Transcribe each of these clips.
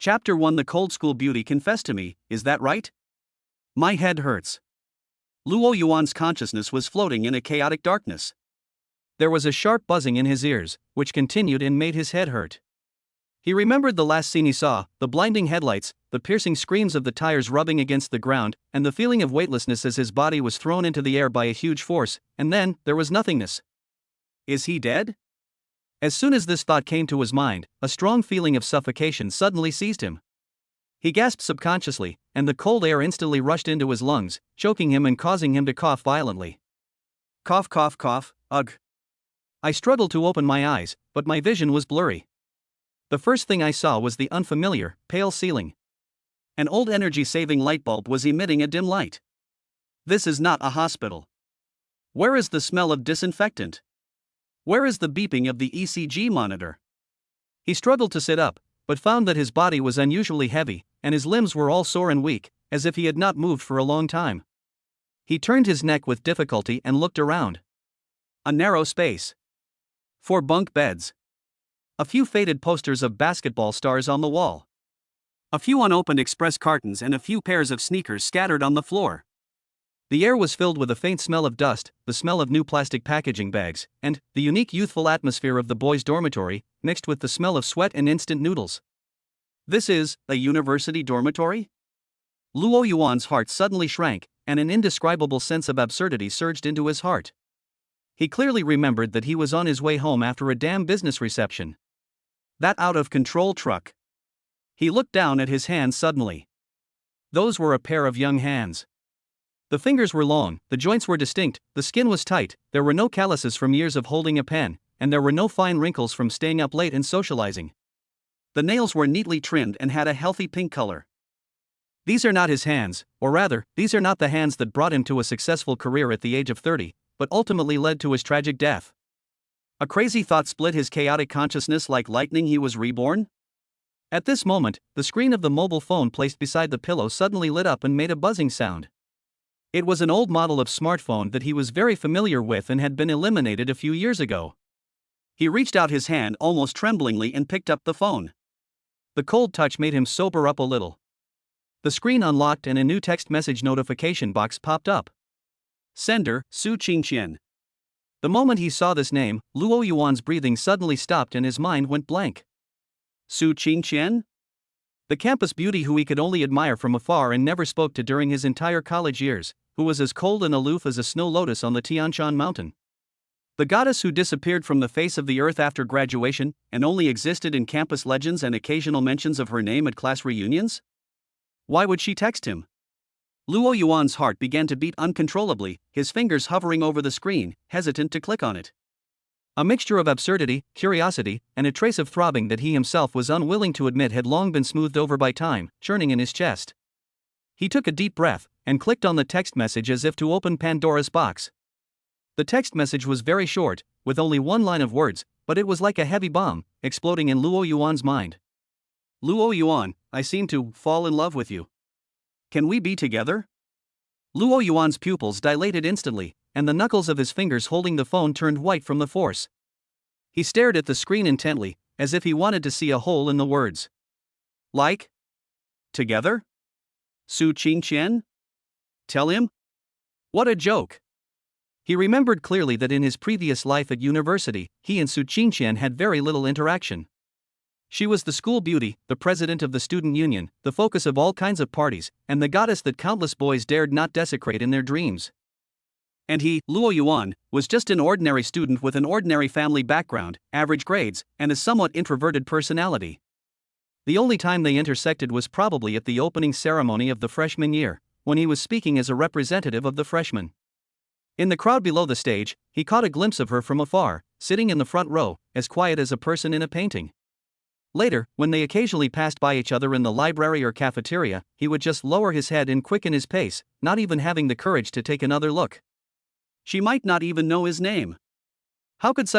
Chapter 1. The cold school beauty confessed to me, is that right? My head hurts. Luo Yuan's consciousness was floating in a chaotic darkness. There was a sharp buzzing in his ears, which continued and made his head hurt. He remembered the last scene he saw, the blinding headlights, the piercing screams of the tires rubbing against the ground, and the feeling of weightlessness as his body was thrown into the air by a huge force, and then, there was nothingness. Is he dead? As soon as this thought came to his mind, a strong feeling of suffocation suddenly seized him. He gasped subconsciously, and the cold air instantly rushed into his lungs, choking him and causing him to cough violently. Cough, cough, cough, ugh. I struggled to open my eyes, but my vision was blurry. The first thing I saw was the unfamiliar, pale ceiling. An old energy-saving light bulb was emitting a dim light. This is not a hospital. Where is the smell of disinfectant? Where is the beeping of the ECG monitor? He struggled to sit up, but found that his body was unusually heavy, and his limbs were all sore and weak, as if he had not moved for a long time. He turned his neck with difficulty and looked around. A narrow space. 4 bunk beds. A few faded posters of basketball stars on the wall. A few unopened express cartons and a few pairs of sneakers scattered on the floor. The air was filled with a faint smell of dust, the smell of new plastic packaging bags, and the unique youthful atmosphere of the boys' dormitory, mixed with the smell of sweat and instant noodles. This is a university dormitory? Luo Yuan's heart suddenly shrank, and an indescribable sense of absurdity surged into his heart. He clearly remembered that he was on his way home after a damn business reception. That out-of-control truck. He looked down at his hands suddenly. Those were a pair of young hands. The fingers were long, the joints were distinct, the skin was tight, there were no calluses from years of holding a pen, and there were no fine wrinkles from staying up late and socializing. The nails were neatly trimmed and had a healthy pink color. These are not his hands, or rather, these are not the hands that brought him to a successful career at the age of 30, but ultimately led to his tragic death. A crazy thought split his chaotic consciousness like lightning. He was reborn? At this moment, the screen of the mobile phone placed beside the pillow suddenly lit up and made a buzzing sound. It was an old model of smartphone that he was very familiar with and had been eliminated a few years ago. He reached out his hand almost tremblingly and picked up the phone. The cold touch made him sober up a little. The screen unlocked and a new text message notification box popped up. Sender, Su Qingqian. The moment he saw this name, Luo Yuan's breathing suddenly stopped and his mind went blank. Su Qingqian? The campus beauty who he could only admire from afar and never spoke to during his entire college years, who was as cold and aloof as a snow lotus on the Tianshan mountain. The goddess who disappeared from the face of the earth after graduation and only existed in campus legends and occasional mentions of her name at class reunions? Why would she text him? Luo Yuan's heart began to beat uncontrollably, his fingers hovering over the screen, hesitant to click on it. A mixture of absurdity, curiosity, and a trace of throbbing that he himself was unwilling to admit had long been smoothed over by time, churning in his chest. He took a deep breath, and clicked on the text message as if to open Pandora's box. The text message was very short, with only one line of words, but it was like a heavy bomb, exploding in Luo Yuan's mind. Luo Yuan, I seem to fall in love with you. Can we be together? Luo Yuan's pupils dilated instantly, and the knuckles of his fingers holding the phone turned white from the force. He stared at the screen intently, as if he wanted to see a hole in the words. Like? Together? Su Qingqian? Tell him? What a joke. He remembered clearly that in his previous life at university, he and Su Qingqian had very little interaction. She was the school beauty, the president of the student union, the focus of all kinds of parties, and the goddess that countless boys dared not desecrate in their dreams. And he, Luo Yuan, was just an ordinary student with an ordinary family background, average grades, and a somewhat introverted personality. The only time they intersected was probably at the opening ceremony of the freshman year, when he was speaking as a representative of the freshmen. In the crowd below the stage, he caught a glimpse of her from afar, sitting in the front row, as quiet as a person in a painting. Later, when they occasionally passed by each other in the library or cafeteria, he would just lower his head and quicken his pace, not even having the courage to take another look. She might not even know his name. How could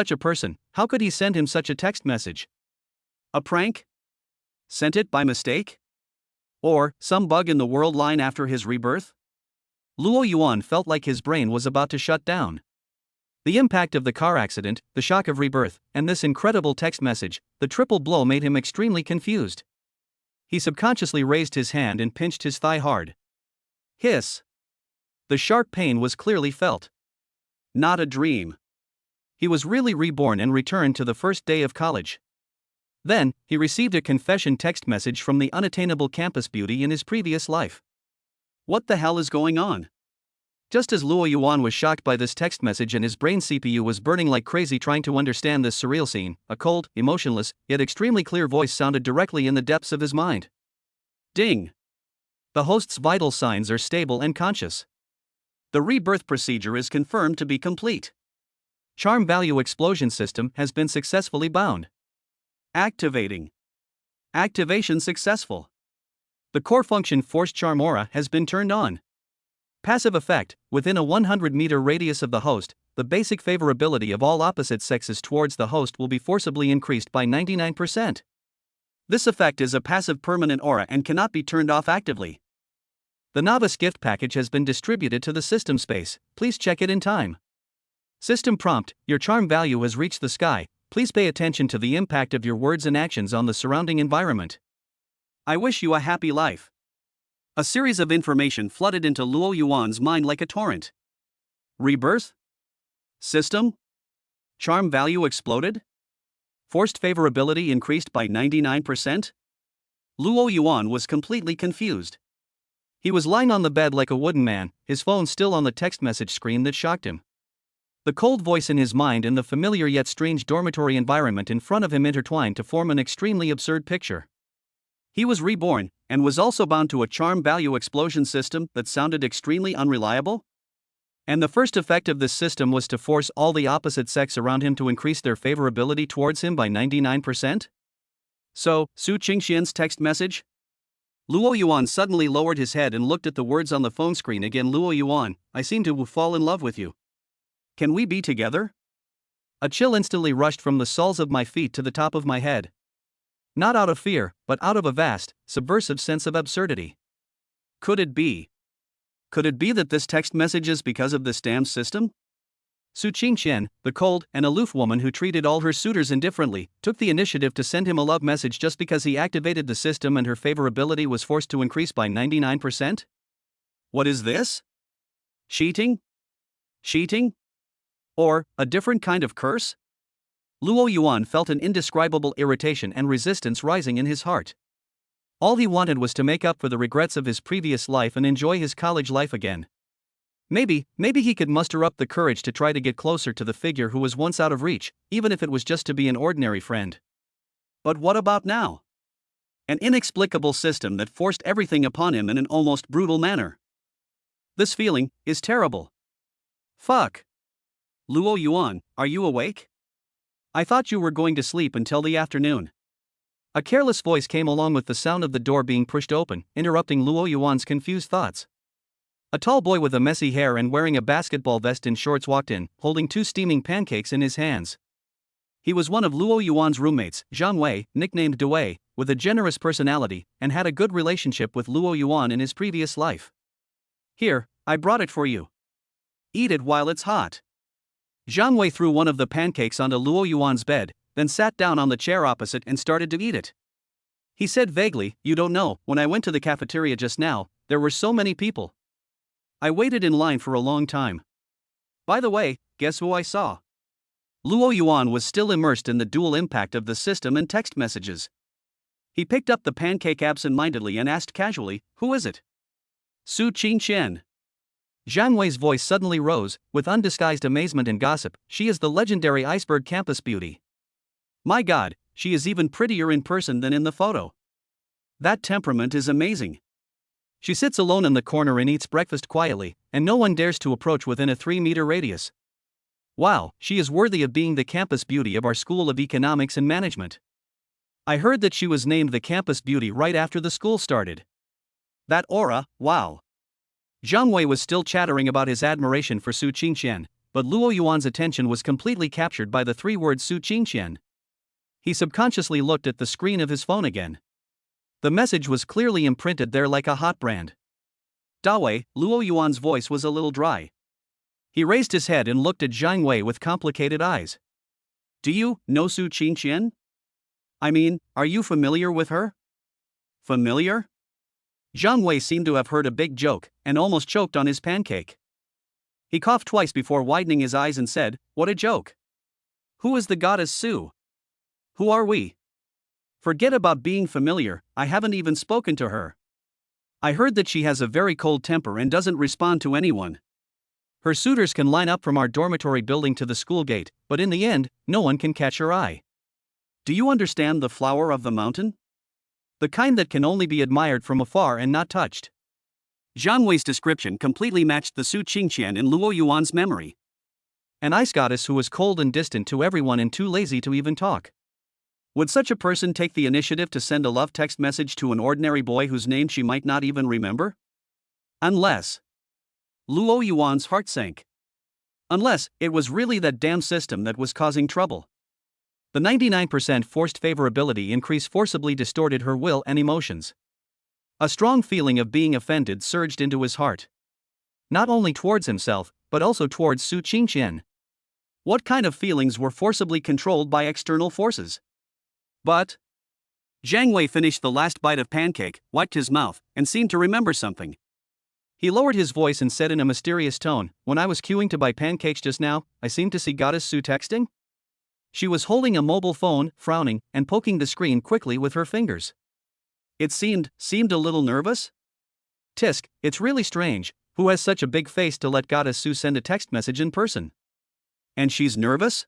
how could he send him such a text message? A prank? Sent it by mistake? Or some bug in the world line after his rebirth? Luo Yuan felt like his brain was about to shut down. The impact of the car accident, the shock of rebirth, and this incredible text message, the triple blow made him extremely confused. He subconsciously raised his hand and pinched his thigh hard. Hiss. The sharp pain was clearly felt. Not a dream. He was really reborn and returned to the first day of college. Then, he received a confession text message from the unattainable campus beauty in his previous life. What the hell is going on? Just as Luo Yuan was shocked by this text message and his brain CPU was burning like crazy trying to understand this surreal scene, a cold, emotionless, yet extremely clear voice sounded directly in the depths of his mind. Ding! The host's vital signs are stable and conscious. The rebirth procedure is confirmed to be complete. Charm value explosion system has been successfully bound. Activating. Activation successful. The core function force charm aura has been turned on. Passive effect: within a 100-meter radius of the host, the basic favorability of all opposite sexes towards the host will be forcibly increased by 99%. This effect is a passive permanent aura and cannot be turned off actively. The novice gift package has been distributed to the system space. Please check it in time. System prompt: your charm value has reached the sky. Please pay attention to the impact of your words and actions on the surrounding environment. I wish you a happy life. A series of information flooded into Luo Yuan's mind like a torrent. Rebirth? System? Charm value exploded? Forced favorability increased by 99%? Luo Yuan was completely confused. He was lying on the bed like a wooden man, his phone still on the text message screen that shocked him. The cold voice in his mind and the familiar yet strange dormitory environment in front of him intertwined to form an extremely absurd picture. He was reborn, and was also bound to a charm value explosion system that sounded extremely unreliable? And the first effect of this system was to force all the opposite sex around him to increase their favorability towards him by 99%? So, Su Qingxian's text message? Luo Yuan suddenly lowered his head and looked at the words on the phone screen again. Luo Yuan, I seem to fall in love with you. Can we be together? A chill instantly rushed from the soles of my feet to the top of my head. Not out of fear, but out of a vast, subversive sense of absurdity. Could it be? Could it be that this text message is because of this damn system? Su Qingxian, the cold and aloof woman who treated all her suitors indifferently, took the initiative to send him a love message just because he activated the system and her favorability was forced to increase by 99%? What is this? Cheating? Cheating? Or, a different kind of curse? Luo Yuan felt an indescribable irritation and resistance rising in his heart. All he wanted was to make up for the regrets of his previous life and enjoy his college life again. Maybe he could muster up the courage to try to get closer to the figure who was once out of reach, even if it was just to be an ordinary friend. But what about now? An inexplicable system that forced everything upon him in an almost brutal manner. This feeling is terrible. Fuck. Luo Yuan, are you awake? I thought you were going to sleep until the afternoon. A careless voice came along with the sound of the door being pushed open, interrupting Luo Yuan's confused thoughts. A tall boy with a messy hair and wearing a basketball vest and shorts walked in, holding 2 steaming pancakes in his hands. He was one of Luo Yuan's roommates, Zhang Wei, nicknamed Dewei, with a generous personality, and had a good relationship with Luo Yuan in his previous life. Here, I brought it for you. Eat it while it's hot. Zhang Wei threw one of the pancakes onto Luo Yuan's bed, then sat down on the chair opposite and started to eat it. He said vaguely, you don't know, when I went to the cafeteria just now, there were so many people. I waited in line for a long time. By the way, guess who I saw? Luo Yuan was still immersed in the dual impact of the system and text messages. He picked up the pancake absent-mindedly and asked casually, who is it? Su Qingxian. Zhang Wei's voice suddenly rose, with undisguised amazement and gossip. She is the legendary iceberg campus beauty. My god, she is even prettier in person than in the photo. That temperament is amazing. She sits alone in the corner and eats breakfast quietly, and no one dares to approach within a 3-meter radius. Wow, she is worthy of being the campus beauty of our School of Economics and Management. I heard that she was named the campus beauty right after the school started. That aura, wow. Zhang Wei was still chattering about his admiration for Su Qingxian, but Luo Yuan's attention was completely captured by the 3 words Su Qingxian. He subconsciously looked at the screen of his phone again. The message was clearly imprinted there like a hot brand. Dawei, Luo Yuan's voice was a little dry. He raised his head and looked at Zhang Wei with complicated eyes. Do you know Su Qingxian? I mean, are you familiar with her? Familiar? Jiang Wei seemed to have heard a big joke and almost choked on his pancake. He coughed twice before widening his eyes and said, "What a joke! Who is the goddess Su? Who are we? Forget about being familiar, I haven't even spoken to her. I heard that she has a very cold temper and doesn't respond to anyone. Her suitors can line up from our dormitory building to the school gate, but in the end, no one can catch her eye. Do you understand the flower of the mountain? The kind that can only be admired from afar and not touched." Jiang Wei's description completely matched the Su Qingqian in Luo Yuan's memory. An ice goddess who was cold and distant to everyone and too lazy to even talk. Would such a person take the initiative to send a love text message to an ordinary boy whose name she might not even remember? Unless. Luo Yuan's heart sank. Unless it was really that damn system that was causing trouble. The 99% forced favorability increase forcibly distorted her will and emotions. A strong feeling of being offended surged into his heart. Not only towards himself, but also towards Su Qingqian. What kind of feelings were forcibly controlled by external forces? But Jiang Wei finished the last bite of pancake, wiped his mouth, and seemed to remember something. He lowered his voice and said in a mysterious tone, "When I was queuing to buy pancakes just now, I seemed to see Goddess Su texting." She was holding a mobile phone, frowning, and poking the screen quickly with her fingers. It seemed a little nervous? Tisk, it's really strange, who has such a big face to let Goddess Su send a text message in person? And she's nervous?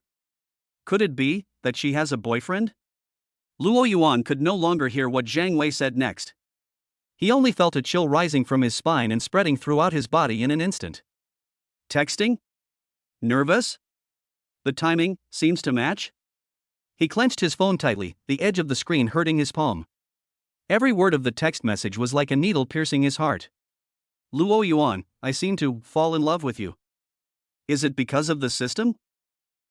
Could it be that she has a boyfriend? Luo Yuan could no longer hear what Jiang Wei said next. He only felt a chill rising from his spine and spreading throughout his body in an instant. Texting? Nervous? The timing seems to match? He clenched his phone tightly, the edge of the screen hurting his palm. Every word of the text message was like a needle piercing his heart. Luo Yuan, I seem to fall in love with you. Is it because of the system?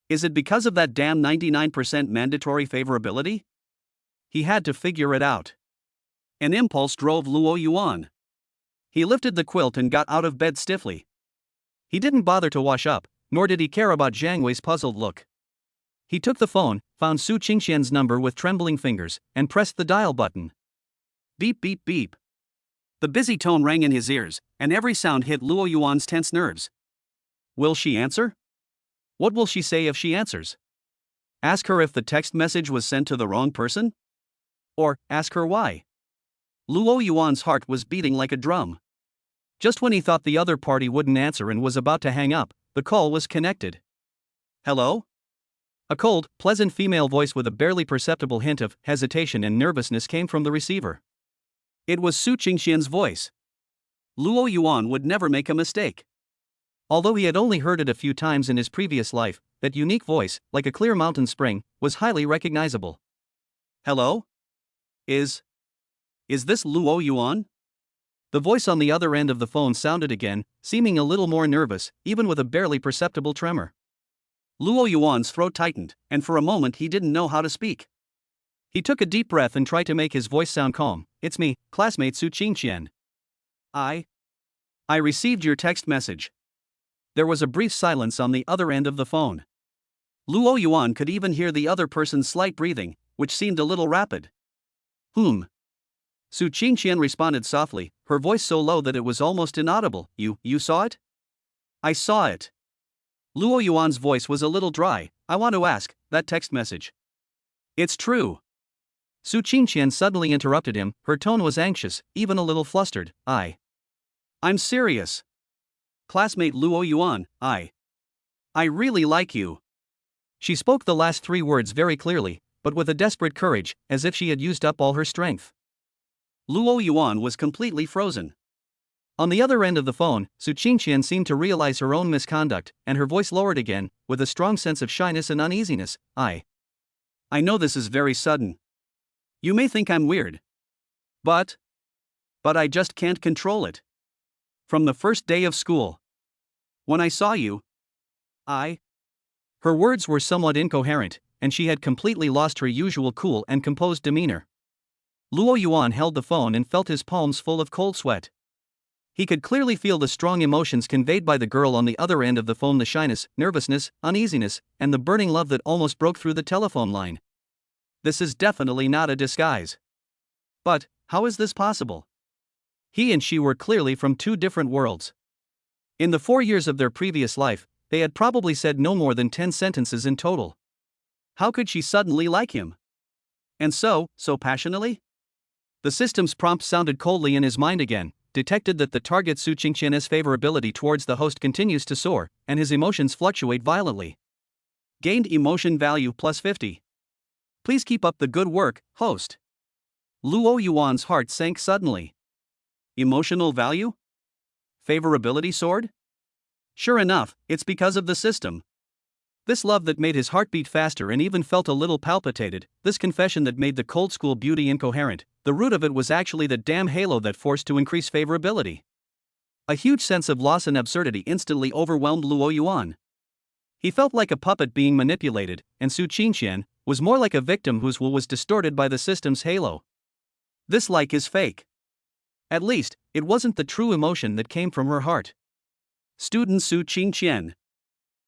Is it because of that damn 99% mandatory favorability? He had to figure it out. An impulse drove Luo Yuan. He lifted the quilt and got out of bed stiffly. He didn't bother to wash up, nor did he care about Jiang Wei's puzzled look. He took the phone, found Su Qingqian's number with trembling fingers, and pressed the dial button. Beep beep beep. The busy tone rang in his ears, and every sound hit Luo Yuan's tense nerves. Will she answer? What will she say if she answers? Ask her if the text message was sent to the wrong person? Or, ask her why? Luo Yuan's heart was beating like a drum. Just when he thought the other party wouldn't answer and was about to hang up, the call was connected. Hello? A cold, pleasant female voice with a barely perceptible hint of hesitation and nervousness came from the receiver. It was Su Qingxian's voice. Luo Yuan would never make a mistake. Although he had only heard it a few times in his previous life, that unique voice, like a clear mountain spring, was highly recognizable. Hello? Is this Luo Yuan? The voice on the other end of the phone sounded again, seeming a little more nervous, even with a barely perceptible tremor. Luo Yuan's throat tightened, and for a moment he didn't know how to speak. He took a deep breath and tried to make his voice sound calm. It's me, classmate Su Qingqian. I received your text message. There was a brief silence on the other end of the phone. Luo Yuan could even hear the other person's slight breathing, which seemed a little rapid. Su Qingqian responded softly, her voice so low that it was almost inaudible. You saw it? I saw it. Luo Yuan's voice was a little dry. I want to ask, that text message. It's true. Su Qingqian suddenly interrupted him, her tone was anxious, even a little flustered. I'm serious. Classmate Luo Yuan, I really like you. She spoke the last three words very clearly, but with a desperate courage, as if she had used up all her strength. Luo Yuan was completely frozen. On the other end of the phone, Su Qingqian seemed to realize her own misconduct, and her voice lowered again, with a strong sense of shyness and uneasiness. I know this is very sudden. You may think I'm weird. But I just can't control it. From the first day of school. When I saw you, Her words were somewhat incoherent, and she had completely lost her usual cool and composed demeanor. Luo Yuan held the phone and felt his palms full of cold sweat. He could clearly feel the strong emotions conveyed by the girl on the other end of the phone, the shyness, nervousness, uneasiness, and the burning love that almost broke through the telephone line. This is definitely not a disguise. But How is this possible? He and she were clearly from two different worlds. In the 4 years of their previous life, they had probably said no more than 10 sentences in total. How could she suddenly like him? And so passionately? The system's prompt sounded coldly in his mind again, detected that the target Su Qingqian's favorability towards the host continues to soar, and his emotions fluctuate violently. Gained emotion value plus 50. Please keep up the good work, host. Luo Yuan's heart sank suddenly. Emotional value? Favorability soared? Sure enough, it's because of the system. This love that made his heart beat faster and even felt a little palpitated, this confession that made the cold school beauty incoherent, the root of it was actually the damn halo that forced to increase favorability. A huge sense of loss and absurdity instantly overwhelmed Luo Yuan. He felt like a puppet being manipulated, and Su Qingqian was more like a victim whose will was distorted by the system's halo. This like is fake. At least, it wasn't the true emotion that came from her heart. Student Su Qingqian.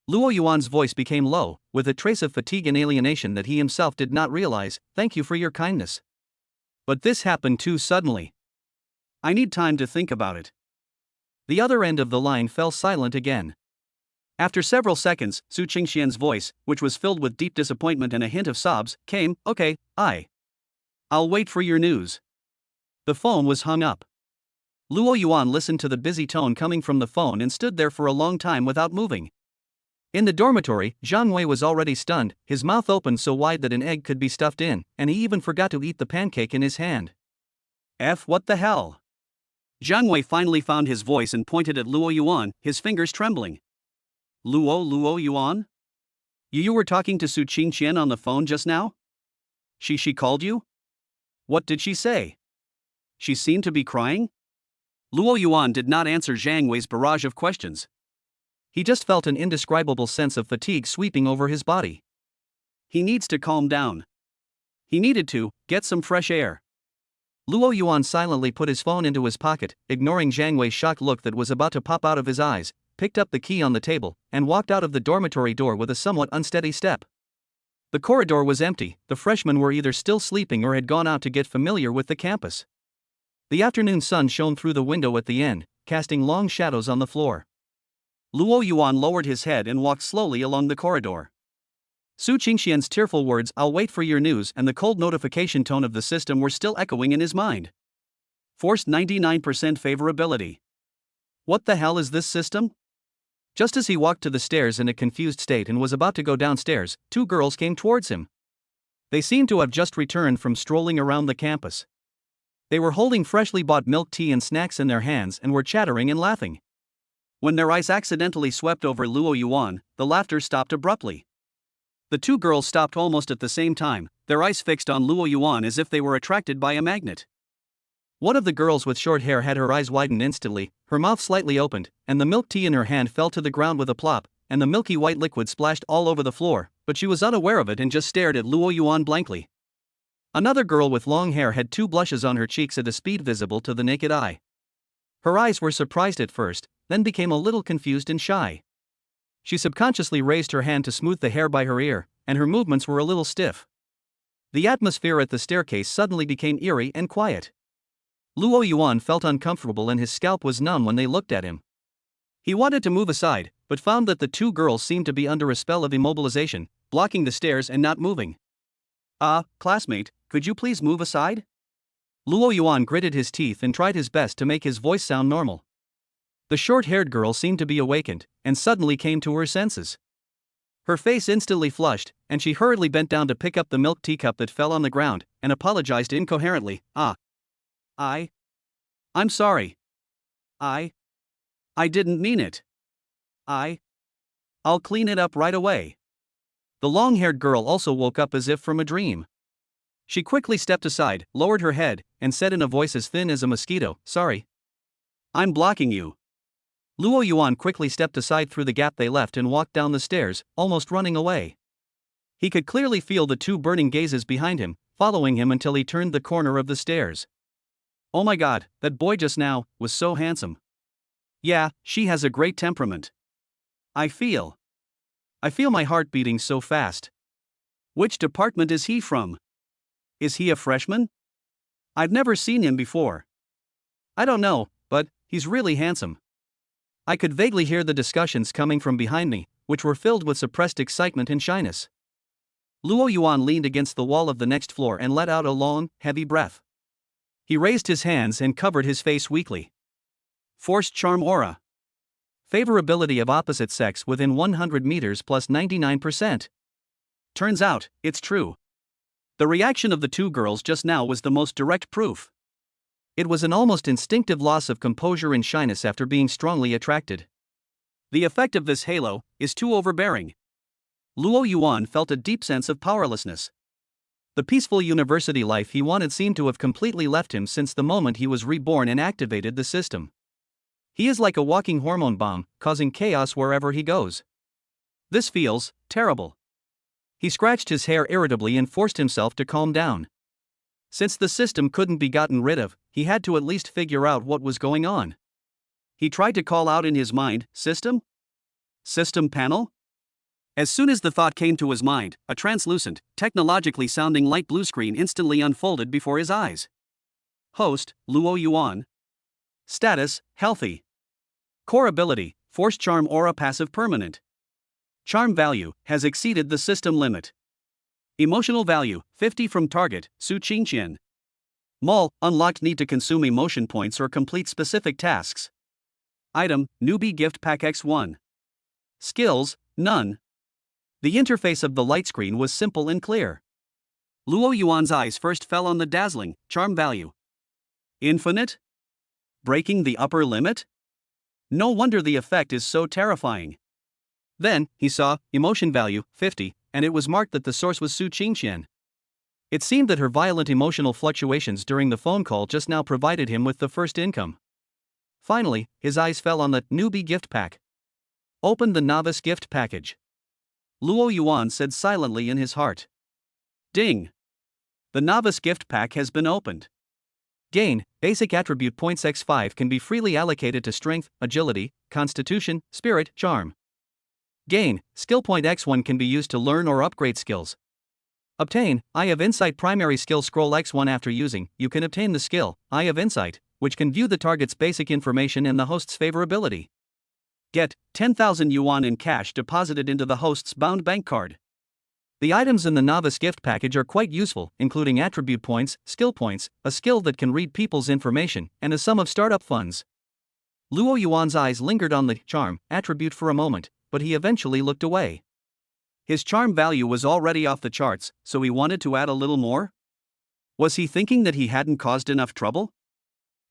Luo Yuan's voice became low, with a trace of fatigue and alienation that he himself did not realize. Thank you for your kindness. But this happened too suddenly. I need time to think about it. The other end of the line fell silent again. After several seconds, Su Qingqian's voice, which was filled with deep disappointment and a hint of sobs, came, okay, I'll wait for your news. The phone was hung up. Luo Yuan listened to the busy tone coming from the phone and stood there for a long time without moving. In the dormitory, Zhang Wei was already stunned, his mouth opened so wide that an egg could be stuffed in, and he even forgot to eat the pancake in his hand. What the hell? Zhang Wei finally found his voice and pointed at Luo Yuan, his fingers trembling. Luo Yuan? You were talking to Su Qingqian on the phone just now? She called you? What did she say? She seemed to be crying? Luo Yuan did not answer Zhang Wei's barrage of questions. He just felt an indescribable sense of fatigue sweeping over his body. He needs to calm down. He needed to get some fresh air. Luo Yuan silently put his phone into his pocket, ignoring Zhang Wei's shocked look that was about to pop out of his eyes, picked up the key on the table, and walked out of the dormitory door with a somewhat unsteady step. The corridor was empty, the freshmen were either still sleeping or had gone out to get familiar with the campus. The afternoon sun shone through the window at the end, casting long shadows on the floor. Luo Yuan lowered his head and walked slowly along the corridor. Su Qingqian's tearful words, "I'll wait for your news," and the cold notification tone of the system were still echoing in his mind. Forced 99% favorability. What the hell is this system? Just as he walked to the stairs in a confused state and was about to go downstairs, two girls came towards him. They seemed to have just returned from strolling around the campus. They were holding freshly bought milk tea and snacks in their hands and were chattering and laughing. When their eyes accidentally swept over Luo Yuan, the laughter stopped abruptly. The two girls stopped almost at the same time, their eyes fixed on Luo Yuan as if they were attracted by a magnet. One of the girls with short hair had her eyes widened instantly, her mouth slightly opened, and the milk tea in her hand fell to the ground with a plop, and the milky white liquid splashed all over the floor, but she was unaware of it and just stared at Luo Yuan blankly. Another girl with long hair had two blushes on her cheeks at a speed visible to the naked eye. Her eyes were surprised at first, then became a little confused and shy. She subconsciously raised her hand to smooth the hair by her ear, and her movements were a little stiff. The atmosphere at the staircase suddenly became eerie and quiet. Luo Yuan felt uncomfortable and his scalp was numb when they looked at him. He wanted to move aside, but found that the two girls seemed to be under a spell of immobilization, blocking the stairs and not moving. Classmate, could you please move aside? Luo Yuan gritted his teeth and tried his best to make his voice sound normal. The short-haired girl seemed to be awakened, and suddenly came to her senses. Her face instantly flushed, and she hurriedly bent down to pick up the milk teacup that fell on the ground, and apologized incoherently. I'm sorry. I didn't mean it. I'll clean it up right away. The long-haired girl also woke up as if from a dream. She quickly stepped aside, lowered her head, and said in a voice as thin as a mosquito, "Sorry. I'm blocking you." Luo Yuan quickly stepped aside through the gap they left and walked down the stairs, almost running away. He could clearly feel the two burning gazes behind him, following him until he turned the corner of the stairs. Oh my god, that boy just now was so handsome. Yeah, she has a great temperament. I feel my heart beating so fast. Which department is he from? Is he a freshman? I've never seen him before. I don't know, but he's really handsome. I could vaguely hear the discussions coming from behind me, which were filled with suppressed excitement and shyness. Luo Yuan leaned against the wall of the next floor and let out a long, heavy breath. He raised his hands and covered his face weakly. Forced charm aura. Favorability of opposite sex within 100 meters plus 99%. Turns out, it's true. The reaction of the two girls just now was the most direct proof. It was an almost instinctive loss of composure and shyness after being strongly attracted. The effect of this halo is too overbearing. Luo Yuan felt a deep sense of powerlessness. The peaceful university life he wanted seemed to have completely left him since the moment he was reborn and activated the system. He is like a walking hormone bomb, causing chaos wherever he goes. This feels terrible. He scratched his hair irritably and forced himself to calm down. Since the system couldn't be gotten rid of, he had to at least figure out what was going on. He tried to call out in his mind, "System? System panel?" As soon as the thought came to his mind, a translucent, technologically sounding light blue screen instantly unfolded before his eyes. Host, Luo Yuan. Status, healthy. Core ability, Force Charm Aura passive permanent. Charm value, has exceeded the system limit. Emotional value, 50 from target, Su Qingqian. Mall, unlocked, need to consume emotion points or complete specific tasks. Item, Newbie Gift Pack X1. Skills, none. The interface of the light screen was simple and clear. Luo Yuan's eyes first fell on the dazzling, charm value. Infinite? Breaking the upper limit? No wonder the effect is so terrifying. Then, he saw, emotion value, 50, and it was marked that the source was Su Qingqian. It seemed that her violent emotional fluctuations during the phone call just now provided him with the first income. Finally, his eyes fell on the Newbie Gift Pack. Open the Novice Gift Package. Luo Yuan said silently in his heart. Ding! The Novice Gift Pack has been opened. Gain, basic attribute points x5 can be freely allocated to strength, agility, constitution, spirit, charm. Gain, skill point x1 can be used to learn or upgrade skills. Obtain, Eye of Insight primary skill scroll x1 after using, you can obtain the skill, Eye of Insight, which can view the target's basic information and the host's favorability. Get 10,000 yuan in cash deposited into the host's bound bank card. The items in the Novice Gift Package are quite useful, including attribute points, skill points, a skill that can read people's information, and a sum of startup funds. Luo Yuan's eyes lingered on the charm attribute for a moment, but he eventually looked away. His charm value was already off the charts, so he wanted to add a little more? Was he thinking that he hadn't caused enough trouble?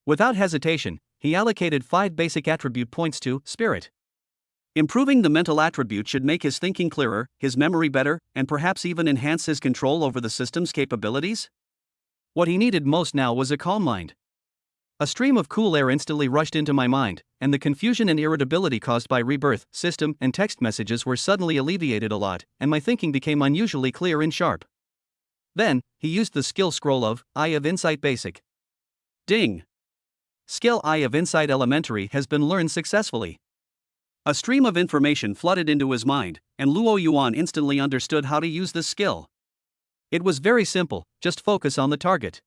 Without hesitation, he allocated 5 basic attribute points to spirit. Improving the mental attribute should make his thinking clearer, his memory better, and perhaps even enhance his control over the system's capabilities? What he needed most now was a calm mind. A stream of cool air instantly rushed into my mind, and the confusion and irritability caused by Rebirth, system, and text messages were suddenly alleviated a lot, and my thinking became unusually clear and sharp. Then, he used the skill scroll of Eye of Insight Basic. Ding! Skill Eye of Insight Elementary has been learned successfully. A stream of information flooded into his mind, and Luo Yuan instantly understood how to use this skill. It was very simple, just focus on the target.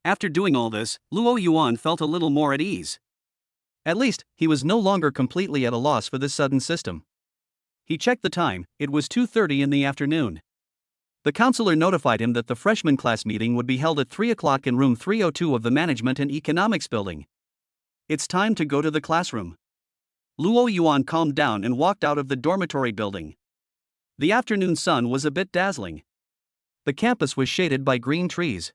After doing all this, Luo Yuan felt a little more at ease. At least, he was no longer completely at a loss for this sudden system. He checked the time, it was 2:30 in the afternoon. The counselor notified him that the freshman class meeting would be held at 3 o'clock in room 302 of the Management and Economics building. It's time to go to the classroom. Luo Yuan calmed down and walked out of the dormitory building. The afternoon sun was a bit dazzling. The campus was shaded by green trees.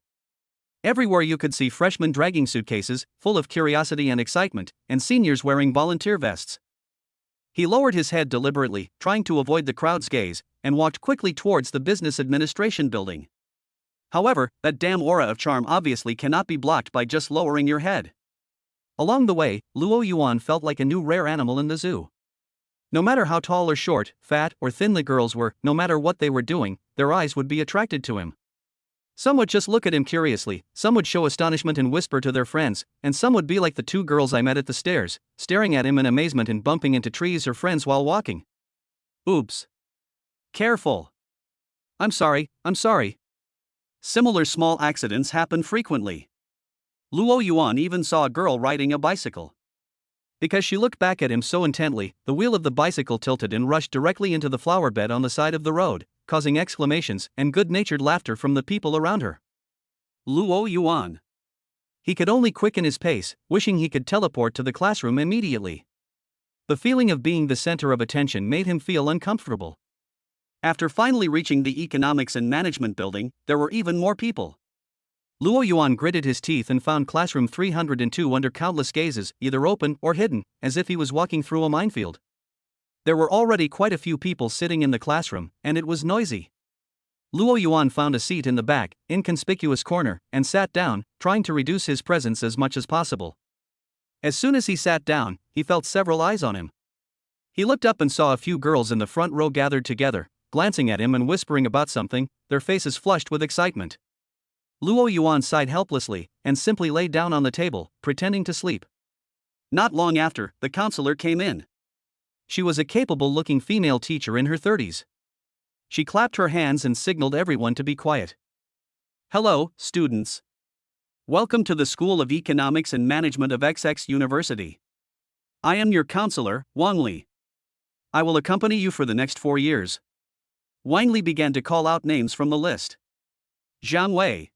Everywhere you could see freshmen dragging suitcases, full of curiosity and excitement, and seniors wearing volunteer vests. He lowered his head deliberately, trying to avoid the crowd's gaze, and walked quickly towards the business administration building. However, that damn aura of charm obviously cannot be blocked by just lowering your head. Along the way, Luo Yuan felt like a new rare animal in the zoo. No matter how tall or short, fat or thin the girls were, no matter what they were doing, their eyes would be attracted to him. Some would just look at him curiously, some would show astonishment and whisper to their friends, and some would be like the 2 girls I met at the stairs, staring at him in amazement and bumping into trees or friends while walking. Oops. Careful. I'm sorry. Similar small accidents happen frequently. Luo Yuan even saw a girl riding a bicycle. Because she looked back at him so intently, the wheel of the bicycle tilted and rushed directly into the flower bed on the side of the road, causing exclamations and good-natured laughter from the people around her. Luo Yuan. He could only quicken his pace, wishing he could teleport to the classroom immediately. The feeling of being the center of attention made him feel uncomfortable. After finally reaching the economics and management building, there were even more people. Luo Yuan gritted his teeth and found classroom 302 under countless gazes, either open or hidden, as if he was walking through a minefield. There were already quite a few people sitting in the classroom, and it was noisy. Luo Yuan found a seat in the back, inconspicuous corner, and sat down, trying to reduce his presence as much as possible. As soon as he sat down, he felt several eyes on him. He looked up and saw a few girls in the front row gathered together, glancing at him and whispering about something, their faces flushed with excitement. Luo Yuan sighed helplessly, and simply lay down on the table, pretending to sleep. Not long after, the counselor came in. She was a capable-looking female teacher in her 30s. She clapped her hands and signaled everyone to be quiet. Hello, students. Welcome to the School of Economics and Management of XX University. I am your counselor, Wang Li. I will accompany you for the next 4 years. Wang Li began to call out names from the list. Zhang Wei.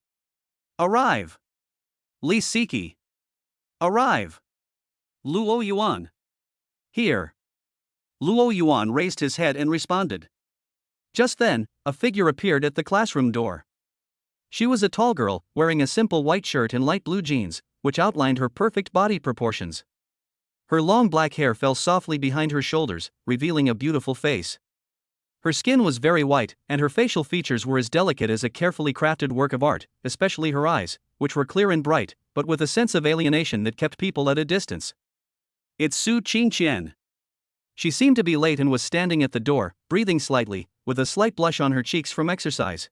Arrive. Li Siki. Arrive. Luo Yuan. Here. Luo Yuan raised his head and responded. Just then, a figure appeared at the classroom door. She was a tall girl, wearing a simple white shirt and light blue jeans, which outlined her perfect body proportions. Her long black hair fell softly behind her shoulders, revealing a beautiful face. Her skin was very white, and her facial features were as delicate as a carefully crafted work of art, especially her eyes, which were clear and bright, but with a sense of alienation that kept people at a distance. It's Su Qingqian. She seemed to be late and was standing at the door, breathing slightly, with a slight blush on her cheeks from exercise.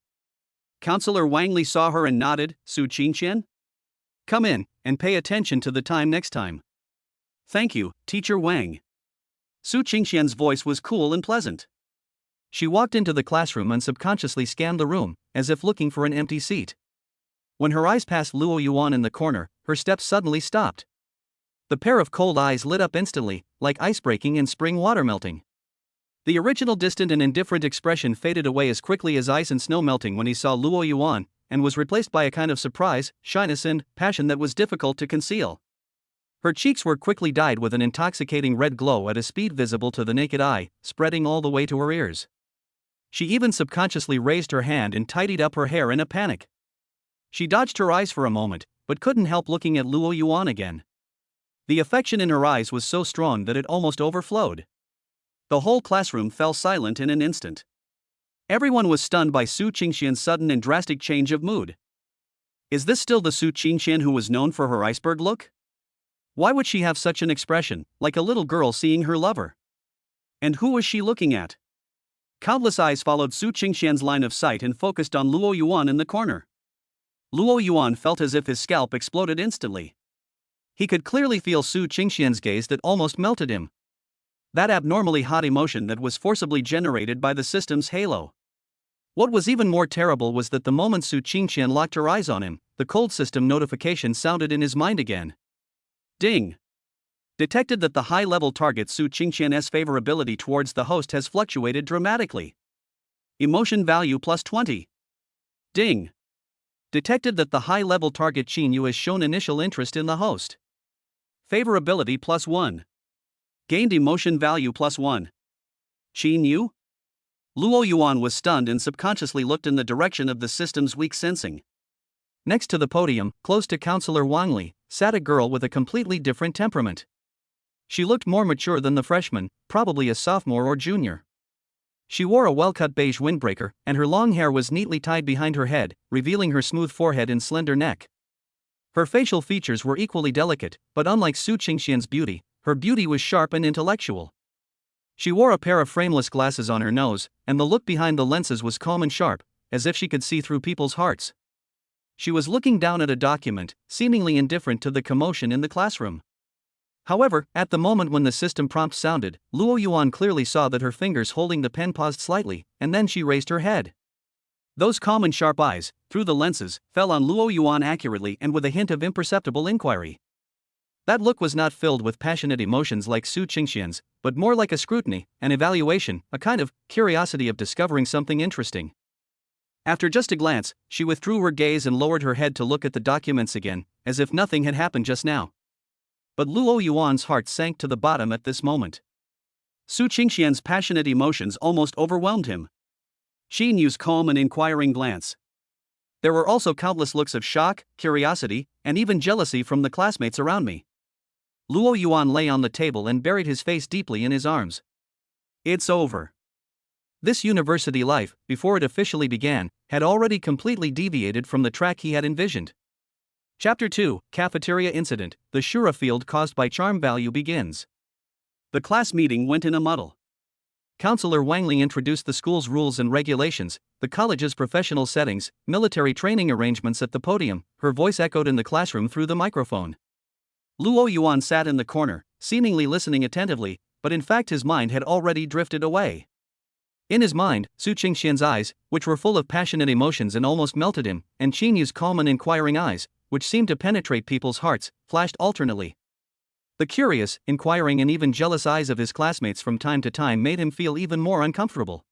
Counselor Wang Li saw her and nodded. Su Qingqian? Come in, and pay attention to the time next time. Thank you, Teacher Wang. Su Qingqian's voice was cool and pleasant. She walked into the classroom and subconsciously scanned the room, as if looking for an empty seat. When her eyes passed Luo Yuan in the corner, her steps suddenly stopped. The pair of cold eyes lit up instantly, like ice breaking in spring water melting. The original distant and indifferent expression faded away as quickly as ice and snow melting when he saw Luo Yuan, and was replaced by a kind of surprise, shyness and passion that was difficult to conceal. Her cheeks were quickly dyed with an intoxicating red glow at a speed visible to the naked eye, spreading all the way to her ears. She even subconsciously raised her hand and tidied up her hair in a panic. She dodged her eyes for a moment, but couldn't help looking at Luo Yuan again. The affection in her eyes was so strong that it almost overflowed. The whole classroom fell silent in an instant. Everyone was stunned by Su Qingqian's sudden and drastic change of mood. Is this still the Su Qingqian who was known for her iceberg look? Why would she have such an expression, like a little girl seeing her lover? And who was she looking at? Countless eyes followed Su Qingqian's line of sight and focused on Luo Yuan in the corner. Luo Yuan felt as if his scalp exploded instantly. He could clearly feel Su Qingqian's gaze that almost melted him. That abnormally hot emotion that was forcibly generated by the system's halo. What was even more terrible was that the moment Su Qingqian locked her eyes on him, the cold system notification sounded in his mind again. Ding! Detected that the high-level target Su Qingqian's favorability towards the host has fluctuated dramatically. Emotion value plus 20. Ding! Detected that the high-level target Qin Yu has shown initial interest in the host. Favorability plus 1. Gained emotion value plus 1. Qin Yu? Luo Yuan was stunned and subconsciously looked in the direction of the system's weak sensing. Next to the podium, close to Counselor Wang Li, sat a girl with a completely different temperament. She looked more mature than the freshman, probably a sophomore or junior. She wore a well-cut beige windbreaker, and her long hair was neatly tied behind her head, revealing her smooth forehead and slender neck. Her facial features were equally delicate, but unlike Su Qingqian's beauty, her beauty was sharp and intellectual. She wore a pair of frameless glasses on her nose, and the look behind the lenses was calm and sharp, as if she could see through people's hearts. She was looking down at a document, seemingly indifferent to the commotion in the classroom. However, at the moment when the system prompt sounded, Luo Yuan clearly saw that her fingers holding the pen paused slightly, and then she raised her head. Those calm and sharp eyes, through the lenses, fell on Luo Yuan accurately and with a hint of imperceptible inquiry. That look was not filled with passionate emotions like Su Qingxian's, but more like a scrutiny, an evaluation, a kind of curiosity of discovering something interesting. After just a glance, she withdrew her gaze and lowered her head to look at the documents again, as if nothing had happened just now. But Luo Yuan's heart sank to the bottom at this moment. Su Qingxian's passionate emotions almost overwhelmed him. Xin Yu's calm and inquiring glance. There were also countless looks of shock, curiosity, and even jealousy from the classmates around me. Luo Yuan lay on the table and buried his face deeply in his arms. It's over. This university life, before it officially began, had already completely deviated from the track he had envisioned. Chapter 2, Cafeteria Incident, the Shura field caused by charm value begins. The class meeting went in a muddle. Counselor Wang Li introduced the school's rules and regulations, the college's professional settings, military training arrangements at the podium. Her voice echoed in the classroom through the microphone. Luo Yuan sat in the corner, seemingly listening attentively, but in fact his mind had already drifted away. In his mind, Su Qingxian's eyes, which were full of passionate emotions and almost melted him, and Xin Yu's calm and inquiring eyes, which seemed to penetrate people's hearts, flashed alternately. The curious, inquiring and even jealous eyes of his classmates from time to time made him feel even more uncomfortable.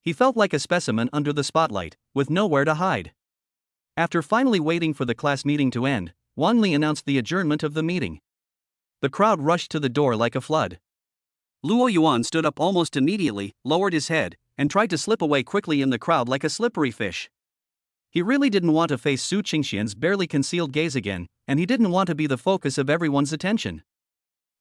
He felt like a specimen under the spotlight, with nowhere to hide. After finally waiting for the class meeting to end, Wang Li announced the adjournment of the meeting. The crowd rushed to the door like a flood. Luo Yuan stood up almost immediately, lowered his head, and tried to slip away quickly in the crowd like a slippery fish. He really didn't want to face Su Qingxian's barely concealed gaze again, and he didn't want to be the focus of everyone's attention.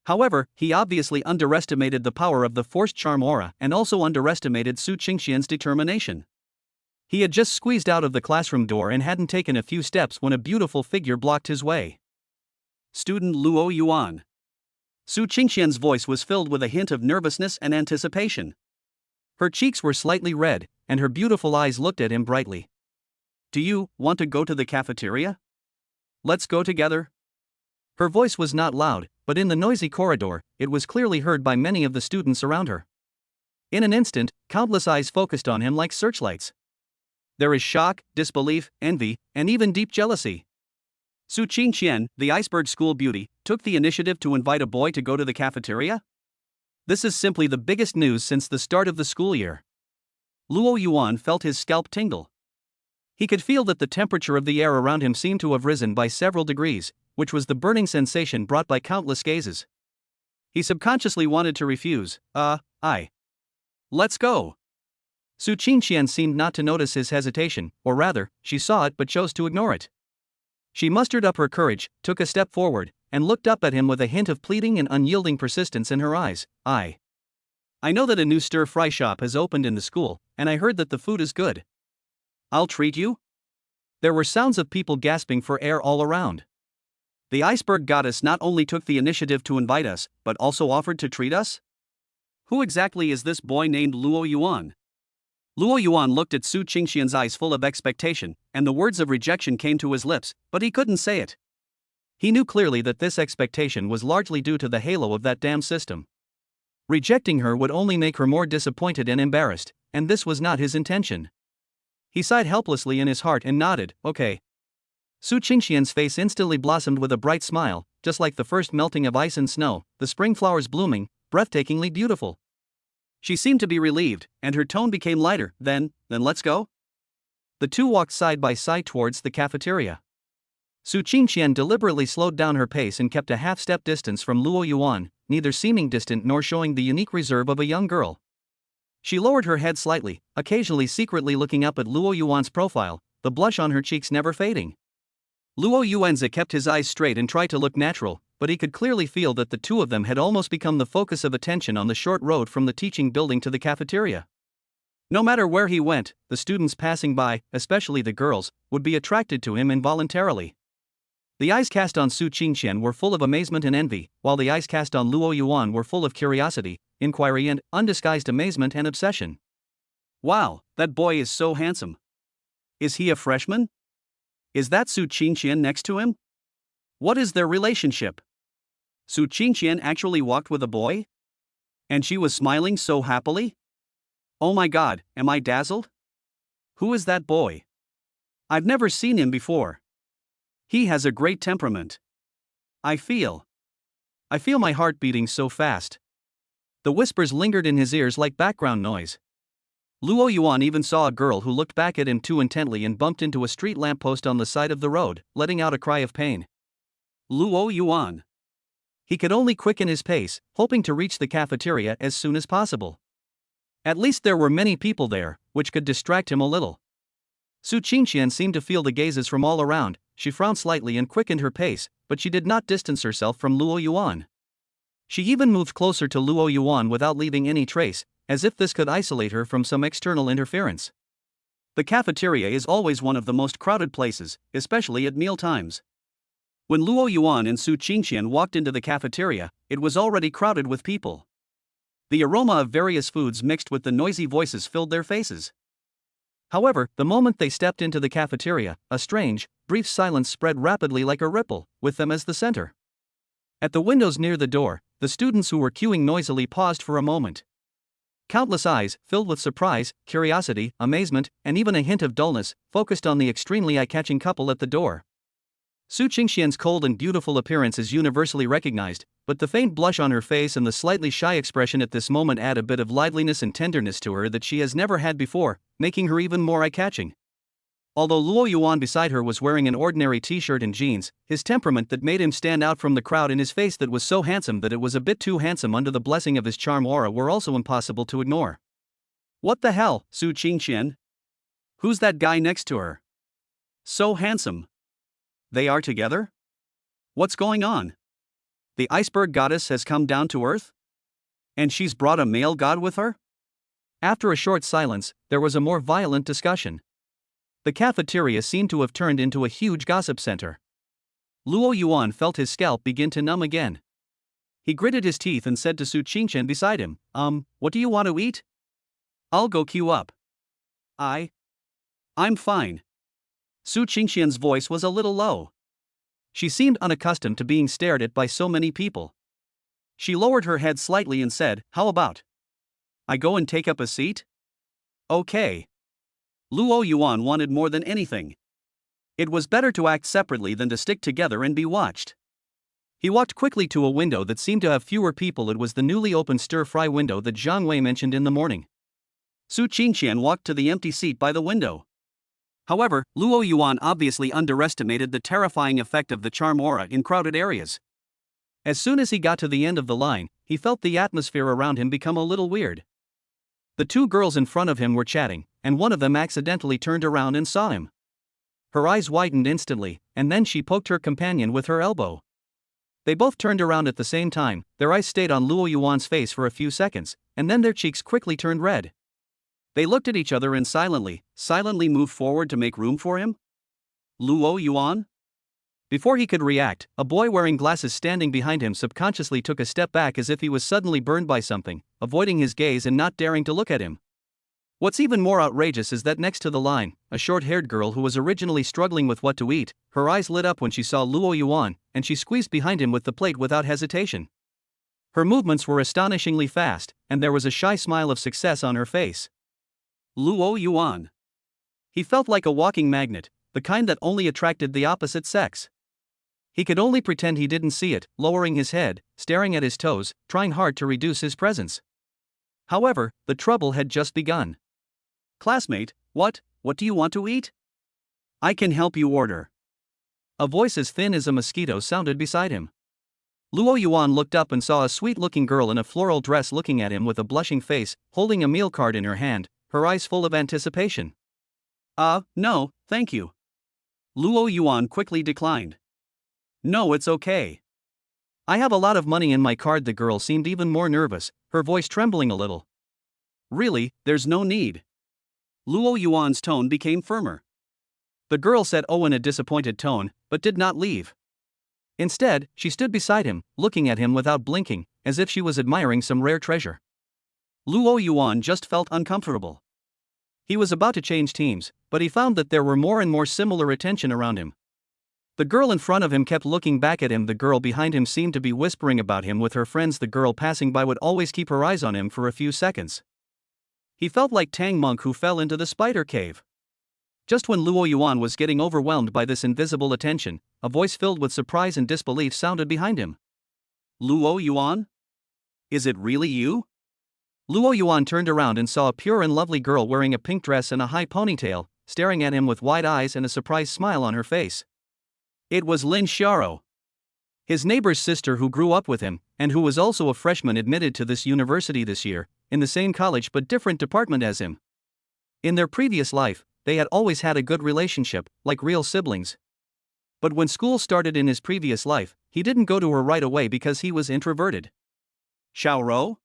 However, he obviously underestimated the power of the forced charm aura and also underestimated Su Qingxian's determination. He had just squeezed out of the classroom door and hadn't taken a few steps when a beautiful figure blocked his way. Student Luo Yuan. Su Qingxian's voice was filled with a hint of nervousness and anticipation. Her cheeks were slightly red, and her beautiful eyes looked at him brightly. Do you want to go to the cafeteria? Let's go together. Her voice was not loud, but in the noisy corridor, it was clearly heard by many of the students around her. In an instant, countless eyes focused on him like searchlights. There is shock, disbelief, envy, and even deep jealousy. Su Qingxian, the iceberg school beauty, took the initiative to invite a boy to go to the cafeteria? This is simply the biggest news since the start of the school year. Luo Yuan felt his scalp tingle. He could feel that the temperature of the air around him seemed to have risen by several degrees, which was the burning sensation brought by countless gazes. He subconsciously wanted to refuse. Let's go. Su Qingxian seemed not to notice his hesitation, or rather, she saw it but chose to ignore it. She mustered up her courage, took a step forward, and looked up at him with a hint of pleading and unyielding persistence in her eyes. I know that a new stir-fry shop has opened in the school, and I heard that the food is good. I'll treat you? There were sounds of people gasping for air all around. The iceberg goddess not only took the initiative to invite us, but also offered to treat us? Who exactly is this boy named Luo Yuan? Luo Yuan looked at Su Qingxian's eyes full of expectation, and the words of rejection came to his lips, but he couldn't say it. He knew clearly that this expectation was largely due to the halo of that damn system. Rejecting her would only make her more disappointed and embarrassed, and this was not his intention. He sighed helplessly in his heart and nodded, okay. Su Qingxian's face instantly blossomed with a bright smile, just like the first melting of ice and snow, the spring flowers blooming, breathtakingly beautiful. She seemed to be relieved, and her tone became lighter. Then let's go? The two walked side by side towards the cafeteria. Su Qingxian deliberately slowed down her pace and kept a half-step distance from Luo Yuan, neither seeming distant nor showing the unique reserve of a young girl. She lowered her head slightly, occasionally secretly looking up at Luo Yuan's profile, the blush on her cheeks never fading. Luo Yuanzi kept his eyes straight and tried to look natural, but he could clearly feel that the two of them had almost become the focus of attention on the short road from the teaching building to the cafeteria. No matter where he went, the students passing by, especially the girls, would be attracted to him involuntarily. The eyes cast on Su Qingxian were full of amazement and envy, while the eyes cast on Luo Yuan were full of curiosity, inquiry and undisguised amazement and obsession. Wow, that boy is so handsome. Is he a freshman? Is that Su Qingxian next to him? What is their relationship? Su Qingxian actually walked with a boy? And she was smiling so happily? Oh my god, am I dazzled? Who is that boy? I've never seen him before. He has a great temperament. I feel my heart beating so fast. The whispers lingered in his ears like background noise. Luo Yuan even saw a girl who looked back at him too intently and bumped into a street lamppost on the side of the road, letting out a cry of pain. Luo Yuan. He could only quicken his pace, hoping to reach the cafeteria as soon as possible. At least there were many people there, which could distract him a little. Su Qingqian seemed to feel the gazes from all around. She frowned slightly and quickened her pace, but she did not distance herself from Luo Yuan. She even moved closer to Luo Yuan without leaving any trace, as if this could isolate her from some external interference. The cafeteria is always one of the most crowded places, especially at meal times. When Luo Yuan and Su Qingqian walked into the cafeteria, it was already crowded with people. The aroma of various foods mixed with the noisy voices filled their faces. However, the moment they stepped into the cafeteria, a strange, brief silence spread rapidly like a ripple, with them as the center. At the windows near the door, the students who were queuing noisily paused for a moment. Countless eyes, filled with surprise, curiosity, amazement, and even a hint of dullness, focused on the extremely eye-catching couple at the door. Su Qingqian's cold and beautiful appearance is universally recognized, but the faint blush on her face and the slightly shy expression at this moment add a bit of liveliness and tenderness to her that she has never had before, making her even more eye-catching. Although Luo Yuan beside her was wearing an ordinary t-shirt and jeans, his temperament that made him stand out from the crowd and his face that was so handsome that it was a bit too handsome under the blessing of his charm aura were also impossible to ignore. What the hell, Su Qingqian? Who's that guy next to her? So handsome. They are together? What's going on? The iceberg goddess has come down to earth? And she's brought a male god with her? After a short silence, there was a more violent discussion. The cafeteria seemed to have turned into a huge gossip center. Luo Yuan felt his scalp begin to numb again. He gritted his teeth and said to Su Qingqian beside him, what do you want to eat? I'll go queue up. I'm fine. Su Qingqian's voice was a little low. She seemed unaccustomed to being stared at by so many people. She lowered her head slightly and said, how about I go and take up a seat? Okay. Luo Yuan wanted more than anything. It was better to act separately than to stick together and be watched. He walked quickly to a window that seemed to have fewer people. It was the newly opened stir-fry window that Zhang Wei mentioned in the morning. Su Qingqian walked to the empty seat by the window. However, Luo Yuan obviously underestimated the terrifying effect of the charm aura in crowded areas. As soon as he got to the end of the line, he felt the atmosphere around him become a little weird. The two girls in front of him were chatting, and one of them accidentally turned around and saw him. Her eyes widened instantly, and then she poked her companion with her elbow. They both turned around at the same time. Their eyes stayed on Luo Yuan's face for a few seconds, and then their cheeks quickly turned red. They looked at each other and silently moved forward to make room for him? Luo Yuan? Before he could react, a boy wearing glasses standing behind him subconsciously took a step back as if he was suddenly burned by something, avoiding his gaze and not daring to look at him. What's even more outrageous is that next to the line, a short-haired girl who was originally struggling with what to eat, her eyes lit up when she saw Luo Yuan, and she squeezed behind him with the plate without hesitation. Her movements were astonishingly fast, and there was a shy smile of success on her face. Luo Yuan. He felt like a walking magnet, the kind that only attracted the opposite sex. He could only pretend he didn't see it, lowering his head, staring at his toes, trying hard to reduce his presence. However, the trouble had just begun. Classmate, what do you want to eat? I can help you order. A voice as thin as a mosquito sounded beside him. Luo Yuan looked up and saw a sweet-looking girl in a floral dress looking at him with a blushing face, holding a meal card in her hand, her eyes full of anticipation. No, thank you. Luo Yuan quickly declined. No, it's okay. I have a lot of money in my card. The girl seemed even more nervous, her voice trembling a little. Really, there's no need. Luo Yuan's tone became firmer. The girl said oh in a disappointed tone, but did not leave. Instead, she stood beside him, looking at him without blinking, as if she was admiring some rare treasure. Luo Yuan just felt uncomfortable. He was about to change teams, but he found that there were more and more similar attention around him. The girl in front of him kept looking back at him. The girl behind him seemed to be whispering about him with her friends. The girl passing by would always keep her eyes on him for a few seconds. He felt like Tang Monk who fell into the spider cave. Just when Luo Yuan was getting overwhelmed by this invisible attention, a voice filled with surprise and disbelief sounded behind him. Luo Yuan? Is it really you? Luo Yuan turned around and saw a pure and lovely girl wearing a pink dress and a high ponytail, staring at him with wide eyes and a surprised smile on her face. It was Lin Xiaoro, his neighbor's sister who grew up with him, and who was also a freshman admitted to this university this year, in the same college but different department as him. In their previous life, they had always had a good relationship, like real siblings. But when school started in his previous life, he didn't go to her right away because he was introverted. Xiaoro?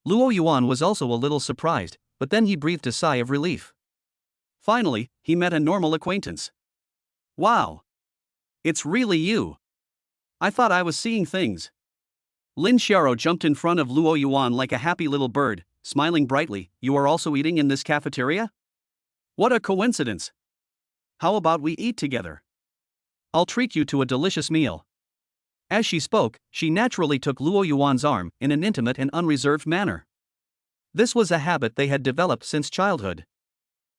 Luo Yuan was also a little surprised, but then he breathed a sigh of relief. Finally, he met a normal acquaintance. Wow! It's really you! I thought I was seeing things. Lin Xiaoro jumped in front of Luo Yuan like a happy little bird, smiling brightly. You are also eating in this cafeteria? What a coincidence! How about we eat together? I'll treat you to a delicious meal. As she spoke, she naturally took Luo Yuan's arm in an intimate and unreserved manner. This was a habit they had developed since childhood.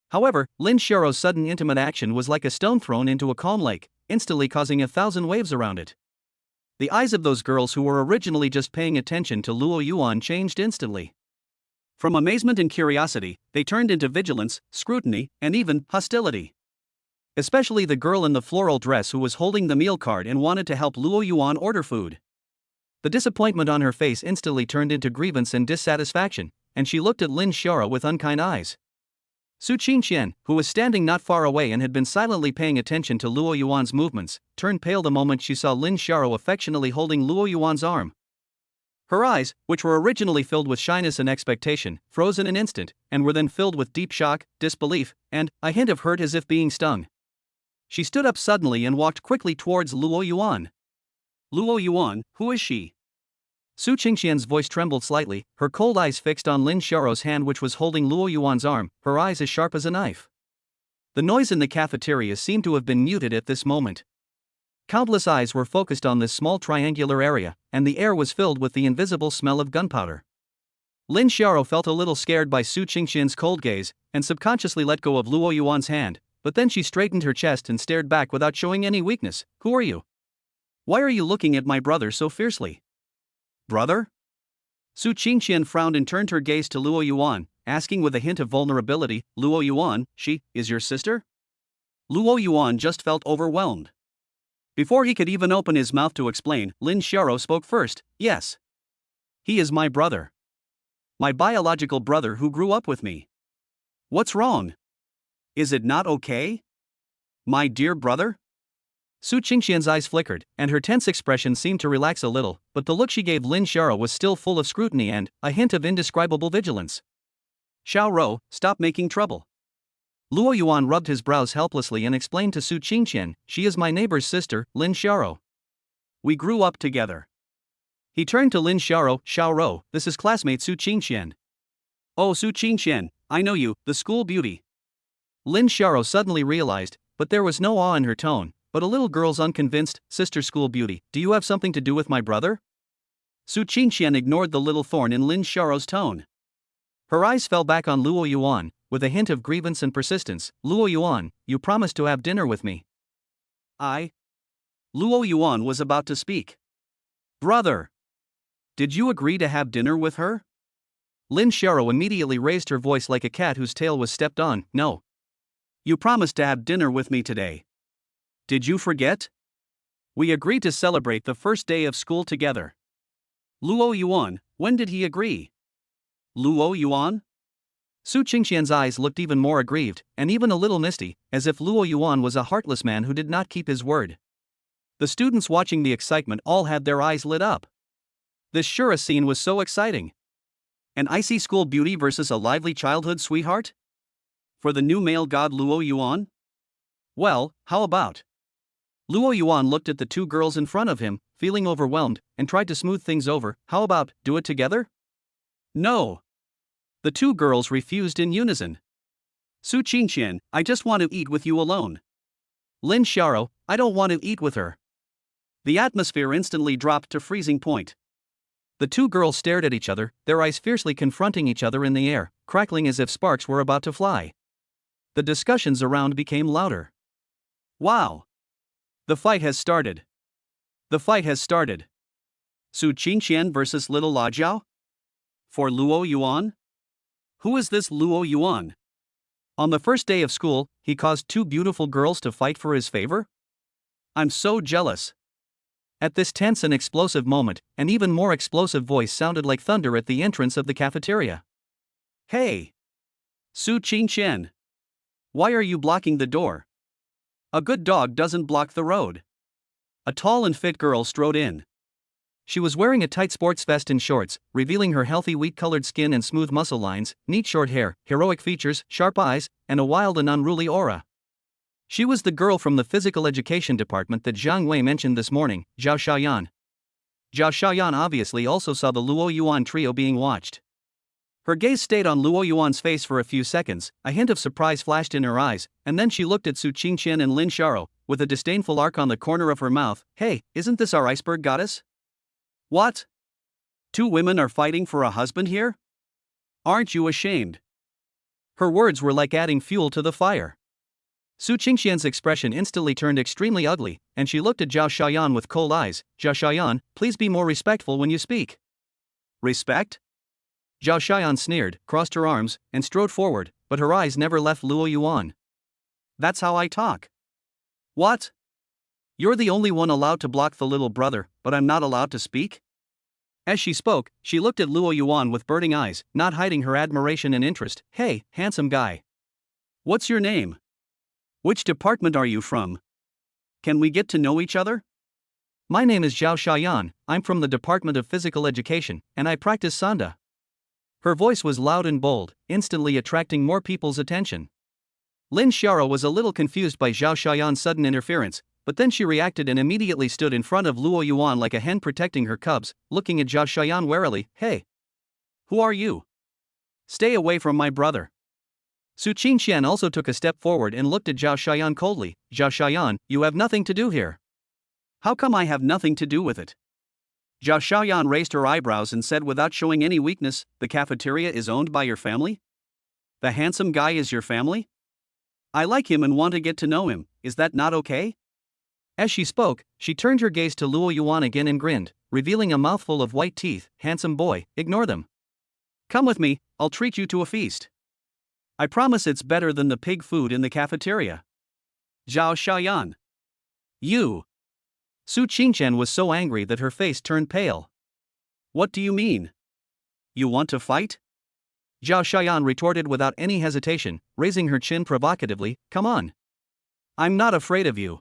However, Lin Xiaoro's sudden intimate action was like a stone thrown into a calm lake, instantly causing 1,000 waves around it. The eyes of those girls who were originally just paying attention to Luo Yuan changed instantly. From amazement and curiosity, they turned into vigilance, scrutiny, and even hostility. Especially the girl in the floral dress who was holding the meal card and wanted to help Luo Yuan order food. The disappointment on her face instantly turned into grievance and dissatisfaction, and she looked at Lin Xiaoro with unkind eyes. Su Qingqian, who was standing not far away and had been silently paying attention to Luo Yuan's movements, turned pale the moment she saw Lin Xiaoro affectionately holding Luo Yuan's arm. Her eyes, which were originally filled with shyness and expectation, froze in an instant, and were then filled with deep shock, disbelief, and a hint of hurt as if being stung. She stood up suddenly and walked quickly towards Luo Yuan. Luo Yuan, who is she? Su Qingqian's voice trembled slightly, her cold eyes fixed on Lin Xiaoro's hand which was holding Luo Yuan's arm, her eyes as sharp as a knife. The noise in the cafeteria seemed to have been muted at this moment. Countless eyes were focused on this small triangular area, and the air was filled with the invisible smell of gunpowder. Lin Xiaoro felt a little scared by Su Qingqian's cold gaze, and subconsciously let go of Luo Yuan's hand, but then she straightened her chest and stared back without showing any weakness. Who are you? Why are you looking at my brother so fiercely? Brother? Su Qingqian frowned and turned her gaze to Luo Yuan, asking with a hint of vulnerability, Luo Yuan, she is your sister? Luo Yuan just felt overwhelmed. Before he could even open his mouth to explain, Lin Xiaoro spoke first. Yes. He is my brother. My biological brother who grew up with me. What's wrong? Is it not okay? My dear brother? Su Qingqian's eyes flickered, and her tense expression seemed to relax a little, but the look she gave Lin Xiaoro was still full of scrutiny and a hint of indescribable vigilance. Xiaoro, stop making trouble. Luo Yuan rubbed his brows helplessly and explained to Su Qingqian, she is my neighbor's sister, Lin Xiaoro. We grew up together. He turned to Lin Xiaoro, Xiaoro, this is classmate Su Qingqian. Oh Su Qingqian, I know you, the school beauty. Lin Xiaoro suddenly realized, but there was no awe in her tone, but a little girl's unconvinced, sister school beauty, do you have something to do with my brother? Su Qingqian ignored the little thorn in Lin Xiaoro's tone. Her eyes fell back on Luo Yuan, with a hint of grievance and persistence. Luo Yuan, you promised to have dinner with me. Luo Yuan was about to speak. Brother! Did you agree to have dinner with her? Lin Xiaoro immediately raised her voice like a cat whose tail was stepped on. No. You promised to have dinner with me today. Did you forget? We agreed to celebrate the first day of school together. Luo Yuan, when did he agree? Luo Yuan? Su Qingqian's eyes looked even more aggrieved, and even a little misty, as if Luo Yuan was a heartless man who did not keep his word. The students watching the excitement all had their eyes lit up. This Shura scene was so exciting. An icy school beauty versus a lively childhood sweetheart? For the new male god Luo Yuan? Well, how about? Luo Yuan looked at the two girls in front of him, feeling overwhelmed, and tried to smooth things over. How about, do it together? No. The two girls refused in unison. Su Qingqian, I just want to eat with you alone. Lin Xiaoro, I don't want to eat with her. The atmosphere instantly dropped to freezing point. The two girls stared at each other, their eyes fiercely confronting each other in the air, crackling as if sparks were about to fly. the discussions around became louder. Wow! The fight has started. The fight has started. Su Qingqian versus Little La Jiao? For Luo Yuan? Who is this Luo Yuan? On the first day of school, he caused two beautiful girls to fight for his favor? I'm so jealous. At this tense and explosive moment, an even more explosive voice sounded like thunder at the entrance of the cafeteria. Hey! Su Qingqian! Why are you blocking the door? A good dog doesn't block the road. A tall and fit girl strode in. She was wearing a tight sports vest and shorts, revealing her healthy wheat-colored skin and smooth muscle lines, neat short hair, heroic features, sharp eyes, and a wild and unruly aura. She was the girl from the physical education department that Zhang Wei mentioned this morning, Zhao Xiaoyan. Zhao Xiaoyan obviously also saw the Luo Yuan trio being watched. Her gaze stayed on Luo Yuan's face for a few seconds, a hint of surprise flashed in her eyes, and then she looked at Su Qingqian and Lin Xiao, with a disdainful arc on the corner of her mouth. Hey, isn't this our iceberg goddess? What? Two women are fighting for a husband here? Aren't you ashamed? Her words were like adding fuel to the fire. Su Qingqian's expression instantly turned extremely ugly, and she looked at Zhao Xiaoyan with cold eyes. Zhao Xiaoyan, please be more respectful when you speak. Respect? Zhao Xiaoyan sneered, crossed her arms, and strode forward, but her eyes never left Luo Yuan. That's how I talk. What? You're the only one allowed to block the little brother, but I'm not allowed to speak? As she spoke, she looked at Luo Yuan with burning eyes, not hiding her admiration and interest. Hey, handsome guy. What's your name? Which department are you from? Can we get to know each other? My name is Zhao Xiaoyan, I'm from the Department of Physical Education, and I practice Sanda. Her voice was loud and bold, instantly attracting more people's attention. Lin Xiao was a little confused by Zhao Xiaoyan's sudden interference, but then she reacted and immediately stood in front of Luo Yuan like a hen protecting her cubs, looking at Zhao Xiaoyan warily. Hey! Who are you? Stay away from my brother. Su Qingqian also took a step forward and looked at Zhao Xiaoyan coldly. Zhao Xiaoyan, you have nothing to do here. How come I have nothing to do with it? Zhao Xiaoyan raised her eyebrows and said without showing any weakness, the cafeteria is owned by your family? The handsome guy is your family? I like him and want to get to know him, is that not okay? As she spoke, she turned her gaze to Luo Yuan again and grinned, revealing a mouthful of white teeth. Handsome boy, ignore them. Come with me, I'll treat you to a feast. I promise it's better than the pig food in the cafeteria. Zhao Xiaoyan. You. Su Qingqian was so angry that her face turned pale. What do you mean? You want to fight? Zhao Xiaoyan retorted without any hesitation, raising her chin provocatively. Come on. I'm not afraid of you.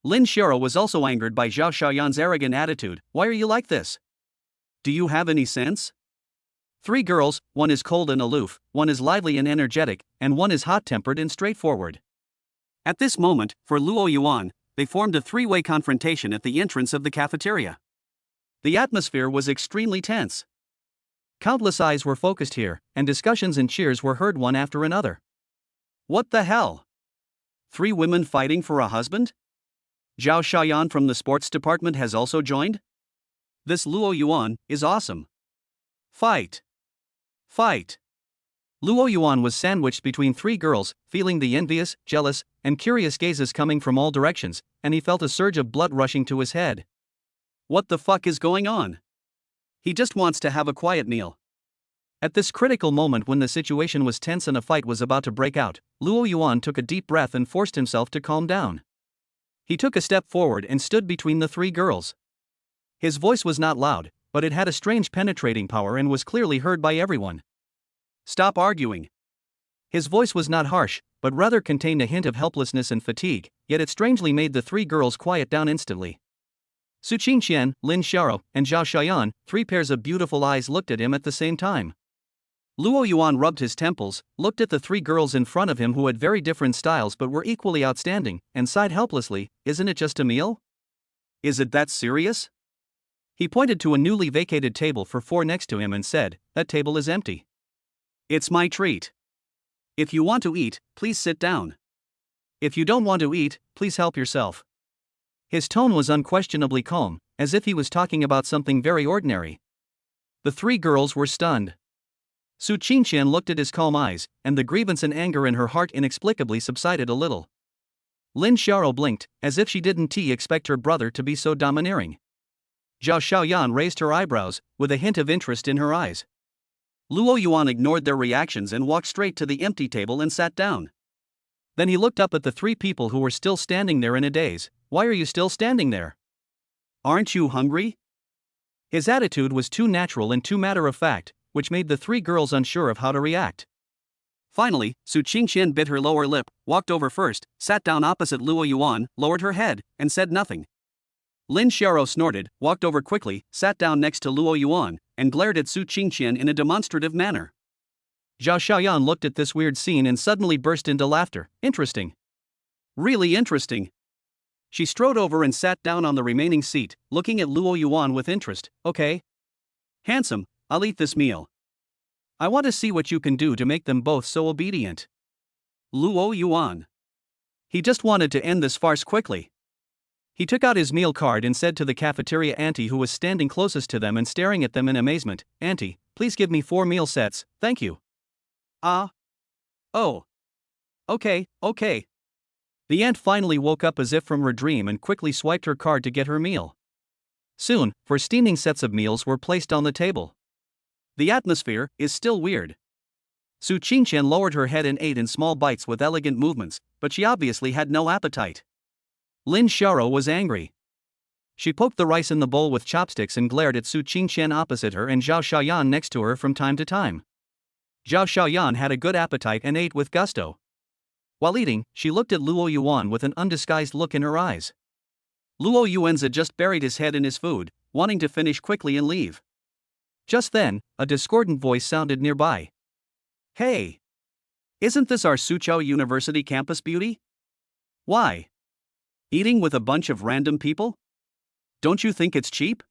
Lin Xiao was also angered by Zhao Xiaoyan's arrogant attitude. Why are you like this? Do you have any sense? Three girls, one is cold and aloof, one is lively and energetic, and one is hot-tempered and straightforward. At this moment, for Luo Yuan, they formed a three-way confrontation at the entrance of the cafeteria. The atmosphere was extremely tense. Countless eyes were focused here, and discussions and cheers were heard one after another. What the hell? Three women fighting for a husband? Zhao Xiaoyan from the sports department has also joined? This Luo Yuan is awesome. Fight! Fight! Luo Yuan was sandwiched between three girls, feeling the envious, jealous, and curious gazes coming from all directions, and he felt a surge of blood rushing to his head. What the fuck is going on? He just wants to have a quiet meal. At this critical moment when the situation was tense and a fight was about to break out, Luo Yuan took a deep breath and forced himself to calm down. He took a step forward and stood between the three girls. His voice was not loud, but it had a strange penetrating power and was clearly heard by everyone. Stop arguing. His voice was not harsh, but rather contained a hint of helplessness and fatigue, yet it strangely made the three girls quiet down instantly. Su Qingqian, Lin Xiao, and Zhao Xiaoyan, three pairs of beautiful eyes looked at him at the same time. Luo Yuan rubbed his temples, looked at the three girls in front of him who had very different styles but were equally outstanding, and sighed helplessly. Isn't it just a meal? Is it that serious? He pointed to a newly vacated table for four next to him and said, that table is empty. It's my treat. If you want to eat, please sit down. If you don't want to eat, please help yourself. His tone was unquestionably calm, as if he was talking about something very ordinary. The three girls were stunned. Su Qingqian looked at his calm eyes, and the grievance and anger in her heart inexplicably subsided a little. Lin Xiaoro blinked, as if she didn't expect her brother to be so domineering. Zhao Xiaoyan raised her eyebrows, with a hint of interest in her eyes. Luo Yuan ignored their reactions and walked straight to the empty table and sat down. Then he looked up at the three people who were still standing there in a daze. Why are you still standing there? Aren't you hungry? His attitude was too natural and too matter-of-fact, which made the three girls unsure of how to react. Finally, Su Qingqian bit her lower lip, walked over first, sat down opposite Luo Yuan, lowered her head, and said nothing. Lin Xiaoro snorted, walked over quickly, sat down next to Luo Yuan, and glared at Su Qingqian in a demonstrative manner. Zhao Xiaoyan looked at this weird scene and suddenly burst into laughter. Interesting. Really interesting. She strode over and sat down on the remaining seat, looking at Luo Yuan with interest. Okay. Handsome, I'll eat this meal. I want to see what you can do to make them both so obedient. Luo Yuan. He just wanted to end this farce quickly. He took out his meal card and said to the cafeteria auntie who was standing closest to them and staring at them in amazement, "Auntie, please give me 4 meal sets, thank you." Ah. Oh. Okay. The aunt finally woke up as if from her dream and quickly swiped her card to get her meal. Soon, 4 steaming sets of meals were placed on the table. The atmosphere is still weird. Su Qingqian lowered her head and ate in small bites with elegant movements, but she obviously had no appetite. Lin Xiaoro was angry. She poked the rice in the bowl with chopsticks and glared at Su Qingqian opposite her and Zhao Xiaoyan next to her from time to time. Zhao Xiaoyan had a good appetite and ate with gusto. While eating, she looked at Luo Yuan with an undisguised look in her eyes. Luo Yuan had just buried his head in his food, wanting to finish quickly and leave. Just then, a discordant voice sounded nearby. Hey! Isn't this our Suzhou University campus beauty? Why? Eating with a bunch of random people? Don't you think it's cheap?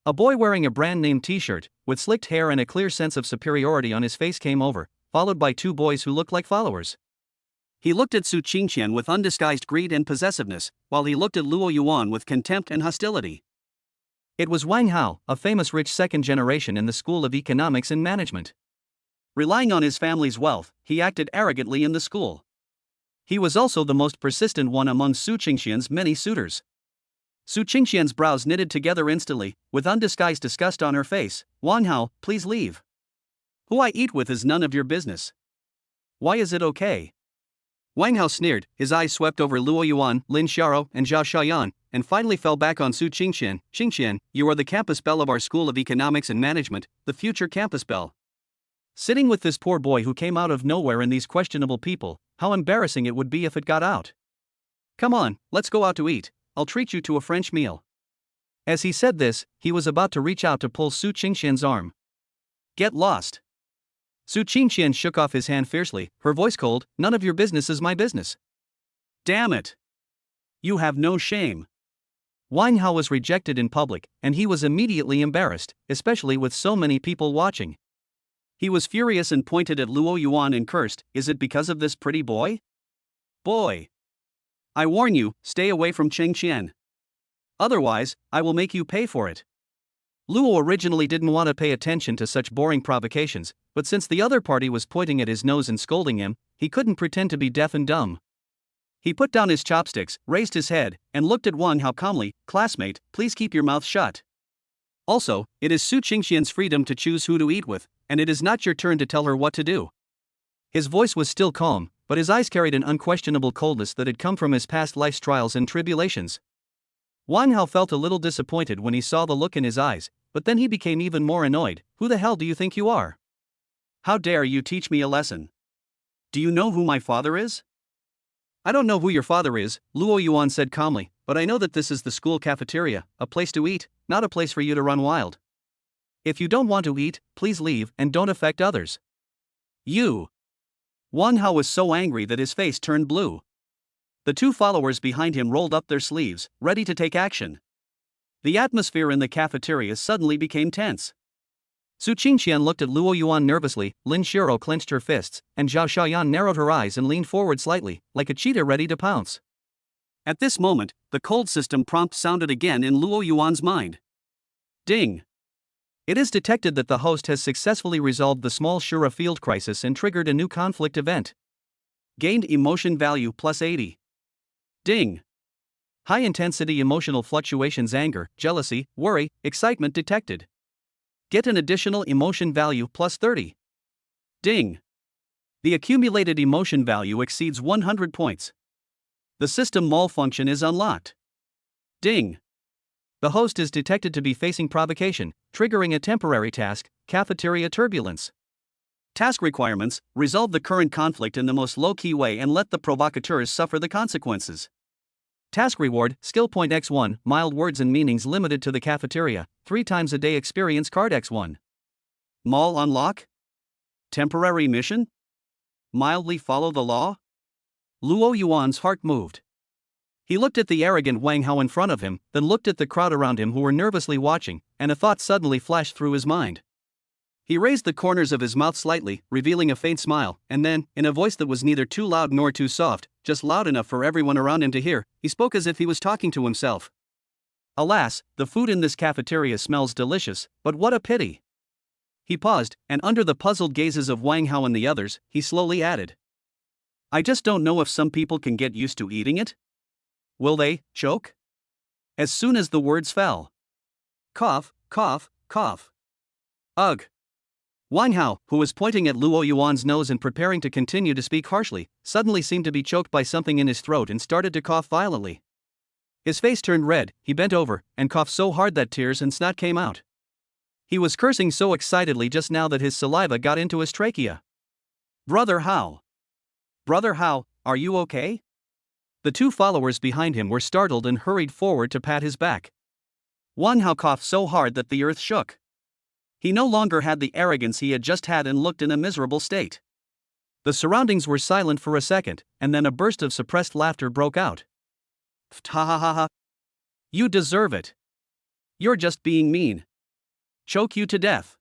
A boy wearing a brand-name t-shirt, with slicked hair and a clear sense of superiority on his face came over, followed by 2 boys who looked like followers. He looked at Su Qingqian with undisguised greed and possessiveness, while he looked at Luo Yuan with contempt and hostility. It was Wang Hao, a famous rich second generation in the School of Economics and Management. Relying on his family's wealth, he acted arrogantly in the school. He was also the most persistent one among Su Qingqian's many suitors. Su Qingqian's brows knitted together instantly, with undisguised disgust on her face. Wang Hao, please leave. Who I eat with is none of your business. Why is it okay? Wang Hao sneered, his eyes swept over Luo Yuan, Lin Xiaoro, and Zhao Xiaoyan, and finally fell back on Su Qingqian. Qingqian, you are the campus belle of our School of Economics and Management, the future campus belle. Sitting with this poor boy who came out of nowhere and these questionable people, how embarrassing it would be if it got out. Come on, let's go out to eat, I'll treat you to a French meal. As he said this, he was about to reach out to pull Su Qingqian's arm. Get lost. Su Qingqian shook off his hand fiercely, her voice cold. None of your business is my business. Damn it. You have no shame. Wang Hao was rejected in public, and he was immediately embarrassed, especially with so many people watching. He was furious and pointed at Luo Yuan and cursed, is it because of this pretty boy? Boy. I warn you, stay away from Qingqian. Otherwise, I will make you pay for it. Luo originally didn't want to pay attention to such boring provocations, but since the other party was pointing at his nose and scolding him, he couldn't pretend to be deaf and dumb. He put down his chopsticks, raised his head, and looked at Wang Hao calmly. Classmate, please keep your mouth shut. Also, it is Su Qingqian's freedom to choose who to eat with, and it is not your turn to tell her what to do. His voice was still calm, but his eyes carried an unquestionable coldness that had come from his past life's trials and tribulations. Wang Hao felt a little disappointed when he saw the look in his eyes, but then he became even more annoyed. Who the hell do you think you are? How dare you teach me a lesson? Do you know who my father is? I don't know who your father is, Luo Yuan said calmly, but I know that this is the school cafeteria, a place to eat, not a place for you to run wild. If you don't want to eat, please leave and don't affect others. You. Wang Hao was so angry that his face turned blue. The 2 followers behind him rolled up their sleeves, ready to take action. The atmosphere in the cafeteria suddenly became tense. Su Qingqian looked at Luo Yuan nervously, Lin Xiaoro clenched her fists, and Zhao Xiaoyan narrowed her eyes and leaned forward slightly, like a cheetah ready to pounce. At this moment, the cold system prompt sounded again in Luo Yuan's mind. Ding! It is detected that the host has successfully resolved the small Shura field crisis and triggered a new conflict event. Gained emotion value plus 80. Ding. High-intensity emotional fluctuations: anger, jealousy, worry, excitement detected. Get an additional emotion value plus 30. Ding. The accumulated emotion value exceeds 100 points. The system malfunction is unlocked. Ding. The host is detected to be facing provocation, triggering a temporary task, cafeteria turbulence. Task requirements: resolve the current conflict in the most low-key way and let the provocateurs suffer the consequences. Task reward: skill point X1, mild words and meanings limited to the cafeteria, 3 times a day experience card X1. Mall unlock? Temporary mission? Mildly follow the law? Luo Yuan's heart moved. He looked at the arrogant Wang Hao in front of him, then looked at the crowd around him who were nervously watching, and a thought suddenly flashed through his mind. He raised the corners of his mouth slightly, revealing a faint smile, and then, in a voice that was neither too loud nor too soft, just loud enough for everyone around him to hear, he spoke as if he was talking to himself. Alas, the food in this cafeteria smells delicious, but what a pity. He paused, and under the puzzled gazes of Wang Hao and the others, he slowly added, I just don't know if some people can get used to eating it. Will they choke? As soon as the words fell. Cough, cough, cough. Ugh. Wang Hao, who was pointing at Luo Yuan's nose and preparing to continue to speak harshly, suddenly seemed to be choked by something in his throat and started to cough violently. His face turned red, he bent over, and coughed so hard that tears and snot came out. He was cursing so excitedly just now that his saliva got into his trachea. Brother Hao! Brother Hao, are you okay? The 2 followers behind him were startled and hurried forward to pat his back. Wang Hao coughed so hard that the earth shook. He no longer had the arrogance he had just had and looked in a miserable state. The surroundings were silent for a second, and then a burst of suppressed laughter broke out. Ha ha ha ha. You deserve it. You're just being mean. Choke you to death.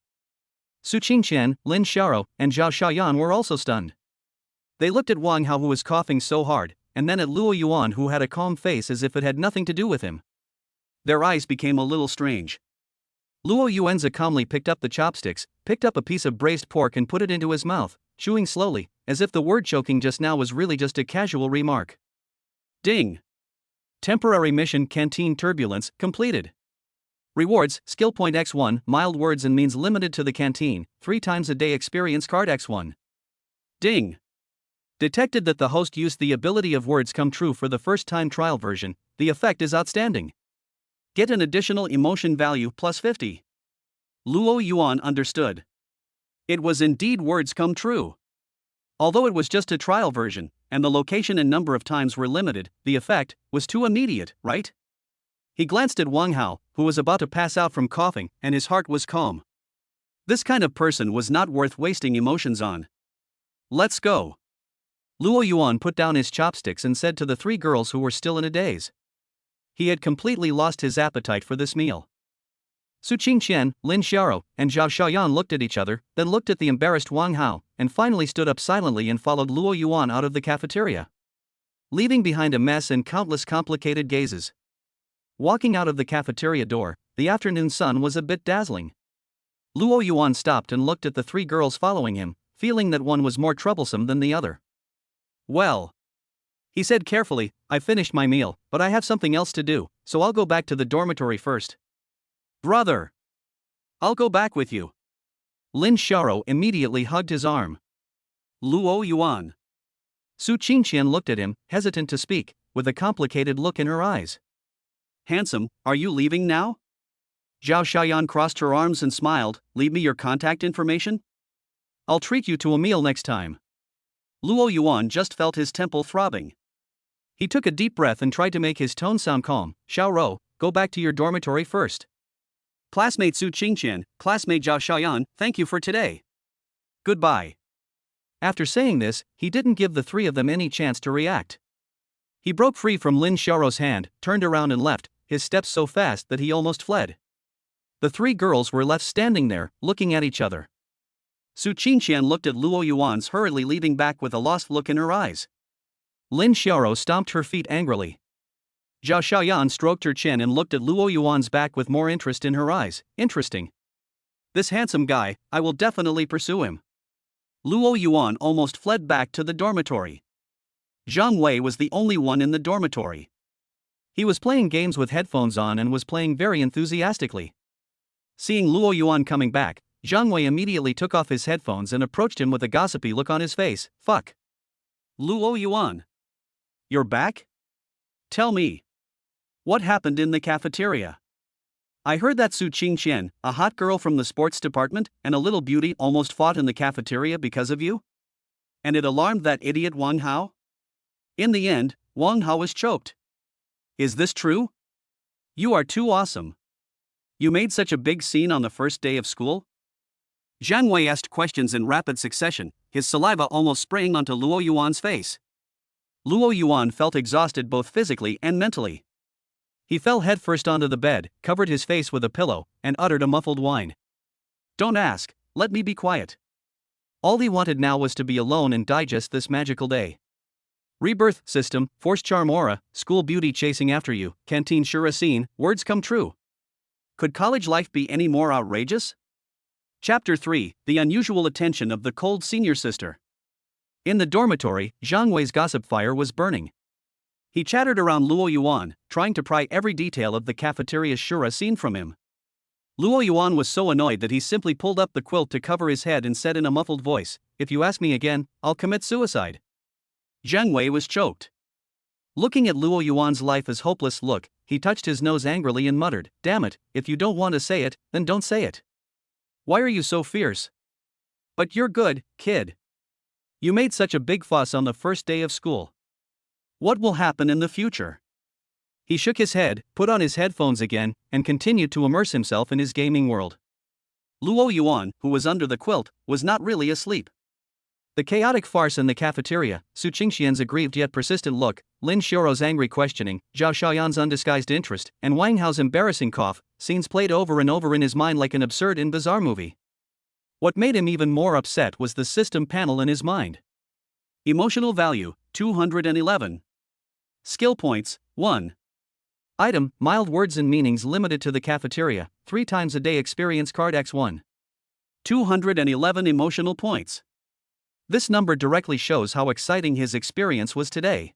Su Qingqian, Lin Xiaoro, and Zhao Xiaoyan were also stunned. They looked at Wang Hao, who was coughing so hard, and then at Luo Yuan, who had a calm face as if it had nothing to do with him. Their eyes became a little strange. Luo Yuanza calmly picked up the chopsticks, picked up a piece of braised pork and put it into his mouth, chewing slowly, as if the word choking just now was really just a casual remark. Ding! Temporary mission Canteen Turbulence completed. Rewards: skill point X1, mild words and means limited to the canteen, 3 times a day experience card X1. Ding! Detected that the host used the ability of words come true for the first time trial version. The effect is outstanding. Get an additional emotion value plus 50. Luo Yuan understood. It was indeed words come true. Although it was just a trial version, and the location and number of times were limited, the effect was too immediate, right? He glanced at Wang Hao, who was about to pass out from coughing, and his heart was calm. This kind of person was not worth wasting emotions on. Let's go. Luo Yuan put down his chopsticks and said to the 3 girls who were still in a daze. He had completely lost his appetite for this meal. Su Qingqian, Lin Xiaoro, and Zhao Xiaoyan looked at each other, then looked at the embarrassed Wang Hao, and finally stood up silently and followed Luo Yuan out of the cafeteria, leaving behind a mess and countless complicated gazes. Walking out of the cafeteria door, the afternoon sun was a bit dazzling. Luo Yuan stopped and looked at the 3 girls following him, feeling that one was more troublesome than the other. Well, he said carefully, I finished my meal, but I have something else to do, so I'll go back to the dormitory first. Brother! I'll go back with you. Lin Xiaoro immediately hugged his arm. Luo Yuan. Su Qingqian looked at him, hesitant to speak, with a complicated look in her eyes. Handsome, are you leaving now? Zhao Xiaoyan crossed her arms and smiled, leave me your contact information? I'll treat you to a meal next time. Luo Yuan just felt his temple throbbing. He took a deep breath and tried to make his tone sound calm. Xiaoro, go back to your dormitory first. Classmate Su Qingqian, classmate Zhao Xiaoyan, thank you for today. Goodbye. After saying this, he didn't give the 3 of them any chance to react. He broke free from Lin Xiaoro's hand, turned around and left, his steps so fast that he almost fled. The 3 girls were left standing there, looking at each other. Su Qingqian looked at Luo Yuan's hurriedly leaving back with a lost look in her eyes. Lin Xiaoro stomped her feet angrily. Zhao Xiaoyan stroked her chin and looked at Luo Yuan's back with more interest in her eyes. Interesting. This handsome guy, I will definitely pursue him. Luo Yuan almost fled back to the dormitory. Zhang Wei was the only one in the dormitory. He was playing games with headphones on and was playing very enthusiastically. Seeing Luo Yuan coming back, Zhang Wei immediately took off his headphones and approached him with a gossipy look on his face. Fuck. Luo Yuan. You're back? Tell me. What happened in the cafeteria? I heard that Su Qingqian, a hot girl from the sports department, and a little beauty almost fought in the cafeteria because of you? And it alarmed that idiot Wang Hao? In the end, Wang Hao was choked. Is this true? You are too awesome. You made such a big scene on the first day of school? Zhang Wei asked questions in rapid succession, his saliva almost spraying onto Luo Yuan's face. Luo Yuan felt exhausted both physically and mentally. He fell headfirst onto the bed, covered his face with a pillow, and uttered a muffled whine. Don't ask, let me be quiet. All he wanted now was to be alone and digest this magical day. Rebirth system, force charm aura, school beauty chasing after you, canteen Shura scene, words come true. Could college life be any more outrageous? Chapter 3, The Unusual Attention of the Cold Senior Sister. In the dormitory, Zhang Wei's gossip fire was burning. He chattered around Luo Yuan, trying to pry every detail of the cafeteria Shura scene from him. Luo Yuan was so annoyed that he simply pulled up the quilt to cover his head and said in a muffled voice, "If you ask me again, I'll commit suicide." Zhang Wei was choked. Looking at Luo Yuan's life as hopeless look, he touched his nose angrily and muttered, "Damn it, if you don't want to say it, then don't say it. Why are you so fierce? But you're good, kid. You made such a big fuss on the first day of school. What will happen in the future?" He shook his head, put on his headphones again, and continued to immerse himself in his gaming world. Luo Yuan, who was under the quilt, was not really asleep. The chaotic farce in the cafeteria, Su Qingxian's aggrieved yet persistent look, Lin Xiaorou's angry questioning, Zhao Xiaoyan's undisguised interest, and Wang Hao's embarrassing cough, scenes played over and over in his mind like an absurd and bizarre movie. What made him even more upset was the system panel in his mind. Emotional value, 211. Skill points, 1. Item, mild words and meanings limited to the cafeteria, 3 times a day experience card X1. 211 emotional points. This number directly shows how exciting his experience was today.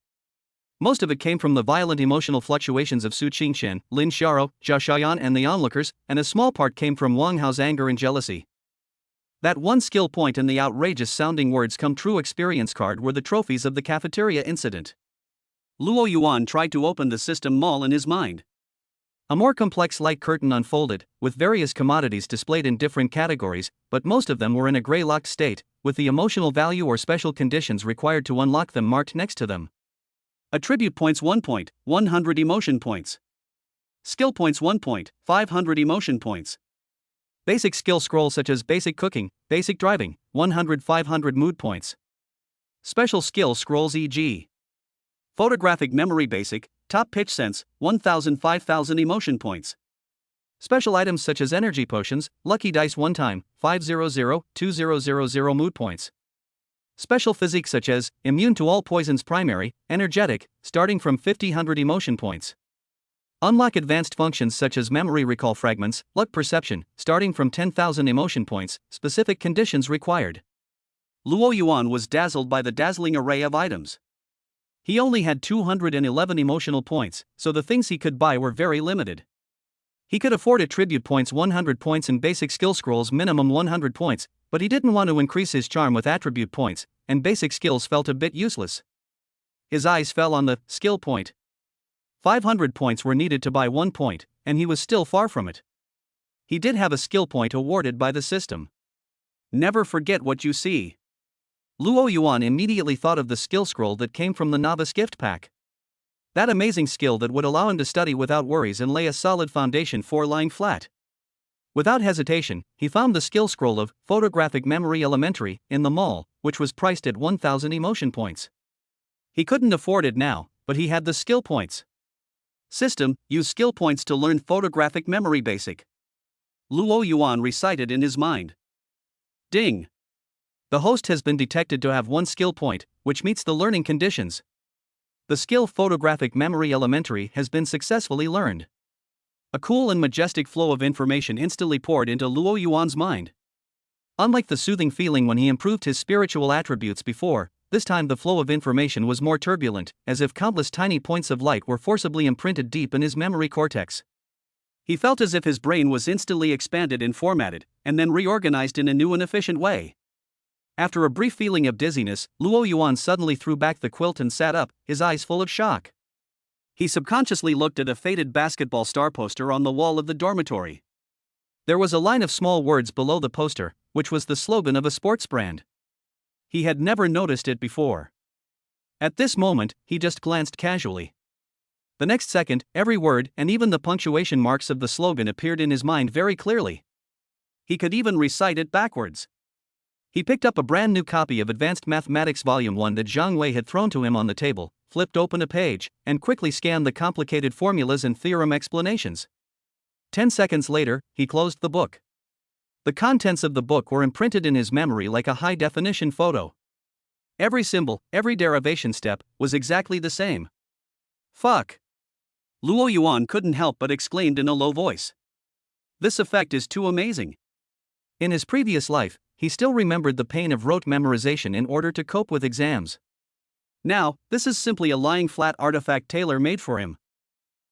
Most of it came from the violent emotional fluctuations of Su Qingxian, Lin Xiaorou, Zhao Xiaoyan and the onlookers, and a small part came from Wang Hao's anger and jealousy. That 1 skill point and the outrageous sounding words come true experience card were the trophies of the cafeteria incident. Luo Yuan tried to open the system mall in his mind. A more complex light curtain unfolded, with various commodities displayed in different categories, but most of them were in a gray locked state, with the emotional value or special conditions required to unlock them marked next to them. Attribute points 1 point, 100 emotion points. Skill points 1 point, 500 emotion points. Basic skill scroll such as basic cooking, basic driving, 100-500 mood points. Special skill scrolls e.g. photographic memory basic, top pitch sense, 1000-5000 emotion points. Special items such as energy potions, lucky dice 1 time, 500-2000 mood points. Special physique such as immune to all poisons primary, energetic, starting from 50-100 emotion points. Unlock advanced functions such as memory recall fragments, luck perception, starting from 10,000 emotion points, specific conditions required. Luo Yuan was dazzled by the dazzling array of items. He only had 211 emotional points, so the things he could buy were very limited. He could afford attribute points 100 points and basic skill scrolls minimum 100 points, but he didn't want to increase his charm with attribute points, and basic skills felt a bit useless. His eyes fell on the skill point. 500 points were needed to buy 1 point, and he was still far from it. He did have a skill point awarded by the system. Never forget what you see. Luo Yuan immediately thought of the skill scroll that came from the novice gift pack. That amazing skill that would allow him to study without worries and lay a solid foundation for lying flat. Without hesitation, he found the skill scroll of Photographic Memory Elementary in the mall, which was priced at 1,000 emotion points. He couldn't afford it now, but he had the skill points. System, use skill points to learn Photographic Memory Basic. Luo Yuan recited in his mind. Ding! The host has been detected to have 1 skill point, which meets the learning conditions. The skill Photographic Memory Elementary has been successfully learned. A cool and majestic flow of information instantly poured into Luo Yuan's mind. Unlike the soothing feeling when he improved his spiritual attributes before, this time the flow of information was more turbulent, as if countless tiny points of light were forcibly imprinted deep in his memory cortex. He felt as if his brain was instantly expanded and formatted, and then reorganized in a new and efficient way. After a brief feeling of dizziness, Luo Yuan suddenly threw back the quilt and sat up, his eyes full of shock. He subconsciously looked at a faded basketball star poster on the wall of the dormitory. There was a line of small words below the poster, which was the slogan of a sports brand. He had never noticed it before. At this moment, he just glanced casually. The next second, every word and even the punctuation marks of the slogan appeared in his mind very clearly. He could even recite it backwards. He picked up a brand new copy of Advanced Mathematics Volume 1 that Zhang Wei had thrown to him on the table, flipped open a page, and quickly scanned the complicated formulas and theorem explanations. 10 seconds later, he closed the book. The contents of the book were imprinted in his memory like a high-definition photo. Every symbol, every derivation step, was exactly the same. Fuck! Luo Yuan couldn't help but exclaimed in a low voice. This effect is too amazing. In his previous life, he still remembered the pain of rote memorization in order to cope with exams. Now, this is simply a lying flat artifact tailor-made for him.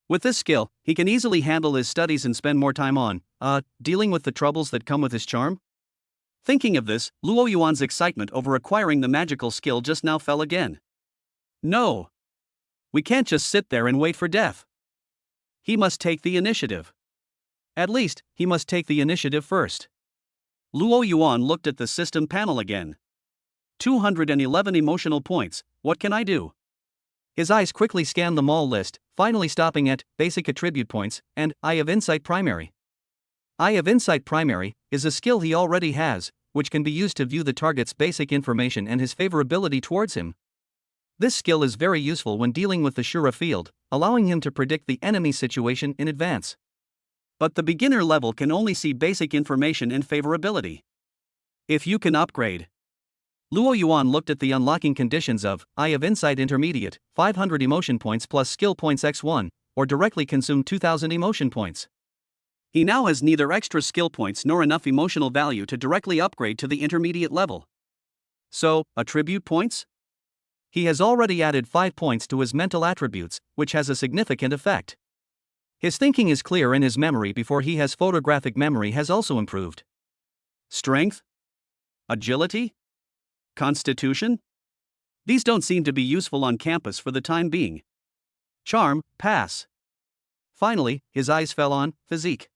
With this skill, he can easily handle his studies and spend more time on, dealing with the troubles that come with his charm. Thinking of this, Luo Yuan's excitement over acquiring the magical skill just now fell again. No! We can't just sit there and wait for death. He must take the initiative. At least, he must take the initiative first. Luo Yuan looked at the system panel again. 211 emotional points, what can I do? His eyes quickly scanned the mall list, finally stopping at Basic Attribute Points and Eye of Insight Primary. Eye of Insight Primary is a skill he already has, which can be used to view the target's basic information and his favorability towards him. This skill is very useful when dealing with the Shura field, allowing him to predict the enemy's situation in advance. But the beginner level can only see basic information and favorability. If you can upgrade. Luo Yuan looked at the unlocking conditions of Eye of Insight Intermediate, 500 emotion points plus skill points x1, or directly consume 2000 emotion points. He now has neither extra skill points nor enough emotional value to directly upgrade to the intermediate level. So, attribute points? He has already added 5 points to his mental attributes, which has a significant effect. His thinking is clear and his memory before he has photographic memory has also improved. Strength? Agility? Constitution? These don't seem to be useful on campus for the time being. Charm, pass. Finally, his eyes fell on physique.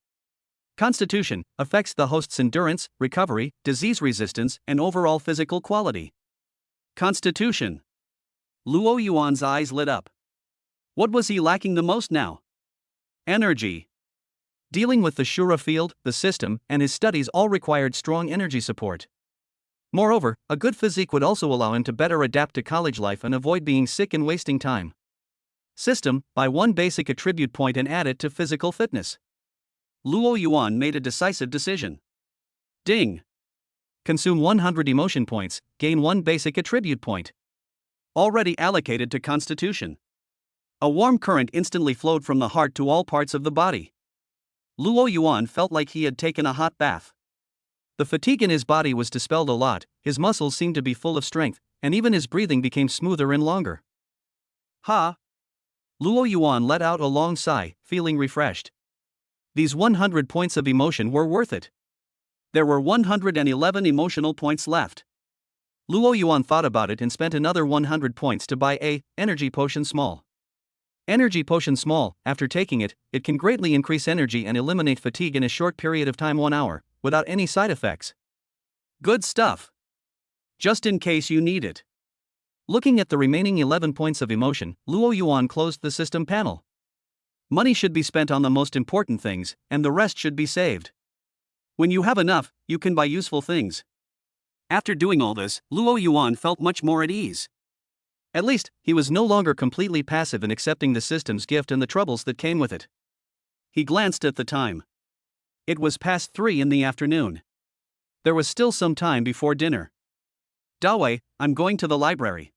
Constitution affects the host's endurance, recovery, disease resistance, and overall physical quality. Constitution. Luo Yuan's eyes lit up. What was he lacking the most now? Energy. Dealing with the Shura field, the system, and his studies all required strong energy support. Moreover, a good physique would also allow him to better adapt to college life and avoid being sick and wasting time. System, buy 1 basic attribute point and add it to physical fitness. Luo Yuan made a decisive decision. Ding! Consume 100 emotion points, gain 1 basic attribute point. Already allocated to Constitution. A warm current instantly flowed from the heart to all parts of the body. Luo Yuan felt like he had taken a hot bath. The fatigue in his body was dispelled a lot, his muscles seemed to be full of strength, and even his breathing became smoother and longer. Ha! Luo Yuan let out a long sigh, feeling refreshed. These 100 points of emotion were worth it. There were 111 emotional points left. Luo Yuan thought about it and spent another 100 points to buy a Energy Potion Small. Energy Potion Small, after taking it, it can greatly increase energy and eliminate fatigue in a short period of time 1 hour, without any side effects. Good stuff. Just in case you need it. Looking at the remaining 11 points of emotion, Luo Yuan closed the system panel. Money should be spent on the most important things, and the rest should be saved. When you have enough, you can buy useful things. After doing all this, Luo Yuan felt much more at ease. At least, he was no longer completely passive in accepting the system's gift and the troubles that came with it. He glanced at the time. It was past 3 in the afternoon. There was still some time before dinner. Dawei, I'm going to the library.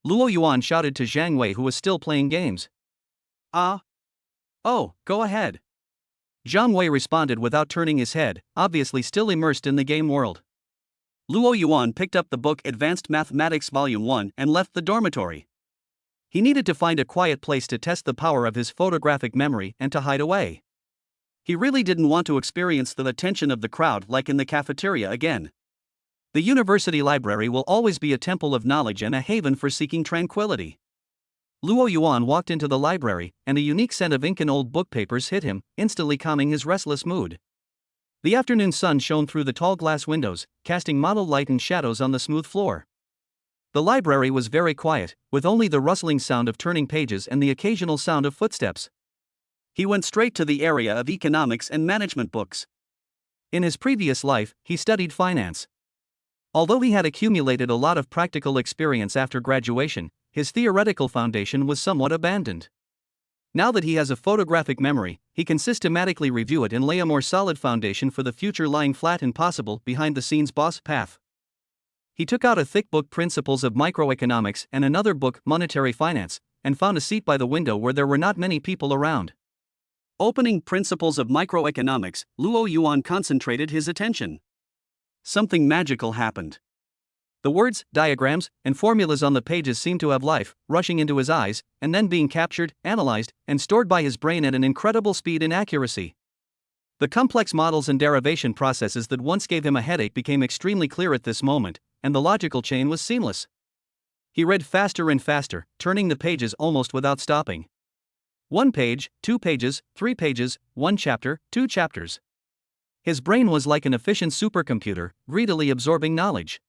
Luo Yuan shouted to Zhang Wei, who was still playing games. Oh, go ahead. Zhang Wei responded without turning his head, obviously still immersed in the game world. Luo Yuan picked up the book Advanced Mathematics Volume 1 and left the dormitory. He needed to find a quiet place to test the power of his photographic memory and to hide away. He really didn't want to experience the attention of the crowd like in the cafeteria again. The university library will always be a temple of knowledge and a haven for seeking tranquility. Luo Yuan walked into the library, and a unique scent of ink and old book papers hit him, instantly calming his restless mood. The afternoon sun shone through the tall glass windows, casting mottled light and shadows on the smooth floor. The library was very quiet, with only the rustling sound of turning pages and the occasional sound of footsteps. He went straight to the area of economics and management books. In his previous life, he studied finance. Although he had accumulated a lot of practical experience after graduation, his theoretical foundation was somewhat abandoned. Now that he has a photographic memory, he can systematically review it and lay a more solid foundation for the future, lying flat and possible behind-the-scenes boss path. He took out a thick book, Principles of Microeconomics, and another book, Monetary Finance, and found a seat by the window where there were not many people around. Opening Principles of Microeconomics, Luo Yuan concentrated his attention. Something magical happened. The words, diagrams, and formulas on the pages seemed to have life, rushing into his eyes, and then being captured, analyzed, and stored by his brain at an incredible speed and accuracy. The complex models and derivation processes that once gave him a headache became extremely clear at this moment, and the logical chain was seamless. He read faster and faster, turning the pages almost without stopping. 1 page, 2 pages, 3 pages, 1 chapter, 2 chapters. His brain was like an efficient supercomputer, greedily absorbing knowledge.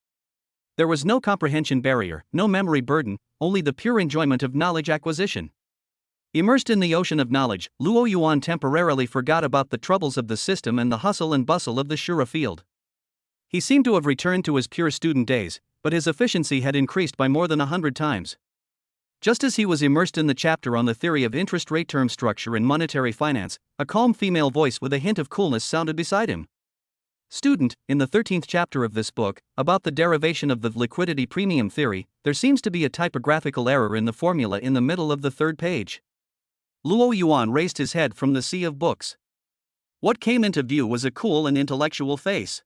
There was no comprehension barrier, no memory burden, only the pure enjoyment of knowledge acquisition. Immersed in the ocean of knowledge, Luo Yuan temporarily forgot about the troubles of the system and the hustle and bustle of the Shura field. He seemed to have returned to his pure student days, but his efficiency had increased by more than 100 times. Just as he was immersed in the chapter on the theory of interest rate term structure in monetary finance, a calm female voice with a hint of coolness sounded beside him. Student, in the 13th chapter of this book, about the derivation of the liquidity premium theory, there seems to be a typographical error in the formula in the middle of the 3rd page. Luo Yuan raised his head from the sea of books. What came into view was a cool and intellectual face.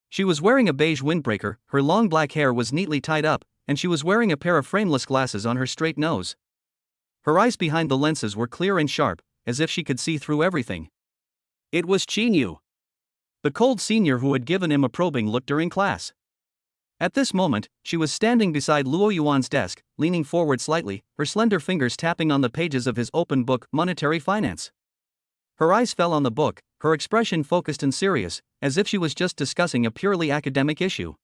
She was wearing a beige windbreaker, her long black hair was neatly tied up, and she was wearing a pair of frameless glasses on her straight nose. Her eyes behind the lenses were clear and sharp, as if she could see through everything. It was Qinyu, the cold senior who had given him a probing look during class. At this moment, she was standing beside Luo Yuan's desk, leaning forward slightly, her slender fingers tapping on the pages of his open book, Monetary Finance. Her eyes fell on the book, her expression focused and serious, as if she was just discussing a purely academic issue.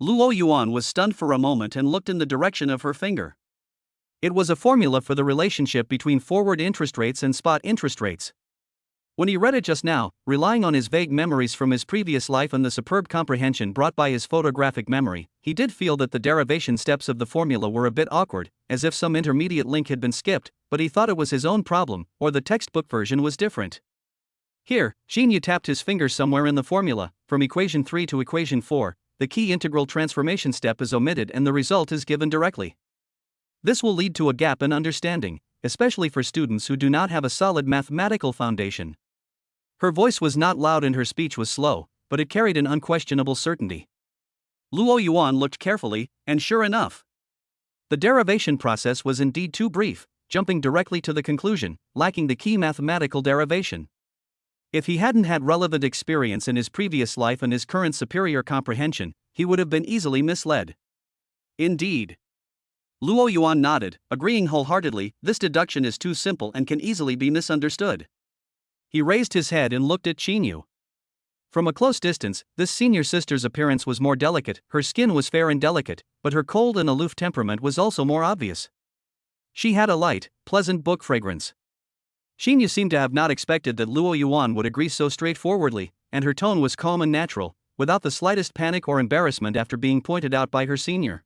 Luo Yuan was stunned for a moment and looked in the direction of her finger. It was a formula for the relationship between forward interest rates and spot interest rates. When he read it just now, relying on his vague memories from his previous life and the superb comprehension brought by his photographic memory, he did feel that the derivation steps of the formula were a bit awkward, as if some intermediate link had been skipped, but he thought it was his own problem, or the textbook version was different. Here, Xinyu tapped his finger somewhere in the formula, from equation 3 to equation 4, the key integral transformation step is omitted and the result is given directly. This will lead to a gap in understanding, especially for students who do not have a solid mathematical foundation. Her voice was not loud and her speech was slow, but it carried an unquestionable certainty. Luo Yuan looked carefully, and sure enough, the derivation process was indeed too brief, jumping directly to the conclusion, lacking the key mathematical derivation. If he hadn't had relevant experience in his previous life and his current superior comprehension, he would have been easily misled. Indeed. Luo Yuan nodded, agreeing wholeheartedly, this deduction is too simple and can easily be misunderstood. He raised his head and looked at Qinyu. From a close distance, this senior sister's appearance was more delicate, her skin was fair and delicate, but her cold and aloof temperament was also more obvious. She had a light, pleasant book fragrance. Xinyu seemed to have not expected that Luo Yuan would agree so straightforwardly, and her tone was calm and natural, without the slightest panic or embarrassment after being pointed out by her senior.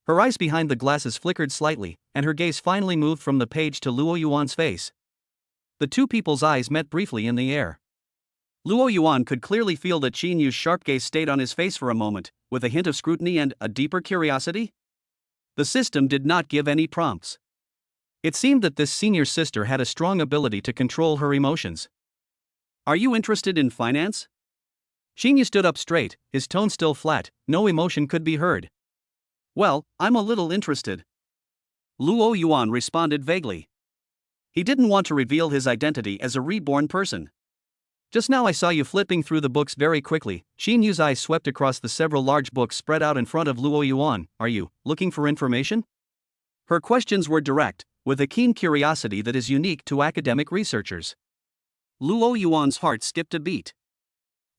Her eyes behind the glasses flickered slightly, and her gaze finally moved from the page to Luo Yuan's face. The two people's eyes met briefly in the air. Luo Yuan could clearly feel that Qinyu's sharp gaze stayed on his face for a moment, with a hint of scrutiny and a deeper curiosity. The system did not give any prompts. It seemed that this senior sister had a strong ability to control her emotions. Are you interested in finance? Xinyu stood up straight, his tone still flat, no emotion could be heard. Well, I'm a little interested. Luo Yuan responded vaguely. He didn't want to reveal his identity as a reborn person. Just now I saw you flipping through the books very quickly. Xinyu's eyes swept across the several large books spread out in front of Luo Yuan. Are you looking for information? Her questions were direct, with a keen curiosity that is unique to academic researchers. Luo Yuan's heart skipped a beat.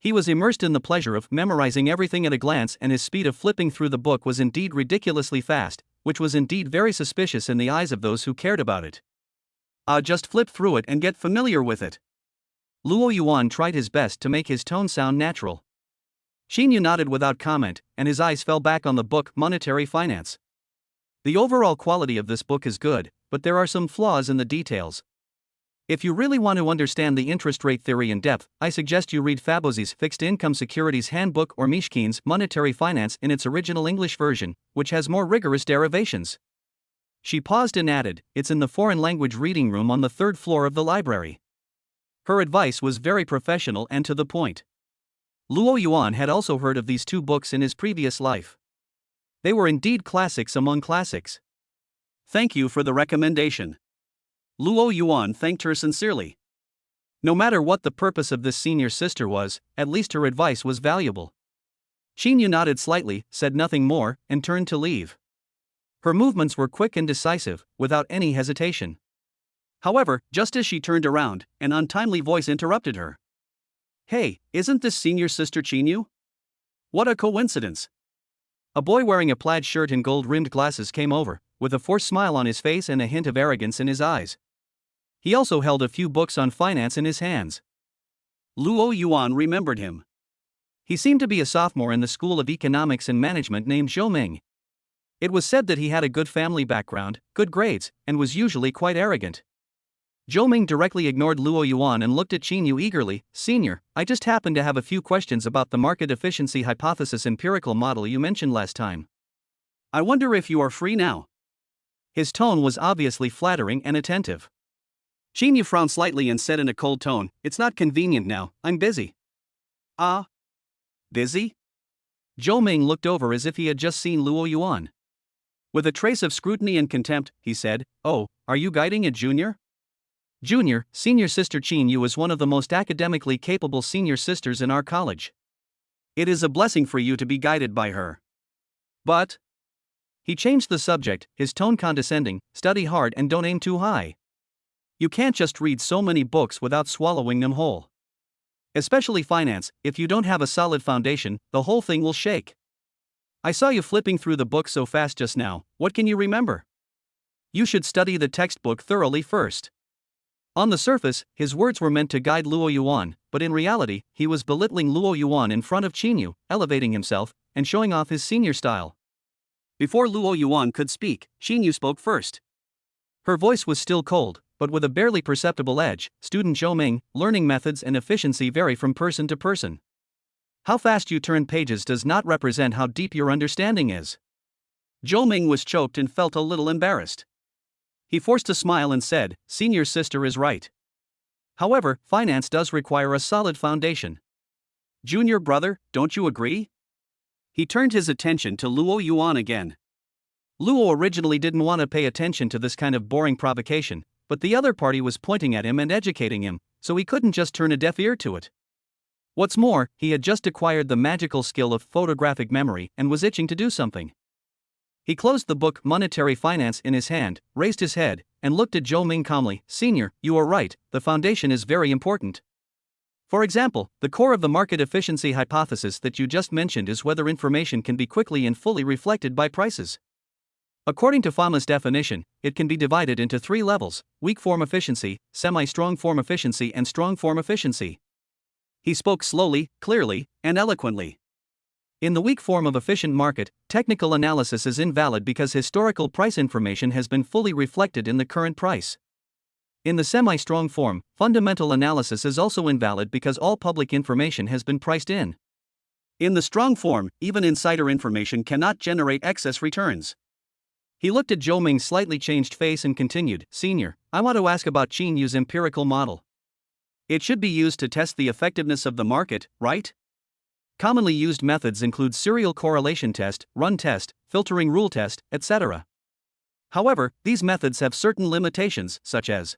He was immersed in the pleasure of memorizing everything at a glance, and his speed of flipping through the book was indeed ridiculously fast, which was indeed very suspicious in the eyes of those who cared about it. Just flip through it and get familiar with it. Luo Yuan tried his best to make his tone sound natural. Xinyu nodded without comment, and his eyes fell back on the book Monetary Finance. The overall quality of this book is good, but there are some flaws in the details. If you really want to understand the interest rate theory in depth, I suggest you read Fabozzi's Fixed Income Securities Handbook or Mishkin's Monetary Finance in its original English version, which has more rigorous derivations. She paused and added, it's in the foreign language reading room on the third floor of the library. Her advice was very professional and to the point. Luo Yuan had also heard of these two books in his previous life. They were indeed classics among classics. Thank you for the recommendation. Luo Yuan thanked her sincerely. No matter what the purpose of this senior sister was, at least her advice was valuable. Xinyu nodded slightly, said nothing more, and turned to leave. Her movements were quick and decisive, without any hesitation. However, just as she turned around, an untimely voice interrupted her. Hey, isn't this senior sister Xinyu? What a coincidence! A boy wearing a plaid shirt and gold-rimmed glasses came over, with a forced smile on his face and a hint of arrogance in his eyes. He also held a few books on finance in his hands. Luo Yuan remembered him. He seemed to be a sophomore in the School of Economics and Management named Zhou Ming. It was said that he had a good family background, good grades, and was usually quite arrogant. Zhou Ming directly ignored Luo Yuan and looked at Xinyu eagerly. Senior, I just happen to have a few questions about the market efficiency hypothesis empirical model you mentioned last time. I wonder if you are free now. His tone was obviously flattering and attentive. Xinyu frowned slightly and said in a cold tone, it's not convenient now, I'm busy. Busy? Zhou Ming looked over as if he had just seen Luo Yuan. With a trace of scrutiny and contempt, he said, oh, are you guiding a junior? Junior, senior sister Xinyu is one of the most academically capable senior sisters in our college. It is a blessing for you to be guided by her. But... He changed the subject, his tone condescending, study hard and don't aim too high. You can't just read so many books without swallowing them whole. Especially finance, if you don't have a solid foundation, the whole thing will shake. I saw you flipping through the book so fast just now, what can you remember? You should study the textbook thoroughly first. On the surface, his words were meant to guide Luo Yuan, but in reality, he was belittling Luo Yuan in front of Xinyu, elevating himself, and showing off his senior style. Before Luo Yuan could speak, Xinyu spoke first. Her voice was still cold, but with a barely perceptible edge. Student Zhou Ming, learning methods and efficiency vary from person to person. How fast you turn pages does not represent how deep your understanding is. Zhou Ming was choked and felt a little embarrassed. He forced a smile and said, senior sister is right. However, finance does require a solid foundation. Junior brother, don't you agree? He turned his attention to Luo Yuan again. Luo originally didn't want to pay attention to this kind of boring provocation, but the other party was pointing at him and educating him, so he couldn't just turn a deaf ear to it. What's more, he had just acquired the magical skill of photographic memory and was itching to do something. He closed the book Monetary Finance in his hand, raised his head, and looked at Zhou Ming calmly. Senior, you are right, the foundation is very important. For example, the core of the market efficiency hypothesis that you just mentioned is whether information can be quickly and fully reflected by prices. According to Fama's definition, it can be divided into three levels: weak form efficiency, semi-strong form efficiency, and strong form efficiency. He spoke slowly, clearly, and eloquently. In the weak form of efficient market, technical analysis is invalid because historical price information has been fully reflected in the current price. In the semi-strong form, fundamental analysis is also invalid because all public information has been priced in. In the strong form, even insider information cannot generate excess returns. He looked at Zhou Ming's slightly changed face and continued, Senior, I want to ask about Qinyu's empirical model. It should be used to test the effectiveness of the market, right? Commonly used methods include serial correlation test, run test, filtering rule test, etc. However, these methods have certain limitations, such as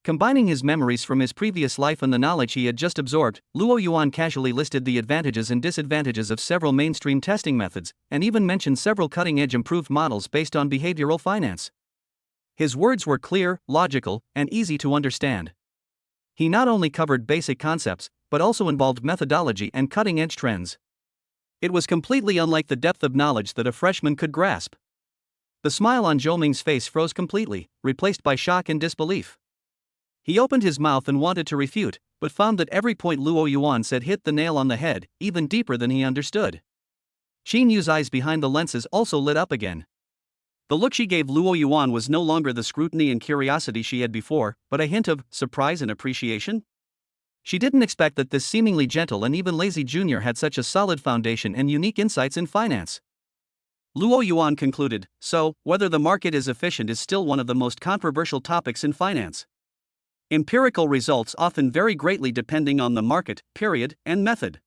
combining his memories from his previous life and the knowledge he had just absorbed. Luo Yuan casually listed the advantages and disadvantages of several mainstream testing methods, and even mentioned several cutting-edge improved models based on behavioral finance. His words were clear, logical, and easy to understand. He not only covered basic concepts, but also involved methodology and cutting-edge trends. It was completely unlike the depth of knowledge that a freshman could grasp. The smile on Zhou Ming's face froze completely, replaced by shock and disbelief. He opened his mouth and wanted to refute, but found that every point Luo Yuan said hit the nail on the head, even deeper than he understood. Qin Yu's eyes behind the lenses also lit up again. The look she gave Luo Yuan was no longer the scrutiny and curiosity she had before, but a hint of surprise and appreciation. She didn't expect that this seemingly gentle and even lazy junior had such a solid foundation and unique insights in finance. Luo Yuan concluded, so, whether the market is efficient is still one of the most controversial topics in finance. Empirical results often vary greatly depending on the market, period, and method.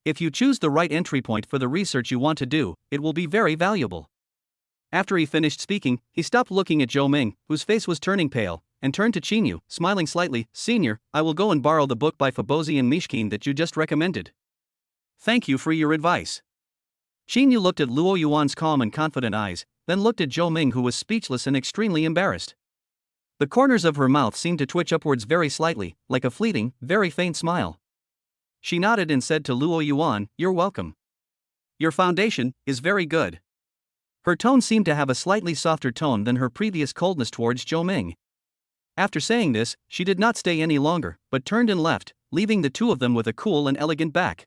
If you choose the right entry point for the research you want to do, it will be very valuable. After he finished speaking, he stopped looking at Zhou Ming, whose face was turning pale, and turned to Qin Yu, smiling slightly. Senior, I will go and borrow the book by Fabosi and Mishkin that you just recommended. Thank you for your advice. Qin Yu looked at Luo Yuan's calm and confident eyes, then looked at Zhou Ming, who was speechless and extremely embarrassed. The corners of her mouth seemed to twitch upwards very slightly, like a fleeting, very faint smile. She nodded and said to Luo Yuan, "You're welcome. Your foundation is very good." Her tone seemed to have a slightly softer tone than her previous coldness towards Zhou Ming. After saying this, she did not stay any longer, but turned and left, leaving the two of them with a cool and elegant back.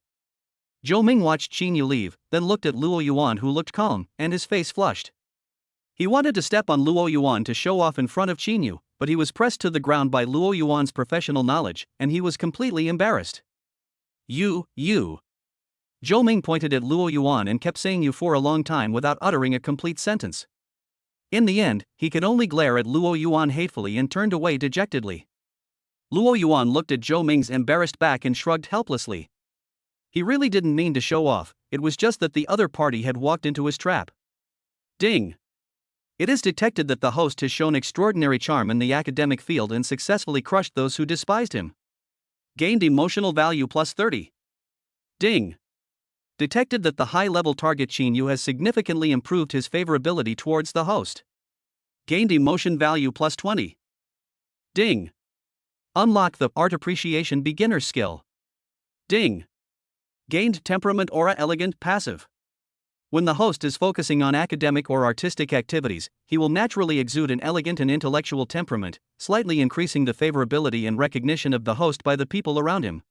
Zhou Ming watched Qin Yu leave, then looked at Luo Yuan, who looked calm, and his face flushed. He wanted to step on Luo Yuan to show off in front of Qin Yu, but he was pressed to the ground by Luo Yuan's professional knowledge, and he was completely embarrassed. You. Zhou Ming pointed at Luo Yuan and kept saying "you" for a long time without uttering a complete sentence. In the end, he could only glare at Luo Yuan hatefully and turned away dejectedly. Luo Yuan looked at Zhou Ming's embarrassed back and shrugged helplessly. He really didn't mean to show off, it was just that the other party had walked into his trap. Ding! It is detected that the host has shown extraordinary charm in the academic field and successfully crushed those who despised him. Gained emotional value plus 30. Ding! Detected that the high-level target Qin Yu has significantly improved his favorability towards the host. Gained emotion value plus 20. Ding! Unlock the art appreciation beginner skill. Ding! Gained temperament aura elegant passive. When the host is focusing on academic or artistic activities, he will naturally exude an elegant and intellectual temperament, slightly increasing the favorability and recognition of the host by the people around him.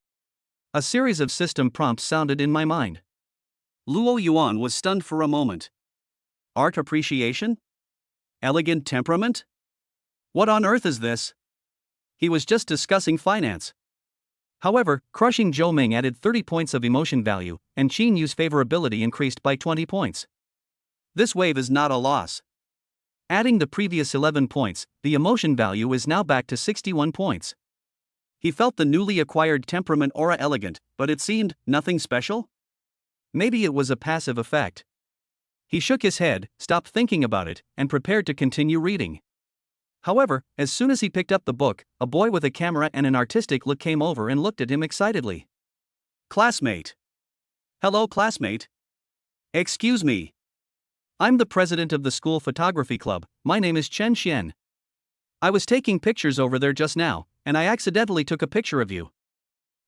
A series of system prompts sounded in my mind. Luo Yuan was stunned for a moment. Art appreciation? Elegant temperament? What on earth is this? He was just discussing finance. However, crushing Zhou Ming added 30 points of emotion value, and Qin Yu's favorability increased by 20 points. This wave is not a loss. Adding the previous 11 points, the emotion value is now back to 61 points. He felt the newly acquired temperament aura elegant, but it seemed nothing special? Maybe it was a passive effect. He shook his head, stopped thinking about it, and prepared to continue reading. However, as soon as he picked up the book, a boy with a camera and an artistic look came over and looked at him excitedly. Classmate. Hello, classmate. Excuse me. I'm the president of the school photography club, my name is Chen Xian. I was taking pictures over there just now, and I accidentally took a picture of you.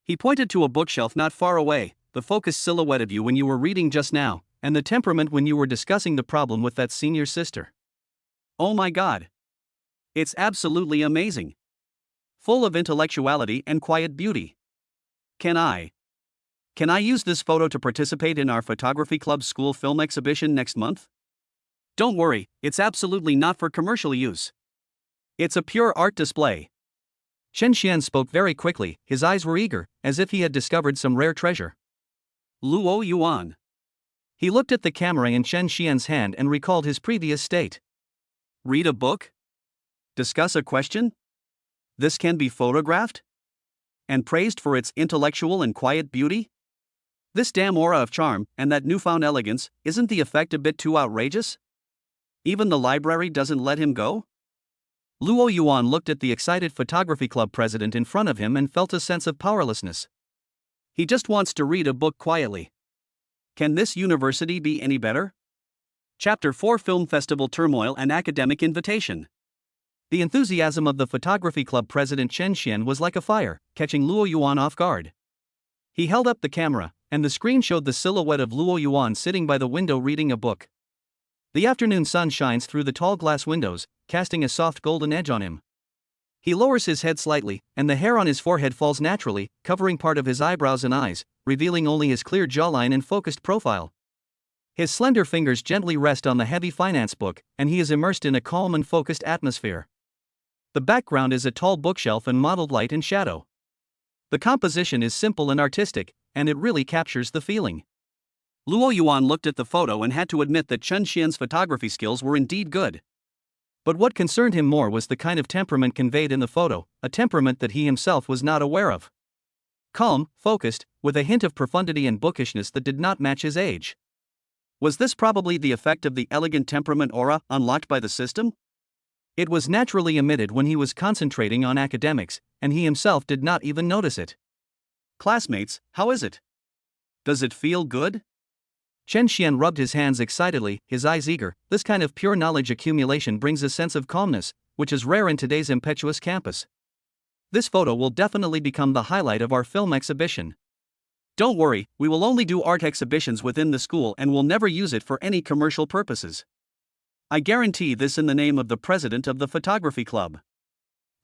He pointed to a bookshelf not far away, the focused silhouette of you when you were reading just now, and the temperament when you were discussing the problem with that senior sister. Oh my God. It's absolutely amazing. Full of intellectuality and quiet beauty. Can I use this photo to participate in our photography club's school film exhibition next month? Don't worry, it's absolutely not for commercial use. It's a pure art display. Chen Xian spoke very quickly, his eyes were eager, as if he had discovered some rare treasure. Luo Yuan. He looked at the camera in Chen Xian's hand and recalled his previous state. Read a book? Discuss a question? This can be photographed? and praised for its intellectual and quiet beauty? This damn aura of charm and that newfound elegance, isn't the effect a bit too outrageous? Even the library doesn't let him go? Luo Yuan looked at the excited photography club president in front of him and felt a sense of powerlessness. He just wants to read a book quietly. Can this university be any better? Chapter 4: Film Festival Turmoil and Academic Invitation. The enthusiasm of the photography club president Chen Xian was like a fire, catching Luo Yuan off guard. He held up the camera, and the screen showed the silhouette of Luo Yuan sitting by the window reading a book. The afternoon sun shines through the tall glass windows, casting a soft golden edge on him. He lowers his head slightly, and the hair on his forehead falls naturally, covering part of his eyebrows and eyes, revealing only his clear jawline and focused profile. His slender fingers gently rest on the heavy finance book, and he is immersed in a calm and focused atmosphere. The background is a tall bookshelf and mottled light and shadow. The composition is simple and artistic, and it really captures the feeling. Luo Yuan looked at the photo and had to admit that Chen Xian's photography skills were indeed good. But what concerned him more was the kind of temperament conveyed in the photo, a temperament that he himself was not aware of. Calm, focused, with a hint of profundity and bookishness that did not match his age. Was this probably the effect of the elegant temperament aura unlocked by the system? It was naturally emitted when he was concentrating on academics, and he himself did not even notice it. Classmates, how is it? Does it feel good? Chen Xian rubbed his hands excitedly, his eyes eager. This kind of pure knowledge accumulation brings a sense of calmness, which is rare in today's impetuous campus. This photo will definitely become the highlight of our film exhibition. Don't worry, we will only do art exhibitions within the school and will never use it for any commercial purposes. I guarantee this in the name of the president of the photography club.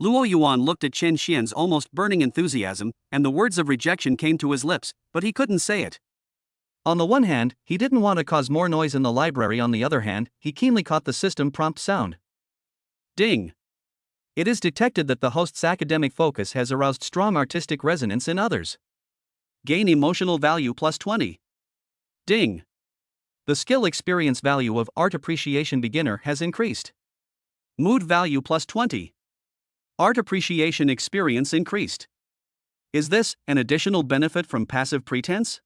Luo Yuan looked at Chen Xian's almost burning enthusiasm, and the words of rejection came to his lips, but he couldn't say it. On the one hand, he didn't want to cause more noise in the library. On the other hand, he keenly caught the system prompt sound. Ding! It is detected that the host's academic focus has aroused strong artistic resonance in others. Gain emotional value plus 20. Ding! The skill experience value of art appreciation beginner has increased. Mood value plus 20. Art appreciation experience increased. Is this an additional benefit from passive pretense?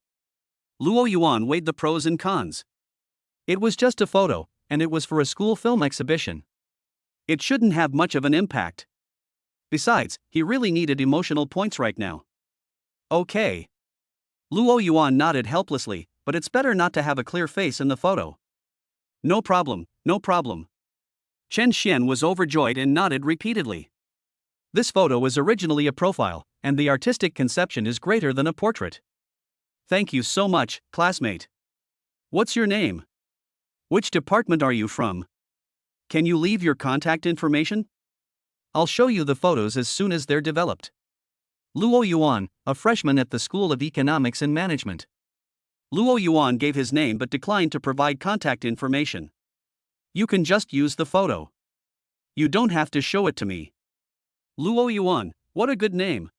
Luo Yuan weighed the pros and cons. It was just a photo, and it was for a school film exhibition. It shouldn't have much of an impact. Besides, he really needed emotional points right now. Okay. Luo Yuan nodded helplessly, but it's better not to have a clear face in the photo. No problem, no problem. Chen Xian was overjoyed and nodded repeatedly. This photo is originally a profile, and the artistic conception is greater than a portrait. Thank you so much, classmate. What's your name? Which department are you from? Can you leave your contact information? I'll show you the photos as soon as they're developed. Luo Yuan, a freshman at the School of Economics and Management. Luo Yuan gave his name but declined to provide contact information. You can just use the photo. You don't have to show it to me. Luo Yuan, what a good name.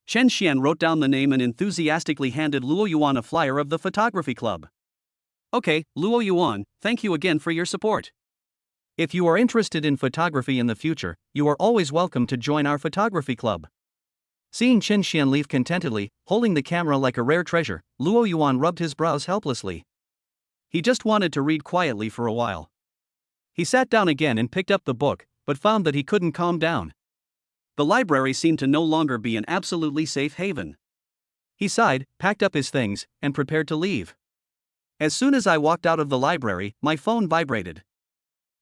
Chen Xian wrote down the name and enthusiastically handed Luo Yuan a flyer of the photography club. Okay, Luo Yuan, thank you again for your support. If you are interested in photography in the future, you are always welcome to join our photography club. Seeing Chen Xian leave contentedly, holding the camera like a rare treasure, Luo Yuan rubbed his brows helplessly. He just wanted to read quietly for a while. He sat down again and picked up the book, but found that he couldn't calm down. The library seemed to no longer be an absolutely safe haven. He sighed, packed up his things, and prepared to leave. As soon as I walked out of the library, my phone vibrated.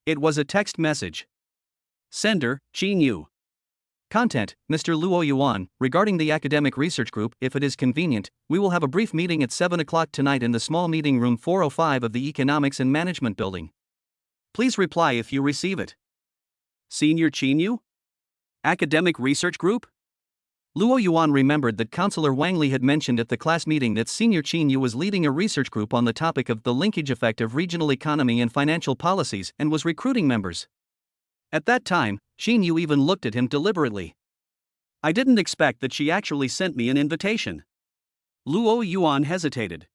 It was a text message. Sender, Qin Yu. Content, Mr. Luo Yuan, regarding the academic research group. If it is convenient, we will have a brief meeting at 7 o'clock tonight in the small meeting room 405 of the Economics and Management building. Please reply if you receive it. Senior Qin Yu? Academic Research Group? Luo Yuan remembered that Counselor Wang Li had mentioned at the class meeting that Senior Qin Yu was leading a research group on the topic of the linkage effect of regional economy and financial policies and was recruiting members. At that time, Qin Yu even looked at him deliberately. I didn't expect that she actually sent me an invitation. Luo Yuan hesitated.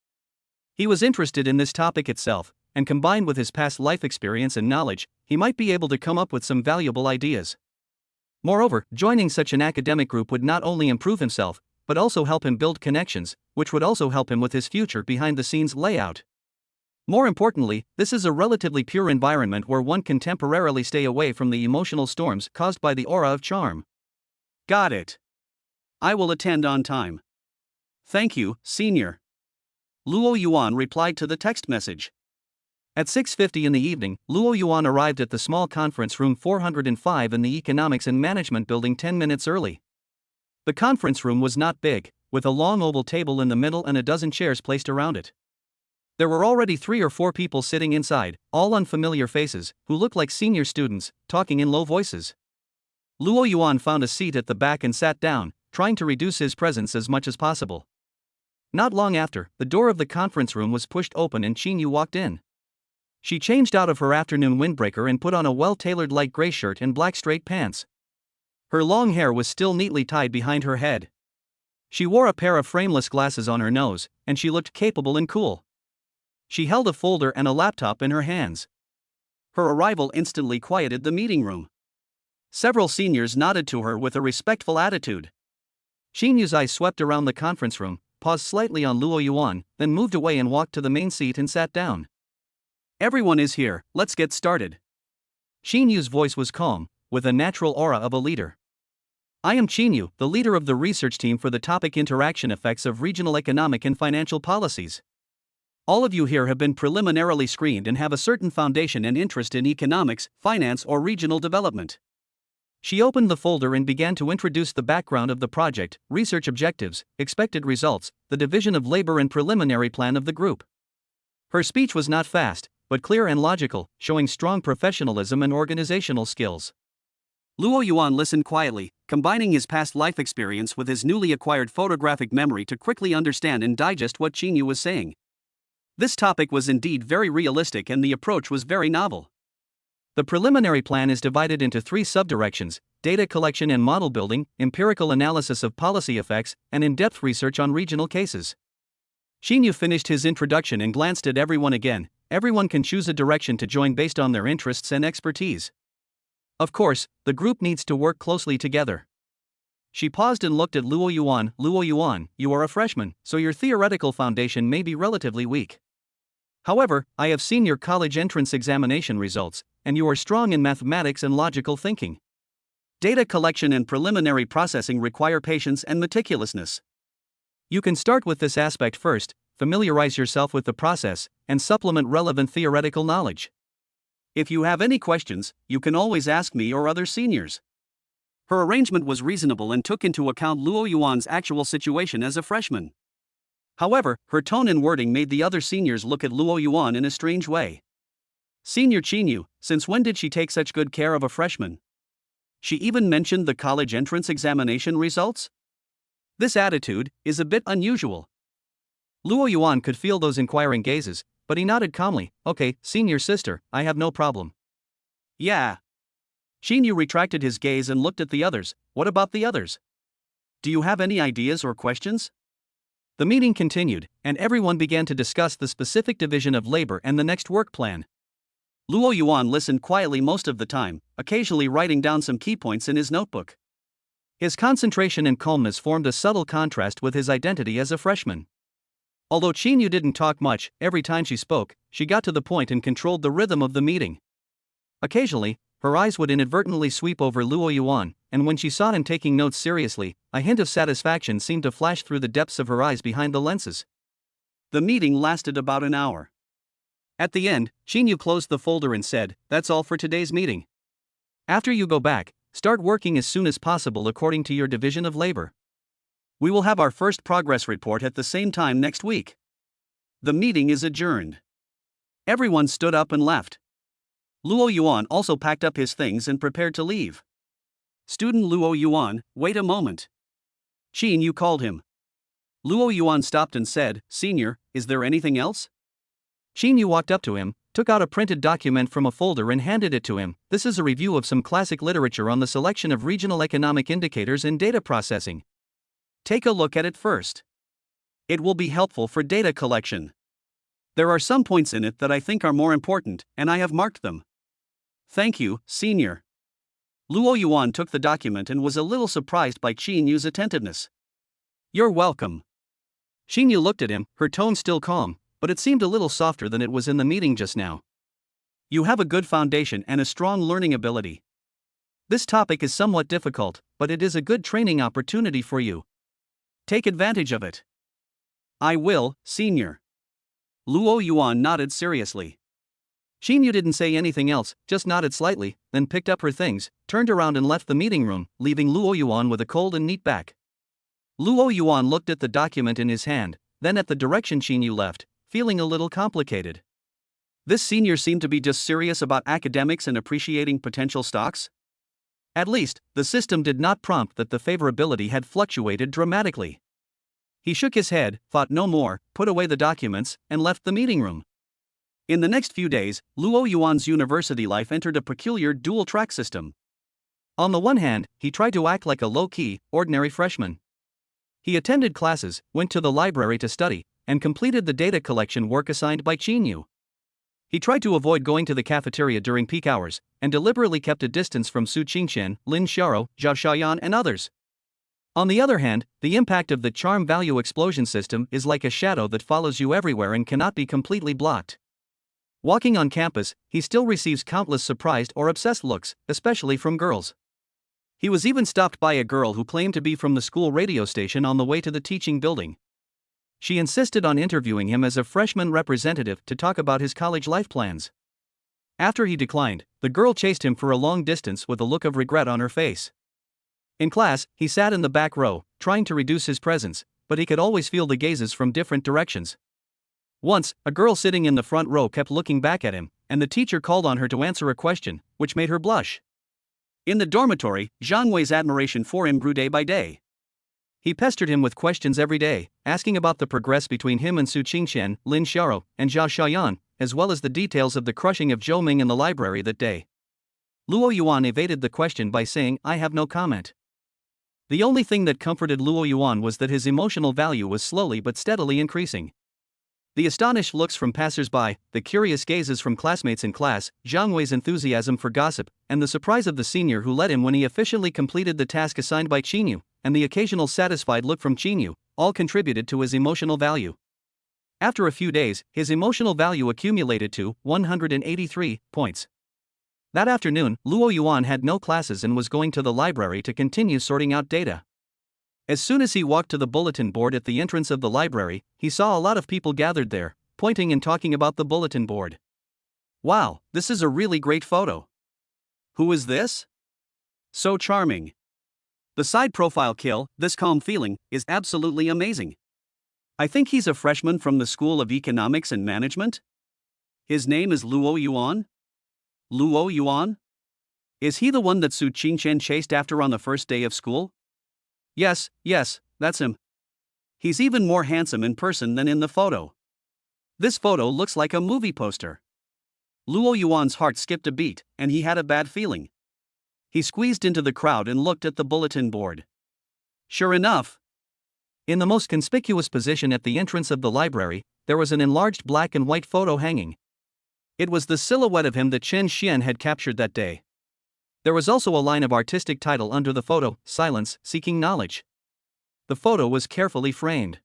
He was interested in this topic itself, and combined with his past life experience and knowledge, he might be able to come up with some valuable ideas. Moreover, joining such an academic group would not only improve himself, but also help him build connections, which would also help him with his future behind-the-scenes layout. More importantly, this is a relatively pure environment where one can temporarily stay away from the emotional storms caused by the aura of charm. Got it. I will attend on time. Thank you, senior. Luo Yuan replied to the text message. At 6:50 in the evening, Luo Yuan arrived at the small conference room 405 in the Economics and Management building 10 minutes early. The conference room was not big, with a long oval table in the middle and a dozen chairs placed around it. There were already 3 or 4 people sitting inside, all unfamiliar faces, who looked like senior students, talking in low voices. Luo Yuan found a seat at the back and sat down, trying to reduce his presence as much as possible. Not long after, the door of the conference room was pushed open and Qin Yu walked in. She changed out of her afternoon windbreaker and put on a well-tailored light gray shirt and black straight pants. Her long hair was still neatly tied behind her head. She wore a pair of frameless glasses on her nose, and she looked capable and cool. She held a folder and a laptop in her hands. Her arrival instantly quieted the meeting room. Several seniors nodded to her with a respectful attitude. Qin Yu's eyes swept around the conference room, paused slightly on Luo Yuan, then moved away and walked to the main seat and sat down. Everyone is here, let's get started. Qin Yu's voice was calm, with a natural aura of a leader. I am Qin Yu, the leader of the research team for the topic Interaction Effects of Regional Economic and Financial Policies. All of you here have been preliminarily screened and have a certain foundation and interest in economics, finance, or regional development. She opened the folder and began to introduce the background of the project, research objectives, expected results, the division of labor and preliminary plan of the group. Her speech was not fast, but clear and logical, showing strong professionalism and organizational skills. Luo Yuan listened quietly, combining his past life experience with his newly acquired photographic memory to quickly understand and digest what Qin Yu was saying. This topic was indeed very realistic and the approach was very novel. The preliminary plan is divided into 3 subdirections: data collection and model building, empirical analysis of policy effects, and in-depth research on regional cases. Qin Yu finished his introduction and glanced at everyone again. Everyone can choose a direction to join based on their interests and expertise. Of course, the group needs to work closely together. She paused and looked at Luo Yuan. Luo Yuan, you are a freshman, so your theoretical foundation may be relatively weak. However, I have seen your college entrance examination results, and you are strong in mathematics and logical thinking. Data collection and preliminary processing require patience and meticulousness. You can start with this aspect first, familiarize yourself with the process, and supplement relevant theoretical knowledge. If you have any questions, you can always ask me or other seniors. Her arrangement was reasonable and took into account Luo Yuan's actual situation as a freshman. However, her tone and wording made the other seniors look at Luo Yuan in a strange way. Senior Qin Yu, since when did she take such good care of a freshman? She even mentioned the college entrance examination results? This attitude is a bit unusual. Luo Yuan could feel those inquiring gazes, but he nodded calmly. Okay, senior sister, I have no problem. Yeah. Qin Yu retracted his gaze and looked at the others. What about the others? Do you have any ideas or questions? The meeting continued, and everyone began to discuss the specific division of labor and the next work plan. Luo Yuan listened quietly most of the time, occasionally writing down some key points in his notebook. His concentration and calmness formed a subtle contrast with his identity as a freshman. Although Qin Yu didn't talk much, every time she spoke, she got to the point and controlled the rhythm of the meeting. Occasionally, her eyes would inadvertently sweep over Luo Yuan, and when she saw him taking notes seriously, a hint of satisfaction seemed to flash through the depths of her eyes behind the lenses. The meeting lasted about an hour. At the end, Qin Yu closed the folder and said, "That's all for today's meeting. After you go back, start working as soon as possible according to your division of labor. We will have our first progress report at the same time next week." The meeting is adjourned. Everyone stood up and left. Luo Yuan also packed up his things and prepared to leave. Student Luo Yuan, wait a moment. Qin Yu called him. Luo Yuan stopped and said, "Senior, is there anything else?" Qin Yu walked up to him, took out a printed document from a folder and handed it to him. This is a review of some classic literature on the selection of regional economic indicators in data processing. Take a look at it first. It will be helpful for data collection. There are some points in it that I think are more important, and I have marked them. Thank you, Senior. Luo Yuan took the document and was a little surprised by Qin Yu's attentiveness. "You're welcome." Qin Yu looked at him, her tone still calm, but it seemed a little softer than it was in the meeting just now. "You have a good foundation and a strong learning ability. This topic is somewhat difficult, but it is a good training opportunity for you. Take advantage of it." "I will, senior." Luo Yuan nodded seriously. Qin Yu didn't say anything else, just nodded slightly, then picked up her things, turned around and left the meeting room, leaving Luo Yuan with a cold and neat back. Luo Yuan looked at the document in his hand, then at the direction Qin Yu left, feeling a little complicated. This senior seemed to be just serious about academics and appreciating potential stocks? At least, the system did not prompt that the favorability had fluctuated dramatically. He shook his head, thought no more, put away the documents, and left the meeting room. In the next few days, Luo Yuan's university life entered a peculiar dual-track system. On the one hand, he tried to act like a low-key, ordinary freshman. He attended classes, went to the library to study, and completed the data collection work assigned by Qin Yu. He tried to avoid going to the cafeteria during peak hours, and deliberately kept a distance from Su Qingqian, Lin Xiaoro, Zhao Shaoyan, and others. On the other hand, the impact of the charm value explosion system is like a shadow that follows you everywhere and cannot be completely blocked. Walking on campus, he still receives countless surprised or obsessed looks, especially from girls. He was even stopped by a girl who claimed to be from the school radio station on the way to the teaching building. She insisted on interviewing him as a freshman representative to talk about his college life plans. After he declined, the girl chased him for a long distance with a look of regret on her face. In class, he sat in the back row, trying to reduce his presence, but he could always feel the gazes from different directions. Once, a girl sitting in the front row kept looking back at him, and the teacher called on her to answer a question, which made her blush. In the dormitory, Zhang Wei's admiration for him grew day by day. He pestered him with questions every day, asking about the progress between him and Su Qingqian, Lin Xiaoro, and Zhao Shaoyan, as well as the details of the crushing of Zhou Ming in the library that day. Luo Yuan evaded the question by saying, "I have no comment." The only thing that comforted Luo Yuan was that his emotional value was slowly but steadily increasing. The astonished looks from passers-by, the curious gazes from classmates in class, Zhang Wei's enthusiasm for gossip, and the surprise of the senior who led him when he efficiently completed the task assigned by Qin Yu, and the occasional satisfied look from Qin Yu, all contributed to his emotional value. After a few days, his emotional value accumulated to 183 points. That afternoon, Luo Yuan had no classes and was going to the library to continue sorting out data. As soon as he walked to the bulletin board at the entrance of the library, he saw a lot of people gathered there, pointing and talking about the bulletin board. "Wow, this is a really great photo. Who is this? So charming. The side profile kill, this calm feeling, is absolutely amazing. I think he's a freshman from the School of Economics and Management. His name is Luo Yuan? Luo Yuan? Is he the one that Su Qingqian chased after on the first day of school? Yes, that's him. He's even more handsome in person than in the photo. This photo looks like a movie poster." Luo Yuan's heart skipped a beat, and he had a bad feeling. He squeezed into the crowd and looked at the bulletin board. Sure enough, in the most conspicuous position at the entrance of the library, there was an enlarged black and white photo hanging. It was the silhouette of him that Chen Xian had captured that day. There was also a line of artistic title under the photo, "Silence, Seeking Knowledge." The photo was carefully framed.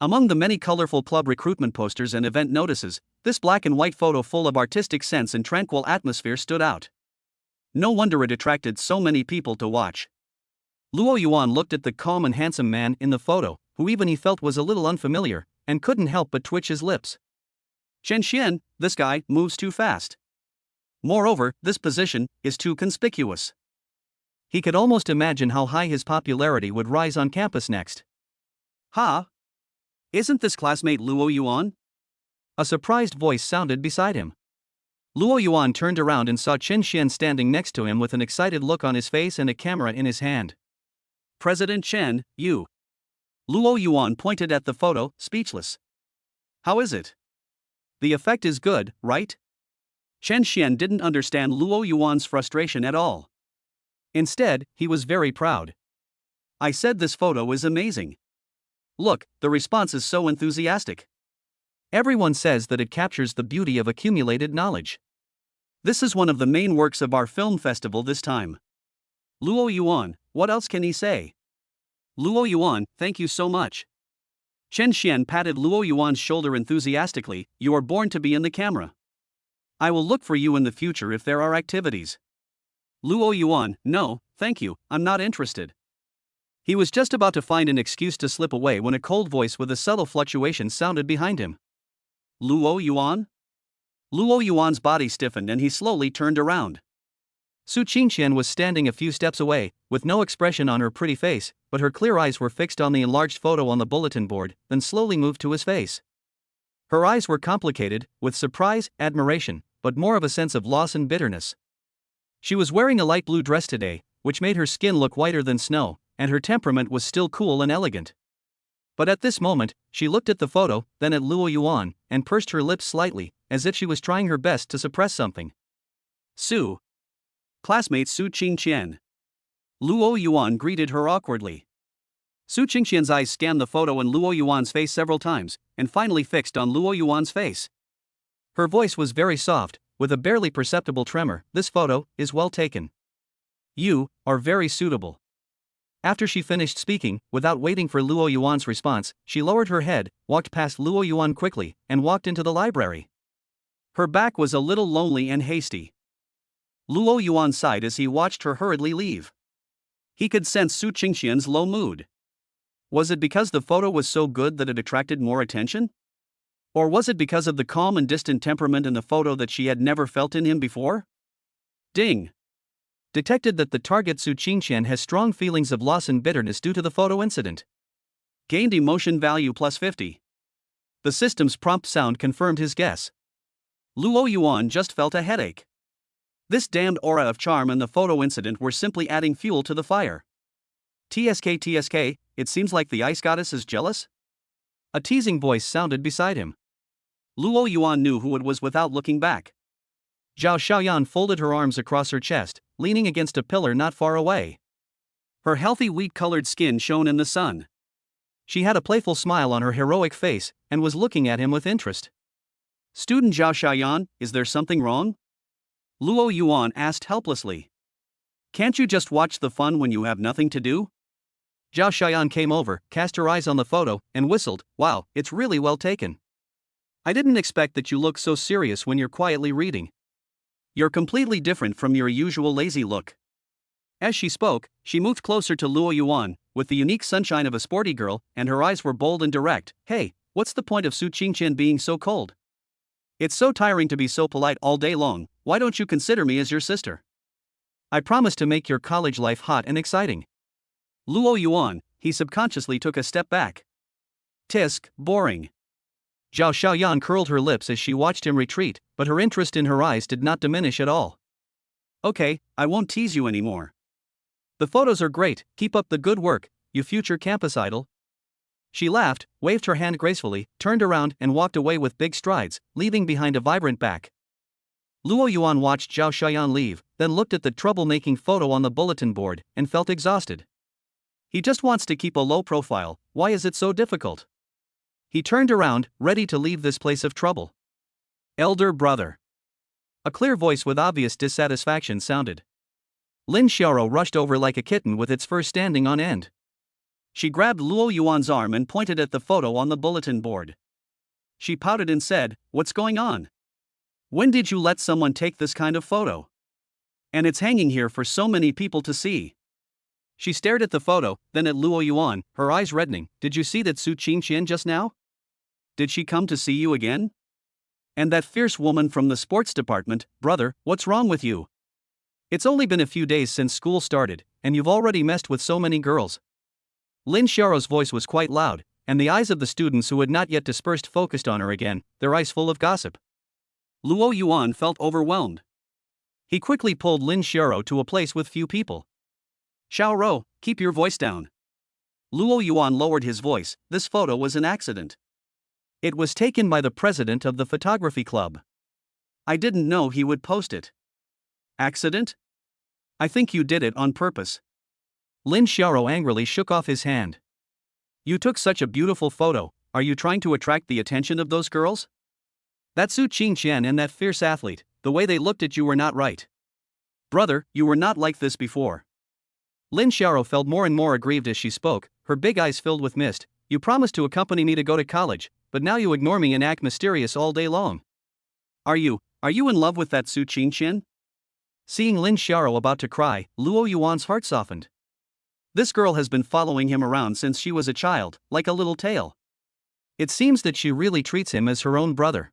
Among the many colorful club recruitment posters and event notices, this black and white photo full of artistic sense and tranquil atmosphere stood out. No wonder it attracted so many people to watch. Luo Yuan looked at the calm and handsome man in the photo, who even he felt was a little unfamiliar, and couldn't help but twitch his lips. Chen Xian, this guy moves too fast. Moreover, this position is too conspicuous. He could almost imagine how high his popularity would rise on campus next. "Ha! Isn't this classmate Luo Yuan?" A surprised voice sounded beside him. Luo Yuan turned around and saw Chen Xian standing next to him with an excited look on his face and a camera in his hand. "President Chen, you." Luo Yuan pointed at the photo, speechless. "How is it? The effect is good, right?" Chen Xian didn't understand Luo Yuan's frustration at all. Instead, he was very proud. "I said this photo is amazing. Look, the response is so enthusiastic. Everyone says that it captures the beauty of accumulated knowledge. This is one of the main works of our film festival this time. Luo Yuan, what else can he say? Luo Yuan, thank you so much. Chen Xian patted Luo Yuan's shoulder enthusiastically. You are born to be in the camera. I will look for you in the future if there are activities. Luo Yuan, no, thank you, I'm not interested. He was just about to find an excuse to slip away when a cold voice with a subtle fluctuation sounded behind him. Luo Yuan? Luo Yuan's body stiffened and he slowly turned around. Su Qingqian was standing a few steps away, with no expression on her pretty face, but her clear eyes were fixed on the enlarged photo on the bulletin board, then slowly moved to his face. Her eyes were complicated, with surprise, admiration, but more of a sense of loss and bitterness. She was wearing a light blue dress today, which made her skin look whiter than snow, and her temperament was still cool and elegant. But at this moment, she looked at the photo, then at Luo Yuan, and pursed her lips slightly, as if she was trying her best to suppress something. Su. Classmate Su Qingqian. Luo Yuan greeted her awkwardly. Su Qingqian's eyes scanned the photo and Luo Yuan's face several times, and finally fixed on Luo Yuan's face. Her voice was very soft, with a barely perceptible tremor. This photo is well taken. You are very suitable. After she finished speaking, without waiting for Luo Yuan's response, she lowered her head, walked past Luo Yuan quickly, and walked into the library. Her back was a little lonely and hasty. Luo Yuan sighed as he watched her hurriedly leave. He could sense Su Qingqian's low mood. Was it because the photo was so good that it attracted more attention? Or was it because of the calm and distant temperament in the photo that she had never felt in him before? Ding! Detected that the target Su Qingqian has strong feelings of loss and bitterness due to the photo incident. Gained emotion value plus 50. The system's prompt sound confirmed his guess. Luo Yuan just felt a headache. This damned aura of charm and the photo incident were simply adding fuel to the fire. TSK, it seems like the ice goddess is jealous? A teasing voice sounded beside him. Luo Yuan knew who it was without looking back. Zhao Xiaoyan folded her arms across her chest, leaning against a pillar not far away. Her healthy wheat-colored skin shone in the sun. She had a playful smile on her heroic face, and was looking at him with interest. Student Zhao Xiaoyan, is there something wrong? Luo Yuan asked helplessly. Can't you just watch the fun when you have nothing to do? Zhao Xiaoyan came over, cast her eyes on the photo, and whistled. Wow, it's really well taken. I didn't expect that you look so serious when you're quietly reading. You're completely different from your usual lazy look. As she spoke, she moved closer to Luo Yuan, with the unique sunshine of a sporty girl, and her eyes were bold and direct. Hey, what's the point of Su Qingqian being so cold? It's so tiring to be so polite all day long. Why don't you consider me as your sister? I promise to make your college life hot and exciting. Luo Yuan, he subconsciously took a step back. Tisk, boring. Zhao Xiaoyan curled her lips as she watched him retreat, but her interest in her eyes did not diminish at all. Okay, I won't tease you anymore. The photos are great, keep up the good work, you future campus idol. She laughed, waved her hand gracefully, turned around and walked away with big strides, leaving behind a vibrant back. Luo Yuan watched Zhao Xiaoyan leave, then looked at the troublemaking photo on the bulletin board, and felt exhausted. He just wants to keep a low profile, why is it so difficult? He turned around, ready to leave this place of trouble. Elder brother. A clear voice with obvious dissatisfaction sounded. Lin Xiaoro rushed over like a kitten with its fur standing on end. She grabbed Luo Yuan's arm and pointed at the photo on the bulletin board. She pouted and said, "What's going on? When did you let someone take this kind of photo? And it's hanging here for so many people to see." She stared at the photo, then at Luo Yuan, her eyes reddening. Did you see that Su Qingqian just now? Did she come to see you again? And that fierce woman from the sports department, brother, what's wrong with you? It's only been a few days since school started, and you've already messed with so many girls. Lin Xiaoro's voice was quite loud, and the eyes of the students who had not yet dispersed focused on her again, their eyes full of gossip. Luo Yuan felt overwhelmed. He quickly pulled Lin Xiaoro to a place with few people. Xiaoro, keep your voice down. Luo Yuan lowered his voice. This photo was an accident. It was taken by the president of the photography club. I didn't know he would post it. Accident? I think you did it on purpose. Lin Xiaoro angrily shook off his hand. You took such a beautiful photo, are you trying to attract the attention of those girls? That Su Qingqian and that fierce athlete, the way they looked at you were not right. Brother, you were not like this before. Lin Xiaoro felt more and more aggrieved as she spoke, her big eyes filled with mist. You promised to accompany me to go to college, but now you ignore me and act mysterious all day long. Are you in love with that Su Qingqian? Seeing Lin Xiaoro about to cry, Luo Yuan's heart softened. This girl has been following him around since she was a child, like a little tail. It seems that she really treats him as her own brother.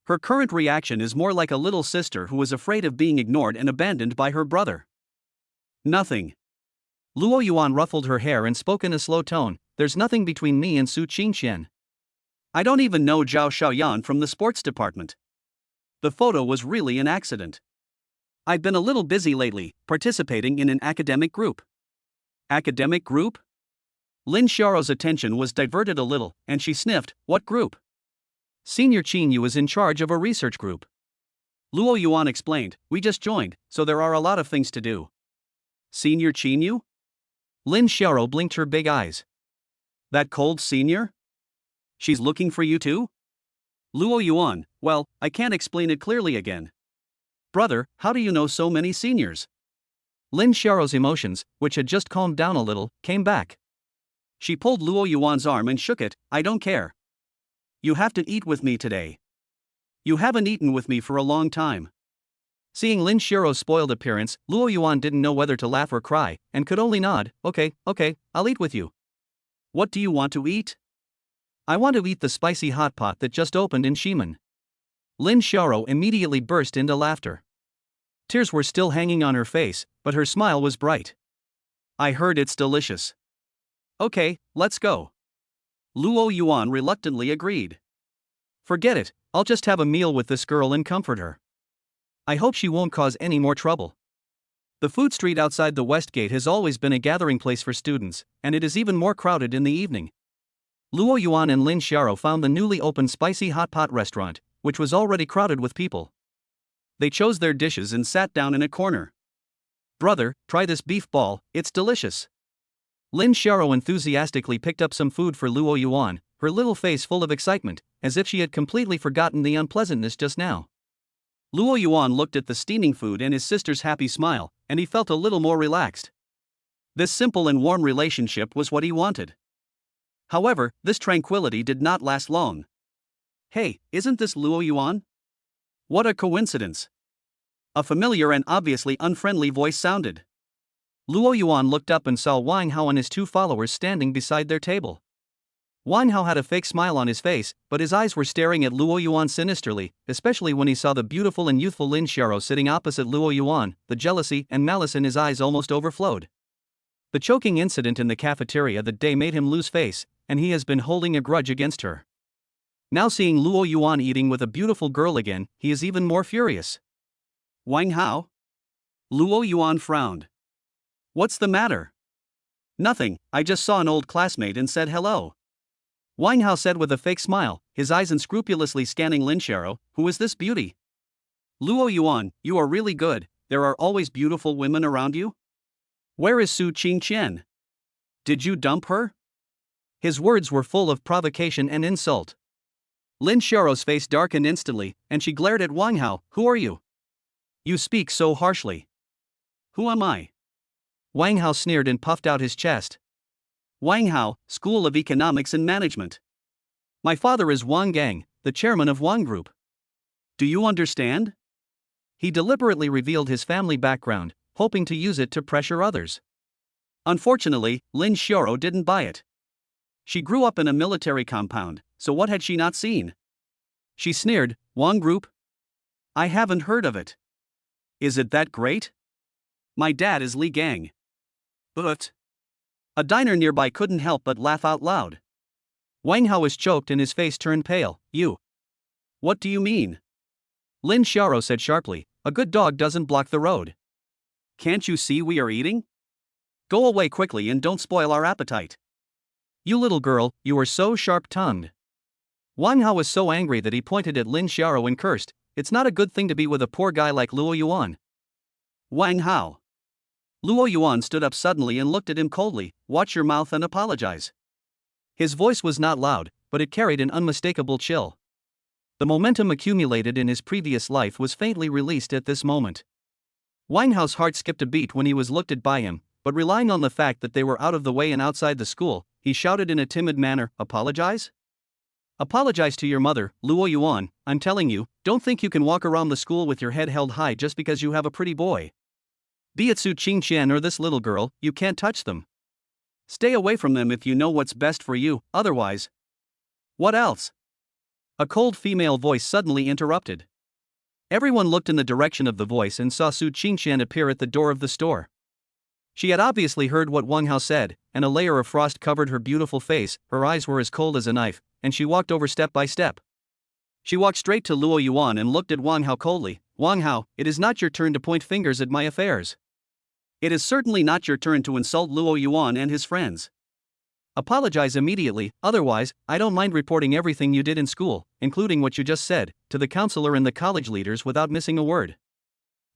Her current reaction is more like a little sister who is afraid of being ignored and abandoned by her brother. Nothing. Luo Yuan ruffled her hair and spoke in a slow tone, there's nothing between me and Su Qingqian. I don't even know Zhao Xiaoyan from the sports department. The photo was really an accident. I've been a little busy lately, participating in an academic group. Academic group? Lin Xiaoro's attention was diverted a little, and she sniffed, what group? Senior Qingyu is in charge of a research group. Luo Yuan explained, we just joined, so there are a lot of things to do. Senior Qingyu? Lin Xiaoro blinked her big eyes. That cold senior? She's looking for you too? Luo Yuan, well, I can't explain it clearly again. Brother, how do you know so many seniors? Lin Xiaoro's emotions, which had just calmed down a little, came back. She pulled Luo Yuan's arm and shook it, I don't care. You have to eat with me today. You haven't eaten with me for a long time. Seeing Lin Xiaoro's spoiled appearance, Luo Yuan didn't know whether to laugh or cry, and could only nod, okay, I'll eat with you. What do you want to eat? I want to eat the spicy hot pot that just opened in Ximen. Lin Xiaoro immediately burst into laughter. Tears were still hanging on her face, but her smile was bright. I heard it's delicious. Okay, let's go. Luo Yuan reluctantly agreed. Forget it, I'll just have a meal with this girl and comfort her. I hope she won't cause any more trouble. The food street outside the West Gate has always been a gathering place for students, and it is even more crowded in the evening. Luo Yuan and Lin Xiaoro found the newly opened spicy hot pot restaurant, which was already crowded with people. They chose their dishes and sat down in a corner. Brother, try this beef ball, it's delicious. Lin Xiaoro enthusiastically picked up some food for Luo Yuan, her little face full of excitement, as if she had completely forgotten the unpleasantness just now. Luo Yuan looked at the steaming food and his sister's happy smile, and he felt a little more relaxed. This simple and warm relationship was what he wanted. However, this tranquility did not last long. Hey, isn't this Luo Yuan? What a coincidence. A familiar and obviously unfriendly voice sounded. Luo Yuan looked up and saw Wang Hao and his two followers standing beside their table. Wang Hao had a fake smile on his face, but his eyes were staring at Luo Yuan sinisterly, especially when he saw the beautiful and youthful Lin Xiaoro sitting opposite Luo Yuan. The jealousy and malice in his eyes almost overflowed. The choking incident in the cafeteria that day made him lose face, and he has been holding a grudge against her. Now seeing Luo Yuan eating with a beautiful girl again, he is even more furious. Wang Hao? Luo Yuan frowned. What's the matter? Nothing, I just saw an old classmate and said hello. Wang Hao said with a fake smile, his eyes unscrupulously scanning Lin Xiaoro, who is this beauty? Luo Yuan, you are really good, there are always beautiful women around you? Where is Su Qingqian? Did you dump her? His words were full of provocation and insult. Lin Xiaoro's face darkened instantly, and she glared at Wang Hao, who are you? You speak so harshly. Who am I? Wang Hao sneered and puffed out his chest. Wang Hao, School of Economics and Management. My father is Wang Gang, the chairman of Wang Group. Do you understand? He deliberately revealed his family background, hoping to use it to pressure others. Unfortunately, Lin Xiaoro didn't buy it. She grew up in a military compound, so what had she not seen? She sneered, Wang Group? I haven't heard of it. Is it that great? My dad is Li Gang. But a diner nearby couldn't help but laugh out loud. Wang Hao was choked and his face turned pale. You. What do you mean? Lin Xiaoro said sharply, a good dog doesn't block the road. Can't you see we are eating? Go away quickly and don't spoil our appetite. You little girl, you are so sharp-tongued. Wang Hao was so angry that he pointed at Lin Xiaoro and cursed, it's not a good thing to be with a poor guy like Luo Yuan. Wang Hao. Luo Yuan stood up suddenly and looked at him coldly, watch your mouth and apologize. His voice was not loud, but it carried an unmistakable chill. The momentum accumulated in his previous life was faintly released at this moment. Wang Hao's heart skipped a beat when he was looked at by him, but relying on the fact that they were out of the way and outside the school, he shouted in a timid manner, "Apologize? Apologize to your mother, Luo Yuan. I'm telling you, don't think you can walk around the school with your head held high just because you have a pretty boy. Be it Su Qingqian or this little girl, you can't touch them. Stay away from them if you know what's best for you, otherwise." "What else?" a cold female voice suddenly interrupted. Everyone looked in the direction of the voice and saw Su Qingqian appear at the door of the store. She had obviously heard what Wang Hao said, and a layer of frost covered her beautiful face, her eyes were as cold as a knife, and she walked over step by step. She walked straight to Luo Yuan and looked at Wang Hao coldly. "Wang Hao, it is not your turn to point fingers at my affairs. It is certainly not your turn to insult Luo Yuan and his friends. Apologize immediately, otherwise, I don't mind reporting everything you did in school, including what you just said, to the counselor and the college leaders without missing a word."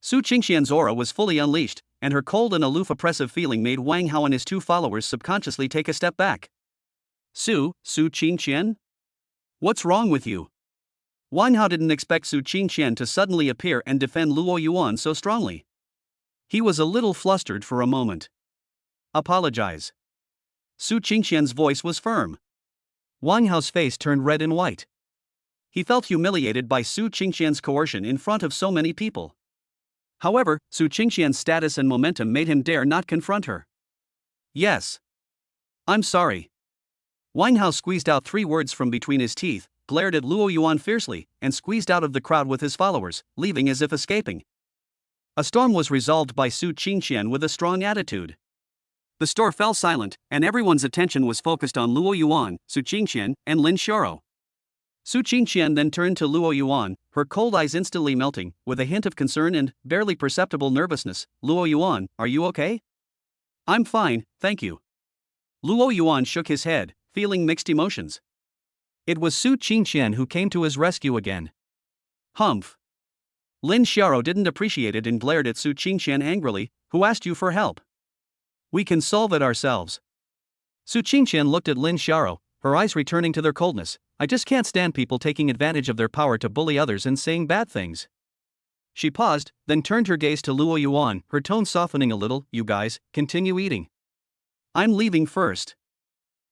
Su Qingqian's aura was fully unleashed, and her cold and aloof oppressive feeling made Wang Hao and his two followers subconsciously take a step back. Su Qingqian? What's wrong with you?" Wang Hao didn't expect Su Qingqian to suddenly appear and defend Luo Yuan so strongly. He was a little flustered for a moment. "Apologize." Su Qingqian's voice was firm. Wang Hao's face turned red and white. He felt humiliated by Su Qingqian's coercion in front of so many people. However, Su Qingqian's status and momentum made him dare not confront her. "Yes. I'm sorry." Wang Hao squeezed out 3 words from between his teeth, glared at Luo Yuan fiercely, and squeezed out of the crowd with his followers, leaving as if escaping. A storm was resolved by Su Qingqian with a strong attitude. The store fell silent, and everyone's attention was focused on Luo Yuan, Su Qingqian, and Lin Xiaoro. Su Qingqian then turned to Luo Yuan, her cold eyes instantly melting, with a hint of concern and barely perceptible nervousness. "Luo Yuan, are you okay?" "I'm fine, thank you." Luo Yuan shook his head, feeling mixed emotions. It was Su Qingqian who came to his rescue again. "Humph." Lin Xiaoro didn't appreciate it and glared at Su Qingqian angrily. "Who asked you for help? We can solve it ourselves." Su Qingqian looked at Lin Xiaoro, her eyes returning to their coldness. "I just can't stand people taking advantage of their power to bully others and saying bad things." She paused, then turned her gaze to Luo Yuan, her tone softening a little. "You guys, continue eating. I'm leaving first."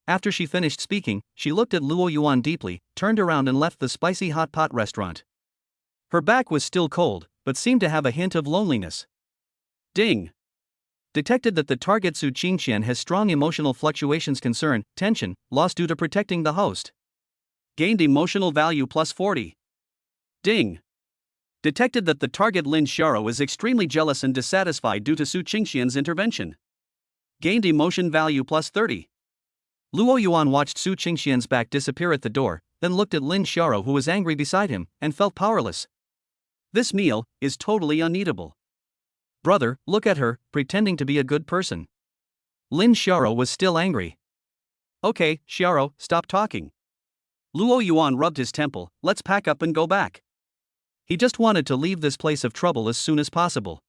After she finished speaking, she looked at Luo Yuan deeply, turned around and left the spicy hot pot restaurant. Her back was still cold, but seemed to have a hint of loneliness. Ding. Detected that the target Su Qingqian has strong emotional fluctuations, concern, tension, loss due to protecting the host. Gained emotional value plus 40. Ding. Detected that the target Lin Xiaoro is extremely jealous and dissatisfied due to Su Qingqian's intervention. Gained emotion value plus 30. Luo Yuan watched Su Qingqian's back disappear at the door, then looked at Lin Xiaoro, who was angry beside him, and felt powerless. This meal is totally uneatable. Brother, look at her, pretending to be a good person. Lin Xiaoro was still angry. Okay, Xiaoro, stop talking. Luo Yuan rubbed his temple. Let's pack up and go back. He just wanted to leave this place of trouble as soon as possible.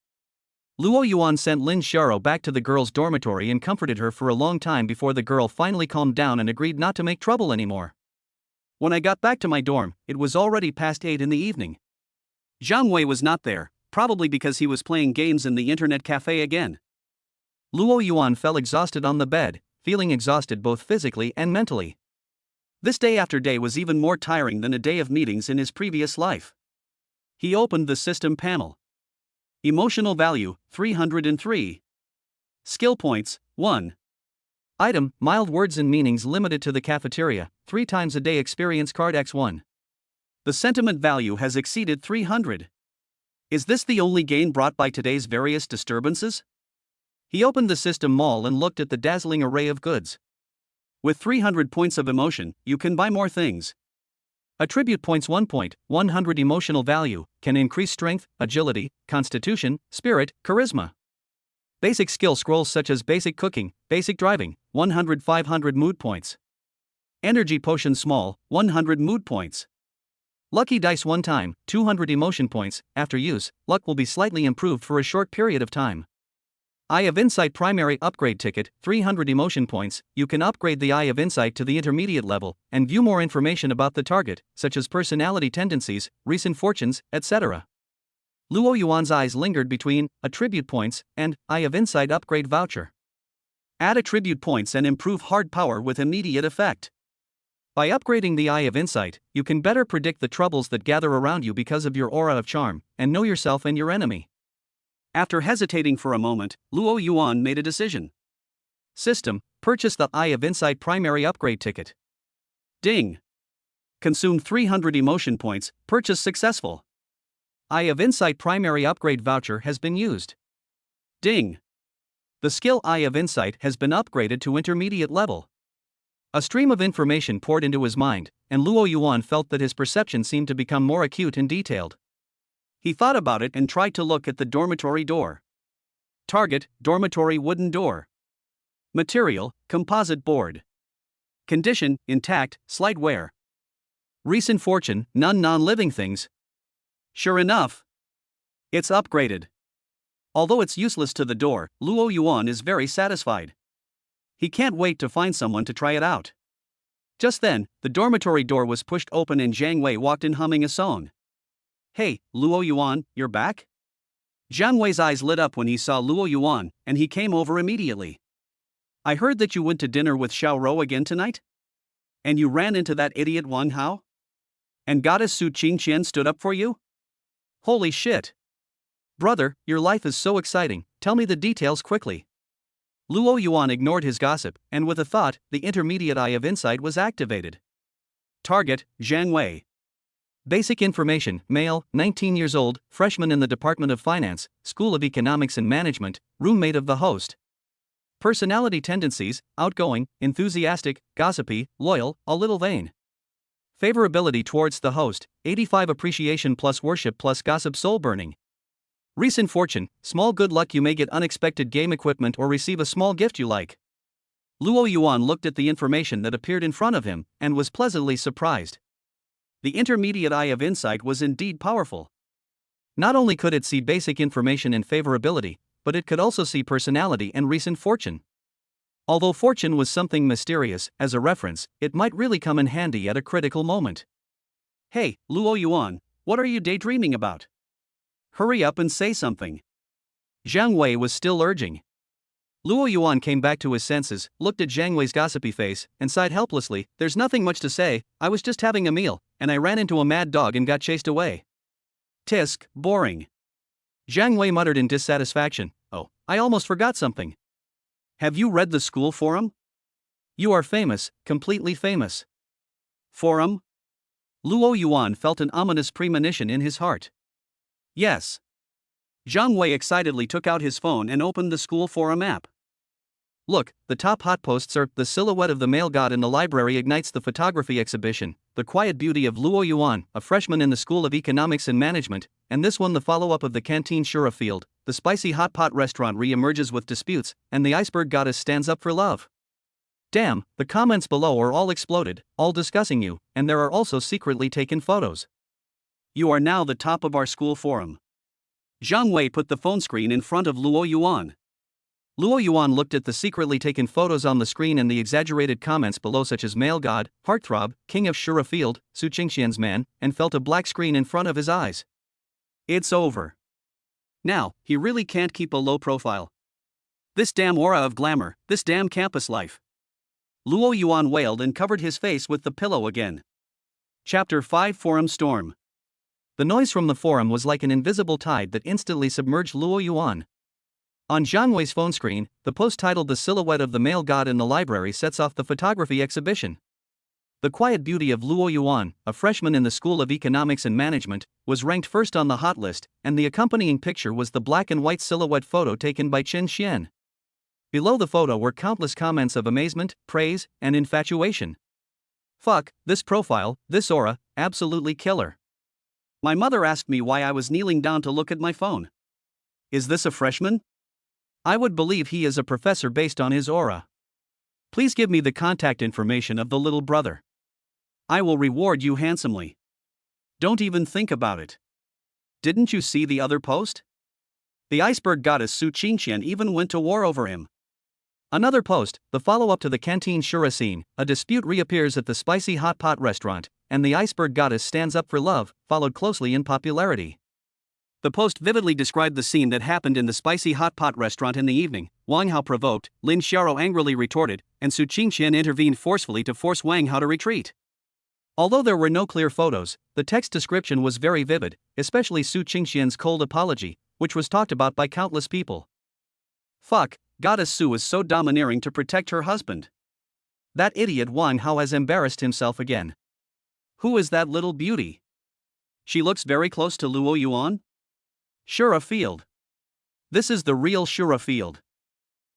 Luo Yuan sent Lin Xiaoro back to the girl's dormitory and comforted her for a long time before the girl finally calmed down and agreed not to make trouble anymore. When I got back to my dorm, it was already past 8 in the evening. Zhang Wei was not there, probably because he was playing games in the internet cafe again. Luo Yuan fell exhausted on the bed, feeling exhausted both physically and mentally. This day after day was even more tiring than a day of meetings in his previous life. He opened the system panel. Emotional value, 303. Skill points, 1. Item, mild words and meanings limited to the cafeteria, 3 times a day experience card X1. The sentiment value has exceeded 300. Is this the only gain brought by today's various disturbances? He opened the system mall and looked at the dazzling array of goods. With 300 points of emotion, you can buy more things. Attribute points 1 point, 100 emotional value, can increase strength, agility, constitution, spirit, charisma. Basic skill scrolls such as basic cooking, basic driving, 100-500 mood points. Energy potion small, 100 mood points. Lucky dice 1 time, 200 emotion points. After use, luck will be slightly improved for a short period of time. Eye of Insight primary upgrade ticket, 300 emotion points. You can upgrade the Eye of Insight to the intermediate level and view more information about the target, such as personality tendencies, recent fortunes, etc. Luo Yuan's eyes lingered between attribute points and Eye of Insight upgrade voucher. Add attribute points and improve hard power with immediate effect. By upgrading the Eye of Insight, you can better predict the troubles that gather around you because of your aura of charm, and know yourself and your enemy. After hesitating for a moment, Luo Yuan made a decision. System, purchase the Eye of Insight primary upgrade ticket. Ding. Consume 300 emotion points, purchase successful. Eye of Insight primary upgrade voucher has been used. Ding. The skill Eye of Insight has been upgraded to intermediate level. A stream of information poured into his mind, and Luo Yuan felt that his perception seemed to become more acute and detailed. He thought about it and tried to look at the dormitory door. Target, dormitory wooden door. Material, composite board. Condition, intact, slight wear. Recent fortune, none non-living things. Sure enough, it's upgraded. Although it's useless to the door, Luo Yuan is very satisfied. He can't wait to find someone to try it out. Just then, the dormitory door was pushed open and Jiang Wei walked in humming a song. Hey, Luo Yuan, you're back? Jiang Wei's eyes lit up when he saw Luo Yuan, and he came over immediately. I heard that you went to dinner with Xiao Rou again tonight? And you ran into that idiot Wang Hao? And goddess Su Qingqian stood up for you? Holy shit! Brother, your life is so exciting, tell me the details quickly. Luo Yuan ignored his gossip, and with a thought, the intermediate Eye of Insight was activated. Target, Jiang Wei. Basic information, male, 19 years old, freshman in the Department of Finance, School of Economics and Management, roommate of the host. Personality tendencies, outgoing, enthusiastic, gossipy, loyal, a little vain. Favorability towards the host, 85 appreciation plus worship plus gossip soul burning. Recent fortune, small good luck, you may get unexpected game equipment or receive a small gift you like. Luo Yuan looked at the information that appeared in front of him, and was pleasantly surprised. The intermediate Eye of Insight was indeed powerful. Not only could it see basic information and favorability, but it could also see personality and recent fortune. Although fortune was something mysterious, as a reference, it might really come in handy at a critical moment. Hey, Luo Yuan, what are you daydreaming about? Hurry up and say something. Jiang Wei was still urging. Luo Yuan came back to his senses, looked at Jiang Wei's gossipy face, and sighed helplessly. There's nothing much to say, I was just having a meal, and I ran into a mad dog and got chased away. Tisk, boring. Jiang Wei muttered in dissatisfaction. Oh, I almost forgot something. Have you read the school forum? You are famous, completely famous. Forum? Luo Yuan felt an ominous premonition in his heart. Yes. Jiang Wei excitedly took out his phone and opened the school forum app. Look, the top hot posts are: the silhouette of the male god in the library ignites the photography exhibition, the quiet beauty of Luo Yuan, a freshman in the School of Economics and Management, and this one the follow-up of the Canteen Shura Field, the spicy hot pot restaurant re-emerges with disputes, and the iceberg goddess stands up for love. Damn, the comments below are all exploded, all discussing you, and there are also secretly taken photos. You are now the top of our school forum. Jiang Wei put the phone screen in front of Luo Yuan. Luo Yuan looked at the secretly taken photos on the screen and the exaggerated comments below, such as male god, heartthrob, king of Shura Field, Su Qingqian's man, and felt a black screen in front of his eyes. It's over. Now, he really can't keep a low profile. This damn aura of glamour, this damn campus life. Luo Yuan wailed and covered his face with the pillow again. Chapter 5 Forum Storm. The noise from the forum was like an invisible tide that instantly submerged Luo Yuan. On Jiang Wei's phone screen, the post titled "The Silhouette of the Male God in the Library" sets off the photography exhibition. The quiet beauty of Luo Yuan, a freshman in the School of Economics and Management, was ranked first on the hot list, and the accompanying picture was the black and white silhouette photo taken by Qin Xian. Below the photo were countless comments of amazement, praise, and infatuation. Fuck, this profile, this aura, absolutely killer. My mother asked me why I was kneeling down to look at my phone. Is this a freshman? I would believe he is a professor based on his aura. Please give me the contact information of the little brother. I will reward you handsomely. Don't even think about it. Didn't you see the other post? The iceberg goddess Su Qingqian even went to war over him. Another post, the follow-up to the Canteen Shura scene, a dispute reappears at the spicy hot pot restaurant, and the iceberg goddess stands up for love, followed closely in popularity. The post vividly described the scene that happened in the spicy hot pot restaurant in the evening, Wang Hao provoked, Lin Xiao angrily retorted, and Su Qingqian intervened forcefully to force Wang Hao to retreat. Although there were no clear photos, the text description was very vivid, especially Su Qingqian's cold apology, which was talked about by countless people. Fuck, Goddess Su is so domineering to protect her husband. That idiot Wang Hao has embarrassed himself again. Who is that little beauty? She looks very close to Luo Yuan? Shura Field. This is the real Shura Field.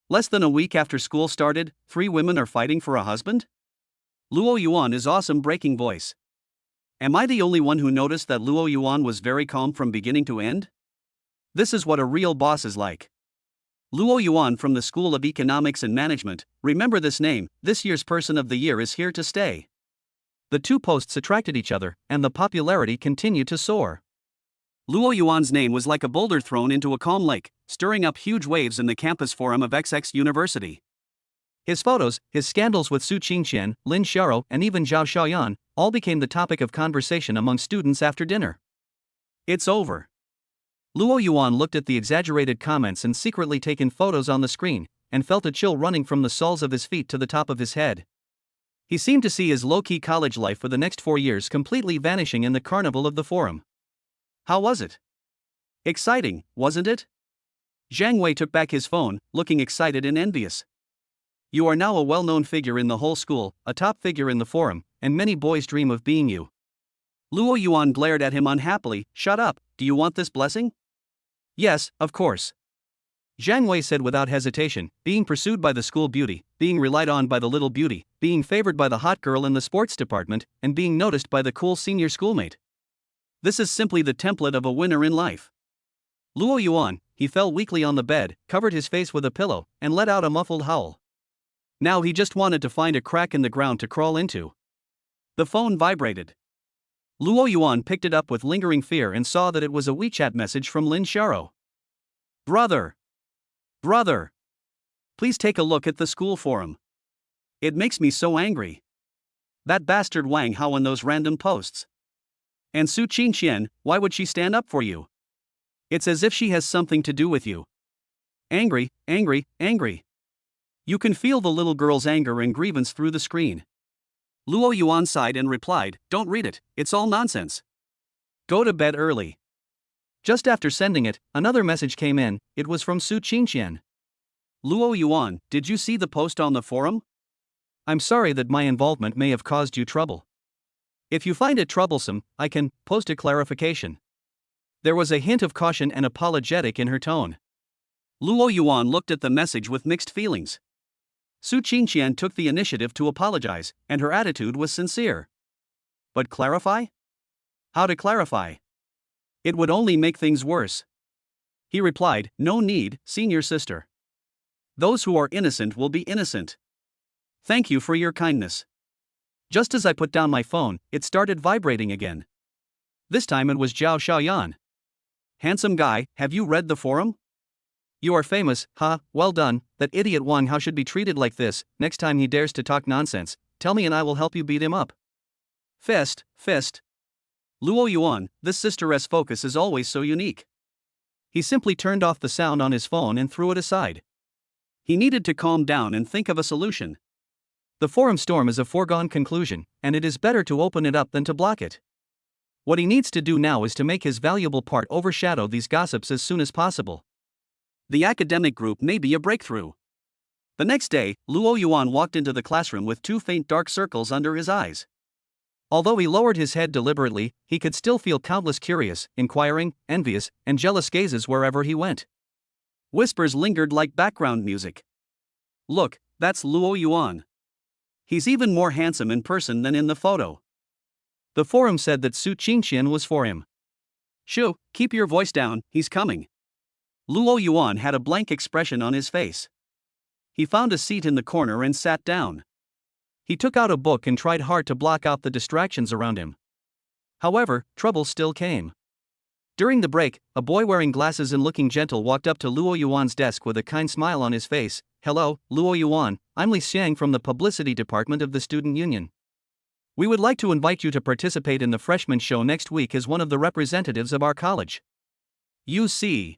Less than a week after school started, 3 women are fighting for a husband? Luo Yuan is awesome breaking voice. Am I the only one who noticed that Luo Yuan was very calm from beginning to end? This is what a real boss is like. Luo Yuan from the School of Economics and Management, remember this name, this year's Person of the Year is here to stay. The 2 posts attracted each other, and the popularity continued to soar. Luo Yuan's name was like a boulder thrown into a calm lake, stirring up huge waves in the campus forum of XX University. His photos, his scandals with Su Qingqian, Lin Xiao, and even Zhao Xiaoyan, all became the topic of conversation among students after dinner. It's over. Luo Yuan looked at the exaggerated comments and secretly taken photos on the screen, and felt a chill running from the soles of his feet to the top of his head. He seemed to see his low-key college life for the next 4 years completely vanishing in the carnival of the forum. How was it? Exciting, wasn't it? Zhang Wei took back his phone, looking excited and envious. You are now a well-known figure in the whole school, a top figure in the forum, and many boys dream of being you. Luo Yuan glared at him unhappily. Shut up, do you want this blessing? Yes, of course. Zhang Wei said without hesitation, being pursued by the school beauty, being relied on by the little beauty, being favored by the hot girl in the sports department, and being noticed by the cool senior schoolmate. This is simply the template of a winner in life. Luo Yuan, he fell weakly on the bed, covered his face with a pillow, and let out a muffled howl. Now he just wanted to find a crack in the ground to crawl into. The phone vibrated. Luo Yuan picked it up with lingering fear and saw that it was a WeChat message from Lin Xiao. Brother! Brother! Please take a look at the school forum. It makes me so angry. That bastard Wang Hao and those random posts. And Su Qingqian, why would she stand up for you? It's as if she has something to do with you. Angry, angry, angry. You can feel the little girl's anger and grievance through the screen. Luo Yuan sighed and replied, don't read it, it's all nonsense. Go to bed early. Just after sending it, another message came in. It was from Su Qingqian. Luo Yuan, did you see the post on the forum? I'm sorry that my involvement may have caused you trouble. If you find it troublesome, I can post a clarification. There was a hint of caution and apologetic in her tone. Luo Yuan looked at the message with mixed feelings. Su Qingqian took the initiative to apologize, and her attitude was sincere. But clarify? How to clarify? It would only make things worse. He replied, no need, senior sister. Those who are innocent will be innocent. Thank you for your kindness. Just as I put down my phone, it started vibrating again. This time it was Zhao Xiaoyan. Handsome guy, have you read the forum? You are famous, huh, well done, that idiot Wang Hao should be treated like this. Next time he dares to talk nonsense, tell me and I will help you beat him up. Fist. Luo Yuan, this sister's focus is always so unique. He simply turned off the sound on his phone and threw it aside. He needed to calm down and think of a solution. The forum storm is a foregone conclusion, and it is better to open it up than to block it. What he needs to do now is to make his valuable part overshadow these gossips as soon as possible. The academic group may be a breakthrough. The next day, Luo Yuan walked into the classroom with 2 faint dark circles under his eyes. Although he lowered his head deliberately, he could still feel countless curious, inquiring, envious, and jealous gazes wherever he went. Whispers lingered like background music. Look, that's Luo Yuan. He's even more handsome in person than in the photo. The forum said that Su Qingqian was for him. Shoo, keep your voice down, he's coming. Luo Yuan had a blank expression on his face. He found a seat in the corner and sat down. He took out a book and tried hard to block out the distractions around him. However, trouble still came. During the break, a boy wearing glasses and looking gentle walked up to Luo Yuan's desk with a kind smile on his face. Hello, Luo Yuan, I'm Li Xiang from the publicity department of the student union. We would like to invite you to participate in the freshman show next week as one of the representatives of our college. You see.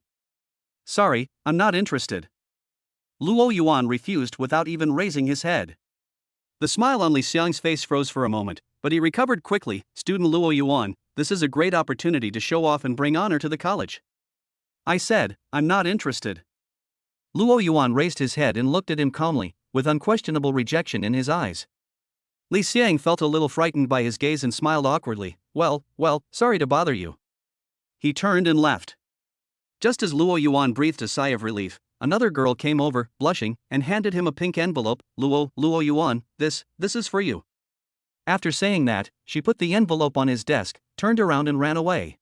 Sorry, I'm not interested. Luo Yuan refused without even raising his head. The smile on Li Xiang's face froze for a moment, but he recovered quickly. Student Luo Yuan, this is a great opportunity to show off and bring honor to the college. I said, I'm not interested. Luo Yuan raised his head and looked at him calmly, with unquestionable rejection in his eyes. Li Xiang felt a little frightened by his gaze and smiled awkwardly. Well, sorry to bother you. He turned and left. Just as Luo Yuan breathed a sigh of relief, another girl came over, blushing, and handed him a pink envelope. Luo Yuan, this is for you. After saying that, she put the envelope on his desk, turned around and ran away.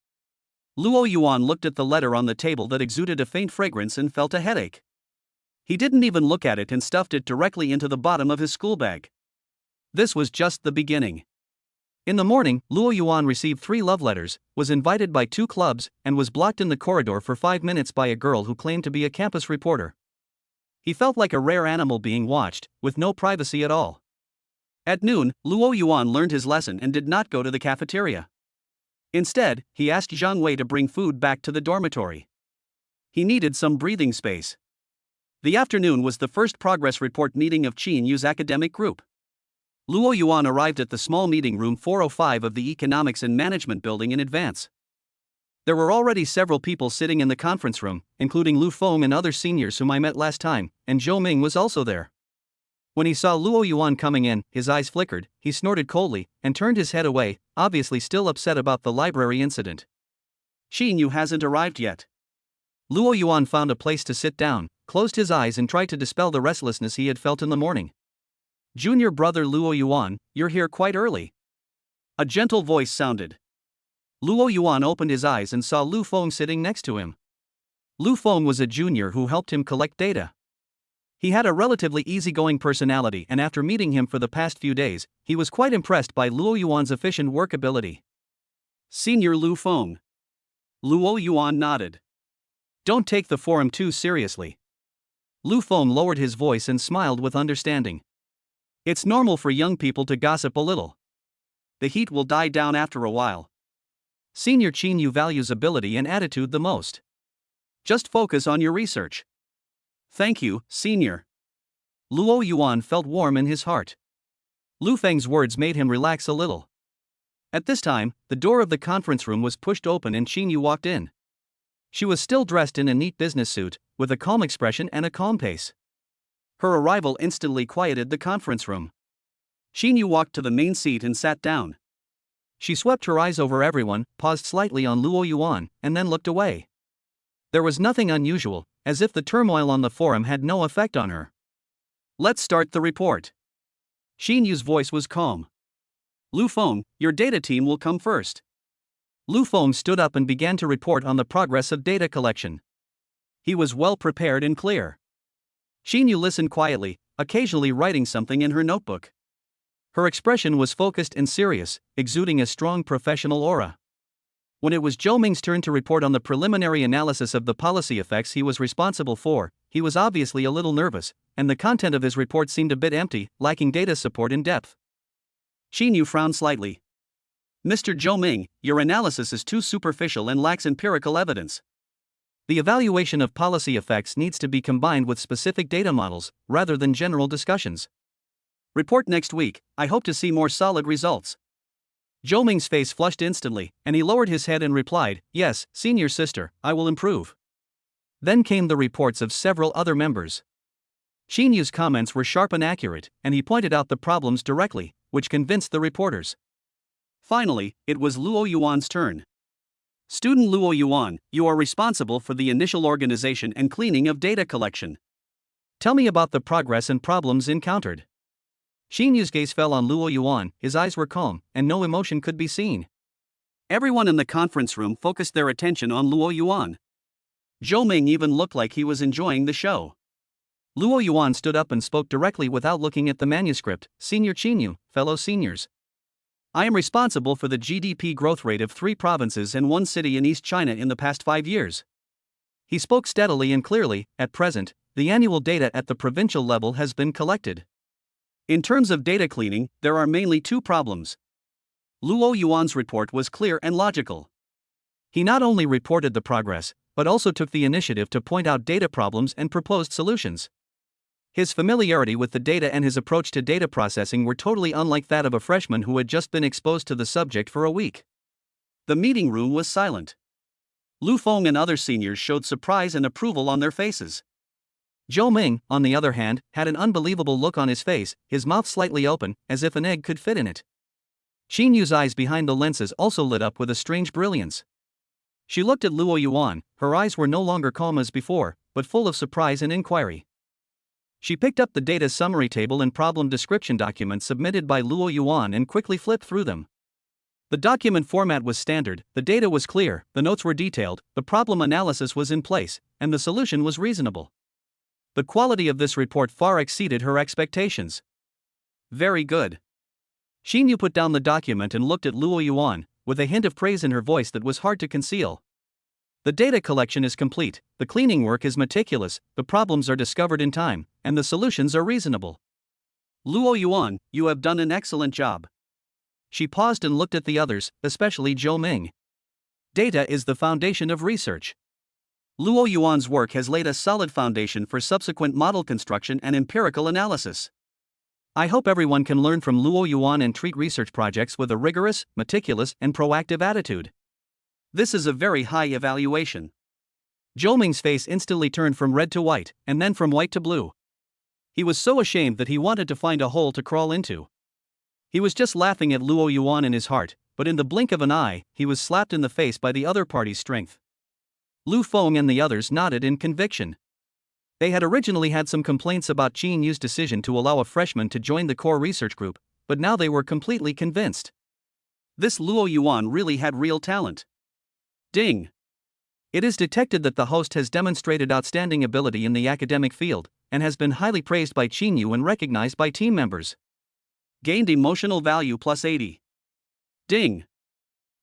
Luo Yuan looked at the letter on the table that exuded a faint fragrance and felt a headache. He didn't even look at it and stuffed it directly into the bottom of his school bag. This was just the beginning. In the morning, Luo Yuan received 3 love letters, was invited by 2 clubs, and was blocked in the corridor for 5 minutes by a girl who claimed to be a campus reporter. He felt like a rare animal being watched, with no privacy at all. At noon, Luo Yuan learned his lesson and did not go to the cafeteria. Instead, he asked Zhang Wei to bring food back to the dormitory. He needed some breathing space. The afternoon was the first progress report meeting of Qin Yu's academic group. Luo Yuan arrived at the small meeting room 405 of the Economics and Management building in advance. There were already several people sitting in the conference room, including Lu Feng and other seniors whom I met last time, and Zhou Ming was also there. When he saw Luo Yuan coming in, his eyes flickered, he snorted coldly, and turned his head away, obviously still upset about the library incident. Qin Yu hasn't arrived yet. Luo Yuan found a place to sit down, closed his eyes and tried to dispel the restlessness he had felt in the morning. Junior brother Luo Yuan, you're here quite early. A gentle voice sounded. Luo Yuan opened his eyes and saw Lu Feng sitting next to him. Lu Feng was a junior who helped him collect data. He had a relatively easygoing personality, and after meeting him for the past few days, he was quite impressed by Luo Yuan's efficient work ability. Senior Lu Feng. Luo Yuan nodded. Don't take the forum too seriously. Lu Feng lowered his voice and smiled with understanding. It's normal for young people to gossip a little. The heat will die down after a while. Senior Qin Yu values ability and attitude the most. Just focus on your research. Thank you, Senior. Luo Yuan felt warm in his heart. Lu Feng's words made him relax a little. At this time, the door of the conference room was pushed open and Qin Yu walked in. She was still dressed in a neat business suit, with a calm expression and a calm pace. Her arrival instantly quieted the conference room. Qin Yu walked to the main seat and sat down. She swept her eyes over everyone, paused slightly on Luo Yuan, and then looked away. There was nothing unusual, as if the turmoil on the forum had no effect on her. Let's start the report. Qin Yu's voice was calm. Lu Feng, your data team will come first. Lu Feng stood up and began to report on the progress of data collection. He was well prepared and clear. Qin Yu listened quietly, occasionally writing something in her notebook. Her expression was focused and serious, exuding a strong professional aura. When it was Zhou Ming's turn to report on the preliminary analysis of the policy effects he was responsible for, he was obviously a little nervous, and the content of his report seemed a bit empty, lacking data support and depth. Qin Yu frowned slightly. Mr. Zhou Ming, your analysis is too superficial and lacks empirical evidence. The evaluation of policy effects needs to be combined with specific data models, rather than general discussions. Report next week, I hope to see more solid results. Zhou Ming's face flushed instantly, and he lowered his head and replied, Yes, senior sister, I will improve. Then came the reports of several other members. Qin Yu's comments were sharp and accurate, and he pointed out the problems directly, which convinced the reporters. Finally, it was Luo Yuan's turn. Student Luo Yuan, you are responsible for the initial organization and cleaning of data collection. Tell me about the progress and problems encountered. Qin Yu's gaze fell on Luo Yuan, his eyes were calm, and no emotion could be seen. Everyone in the conference room focused their attention on Luo Yuan. Zhou Ming even looked like he was enjoying the show. Luo Yuan stood up and spoke directly without looking at the manuscript. Senior Qin Yu, fellow seniors. I am responsible for the GDP growth rate of 3 provinces and 1 city in East China in the past 5 years. He spoke steadily and clearly. At present, the annual data at the provincial level has been collected. In terms of data cleaning, there are mainly 2 problems. Luo Yuan's report was clear and logical. He not only reported the progress, but also took the initiative to point out data problems and proposed solutions. His familiarity with the data and his approach to data processing were totally unlike that of a freshman who had just been exposed to the subject for a week. The meeting room was silent. Lu Feng and other seniors showed surprise and approval on their faces. Zhou Ming, on the other hand, had an unbelievable look on his face, his mouth slightly open, as if an egg could fit in it. Xin Yu's eyes behind the lenses also lit up with a strange brilliance. She looked at Luo Yuan, her eyes were no longer calm as before, but full of surprise and inquiry. She picked up the data summary table and problem description documents submitted by Luo Yuan and quickly flipped through them. The document format was standard, the data was clear, the notes were detailed, the problem analysis was in place, and the solution was reasonable. The quality of this report far exceeded her expectations. Very good. Xin Yu put down the document and looked at Luo Yuan, with a hint of praise in her voice that was hard to conceal. The data collection is complete, the cleaning work is meticulous, the problems are discovered in time, and the solutions are reasonable. Luo Yuan, you have done an excellent job. She paused and looked at the others, especially Zhou Ming. Data is the foundation of research. Luo Yuan's work has laid a solid foundation for subsequent model construction and empirical analysis. I hope everyone can learn from Luo Yuan and treat research projects with a rigorous, meticulous, and proactive attitude. This is a very high evaluation. Zhou Ming's face instantly turned from red to white, and then from white to blue. He was so ashamed that he wanted to find a hole to crawl into. He was just laughing at Luo Yuan in his heart, but in the blink of an eye, he was slapped in the face by the other party's strength. Lu Feng and the others nodded in conviction. They had originally had some complaints about Xin Yu's decision to allow a freshman to join the core research group, but now they were completely convinced. This Luo Yuan really had real talent. Ding! It is detected that the host has demonstrated outstanding ability in the academic field, and has been highly praised by Xin Yu and recognized by team members. Gained emotional value plus 80. Ding!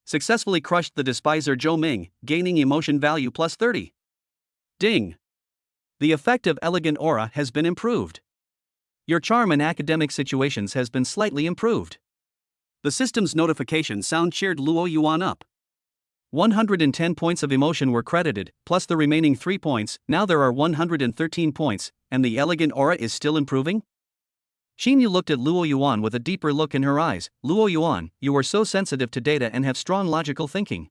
Successfully crushed the despiser Zhou Ming, gaining emotion value plus 30. Ding! The effect of elegant aura has been improved. Your charm in academic situations has been slightly improved. The system's notification sound cheered Luo Yuan up. 110 points of emotion were credited, plus the remaining 3 points, now there are 113 points, and the elegant aura is still improving? Xin Yu looked at Luo Yuan with a deeper look in her eyes. Luo Yuan, you are so sensitive to data and have strong logical thinking.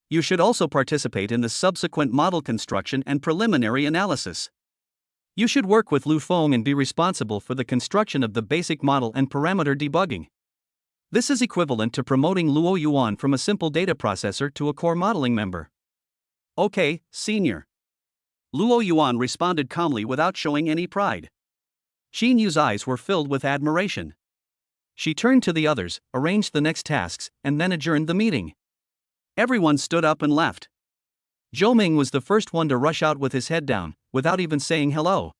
You should also participate in the subsequent model construction and preliminary analysis. You should work with Lu Feng and be responsible for the construction of the basic model and parameter debugging. This is equivalent to promoting Luo Yuan from a simple data processor to a core modeling member. Okay, senior. Luo Yuan responded calmly without showing any pride. Xin Yu's eyes were filled with admiration. She turned to the others, arranged the next tasks, and then adjourned the meeting. Everyone stood up and left. Zhou Ming was the first one to rush out with his head down, without even saying hello.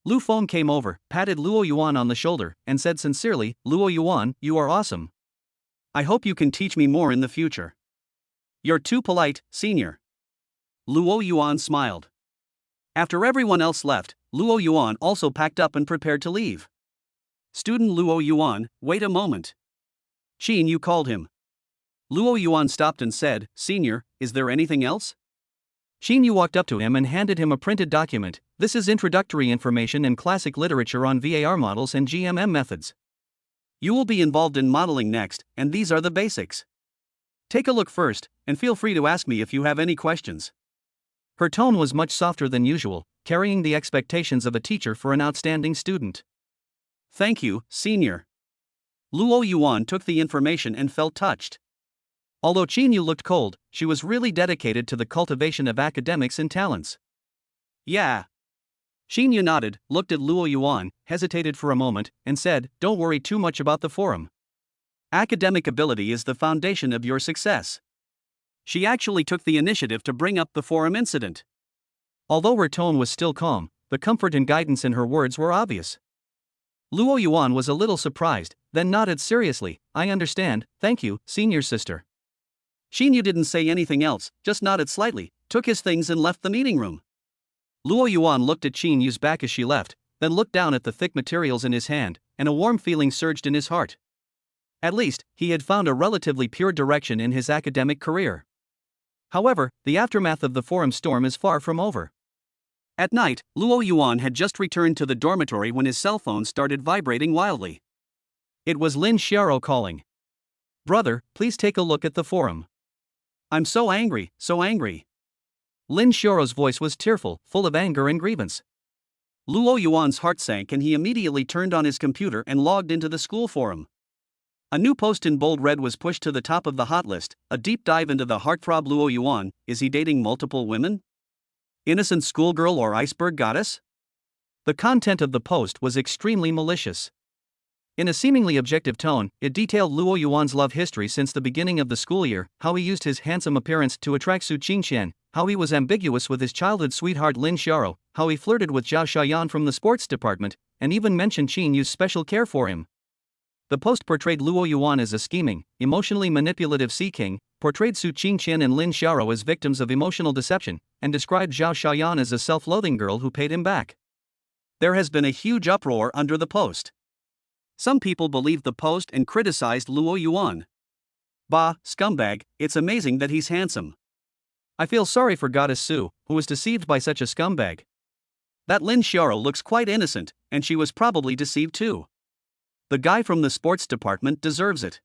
Lu Feng came over, patted Luo Yuan on the shoulder, and said sincerely, Luo Yuan, you are awesome. I hope you can teach me more in the future. You're too polite, senior. Luo Yuan smiled. After everyone else left, Luo Yuan also packed up and prepared to leave. Student Luo Yuan, wait a moment. Xin Yu called him. Luo Yuan stopped and said, Senior, is there anything else? Xin Yu walked up to him and handed him a printed document. This is introductory information and classic literature on VAR models and GMM methods. You will be involved in modeling next, and these are the basics. Take a look first, and feel free to ask me if you have any questions. Her tone was much softer than usual, carrying the expectations of a teacher for an outstanding student. Thank you, senior. Luo Yuan took the information and felt touched. Although Xin Yu looked cold, she was really dedicated to the cultivation of academics and talents. Yeah. Xin Yu nodded, looked at Luo Yuan, hesitated for a moment, and said, Don't worry too much about the forum. Academic ability is the foundation of your success. She actually took the initiative to bring up the forum incident. Although her tone was still calm, the comfort and guidance in her words were obvious. Luo Yuan was a little surprised, then nodded seriously, I understand, thank you, senior sister. Xin Yu didn't say anything else, just nodded slightly, took his things and left the meeting room. Luo Yuan looked at Xin Yu's back as she left, then looked down at the thick materials in his hand, and a warm feeling surged in his heart. At least, he had found a relatively pure direction in his academic career. However, the aftermath of the forum storm is far from over. At night, Luo Yuan had just returned to the dormitory when his cell phone started vibrating wildly. It was Lin Xiaoro calling. "Brother, please take a look at the forum. I'm so angry, so angry." Lin Xiaoro's voice was tearful, full of anger and grievance. Luo Yuan's heart sank and he immediately turned on his computer and logged into the school forum. A new post in bold red was pushed to the top of the hot list, a deep dive into the heartthrob Luo Yuan. Is he dating multiple women? Innocent schoolgirl or iceberg goddess? The content of the post was extremely malicious. In a seemingly objective tone, it detailed Luo Yuan's love history since the beginning of the school year, how he used his handsome appearance to attract Su Qingxian, how he was ambiguous with his childhood sweetheart Lin Xiaoro, how he flirted with Zhao Xiaoyan from the sports department, and even mentioned Qin used special care for him. The post portrayed Luo Yuan as a scheming, emotionally manipulative sea king, portrayed Su Qingxian and Lin Xiaoro as victims of emotional deception, and described Zhao Xiaoyan as a self-loathing girl who paid him back. There has been a huge uproar under the post. Some people believed the post and criticized Luo Yuan. "Bah, scumbag, it's amazing that he's handsome. I feel sorry for Goddess Su, who was deceived by such a scumbag. That Lin Xiaoro looks quite innocent, and she was probably deceived too. The guy from the sports department deserves it.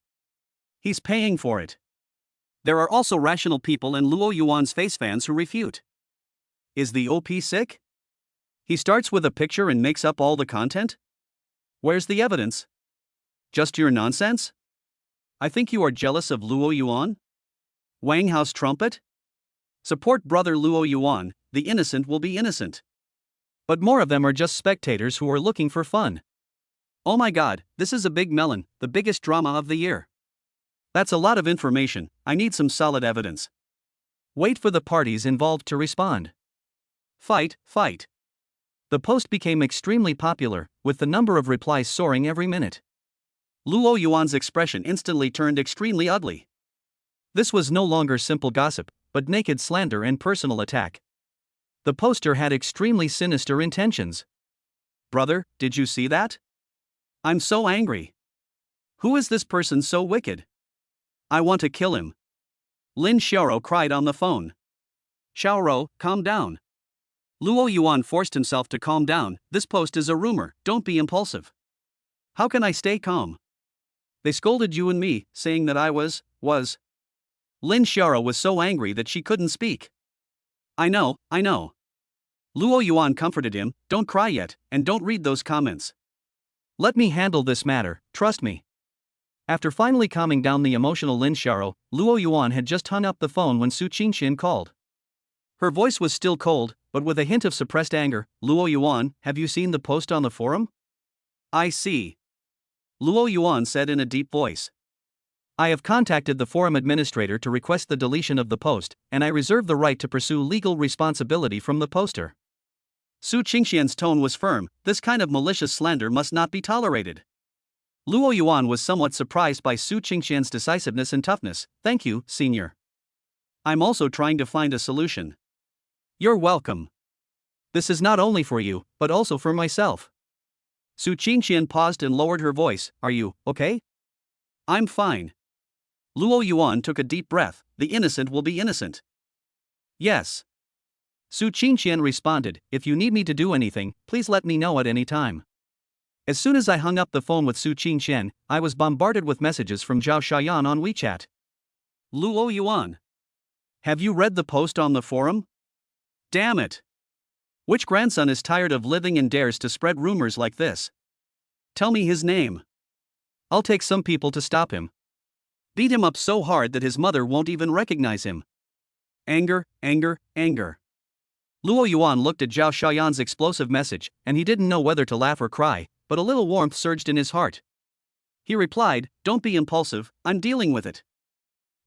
He's paying for it." There are also rational people and Luo Yuan's face fans who refute. Is the OP sick? He starts with a picture and makes up all the content? Where's the evidence? Just your nonsense? I think you are jealous of Luo Yuan? Wang Hao's trumpet? Support brother Luo Yuan, the innocent will be innocent. But more of them are just spectators who are looking for fun. Oh my god, this is a big melon, the biggest drama of the year. That's a lot of information, I need some solid evidence. Wait for the parties involved to respond. Fight, fight. The post became extremely popular, with the number of replies soaring every minute. Luo Yuan's expression instantly turned extremely ugly. This was no longer simple gossip, but naked slander and personal attack. The poster had extremely sinister intentions. Brother, did you see that? I'm so angry. Who is this person so wicked? I want to kill him. Lin Xiaoro cried on the phone. Xiaoro, calm down. Luo Yuan forced himself to calm down. This post is a rumor, don't be impulsive. How can I stay calm? They scolded you and me, saying that I was. Lin Xiaoro was so angry that she couldn't speak. I know. Luo Yuan comforted him, don't cry yet, and don't read those comments. Let me handle this matter, trust me. After finally calming down the emotional Lin Xiaoro, Luo Yuan had just hung up the phone when Su Qingxian called. Her voice was still cold, but with a hint of suppressed anger. Luo Yuan, have you seen the post on the forum? I see. Luo Yuan said in a deep voice. I have contacted the forum administrator to request the deletion of the post, and I reserve the right to pursue legal responsibility from the poster. Su Qingxian's tone was firm, this kind of malicious slander must not be tolerated. Luo Yuan was somewhat surprised by Su Qingxian's decisiveness and toughness. Thank you, senior. I'm also trying to find a solution. You're welcome. This is not only for you, but also for myself. Su Qingxian paused and lowered her voice. Are you okay? I'm fine. Luo Yuan took a deep breath. The innocent will be innocent. Yes. Su Qingxian responded, if you need me to do anything, please let me know at any time. As soon as I hung up the phone with Su Qingxian, I was bombarded with messages from Zhao Xiaoyan on WeChat. Luo Yuan. Have you read the post on the forum? Damn it. Which grandson is tired of living and dares to spread rumors like this? Tell me his name. I'll take some people to stop him. Beat him up so hard that his mother won't even recognize him. Anger. Luo Yuan looked at Zhao Xiaoyan's explosive message, and he didn't know whether to laugh or cry, but a little warmth surged in his heart. He replied, don't be impulsive, I'm dealing with it.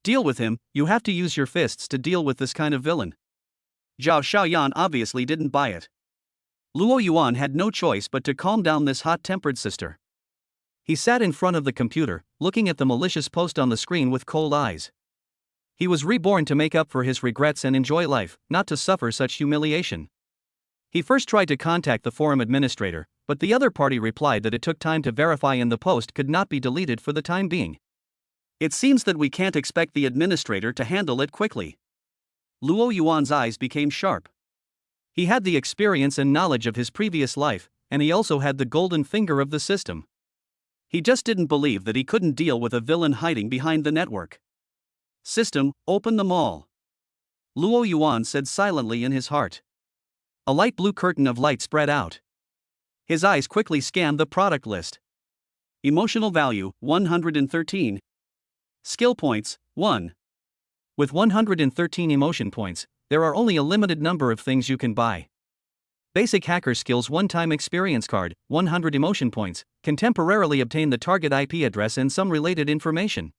Deal with him, you have to use your fists to deal with this kind of villain. Zhao Xiaoyan obviously didn't buy it. Luo Yuan had no choice but to calm down this hot-tempered sister. He sat in front of the computer, looking at the malicious post on the screen with cold eyes. He was reborn to make up for his regrets and enjoy life, not to suffer such humiliation. He first tried to contact the forum administrator, but the other party replied that it took time to verify and the post could not be deleted for the time being. It seems that we can't expect the administrator to handle it quickly. Luo Yuan's eyes became sharp. He had the experience and knowledge of his previous life, and he also had the golden finger of the system. He just didn't believe that he couldn't deal with a villain hiding behind the network. System, open them all. Luo Yuan said silently in his heart. A light blue curtain of light spread out. His eyes quickly scanned the product list. Emotional value, 113. Skill points, 1. With 113 emotion points, there are only a limited number of things you can buy. Basic hacker skills one-time experience card, 100 emotion points, can temporarily obtain the target IP address and some related information.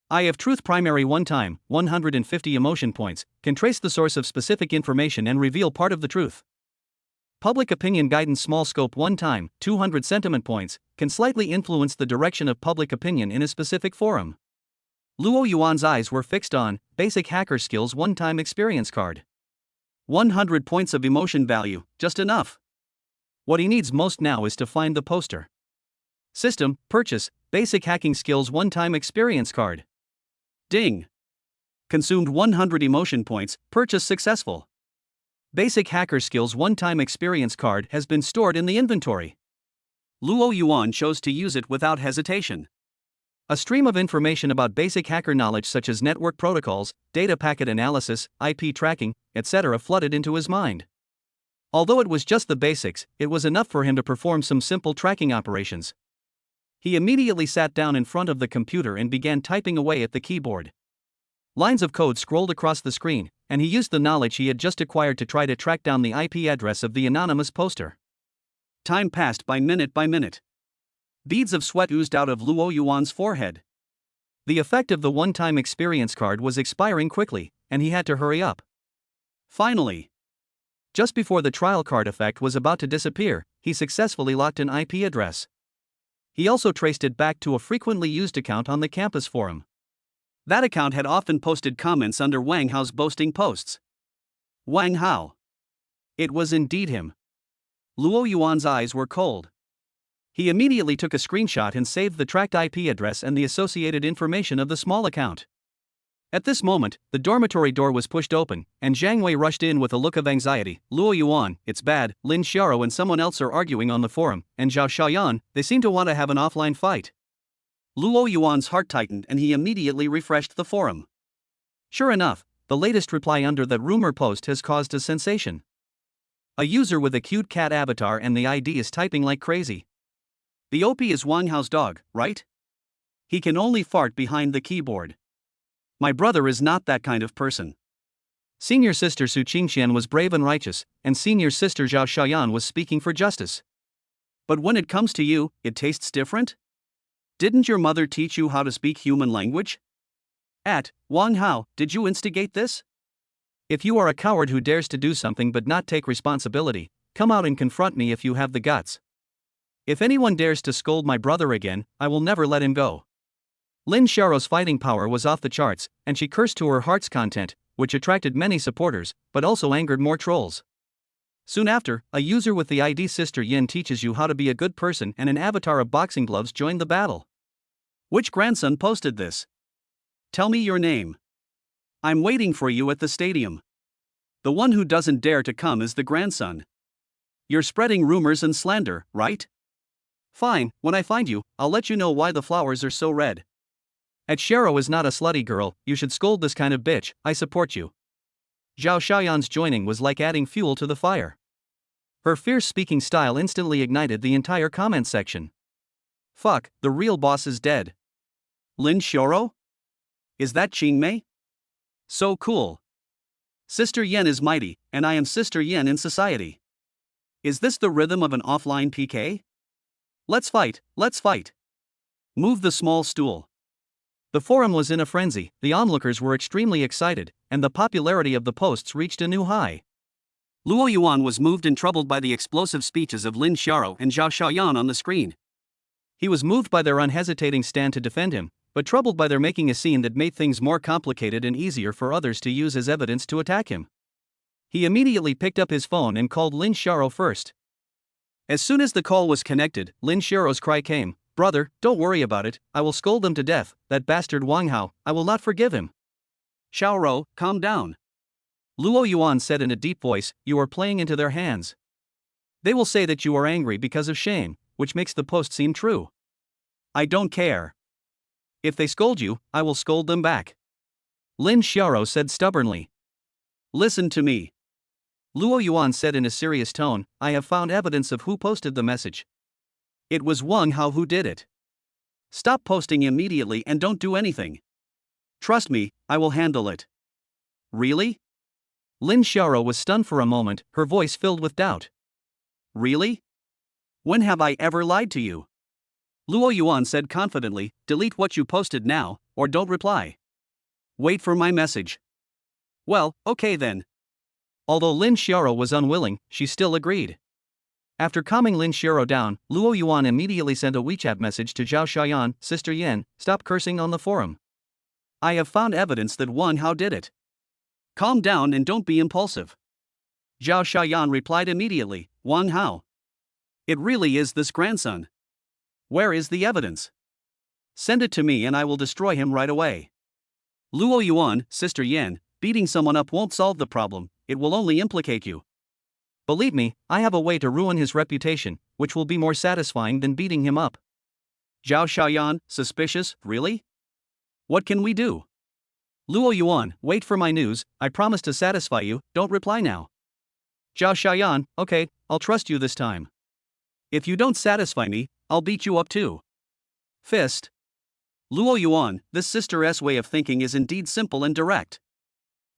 Eye of Truth primary one-time, 150 emotion points, can trace the source of specific information and reveal part of the truth. Public opinion guidance small scope one-time, 200 sentiment points, can slightly influence the direction of public opinion in a specific forum. Luo Yuan's eyes were fixed on basic hacker skills one-time experience card. 100 points of emotion value, just enough. What he needs most now is to find the poster. System, purchase, basic hacking skills one-time experience card. Ding. Consumed 100 emotion points, purchase successful. Basic hacker skills one-time experience card has been stored in the inventory. Luo Yuan chose to use it without hesitation. A stream of information about basic hacker knowledge such as network protocols, data packet analysis, IP tracking, etc. flooded into his mind. Although it was just the basics, it was enough for him to perform some simple tracking operations. He immediately sat down in front of the computer and began typing away at the keyboard. Lines of code scrolled across the screen, and he used the knowledge he had just acquired to try to track down the IP address of the anonymous poster. Time passed by minute. Beads of sweat oozed out of Luo Yuan's forehead. The effect of the one-time experience card was expiring quickly, and he had to hurry up. Finally, just before the trial card effect was about to disappear, he successfully locked an IP address. He also traced it back to a frequently used account on the campus forum. That account had often posted comments under Wang Hao's boasting posts. Wang Hao. It was indeed him. Luo Yuan's eyes were cold. He immediately took a screenshot and saved the tracked IP address and the associated information of the small account. At this moment, the dormitory door was pushed open, and Zhang Wei rushed in with a look of anxiety. Luo Yuan, it's bad, Lin Xiaoro and someone else are arguing on the forum, and Zhao Xiaoyan, they seem to want to have an offline fight. Luo Yuan's heart tightened and he immediately refreshed the forum. Sure enough, the latest reply under that rumor post has caused a sensation. A user with a cute cat avatar and the ID is typing like crazy. The OP is Wang Hao's dog, right? He can only fart behind the keyboard. My brother is not that kind of person. Senior sister Su Qingxian was brave and righteous, and senior sister Zhao Xiaoyan was speaking for justice. But when it comes to you, it tastes different? Didn't your mother teach you how to speak human language? Wang Hao, did you instigate this? If you are a coward who dares to do something but not take responsibility, come out and confront me if you have the guts. If anyone dares to scold my brother again, I will never let him go. Lin Xiaoro's fighting power was off the charts, and she cursed to her heart's content, which attracted many supporters, but also angered more trolls. Soon after, a user with the ID Sister Yin teaches you how to be a good person and an avatar of boxing gloves joined the battle. Which grandson posted this? Tell me your name. I'm waiting for you at the stadium. The one who doesn't dare to come is the grandson. You're spreading rumors and slander, right? Fine, when I find you, I'll let you know why the flowers are so red. Xiaoro is not a slutty girl, you should scold this kind of bitch, I support you. Zhao Xiaoyan's joining was like adding fuel to the fire. Her fierce speaking style instantly ignited the entire comment section. Fuck, the real boss is dead. Lin Xiaoro? Is that Qingmei? So cool. Sister Yen is mighty, and I am Sister Yen in society. Is this the rhythm of an offline PK? Let's fight, let's fight. Move the small stool. The forum was in a frenzy, the onlookers were extremely excited, and the popularity of the posts reached a new high. Luo Yuan was moved and troubled by the explosive speeches of Lin Xiaoro and Zhao Xiaoyan on the screen. He was moved by their unhesitating stand to defend him, but troubled by their making a scene that made things more complicated and easier for others to use as evidence to attack him. He immediately picked up his phone and called Lin Xiaoro first. As soon as the call was connected, Lin Xiaoro's cry came, "Brother, don't worry about it, I will scold them to death, that bastard Wang Hao, I will not forgive him." Xiaoro, calm down. Luo Yuan said in a deep voice, "You are playing into their hands. They will say that you are angry because of shame, which makes the post seem true. I don't care. If they scold you, I will scold them back." Lin Xiaoro said stubbornly. "Listen to me," Luo Yuan said in a serious tone. "I have found evidence of who posted the message. It was Wang Hao who did it. Stop posting immediately and don't do anything. Trust me, I will handle it." "Really?" Lin Xiaoro was stunned for a moment, her voice filled with doubt. "Really? When have I ever lied to you?" Luo Yuan said confidently, "Delete what you posted now, or don't reply. Wait for my message." "Well, okay then." Although Lin Xiaoro was unwilling, she still agreed. After calming Lin Xiaoro down, Luo Yuan immediately sent a WeChat message to Zhao Xiaoyan, "Sister Yan, stop cursing on the forum. I have found evidence that Wang Hao did it. Calm down and don't be impulsive." Zhao Xiaoyan replied immediately, "Wang Hao? It really is this grandson. Where is the evidence? Send it to me and I will destroy him right away." Luo Yuan, "Sister Yan, beating someone up won't solve the problem, it will only implicate you. Believe me, I have a way to ruin his reputation, which will be more satisfying than beating him up." Zhao Xiaoyan, suspicious, "Really? What can we do?" Luo Yuan, "Wait for my news, I promise to satisfy you, don't reply now." Zhao Xiaoyan, "Okay, I'll trust you this time. If you don't satisfy me, I'll beat you up too." Fist. Luo Yuan, this sister's way of thinking is indeed simple and direct.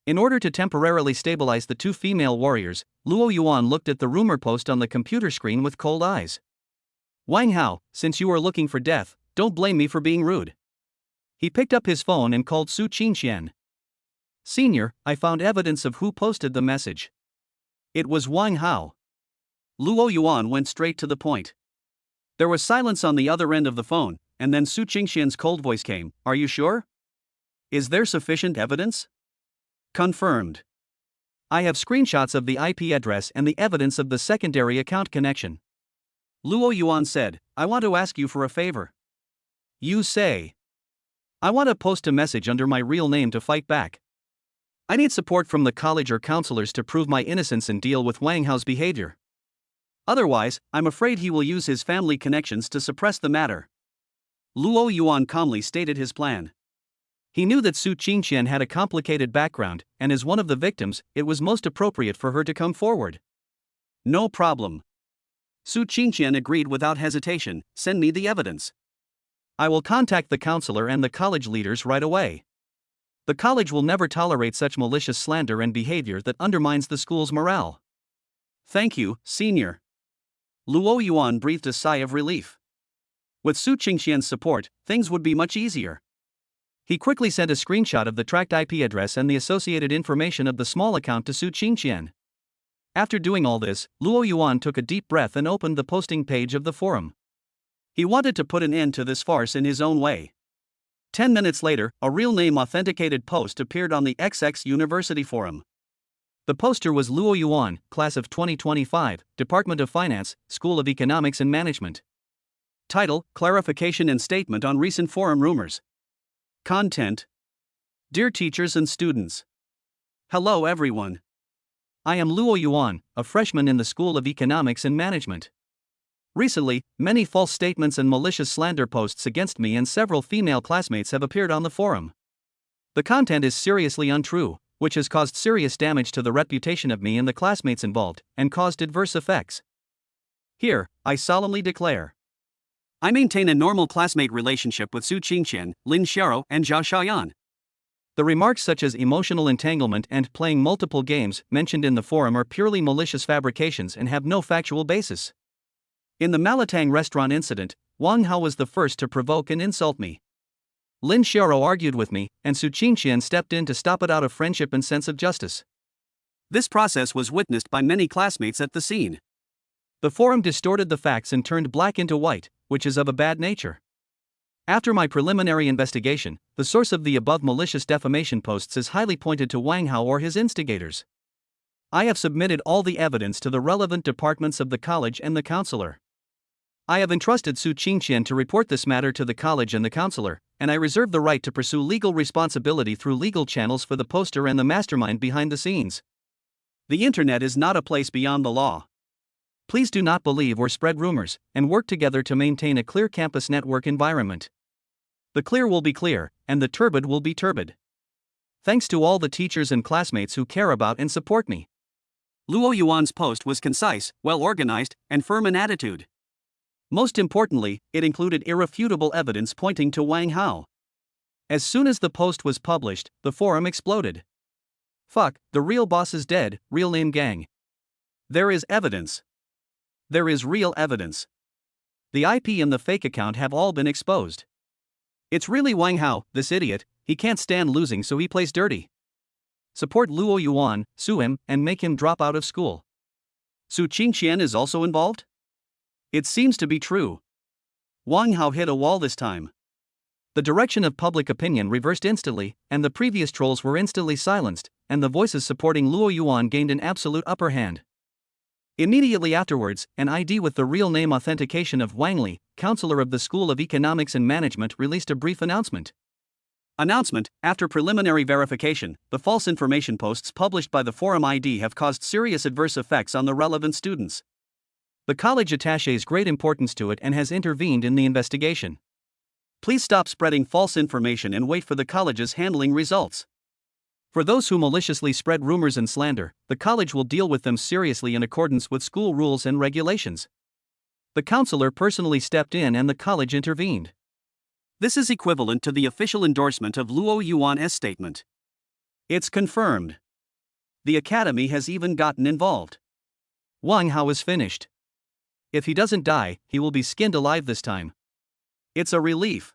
In order to temporarily stabilize the two female warriors, Luo Yuan looked at the rumor post on the computer screen with cold eyes. "Wang Hao, since you are looking for death, don't blame me for being rude." He picked up his phone and called Su Qingxian. "Senior, I found evidence of who posted the message. It was Wang Hao." Luo Yuan went straight to the point. There was silence on the other end of the phone, and then Su Qingxian's cold voice came, "Are you sure? Is there sufficient evidence?" "Confirmed. I have screenshots of the IP address and the evidence of the secondary account connection." Luo Yuan said, "I want to ask you for a favor." "You say." "I want to post a message under my real name to fight back. I need support from the college or counselors to prove my innocence and deal with Wang Hao's behavior. Otherwise, I'm afraid he will use his family connections to suppress the matter." Luo Yuan calmly stated his plan. He knew that Su Qingxian had a complicated background, and as one of the victims, it was most appropriate for her to come forward. "No problem." Su Qingxian agreed without hesitation, "Send me the evidence. I will contact the counselor and the college leaders right away. The college will never tolerate such malicious slander and behavior that undermines the school's morale." "Thank you, senior." Luo Yuan breathed a sigh of relief. With Su Qingxian's support, things would be much easier. He quickly sent a screenshot of the tracked IP address and the associated information of the small account to Su Qingxian. After doing all this, Luo Yuan took a deep breath and opened the posting page of the forum. He wanted to put an end to this farce in his own way. 10 minutes later, a real name authenticated post appeared on the XX University forum. The poster was Luo Yuan, Class of 2025, Department of Finance, School of Economics and Management. Title, Clarification and Statement on Recent Forum Rumors. Content. Dear teachers and students. Hello everyone. I am Luo Yuan, a freshman in the School of Economics and Management. Recently, many false statements and malicious slander posts against me and several female classmates have appeared on the forum. The content is seriously untrue, which has caused serious damage to the reputation of me and the classmates involved, and caused adverse effects. Here, I solemnly declare, I maintain a normal classmate relationship with Su Qingxian, Lin Xiaoro, and Zhao Xiaoyan. The remarks such as emotional entanglement and playing multiple games mentioned in the forum are purely malicious fabrications and have no factual basis. In the Malatang restaurant incident, Wang Hao was the first to provoke and insult me. Lin Xiaoro argued with me, and Su Qingxian stepped in to stop it out of friendship and sense of justice. This process was witnessed by many classmates at the scene. The forum distorted the facts and turned black into white, which is of a bad nature. After my preliminary investigation, the source of the above malicious defamation posts is highly pointed to Wang Hao or his instigators. I have submitted all the evidence to the relevant departments of the college and the counselor. I have entrusted Su Qingxian to report this matter to the college and the counselor, and I reserve the right to pursue legal responsibility through legal channels for the poster and the mastermind behind the scenes. The internet is not a place beyond the law. Please do not believe or spread rumors, and work together to maintain a clear campus network environment. The clear will be clear, and the turbid will be turbid. Thanks to all the teachers and classmates who care about and support me. Luo Yuan's post was concise, well-organized, and firm in attitude. Most importantly, it included irrefutable evidence pointing to Wang Hao. As soon as the post was published, the forum exploded. Fuck, the real boss is dead, real name gang. There is evidence. There is real evidence. The IP and the fake account have all been exposed. It's really Wang Hao, this idiot. He can't stand losing, so he plays dirty. Support Luo Yuan, sue him, and make him drop out of school. Su Qingqian is also involved? It seems to be true. Wang Hao hit a wall this time. The direction of public opinion reversed instantly, and the previous trolls were instantly silenced, and the voices supporting Luo Yuan gained an absolute upper hand. Immediately afterwards, an ID with the real name authentication of Wang Li, counselor of the School of Economics and Management, released a brief announcement. After preliminary verification, the false information posts published by the forum ID have caused serious adverse effects on the relevant students. The college attaches great importance to it and has intervened in the investigation. Please stop spreading false information and wait for the college's handling results. For those who maliciously spread rumors and slander, the college will deal with them seriously in accordance with school rules and regulations. The counselor personally stepped in and the college intervened. This is equivalent to the official endorsement of Luo Yuan's statement. It's confirmed. The academy has even gotten involved. Wang Hao is finished. If he doesn't die, he will be skinned alive this time. It's a relief.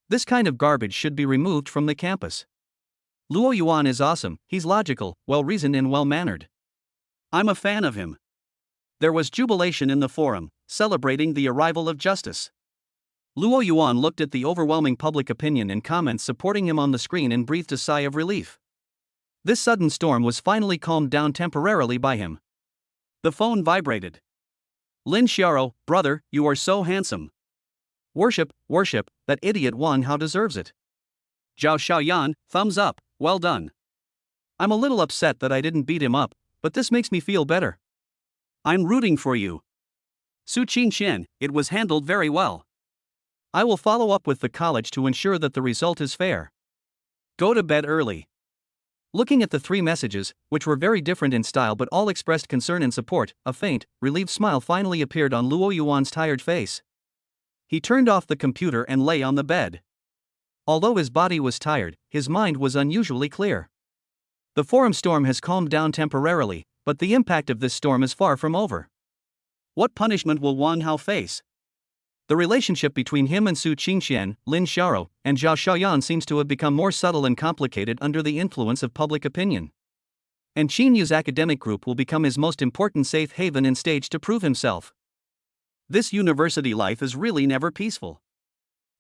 This kind of garbage should be removed from the campus. Luo Yuan is awesome, he's logical, well-reasoned and well-mannered. I'm a fan of him. There was jubilation in the forum, celebrating the arrival of justice. Luo Yuan looked at the overwhelming public opinion and comments supporting him on the screen and breathed a sigh of relief. This sudden storm was finally calmed down temporarily by him. The phone vibrated. Lin Xiao, brother, you are so handsome. Worship, that idiot Wang Hao deserves it. Zhao Xiaoyan, thumbs up, well done. I'm a little upset that I didn't beat him up, but this makes me feel better. I'm rooting for you. Su Qingqian, it was handled very well. I will follow up with the college to ensure that the result is fair. Go to bed early. Looking at the three messages, which were very different in style but all expressed concern and support, a faint, relieved smile finally appeared on Luo Yuan's tired face. He turned off the computer and lay on the bed. Although his body was tired, his mind was unusually clear. The forum storm has calmed down temporarily, but the impact of this storm is far from over. What punishment will Wang Hao face? The relationship between him and Su Qingqian, Lin Xiao, and Zhao Xiaoyan seems to have become more subtle and complicated under the influence of public opinion. And Qin Yu's academic group will become his most important safe haven and stage to prove himself. This university life is really never peaceful.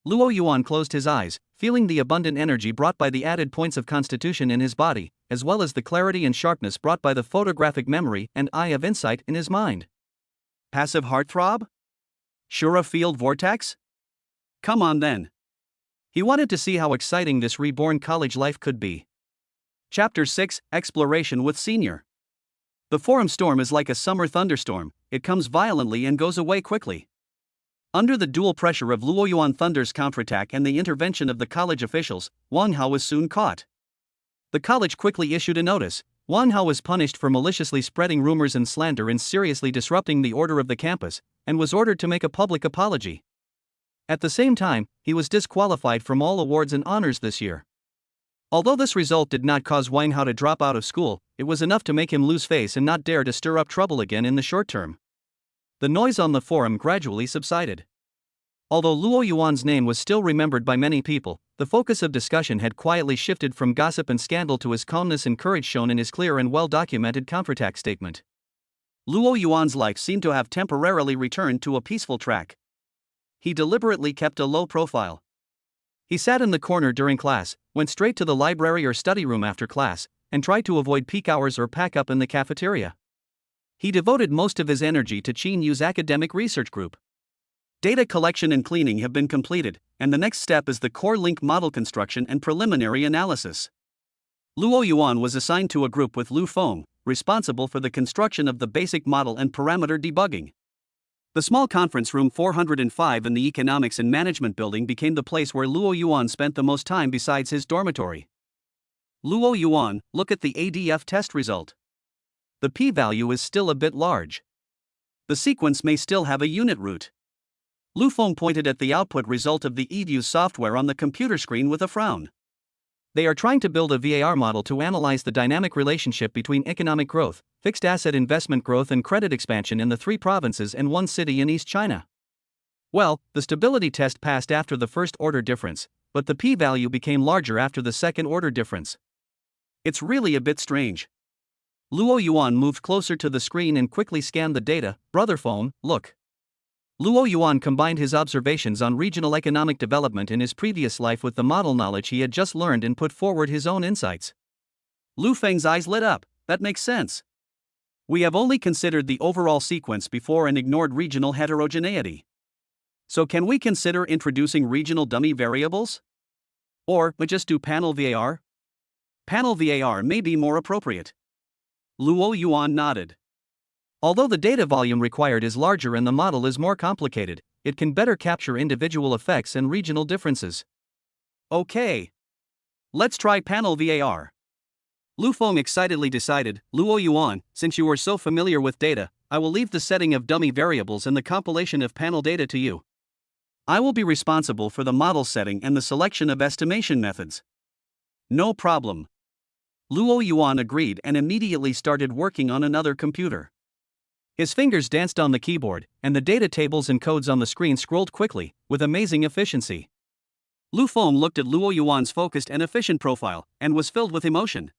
Luo Yuan closed his eyes, feeling the abundant energy brought by the added points of constitution in his body, as well as the clarity and sharpness brought by the photographic memory and eye of insight in his mind. Passive heartthrob? Shura field vortex? Come on then. He wanted to see how exciting this reborn college life could be. Chapter 6, Exploration with Senior. The forum storm is like a summer thunderstorm, it comes violently and goes away quickly. Under the dual pressure of Luo Yuan Thunder's counterattack and the intervention of the college officials, Wang Hao was soon caught. The college quickly issued a notice. Wang Hao was punished for maliciously spreading rumors and slander and seriously disrupting the order of the campus, and was ordered to make a public apology. At the same time, he was disqualified from all awards and honors this year. Although this result did not cause Wang Hao to drop out of school, it was enough to make him lose face and not dare to stir up trouble again in the short term. The noise on the forum gradually subsided. Although Luo Yuan's name was still remembered by many people, the focus of discussion had quietly shifted from gossip and scandal to his calmness and courage shown in his clear and well-documented counterattack statement. Luo Yuan's life seemed to have temporarily returned to a peaceful track. He deliberately kept a low profile. He sat in the corner during class, went straight to the library or study room after class, and tried to avoid peak hours or pack up in the cafeteria. He devoted most of his energy to Qin Yu's academic research group. Data collection and cleaning have been completed, and the next step is the core link model construction and preliminary analysis. Luo Yuan was assigned to a group with Lu Feng, responsible for the construction of the basic model and parameter debugging. The small conference room 405 in the Economics and Management building became the place where Luo Yuan spent the most time besides his dormitory. Luo Yuan, look at the ADF test result. The p-value is still a bit large. The sequence may still have a unit root. Lu Feng pointed at the output result of the eView software on the computer screen with a frown. They are trying to build a VAR model to analyze the dynamic relationship between economic growth, fixed asset investment growth and credit expansion in the 3 provinces and 1 city in East China. Well, the stability test passed after the first order difference, but the p-value became larger after the second order difference. It's really a bit strange. Luo Yuan moved closer to the screen and quickly scanned the data. Brother Feng, look. Luo Yuan combined his observations on regional economic development in his previous life with the model knowledge he had just learned and put forward his own insights. Lu Feng's eyes lit up. That makes sense. We have only considered the overall sequence before and ignored regional heterogeneity. So can we consider introducing regional dummy variables? Or just do panel VAR? Panel VAR may be more appropriate. Luo Yuan nodded. Although the data volume required is larger and the model is more complicated, it can better capture individual effects and regional differences. Okay. Let's try panel VAR. Lu Feng excitedly decided, Luo Yuan, since you are so familiar with data, I will leave the setting of dummy variables and the compilation of panel data to you. I will be responsible for the model setting and the selection of estimation methods. No problem. Luo Yuan agreed and immediately started working on another computer. His fingers danced on the keyboard, and the data tables and codes on the screen scrolled quickly, with amazing efficiency. Lu Feng looked at Luo Yuan's focused and efficient profile, and was filled with emotion.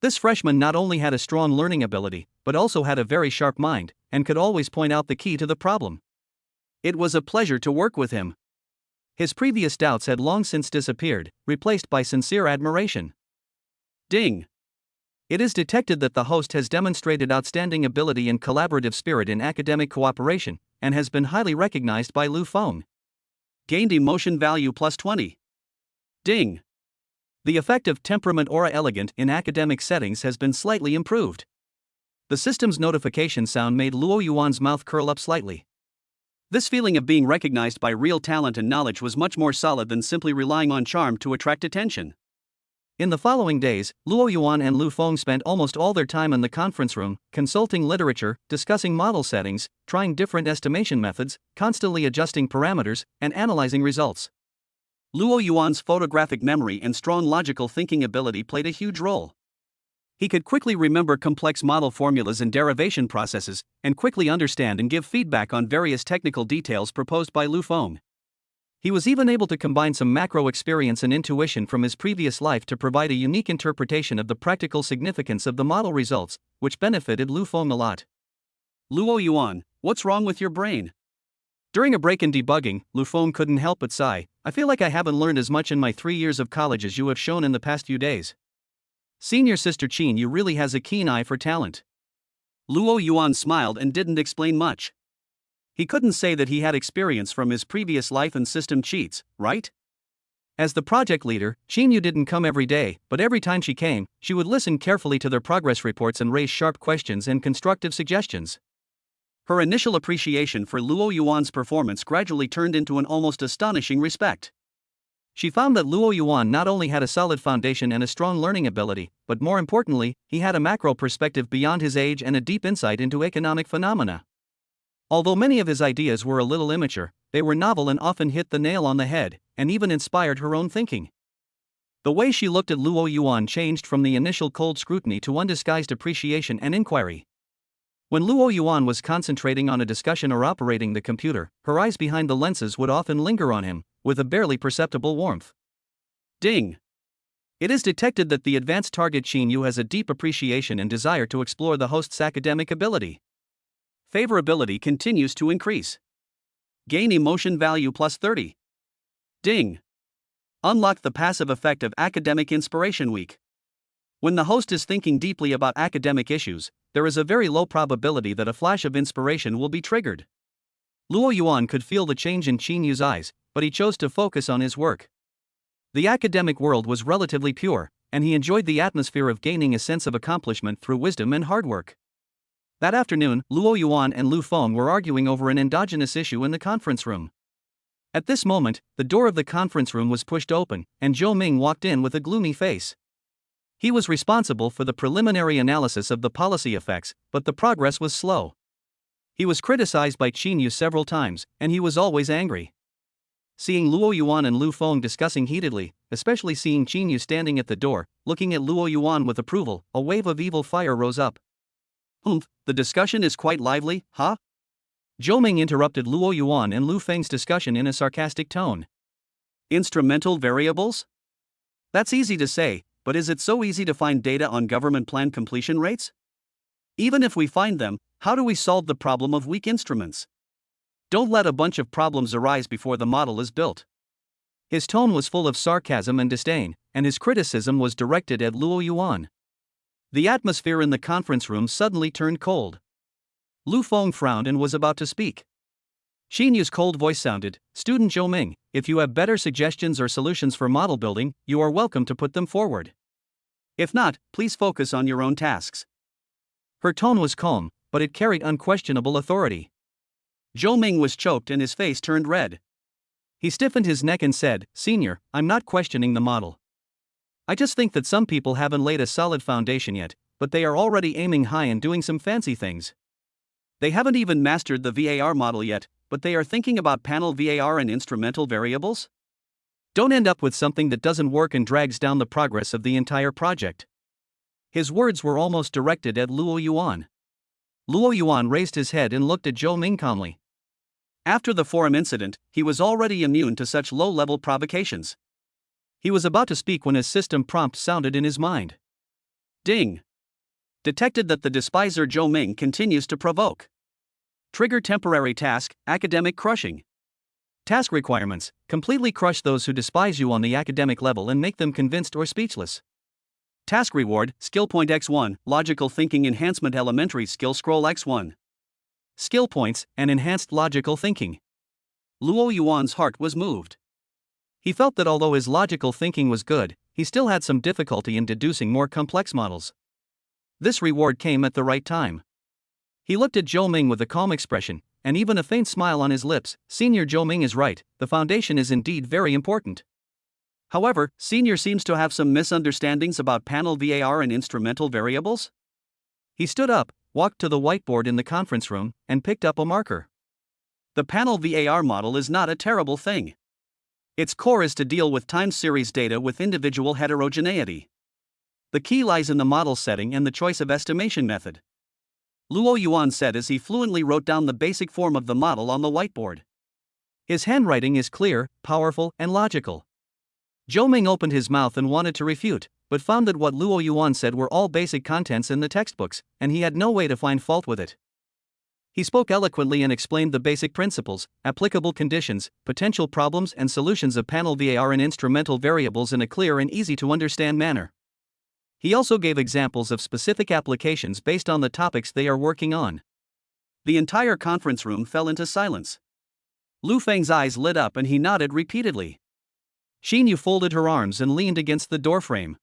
This freshman not only had a strong learning ability, but also had a very sharp mind, and could always point out the key to the problem. It was a pleasure to work with him. His previous doubts had long since disappeared, replaced by sincere admiration. Ding! It is detected that the host has demonstrated outstanding ability and collaborative spirit in academic cooperation, and has been highly recognized by Lu Feng. Gained emotion value plus 20. Ding! The effect of temperament aura elegant in academic settings has been slightly improved. The system's notification sound made Luo Yuan's mouth curl up slightly. This feeling of being recognized by real talent and knowledge was much more solid than simply relying on charm to attract attention. In the following days, Luo Yuan and Lu Feng spent almost all their time in the conference room, consulting literature, discussing model settings, trying different estimation methods, constantly adjusting parameters, and analyzing results. Luo Yuan's photographic memory and strong logical thinking ability played a huge role. He could quickly remember complex model formulas and derivation processes, and quickly understand and give feedback on various technical details proposed by Lu Feng. He was even able to combine some macro experience and intuition from his previous life to provide a unique interpretation of the practical significance of the model results, which benefited Lu Feng a lot. Luo Yuan, what's wrong with your brain? During a break in debugging, Lu Feng couldn't help but sigh. I feel like I haven't learned as much in my 3 years of college as you have shown in the past few days. Senior Sister Qin Yu really has a keen eye for talent. Luo Yuan smiled and didn't explain much. He couldn't say that he had experience from his previous life and system cheats, right? As the project leader, Qin Yu didn't come every day, but every time she came, she would listen carefully to their progress reports and raise sharp questions and constructive suggestions. Her initial appreciation for Luo Yuan's performance gradually turned into an almost astonishing respect. She found that Luo Yuan not only had a solid foundation and a strong learning ability, but more importantly, he had a macro perspective beyond his age and a deep insight into economic phenomena. Although many of his ideas were a little immature, they were novel and often hit the nail on the head, and even inspired her own thinking. The way she looked at Luo Yuan changed from the initial cold scrutiny to undisguised appreciation and inquiry. When Luo Yuan was concentrating on a discussion or operating the computer, her eyes behind the lenses would often linger on him, with a barely perceptible warmth. Ding! It is detected that the advanced target Qin Yu has a deep appreciation and desire to explore the host's academic ability. Favorability continues to increase. Gain emotion value plus 30. Ding! Unlock the passive effect of Academic Inspiration Week. When the host is thinking deeply about academic issues, there is a very low probability that a flash of inspiration will be triggered. Luo Yuan could feel the change in Qin Yu's eyes, but he chose to focus on his work. The academic world was relatively pure, and he enjoyed the atmosphere of gaining a sense of accomplishment through wisdom and hard work. That afternoon, Luo Yuan and Lu Feng were arguing over an endogenous issue in the conference room. At this moment, the door of the conference room was pushed open, and Zhou Ming walked in with a gloomy face. He was responsible for the preliminary analysis of the policy effects, but the progress was slow. He was criticized by Qin Yu several times, and he was always angry. Seeing Luo Yuan and Lu Feng discussing heatedly, especially seeing Qin Yu standing at the door, looking at Luo Yuan with approval, a wave of evil fire rose up. The discussion is quite lively, huh? Zhou Ming interrupted Luo Yuan and Lu Feng's discussion in a sarcastic tone. Instrumental variables? That's easy to say, but is it so easy to find data on government plan completion rates? Even if we find them, how do we solve the problem of weak instruments? Don't let a bunch of problems arise before the model is built. His tone was full of sarcasm and disdain, and his criticism was directed at Luo Yuan. The atmosphere in the conference room suddenly turned cold. Lu Feng frowned and was about to speak. Qin Yu's cold voice sounded, "Student Zhou Ming, if you have better suggestions or solutions for model building, you are welcome to put them forward. If not, please focus on your own tasks." Her tone was calm, but it carried unquestionable authority. Zhou Ming was choked and his face turned red. He stiffened his neck and said, "Senior, I'm not questioning the model. I just think that some people haven't laid a solid foundation yet, but they are already aiming high and doing some fancy things. They haven't even mastered the VAR model yet, but they are thinking about panel VAR and instrumental variables? Don't end up with something that doesn't work and drags down the progress of the entire project." His words were almost directed at Luo Yuan. Luo Yuan raised his head and looked at Zhou Ming calmly. After the forum incident, he was already immune to such low-level provocations. He was about to speak when his system prompt sounded in his mind. Ding! Detected that the despiser Zhou Ming continues to provoke. Trigger temporary task, academic crushing. Task requirements: completely crush those who despise you on the academic level and make them convinced or speechless. Task reward: skill point X1, logical thinking enhancement elementary skill scroll X1. Skill points and enhanced logical thinking. Luo Yuan's heart was moved. He felt that although his logical thinking was good, he still had some difficulty in deducing more complex models. This reward came at the right time. He looked at Zhou Ming with a calm expression, and even a faint smile on his lips. "Senior Zhou Ming is right, the foundation is indeed very important. However, Senior seems to have some misunderstandings about panel VAR and instrumental variables." He stood up, walked to the whiteboard in the conference room, and picked up a marker. The panel VAR model is not a terrible thing. Its core is to deal with time series data with individual heterogeneity. The key lies in the model setting and the choice of estimation method, Luo Yuan said as he fluently wrote down the basic form of the model on the whiteboard. His handwriting is clear, powerful, and logical. Zhou Ming opened his mouth and wanted to refute, but found that what Luo Yuan said were all basic contents in the textbooks, and he had no way to find fault with it. He spoke eloquently and explained the basic principles, applicable conditions, potential problems and solutions of panel VAR and instrumental variables in a clear and easy-to-understand manner. He also gave examples of specific applications based on the topics they are working on. The entire conference room fell into silence. Lu Feng's eyes lit up and he nodded repeatedly. Qin Yu folded her arms and leaned against the doorframe.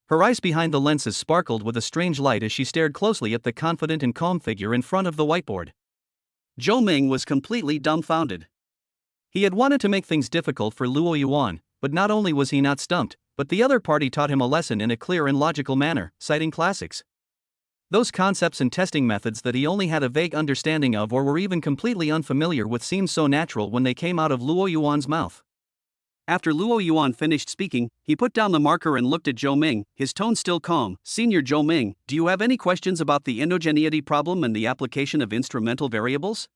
Her eyes behind the lenses sparkled with a strange light as she stared closely at the confident and calm figure in front of the whiteboard. Zhou Ming was completely dumbfounded. He had wanted to make things difficult for Luo Yuan, but not only was he not stumped, but the other party taught him a lesson in a clear and logical manner, citing classics. Those concepts and testing methods that he only had a vague understanding of or were even completely unfamiliar with seemed so natural when they came out of Luo Yuan's mouth. After Luo Yuan finished speaking, he put down the marker and looked at Zhou Ming, his tone still calm. "Senior Zhou Ming, do you have any questions about the endogeneity problem and the application of instrumental variables?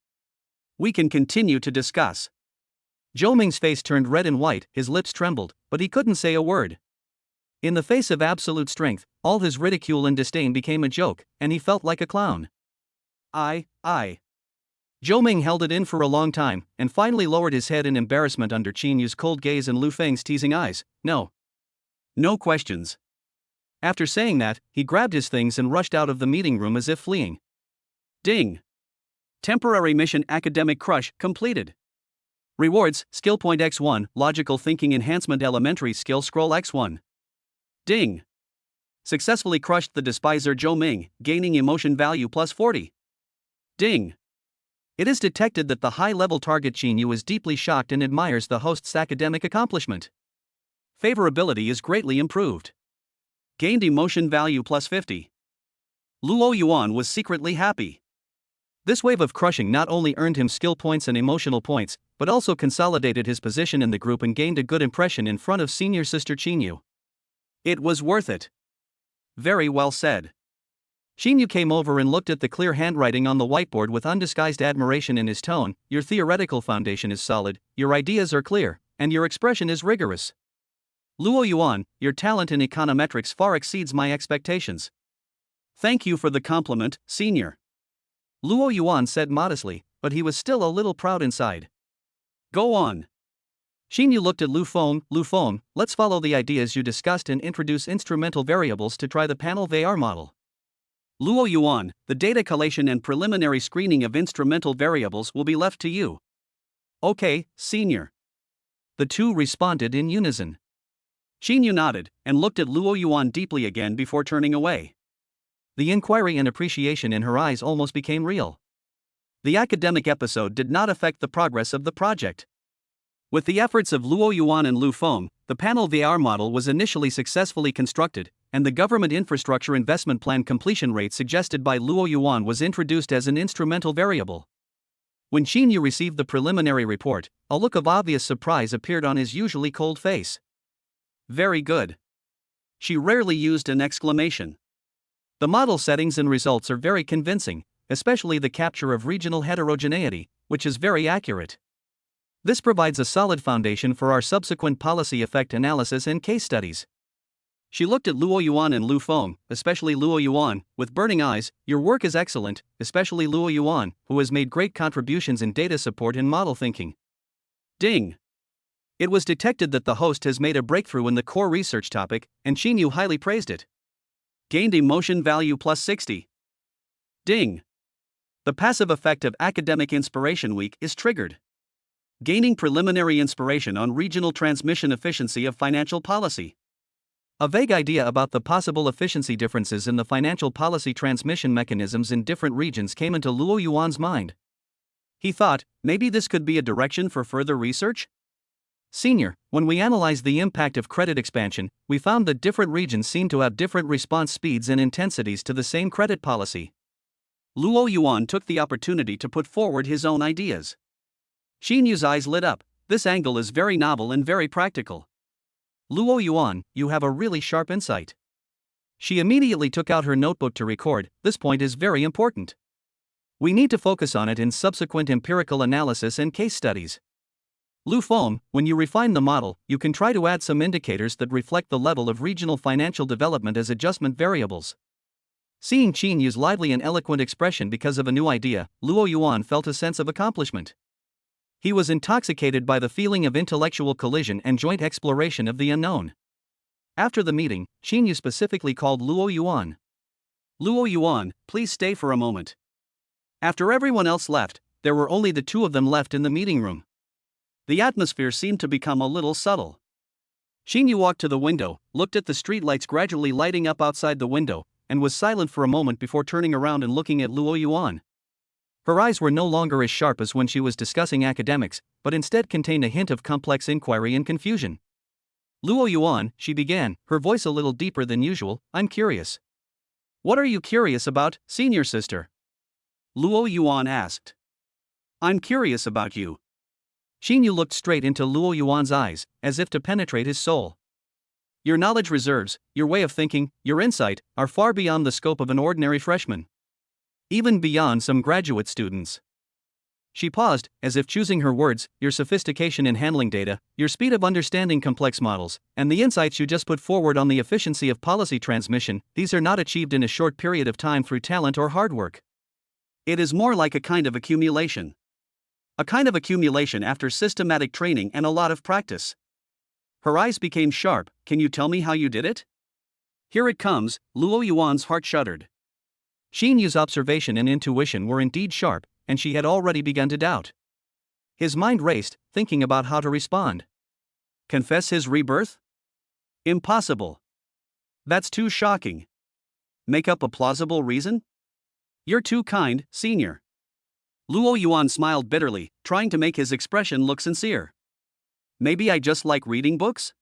We can continue to discuss." Zhou Ming's face turned red and white, his lips trembled, but he couldn't say a word. In the face of absolute strength, all his ridicule and disdain became a joke, and he felt like a clown. I. Zhou Ming held it in for a long time, and finally lowered his head in embarrassment under Qin Yu's cold gaze and Lu Feng's teasing eyes. No questions. After saying that, he grabbed his things and rushed out of the meeting room as if fleeing. Ding! Temporary mission academic crush completed. Rewards: skill point X1, logical thinking enhancement elementary skill scroll X1. Ding. Successfully crushed the despiser Zhou Ming, gaining emotion value plus 40. Ding. It is detected that the high-level target Qin Yu is deeply shocked and admires the host's academic accomplishment. Favorability is greatly improved. Gained emotion value plus 50. Luo Yuan was secretly happy. This wave of crushing not only earned him skill points and emotional points, but also consolidated his position in the group and gained a good impression in front of senior sister Qin Yu. It was worth it. Very well said. Qin Yu came over and looked at the clear handwriting on the whiteboard with undisguised admiration in his tone. Your theoretical foundation is solid, your ideas are clear, and your expression is rigorous. Luo Yuan, your talent in econometrics far exceeds my expectations. Thank you for the compliment, senior. Luo Yuan said modestly, but he was still a little proud inside. Go on. Qin Yu looked at Lu Feng, let's follow the ideas you discussed and introduce instrumental variables to try the panel VR model. Luo Yuan, the data collation and preliminary screening of instrumental variables will be left to you. Okay, senior. The two responded in unison. Qin Yu nodded and looked at Luo Yuan deeply again before turning away. The inquiry and appreciation in her eyes almost became real. The academic episode did not affect the progress of the project. With the efforts of Luo Yuan and Lu Feng, the panel VR model was initially successfully constructed, and the government infrastructure investment plan completion rate suggested by Luo Yuan was introduced as an instrumental variable. When Qin Yu received the preliminary report, a look of obvious surprise appeared on his usually cold face. Very good. She rarely used an exclamation. The model settings and results are very convincing, especially the capture of regional heterogeneity, which is very accurate. This provides a solid foundation for our subsequent policy effect analysis and case studies. She looked at Luo Yuan and Lu Feng, especially Luo Yuan, with burning eyes. Your work is excellent, especially Luo Yuan, who has made great contributions in data support and model thinking. Ding. It was detected that the host has made a breakthrough in the core research topic, and Qin Yu highly praised it. Gained emotion value plus 60. Ding. The passive effect of Academic Inspiration Week is triggered. Gaining preliminary inspiration on regional transmission efficiency of financial policy. A vague idea about the possible efficiency differences in the financial policy transmission mechanisms in different regions came into Luo Yuan's mind. He thought, maybe this could be a direction for further research? Senior, when we analyzed the impact of credit expansion, we found that different regions seem to have different response speeds and intensities to the same credit policy. Luo Yuan took the opportunity to put forward his own ideas. Qin Yu's eyes lit up. This angle is very novel and very practical. Luo Yuan, you have a really sharp insight. She immediately took out her notebook to record. This point is very important. We need to focus on it in subsequent empirical analysis and case studies. Lu Feng, when you refine the model, you can try to add some indicators that reflect the level of regional financial development as adjustment variables. Seeing Qin Yu's lively and eloquent expression because of a new idea, Luo Yuan felt a sense of accomplishment. He was intoxicated by the feeling of intellectual collision and joint exploration of the unknown. After the meeting, Qin Yu specifically called Luo Yuan. Luo Yuan, please stay for a moment. After everyone else left, there were only the two of them left in the meeting room. The atmosphere seemed to become a little subtle. Qin Yu walked to the window, looked at the streetlights gradually lighting up outside the window, and was silent for a moment before turning around and looking at Luo Yuan. Her eyes were no longer as sharp as when she was discussing academics, but instead contained a hint of complex inquiry and confusion. Luo Yuan, she began, her voice a little deeper than usual, I'm curious. What are you curious about, senior sister? Luo Yuan asked. I'm curious about you. Qin Yu looked straight into Luo Yuan's eyes, as if to penetrate his soul. Your knowledge reserves, your way of thinking, your insight, are far beyond the scope of an ordinary freshman. Even beyond some graduate students. She paused, as if choosing her words, your sophistication in handling data, your speed of understanding complex models, and the insights you just put forward on the efficiency of policy transmission, these are not achieved in a short period of time through talent or hard work. It is more like a kind of accumulation. A kind of accumulation after systematic training and a lot of practice. Her eyes became sharp. Can you tell me how you did it? Here it comes. Luo Yuan's heart shuddered. Qin Yu's observation and intuition were indeed sharp, and she had already begun to doubt. His mind raced, thinking about how to respond. Confess his rebirth? Impossible. That's too shocking. Make up a plausible reason? You're too kind, senior. Luo Yuan smiled bitterly, trying to make his expression look sincere. Maybe I just like reading books?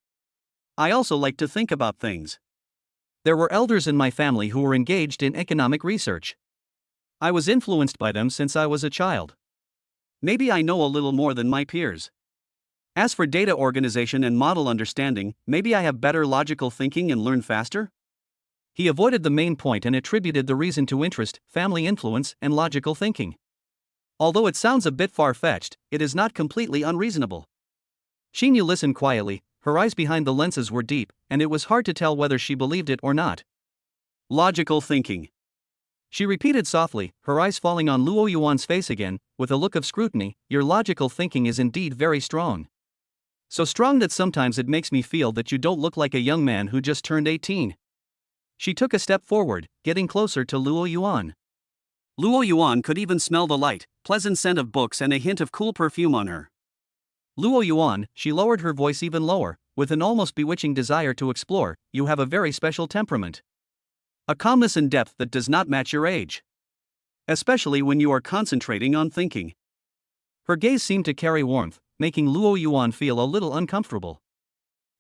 I also like to think about things. There were elders in my family who were engaged in economic research. I was influenced by them since I was a child. Maybe I know a little more than my peers. As for data organization and model understanding, maybe I have better logical thinking and learn faster? He avoided the main point and attributed the reason to interest, family influence, and logical thinking. Although it sounds a bit far-fetched, it is not completely unreasonable. Xinyu listened quietly, her eyes behind the lenses were deep, and it was hard to tell whether she believed it or not. Logical thinking. She repeated softly, her eyes falling on Luo Yuan's face again, with a look of scrutiny. Your logical thinking is indeed very strong. So strong that sometimes it makes me feel that you don't look like a young man who just turned 18. She took a step forward, getting closer to Luo Yuan. Luo Yuan could even smell the light, pleasant scent of books and a hint of cool perfume on her. Luo Yuan, she lowered her voice even lower, with an almost bewitching desire to explore. You have a very special temperament. A calmness and depth that does not match your age. Especially when you are concentrating on thinking. Her gaze seemed to carry warmth, making Luo Yuan feel a little uncomfortable.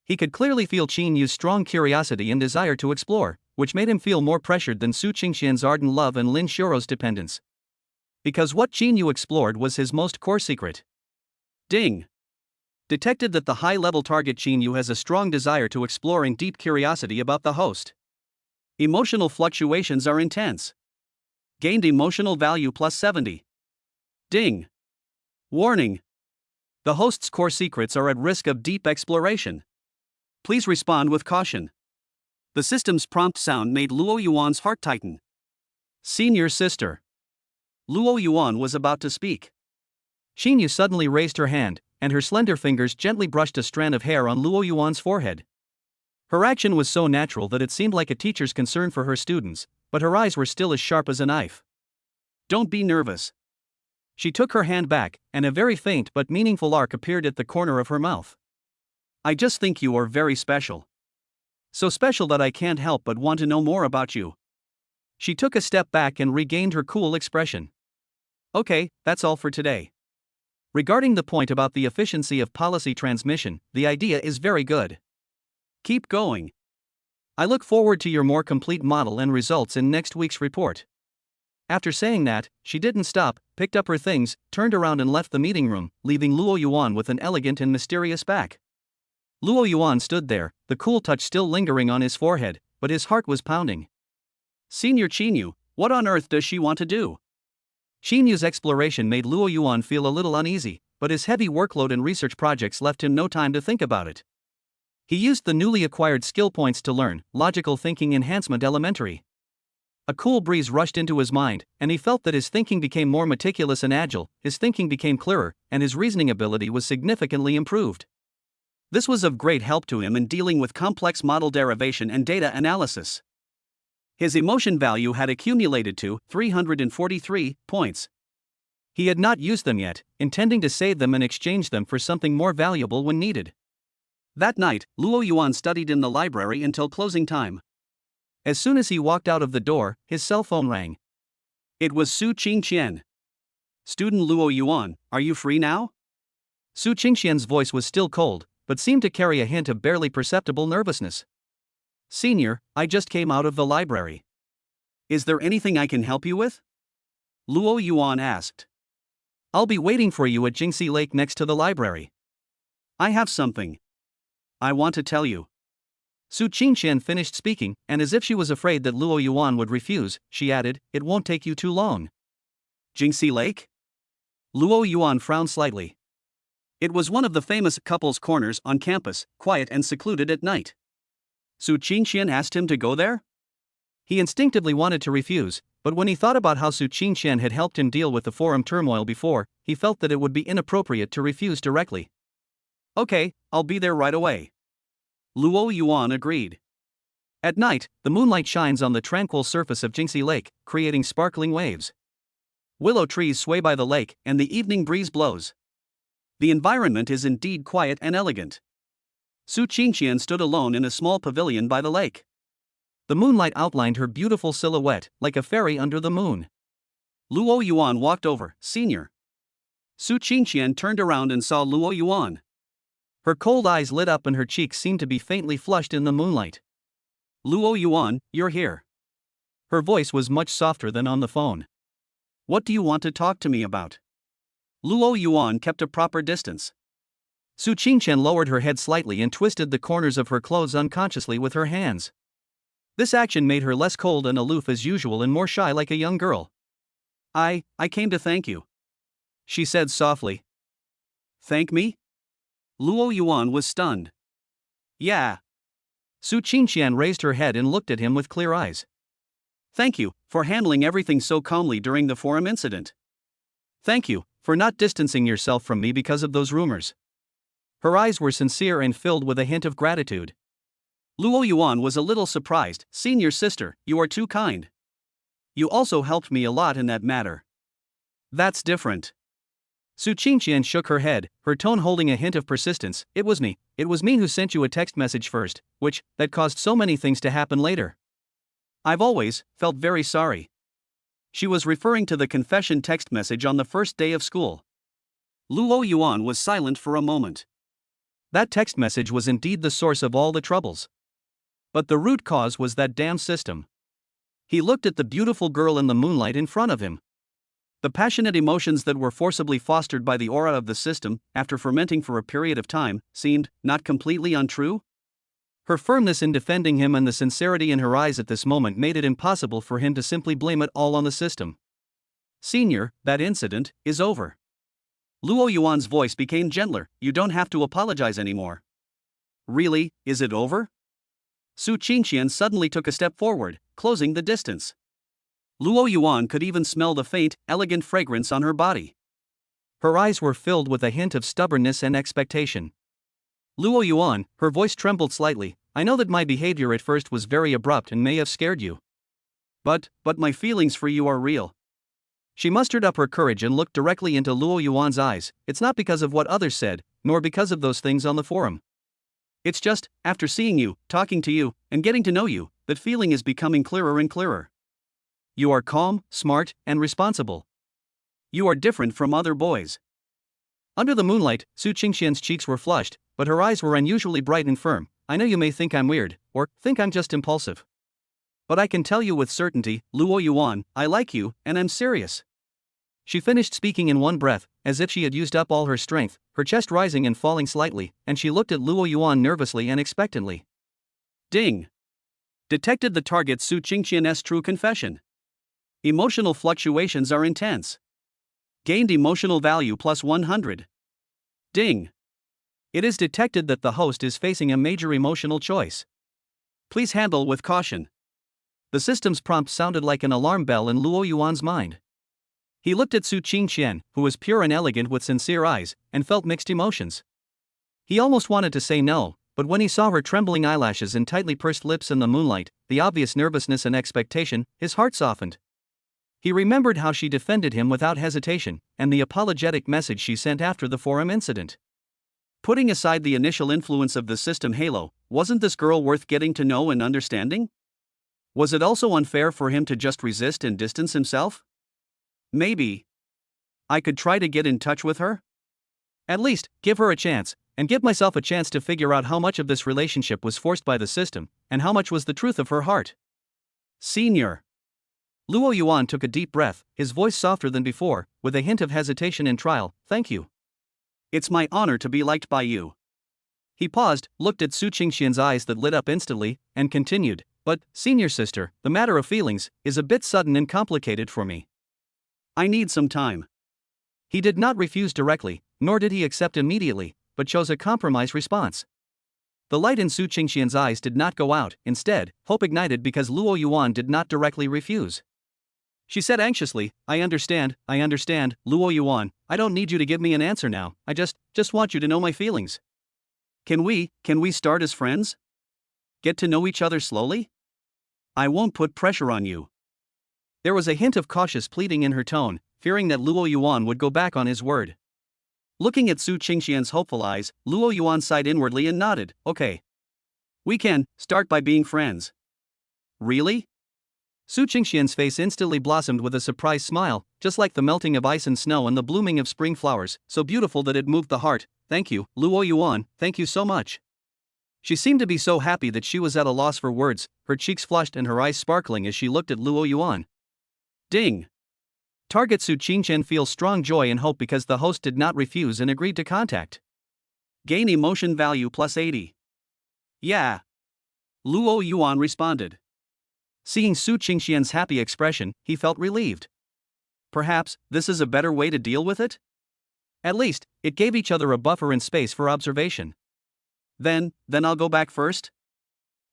He could clearly feel Qinyu's strong curiosity and desire to explore, which made him feel more pressured than Su Qingxian's ardent love and Lin Shuro's dependence. Because what Qinyu explored was his most core secret. Ding! Detected that the high-level target Qinyu has a strong desire to explore and deep curiosity about the host. Emotional fluctuations are intense. Gained emotional value plus 70. Ding! Warning! The host's core secrets are at risk of deep exploration. Please respond with caution. The system's prompt sound made Luo Yuan's heart tighten. Senior sister. Luo Yuan was about to speak. Xinyu suddenly raised her hand, and her slender fingers gently brushed a strand of hair on Luo Yuan's forehead. Her action was so natural that it seemed like a teacher's concern for her students, but her eyes were still as sharp as a knife. Don't be nervous. She took her hand back, and a very faint but meaningful arc appeared at the corner of her mouth. I just think you are very special. So special that I can't help but want to know more about you. She took a step back and regained her cool expression. Okay, that's all for today. Regarding the point about the efficiency of policy transmission, the idea is very good. Keep going. I look forward to your more complete model and results in next week's report. After saying that, she didn't stop, picked up her things, turned around and left the meeting room, leaving Luo Yuan with an elegant and mysterious back. Luo Yuan stood there, the cool touch still lingering on his forehead, but his heart was pounding. Senior Qinyu, what on earth does she want to do? Qinyu's exploration made Luo Yuan feel a little uneasy, but his heavy workload and research projects left him no time to think about it. He used the newly acquired skill points to learn logical thinking enhancement elementary. A cool breeze rushed into his mind, and he felt that his thinking became more meticulous and agile, his thinking became clearer, and his reasoning ability was significantly improved. This was of great help to him in dealing with complex model derivation and data analysis. His emotion value had accumulated to 343 points. He had not used them yet, intending to save them and exchange them for something more valuable when needed. That night, Luo Yuan studied in the library until closing time. As soon as he walked out of the door, his cell phone rang. It was Su Qingxian. Student Luo Yuan, are you free now? Su Qingxian's voice was still cold, but seemed to carry a hint of barely perceptible nervousness. Senior, I just came out of the library. Is there anything I can help you with? Luo Yuan asked. I'll be waiting for you at Jingxi Lake next to the library. I have something I want to tell you. Su Qingxian finished speaking, and as if she was afraid that Luo Yuan would refuse, she added, it won't take you too long. Jingxi Lake? Luo Yuan frowned slightly. It was one of the famous couples' corners on campus, quiet and secluded at night. Su Qingxian asked him to go there? He instinctively wanted to refuse, but when he thought about how Su Qingxian had helped him deal with the forum turmoil before, he felt that it would be inappropriate to refuse directly. Okay, I'll be there right away. Luo Yuan agreed. At night, the moonlight shines on the tranquil surface of Jingxi Lake, creating sparkling waves. Willow trees sway by the lake, and the evening breeze blows. The environment is indeed quiet and elegant. Su Qingxian stood alone in a small pavilion by the lake. The moonlight outlined her beautiful silhouette, like a fairy under the moon. Luo Yuan walked over. Senior. Su Qingqian turned around and saw Luo Yuan. Her cold eyes lit up and her cheeks seemed to be faintly flushed in the moonlight. Luo Yuan, you're here. Her voice was much softer than on the phone. What do you want to talk to me about? Luo Yuan kept a proper distance. Su Qingqian lowered her head slightly and twisted the corners of her clothes unconsciously with her hands. This action made her less cold and aloof as usual and more shy like a young girl. I came to thank you, she said softly. Thank me? Luo Yuan was stunned. Yeah. Su Qingqian raised her head and looked at him with clear eyes. Thank you for handling everything so calmly during the forum incident. Thank you for not distancing yourself from me because of those rumors. Her eyes were sincere and filled with a hint of gratitude. Luo Yuan was a little surprised. Senior sister, you are too kind. You also helped me a lot in that matter. That's different. Su Qingqian shook her head, her tone holding a hint of persistence. It was me who sent you a text message first, that caused so many things to happen later. I've always felt very sorry. She was referring to the confession text message on the first day of school. Luo Yuan was silent for a moment. That text message was indeed the source of all the troubles. But the root cause was that damn system. He looked at the beautiful girl in the moonlight in front of him. The passionate emotions that were forcibly fostered by the aura of the system, after fermenting for a period of time, seemed not completely untrue. Her firmness in defending him and the sincerity in her eyes at this moment made it impossible for him to simply blame it all on the system. Senior, that incident is over. Luo Yuan's voice became gentler. You don't have to apologize anymore. Really, is it over? Su Qingqian suddenly took a step forward, closing the distance. Luo Yuan could even smell the faint, elegant fragrance on her body. Her eyes were filled with a hint of stubbornness and expectation. Luo Yuan, her voice trembled slightly. I know that my behavior at first was very abrupt and may have scared you. But my feelings for you are real. She mustered up her courage and looked directly into Luo Yuan's eyes. It's not because of what others said, nor because of those things on the forum. It's just, after seeing you, talking to you, and getting to know you, that feeling is becoming clearer and clearer. You are calm, smart, and responsible. You are different from other boys. Under the moonlight, Su Qingqian's cheeks were flushed, but her eyes were unusually bright and firm. I know you may think I'm weird, or think I'm just impulsive. But I can tell you with certainty, Luo Yuan, I like you, and I'm serious. She finished speaking in one breath, as if she had used up all her strength, her chest rising and falling slightly, and she looked at Luo Yuan nervously and expectantly. Ding! Detected the target Su Qingqian's true confession. Emotional fluctuations are intense. Gained emotional value plus 100. Ding! It is detected that the host is facing a major emotional choice. Please handle with caution. The system's prompt sounded like an alarm bell in Luo Yuan's mind. He looked at Su Qingqian, who was pure and elegant with sincere eyes, and felt mixed emotions. He almost wanted to say no, but when he saw her trembling eyelashes and tightly pursed lips in the moonlight, the obvious nervousness and expectation, his heart softened. He remembered how she defended him without hesitation, and the apologetic message she sent after the forum incident. Putting aside the initial influence of the system halo, wasn't this girl worth getting to know and understanding? Was it also unfair for him to just resist and distance himself? Maybe I could try to get in touch with her? At least, give her a chance, and give myself a chance to figure out how much of this relationship was forced by the system, and how much was the truth of her heart. Senior. Luo Yuan took a deep breath, his voice softer than before, with a hint of hesitation and trial. Thank you. It's my honor to be liked by you. He paused, looked at Su Qingqian's eyes that lit up instantly, and continued, but, senior sister, the matter of feelings is a bit sudden and complicated for me. I need some time. He did not refuse directly, nor did he accept immediately, but chose a compromise response. The light in Su Qingqian's eyes did not go out, instead, hope ignited because Luo Yuan did not directly refuse. She said anxiously, I understand, Luo Yuan, I don't need you to give me an answer now, I just want you to know my feelings. Can we start as friends? Get to know each other slowly? I won't put pressure on you. There was a hint of cautious pleading in her tone, fearing that Luo Yuan would go back on his word. Looking at Su Qingqian's hopeful eyes, Luo Yuan sighed inwardly and nodded. Okay. We can start by being friends. Really? Su Qingxian's face instantly blossomed with a surprised smile, just like the melting of ice and snow and the blooming of spring flowers, so beautiful that it moved the heart. Thank you, Luo Yuan, thank you so much. She seemed to be so happy that she was at a loss for words, her cheeks flushed and her eyes sparkling as she looked at Luo Yuan. Ding! Target Su Qingxian feels strong joy and hope because the host did not refuse and agreed to contact. Gain emotion value plus 80. Yeah. Luo Yuan responded. Seeing Su Qingxian's happy expression, he felt relieved. Perhaps, this is a better way to deal with it? At least, it gave each other a buffer and space for observation. Then I'll go back first?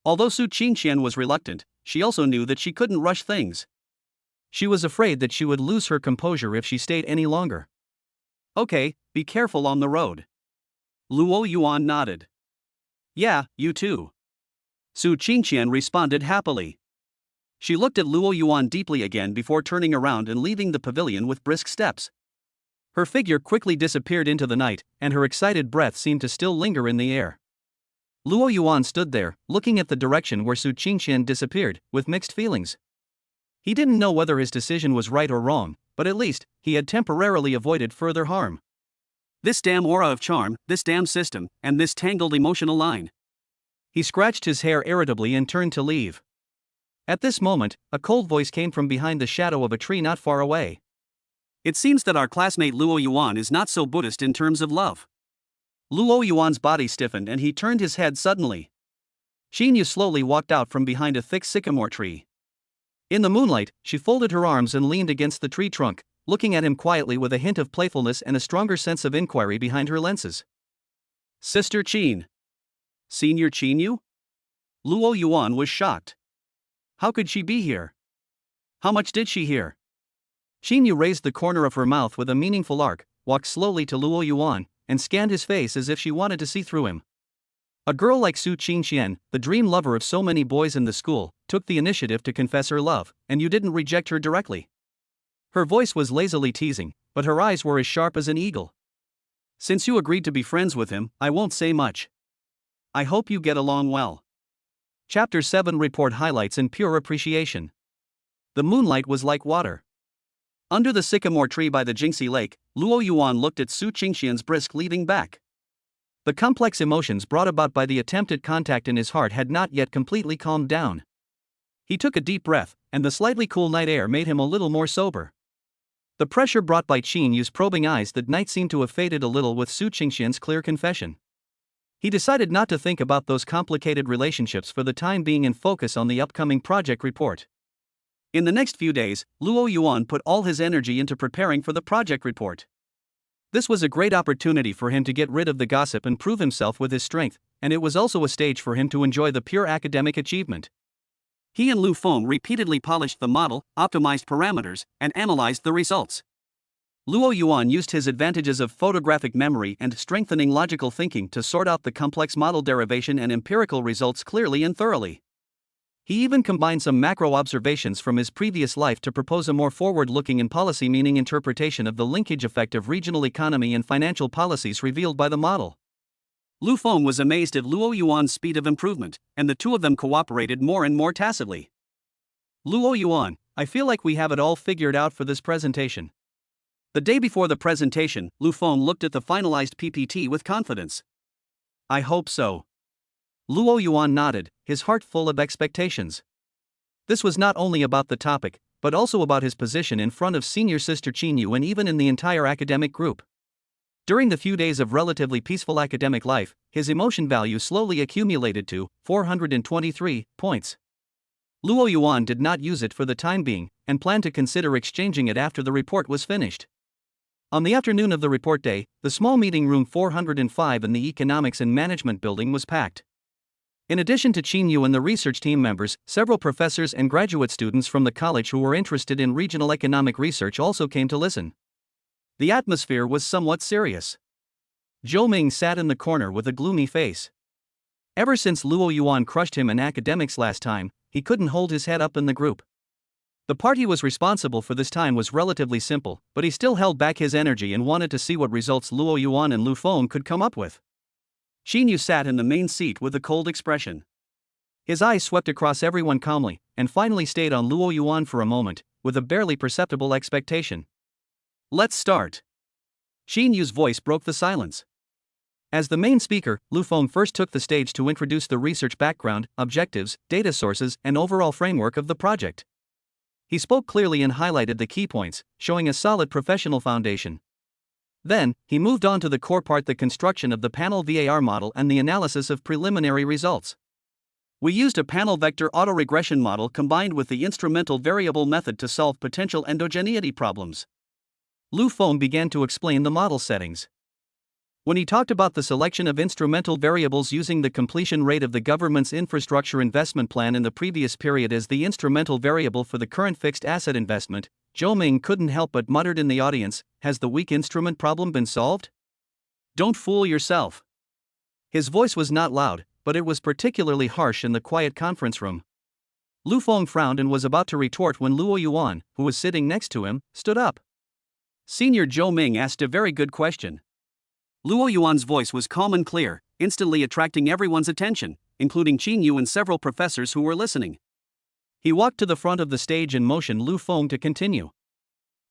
Although Su Qingxian was reluctant, she also knew that she couldn't rush things. She was afraid that she would lose her composure if she stayed any longer. Okay, be careful on the road. Luo Yuan nodded. Yeah, you too. Su Qingxian responded happily. She looked at Luo Yuan deeply again before turning around and leaving the pavilion with brisk steps. Her figure quickly disappeared into the night, and her excited breath seemed to still linger in the air. Luo Yuan stood there, looking at the direction where Su Qingxian disappeared, with mixed feelings. He didn't know whether his decision was right or wrong, but at least, he had temporarily avoided further harm. This damn aura of charm, this damn system, and this tangled emotional line. He scratched his hair irritably and turned to leave. At this moment, a cold voice came from behind the shadow of a tree not far away. It seems that our classmate Luo Yuan is not so Buddhist in terms of love. Luo Yuan's body stiffened and he turned his head suddenly. Qin Yu slowly walked out from behind a thick sycamore tree. In the moonlight, she folded her arms and leaned against the tree trunk, looking at him quietly with a hint of playfulness and a stronger sense of inquiry behind her lenses. Sister Qin. Senior Qin Yu? Luo Yuan was shocked. How could she be here? How much did she hear? Qin Yu raised the corner of her mouth with a meaningful arc, walked slowly to Luo Yuan, and scanned his face as if she wanted to see through him. A girl like Su Qingxian, the dream lover of so many boys in the school, took the initiative to confess her love, and you didn't reject her directly. Her voice was lazily teasing, but her eyes were as sharp as an eagle. Since you agreed to be friends with him, I won't say much. I hope you get along well. Chapter 7 Report Highlights and Pure Appreciation. The moonlight was like water. Under the sycamore tree by the Jingxi Lake, Luo Yuan looked at Su Qingxian's brisk leaving back. The complex emotions brought about by the attempted contact in his heart had not yet completely calmed down. He took a deep breath, and the slightly cool night air made him a little more sober. The pressure brought by Qin Yu's probing eyes that night seemed to have faded a little with Su Qingxian's clear confession. He decided not to think about those complicated relationships for the time being and focus on the upcoming project report. In the next few days, Luo Yuan put all his energy into preparing for the project report. This was a great opportunity for him to get rid of the gossip and prove himself with his strength, and it was also a stage for him to enjoy the pure academic achievement. He and Lu Feng repeatedly polished the model, optimized parameters, and analyzed the results. Luo Yuan used his advantages of photographic memory and strengthening logical thinking to sort out the complex model derivation and empirical results clearly and thoroughly. He even combined some macro observations from his previous life to propose a more forward-looking and policy-meaning interpretation of the linkage effect of regional economy and financial policies revealed by the model. Lu Feng was amazed at Luo Yuan's speed of improvement, and the two of them cooperated more and more tacitly. Luo Yuan, I feel like we have it all figured out for this presentation. The day before the presentation, Lu Feng looked at the finalized PPT with confidence. I hope so. Luo Yuan nodded, his heart full of expectations. This was not only about the topic, but also about his position in front of senior sister Qin Yu and even in the entire academic group. During the few days of relatively peaceful academic life, his emotion value slowly accumulated to 423 points. Luo Yuan did not use it for the time being, and planned to consider exchanging it after the report was finished. On the afternoon of the report day, the small meeting room 405 in the Economics and Management building was packed. In addition to Qin Yu and the research team members, several professors and graduate students from the college who were interested in regional economic research also came to listen. The atmosphere was somewhat serious. Zhou Ming sat in the corner with a gloomy face. Ever since Luo Yuan crushed him in academics last time, he couldn't hold his head up in the group. The part he was responsible for this time was relatively simple, but he still held back his energy and wanted to see what results Luo Yuan and Lu Feng could come up with. Qin Yu sat in the main seat with a cold expression. His eyes swept across everyone calmly, and finally stayed on Luo Yuan for a moment, with a barely perceptible expectation. Let's start. Xin Yu's voice broke the silence. As the main speaker, Lu Feng first took the stage to introduce the research background, objectives, data sources, and overall framework of the project. He spoke clearly and highlighted the key points, showing a solid professional foundation. Then, he moved on to the core part, the construction of the panel VAR model and the analysis of preliminary results. We used a panel vector autoregression model combined with the instrumental variable method to solve potential endogeneity problems. Lu Feng began to explain the model settings. When he talked about the selection of instrumental variables using the completion rate of the government's infrastructure investment plan in the previous period as the instrumental variable for the current fixed asset investment, Zhou Ming couldn't help but muttered in the audience, "Has the weak instrument problem been solved?" Don't fool yourself. His voice was not loud, but it was particularly harsh in the quiet conference room. Lu Feng frowned and was about to retort when Luo Yuan, who was sitting next to him, stood up. Senior Zhou Ming asked a very good question. Luo Yuan's voice was calm and clear, instantly attracting everyone's attention, including Qin Yu and several professors who were listening. He walked to the front of the stage and motioned Lu Feng to continue.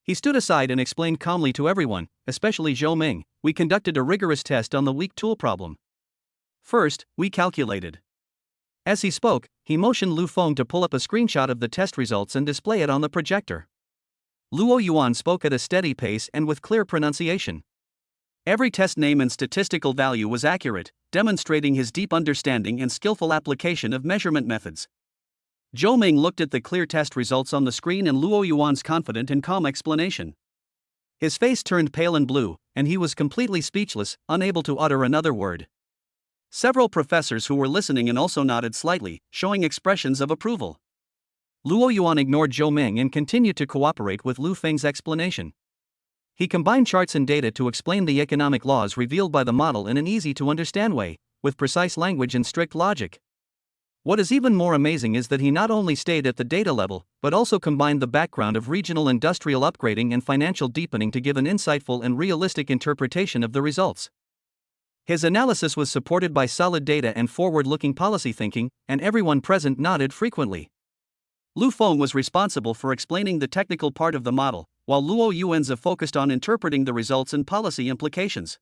He stood aside and explained calmly to everyone, especially Zhou Ming, "We conducted a rigorous test on the weak tool problem. First, we calculated." As he spoke, he motioned Lu Feng to pull up a screenshot of the test results and display it on the projector. Luo Yuan spoke at a steady pace and with clear pronunciation. Every test name and statistical value was accurate, demonstrating his deep understanding and skillful application of measurement methods. Zhou Ming looked at the clear test results on the screen and Luo Yuan's confident and calm explanation. His face turned pale and blue, and he was completely speechless, unable to utter another word. Several professors who were listening and also nodded slightly, showing expressions of approval. Luo Yuan ignored Zhou Ming and continued to cooperate with Lu Feng's explanation. He combined charts and data to explain the economic laws revealed by the model in an easy-to-understand way, with precise language and strict logic. What is even more amazing is that he not only stayed at the data level, but also combined the background of regional industrial upgrading and financial deepening to give an insightful and realistic interpretation of the results. His analysis was supported by solid data and forward-looking policy thinking, and everyone present nodded frequently. Lu Feng was responsible for explaining the technical part of the model, while Luo Yuanzi focused on interpreting the results and policy implications.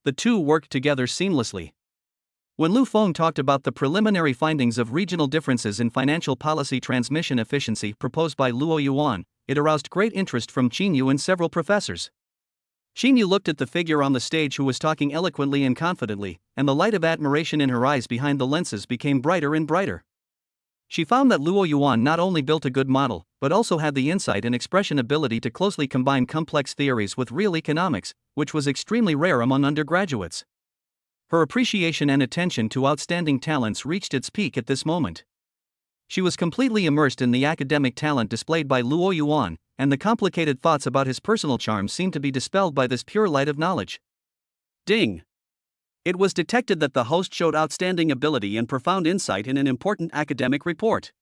The two worked together seamlessly. When Lu Feng talked about the preliminary findings of regional differences in financial policy transmission efficiency proposed by Luo Yuan, it aroused great interest from Qin Yu and several professors. Qin Yu looked at the figure on the stage who was talking eloquently and confidently, and the light of admiration in her eyes behind the lenses became brighter and brighter. She found that Luo Yuan not only built a good model, but also had the insight and expression ability to closely combine complex theories with real economics, which was extremely rare among undergraduates. Her appreciation and attention to outstanding talents reached its peak at this moment. She was completely immersed in the academic talent displayed by Luo Yuan, and the complicated thoughts about his personal charms seemed to be dispelled by this pure light of knowledge. Ding! It was detected that the host showed outstanding ability and profound insight in an important academic report.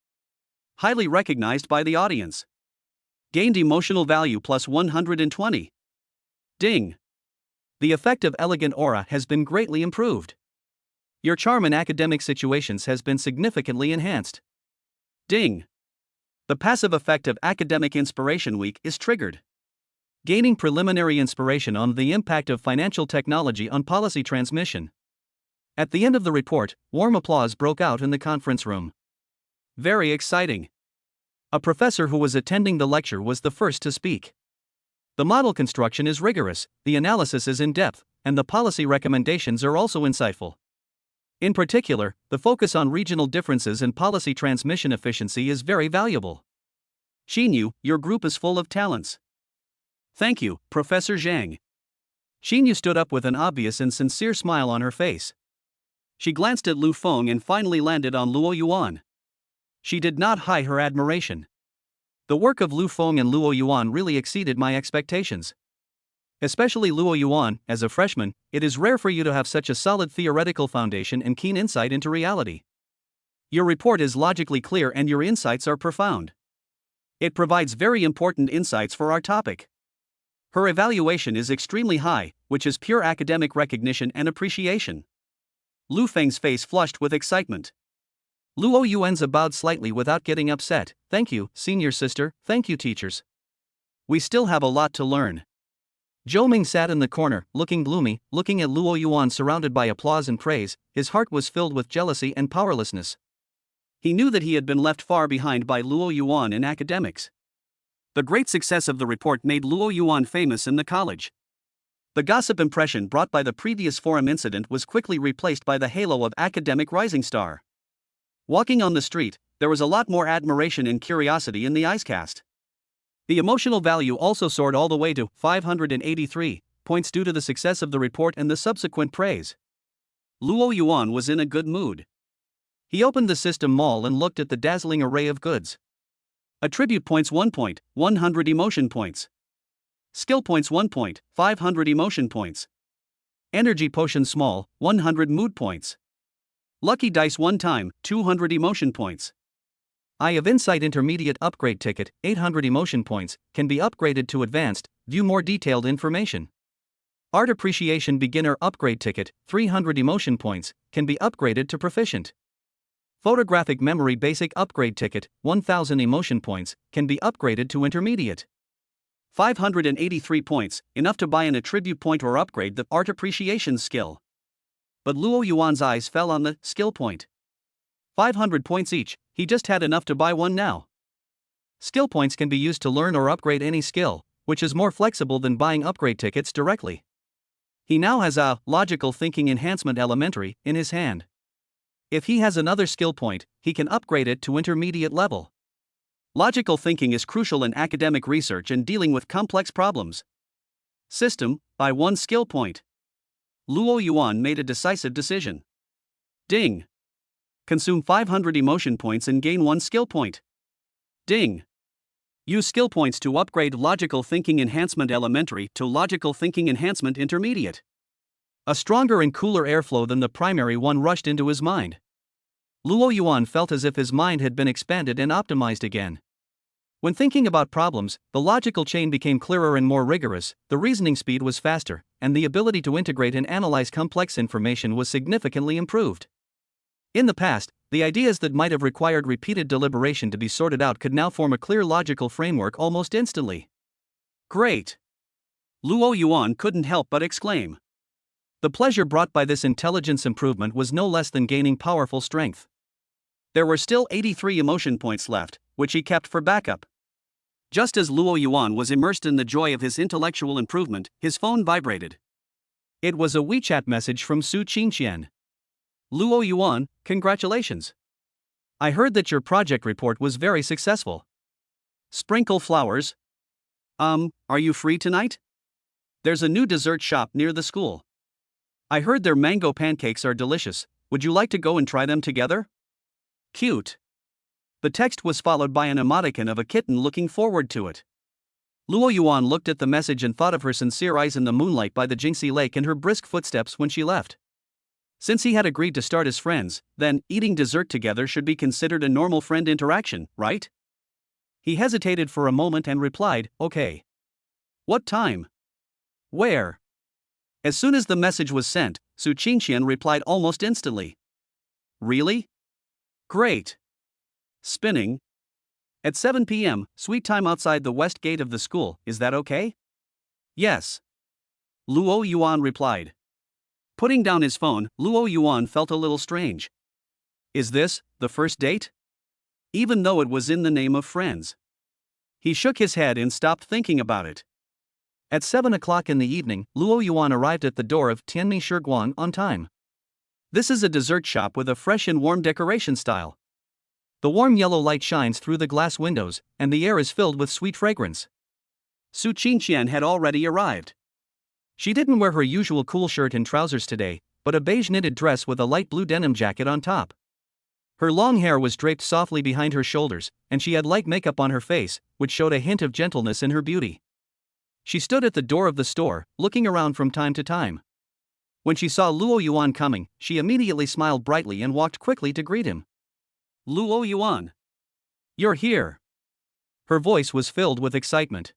Highly recognized by the audience. Gained emotional value plus 120. Ding! The effect of elegant aura has been greatly improved. Your charm in academic situations has been significantly enhanced. Ding! The passive effect of Academic Inspiration Week is triggered. Gaining preliminary inspiration on the impact of financial technology on policy transmission. At the end of the report, warm applause broke out in the conference room. Very exciting. A professor who was attending the lecture was the first to speak. The model construction is rigorous, the analysis is in-depth, and the policy recommendations are also insightful. In particular, the focus on regional differences and policy transmission efficiency is very valuable. Qin Yu, your group is full of talents. Thank you, Professor Zhang. Qin Yu stood up with an obvious and sincere smile on her face. She glanced at Lu Feng and finally landed on Luo Yuan. She did not hide her admiration. The work of Lu Feng and Luo Yuan really exceeded my expectations. Especially Luo Yuan, as a freshman, it is rare for you to have such a solid theoretical foundation and keen insight into reality. Your report is logically clear and your insights are profound. It provides very important insights for our topic. Her evaluation is extremely high, which is pure academic recognition and appreciation. Lu Feng's face flushed with excitement. Luo Yuanzi bowed slightly without getting upset. Thank you, senior sister, thank you teachers. We still have a lot to learn. Zhou Ming sat in the corner, looking gloomy, looking at Luo Yuan surrounded by applause and praise. His heart was filled with jealousy and powerlessness. He knew that he had been left far behind by Luo Yuan in academics. The great success of the report made Luo Yuan famous in the college. The gossip impression brought by the previous forum incident was quickly replaced by the halo of academic rising star. Walking on the street, there was a lot more admiration and curiosity in the eyes cast. The emotional value also soared all the way to 583 points due to the success of the report and the subsequent praise. Luo Yuan was in a good mood. He opened the system mall and looked at the dazzling array of goods. Attribute points 1 point, 100 emotion points. Skill points 1 point, 500 emotion points. Energy potion small, 100 mood points. Lucky dice 1 time, 200 emotion points. Eye of Insight intermediate upgrade ticket, 800 emotion points, can be upgraded to advanced. View more detailed information. Art appreciation beginner upgrade ticket, 300 emotion points, can be upgraded to proficient. Photographic memory basic upgrade ticket, 1000 emotion points, can be upgraded to intermediate. 583 points, enough to buy an attribute point or upgrade the art appreciation skill. But Luo Yuan's eyes fell on the skill point. 500 points each, he just had enough to buy one now. Skill points can be used to learn or upgrade any skill, which is more flexible than buying upgrade tickets directly. He now has a logical thinking enhancement elementary in his hand. If he has another skill point, he can upgrade it to intermediate level. Logical thinking is crucial in academic research and dealing with complex problems. System, buy 1 skill point. Luo Yuan made a decisive decision. Ding. Consume 500 emotion points and gain 1 skill point. Ding. Use skill points to upgrade Logical Thinking Enhancement Elementary to Logical Thinking Enhancement Intermediate. A stronger and cooler airflow than the primary one rushed into his mind. Luo Yuan felt as if his mind had been expanded and optimized again. When thinking about problems, the logical chain became clearer and more rigorous, the reasoning speed was faster, and the ability to integrate and analyze complex information was significantly improved. In the past, the ideas that might have required repeated deliberation to be sorted out could now form a clear logical framework almost instantly. Great! Luo Yuan couldn't help but exclaim. The pleasure brought by this intelligence improvement was no less than gaining powerful strength. There were still 83 emotion points left, which he kept for backup. Just as Luo Yuan was immersed in the joy of his intellectual improvement, his phone vibrated. It was a WeChat message from Su Qingqian. Luo Yuan, congratulations. I heard that your project report was very successful. Sprinkle flowers. Are you free tonight? There's a new dessert shop near the school. I heard their mango pancakes are delicious. Would you like to go and try them together? Cute. The text was followed by an emoticon of a kitten looking forward to it. Luo Yuan looked at the message and thought of her sincere eyes in the moonlight by the Jingxi Lake and her brisk footsteps when she left. Since he had agreed to start as friends, then eating dessert together should be considered a normal friend interaction, right? He hesitated for a moment and replied, okay. What time? Where? As soon as the message was sent, Su Qingqian replied almost instantly. Really? Great. Spinning. At 7 p.m., sweet time outside the west gate of the school, is that okay? Yes. Luo Yuan replied. Putting down his phone, Luo Yuan felt a little strange. Is this the first date? Even though it was in the name of friends. He shook his head and stopped thinking about it. At 7 o'clock in the evening, Luo Yuan arrived at the door of Tianmi Shiguang on time. This is a dessert shop with a fresh and warm decoration style. The warm yellow light shines through the glass windows, and the air is filled with sweet fragrance. Su Qingqian had already arrived. She didn't wear her usual cool shirt and trousers today, but a beige knitted dress with a light blue denim jacket on top. Her long hair was draped softly behind her shoulders, and she had light makeup on her face, which showed a hint of gentleness in her beauty. She stood at the door of the store, looking around from time to time. When she saw Luo Yuan coming, she immediately smiled brightly and walked quickly to greet him. Luo Yuan. You're here. Her voice was filled with excitement.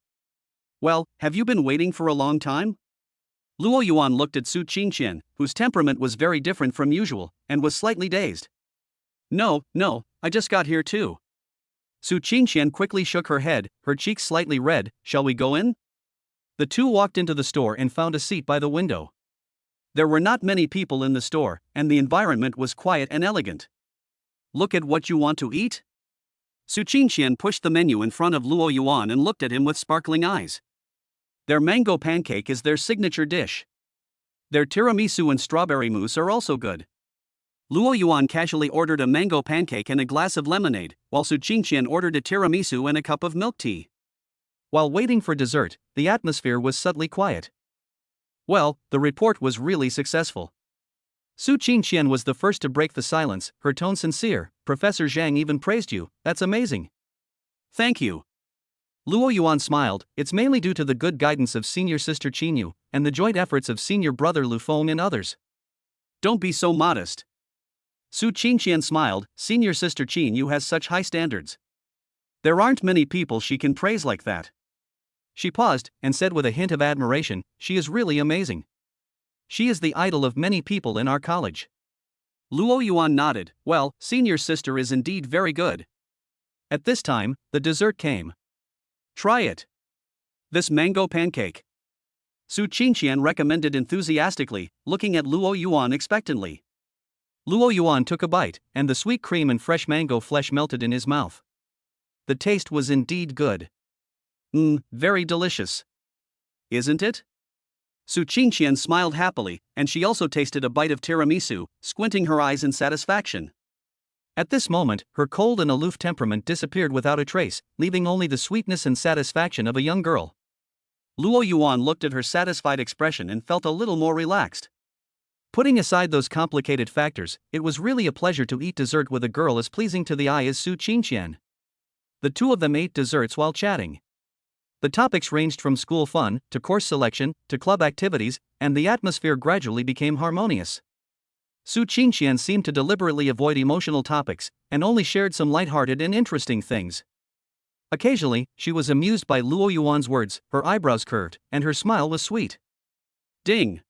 Well, have you been waiting for a long time? Luo Yuan looked at Su Qingqian, whose temperament was very different from usual, and was slightly dazed. No, I just got here too. Su Qingqian quickly shook her head, her cheeks slightly red. Shall we go in? The two walked into the store and found a seat by the window. There were not many people in the store, and the environment was quiet and elegant. Look at what you want to eat? Su Qingqian pushed the menu in front of Luo Yuan and looked at him with sparkling eyes. Their mango pancake is their signature dish. Their tiramisu and strawberry mousse are also good. Luo Yuan casually ordered a mango pancake and a glass of lemonade, while Su Qingqian ordered a tiramisu and a cup of milk tea. While waiting for dessert, the atmosphere was subtly quiet. Well, the report was really successful. Su Qingqian was the first to break the silence, her tone sincere. Professor Zhang even praised you, that's amazing. Thank you. Luo Yuan smiled. It's mainly due to the good guidance of senior sister Qinyu, and the joint efforts of senior brother Lu Feng and others. Don't be so modest. Su Qingqian smiled. Senior sister Qinyu has such high standards. There aren't many people she can praise like that. She paused, and said with a hint of admiration, she is really amazing. She is the idol of many people in our college. Luo Yuan nodded. Well, senior sister is indeed very good. At this time, the dessert came. Try it. This mango pancake. Su Qingqian recommended enthusiastically, looking at Luo Yuan expectantly. Luo Yuan took a bite, and the sweet cream and fresh mango flesh melted in his mouth. The taste was indeed good. Very delicious. Isn't it? Su Qingqian smiled happily, and she also tasted a bite of tiramisu, squinting her eyes in satisfaction. At this moment, her cold and aloof temperament disappeared without a trace, leaving only the sweetness and satisfaction of a young girl. Luo Yuan looked at her satisfied expression and felt a little more relaxed. Putting aside those complicated factors, it was really a pleasure to eat dessert with a girl as pleasing to the eye as Su Qingqian. The two of them ate desserts while chatting. The topics ranged from school fun, to course selection, to club activities, and the atmosphere gradually became harmonious. Su Qingqian seemed to deliberately avoid emotional topics, and only shared some lighthearted and interesting things. Occasionally, she was amused by Luo Yuan's words, her eyebrows curved, and her smile was sweet. Ding!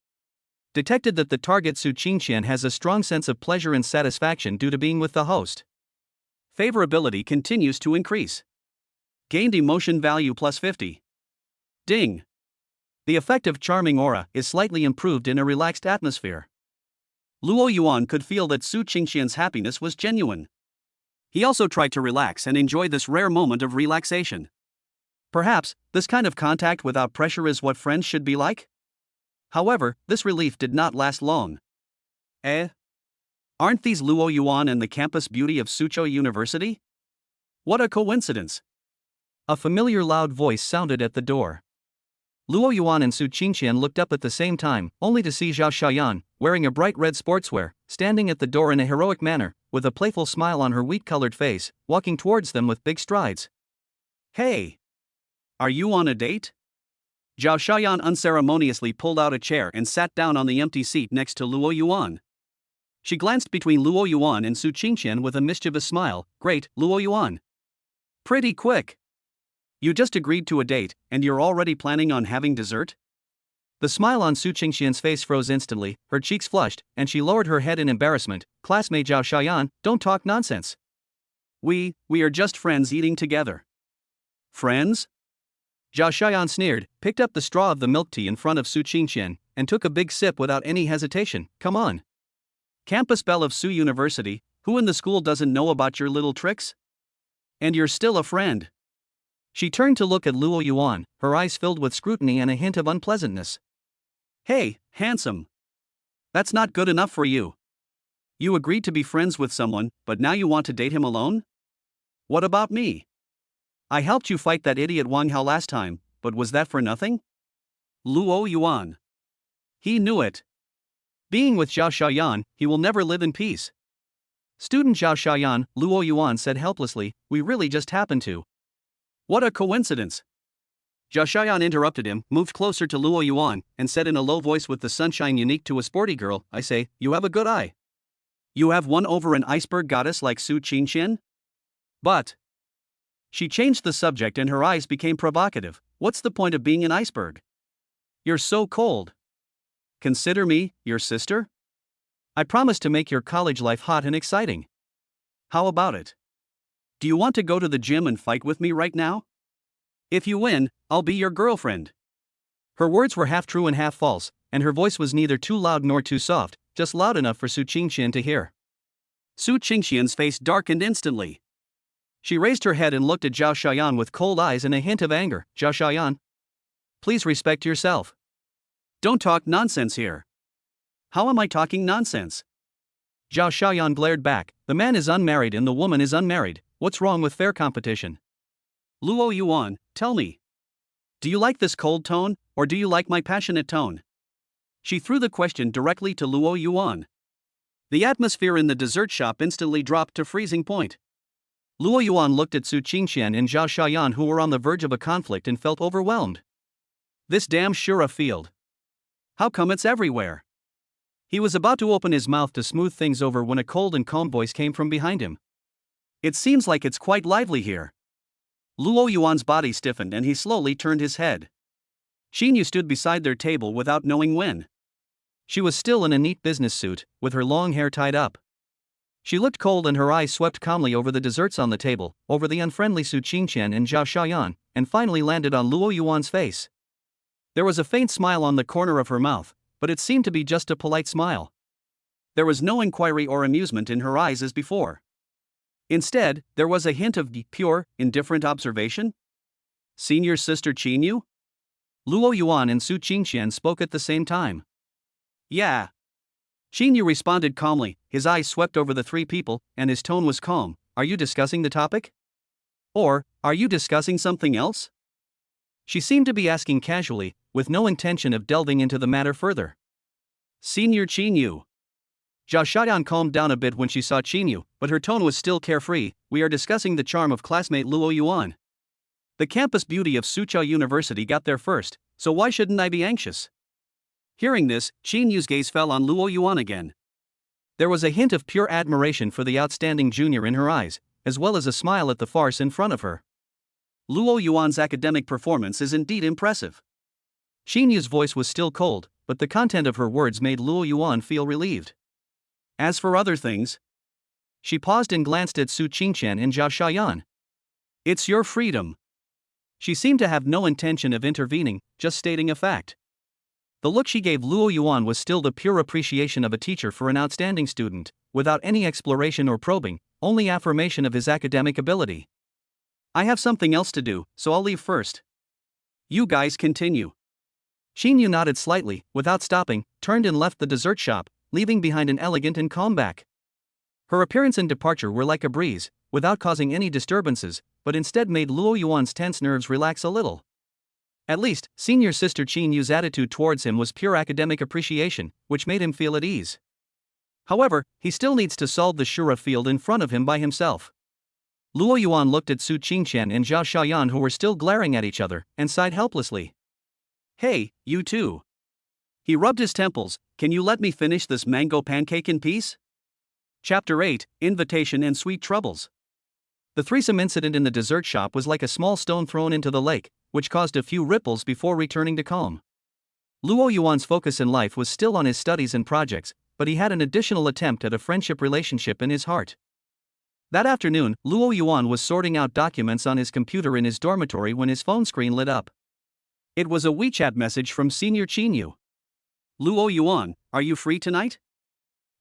Detected that the target Su Qingqian has a strong sense of pleasure and satisfaction due to being with the host. Favorability continues to increase. Gained emotion value plus 50. Ding! The effect of charming aura is slightly improved in a relaxed atmosphere. Luo Yuan could feel that Su Qingqian's happiness was genuine. He also tried to relax and enjoy this rare moment of relaxation. Perhaps, this kind of contact without pressure is what friends should be like? However, this relief did not last long. Aren't these Luo Yuan and the campus beauty of Suzhou University? What a coincidence! A familiar loud voice sounded at the door. Luo Yuan and Su Qingqian looked up at the same time, only to see Zhao Xiaoyan, wearing a bright red sportswear, standing at the door in a heroic manner, with a playful smile on her wheat-colored face, walking towards them with big strides. Hey! Are you on a date? Zhao Xiaoyan unceremoniously pulled out a chair and sat down on the empty seat next to Luo Yuan. She glanced between Luo Yuan and Su Qingqian with a mischievous smile. Great, Luo Yuan. Pretty quick. You just agreed to a date, and you're already planning on having dessert? The smile on Su Qingqian's face froze instantly, her cheeks flushed, and she lowered her head in embarrassment. Classmate Zhao Xiaoyan, don't talk nonsense. We are just friends eating together. Friends? Zhao Xiaoyan sneered, picked up the straw of the milk tea in front of Su Qingqian, and took a big sip without any hesitation. Come on. Campus belle of Su University, who in the school doesn't know about your little tricks? And you're still a friend. She turned to look at Luo Yuan, her eyes filled with scrutiny and a hint of unpleasantness. Hey, handsome. That's not good enough for you. You agreed to be friends with someone, but now you want to date him alone? What about me? I helped you fight that idiot Wang Hao last time, but was that for nothing? Luo Yuan. He knew it. Being with Zhao Xiaoyan, he will never live in peace. Student Zhao Xiaoyan, Luo Yuan said helplessly, we really just happened to. What a coincidence! Zhao Xiaoyan interrupted him, moved closer to Luo Yuan, and said in a low voice with the sunshine unique to a sporty girl, I say, you have a good eye. You have won over an iceberg goddess like Su Qingqian? But... She changed the subject and her eyes became provocative. What's the point of being an iceberg? You're so cold. Consider me, your sister? I promise to make your college life hot and exciting. How about it? Do you want to go to the gym and fight with me right now? If you win, I'll be your girlfriend. Her words were half true and half false, and her voice was neither too loud nor too soft, just loud enough for Su Qingxian to hear. Su Qingxian's face darkened instantly. She raised her head and looked at Zhao Xiaoyan with cold eyes and a hint of anger. Zhao Xiaoyan, please respect yourself. Don't talk nonsense here. How am I talking nonsense? Zhao Xiaoyan glared back. The man is unmarried and the woman is unmarried. What's wrong with fair competition? Luo Yuan, tell me. Do you like this cold tone, or do you like my passionate tone? She threw the question directly to Luo Yuan. The atmosphere in the dessert shop instantly dropped to freezing point. Luo Yuan looked at Su Qingxian and Zhao Xiaoyan, who were on the verge of a conflict, and felt overwhelmed. This damn Shura field. How come it's everywhere? He was about to open his mouth to smooth things over when a cold and calm voice came from behind him. It seems like it's quite lively here. Luo Yuan's body stiffened and he slowly turned his head. Xinyu stood beside their table without knowing when. She was still in a neat business suit, with her long hair tied up. She looked cold and her eyes swept calmly over the desserts on the table, over the unfriendly Su Qingxian and Zhao Xiaoyan, and finally landed on Luo Yuan's face. There was a faint smile on the corner of her mouth, but it seemed to be just a polite smile. There was no inquiry or amusement in her eyes as before. Instead, there was a hint of pure, indifferent observation. Senior Sister Qinyu? Luo Yuan and Su Qingxian spoke at the same time. Yeah. Qinyu responded calmly, his eyes swept over the three people, and his tone was calm. Are you discussing the topic? Or, are you discussing something else? She seemed to be asking casually, with no intention of delving into the matter further. Senior Qinyu. Zhao Xiaoyan calmed down a bit when she saw Qinyu, but her tone was still carefree. We are discussing the charm of classmate Luo Yuan. The campus beauty of Suzhou University got there first, so why shouldn't I be anxious? Hearing this, Qinyu's gaze fell on Luo Yuan again. There was a hint of pure admiration for the outstanding junior in her eyes, as well as a smile at the farce in front of her. Luo Yuan's academic performance is indeed impressive. Qinyu's voice was still cold, but the content of her words made Luo Yuan feel relieved. As for other things... She paused and glanced at Su Qingxian and Zhao Xiaoyan. It's your freedom. She seemed to have no intention of intervening, just stating a fact. The look she gave Luo Yuan was still the pure appreciation of a teacher for an outstanding student, without any exploration or probing, only affirmation of his academic ability. I have something else to do, so I'll leave first. You guys continue. Xinyu nodded slightly, without stopping, turned and left the dessert shop, leaving behind an elegant and calm back. Her appearance and departure were like a breeze, without causing any disturbances, but instead made Luo Yuan's tense nerves relax a little. At least, senior sister Qinyu's attitude towards him was pure academic appreciation, which made him feel at ease. However, he still needs to solve the Shura field in front of him by himself. Luo Yuan looked at Su Qingxian and Zhao Xiaoyan, who were still glaring at each other, and sighed helplessly. Hey, you two. He rubbed his temples. Can you let me finish this mango pancake in peace? Chapter 8, Invitation and Sweet Troubles. The threesome incident in the dessert shop was like a small stone thrown into the lake, which caused a few ripples before returning to calm. Luo Yuan's focus in life was still on his studies and projects, but he had an additional attempt at a friendship relationship in his heart. That afternoon, Luo Yuan was sorting out documents on his computer in his dormitory when his phone screen lit up. It was a WeChat message from Senior Qinyu. Luo Yuan, are you free tonight?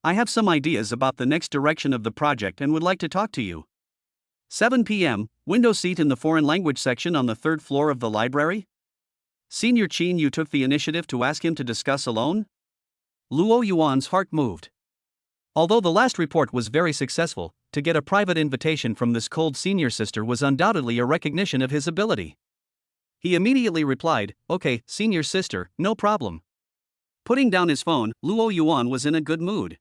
I have some ideas about the next direction of the project and would like to talk to you. 7 p.m., window seat in the foreign language section on the third floor of the library? Senior Qinyu took the initiative to ask him to discuss alone? Luo Yuan's heart moved. Although the last report was very successful, to get a private invitation from this cold senior sister was undoubtedly a recognition of his ability. He immediately replied, Okay, senior sister, no problem. Putting down his phone, Luo Yuan was in a good mood.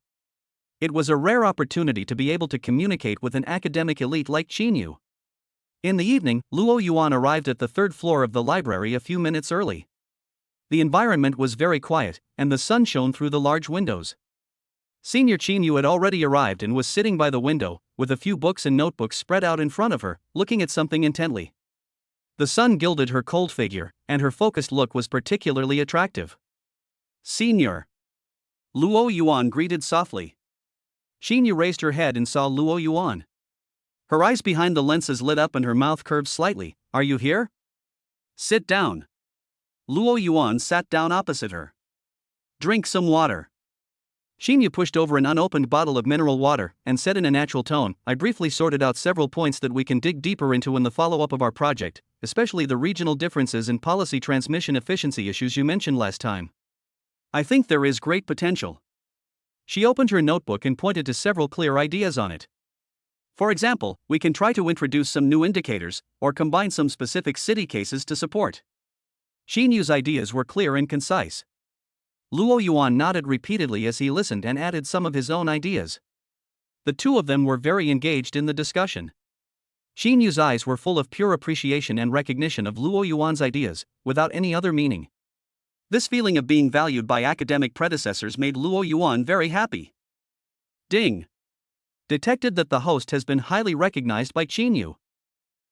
It was a rare opportunity to be able to communicate with an academic elite like Qinyu. In the evening, Luo Yuan arrived at the third floor of the library a few minutes early. The environment was very quiet, and the sun shone through the large windows. Senior Qinyu had already arrived and was sitting by the window, with a few books and notebooks spread out in front of her, looking at something intently. The sun gilded her cold figure, and her focused look was particularly attractive. Senior. Luo Yuan greeted softly. Qinyu raised her head and saw Luo Yuan. Her eyes behind the lenses lit up and her mouth curved slightly. Are you here? Sit down. Luo Yuan sat down opposite her. Drink some water. Xinyu pushed over an unopened bottle of mineral water and said in a natural tone, I briefly sorted out several points that we can dig deeper into in the follow-up of our project, especially the regional differences in policy transmission efficiency issues you mentioned last time. I think there is great potential. She opened her notebook and pointed to several clear ideas on it. For example, we can try to introduce some new indicators, or combine some specific city cases to support. Xinyu's ideas were clear and concise. Luo Yuan nodded repeatedly as he listened and added some of his own ideas. The two of them were very engaged in the discussion. Xinyu's eyes were full of pure appreciation and recognition of Luo Yuan's ideas, without any other meaning. This feeling of being valued by academic predecessors made Luo Yuan very happy. Ding! Detected that the host has been highly recognized by Xinyu.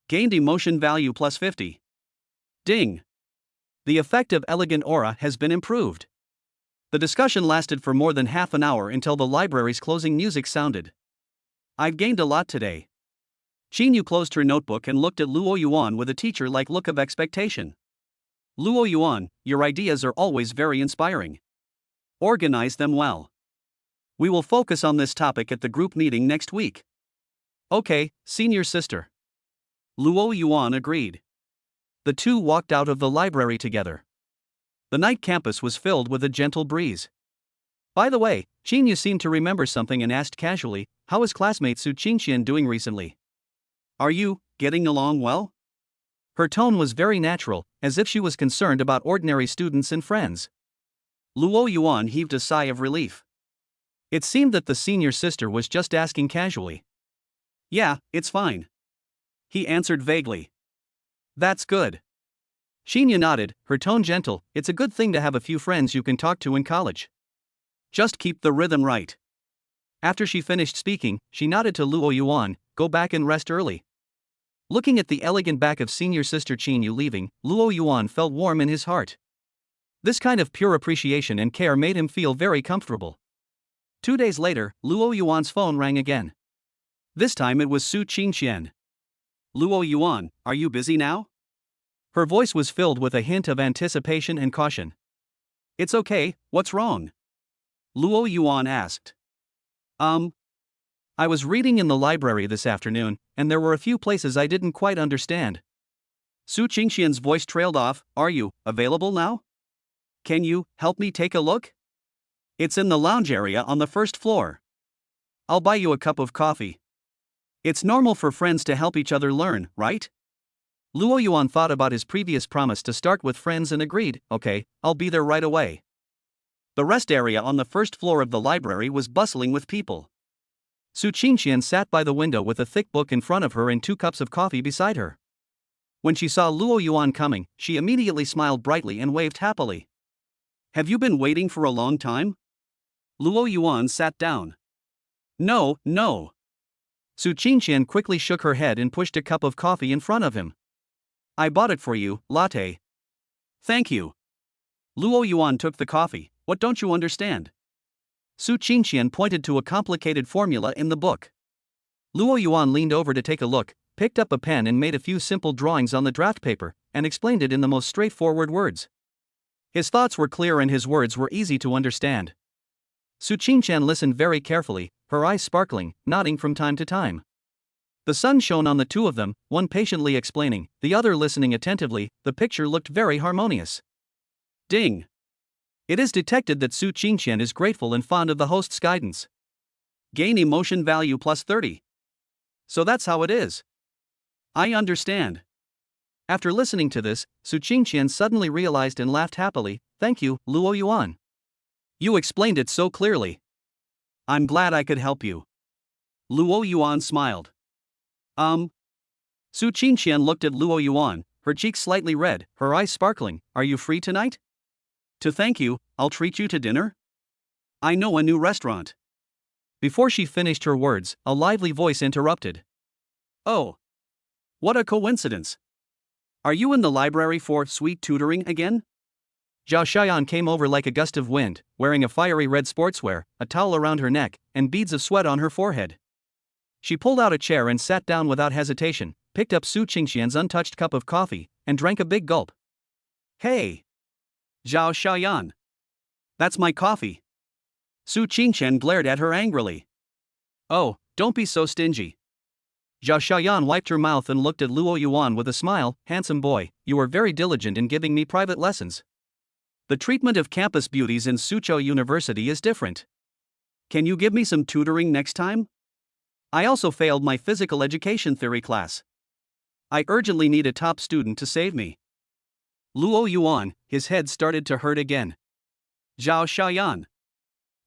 Gained emotion value plus 50. Ding! The effect of elegant aura has been improved. The discussion lasted for more than half an hour until the library's closing music sounded. I've gained a lot today. Xinyu closed her notebook and looked at Luo Yuan with a teacher-like look of expectation. Luo Yuan, your ideas are always very inspiring. Organize them well. We will focus on this topic at the group meeting next week. Okay, senior sister. Luo Yuan agreed. The two walked out of the library together. The night campus was filled with a gentle breeze. By the way, Xinyu seemed to remember something and asked casually, how is classmate Su Qingxian doing recently? Are you getting along well? Her tone was very natural, as if she was concerned about ordinary students and friends. Luo Yuan heaved a sigh of relief. It seemed that the senior sister was just asking casually. Yeah, it's fine. He answered vaguely. That's good. Xinyu nodded, her tone gentle. It's a good thing to have a few friends you can talk to in college. Just keep the rhythm right. After she finished speaking, she nodded to Luo Yuan, go back and rest early. Looking at the elegant back of senior sister Xinyu leaving, Luo Yuan felt warm in his heart. This kind of pure appreciation and care made him feel very comfortable. 2 days later, Luo Yuan's phone rang again. This time it was Su Qingxian. Luo Yuan, are you busy now? Her voice was filled with a hint of anticipation and caution. It's okay, what's wrong? Luo Yuan asked. I was reading in the library this afternoon, and there were a few places I didn't quite understand. Su Qingxian's voice trailed off. Are you available now? Can you help me take a look? It's in the lounge area on the first floor. I'll buy you a cup of coffee. It's normal for friends to help each other learn, right? Luo Yuan thought about his previous promise to start with friends and agreed, okay, I'll be there right away. The rest area on the first floor of the library was bustling with people. Su Qingxian sat by the window with a thick book in front of her and 2 cups of coffee beside her. When she saw Luo Yuan coming, she immediately smiled brightly and waved happily. Have you been waiting for a long time? Luo Yuan sat down. No. Su Qingxian quickly shook her head and pushed a cup of coffee in front of him. I bought it for you, latte. Thank you. Luo Yuan took the coffee. What don't you understand? Su Qingxian pointed to a complicated formula in the book. Luo Yuan leaned over to take a look, picked up a pen and made a few simple drawings on the draft paper, and explained it in the most straightforward words. His thoughts were clear and his words were easy to understand. Su Qingxian listened very carefully, her eyes sparkling, nodding from time to time. The sun shone on the two of them, one patiently explaining, the other listening attentively. The picture looked very harmonious. Ding! It is detected that Su Qingxian is grateful and fond of the host's guidance. Gain emotion value plus 30. So that's how it is. I understand. After listening to this, Su Qingxian suddenly realized and laughed happily. Thank you, Luo Yuan. You explained it so clearly. I'm glad I could help you. Luo Yuan smiled. Su Qingxian looked at Luo Yuan, her cheeks slightly red, her eyes sparkling. Are you free tonight? To thank you, I'll treat you to dinner. I know a new restaurant. Before she finished her words, a lively voice interrupted. Oh. What a coincidence. Are you in the library for sweet tutoring again? Zhao Xiaoyan came over like a gust of wind, wearing a fiery red sportswear, a towel around her neck, and beads of sweat on her forehead. She pulled out a chair and sat down without hesitation, picked up Su Qingxian's untouched cup of coffee, and drank a big gulp. Hey! Zhao Xiaoyan. That's my coffee. Su Qingqian glared at her angrily. Oh, don't be so stingy. Zhao Xiaoyan wiped her mouth and looked at Luo Yuan with a smile. Handsome boy, you are very diligent in giving me private lessons. The treatment of campus beauties in Suzhou University is different. Can you give me some tutoring next time? I also failed my physical education theory class. I urgently need a top student to save me. Luo Yuan, his head started to hurt again. Zhao Xiaoyan.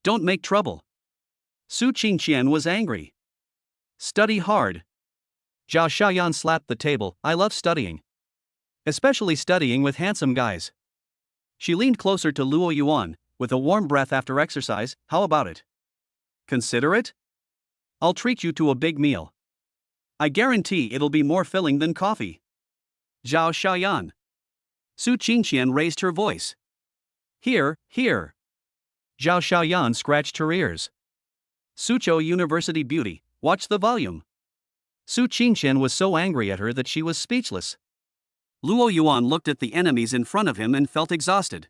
Don't make trouble. Su Qingqian was angry. Study hard. Zhao Xiaoyan slapped the table. I love studying. Especially studying with handsome guys. She leaned closer to Luo Yuan, with a warm breath after exercise. How about it? Consider it? I'll treat you to a big meal. I guarantee it'll be more filling than coffee. Zhao Xiaoyan. Su Qingqian raised her voice. Here, here. Zhao Xiaoyan scratched her ears. Suzhou University beauty, watch the volume. Su Qingqian was so angry at her that she was speechless. Luo Yuan looked at the enemies in front of him and felt exhausted.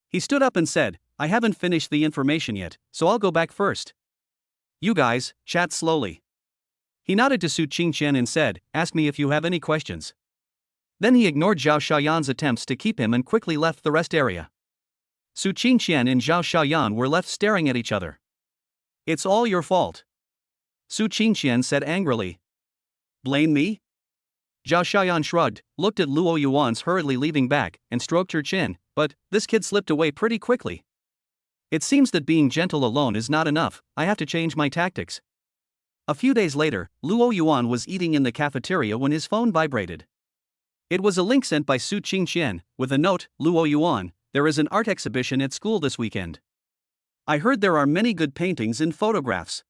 He stood up and said, I haven't finished the information yet, so I'll go back first. You guys, chat slowly. He nodded to Su Qingqian and said, ask me if you have any questions. Then he ignored Zhao Xiaoyan's attempts to keep him and quickly left the rest area. Su Qingqian and Zhao Xiaoyan were left staring at each other. It's all your fault. Su Qingqian said angrily. Blame me? Zhao Xiaoyan shrugged, looked at Luo Yuan's hurriedly leaving back, and stroked her chin, but this kid slipped away pretty quickly. It seems that being gentle alone is not enough, I have to change my tactics. A few days later, Luo Yuan was eating in the cafeteria when his phone vibrated. It was a link sent by Su Qingqian, with a note, Luo Yuan, there is an art exhibition at school this weekend. I heard there are many good paintings and photographs.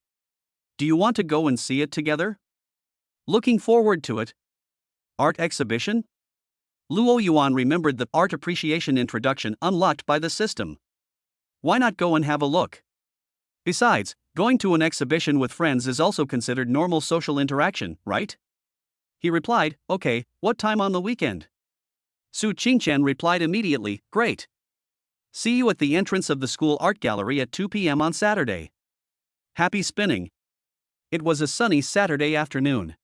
Do you want to go and see it together? Looking forward to it. Art exhibition? Luo Yuan remembered the art appreciation introduction unlocked by the system. Why not go and have a look? Besides, going to an exhibition with friends is also considered normal social interaction, right? He replied, okay, what time on the weekend? Su Qingqian replied immediately, great. See you at the entrance of the school art gallery at 2 p.m. on Saturday. Happy spinning. It was a sunny Saturday afternoon.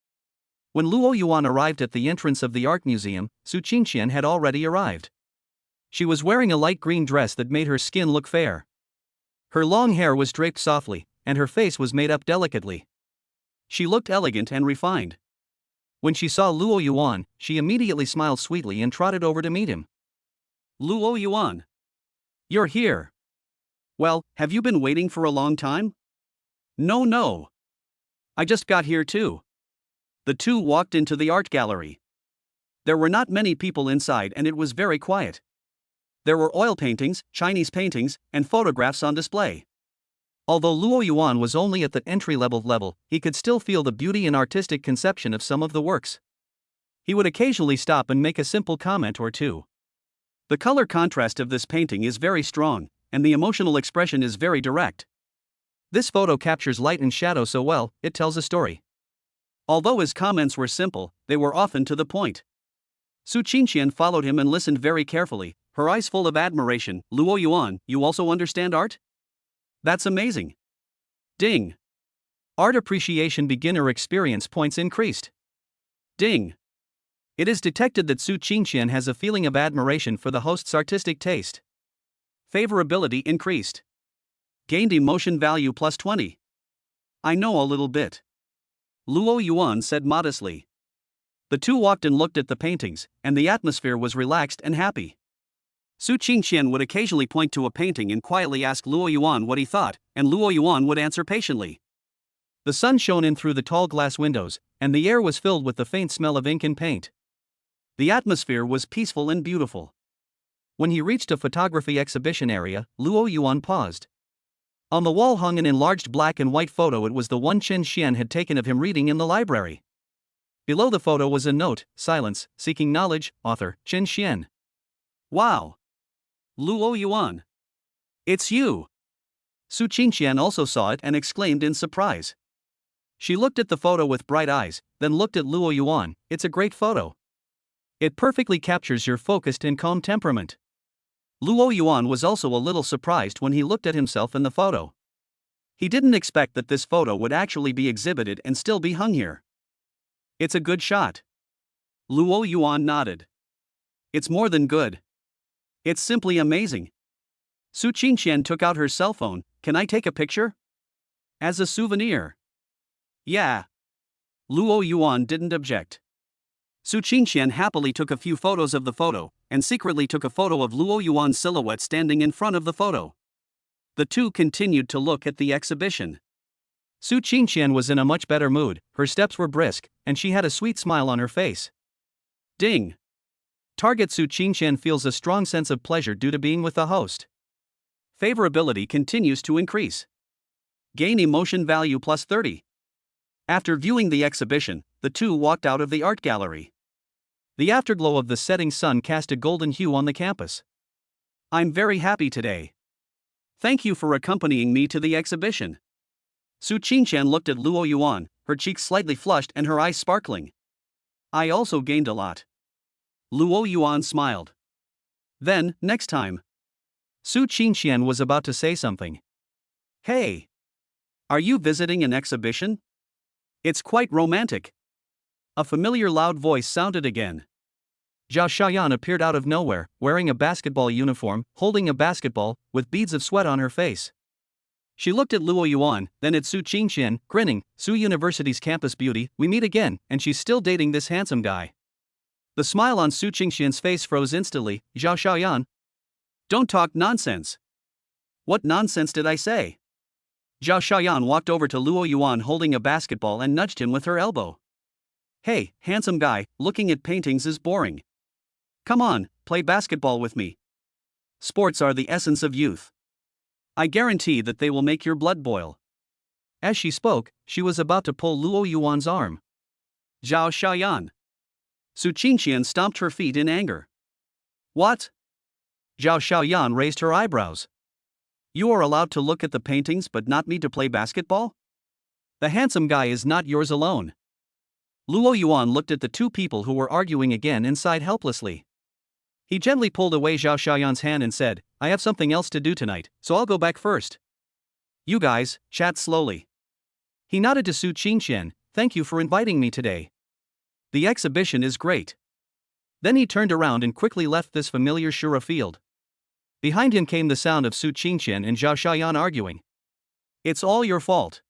When Luo Yuan arrived at the entrance of the art museum, Su Qingqian had already arrived. She was wearing a light green dress that made her skin look fair. Her long hair was draped softly, and her face was made up delicately. She looked elegant and refined. When she saw Luo Yuan, she immediately smiled sweetly and trotted over to meet him. Luo Yuan. You're here. Well, have you been waiting for a long time? No. I just got here too. The two walked into the art gallery. There were not many people inside and it was very quiet. There were oil paintings, Chinese paintings, and photographs on display. Although Luo Yuan was only at the entry-level level, he could still feel the beauty and artistic conception of some of the works. He would occasionally stop and make a simple comment or two. The color contrast of this painting is very strong, and the emotional expression is very direct. This photo captures light and shadow so well, it tells a story. Although his comments were simple, they were often to the point. Su Qingqian followed him and listened very carefully, her eyes full of admiration. Luo Yuan, you also understand art? That's amazing. Ding. Art appreciation beginner experience points increased. Ding. It is detected that Su Qingqian has a feeling of admiration for the host's artistic taste. Favorability increased. Gained emotion value plus 20. I know a little bit. Luo Yuan said modestly. The two walked and looked at the paintings, and the atmosphere was relaxed and happy. Su Qingqian would occasionally point to a painting and quietly ask Luo Yuan what he thought, and Luo Yuan would answer patiently. The sun shone in through the tall glass windows, and the air was filled with the faint smell of ink and paint. The atmosphere was peaceful and beautiful. When he reached a photography exhibition area, Luo Yuan paused. On the wall hung an enlarged black and white photo. It was the one Chen Xian had taken of him reading in the library. Below the photo was a note, silence, seeking knowledge, author, Chen Xian. Wow! Luo Yuan. It's you! Su Qingqian also saw it and exclaimed in surprise. She looked at the photo with bright eyes, then looked at Luo Yuan. It's a great photo. It perfectly captures your focused and calm temperament. Luo Yuan was also a little surprised when he looked at himself in the photo. He didn't expect that this photo would actually be exhibited and still be hung here. It's a good shot. Luo Yuan nodded. It's more than good. It's simply amazing. Su Qingqian took out her cell phone. Can I take a picture? As a souvenir. Yeah. Luo Yuan didn't object. Su Qingqian happily took a few photos of the photo, and secretly took a photo of Luo Yuan's silhouette standing in front of the photo. The two continued to look at the exhibition. Su Qingqian was in a much better mood, her steps were brisk, and she had a sweet smile on her face. Ding! Target Su Qingqian feels a strong sense of pleasure due to being with the host. Favorability continues to increase. Gain emotion value plus 30. After viewing the exhibition, the two walked out of the art gallery. The afterglow of the setting sun cast a golden hue on the campus. I'm very happy today. Thank you for accompanying me to the exhibition. Su Qingqian looked at Luo Yuan, her cheeks slightly flushed and her eyes sparkling. I also gained a lot. Luo Yuan smiled. Then, next time. Su Qingqian was about to say something. Hey! Are you visiting an exhibition? It's quite romantic. A familiar loud voice sounded again. Zhao Xiaoyan appeared out of nowhere, wearing a basketball uniform, holding a basketball, with beads of sweat on her face. She looked at Luo Yuan, then at Su Qingqian, grinning. Su University's campus beauty, we meet again, and she's still dating this handsome guy. The smile on Su Qingqian's face froze instantly. Zhao Xiaoyan. Don't talk nonsense. What nonsense did I say? Zhao Xiaoyan walked over to Luo Yuan holding a basketball and nudged him with her elbow. Hey, handsome guy, looking at paintings is boring. Come on, play basketball with me. Sports are the essence of youth. I guarantee that they will make your blood boil. As she spoke, she was about to pull Luo Yuan's arm. Zhao Xiaoyan. Su Qingqian stomped her feet in anger. What? Zhao Xiaoyan raised her eyebrows. You are allowed to look at the paintings but not me to play basketball? The handsome guy is not yours alone. Luo Yuan looked at the two people who were arguing again and sighed helplessly. He gently pulled away Zhao Xiaoyan's hand and said, I have something else to do tonight, so I'll go back first. You guys, chat slowly. He nodded to Su Qingqian, thank you for inviting me today. The exhibition is great. Then he turned around and quickly left this familiar Shura field. Behind him came the sound of Su Qingqian and Zhao Xiaoyan arguing. It's all your fault.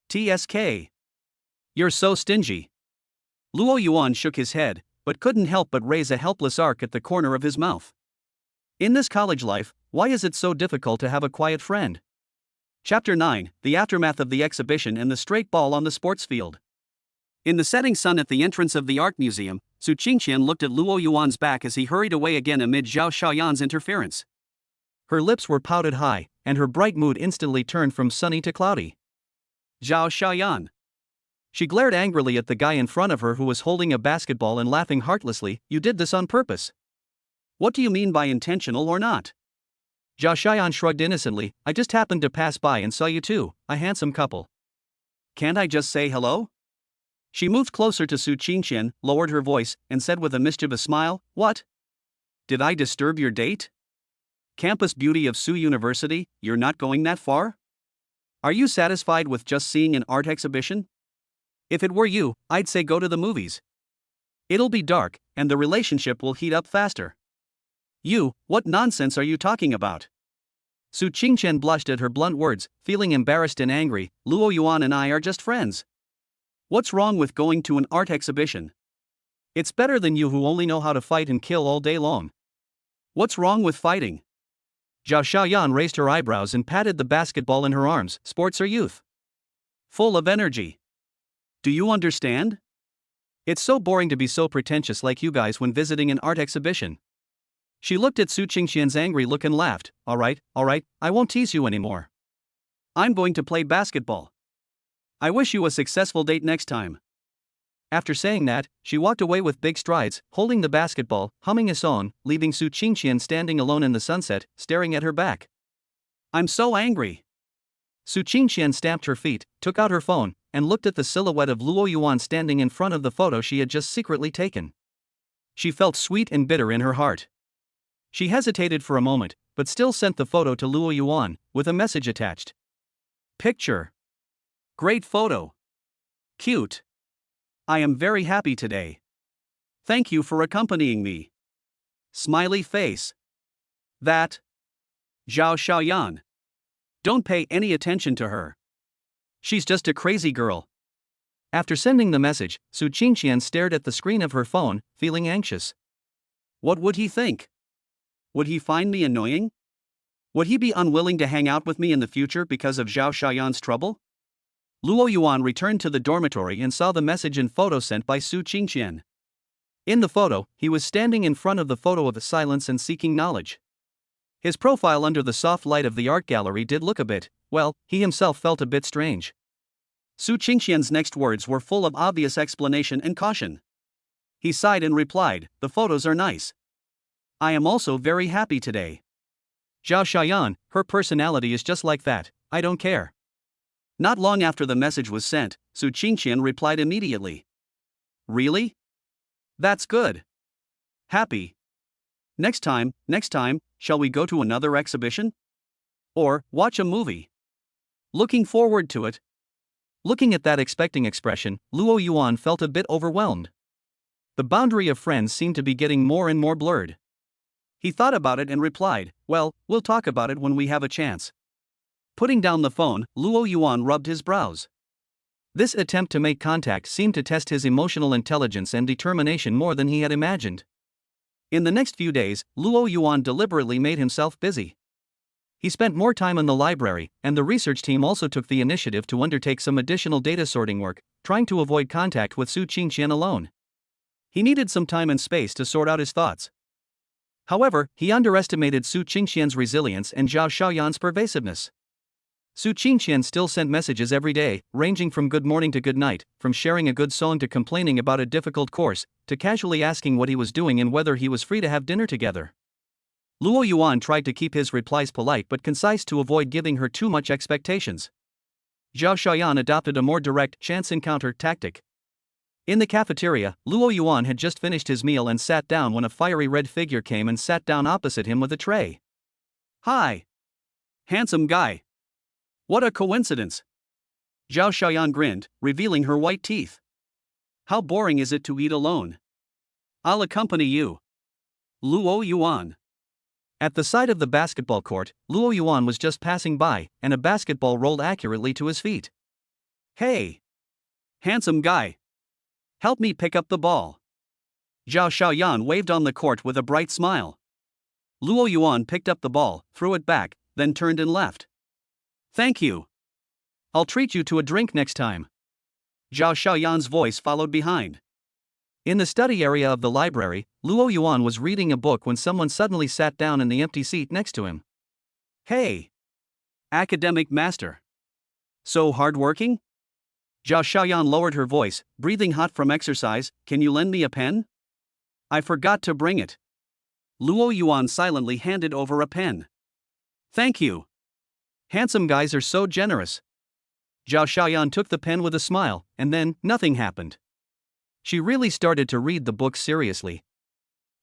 TSK. You're so stingy. Luo Yuan shook his head, but couldn't help but raise a helpless arc at the corner of his mouth. In this college life, why is it so difficult to have a quiet friend? Chapter 9, The Aftermath of the Exhibition and the Straight Ball on the Sports Field. In the setting sun at the entrance of the art museum, Su Qingqian looked at Luo Yuan's back as he hurried away again amid Zhao Xiaoyan's interference. Her lips were pouted high, and her bright mood instantly turned from sunny to cloudy. Zhao Xiaoyan. She glared angrily at the guy in front of her who was holding a basketball and laughing heartlessly. You did this on purpose. What do you mean by intentional or not? Zhao Xiaoyan shrugged innocently. I just happened to pass by and saw you two, a handsome couple. Can't I just say hello? She moved closer to Su Qingqian, lowered her voice, and said with a mischievous smile, What? Did I disturb your date? Campus beauty of Su University, you're not going that far? Are you satisfied with just seeing an art exhibition? If it were you, I'd say go to the movies. It'll be dark, and the relationship will heat up faster. You, what nonsense are you talking about? Su Qingqian blushed at her blunt words, feeling embarrassed and angry. Luo Yuan and I are just friends. What's wrong with going to an art exhibition? It's better than you who only know how to fight and kill all day long. What's wrong with fighting? Zhao Xiaoyan raised her eyebrows and patted the basketball in her arms. Sports are youth. Full of energy. Do you understand? It's so boring to be so pretentious like you guys when visiting an art exhibition. She looked at Su Qingqian's angry look and laughed. Alright, I won't tease you anymore. I'm going to play basketball. I wish you a successful date next time. After saying that, she walked away with big strides, holding the basketball, humming a song, leaving Su Qingqian standing alone in the sunset, staring at her back. I'm so angry. Su Qingqian stamped her feet, took out her phone, and looked at the silhouette of Luo Yuan standing in front of the photo she had just secretly taken. She felt sweet and bitter in her heart. She hesitated for a moment, but still sent the photo to Luo Yuan, with a message attached. Picture. Great photo. Cute. I am very happy today. Thank you for accompanying me. Smiley face. That. Zhao Xiaoyan. Don't pay any attention to her. She's just a crazy girl. After sending the message, Su Qingqian stared at the screen of her phone, feeling anxious. What would he think? Would he find me annoying? Would he be unwilling to hang out with me in the future because of Zhao Xiaoyan's trouble? Luo Yuan returned to the dormitory and saw the message and photo sent by Su Qingqian. In the photo, he was standing in front of the photo of the silence and seeking knowledge. His profile under the soft light of the art gallery did look a bit, well, he himself felt a bit strange. Su Qingqian's next words were full of obvious explanation and caution. He sighed and replied, "The photos are nice. I am also very happy today. Zhao Xiaoyan, her personality is just like that, I don't care." Not long after the message was sent, Su Qingqian replied immediately. Really? That's good. Happy. Next time, shall we go to another exhibition? Or, watch a movie? Looking forward to it. Looking at that expecting expression, Luo Yuan felt a bit overwhelmed. The boundary of friends seemed to be getting more and more blurred. He thought about it and replied, "Well, we'll talk about it when we have a chance." Putting down the phone, Luo Yuan rubbed his brows. This attempt to make contact seemed to test his emotional intelligence and determination more than he had imagined. In the next few days, Luo Yuan deliberately made himself busy. He spent more time in the library, and the research team also took the initiative to undertake some additional data sorting work, trying to avoid contact with Su Qingqian alone. He needed some time and space to sort out his thoughts. However, he underestimated Su Qingqian's resilience and Zhao Xiaoyan's pervasiveness. Su Qingqian still sent messages every day, ranging from good morning to good night, from sharing a good song to complaining about a difficult course, to casually asking what he was doing and whether he was free to have dinner together. Luo Yuan tried to keep his replies polite but concise to avoid giving her too much expectations. Zhao Xiaoyan adopted a more direct, chance encounter tactic. In the cafeteria, Luo Yuan had just finished his meal and sat down when a fiery red figure came and sat down opposite him with a tray. "Hi. Handsome guy. What a coincidence." Zhao Xiaoyan grinned, revealing her white teeth. "How boring is it to eat alone? I'll accompany you." Luo Yuan. At the side of the basketball court, Luo Yuan was just passing by, and a basketball rolled accurately to his feet. "Hey. Handsome guy. Help me pick up the ball." Zhao Xiaoyan waved on the court with a bright smile. Luo Yuan picked up the ball, threw it back, then turned and left. "Thank you. I'll treat you to a drink next time." Zhao Xiaoyan's voice followed behind. In the study area of the library, Luo Yuan was reading a book when someone suddenly sat down in the empty seat next to him. "Hey. Academic master. So hardworking?" Zhao Xiaoyan lowered her voice, breathing hot from exercise. "Can you lend me a pen? I forgot to bring it." Luo Yuan silently handed over a pen. "Thank you. Handsome guys are so generous." Zhao Xiaoyan took the pen with a smile, and then, nothing happened. She really started to read the book seriously.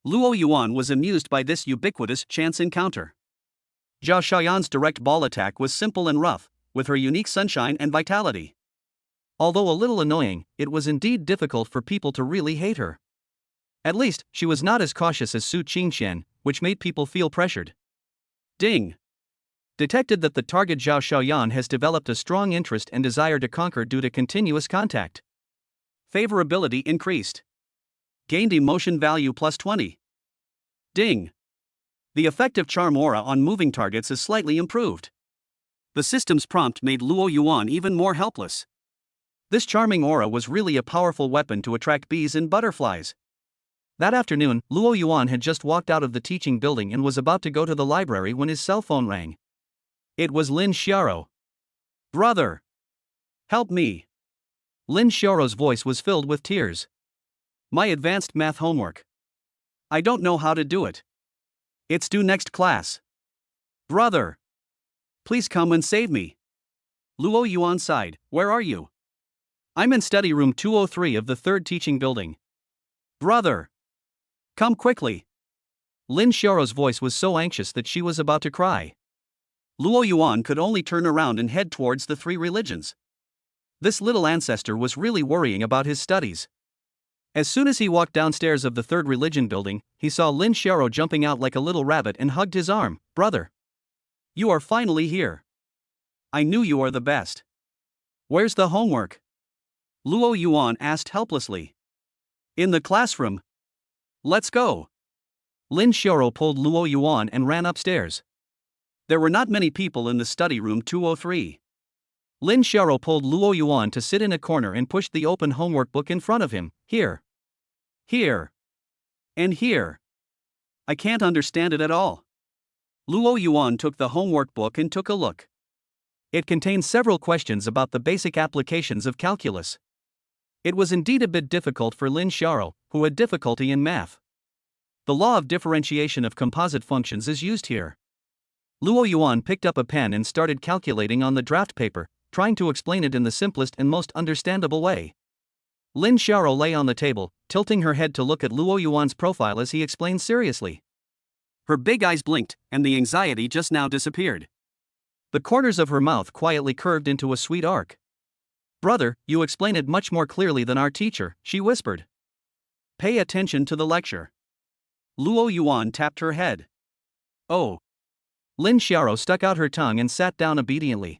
Luo Yuan was amused by this ubiquitous chance encounter. Zhao Xiaoyan's direct ball attack was simple and rough, with her unique sunshine and vitality. Although a little annoying, it was indeed difficult for people to really hate her. At least, she was not as cautious as Su Qingqian, which made people feel pressured. Ding! Detected that the target Zhao Xiaoyan has developed a strong interest and desire to conquer due to continuous contact. Favorability increased. Gained emotion value plus 20. Ding! The effective charm aura on moving targets is slightly improved. The system's prompt made Luo Yuan even more helpless. This charming aura was really a powerful weapon to attract bees and butterflies. That afternoon, Luo Yuan had just walked out of the teaching building and was about to go to the library when his cell phone rang. It was Lin Xiaoro. "Brother! Help me!" Lin Xiaoro's voice was filled with tears. "My advanced math homework. I don't know how to do it. It's due next class. Brother! Please come and save me." Luo Yuan sighed. "Where are you?" I'm in study room 203 of the third teaching building. Brother! Come quickly! Lin Xiaoro's voice was so anxious that she was about to cry. Luo Yuan could only turn around and head towards the three religions. This little ancestor was really worrying about his studies. As soon as he walked downstairs of the third religion building, he saw Lin Xiaoro jumping out like a little rabbit and hugged his arm. Brother! You are finally here. I knew you are the best. Where's the homework? Luo Yuan asked helplessly. In the classroom. Let's go. Lin Xiaoro pulled Luo Yuan and ran upstairs. There were not many people in the study room 203. Lin Xiaoro pulled Luo Yuan to sit in a corner and pushed the open homework book in front of him. Here. Here. And here. I can't understand it at all. Luo Yuan took the homework book and took a look. It contained several questions about the basic applications of calculus. It was indeed a bit difficult for Lin Xiaoro, who had difficulty in math. The law of differentiation of composite functions is used here. Luo Yuan picked up a pen and started calculating on the draft paper, trying to explain it in the simplest and most understandable way. Lin Xiaoro lay on the table, tilting her head to look at Luo Yuan's profile as he explained seriously. Her big eyes blinked, and the anxiety just now disappeared. The corners of her mouth quietly curved into a sweet arc. Brother, you explain it much more clearly than our teacher, she whispered. Pay attention to the lecture. Luo Yuan tapped her head. Oh. Lin Xiaoro stuck out her tongue and sat down obediently.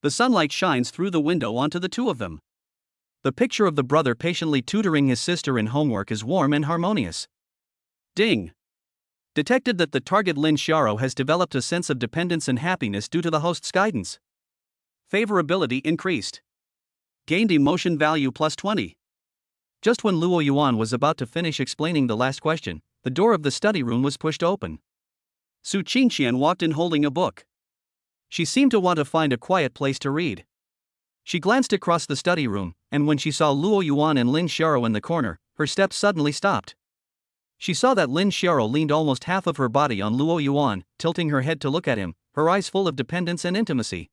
The sunlight shines through the window onto the two of them. The picture of the brother patiently tutoring his sister in homework is warm and harmonious. Ding! Detected that the target Lin Xiaoro has developed a sense of dependence and happiness due to the host's guidance. Favorability increased. Gained emotion value plus 20. Just when Luo Yuan was about to finish explaining the last question, the door of the study room was pushed open. Su Qingqian walked in holding a book. She seemed to want to find a quiet place to read. She glanced across the study room, and when she saw Luo Yuan and Lin Xiaoro in the corner, her steps suddenly stopped. She saw that Lin Xiaoro leaned almost half of her body on Luo Yuan, tilting her head to look at him, her eyes full of dependence and intimacy.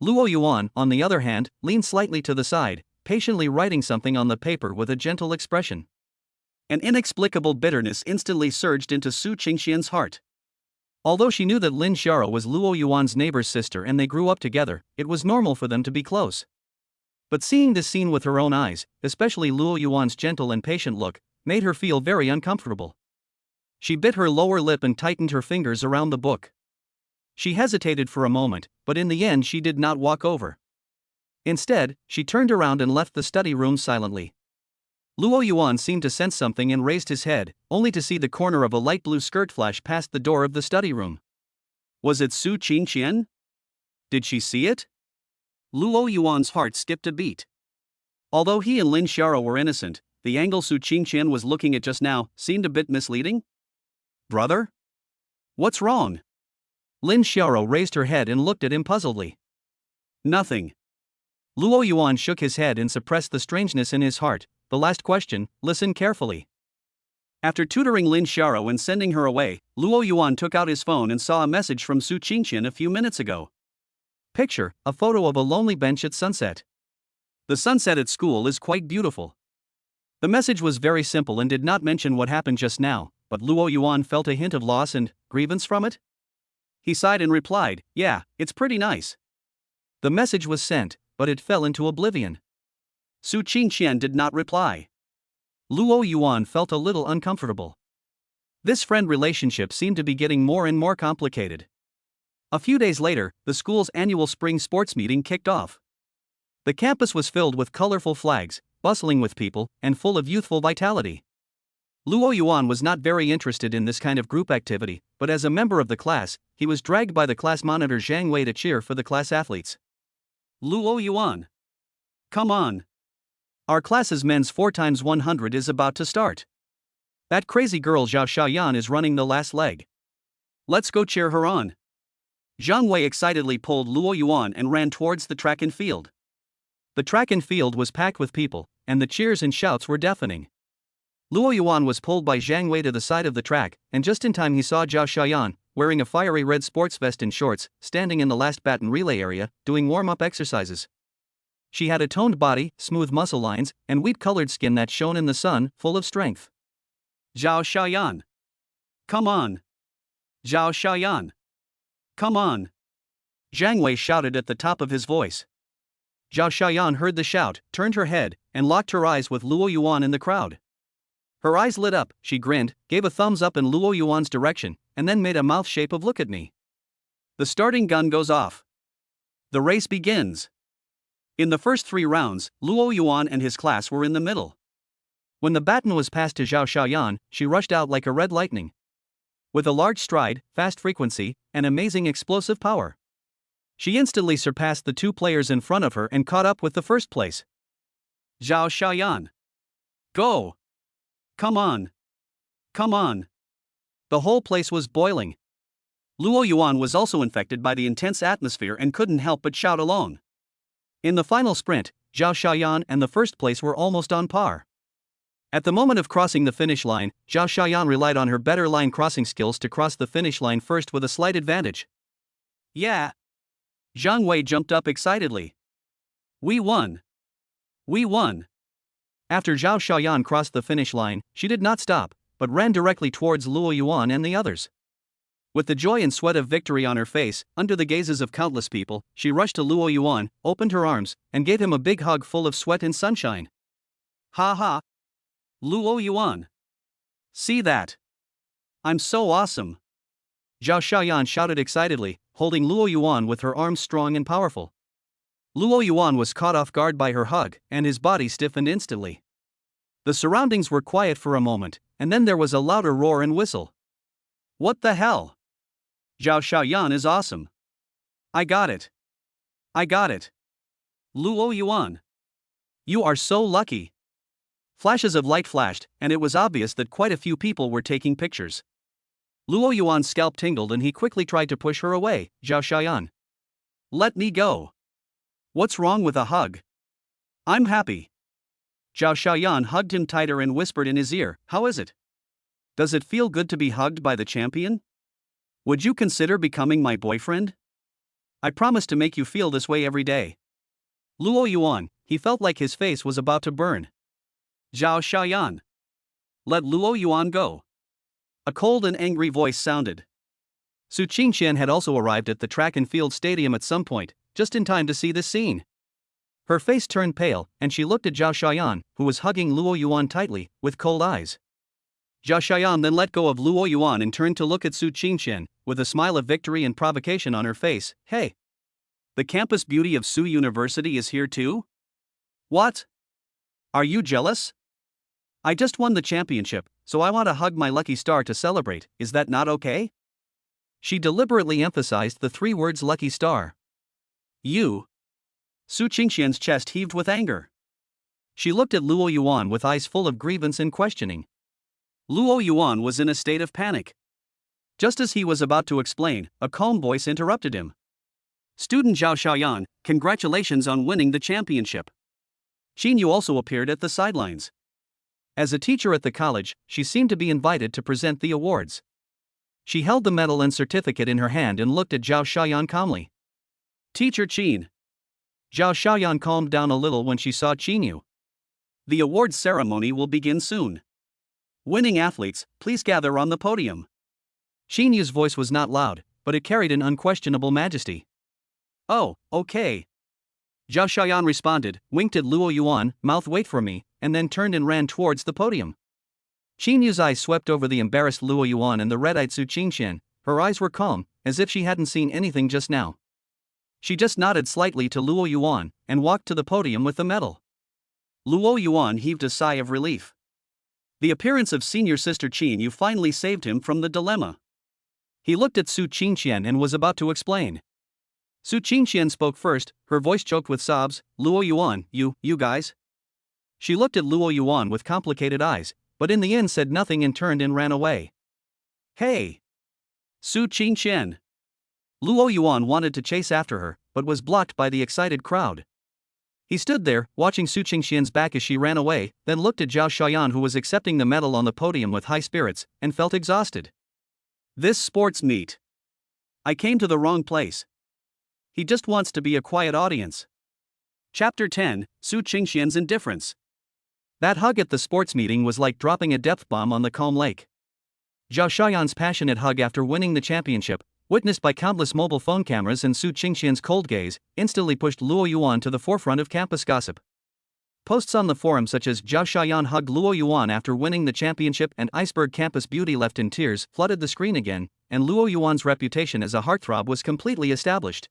Luo Yuan, on the other hand, leaned slightly to the side, patiently writing something on the paper with a gentle expression. An inexplicable bitterness instantly surged into Su Qingxian's heart. Although she knew that Lin Xiaoro was Luo Yuan's neighbor's sister and they grew up together, it was normal for them to be close. But seeing this scene with her own eyes, especially Luo Yuan's gentle and patient look, made her feel very uncomfortable. She bit her lower lip and tightened her fingers around the book. She hesitated for a moment, but in the end she did not walk over. Instead, she turned around and left the study room silently. Luo Yuan seemed to sense something and raised his head, only to see the corner of a light blue skirt flash past the door of the study room. Was it Su Qingqian? Did she see it? Luo Yuan's heart skipped a beat. Although he and Lin Xiaoro were innocent, the angle Su Qingqian was looking at just now seemed a bit misleading. Brother? What's wrong? Lin Xiaoro raised her head and looked at him puzzledly. Nothing. Luo Yuan shook his head and suppressed the strangeness in his heart. The last question, listen carefully. After tutoring Lin Xiaoro and sending her away, Luo Yuan took out his phone and saw a message from Su Qingqian a few minutes ago. Picture, a photo of a lonely bench at sunset. The sunset at school is quite beautiful. The message was very simple and did not mention what happened just now, but Luo Yuan felt a hint of loss and grievance from it. He sighed and replied, yeah, it's pretty nice. The message was sent, but it fell into oblivion. Su Qingqian did not reply. Luo Yuan felt a little uncomfortable. This friend relationship seemed to be getting more and more complicated. A few days later, the school's annual spring sports meeting kicked off. The campus was filled with colorful flags, bustling with people, and full of youthful vitality. Luo Yuan was not very interested in this kind of group activity, but as a member of the class, he was dragged by the class monitor Zhang Wei to cheer for the class athletes. Luo Yuan. Come on. Our class's men's 4x100 is about to start. That crazy girl Zhao Xiaoyan is running the last leg. Let's go cheer her on. Zhang Wei excitedly pulled Luo Yuan and ran towards the track and field. The track and field was packed with people, and the cheers and shouts were deafening. Luo Yuan was pulled by Zhang Wei to the side of the track, and just in time he saw Zhao Xiaoyan, wearing a fiery red sports vest and shorts, standing in the last baton relay area, doing warm-up exercises. She had a toned body, smooth muscle lines, and wheat-colored skin that shone in the sun, full of strength. Zhao Xiaoyan. Come on. Zhao Xiaoyan. Come on. Zhang Wei shouted at the top of his voice. Zhao Xiaoyan heard the shout, turned her head, and locked her eyes with Luo Yuan in the crowd. Her eyes lit up, she grinned, gave a thumbs up in Luo Yuan's direction, and then made a mouth shape of "look at me." The starting gun goes off. The race begins. In the first 3 rounds, Luo Yuan and his class were in the middle. When the baton was passed to Zhao Xiaoyan, she rushed out like a red lightning. With a large stride, fast frequency, and amazing explosive power, she instantly surpassed the 2 players in front of her and caught up with the first place. Zhao Xiaoyan. Go! Come on! Come on! The whole place was boiling. Luo Yuan was also infected by the intense atmosphere and couldn't help but shout along. In the final sprint, Zhao Xiaoyan and the first place were almost on par. At the moment of crossing the finish line, Zhao Xiaoyan relied on her better line crossing skills to cross the finish line first with a slight advantage. Yeah! Zhang Wei jumped up excitedly. We won! We won! After Zhao Xiaoyan crossed the finish line, she did not stop, but ran directly towards Luo Yuan and the others. With the joy and sweat of victory on her face, under the gazes of countless people, she rushed to Luo Yuan, opened her arms, and gave him a big hug full of sweat and sunshine. Ha ha! Luo Yuan! See that? I'm so awesome! Zhao Xiaoyan shouted excitedly, holding Luo Yuan with her arms strong and powerful. Luo Yuan was caught off guard by her hug, and his body stiffened instantly. The surroundings were quiet for a moment, and then there was a louder roar and whistle. What the hell? Zhao Xiaoyan is awesome. I got it. I got it. Luo Yuan. You are so lucky. Flashes of light flashed, and it was obvious that quite a few people were taking pictures. Luo Yuan's scalp tingled and he quickly tried to push her away. Zhao Xiaoyan. Let me go. What's wrong with a hug? I'm happy. Zhao Xiaoyan hugged him tighter and whispered in his ear, how is it? Does it feel good to be hugged by the champion? Would you consider becoming my boyfriend? I promise to make you feel this way every day. Luo Yuan, he felt like his face was about to burn. Zhao Xiaoyan. Let Luo Yuan go. A cold and angry voice sounded. Su Qingxian had also arrived at the track and field stadium at some point, just in time to see this scene. Her face turned pale, and she looked at Zhao Xiaoyan, who was hugging Luo Yuan tightly, with cold eyes. Zhao Xiaoyan then let go of Luo Yuan and turned to look at Su Qingxian, with a smile of victory and provocation on her face. Hey! The campus beauty of Su University is here too? What? Are you jealous? I just won the championship, so I want to hug my lucky star to celebrate, is that not okay? She deliberately emphasized the 3 words lucky star. You? Su Qingxian's chest heaved with anger. She looked at Luo Yuan with eyes full of grievance and questioning. Luo Yuan was in a state of panic. Just as he was about to explain, a calm voice interrupted him. Student Zhao Xiaoyan, congratulations on winning the championship. Qin Yu also appeared at the sidelines. As a teacher at the college, she seemed to be invited to present the awards. She held the medal and certificate in her hand and looked at Zhao Xiaoyan calmly. Teacher Qin. Zhao Xiaoyan calmed down a little when she saw Qin Yu. The awards ceremony will begin soon. Winning athletes, please gather on the podium. Qin Yu's voice was not loud, but it carried an unquestionable majesty. Oh, okay. Zhao Xiaoyan responded, winked at Luo Yuan, mouth wait for me, and then turned and ran towards the podium. Qin Yu's eyes swept over the embarrassed Luo Yuan and the red-eyed Su Qingxian. Her eyes were calm, as if she hadn't seen anything just now. She just nodded slightly to Luo Yuan, and walked to the podium with the medal. Luo Yuan heaved a sigh of relief. The appearance of senior sister Qin Yu finally saved him from the dilemma. He looked at Su Qingxian and was about to explain. Su Qingxian spoke first, her voice choked with sobs. Luo Yuan, you guys? She looked at Luo Yuan with complicated eyes, but in the end said nothing and turned and ran away. Hey! Su Qingxian! Luo Yuan wanted to chase after her, but was blocked by the excited crowd. He stood there, watching Su Qingxian's back as she ran away, then looked at Zhao Xiaoyan, who was accepting the medal on the podium with high spirits, and felt exhausted. This sports meet. I came to the wrong place. He just wants to be a quiet audience. Chapter 10, Su Qingxian's Indifference. That hug at the sports meeting was like dropping a depth bomb on the calm lake. Zhao Xiaoyan's passionate hug after winning the championship, witnessed by countless mobile phone cameras and Su Qingxian's cold gaze, instantly pushed Luo Yuan to the forefront of campus gossip. Posts on the forum such as Zhao Xiaoyan hugged Luo Yuan after winning the championship and Iceberg campus beauty left in tears flooded the screen again, and Luo Yuan's reputation as a heartthrob was completely established.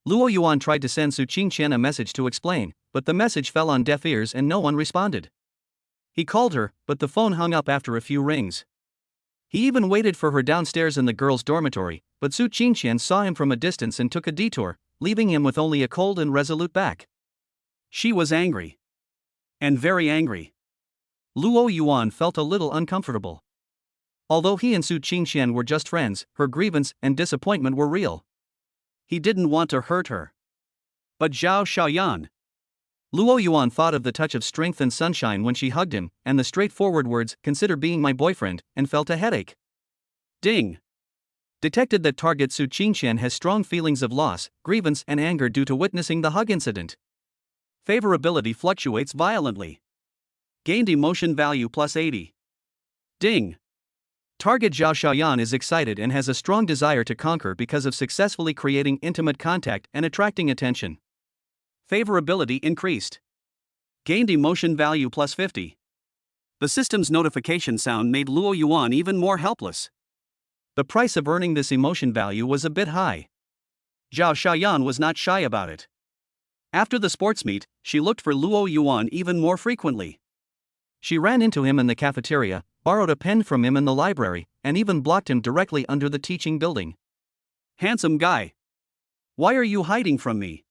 Luo Yuan tried to send Su Qingxian a message to explain, but the message fell on deaf ears and no one responded. He called her, but the phone hung up after a few rings. He even waited for her downstairs in the girls' dormitory, but Su Qingxian saw him from a distance and took a detour, leaving him with only a cold and resolute back. She was angry. And very angry. Luo Yuan felt a little uncomfortable. Although he and Su Qingxian were just friends, her grievance and disappointment were real. He didn't want to hurt her. But Zhao Xiaoyan. Luo Yuan thought of the touch of strength and sunshine when she hugged him, and the straightforward words, "Consider being my boyfriend," and felt a headache. Ding. Detected that target Su Qingxian has strong feelings of loss, grievance, and anger due to witnessing the hug incident. Favorability fluctuates violently. Gained emotion value plus 80. Ding. Target Zhao Xiaoyan is excited and has a strong desire to conquer because of successfully creating intimate contact and attracting attention. Favorability increased. Gained emotion value plus 50. The system's notification sound made Luo Yuan even more helpless. The price of earning this emotion value was a bit high. Zhao Xiaoyan was not shy about it. After the sports meet, she looked for Luo Yuan even more frequently. She ran into him in the cafeteria, borrowed a pen from him in the library, and even blocked him directly under the teaching building. Handsome guy. Why are you hiding from me?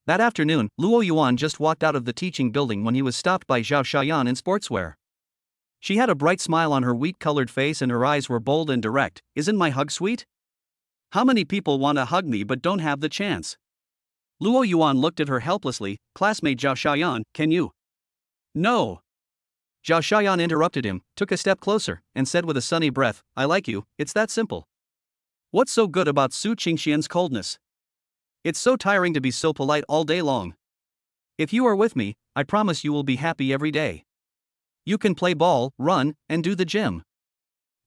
That afternoon, Luo Yuan just walked out of the teaching building when he was stopped by Zhao Xiaoyan in sportswear. She had a bright smile on her wheat-colored face and her eyes were bold and direct. "Isn't my hug sweet? How many people want to hug me but don't have the chance?" Luo Yuan looked at her helplessly. "Classmate Zhao Xiaoyan, can you?" "No." Zhao Xiaoyan interrupted him, took a step closer, and said with a sunny breath, "I like you, it's that simple." What's so good about Su Qingxian's coldness? It's so tiring to be so polite all day long. If you are with me, I promise you will be happy every day. You can play ball, run, and do the gym.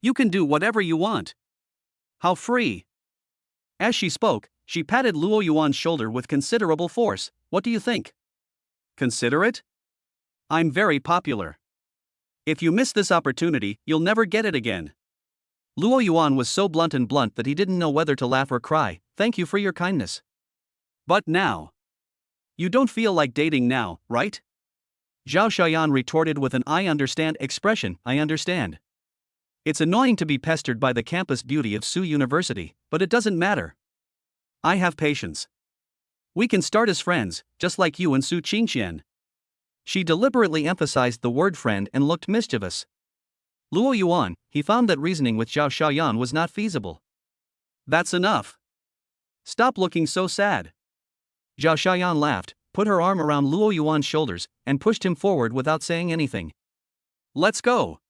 You can do whatever you want. How free. As she spoke, she patted Luo Yuan's shoulder with considerable force. "What do you think? Consider it? I'm very popular. If you miss this opportunity, you'll never get it again." Luo Yuan was so blunt that he didn't know whether to laugh or cry. "Thank you for your kindness. But now. You don't feel like dating now, right?" Zhao Xiaoyan retorted with an "I understand" expression. "I understand. It's annoying to be pestered by the campus beauty of Su University, but it doesn't matter. I have patience. We can start as friends, just like you and Su Qingxian." She deliberately emphasized the word friend and looked mischievous. Luo Yuan, he found that reasoning with Zhao Xiaoyan was not feasible. "That's enough. Stop looking so sad." Zhao Xiaoyan laughed, put her arm around Luo Yuan's shoulders, and pushed him forward without saying anything. "Let's go.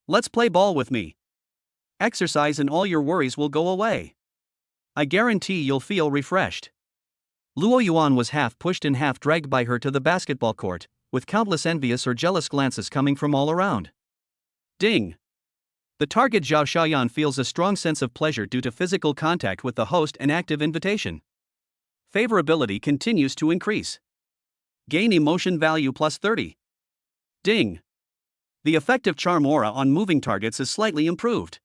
Let's play ball with me. Exercise and all your worries will go away. I guarantee you'll feel refreshed." Luo Yuan was half pushed and half dragged by her to the basketball court, with countless envious or jealous glances coming from all around. Ding. The target Zhao Xiaoyan feels a strong sense of pleasure due to physical contact with the host and active invitation. Favorability continues to increase. Gain emotion value plus 30. Ding. The effective charm aura on moving targets is slightly improved.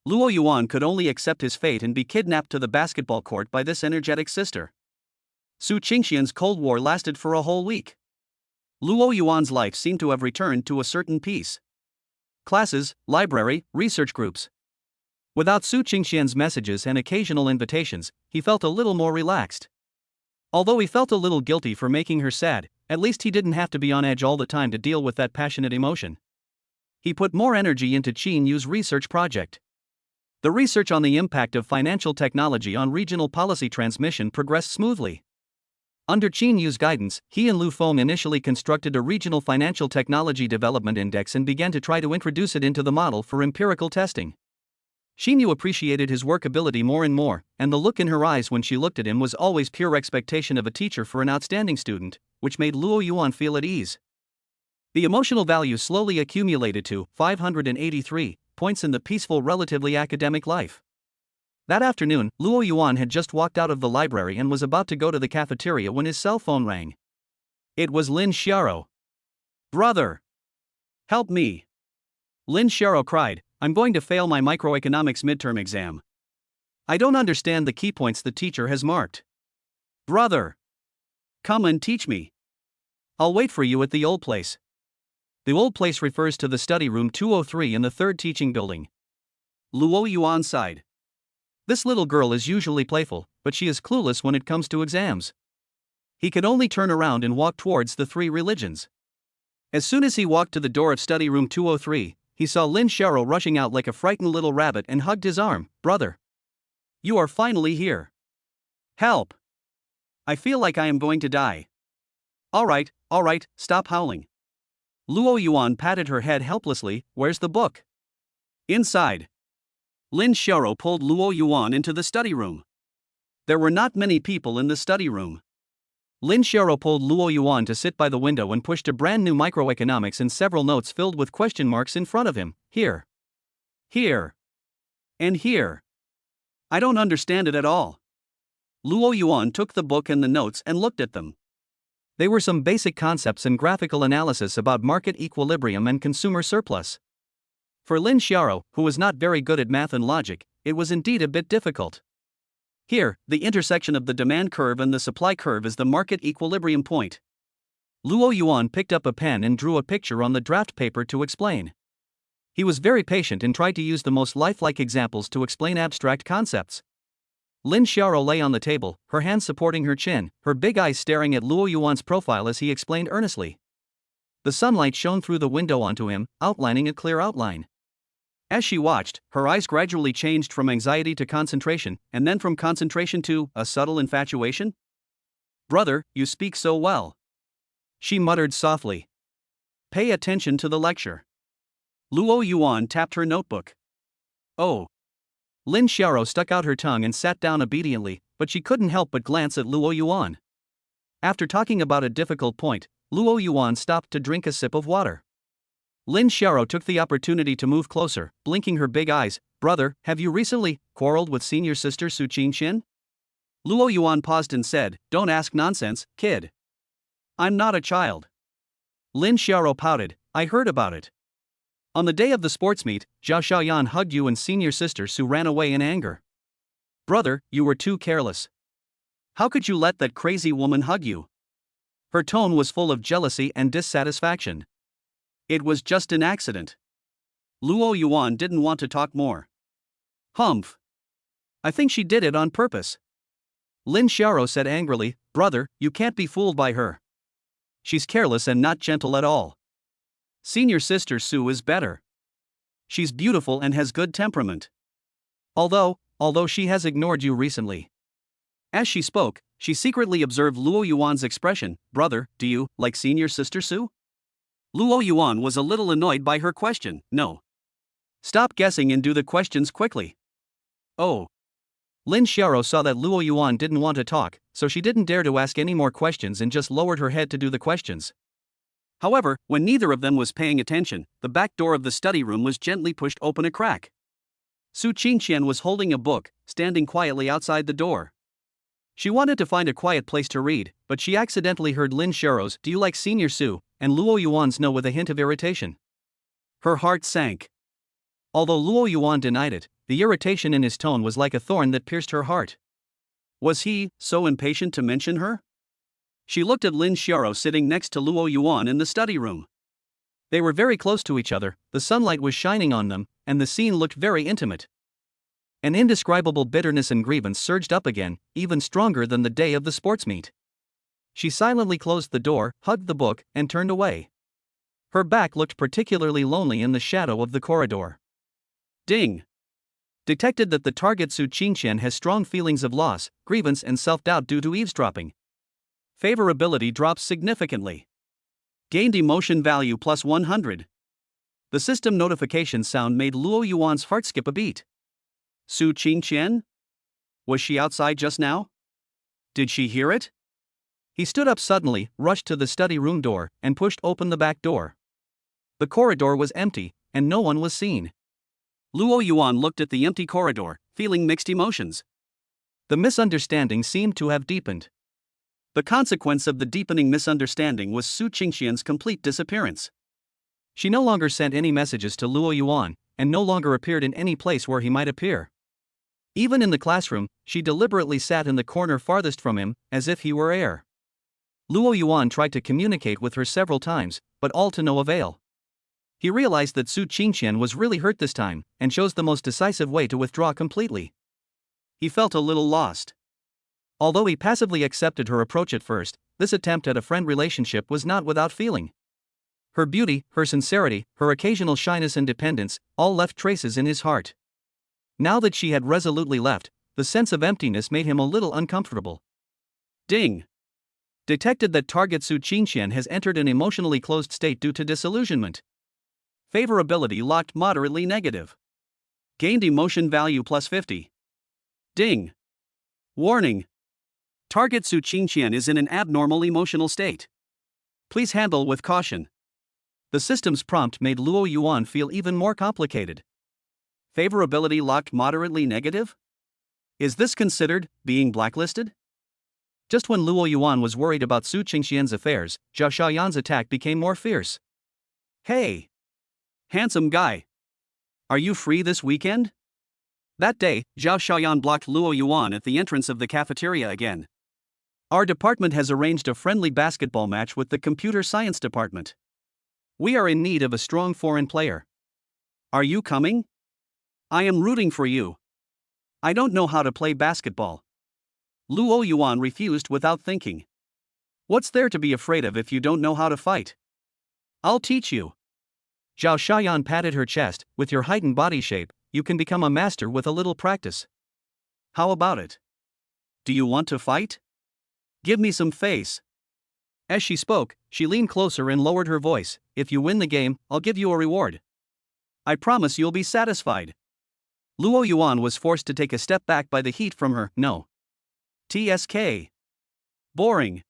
Luo Yuan could only accept his fate and be kidnapped to the basketball court by this energetic sister. Su Qingxian's Cold War lasted for a whole week. Luo Yuan's life seemed to have returned to a certain peace. Classes, library, research groups. Without Su Qingxian's messages and occasional invitations, he felt a little more relaxed. Although he felt a little guilty for making her sad, at least he didn't have to be on edge all the time to deal with that passionate emotion. He put more energy into Qin Yu's research project. The research on the impact of financial technology on regional policy transmission progressed smoothly. Under Qin Yu's guidance, he and Lu Feng initially constructed a regional financial technology development index and began to try to introduce it into the model for empirical testing. Xinyu appreciated his work ability more and more, and the look in her eyes when she looked at him was always pure expectation of a teacher for an outstanding student, which made Luo Yuan feel at ease. The emotional value slowly accumulated to 583 points in the peaceful, relatively academic life. That afternoon, Luo Yuan had just walked out of the library and was about to go to the cafeteria when his cell phone rang. It was Lin Xiaro. "Brother! Help me!" Lin Xiaro cried, "I'm going to fail my microeconomics midterm exam. I don't understand the key points the teacher has marked. Brother! Come and teach me. I'll wait for you at the old place." The old place refers to the study room 203 in the third teaching building. Luo Yuan sighed. This little girl is usually playful, but she is clueless when it comes to exams. He could only turn around and walk towards the three religions. As soon as he walked to the door of study room 203, he saw Lin Xiaro rushing out like a frightened little rabbit and hugged his arm. "Brother! You are finally here. Help! I feel like I am going to die." All right, stop howling." Luo Yuan patted her head helplessly. "Where's the book?" "Inside." Lin Xiaro pulled Luo Yuan into the study room. There were not many people in the study room. Lin Xiaro pulled Luo Yuan to sit by the window and pushed a brand new microeconomics and several notes filled with question marks in front of him. "Here. Here. And here. I don't understand it at all." Luo Yuan took the book and the notes and looked at them. They were some basic concepts and graphical analysis about market equilibrium and consumer surplus. For Lin Xiaro, who was not very good at math and logic, it was indeed a bit difficult. Here, the intersection of the demand curve and the supply curve is the market equilibrium point. Luo Yuan picked up a pen and drew a picture on the draft paper to explain. He was very patient and tried to use the most lifelike examples to explain abstract concepts. Lin Xiaro lay on the table, her hands supporting her chin, her big eyes staring at Luo Yuan's profile as he explained earnestly. The sunlight shone through the window onto him, outlining a clear outline. As she watched, her eyes gradually changed from anxiety to concentration, and then from concentration to a subtle infatuation. "Brother, you speak so well," she muttered softly. "Pay attention to the lecture." Luo Yuan tapped her notebook. "Oh." Lin Xiaro stuck out her tongue and sat down obediently, but she couldn't help but glance at Luo Yuan. After talking about a difficult point, Luo Yuan stopped to drink a sip of water. Lin Xiaro took the opportunity to move closer, blinking her big eyes. "Brother, have you recently quarreled with senior sister Su Qingqian?" Luo Yuan paused and said, "Don't ask nonsense, kid. I'm not a child." Lin Xiaro pouted, "I heard about it. On the day of the sports meet, Zhao Xiaoyan hugged you and senior sister Su ran away in anger. Brother, you were too careless. How could you let that crazy woman hug you?" Her tone was full of jealousy and dissatisfaction. "It was just an accident." Luo Yuan didn't want to talk more. "Humph. I think she did it on purpose." Lin Xiaro said angrily, "Brother, you can't be fooled by her. She's careless and not gentle at all. Senior sister Su is better. She's beautiful and has good temperament. Although she has ignored you recently." As she spoke, she secretly observed Luo Yuan's expression. "Brother, do you like senior sister Su?" Luo Yuan was a little annoyed by her question. "No. Stop guessing and do the questions quickly." "Oh." Lin Xiaro saw that Luo Yuan didn't want to talk, so she didn't dare to ask any more questions and just lowered her head to do the questions. However, when neither of them was paying attention, the back door of the study room was gently pushed open a crack. Su Qingqian was holding a book, standing quietly outside the door. She wanted to find a quiet place to read, but she accidentally heard Lin Xiao's "Do you like senior Su?" and Luo Yuan's "No" with a hint of irritation. Her heart sank. Although Luo Yuan denied it, the irritation in his tone was like a thorn that pierced her heart. Was he so impatient to mention her? She looked at Lin Xiaro sitting next to Luo Yuan in the study room. They were very close to each other, the sunlight was shining on them, and the scene looked very intimate. An indescribable bitterness and grievance surged up again, even stronger than the day of the sports meet. She silently closed the door, hugged the book, and turned away. Her back looked particularly lonely in the shadow of the corridor. Ding! Detected that the target Su Qingqian has strong feelings of loss, grievance and self-doubt due to eavesdropping. Favorability drops significantly. Gained emotion value plus 100. The system notification sound made Luo Yuan's heart skip a beat. Su Qingqian? Was she outside just now? Did she hear it? He stood up suddenly, rushed to the study room door, and pushed open the back door. The corridor was empty, and no one was seen. Luo Yuan looked at the empty corridor, feeling mixed emotions. The misunderstanding seemed to have deepened. The consequence of the deepening misunderstanding was Su Qingqian's complete disappearance. She no longer sent any messages to Luo Yuan, and no longer appeared in any place where he might appear. Even in the classroom, she deliberately sat in the corner farthest from him, as if he were air. Luo Yuan tried to communicate with her several times, but all to no avail. He realized that Su Qingqian was really hurt this time, and chose the most decisive way to withdraw completely. He felt a little lost. Although he passively accepted her approach at first, this attempt at a friend relationship was not without feeling. Her beauty, her sincerity, her occasional shyness and dependence, all left traces in his heart. Now that she had resolutely left, the sense of emptiness made him a little uncomfortable. Ding! Detected that target Su Qingqian has entered an emotionally closed state due to disillusionment. Favorability locked moderately negative. Gained emotion value plus 50. Ding! Warning! Target Su Qingqian is in an abnormal emotional state. Please handle with caution. The system's prompt made Luo Yuan feel even more complicated. Favorability locked moderately negative? Is this considered being blacklisted? Just when Luo Yuan was worried about Su Qingqian's affairs, Zhao Xiaoyan's attack became more fierce. Hey! Handsome guy! Are you free this weekend? That day, Zhao Xiaoyan blocked Luo Yuan at the entrance of the cafeteria again. Our department has arranged a friendly basketball match with the computer science department. We are in need of a strong foreign player. Are you coming? I am rooting for you. I don't know how to play basketball. Luo Yuan refused without thinking. What's there to be afraid of if you don't know how to fight? I'll teach you. Zhao Xiaoyan patted her chest. With your heightened body shape, you can become a master with a little practice. How about it? Do you want to fight? Give me some face. As she spoke, she leaned closer and lowered her voice. If you win the game, I'll give you a reward. I promise you'll be satisfied. Luo Yuan was forced to take a step back by the heat from her. No. TSK. Boring.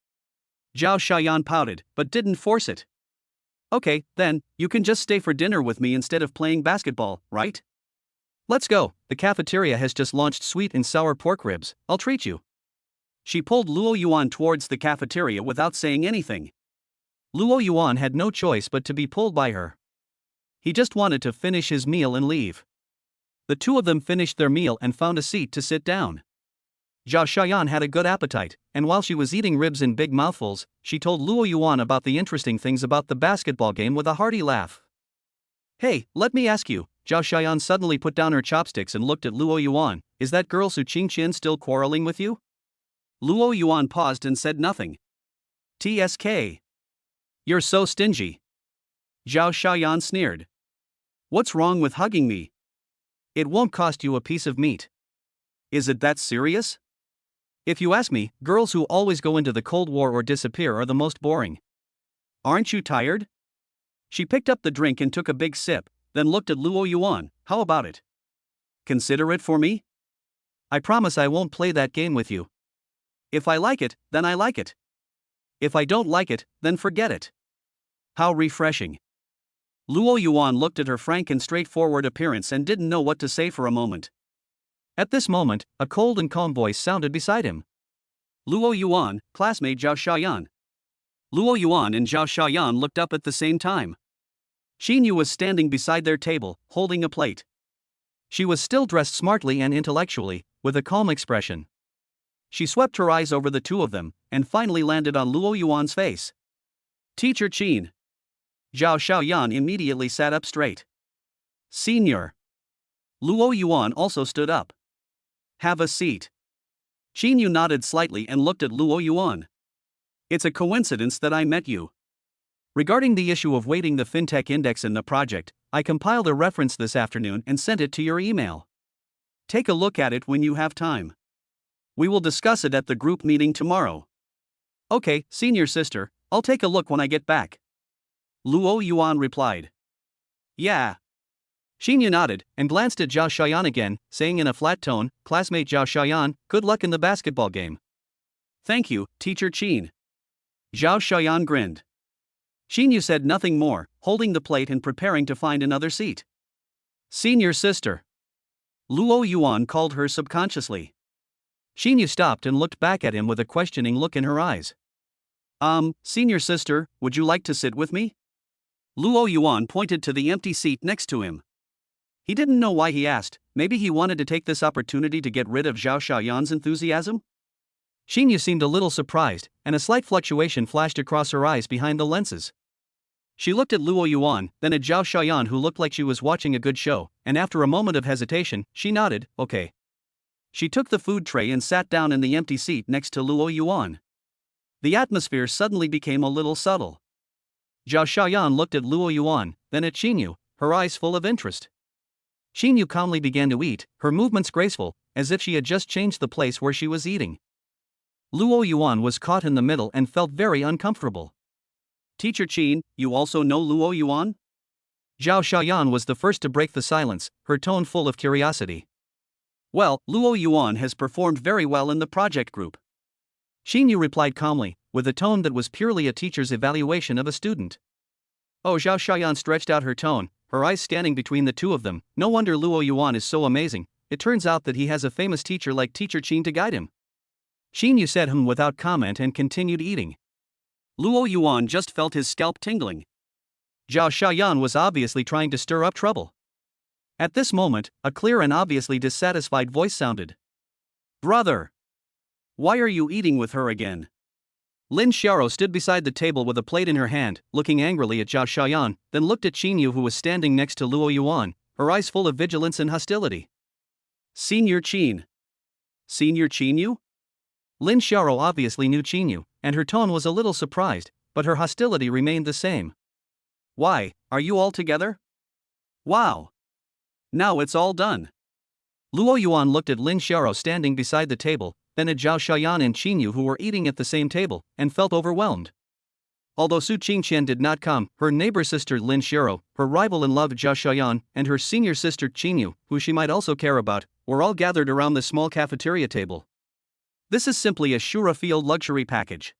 Zhao Xiaoyan pouted, but didn't force it. Okay, then, you can just stay for dinner with me instead of playing basketball, right? Let's go, the cafeteria has just launched sweet and sour pork ribs, I'll treat you. She pulled Luo Yuan towards the cafeteria without saying anything. Luo Yuan had no choice but to be pulled by her. He just wanted to finish his meal and leave. The two of them finished their meal and found a seat to sit down. Zhao Xiaoyan had a good appetite, and while she was eating ribs in big mouthfuls, she told Luo Yuan about the interesting things about the basketball game with a hearty laugh. Hey, let me ask you, Zhao Xiaoyan suddenly put down her chopsticks and looked at Luo Yuan, is that girl Su Qingqian still quarreling with you? Luo Yuan paused and said nothing. TSK. You're so stingy. Zhao Xiaoyan sneered. What's wrong with hugging me? It won't cost you a piece of meat. Is it that serious? If you ask me, girls who always go into the Cold War or disappear are the most boring. Aren't you tired? She picked up the drink and took a big sip, then looked at Luo Yuan. How about it? Consider it for me? I promise I won't play that game with you. If I like it, then I like it. If I don't like it, then forget it. How refreshing. Luo Yuan looked at her frank and straightforward appearance and didn't know what to say for a moment. At this moment, a cold and calm voice sounded beside him. Luo Yuan, classmate Zhao Xiaoyan. Luo Yuan and Zhao Xiaoyan looked up at the same time. Qin Yu was standing beside their table, holding a plate. She was still dressed smartly and intellectually, with a calm expression. She swept her eyes over the two of them, and finally landed on Luo Yuan's face. Teacher Qin. Zhao Xiaoyan immediately sat up straight. Senior. Luo Yuan also stood up. Have a seat. Qin Yu nodded slightly and looked at Luo Yuan. It's a coincidence that I met you. Regarding the issue of weighting the fintech index in the project, I compiled a reference this afternoon and sent it to your email. Take a look at it when you have time. We will discuss it at the group meeting tomorrow. Okay, senior sister, I'll take a look when I get back. Luo Yuan replied. Yeah. Xinyu nodded and glanced at Zhao Xiaoyan again, saying in a flat tone, "Classmate Zhao Xiaoyan, good luck in the basketball game." "Thank you, Teacher Qin." Zhao Xiaoyan grinned. Xinyu said nothing more, holding the plate and preparing to find another seat. "Senior sister," Luo Yuan called her subconsciously. Xinyu stopped and looked back at him with a questioning look in her eyes. Senior sister, would you like to sit with me?" Luo Yuan pointed to the empty seat next to him. He didn't know why he asked. Maybe he wanted to take this opportunity to get rid of Zhao Xiaoyan's enthusiasm? Xinyu seemed a little surprised, and a slight fluctuation flashed across her eyes behind the lenses. She looked at Luo Yuan, then at Zhao Xiaoyan, who looked like she was watching a good show, and after a moment of hesitation, she nodded, "Okay." She took the food tray and sat down in the empty seat next to Luo Yuan. The atmosphere suddenly became a little subtle. Zhao Xiaoyan looked at Luo Yuan, then at Xinyu, her eyes full of interest. Xinyu calmly began to eat, her movements graceful, as if she had just changed the place where she was eating. Luo Yuan was caught in the middle and felt very uncomfortable. "Teacher Qin, you also know Luo Yuan?" Zhao Xiaoyan was the first to break the silence, her tone full of curiosity. "Well, Luo Yuan has performed very well in the project group." Xinyu replied calmly, with a tone that was purely a teacher's evaluation of a student. Oh, Zhao Xiaoyan stretched out her tone, her eyes scanning between the two of them. No wonder Luo Yuan is so amazing. It turns out that he has a famous teacher like Teacher Qin to guide him. Xinyu said without comment and continued eating. Luo Yuan just felt his scalp tingling. Zhao Xiaoyan was obviously trying to stir up trouble. At this moment, a clear and obviously dissatisfied voice sounded. "Brother! Why are you eating with her again?" Lin Xiaoro stood beside the table with a plate in her hand, looking angrily at Zhao Xiaoyan, then looked at Xinyu, who was standing next to Luo Yuan, her eyes full of vigilance and hostility. "Senior Qin. Senior Qinyu?" Lin Xiaoro obviously knew Qinyu, and her tone was a little surprised, but her hostility remained the same. "Why, are you all together? Wow! Now it's all done." Luo Yuan looked at Lin Xiaoro standing beside the table, then at Zhao Xiaoyan and Qinyu, who were eating at the same table, and felt overwhelmed. Although Su Qingqian did not come, her neighbor sister Lin Xiaoro, her rival-in-love Zhao Xiaoyan, and her senior sister Qinyu, who she might also care about, were all gathered around the small cafeteria table. This is simply a Shura-field luxury package.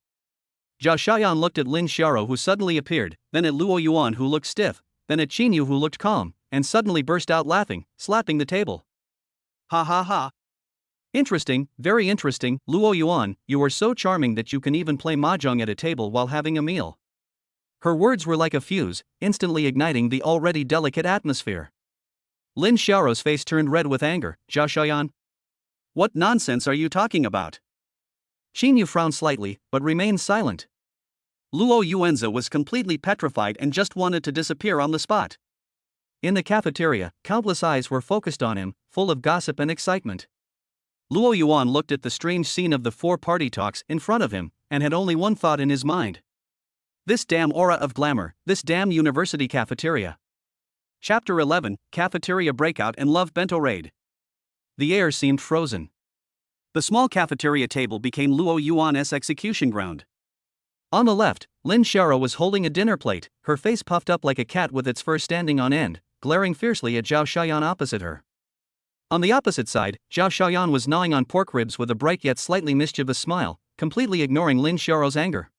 Zhao Xiaoyan looked at Lin Xiaoro, who suddenly appeared, then at Luo Yuan, who looked stiff, then at Qinyu, who looked calm, and suddenly burst out laughing, slapping the table. "Ha ha ha! Interesting, very interesting, Luo Yuan, you are so charming that you can even play mahjong at a table while having a meal." Her words were like a fuse, instantly igniting the already delicate atmosphere. Lin Xiaoro's face turned red with anger. "Zhao Xiaoyan? What nonsense are you talking about?" Xinyu frowned slightly, but remained silent. Luo Yuanzi was completely petrified and just wanted to disappear on the spot. In the cafeteria, countless eyes were focused on him, full of gossip and excitement. Luo Yuan looked at the strange scene of the four party talks in front of him, and had only one thought in his mind. This damn aura of glamour, this damn university cafeteria. Chapter 11, Cafeteria Breakout and Love Bento Raid. The air seemed frozen. The small cafeteria table became Luo Yuan's execution ground. On the left, Lin Xiaoro was holding a dinner plate, her face puffed up like a cat with its fur standing on end, glaring fiercely at Zhao Xiaoyan opposite her. On the opposite side, Zhao Xiaoyan was gnawing on pork ribs with a bright yet slightly mischievous smile, completely ignoring Lin Xiaoro's anger.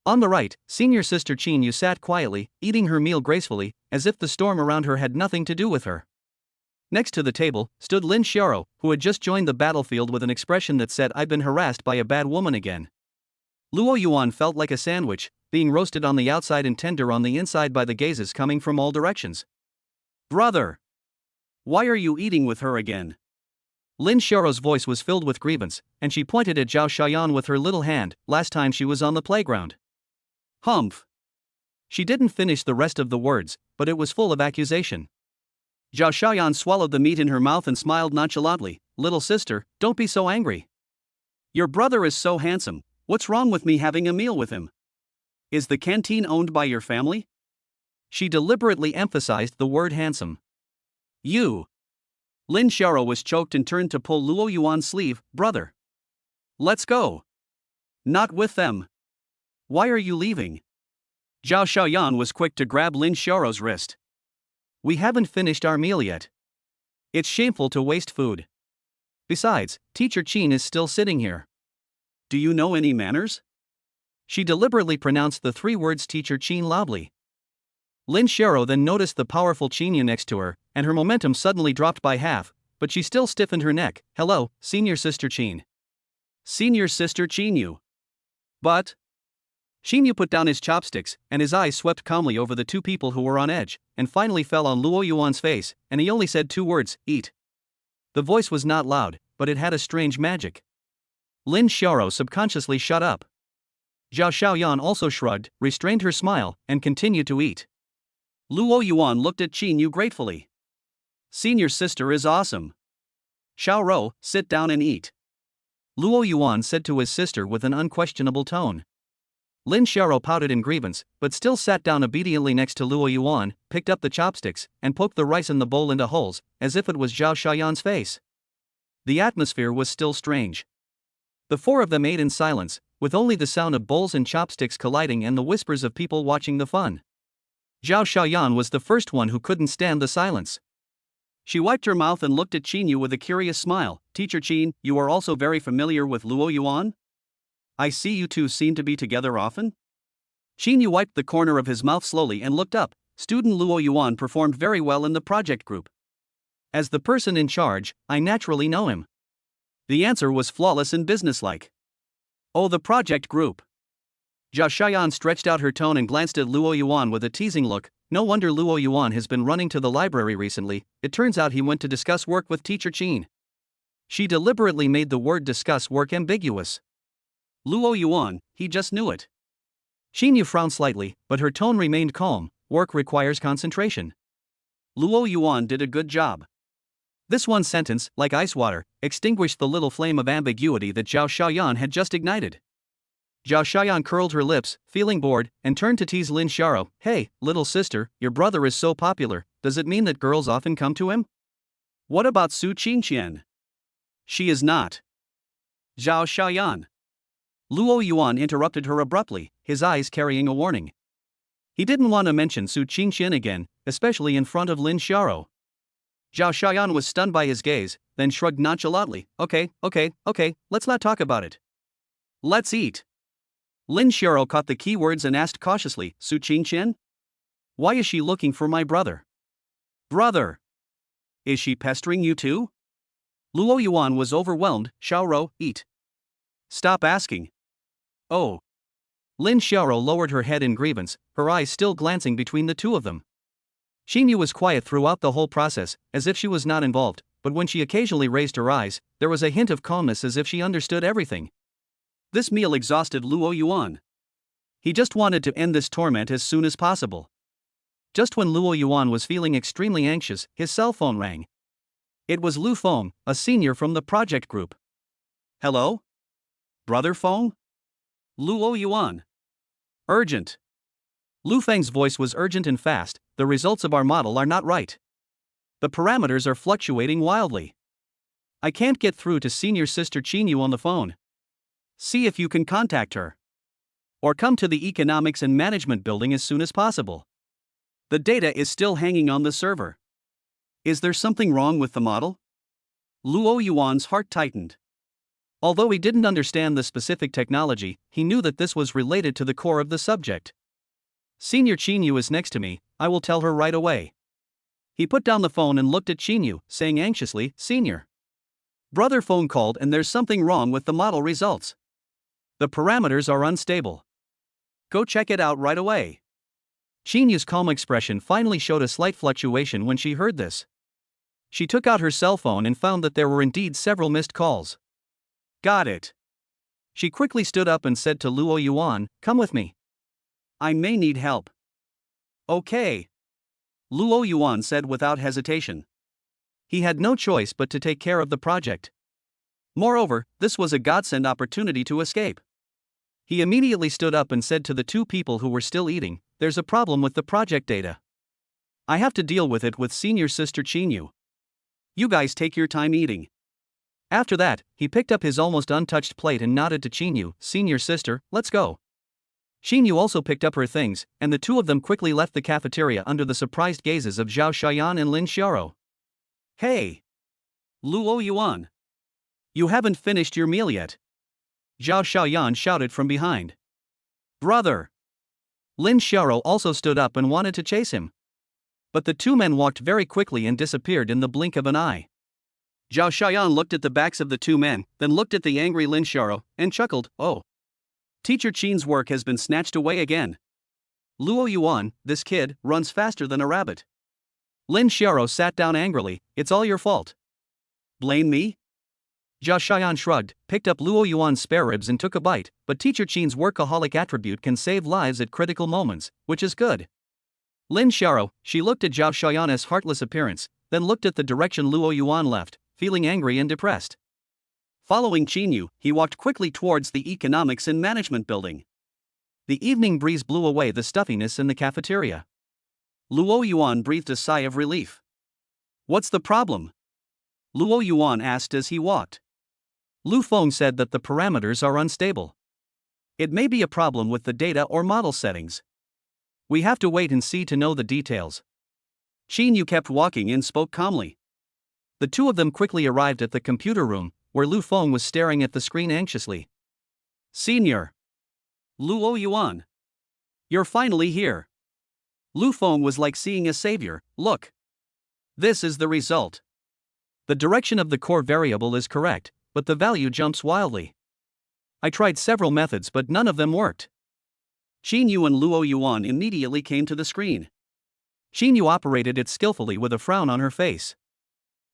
On the right, senior sister Qinyu sat quietly, eating her meal gracefully, as if the storm around her had nothing to do with her. Next to the table, stood Lin Xiaoro, who had just joined the battlefield with an expression that said, "I've been harassed by a bad woman again." Luo Yuan felt like a sandwich, being roasted on the outside and tender on the inside by the gazes coming from all directions. "Brother! Why are you eating with her again?" Lin Xiaoro's voice was filled with grievance, and she pointed at Zhao Xiaoyan with her little hand. "Last time she was on the playground." Humph! She didn't finish the rest of the words, but it was full of accusation. Zhao Xiaoyan swallowed the meat in her mouth and smiled nonchalantly. "Little sister, don't be so angry. Your brother is so handsome, what's wrong with me having a meal with him? Is the canteen owned by your family?" She deliberately emphasized the word handsome. "You." Lin Xiaoro was choked and turned to pull Luo Yuan's sleeve. "Brother. Let's go." "Not with them. Why are you leaving?" Zhao Xiaoyan was quick to grab Lin Xiaoro's wrist. We haven't finished our meal yet. It's shameful to waste food. Besides, Teacher Chin is still sitting here. Do you know any manners? She deliberately pronounced the three words Teacher Chin loudly. Lin Xiaoro then noticed the powerful Chinyu next to her, and her momentum suddenly dropped by half, but she still stiffened her neck. Hello, Senior Sister Chin. Senior Sister Chinyu. But Chinyu put down his chopsticks, and his eyes swept calmly over the two people who were on edge, and finally fell on Luo Yuan's face, and he only said two words, eat. The voice was not loud, but it had a strange magic. Lin Xiaoro subconsciously shut up. Zhao Xiaoyan also shrugged, restrained her smile, and continued to eat. Luo Yuan looked at Chinyu gratefully. Senior sister is awesome. Xiaoro, sit down and eat. Luo Yuan said to his sister with an unquestionable tone. Lin Xiaoro pouted in grievance, but still sat down obediently next to Luo Yuan, picked up the chopsticks, and poked the rice in the bowl into holes, as if it was Zhao Xiaoyan's face. The atmosphere was still strange. The four of them ate in silence, with only the sound of bowls and chopsticks colliding and the whispers of people watching the fun. Zhao Xiaoyan was the first one who couldn't stand the silence. She wiped her mouth and looked at Chinyu with a curious smile. Teacher Chin, you are also very familiar with Luo Yuan? I see you two seem to be together often? Chinyu wiped the corner of his mouth slowly and looked up. Student Luo Yuan performed very well in the project group. As the person in charge, I naturally know him. The answer was flawless and businesslike. Oh, the project group. Zhao Xiaoyan stretched out her tone and glanced at Luo Yuan with a teasing look. No wonder Luo Yuan has been running to the library recently. It turns out he went to discuss work with Teacher Chin. She deliberately made the word discuss work ambiguous. Luo Yuan, he just knew it. Chinyu frowned slightly, but her tone remained calm. Work requires concentration. Luo Yuan did a good job. This one sentence, like ice water, extinguished the little flame of ambiguity that Zhao Xiaoyan had just ignited. Zhao Xiaoyan curled her lips, feeling bored, and turned to tease Lin Xiaoro. Hey, little sister, your brother is so popular, does it mean that girls often come to him? What about Su Qingqian? She is not. Zhao Xiaoyan. Luo Yuan interrupted her abruptly, his eyes carrying a warning. He didn't want to mention Su Qingqian again, especially in front of Lin Xiaoro. Zhao Xiaoyan was stunned by his gaze, then shrugged nonchalantly. Okay, let's not talk about it. Let's eat. Lin Xiaoro caught the key words and asked cautiously, Su Qingqian? Why is she looking for my brother? Brother? Is she pestering you too? Luo Yuan was overwhelmed. Xiaoro, eat. Stop asking. Oh. Lin Xiaoro lowered her head in grievance, her eyes still glancing between the two of them. Chinyu was quiet throughout the whole process, as if she was not involved, but when she occasionally raised her eyes, there was a hint of calmness as if she understood everything. This meal exhausted Luo Yuan. He just wanted to end this torment as soon as possible. Just when Luo Yuan was feeling extremely anxious, his cell phone rang. It was Lu Feng, a senior from the project group. Hello? Brother Feng? Luo Yuan. Urgent. Lu Feng's voice was urgent and fast. The results of our model are not right. The parameters are fluctuating wildly. I can't get through to Senior Sister Chinyu on the phone. See if you can contact her. Or come to the Economics and Management building as soon as possible. The data is still hanging on the server. Is there something wrong with the model? Luo Yuan's heart tightened. Although he didn't understand the specific technology, he knew that this was related to the core of the subject. Senior Chinyu is next to me, I will tell her right away. He put down the phone and looked at Chinyu, saying anxiously, Senior. Brother phone called and there's something wrong with the model results. The parameters are unstable. Go check it out right away. Chinyu's calm expression finally showed a slight fluctuation when she heard this. She took out her cell phone and found that there were indeed several missed calls. Got it. She quickly stood up and said to Luo Yuan, come with me. I may need help. Okay. Luo Yuan said without hesitation. He had no choice but to take care of the project. Moreover, this was a godsend opportunity to escape. He immediately stood up and said to the two people who were still eating, there's a problem with the project data. I have to deal with it with Senior Sister Chinyu. You guys take your time eating. After that, he picked up his almost untouched plate and nodded to Chinyu, Senior Sister, let's go. Xinyu also picked up her things, and the two of them quickly left the cafeteria under the surprised gazes of Zhao Xiaoyan and Lin Xiaoro. Hey! Luo Yuan! You haven't finished your meal yet. Zhao Xiaoyan shouted from behind. Brother! Lin Xiaoro also stood up and wanted to chase him. But the two men walked very quickly and disappeared in the blink of an eye. Zhao Xiaoyan looked at the backs of the two men, then looked at the angry Lin Xiaoro, and chuckled, oh. Teacher Qin's work has been snatched away again. Luo Yuan, this kid, runs faster than a rabbit. Lin Xiaoro sat down angrily, it's all your fault. Blame me? Zhao Xiaoyan shrugged, picked up Luo Yuan's spare ribs and took a bite, but Teacher Qin's workaholic attribute can save lives at critical moments, which is good. Lin Xiaoro, she looked at Zhao Xiaoyan's heartless appearance, then looked at the direction Luo Yuan left, feeling angry and depressed. Following Qinyu, he walked quickly towards the Economics and Management building. The evening breeze blew away the stuffiness in the cafeteria. Luo Yuan breathed a sigh of relief. What's the problem? Luo Yuan asked as he walked. Lu Feng said that the parameters are unstable. It may be a problem with the data or model settings. We have to wait and see to know the details. Qinyu kept walking and spoke calmly. The two of them quickly arrived at the computer room, where Lu Feng was staring at the screen anxiously. Senior! Luo Yuan! You're finally here! Lu Feng was like seeing a savior, look! This is the result. The direction of the core variable is correct, but the value jumps wildly. I tried several methods but none of them worked. Qinyu and Luo Yuan immediately came to the screen. Qinyu operated it skillfully with a frown on her face.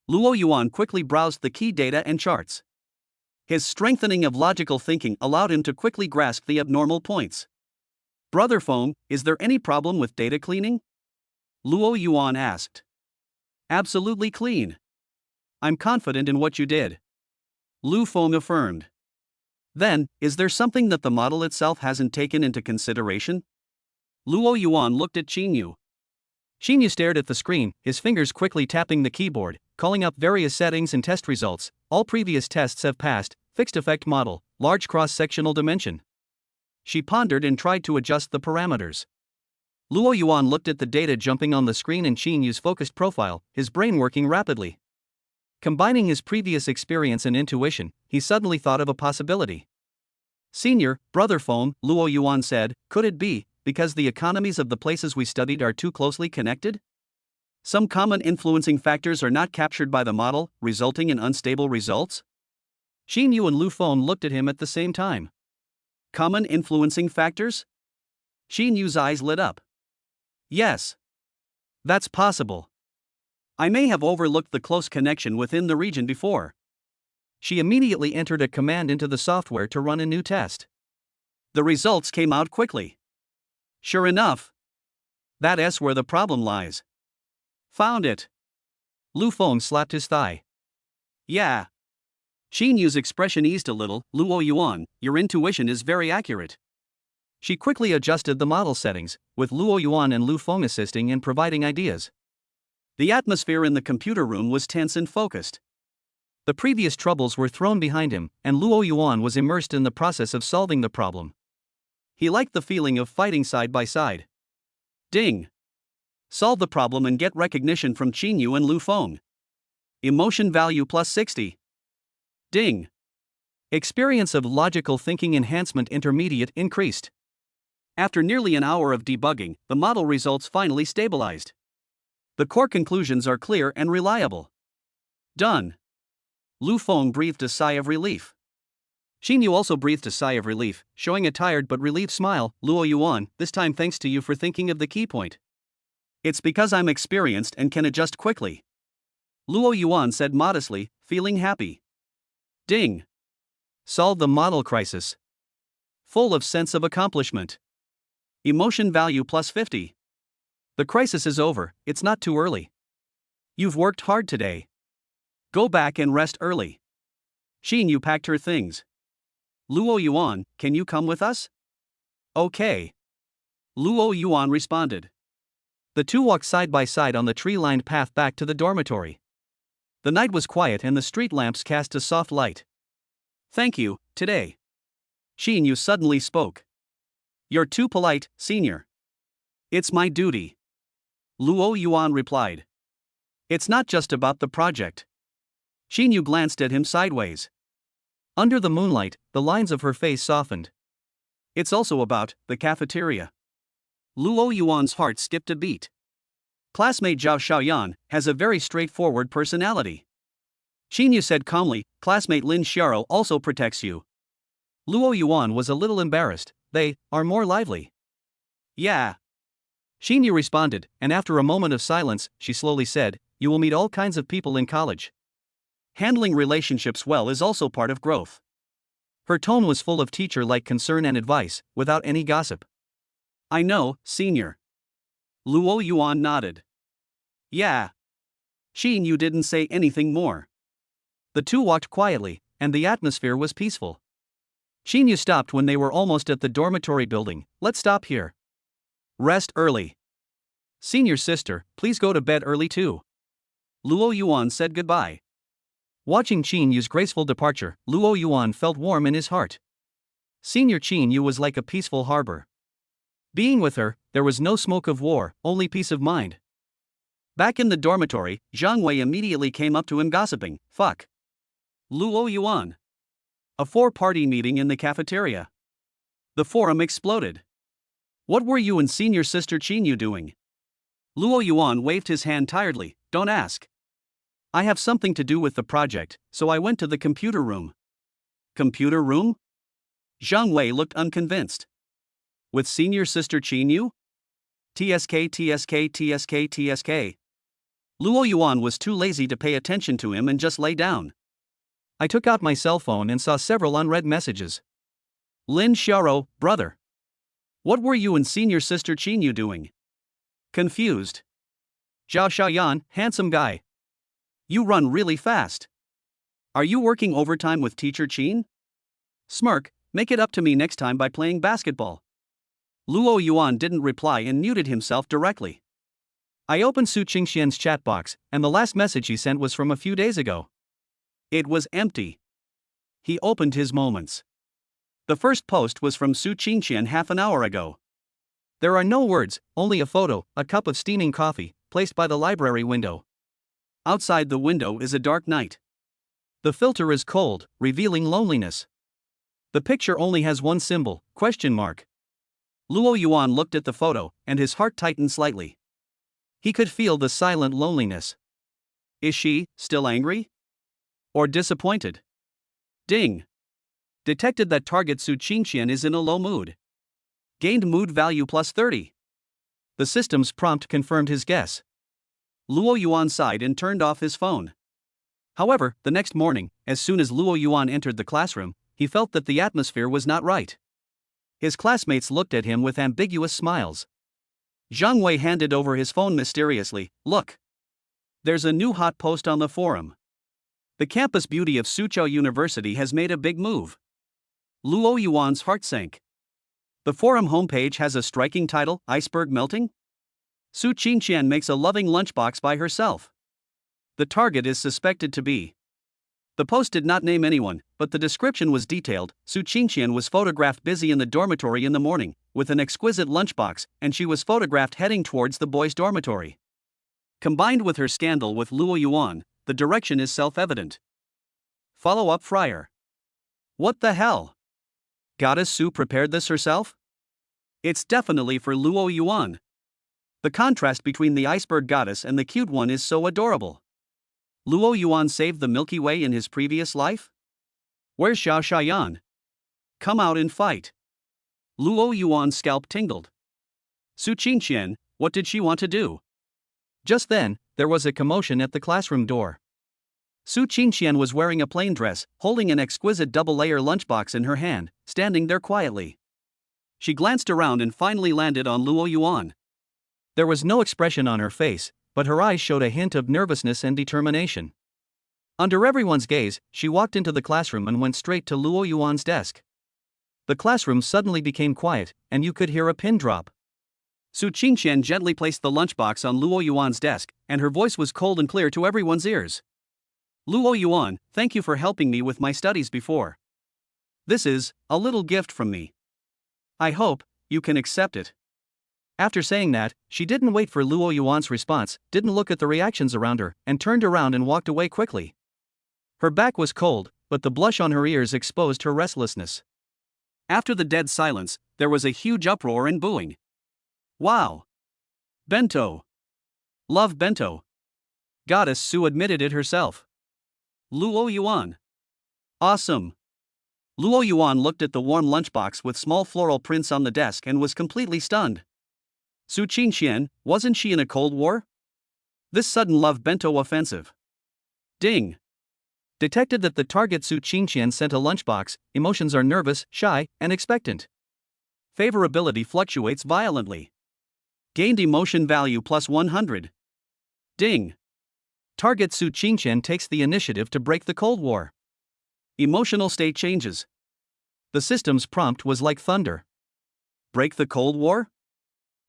Luo Yuan quickly browsed the key data and charts. His strengthening of logical thinking allowed him to quickly grasp the abnormal points. Brother Feng, is there any problem with data cleaning? Luo Yuan asked. Absolutely clean. I'm confident in what you did. Lu Feng affirmed. Then, is there something that the model itself hasn't taken into consideration? Luo Yuan looked at Qinyu. Qinyu stared at the screen, his fingers quickly tapping the keyboard, calling up various settings and test results. All previous tests have passed, fixed effect model, large cross-sectional dimension. She pondered and tried to adjust the parameters. Luo Yuan looked at the data jumping on the screen and Qinyu's focused profile, his brain working rapidly. Combining his previous experience and intuition, he suddenly thought of a possibility. Senior, Brother Feng, Luo Yuan said, could it be, because the economies of the places we studied are too closely connected? Some common influencing factors are not captured by the model, resulting in unstable results? Qinyu and Lu Feng looked at him at the same time. Common influencing factors? Qinyu's eyes lit up. Yes. That's possible. I may have overlooked the close connection within the region before. She immediately entered a command into the software to run a new test. The results came out quickly. Sure enough. That's where the problem lies. Found it. Lu Feng slapped his thigh. Yeah. Qinyu's expression eased a little. Luo Yuan, your intuition is very accurate. She quickly adjusted the model settings, with Luo Yuan and Lu Feng assisting and providing ideas. The atmosphere in the computer room was tense and focused. The previous troubles were thrown behind him, and Luo Yuan was immersed in the process of solving the problem. He liked the feeling of fighting side by side. Ding! Solve the problem and get recognition from Qinyu and Lu Feng. Emotion value plus 60. Ding! Experience of logical thinking enhancement intermediate increased. After nearly an hour of debugging, the model results finally stabilized. The core conclusions are clear and reliable. Done. Lu Feng breathed a sigh of relief. Qinyu also breathed a sigh of relief, showing a tired but relieved smile. Luo Yuan, this time thanks to you for thinking of the key point. It's because I'm experienced and can adjust quickly. Luo Yuan said modestly, feeling happy. Ding! Solve the model crisis. Full of sense of accomplishment. Emotion value plus 50. The crisis is over, it's not too early. You've worked hard today. Go back and rest early. Qinyu packed her things. Luo Yuan, can you come with us? Okay. Luo Yuan responded. The two walked side by side on the tree-lined path back to the dormitory. The night was quiet and the street lamps cast a soft light. Thank you, today. Qinyu suddenly spoke. You're too polite, senior. It's my duty. Luo Yuan replied. It's not just about the project. Xinyu glanced at him sideways. Under the moonlight, the lines of her face softened. It's also about the cafeteria. Luo Yuan's heart skipped a beat. Classmate Zhao Xiaoyan has a very straightforward personality. Xinyu said calmly, classmate Lin Xiao also protects you. Luo Yuan was a little embarrassed. They are more lively. Yeah. Xinyu responded, and after a moment of silence, she slowly said, you will meet all kinds of people in college. Handling relationships well is also part of growth. Her tone was full of teacher-like concern and advice, without any gossip. I know, senior. Luo Yuan nodded. Yeah. Xinyu didn't say anything more. The two walked quietly, and the atmosphere was peaceful. Xinyu stopped when they were almost at the dormitory building. Let's stop here. Rest early. Senior sister, please go to bed early too. Luo Yuan said goodbye. Watching Qinyu's graceful departure, Luo Yuan felt warm in his heart. Senior Qinyu was like a peaceful harbor. Being with her, there was no smoke of war, only peace of mind. Back in the dormitory, Zhang Wei immediately came up to him gossiping. Fuck. Luo Yuan. A 4-party meeting in the cafeteria. The forum exploded. What were you and senior sister Qinyu doing? Luo Yuan waved his hand tiredly. Don't ask. I have something to do with the project, so I went to the computer room. Computer room? Zhang Wei looked unconvinced. With senior sister Qinyu? TSK. Luo Yuan was too lazy to pay attention to him and just lay down. I took out my cell phone and saw several unread messages. Lin Xiao, brother. What were you and senior sister Qinyu doing? Confused. Zhao Xiaoyan, handsome guy. You run really fast. Are you working overtime with teacher Qin? Smirk, make it up to me next time by playing basketball. Luo Yuan didn't reply and muted himself directly. I opened Su Qingxian's chat box, and the last message he sent was from a few days ago. It was empty. He opened his moments. The first post was from Su Qingxian half an hour ago. There are no words, only a photo, a cup of steaming coffee, placed by the library window. Outside the window is a dark night. The filter is cold, revealing loneliness. The picture only has one symbol, ? Luo Yuan looked at the photo, and his heart tightened slightly. He could feel the silent loneliness. Is she still angry? Or disappointed? Ding. Detected that target Su Qingxian is in a low mood. Gained mood value +30. The system's prompt confirmed his guess. Luo Yuan sighed and turned off his phone. However, the next morning, as soon as Luo Yuan entered the classroom, he felt that the atmosphere was not right. His classmates looked at him with ambiguous smiles. Zhang Wei handed over his phone mysteriously. Look. There's a new hot post on the forum. The campus beauty of Suzhou University has made a big move. Luo Yuan's heart sank. The forum homepage has a striking title, Iceberg Melting? Su Qingxian makes a loving lunchbox by herself. The target is suspected to be. The post did not name anyone, but the description was detailed. Su Qingxian was photographed busy in the dormitory in the morning, with an exquisite lunchbox, and she was photographed heading towards the boys' dormitory. Combined with her scandal with Luo Yuan, the direction is self-evident. Follow-up Friar. What the hell? Goddess Su prepared this herself? It's definitely for Luo Yuan. The contrast between the iceberg goddess and the cute one is so adorable. Luo Yuan saved the Milky Way in his previous life? Where's Zhao Xiaoyan? Come out and fight. Luo Yuan's scalp tingled. Su Qingxian, what did she want to do? Just then, there was a commotion at the classroom door. Su Qingxian was wearing a plain dress, holding an exquisite double-layer lunchbox in her hand, standing there quietly. She glanced around and finally landed on Luo Yuan. There was no expression on her face, but her eyes showed a hint of nervousness and determination. Under everyone's gaze, she walked into the classroom and went straight to Luo Yuan's desk. The classroom suddenly became quiet, and you could hear a pin drop. Su Qingxian gently placed the lunchbox on Luo Yuan's desk, and her voice was cold and clear to everyone's ears. Luo Yuan, thank you for helping me with my studies before. This is a little gift from me. I hope you can accept it. After saying that, she didn't wait for Luo Yuan's response, didn't look at the reactions around her, and turned around and walked away quickly. Her back was cold, but the blush on her ears exposed her restlessness. After the dead silence, there was a huge uproar and booing. Wow! Bento! Love bento! Goddess Su admitted it herself. Luo Yuan! Awesome! Luo Yuan looked at the warm lunchbox with small floral prints on the desk and was completely stunned. Su Qingqian, wasn't she in a Cold War? This sudden love bento offensive. Ding! Detected that the target Su Qingqian sent a lunchbox, emotions are nervous, shy, and expectant. Favorability fluctuates violently. Gained emotion value plus 100. Ding! Target Su Qingqian takes the initiative to break the Cold War. Emotional state changes. The system's prompt was like thunder. Break the Cold War?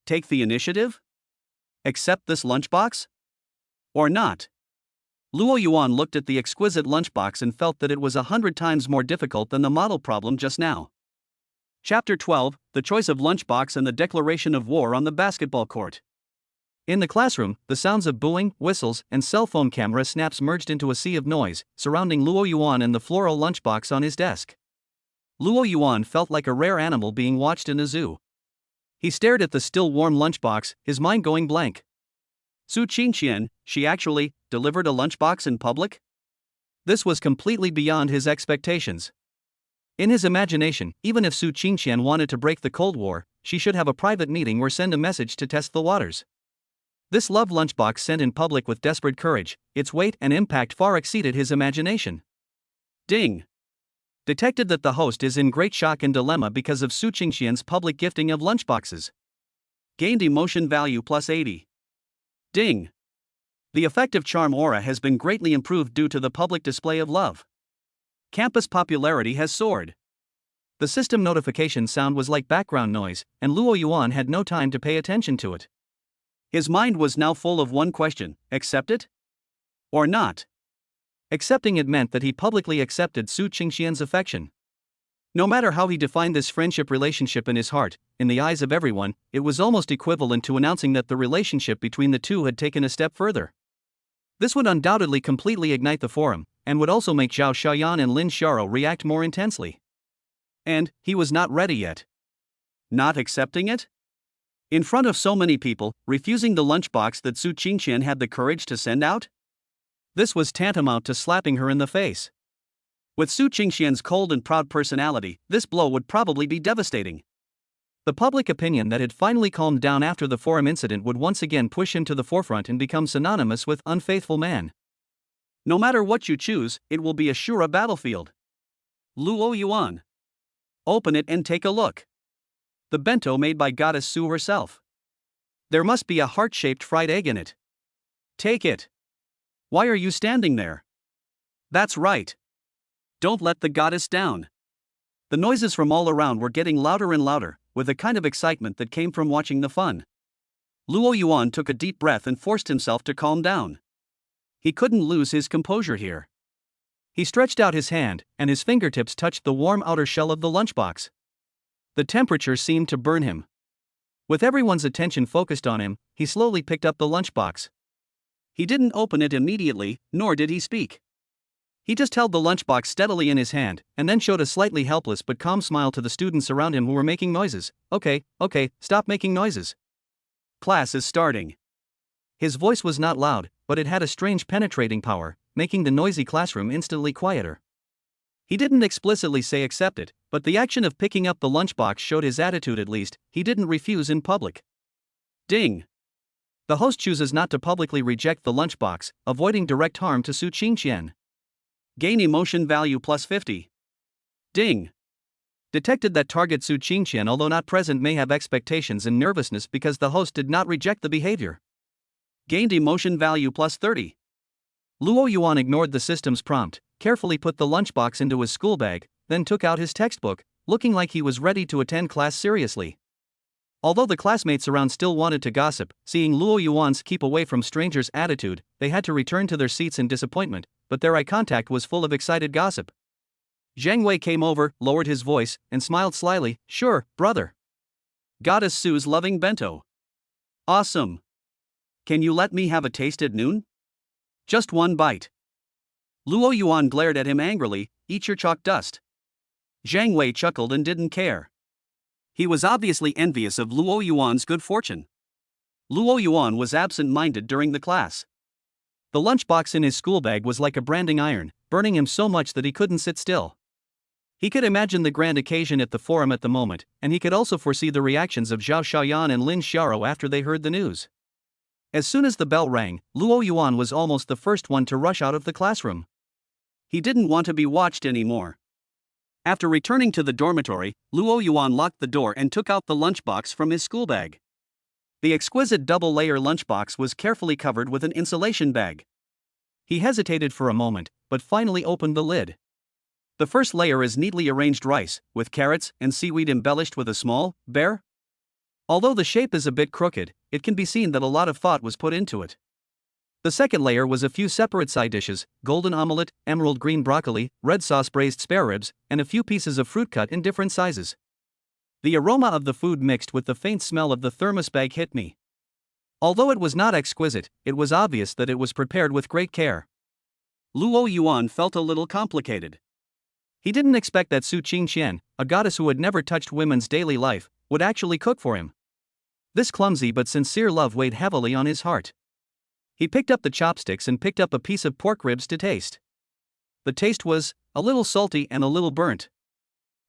Take the initiative? Accept this lunchbox? Or not? Luo Yuan looked at the exquisite lunchbox and felt that it was 100 times more difficult than the model problem just now. Chapter 12, The Choice of Lunchbox and the Declaration of War on the Basketball Court. In the classroom, the sounds of booing, whistles, and cell phone camera snaps merged into a sea of noise, surrounding Luo Yuan and the floral lunchbox on his desk. Luo Yuan felt like a rare animal being watched in a zoo. He stared at the still warm lunchbox, his mind going blank. Su Qingqian, she actually delivered a lunchbox in public? This was completely beyond his expectations. In his imagination, even if Su Qingqian wanted to break the Cold War, she should have a private meeting or send a message to test the waters. This love lunchbox sent in public with desperate courage, its weight and impact far exceeded his imagination. Ding! Detected that the host is in great shock and dilemma because of Su Qingqian's public gifting of lunchboxes. Gained emotion value plus 80. Ding! The effective charm aura has been greatly improved due to the public display of love. Campus popularity has soared. The system notification sound was like background noise, and Luo Yuan had no time to pay attention to it. His mind was now full of one question: accept it? Or not? Accepting it meant that he publicly accepted Su Qingqian's affection. No matter how he defined this friendship relationship in his heart, in the eyes of everyone, it was almost equivalent to announcing that the relationship between the two had taken a step further. This would undoubtedly completely ignite the forum, and would also make Zhao Xiaoyan and Lin Xiaoro react more intensely. And he was not ready yet. Not accepting it? In front of so many people, refusing the lunchbox that Su Qingqian had the courage to send out? This was tantamount to slapping her in the face. With Su Qingqian's cold and proud personality, this blow would probably be devastating. The public opinion that had finally calmed down after the forum incident would once again push him to the forefront and become synonymous with unfaithful man. No matter what you choose, it will be a sure battlefield. Luo Yuan. Open it and take a look. The bento made by Goddess Su herself. There must be a heart-shaped fried egg in it. Take it. Why are you standing there? That's right. Don't let the goddess down. The noises from all around were getting louder and louder, with a kind of excitement that came from watching the fun. Luo Yuan took a deep breath and forced himself to calm down. He couldn't lose his composure here. He stretched out his hand, and his fingertips touched the warm outer shell of the lunchbox. The temperature seemed to burn him. With everyone's attention focused on him, he slowly picked up the lunchbox. He didn't open it immediately, nor did he speak. He just held the lunchbox steadily in his hand, and then showed a slightly helpless but calm smile to the students around him who were making noises. Okay, stop making noises. Class is starting. His voice was not loud, but it had a strange penetrating power, making the noisy classroom instantly quieter. He didn't explicitly say accept it, but the action of picking up the lunchbox showed his attitude at least. He didn't refuse in public. Ding! The host chooses not to publicly reject the lunchbox, avoiding direct harm to Su Qingqian. Gain emotion value plus 50. Ding! Detected that target Su Qingqian, although not present, may have expectations and nervousness because the host did not reject the behavior. Gained emotion value plus 30. Luo Yuan ignored the system's prompt, carefully put the lunchbox into his school bag, then took out his textbook, looking like he was ready to attend class seriously. Although the classmates around still wanted to gossip, seeing Luo Yuan's keep away from strangers attitude, they had to return to their seats in disappointment, but their eye contact was full of excited gossip. Zhang Wei came over, lowered his voice, and smiled slyly. Sure, brother. Goddess Sue's loving bento. Awesome. Can you let me have a taste at noon? Just one bite. Luo Yuan glared at him angrily. Eat your chalk dust. Zhang Wei chuckled and didn't care. He was obviously envious of Luo Yuan's good fortune. Luo Yuan was absent-minded during the class. The lunchbox in his school bag was like a branding iron, burning him so much that he couldn't sit still. He could imagine the grand occasion at the forum at the moment, and he could also foresee the reactions of Zhao Xiaoyan and Lin Xiaoro after they heard the news. As soon as the bell rang, Luo Yuan was almost the first one to rush out of the classroom. He didn't want to be watched anymore. After returning to the dormitory, Luo Yuan locked the door and took out the lunchbox from his school bag. The exquisite double-layer lunchbox was carefully covered with an insulation bag. He hesitated for a moment, but finally opened the lid. The first layer is neatly arranged rice, with carrots and seaweed embellished with a small bear. Although the shape is a bit crooked, it can be seen that a lot of thought was put into it. The second layer was a few separate side dishes: golden omelette, emerald green broccoli, red sauce braised spare ribs, and a few pieces of fruit cut in different sizes. The aroma of the food mixed with the faint smell of the thermos bag hit me. Although it was not exquisite, it was obvious that it was prepared with great care. Luo Yuan felt a little complicated. He didn't expect that Su Qingqian, a goddess who had never touched women's daily life, would actually cook for him. This clumsy but sincere love weighed heavily on his heart. He picked up the chopsticks and picked up a piece of pork ribs to taste. The taste was a little salty and a little burnt.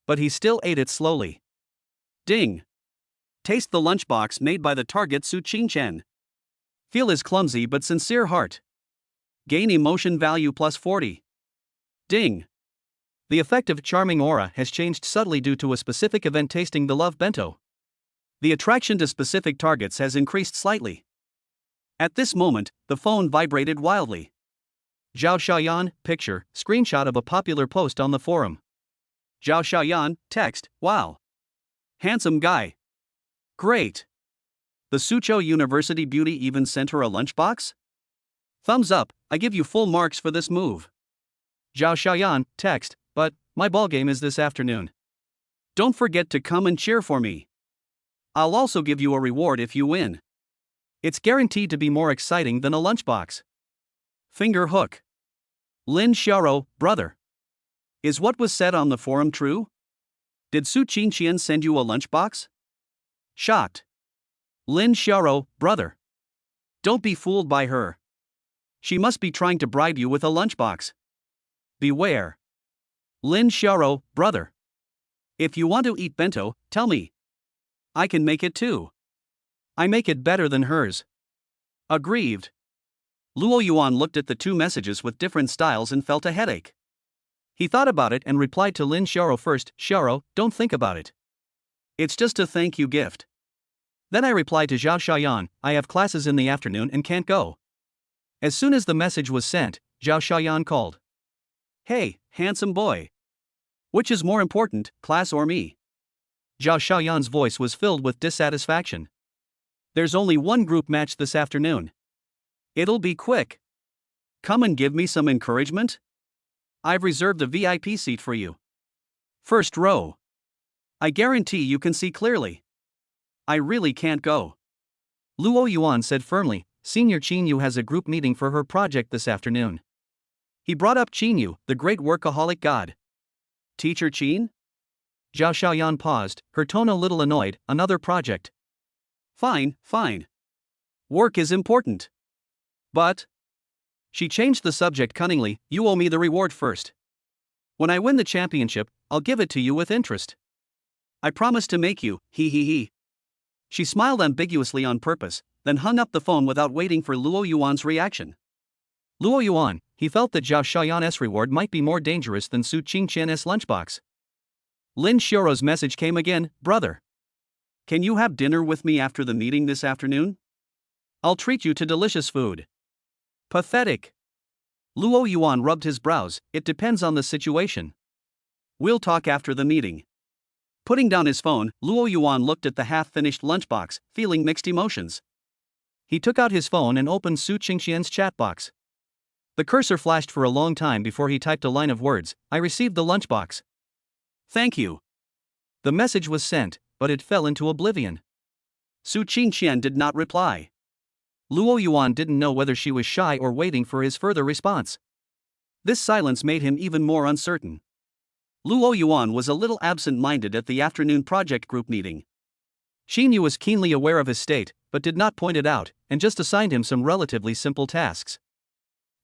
But he still ate it slowly. Ding! Taste the lunchbox made by the target Su Qingqian. Feel his clumsy but sincere heart. Gain emotion value plus 40. Ding! The effective charming aura has changed subtly due to a specific event. Tasting the love bento. The attraction to specific targets has increased slightly. At this moment, the phone vibrated wildly. Zhao Xiaoyan, picture, screenshot of a popular post on the forum. Zhao Xiaoyan, text, wow. Handsome guy. Great. The Suzhou University beauty even sent her a lunchbox? Thumbs up, I give you full marks for this move. Zhao Xiaoyan, text, but my ballgame is this afternoon. Don't forget to come and cheer for me. I'll also give you a reward if you win. It's guaranteed to be more exciting than a lunchbox. Finger hook. Lin Xiaoro, brother. Is what was said on the forum true? Did Su Qingqian send you a lunchbox? Shocked. Lin Xiaoro, brother. Don't be fooled by her. She must be trying to bribe you with a lunchbox. Beware. Lin Xiaoro, brother. If you want to eat bento, tell me. I can make it too. I make it better than hers. Aggrieved. Luo Yuan looked at the two messages with different styles and felt a headache. He thought about it and replied to Lin Xiaoro first. Xiaoro, don't think about it. It's just a thank you gift. Then I replied to Zhao Xiaoyan, I have classes in the afternoon and can't go. As soon as the message was sent, Zhao Xiaoyan called. Hey, handsome boy. Which is more important, class or me? Zhao Xiaoyan's voice was filled with dissatisfaction. There's only one group match this afternoon. It'll be quick. Come and give me some encouragement? I've reserved a VIP seat for you. First row. I guarantee you can see clearly. I really can't go. Luo Yuan said firmly, Senior Qinyu has a group meeting for her project this afternoon. He brought up Qinyu, the great workaholic god. Teacher Qin? Zhao Xiaoyan paused, her tone a little annoyed. Another project. Fine, fine. Work is important. But. She changed the subject cunningly. You owe me the reward first. When I win the championship, I'll give it to you with interest. I promise to make you, he. She smiled ambiguously on purpose, then hung up the phone without waiting for Luo Yuan's reaction. Luo Yuan, he felt that Zhao Xiaoyan's reward might be more dangerous than Su Qingqian's lunchbox. Lin Xiaoro's message came again, brother. Can you have dinner with me after the meeting this afternoon? I'll treat you to delicious food. Pathetic. Luo Yuan rubbed his brows. It depends on the situation. We'll talk after the meeting. Putting down his phone, Luo Yuan looked at the half-finished lunchbox, feeling mixed emotions. He took out his phone and opened Su Qingqian's chat box. The cursor flashed for a long time before he typed a line of words. I received the lunchbox. Thank you. The message was sent. but it fell into oblivion. Su Qingqian did not reply. Luo Yuan didn't know whether she was shy or waiting for his further response. This silence made him even more uncertain. Luo Yuan was a little absent-minded at the afternoon project group meeting. Xing Yu was keenly aware of his state, but did not point it out, and just assigned him some relatively simple tasks.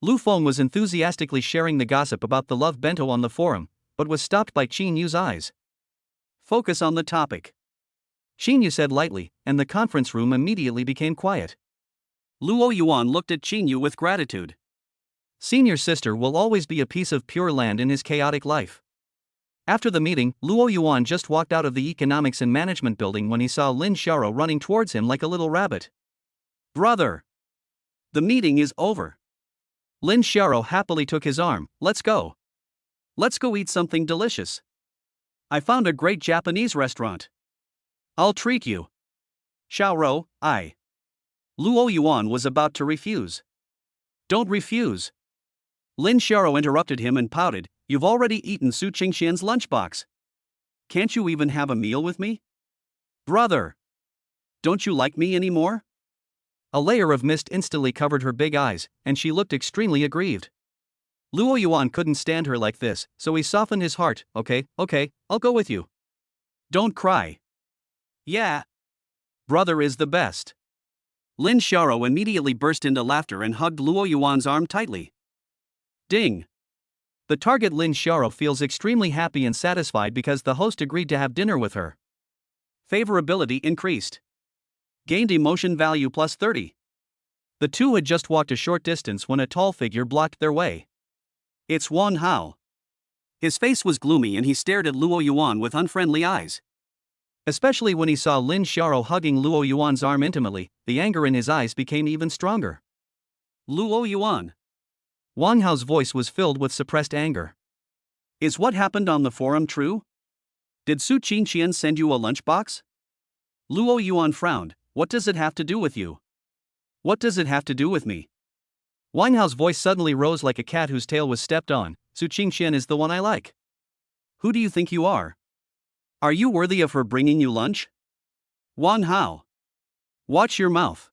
Lu Feng was enthusiastically sharing the gossip about the love bento on the forum, but was stopped by Qing Yu's eyes. Focus on the topic, Xing Yu said lightly, and the conference room immediately became quiet. Luo Yuan looked at Qing Yu with gratitude. Senior sister will always be a piece of pure land in his chaotic life. After the meeting, Luo Yuan just walked out of the Economics and Management building when he saw Lin Xiaoro running towards him like a little rabbit. Brother! The meeting is over. Lin Xiaoro happily took his arm. Let's go. Let's go eat something delicious. I found a great Japanese restaurant. I'll treat you. Xiaoro, Luo Yuan was about to refuse. Don't refuse. Lin Xiaoro interrupted him and pouted. You've already eaten Su Qingqian's lunchbox. Can't you even have a meal with me? Brother! Don't you like me anymore? A layer of mist instantly covered her big eyes, and she looked extremely aggrieved. Luo Yuan couldn't stand her like this, so he softened his heart. Okay, I'll go with you. Don't cry. Yeah. Brother is the best. Lin Xiaoro immediately burst into laughter and hugged Luo Yuan's arm tightly. Ding. The target Lin Xiaoro feels extremely happy and satisfied because the host agreed to have dinner with her. Favorability increased. Gained emotion value plus 30. The two had just walked a short distance when a tall figure blocked their way. It's Wang Hao. His face was gloomy and he stared at Luo Yuan with unfriendly eyes. Especially when he saw Lin Xiaoro hugging Luo Yuan's arm intimately, the anger in his eyes became even stronger. Luo Yuan. Wang Hao's voice was filled with suppressed anger. Is what happened on the forum true? Did Su Qingqian send you a lunchbox? Luo Yuan frowned. What does it have to do with you? What does it have to do with me? Wang Hao's voice suddenly rose like a cat whose tail was stepped on. Su Qingqian is the one I like. Who do you think you are? Are you worthy of her bringing you lunch? Wang Hao. Watch your mouth.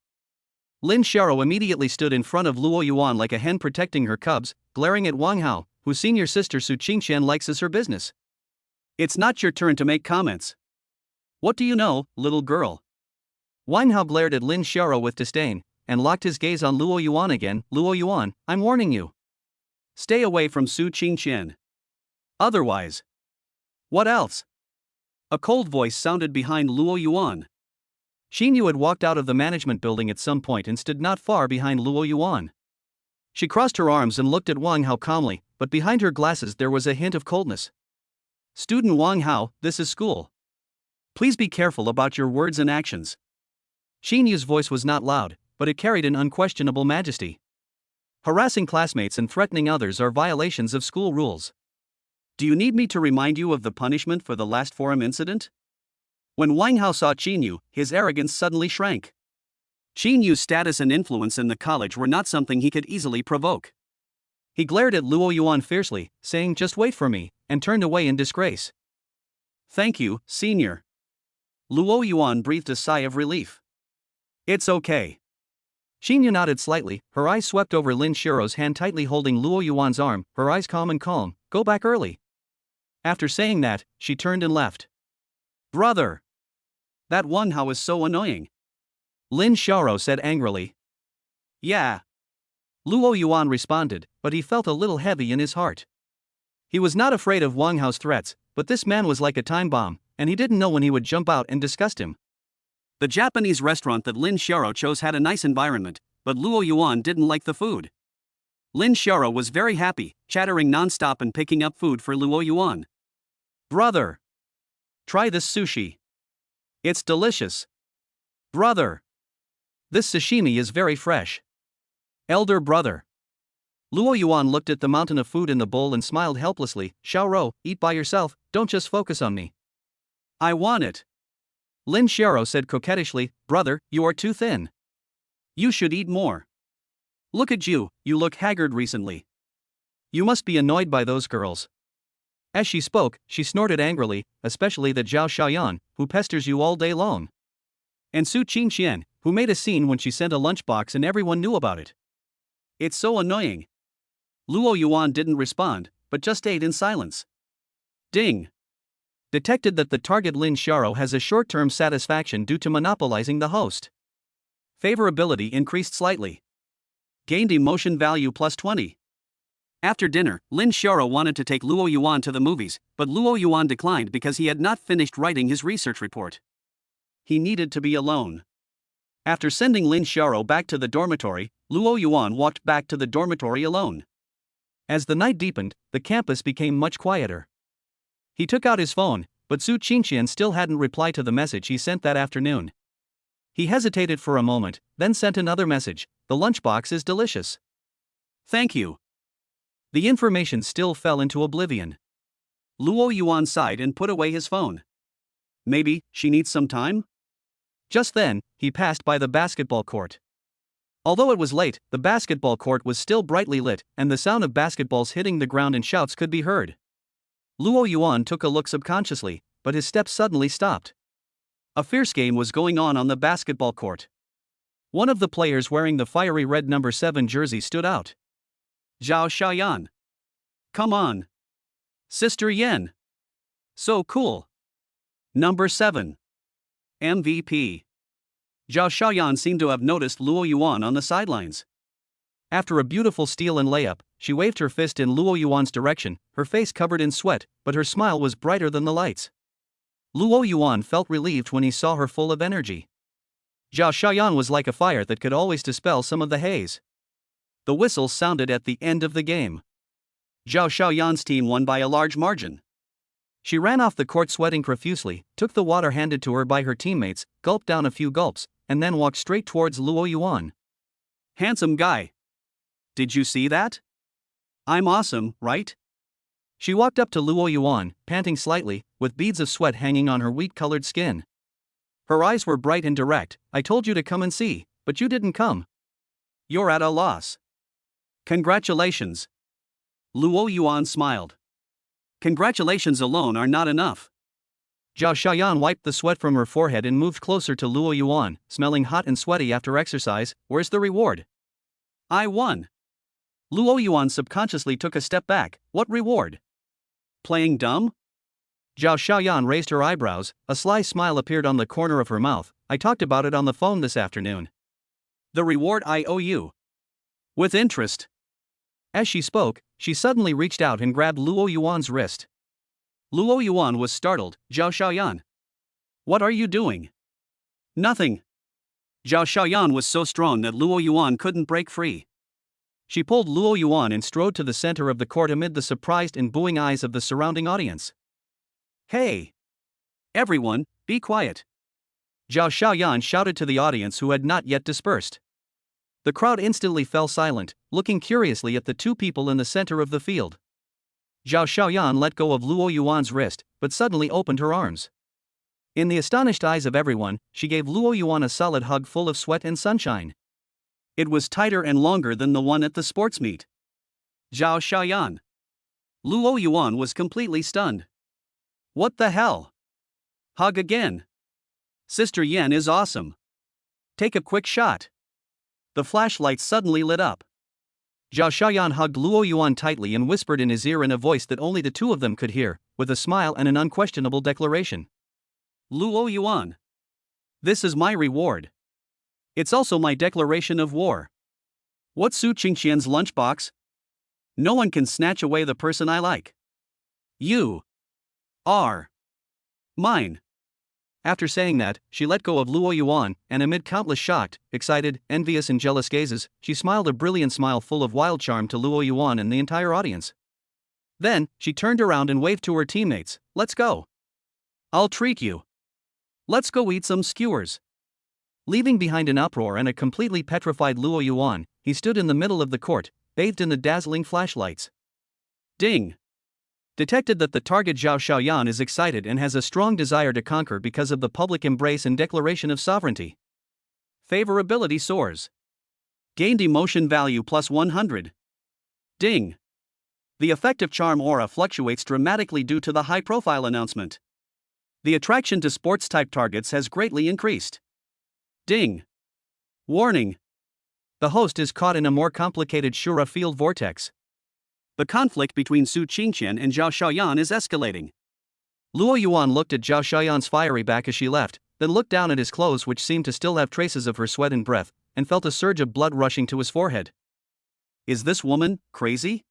Lin Xiaoro immediately stood in front of Luo Yuan like a hen protecting her cubs, glaring at Wang Hao, whose senior sister Su Qingqian likes as her business. It's not your turn to make comments. What do you know, little girl? Wang Hao glared at Lin Xiaoro with disdain, and locked his gaze on Luo Yuan again. Luo Yuan, I'm warning you. Stay away from Su Qingqian. Otherwise. What else? A cold voice sounded behind Luo Yuan. Xing Yu had walked out of the management building at some point and stood not far behind Luo Yuan. She crossed her arms and looked at Wang Hao calmly, but behind her glasses there was a hint of coldness. Student Wang Hao, this is school. Please be careful about your words and actions. Xing Yu's voice was not loud, but it carried an unquestionable majesty. Harassing classmates and threatening others are violations of school rules. Do you need me to remind you of the punishment for the last forum incident? When Wang Hao saw Xing Yu, his arrogance suddenly shrank. Xing Yu's status and influence in the college were not something he could easily provoke. He glared at Luo Yuan fiercely, saying, just wait for me, and turned away in disgrace. Thank you, senior. Luo Yuan breathed a sigh of relief. It's okay. Xing Yu nodded slightly, her eyes swept over Lin Xiaoro's hand tightly holding Luo Yuan's arm, her eyes calm and calm. Go back early. After saying that, she turned and left. Brother! That Wang Hao is so annoying. Lin Xiaoro said angrily. Yeah. Luo Yuan responded, but he felt a little heavy in his heart. He was not afraid of Wang Hao's threats, but this man was like a time bomb, and he didn't know when he would jump out and disgust him. The Japanese restaurant that Lin Xiaoro chose had a nice environment, but Luo Yuan didn't like the food. Lin Xiaoro was very happy, chattering non-stop and picking up food for Luo Yuan. Brother! Try this sushi. It's delicious. Brother! This sashimi is very fresh. Elder brother. Luo Yuan looked at the mountain of food in the bowl and smiled helplessly. Xiaoro, eat by yourself, don't just focus on me. I want it. Lin Xiaoro said coquettishly, brother, you are too thin. You should eat more. Look at you, you look haggard recently. You must be annoyed by those girls. As she spoke, she snorted angrily, especially that Zhao Xiaoyan, who pesters you all day long. And Su Qingqian, who made a scene when she sent a lunchbox and everyone knew about it. It's so annoying. Luo Yuan didn't respond, but just ate in silence. Ding. Detected that the target Lin Xiaoro has a short-term satisfaction due to monopolizing the host. Favorability increased slightly. Gained emotion value plus 20. After dinner, Lin Xiaoro wanted to take Luo Yuan to the movies, but Luo Yuan declined because he had not finished writing his research report. He needed to be alone. After sending Lin Xiaoro back to the dormitory, Luo Yuan walked back to the dormitory alone. As the night deepened, the campus became much quieter. He took out his phone, but Su Qingqian still hadn't replied to the message he sent that afternoon. He hesitated for a moment, then sent another message: "The lunchbox is delicious. Thank you." The information still fell into oblivion. Luo Yuan sighed and put away his phone. Maybe she needs some time? Just then, he passed by the basketball court. Although it was late, the basketball court was still brightly lit, and the sound of basketballs hitting the ground and shouts could be heard. Luo Yuan took a look subconsciously, but his steps suddenly stopped. A fierce game was going on the basketball court. One of the players wearing the fiery red number 7 jersey stood out. Zhao Xiaoyan. Come on. Sister Yan. So cool. Number 7. MVP. Zhao Xiaoyan seemed to have noticed Luo Yuan on the sidelines. After a beautiful steal and layup, she waved her fist in Luo Yuan's direction, her face covered in sweat, but her smile was brighter than the lights. Luo Yuan felt relieved when he saw her full of energy. Zhao Xiaoyan was like a fire that could always dispel some of the haze. The whistle sounded at the end of the game. Zhao Xiaoyan's team won by a large margin. She ran off the court sweating profusely, took the water handed to her by her teammates, gulped down a few gulps, and then walked straight towards Luo Yuan. Handsome guy. Did you see that? I'm awesome, right? She walked up to Luo Yuan, panting slightly, with beads of sweat hanging on her wheat-colored skin. Her eyes were bright and direct. I told you to come and see, but you didn't come. You're at a loss. Congratulations. Luo Yuan smiled. Congratulations alone are not enough. Zhao Xiaoyan wiped the sweat from her forehead and moved closer to Luo Yuan, smelling hot and sweaty after exercise. Where's the reward? I won. Luo Yuan subconsciously took a step back. What reward? Playing dumb? Zhao Xiaoyan raised her eyebrows, a sly smile appeared on the corner of her mouth. I talked about it on the phone this afternoon. The reward I owe you. With interest. As she spoke, she suddenly reached out and grabbed Luo Yuan's wrist. Luo Yuan was startled. Zhao Xiaoyan. What are you doing? Nothing. Zhao Xiaoyan was so strong that Luo Yuan couldn't break free. She pulled Luo Yuan and strode to the center of the court amid the surprised and booing eyes of the surrounding audience. Hey! Everyone, be quiet! Zhao Xiaoyan shouted to the audience who had not yet dispersed. The crowd instantly fell silent, looking curiously at the two people in the center of the field. Zhao Xiaoyan let go of Luo Yuan's wrist, but suddenly opened her arms. In the astonished eyes of everyone, she gave Luo Yuan a solid hug full of sweat and sunshine. It was tighter and longer than the one at the sports meet. Zhao Xiaoyan. Luo Yuan was completely stunned. What the hell? Hug again. Sister Yan is awesome. Take a quick shot. The flashlight suddenly lit up. Zhao Xiaoyan hugged Luo Yuan tightly and whispered in his ear in a voice that only the two of them could hear, with a smile and an unquestionable declaration. Luo Yuan. This is my reward. It's also my declaration of war. What's Su Qingqian's lunchbox? No one can snatch away the person I like. You are mine. After saying that, she let go of Luo Yuan, and amid countless shocked, excited, envious and jealous gazes, she smiled a brilliant smile full of wild charm to Luo Yuan and the entire audience. Then, she turned around and waved to her teammates. Let's go. I'll treat you. Let's go eat some skewers. Leaving behind an uproar and a completely petrified Luo Yuan, he stood in the middle of the court, bathed in the dazzling flashlights. Ding! Detected that the target Zhao Xiaoyan is excited and has a strong desire to conquer because of the public embrace and declaration of sovereignty. Favorability soars. Gained emotion value plus 100. Ding! The effective charm aura fluctuates dramatically due to the high-profile announcement. The attraction to sports-type targets has greatly increased. Ding. Warning. The host is caught in a more complicated Shura field vortex. The conflict between Su Qingqian and Zhao Xiaoyan is escalating. Luo Yuan looked at Zhao Xiaoyan's fiery back as she left, then looked down at his clothes which seemed to still have traces of her sweat and breath, and felt a surge of blood rushing to his forehead. Is this woman crazy?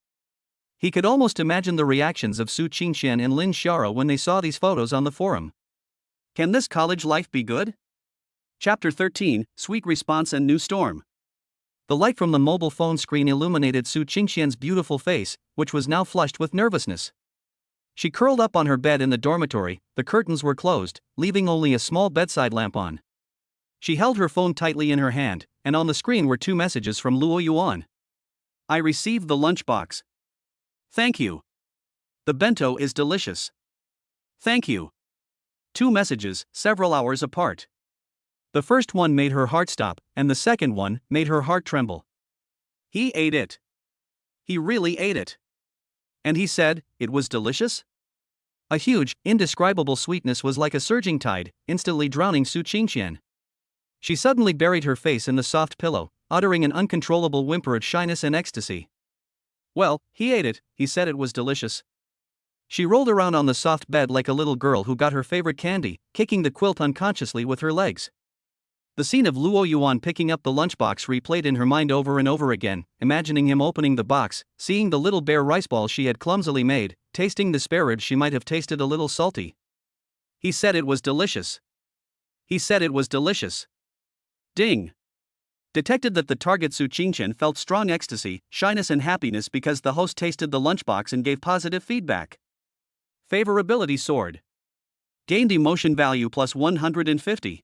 He could almost imagine the reactions of Su Qingqian and Lin Xiara when they saw these photos on the forum. Can this college life be good? Chapter 13, Sweet Response and New Storm. The light from the mobile phone screen illuminated Su Qingqian's beautiful face, which was now flushed with nervousness. She curled up on her bed in the dormitory, the curtains were closed, leaving only a small bedside lamp on. She held her phone tightly in her hand, and on the screen were 2 messages from Luo Yuan. I received the lunchbox. Thank you. The bento is delicious. Thank you. 2 messages, several hours apart. The first one made her heart stop, and the second one made her heart tremble. He ate it. He really ate it. And he said, it was delicious? A huge, indescribable sweetness was like a surging tide, instantly drowning Su Qingqian. She suddenly buried her face in the soft pillow, uttering an uncontrollable whimper of shyness and ecstasy. Well, he ate it, he said it was delicious. She rolled around on the soft bed like a little girl who got her favorite candy, kicking the quilt unconsciously with her legs. The scene of Luo Yuan picking up the lunchbox replayed in her mind over and over again, imagining him opening the box, seeing the little bare rice balls she had clumsily made, tasting the spare ribs she might have tasted a little salty. He said it was delicious. He said it was delicious. Ding. Detected that the target Su Qingqian felt strong ecstasy, shyness and happiness because the host tasted the lunchbox and gave positive feedback. Favorability soared. Gained emotion value plus 150.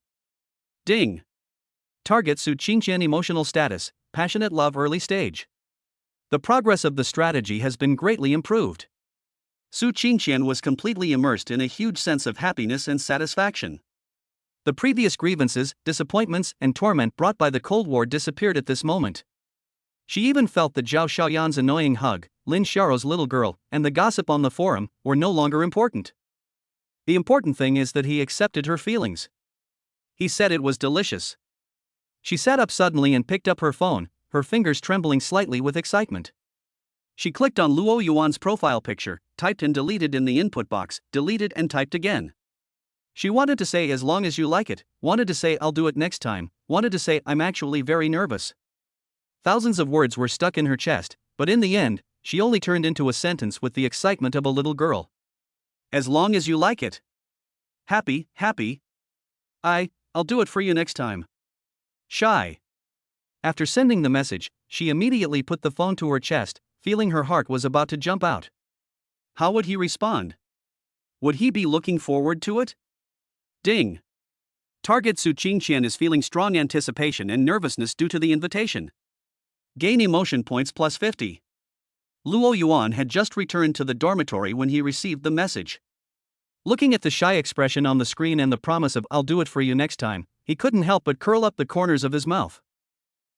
Ding. Target Su Qingqian emotional status, passionate love early stage. The progress of the strategy has been greatly improved. Su Qingqian was completely immersed in a huge sense of happiness and satisfaction. The previous grievances, disappointments, and torment brought by the Cold War disappeared at this moment. She even felt that Zhao Xiaoyan's annoying hug, Lin Xiao's little girl, and the gossip on the forum were no longer important. The important thing is that he accepted her feelings. He said it was delicious. She sat up suddenly and picked up her phone, her fingers trembling slightly with excitement. She clicked on Luo Yuan's profile picture, typed and deleted in the input box, deleted and typed again. She wanted to say as long as you like it, wanted to say I'll do it next time, wanted to say I'm actually very nervous. Thousands of words were stuck in her chest, but in the end, she only turned into a sentence with the excitement of a little girl. As long as you like it. Happy. I'll do it for you next time. Shy. After sending the message, she immediately put the phone to her chest, feeling her heart was about to jump out. How would he respond? Would he be looking forward to it? Ding. Target Su Qingqian is feeling strong anticipation and nervousness due to the invitation. Gain emotion points plus 50. Luo Yuan had just returned to the dormitory when he received the message. Looking at the shy expression on the screen and the promise of I'll do it for you next time, he couldn't help but curl up the corners of his mouth.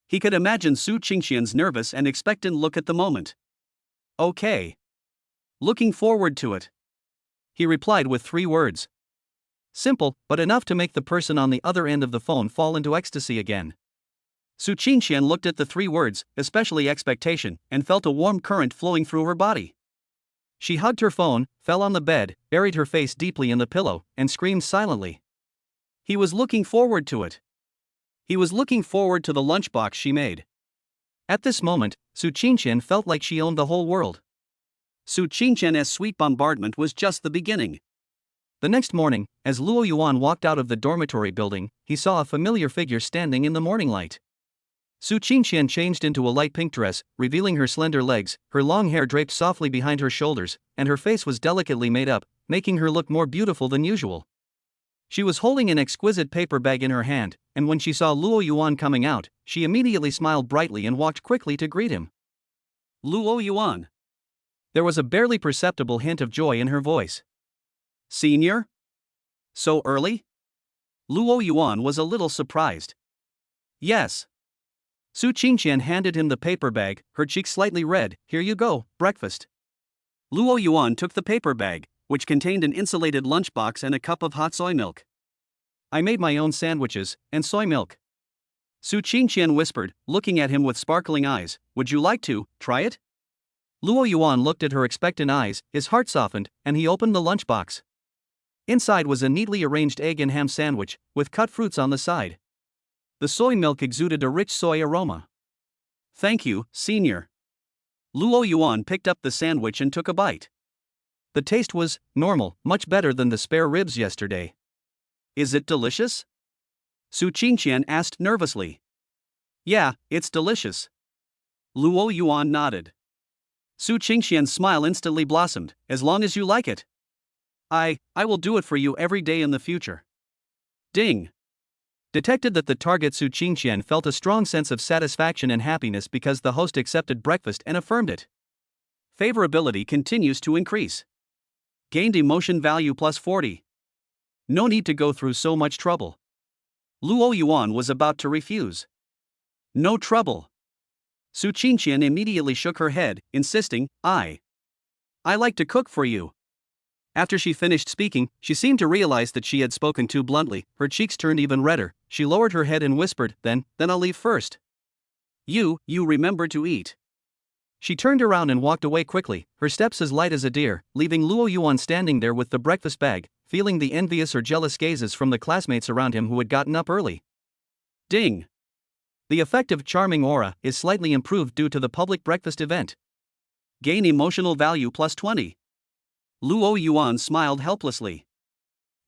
He could imagine Su Qingqian's nervous and expectant look at the moment. Okay. Looking forward to it. He replied with 3 words. Simple, but enough to make the person on the other end of the phone fall into ecstasy again. Su Qingqian looked at the 3 words, especially expectation, and felt a warm current flowing through her body. She hugged her phone, fell on the bed, buried her face deeply in the pillow, and screamed silently. He was looking forward to it. He was looking forward to the lunchbox she made. At this moment, Su Qingqian felt like she owned the whole world. Su Qingqian's sweet bombardment was just the beginning. The next morning, as Luo Yuan walked out of the dormitory building, he saw a familiar figure standing in the morning light. Su Qingqian changed into a light pink dress, revealing her slender legs, her long hair draped softly behind her shoulders, and her face was delicately made up, making her look more beautiful than usual. She was holding an exquisite paper bag in her hand, and when she saw Luo Yuan coming out, she immediately smiled brightly and walked quickly to greet him. Luo Yuan. There was a barely perceptible hint of joy in her voice. Senior? So early? Luo Yuan was a little surprised. Yes. Su Qingqian handed him the paper bag, her cheeks slightly red. Here you go, breakfast. Luo Yuan took the paper bag, which contained an insulated lunchbox and a cup of hot soy milk. I made my own sandwiches and soy milk. Su Qingqian whispered, looking at him with sparkling eyes. Would you like to try it? Luo Yuan looked at her expectant eyes, his heart softened, and he opened the lunchbox. Inside was a neatly arranged egg and ham sandwich, with cut fruits on the side. The soy milk exuded a rich soy aroma. Thank you, senior. Luo Yuan picked up the sandwich and took a bite. The taste was normal, much better than the spare ribs yesterday. Is it delicious? Su Qingqian asked nervously. Yeah, it's delicious. Luo Yuan nodded. Su Qingqian's smile instantly blossomed. As long as you like it. I will do it for you every day in the future. Ding. Detected that the target Su Qingqian felt a strong sense of satisfaction and happiness because the host accepted breakfast and affirmed it. Favorability continues to increase. Gained emotion value plus 40. No need to go through so much trouble. Luo Yuan was about to refuse. No trouble. Su Qingqian immediately shook her head, insisting, I like to cook for you. After she finished speaking, she seemed to realize that she had spoken too bluntly. Her cheeks turned even redder. She lowered her head and whispered, then I'll leave first. You remember to eat. She turned around and walked away quickly, her steps as light as a deer, leaving Luo Yuan standing there with the breakfast bag, feeling the envious or jealous gazes from the classmates around him who had gotten up early. Ding. The effective charming aura is slightly improved due to the public breakfast event. Gain emotional value plus 20. Luo Yuan smiled helplessly.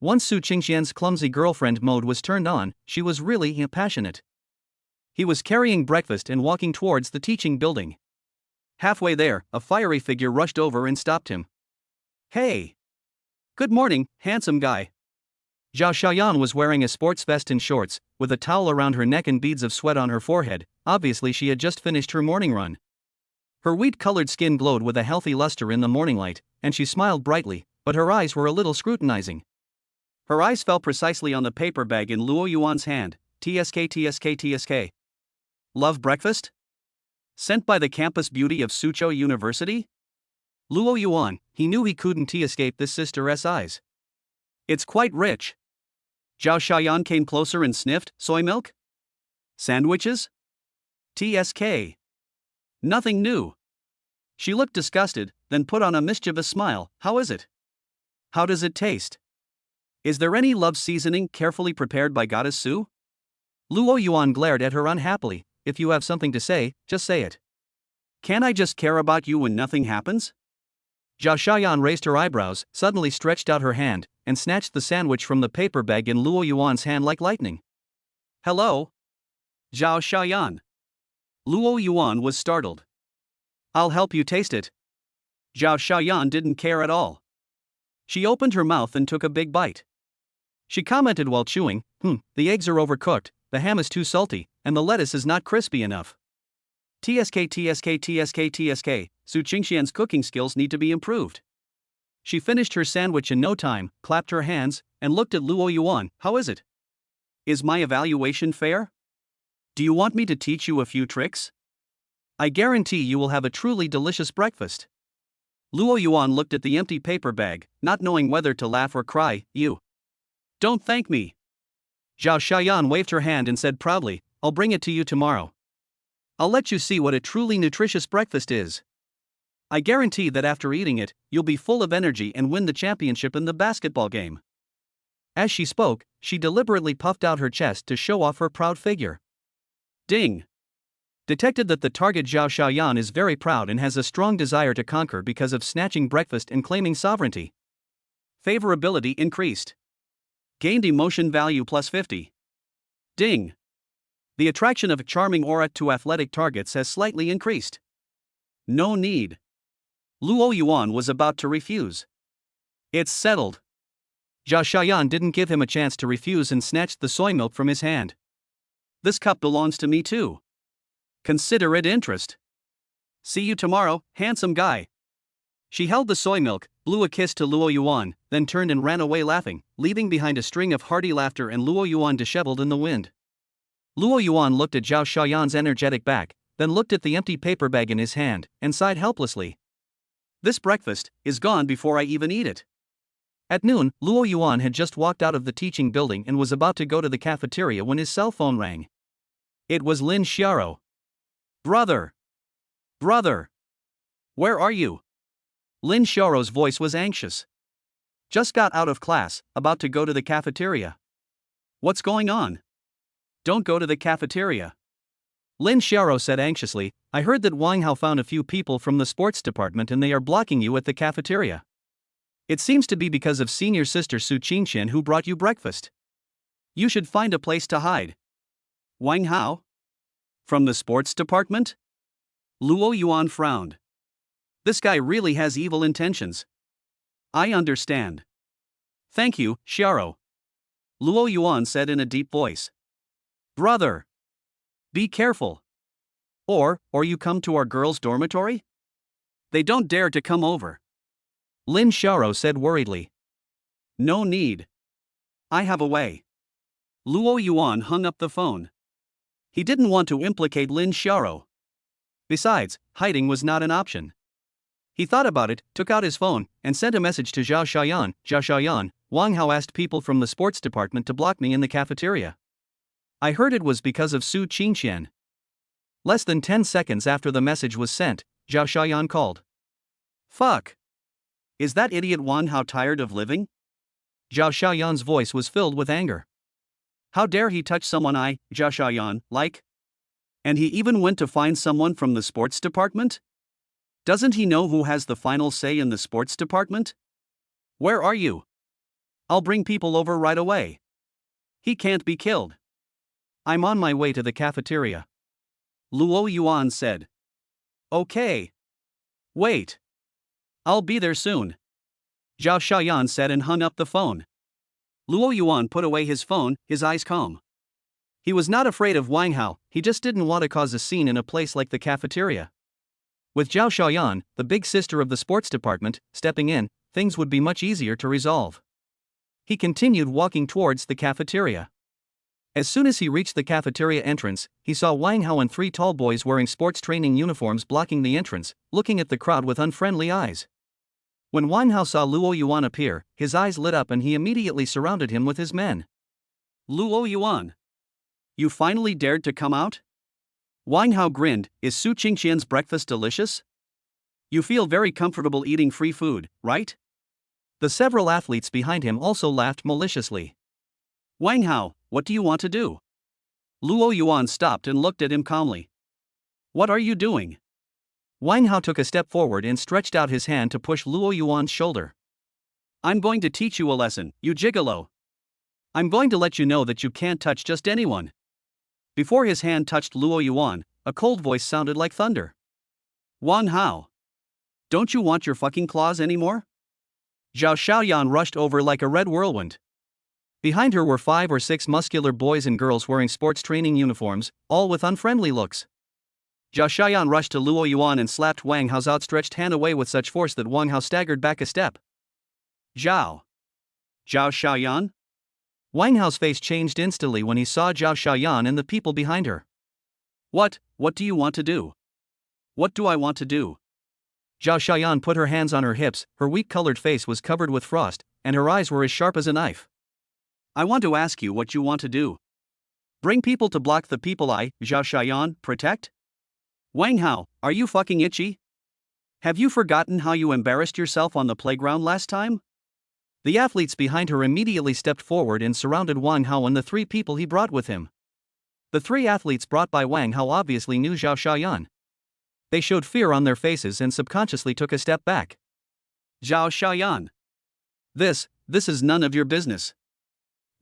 Once Su Qingqian's clumsy girlfriend mode was turned on, she was really passionate. He was carrying breakfast and walking towards the teaching building. Halfway there, a fiery figure rushed over and stopped him. Hey! Good morning, handsome guy. Zhao Xiaoyan was wearing a sports vest and shorts, with a towel around her neck and beads of sweat on her forehead. Obviously she had just finished her morning run. Her wheat-colored skin glowed with a healthy luster in the morning light, and she smiled brightly, but her eyes were a little scrutinizing. Her eyes fell precisely on the paper bag in Luo Yuan's hand. TSK. Love breakfast? Sent by the campus beauty of Suzhou University? Luo Yuan, he knew he couldn't escape this sister's eyes. It's quite rich. Zhao Xiaoyan came closer and sniffed. Soy milk? Sandwiches? TSK. Nothing new. She looked disgusted, then put on a mischievous smile. How is it? How does it taste? Is there any love seasoning carefully prepared by Goddess Su? Luo Yuan glared at her unhappily. If you have something to say, just say it. Can't I just care about you when nothing happens? Zhao Xiaoyan raised her eyebrows, suddenly stretched out her hand, and snatched the sandwich from the paper bag in Luo Yuan's hand like lightning. Hello? Zhao Xiaoyan. Luo Yuan was startled. I'll help you taste it. Zhao Xiaoyan didn't care at all. She opened her mouth and took a big bite. She commented while chewing, the eggs are overcooked, the ham is too salty, and the lettuce is not crispy enough. TSK. Su Qingqian's cooking skills need to be improved. She finished her sandwich in no time, clapped her hands, and looked at Luo Yuan. How is it? Is my evaluation fair? Do you want me to teach you a few tricks? I guarantee you will have a truly delicious breakfast. Luo Yuan looked at the empty paper bag, not knowing whether to laugh or cry. You. Don't thank me. Zhao Xiaoyan waved her hand and said proudly, I'll bring it to you tomorrow. I'll let you see what a truly nutritious breakfast is. I guarantee that after eating it, you'll be full of energy and win the championship in the basketball game. As she spoke, she deliberately puffed out her chest to show off her proud figure. Ding. Detected that the target Zhao Xiaoyan is very proud and has a strong desire to conquer because of snatching breakfast and claiming sovereignty. Favorability increased. Gained emotion value plus 50. Ding. The attraction of a charming aura to athletic targets has slightly increased. No need. Luo Yuan was about to refuse. It's settled. Zhao Xiaoyan didn't give him a chance to refuse and snatched the soy milk from his hand. This cup belongs to me too. Consider it interest. See you tomorrow, handsome guy. She held the soy milk, blew a kiss to Luo Yuan, then turned and ran away laughing, leaving behind a string of hearty laughter and Luo Yuan disheveled in the wind. Luo Yuan looked at Zhao Xiaoyan's energetic back, then looked at the empty paper bag in his hand, and sighed helplessly. This breakfast is gone before I even eat it. At noon, Luo Yuan had just walked out of the teaching building and was about to go to the cafeteria when his cell phone rang. It was Lin Xiaoro. Brother! Brother! Where are you? Lin Xiaoro's voice was anxious. Just got out of class, about to go to the cafeteria. What's going on? Don't go to the cafeteria. Lin Xiaoro said anxiously, I heard that Wang Hao found a few people from the sports department and they are blocking you at the cafeteria. It seems to be because of senior sister Su Qingqian who brought you breakfast. You should find a place to hide. Wang Hao? From the sports department? Luo Yuan frowned. This guy really has evil intentions. I understand. Thank you, Xiaoro. Luo Yuan said in a deep voice. Brother! Be careful. Or you come to our girls' dormitory? They don't dare to come over. Lin Xiaoro said worriedly. No need. I have a way. Luo Yuan hung up the phone. He didn't want to implicate Lin Xiaoro. Besides, hiding was not an option. He thought about it, took out his phone, and sent a message to Zhao Xiaoyan. Zhao Xiaoyan, Wang Hao asked people from the sports department to block me in the cafeteria. I heard it was because of Su Qingqian. Less than 10 seconds after the message was sent, Zhao Xiaoyan called. Fuck. Is that idiot Wang Hao tired of living? Zhao Xiaoyan's voice was filled with anger. How dare he touch someone Zhao Xiaoyan, like? And he even went to find someone from the sports department? Doesn't he know who has the final say in the sports department? Where are you? I'll bring people over right away. He can't be killed. I'm on my way to the cafeteria. Luo Yuan said. Okay. Wait. I'll be there soon. Zhao Xiaoyan said and hung up the phone. Luo Yuan put away his phone, his eyes calm. He was not afraid of Wang Hao, he just didn't want to cause a scene in a place like the cafeteria. With Zhao Xiaoyan, the big sister of the sports department, stepping in, things would be much easier to resolve. He continued walking towards the cafeteria. As soon as he reached the cafeteria entrance, he saw Wang Hao and 3 tall boys wearing sports training uniforms blocking the entrance, looking at the crowd with unfriendly eyes. When Wang Hao saw Luo Yuan appear, his eyes lit up and he immediately surrounded him with his men. Luo Yuan. You finally dared to come out? Wang Hao grinned, is Su Qingqian's breakfast delicious? You feel very comfortable eating free food, right? The several athletes behind him also laughed maliciously. Wang Hao, what do you want to do? Luo Yuan stopped and looked at him calmly. What are you doing? Wang Hao took a step forward and stretched out his hand to push Luo Yuan's shoulder. I'm going to teach you a lesson, you gigolo. I'm going to let you know that you can't touch just anyone. Before his hand touched Luo Yuan, a cold voice sounded like thunder. Wang Hao. Don't you want your fucking claws anymore? Zhao Xiaoyan rushed over like a red whirlwind. Behind her were 5 or 6 muscular boys and girls wearing sports training uniforms, all with unfriendly looks. Zhao Xiaoyan rushed to Luo Yuan and slapped Wang Hao's outstretched hand away with such force that Wang Hao staggered back a step. Zhao Xiaoyan? Wang Hao's face changed instantly when he saw Zhao Xiaoyan and the people behind her. What do you want to do? What do I want to do? Zhao Xiaoyan put her hands on her hips, her weak-colored face was covered with frost, and her eyes were as sharp as a knife. I want to ask you what you want to do. Bring people to block the people Zhao Xiaoyan, protect? Wang Hao, are you fucking itchy? Have you forgotten how you embarrassed yourself on the playground last time? The athletes behind her immediately stepped forward and surrounded Wang Hao and the 3 people he brought with him. The 3 athletes brought by Wang Hao obviously knew Zhao Xiaoyan. They showed fear on their faces and subconsciously took a step back. Zhao Xiaoyan. This is none of your business.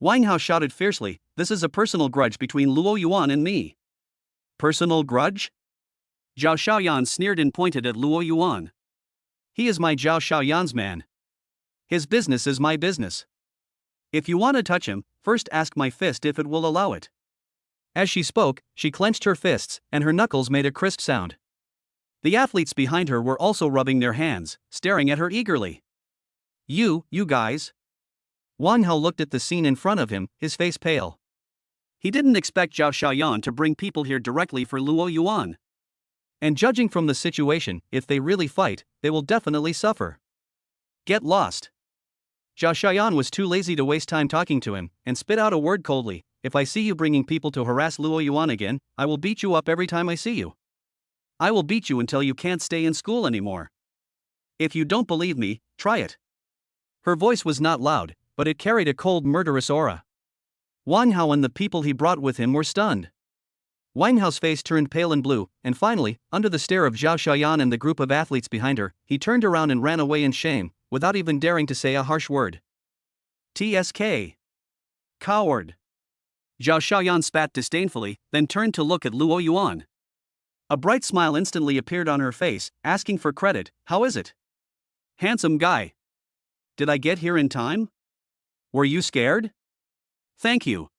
Wang Hao shouted fiercely, this is a personal grudge between Luo Yuan and me. Personal grudge? Zhao Xiaoyan sneered and pointed at Luo Yuan. He is my Zhao Xiaoyan's man. His business is my business. If you want to touch him, first ask my fist if it will allow it. As she spoke, she clenched her fists, and her knuckles made a crisp sound. The athletes behind her were also rubbing their hands, staring at her eagerly. You guys. Wang Hao looked at the scene in front of him, his face pale. He didn't expect Zhao Xiaoyan to bring people here directly for Luo Yuan. And judging from the situation, if they really fight, they will definitely suffer. Get lost. Zhao Xiaoyan was too lazy to waste time talking to him, and spit out a word coldly: "If I see you bringing people to harass Luo Yuan again, I will beat you up every time I see you. I will beat you until you can't stay in school anymore. If you don't believe me, try it." Her voice was not loud, but it carried a cold, murderous aura. Wang Hao and the people he brought with him were stunned. Wang Hao's face turned pale and blue, and finally, under the stare of Zhao Xiaoyan and the group of athletes behind her, he turned around and ran away in shame, without even daring to say a harsh word. TSK. Coward. Zhao Xiaoyan spat disdainfully, then turned to look at Luo Yuan. A bright smile instantly appeared on her face, asking for credit. "How is it? Handsome guy. Did I get here in time? Were you scared? Thank you."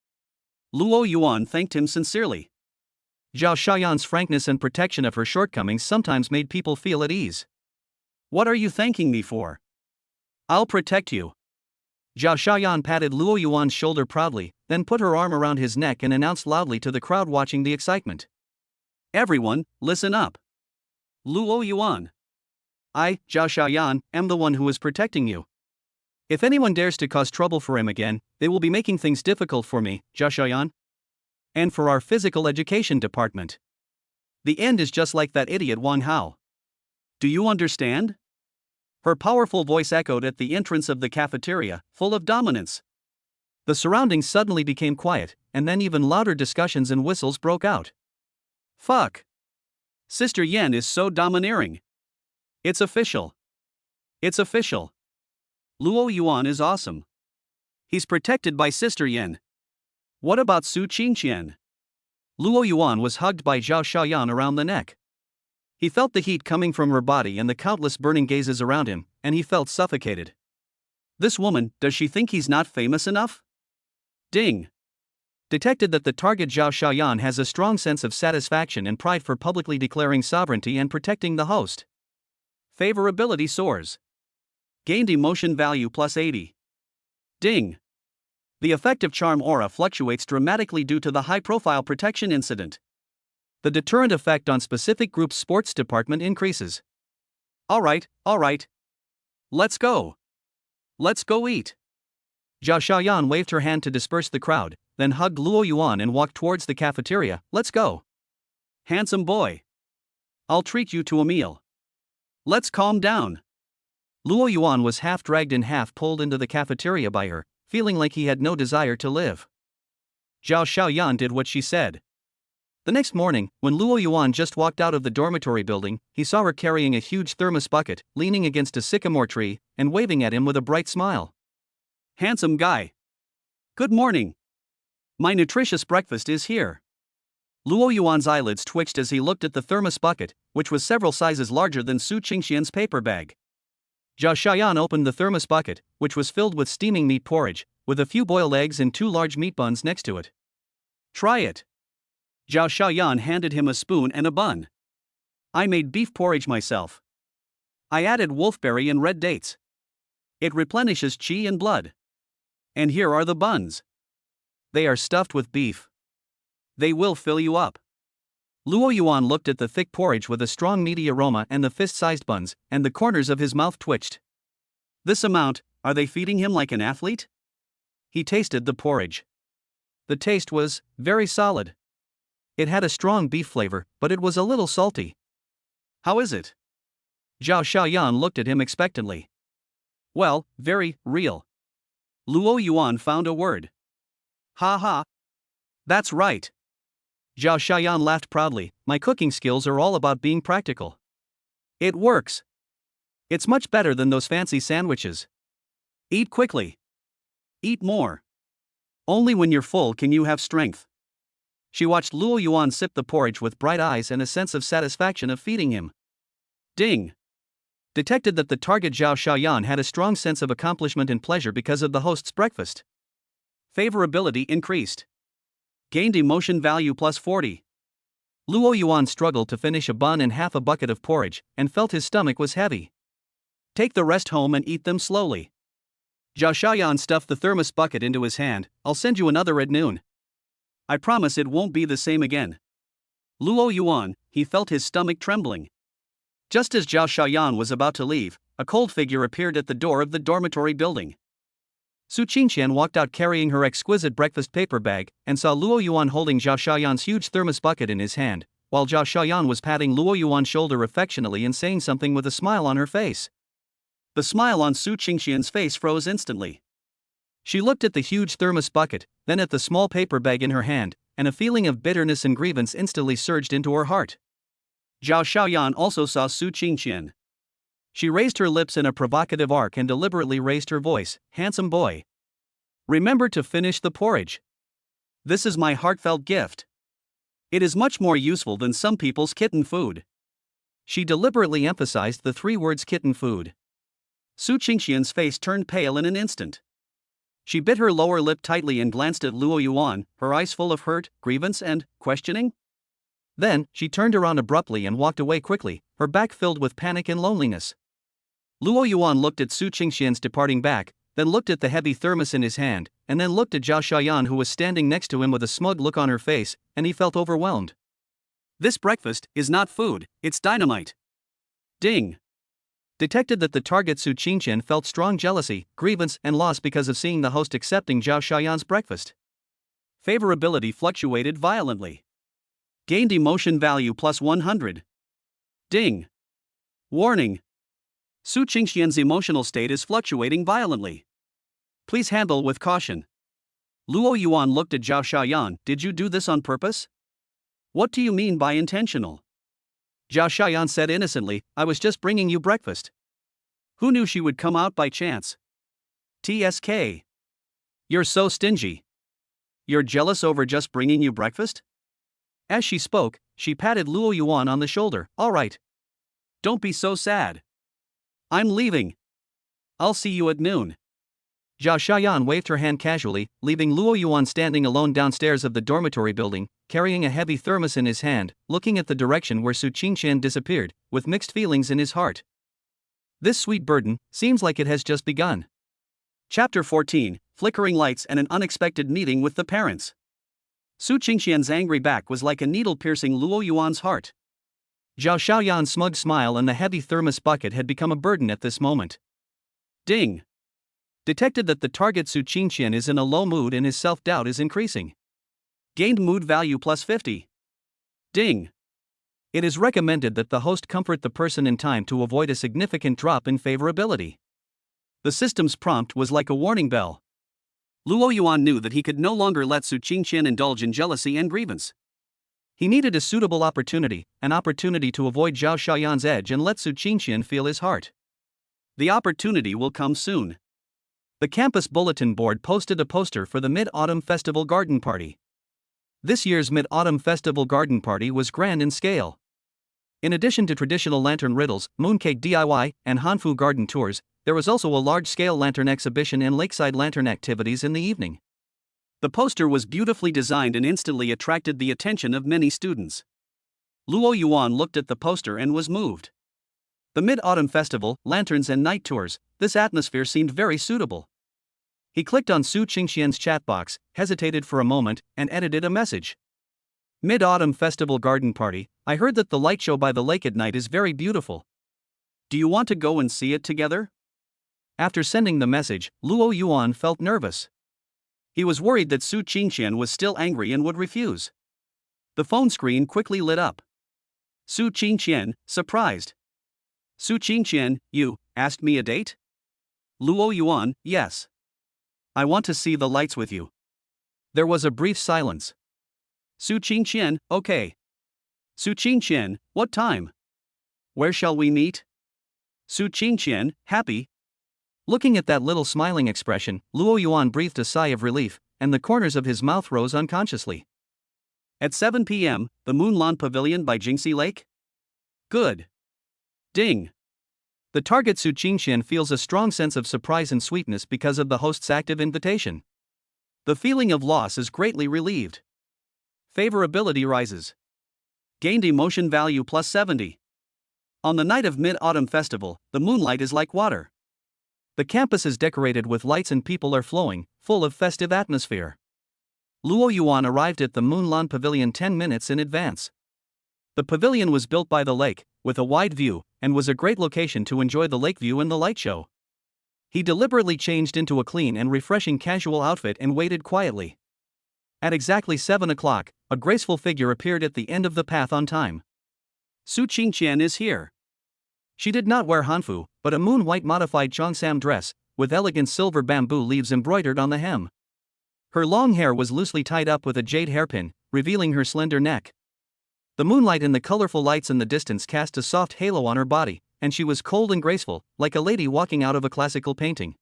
Luo Yuan thanked him sincerely. Zhao Xiaoyan's frankness and protection of her shortcomings sometimes made people feel at ease. "What are you thanking me for? I'll protect you." Zhao Xiaoyan patted Luo Yuan's shoulder proudly, then put her arm around his neck and announced loudly to the crowd watching the excitement. "Everyone, listen up. Luo Yuan. I, Zhao Xiaoyan, am the one who is protecting you. If anyone dares to cause trouble for him again, they will be making things difficult for me, Zhao Xiaoyan. And for our physical education department. The end is just like that idiot Wang Hao. Do you understand?" Her powerful voice echoed at the entrance of the cafeteria, full of dominance. The surroundings suddenly became quiet, and then even louder discussions and whistles broke out. "Fuck. Sister Yan is so domineering. It's official. It's official. Luo Yuan is awesome. He's protected by Sister Yan. What about Su Qingqian?" Luo Yuan was hugged by Zhao Xiaoyan around the neck. He felt the heat coming from her body and the countless burning gazes around him, and he felt suffocated. This woman, does she think he's not famous enough? Ding. Detected that the target Zhao Xiaoyan has a strong sense of satisfaction and pride for publicly declaring sovereignty and protecting the host. Favorability soars. Gained emotion value plus 80. Ding. The effective charm aura fluctuates dramatically due to the high-profile protection incident. The deterrent effect on specific groups' sports department increases. All right. Let's go. Let's go eat. Zhao Xiaoyan waved her hand to disperse the crowd, then hugged Luo Yuan and walked towards the cafeteria. "Let's go. Handsome boy. I'll treat you to a meal. Let's calm down." Luo Yuan was half dragged and half pulled into the cafeteria by her, feeling like he had no desire to live. Zhao Xiaoyan did what she said. The next morning, when Luo Yuan just walked out of the dormitory building, he saw her carrying a huge thermos bucket, leaning against a sycamore tree, and waving at him with a bright smile. "Handsome guy. Good morning. My nutritious breakfast is here." Luo Yuan's eyelids twitched as he looked at the thermos bucket, which was several sizes larger than Su Qingxian's paper bag. Zhao Xiaoyan opened the thermos bucket, which was filled with steaming meat porridge, with a few boiled eggs and 2 large meat buns next to it. "Try it." Zhao Xiaoyan handed him a spoon and a bun. "I made beef porridge myself. I added wolfberry and red dates. It replenishes qi and blood. And here are the buns. They are stuffed with beef. They will fill you up." Luo Yuan looked at the thick porridge with a strong meaty aroma and the fist-sized buns, and the corners of his mouth twitched. This amount, are they feeding him like an athlete? He tasted the porridge. The taste was very solid. It had a strong beef flavor, but it was a little salty. "How is it?" Zhao Xiaoyan looked at him expectantly. "Well, very real." Luo Yuan found a word. "Ha ha. That's right." Zhao Xiaoyan laughed proudly. "My cooking skills are all about being practical. It works. It's much better than those fancy sandwiches. Eat quickly. Eat more. Only when you're full can you have strength." She watched Luo Yuan sip the porridge with bright eyes and a sense of satisfaction of feeding him. Ding. Detected that the target Zhao Xiaoyan had a strong sense of accomplishment and pleasure because of the host's breakfast. Favorability increased. Gained emotion value plus 40. Luo Yuan struggled to finish a bun and half a bucket of porridge, and felt his stomach was heavy. "Take the rest home and eat them slowly." Zhao Xiaoyan stuffed the thermos bucket into his hand. "I'll send you another at noon. I promise it won't be the same again." Luo Yuan, he felt his stomach trembling. Just as Zhao Xiaoyan was about to leave, a cold figure appeared at the door of the dormitory building. Su Qingqian walked out carrying her exquisite breakfast paper bag, and saw Luo Yuan holding Zhao Xiaoyan's huge thermos bucket in his hand, while Zhao Xiaoyan was patting Luo Yuan's shoulder affectionately and saying something with a smile on her face. The smile on Su Qingqian's face froze instantly. She looked at the huge thermos bucket, then at the small paper bag in her hand, and a feeling of bitterness and grievance instantly surged into her heart. Zhao Xiaoyan also saw Su Qingqian. She raised her lips in a provocative arc and deliberately raised her voice, "Handsome boy. Remember to finish the porridge. This is my heartfelt gift. It is much more useful than some people's kitten food." She deliberately emphasized the 3 words kitten food. Su Qingqian's face turned pale in an instant. She bit her lower lip tightly and glanced at Luo Yuan, her eyes full of hurt, grievance, and questioning. Then, she turned around abruptly and walked away quickly, her back filled with panic and loneliness. Luo Yuan looked at Su Qingqian's departing back, then looked at the heavy thermos in his hand, and then looked at Zhao Xiaoyan who was standing next to him with a smug look on her face, and he felt overwhelmed. This breakfast is not food, it's dynamite. Ding. Detected that the target Su Qingqian felt strong jealousy, grievance, and loss because of seeing the host accepting Zhao Xiaoyan's breakfast. Favorability fluctuated violently. Gained emotion value plus 100. Ding. Warning. Su Qingqian's emotional state is fluctuating violently. Please handle with caution. Luo Yuan looked at Zhao Xiaoyan. Did you do this on purpose? What do you mean by intentional? Zhao Xiaoyan said innocently, I was just bringing you breakfast. Who knew she would come out by chance? TSK. You're so stingy. You're jealous over just bringing you breakfast? As she spoke, she patted Luo Yuan on the shoulder. All right. Don't be so sad. I'm leaving. I'll see you at noon. Zhao Xiaoyan waved her hand casually, leaving Luo Yuan standing alone downstairs of the dormitory building, carrying a heavy thermos in his hand, looking at the direction where Su Qingqian disappeared, with mixed feelings in his heart. This sweet burden seems like it has just begun. Chapter 14, Flickering Lights and an Unexpected Meeting with the Parents. Su Qingqian's angry back was like a needle piercing Luo Yuan's heart. Zhao Xiaoyan's smug smile and the heavy thermos bucket had become a burden at this moment. Ding. Detected that the target Su Qingqian is in a low mood and his self-doubt is increasing. Gained mood value plus 50. Ding. It is recommended that the host comfort the person in time to avoid a significant drop in favorability. The system's prompt was like a warning bell. Luo Yuan knew that he could no longer let Su Qingqian indulge in jealousy and grievance. He needed a suitable opportunity, an opportunity to avoid Zhao Xiaoyan's edge and let Su Qingqian feel his heart. The opportunity will come soon. The campus bulletin board posted a poster for the Mid-Autumn Festival Garden Party. This year's Mid-Autumn Festival Garden Party was grand in scale. In addition to traditional lantern riddles, mooncake DIY, and Hanfu garden tours, there was also a large-scale lantern exhibition and lakeside lantern activities in the evening. The poster was beautifully designed and instantly attracted the attention of many students. Luo Yuan looked at the poster and was moved. The Mid-Autumn Festival, lanterns and night tours, this atmosphere seemed very suitable. He clicked on Su Qingqian's chat box, hesitated for a moment, and edited a message. Mid-Autumn Festival Garden Party, I heard that the light show by the lake at night is very beautiful. Do you want to go and see it together? After sending the message, Luo Yuan felt nervous. He was worried that Su Qingqian was still angry and would refuse. The phone screen quickly lit up. Su Qingqian, surprised. Su Qingqian, you asked me a date? Luo Yuan, yes. I want to see the lights with you. There was a brief silence. Su Qingqian, okay. Su Qingqian, what time? Where shall we meet? Su Qingqian, happy. Looking at that little smiling expression, Luo Yuan breathed a sigh of relief, and the corners of his mouth rose unconsciously. At 7 p.m., the Moonlawn Pavilion by Jingxi Lake? Good. Ding. The target Su Qingqian feels a strong sense of surprise and sweetness because of the host's active invitation. The feeling of loss is greatly relieved. Favorability rises. Gained emotion value plus 70. On the night of Mid-Autumn Festival, the moonlight is like water. The campus is decorated with lights and people are flowing, full of festive atmosphere. Luo Yuan arrived at the Moonlawn Pavilion 10 minutes in advance. The pavilion was built by the lake, with a wide view, and was a great location to enjoy the lake view and the light show. He deliberately changed into a clean and refreshing casual outfit and waited quietly. At exactly 7 o'clock, a graceful figure appeared at the end of the path on time. Su Qingqian is here. She did not wear hanfu, but a moon-white modified cheongsam dress, with elegant silver bamboo leaves embroidered on the hem. Her long hair was loosely tied up with a jade hairpin, revealing her slender neck. The moonlight and the colorful lights in the distance cast a soft halo on her body, and she was cold and graceful, like a lady walking out of a classical painting.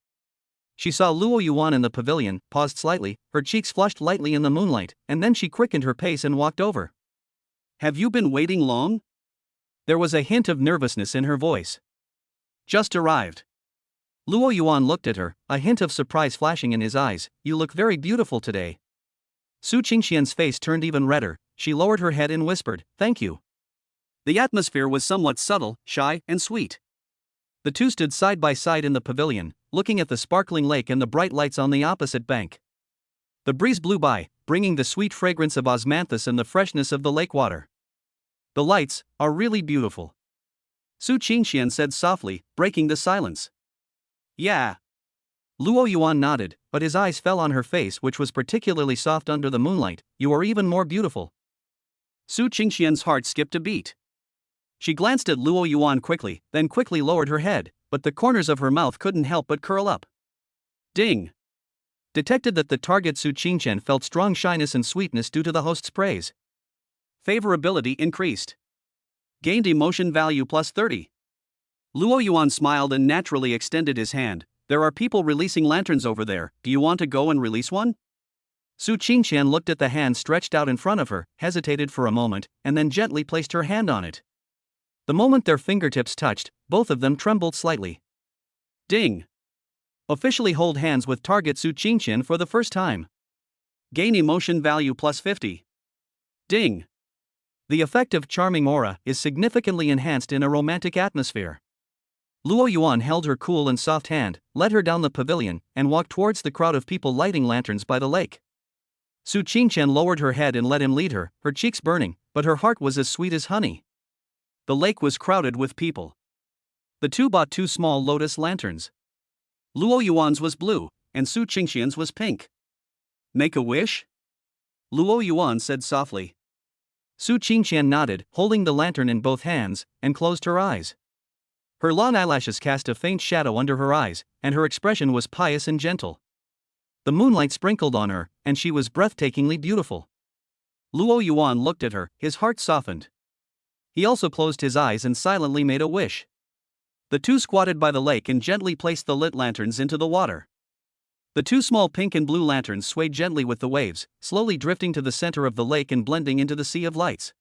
She saw Luo Yuan in the pavilion, paused slightly, her cheeks flushed lightly in the moonlight, and then she quickened her pace and walked over. Have you been waiting long? There was a hint of nervousness in her voice. Just arrived. Luo Yuan looked at her, a hint of surprise flashing in his eyes. You look very beautiful today. Su Qingqian's face turned even redder. She lowered her head and whispered, "Thank you." The atmosphere was somewhat subtle, shy, and sweet. The two stood side by side in the pavilion, looking at the sparkling lake and the bright lights on the opposite bank. The breeze blew by, bringing the sweet fragrance of osmanthus and the freshness of the lake water. "The lights are really beautiful," Su Qingqian said softly, breaking the silence. "Yeah." Luo Yuan nodded, but his eyes fell on her face, which was particularly soft under the moonlight. "You are even more beautiful." Su Qingqian's heart skipped a beat. She glanced at Luo Yuan quickly, then quickly lowered her head, but the corners of her mouth couldn't help but curl up. Ding! Detected that the target Su Qingqian felt strong shyness and sweetness due to the host's praise. Favorability increased. Gained emotion value plus 30. Luo Yuan smiled and naturally extended his hand. "There are people releasing lanterns over there, do you want to go and release one?" Su Qingqian looked at the hand stretched out in front of her, hesitated for a moment, and then gently placed her hand on it. The moment their fingertips touched, both of them trembled slightly. Ding! Officially hold hands with target Su Qingqian for the first time. Gain emotion value plus 50. Ding! The effect of charming aura is significantly enhanced in a romantic atmosphere. Luo Yuan held her cool and soft hand, led her down the pavilion, and walked towards the crowd of people lighting lanterns by the lake. Su Qingqian lowered her head and let him lead her, her cheeks burning, but her heart was as sweet as honey. The lake was crowded with people. The two bought 2 small lotus lanterns. Luo Yuan's was blue, and Su Qingqian's was pink. "Make a wish?" Luo Yuan said softly. Su Qingqian nodded, holding the lantern in both hands, and closed her eyes. Her long eyelashes cast a faint shadow under her eyes, and her expression was pious and gentle. The moonlight sprinkled on her, and she was breathtakingly beautiful. Luo Yuan looked at her, his heart softened. He also closed his eyes and silently made a wish. The two squatted by the lake and gently placed the lit lanterns into the water. The 2 small pink and blue lanterns swayed gently with the waves, slowly drifting to the center of the lake and blending into the sea of lights.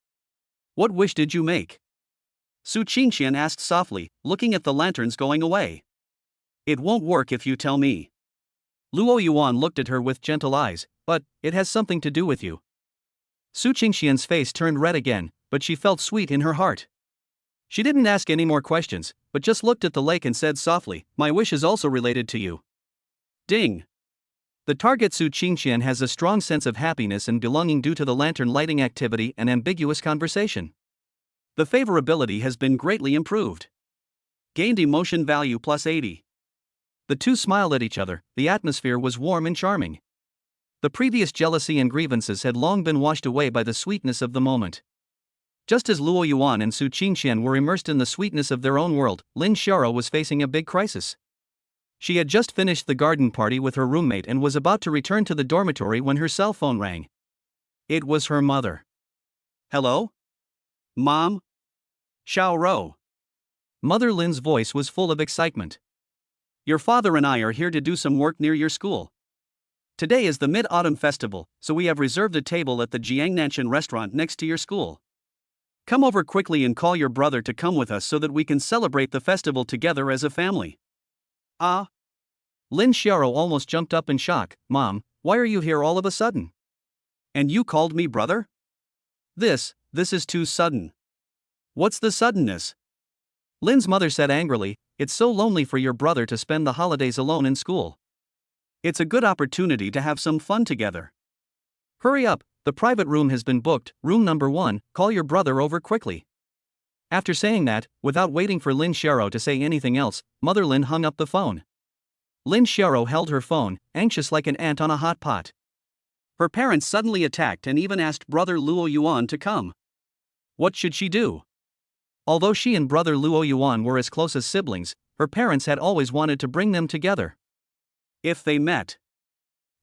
"What wish did you make?" Su Qingqian asked softly, looking at the lanterns going away. "It won't work if you tell me." Luo Yuan looked at her with gentle eyes. "But it has something to do with you." Su Qingqian's face turned red again, but she felt sweet in her heart. She didn't ask any more questions, but just looked at the lake and said softly, "My wish is also related to you." Ding! The target Su Qingqian has a strong sense of happiness and belonging due to the lantern lighting activity and ambiguous conversation. The favorability has been greatly improved. Gained emotion value plus 80. The two smiled at each other. The atmosphere was warm and charming. The previous jealousy and grievances had long been washed away by the sweetness of the moment. Just as Luo Yuan and Su Qingqian were immersed in the sweetness of their own world, Lin Xiaoro was facing a big crisis. She had just finished the garden party with her roommate and was about to return to the dormitory when her cell phone rang. It was her mother. "Hello? Mom? Xiaoro." Mother Lin's voice was full of excitement. "Your father and I are here to do some work near your school. Today is the Mid-Autumn Festival, so we have reserved a table at the Jiangnanshan restaurant next to your school. Come over quickly and call your brother to come with us so that we can celebrate the festival together as a family." Ah! Lin Xiaoro almost jumped up in shock. "Mom, why are you here all of a sudden? And you called me brother? This is too sudden." "What's the suddenness?" Lin's mother said angrily. "It's so lonely for your brother to spend the holidays alone in school. It's a good opportunity to have some fun together. Hurry up, the private room has been booked, room number 1, call your brother over quickly. After saying that, without waiting for Lin Xiaoro to say anything else, Mother Lin hung up the phone. Lin Xiaoro held her phone, anxious like an ant on a hot pot. Her parents suddenly attacked and even asked brother Luo Yuan to come. What should she do? Although she and brother Luo Yuan were as close as siblings, her parents had always wanted to bring them together. If they met.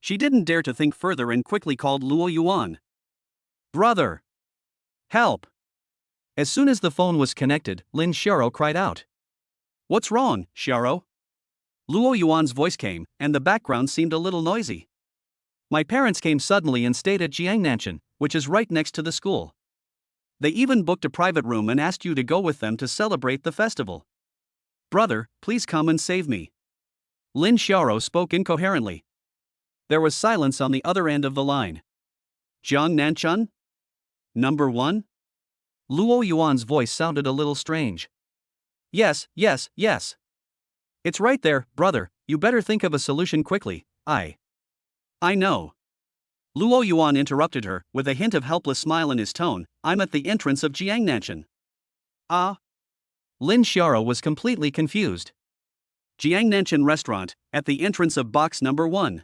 She didn't dare to think further and quickly called Luo Yuan. Brother! Help! As soon as the phone was connected, Lin Xiaoro cried out. What's wrong, Xiaoro? Luo Yuan's voice came, and the background seemed a little noisy. My parents came suddenly and stayed at Jiangnanshan, which is right next to the school. They even booked a private room and asked you to go with them to celebrate the festival. Brother, please come and save me. Lin Xiaoro spoke incoherently. There was silence on the other end of the line. Jiangnanshan? Number 1? Luo Yuan's voice sounded a little strange. Yes. It's right there, brother, you better think of a solution quickly. I know. Luo Yuan interrupted her, with a hint of helpless smile in his tone. I'm at the entrance of Jiangnanshan. Ah? Lin Xiaoro was completely confused. Jiangnanshan restaurant, at the entrance of box number 1.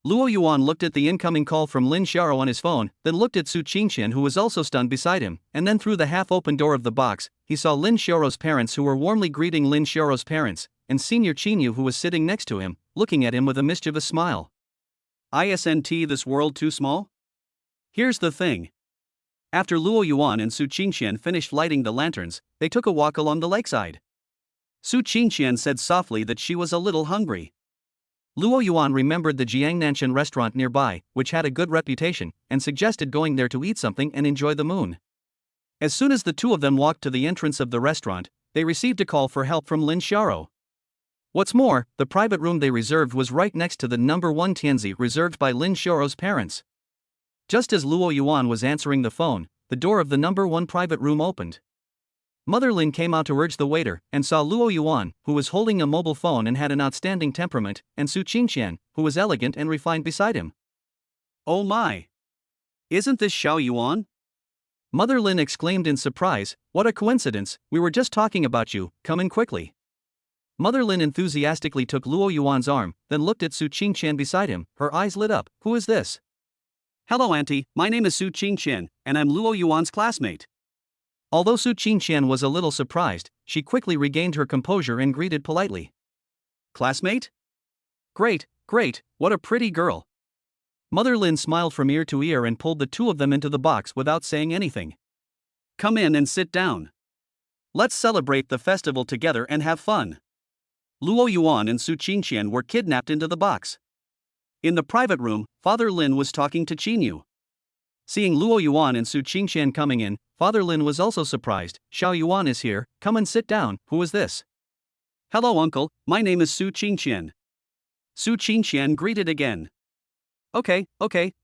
Luo Yuan looked at the incoming call from Lin Xiaoro on his phone, then looked at Su Qingqian, who was also stunned beside him, and then through the half-open door of the box, he saw Lin Xiaoro's parents, who were warmly greeting Lin Xiaoro's parents, and Senior Qingyu, who was sitting next to him, looking at him with a mischievous smile. Isn't this world too small? Here's the thing. After Luo Yuan and Su Qingqian finished lighting the lanterns, they took a walk along the lakeside. Su Qingqian said softly that she was a little hungry. Luo Yuan remembered the Jiangnanshan restaurant nearby, which had a good reputation, and suggested going there to eat something and enjoy the moon. As soon as the two of them walked to the entrance of the restaurant, they received a call for help from Lin Xiaoro. What's more, the private room they reserved was right next to the number 1 tianzi reserved by Lin Xiaoro's parents. Just as Luo Yuan was answering the phone, the door of the number 1 private room opened. Mother Lin came out to urge the waiter, and saw Luo Yuan, who was holding a mobile phone and had an outstanding temperament, and Su Qingqian, who was elegant and refined beside him. Oh my! Isn't this Xiao Yuan? Mother Lin exclaimed in surprise, what a coincidence, we were just talking about you, come in quickly. Mother Lin enthusiastically took Luo Yuan's arm, then looked at Su Qingqian beside him, her eyes lit up, who is this? Hello auntie, my name is Su Qingqian, and I'm Luo Yuan's classmate. Although Su Qingqian was a little surprised, she quickly regained her composure and greeted politely. Classmate? Great, what a pretty girl. Mother Lin smiled from ear to ear and pulled the two of them into the box without saying anything. Come in and sit down. Let's celebrate the festival together and have fun. Luo Yuan and Su Qingqian were kidnapped into the box. In the private room, Father Lin was talking to Qingyu. Seeing Luo Yuan and Su Qingqian coming in, Father Lin was also surprised. Xiao Yuan is here, come and sit down, who is this? Hello uncle, my name is Su Qingqian. Su Qingqian greeted again. Okay,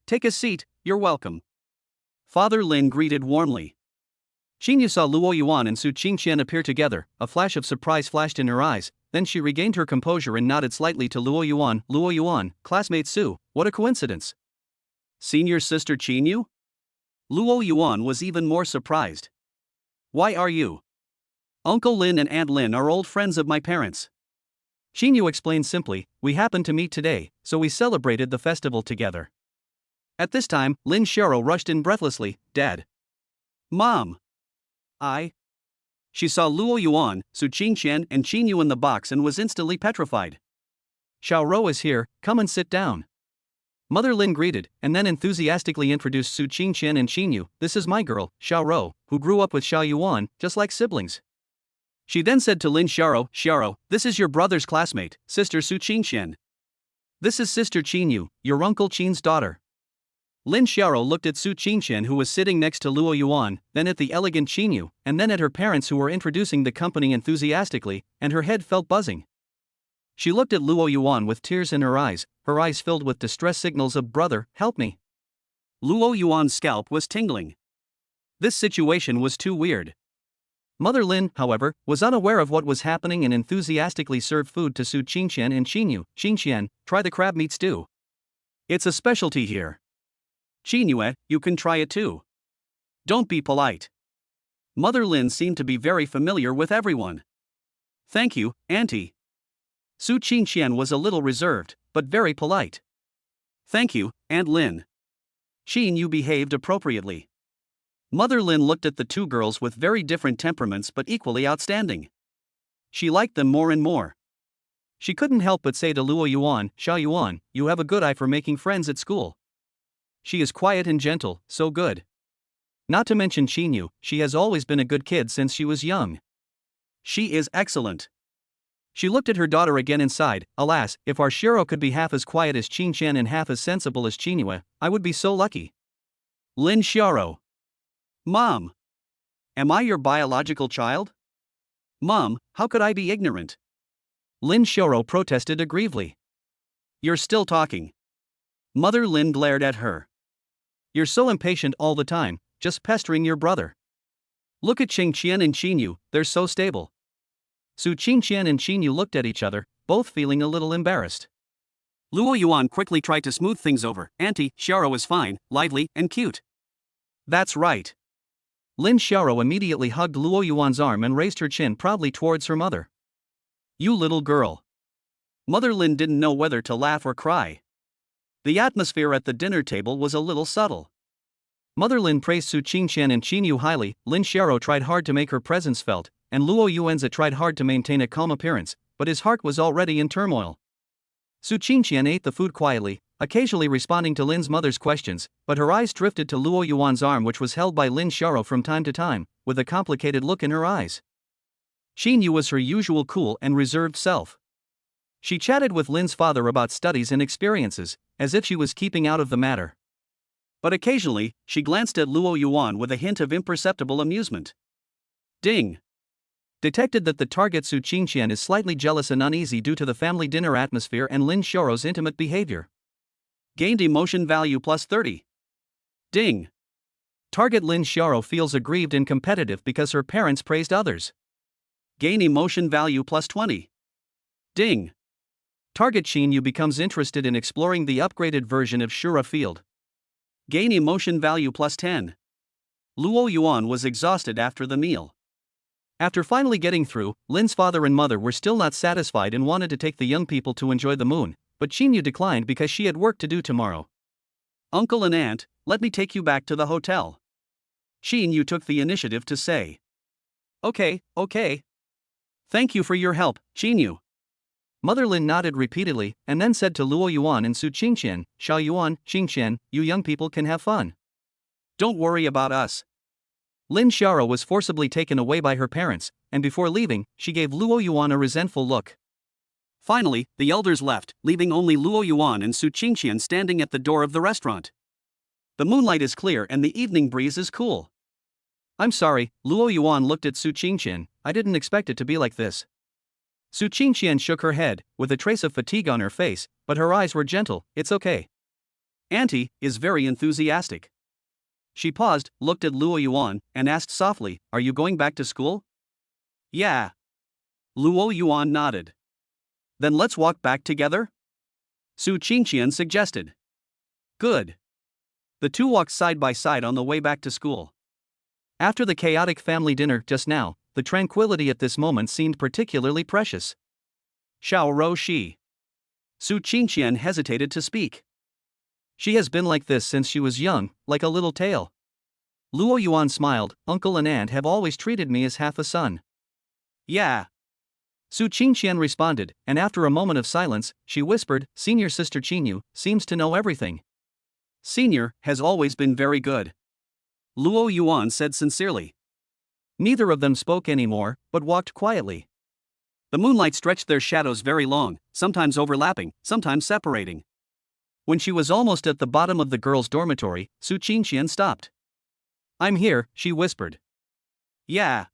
take a seat, you're welcome. Father Lin greeted warmly. Qingyu saw Luo Yuan and Su Qingqian appear together, a flash of surprise flashed in her eyes, then she regained her composure and nodded slightly to Luo Yuan, classmate Su, what a coincidence. Senior sister Qingyu? Luo Yuan was even more surprised. Why are you? Uncle Lin and Aunt Lin are old friends of my parents. Qingyu explained simply, we happened to meet today, so we celebrated the festival together. At this time, Lin Xiaoro rushed in breathlessly, Dad. Mom. She saw Luo Yuan, Su Qingqian and Qingyu in the box and was instantly petrified. Xiaoro is here, come and sit down. Mother Lin greeted, and then enthusiastically introduced Su Qingqian and Qingyu, this is my girl, Xiaoro, who grew up with Xiao Yuan, just like siblings. She then said to Lin Xiaoro, this is your brother's classmate, sister Su Qingqian. This is sister Qingyu, your uncle Qin's daughter. Lin Xiaoro looked at Su Qingqian, who was sitting next to Luo Yuan, then at the elegant Qingyu, and then at her parents who were introducing the company enthusiastically, and her head felt buzzing. She looked at Luo Yuan with tears in her eyes filled with distress signals of brother, help me. Luo Yuan's scalp was tingling. This situation was too weird. Mother Lin, however, was unaware of what was happening and enthusiastically served food to Su Qingqian and Qingyu. Qingqian, try the crab meat stew. It's a specialty here. Chinue, you can try it too. Don't be polite. Mother Lin seemed to be very familiar with everyone. Thank you, Auntie. Su Qingqian was a little reserved, but very polite. Thank you, Aunt Lin. Qin, you behaved appropriately. Mother Lin looked at the two girls with very different temperaments but equally outstanding. She liked them more and more. She couldn't help but say to Luo Yuan, Xia Yuan, you have a good eye for making friends at school. She is quiet and gentle, so good. Not to mention Qinyu, she has always been a good kid since she was young. She is excellent. She looked at her daughter again and sighed, alas, if our Shiro could be half as quiet as Qingqian and half as sensible as Qinyu, I would be so lucky. Lin Xiaoro. Mom. Am I your biological child? Mom, how could I be ignorant? Lin Xiaoro protested aggrievedly. You're still talking. Mother Lin glared at her. You're so impatient all the time, just pestering your brother. Look at Qingqian and Qinyu, they're so stable. Su Qingqian and Qinyu looked at each other, both feeling a little embarrassed. Luo Yuan quickly tried to smooth things over. Auntie, Xiaoro is fine, lively, and cute. That's right. Lin Xiaoro immediately hugged Luo Yuan's arm and raised her chin proudly towards her mother. You little girl. Mother Lin didn't know whether to laugh or cry. The atmosphere at the dinner table was a little subtle. Mother Lin praised Su Qingqian and Qinyu highly. Lin Xiaoro tried hard to make her presence felt, and Luo Yuanza tried hard to maintain a calm appearance, but his heart was already in turmoil. Su Qingqian ate the food quietly, occasionally responding to Lin's mother's questions, but her eyes drifted to Luo Yuan's arm, which was held by Lin Xiaoro from time to time, with a complicated look in her eyes. Qinyu was her usual cool and reserved self. She chatted with Lin's father about studies and experiences, as if she was keeping out of the matter. But occasionally, she glanced at Luo Yuan with a hint of imperceptible amusement. Ding! Detected that the target Su Qingqian is slightly jealous and uneasy due to the family dinner atmosphere and Lin Xiaoro's intimate behavior. Gained emotion value plus 30. Ding! Target Lin Xiaoro feels aggrieved and competitive because her parents praised others. Gain emotion value plus 20. Ding! Target Qinyu becomes interested in exploring the upgraded version of Shura Field. Gain emotion value plus 10. Luo Yuan was exhausted after the meal. After finally getting through, Lin's father and mother were still not satisfied and wanted to take the young people to enjoy the moon, but Qinyu declined because she had work to do tomorrow. Uncle and aunt, let me take you back to the hotel. Qinyu took the initiative to say. Okay. Thank you for your help, Qinyu. Mother Lin nodded repeatedly, and then said to Luo Yuan and Su Qingqian, Xia Yuan, Qingqian, you young people can have fun. Don't worry about us. Lin Xiaoro was forcibly taken away by her parents, and before leaving, she gave Luo Yuan a resentful look. Finally, the elders left, leaving only Luo Yuan and Su Qingqian standing at the door of the restaurant. The moonlight is clear and the evening breeze is cool. I'm sorry, Luo Yuan looked at Su Qingqian, I didn't expect it to be like this. Su Qingqian shook her head, with a trace of fatigue on her face, but her eyes were gentle. It's okay. Auntie is very enthusiastic. She paused, looked at Luo Yuan, and asked softly, are you going back to school? Yeah. Luo Yuan nodded. Then let's walk back together? Su Qingqian suggested. Good. The two walked side by side on the way back to school. After the chaotic family dinner just now, the tranquility at this moment seemed particularly precious. Xiao Rou Shi. Su Qingqian hesitated to speak. She has been like this since she was young, like a little tail. Luo Yuan smiled, uncle and aunt have always treated me as half a son. Yeah. Su Qingqian responded, and after a moment of silence, she whispered, senior sister Qinyu seems to know everything. Senior has always been very good. Luo Yuan said sincerely. Neither of them spoke anymore, but walked quietly. The moonlight stretched their shadows very long, sometimes overlapping, sometimes separating. When she was almost at the bottom of the girls' dormitory, Su Qingqian stopped. I'm here, she whispered. Yeah.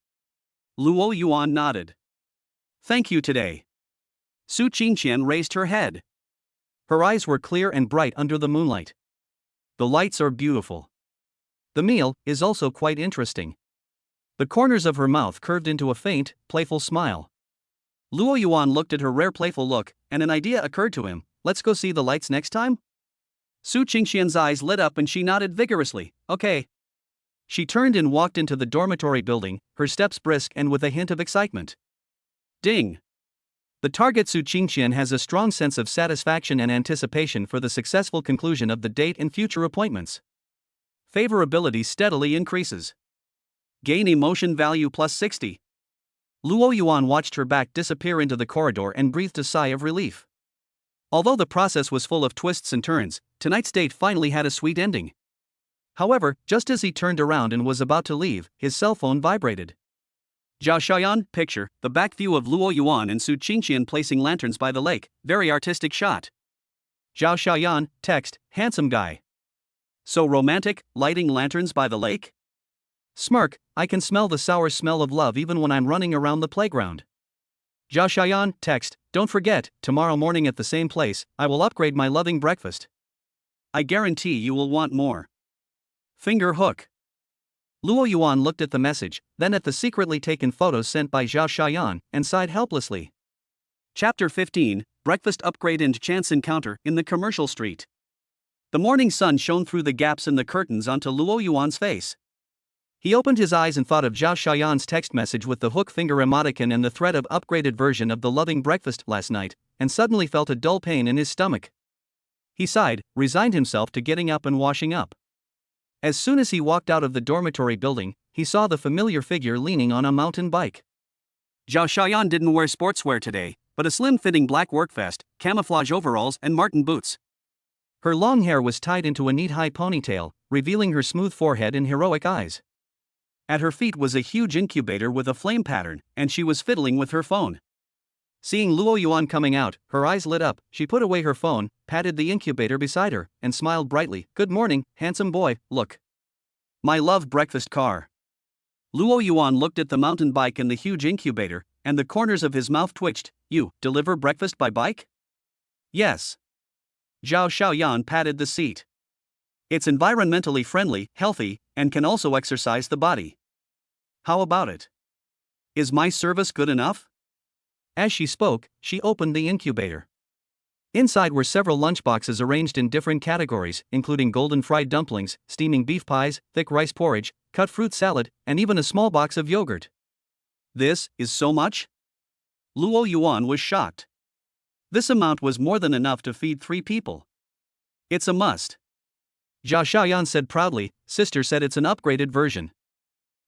Luo Yuan nodded. Thank you today. Su Qingqian raised her head. Her eyes were clear and bright under the moonlight. The lights are beautiful. The meal is also quite interesting. The corners of her mouth curved into a faint, playful smile. Luo Yuan looked at her rare playful look, and an idea occurred to him. Let's go see the lights next time? Su Qingxian's eyes lit up and she nodded vigorously. Okay. She turned and walked into the dormitory building, her steps brisk and with a hint of excitement. Ding. The target Su Qingxian has a strong sense of satisfaction and anticipation for the successful conclusion of the date and future appointments. Favorability steadily increases. Gain emotion value plus 60. Luo Yuan watched her back disappear into the corridor and breathed a sigh of relief. Although the process was full of twists and turns, tonight's date finally had a sweet ending. However, just as he turned around and was about to leave, his cell phone vibrated. Zhao Xiaoyan, picture, the back view of Luo Yuan and Su Qingxian placing lanterns by the lake, very artistic shot. Zhao Xiaoyan, text, handsome guy. So romantic, lighting lanterns by the lake? Smirk, I can smell the sour smell of love even when I'm running around the playground. Zhao Xiaoyan, text, don't forget, tomorrow morning at the same place, I will upgrade my loving breakfast. I guarantee you will want more. Finger hook. Luo Yuan looked at the message, then at the secretly taken photos sent by Zhao Xiaoyan, and sighed helplessly. Chapter 15, Breakfast Upgrade and Chance Encounter in the Commercial Street. The morning sun shone through the gaps in the curtains onto Luo Yuan's face. He opened his eyes and thought of Zhao Xiaoyan's text message with the hook finger emoticon and the threat of upgraded version of the loving breakfast last night, and suddenly felt a dull pain in his stomach. He sighed, resigned himself to getting up and washing up. As soon as he walked out of the dormitory building, he saw the familiar figure leaning on a mountain bike. Zhao Xiaoyan didn't wear sportswear today, but a slim-fitting black work vest, camouflage overalls and marten boots. Her long hair was tied into a neat high ponytail, revealing her smooth forehead and heroic eyes. At her feet was a huge incubator with a flame pattern, and she was fiddling with her phone. Seeing Luo Yuan coming out, her eyes lit up. She put away her phone, patted the incubator beside her, and smiled brightly. Good morning, handsome boy, look. My love breakfast car. Luo Yuan looked at the mountain bike and the huge incubator, and the corners of his mouth twitched. You deliver breakfast by bike? Yes. Zhao Xiaoyan patted the seat. It's environmentally friendly, healthy, and can also exercise the body. How about it? Is my service good enough? As she spoke, she opened the incubator. Inside were several lunchboxes arranged in different categories, including golden fried dumplings, steaming beef pies, thick rice porridge, cut fruit salad, and even a small box of yogurt. This is so much? Luo Yuan was shocked. This amount was more than enough to feed 3 people. It's a must. Zhao Xiaoyan said proudly, sister said it's an upgraded version.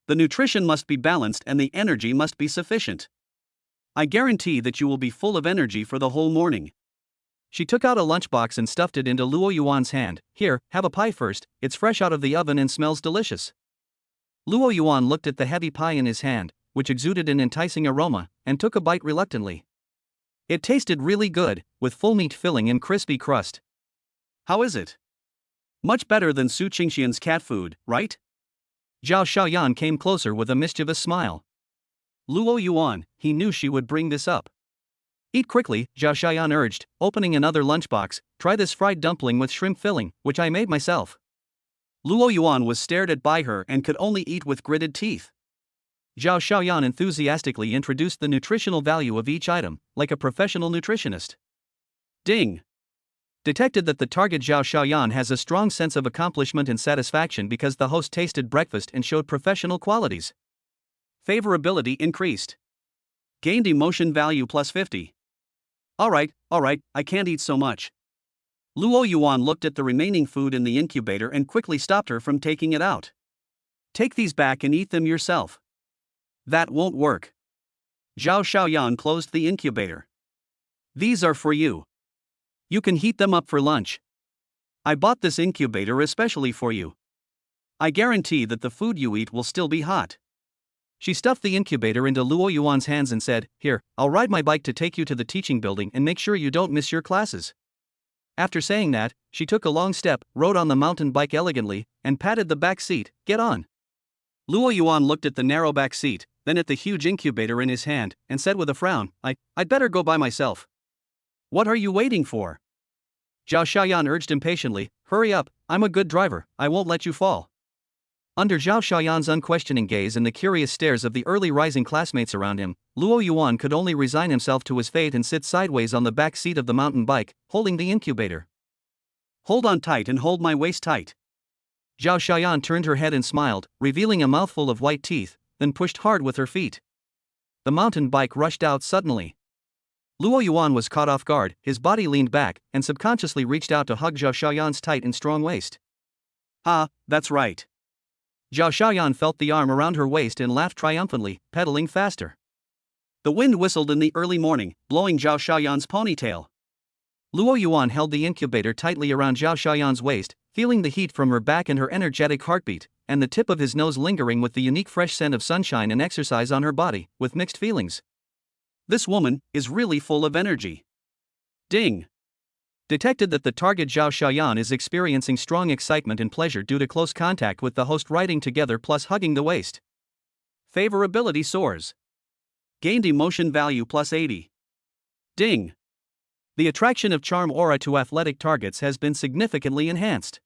The nutrition must be balanced and the energy must be sufficient. I guarantee that you will be full of energy for the whole morning. She took out a lunchbox and stuffed it into Luo Yuan's hand. Here, have a pie first, it's fresh out of the oven and smells delicious. Luo Yuan looked at the heavy pie in his hand, which exuded an enticing aroma, and took a bite reluctantly. It tasted really good, with full meat filling and crispy crust. How is it? Much better than Su Qingxian's cat food, right? Zhao Xiaoyan came closer with a mischievous smile. Luo Yuan, he knew she would bring this up. Eat quickly, Zhao Xiaoyan urged, opening another lunchbox. Try this fried dumpling with shrimp filling, which I made myself. Luo Yuan was stared at by her and could only eat with gritted teeth. Zhao Xiaoyan enthusiastically introduced the nutritional value of each item, like a professional nutritionist. Ding! Detected that the target Zhao Xiaoyan has a strong sense of accomplishment and satisfaction because the host tasted breakfast and showed professional qualities. Favorability increased. Gained emotion value plus 50. Alright, I can't eat so much. Luo Yuan looked at the remaining food in the incubator and quickly stopped her from taking it out. Take these back and eat them yourself. That won't work. Zhao Xiaoyan closed the incubator. These are for you. You can heat them up for lunch. I bought this incubator especially for you. I guarantee that the food you eat will still be hot. She stuffed the incubator into Luo Yuan's hands and said, Here, I'll ride my bike to take you to the teaching building and make sure you don't miss your classes. After saying that, she took a long step, rode on the mountain bike elegantly, and patted the back seat. Get on. Luo Yuan looked at the narrow back seat, then at the huge incubator in his hand, and said with a frown, I'd better go by myself. What are you waiting for? Zhao Xiaoyan urged impatiently, Hurry up, I'm a good driver, I won't let you fall. Under Zhao Xiaoyan's unquestioning gaze and the curious stares of the early rising classmates around him, Luo Yuan could only resign himself to his fate and sit sideways on the back seat of the mountain bike, holding the incubator. Hold on tight and hold my waist tight. Zhao Xiaoyan turned her head and smiled, revealing a mouthful of white teeth, then pushed hard with her feet. The mountain bike rushed out suddenly. Luo Yuan was caught off guard, his body leaned back, and subconsciously reached out to hug Zhao Xiaoyan's tight and strong waist. Ah, that's right. Zhao Xiaoyan felt the arm around her waist and laughed triumphantly, pedaling faster. The wind whistled in the early morning, blowing Zhao Xiaoyan's ponytail. Luo Yuan held the incubator tightly around Zhao Xiaoyan's waist, feeling the heat from her back and her energetic heartbeat, and the tip of his nose lingering with the unique fresh scent of sunshine and exercise on her body, with mixed feelings. This woman is really full of energy. Ding. Detected that the target Zhao Xiaoyan is experiencing strong excitement and pleasure due to close contact with the host riding together plus hugging the waist. Favorability soars. Gained emotion value plus 80. Ding. The attraction of charm aura to athletic targets has been significantly enhanced.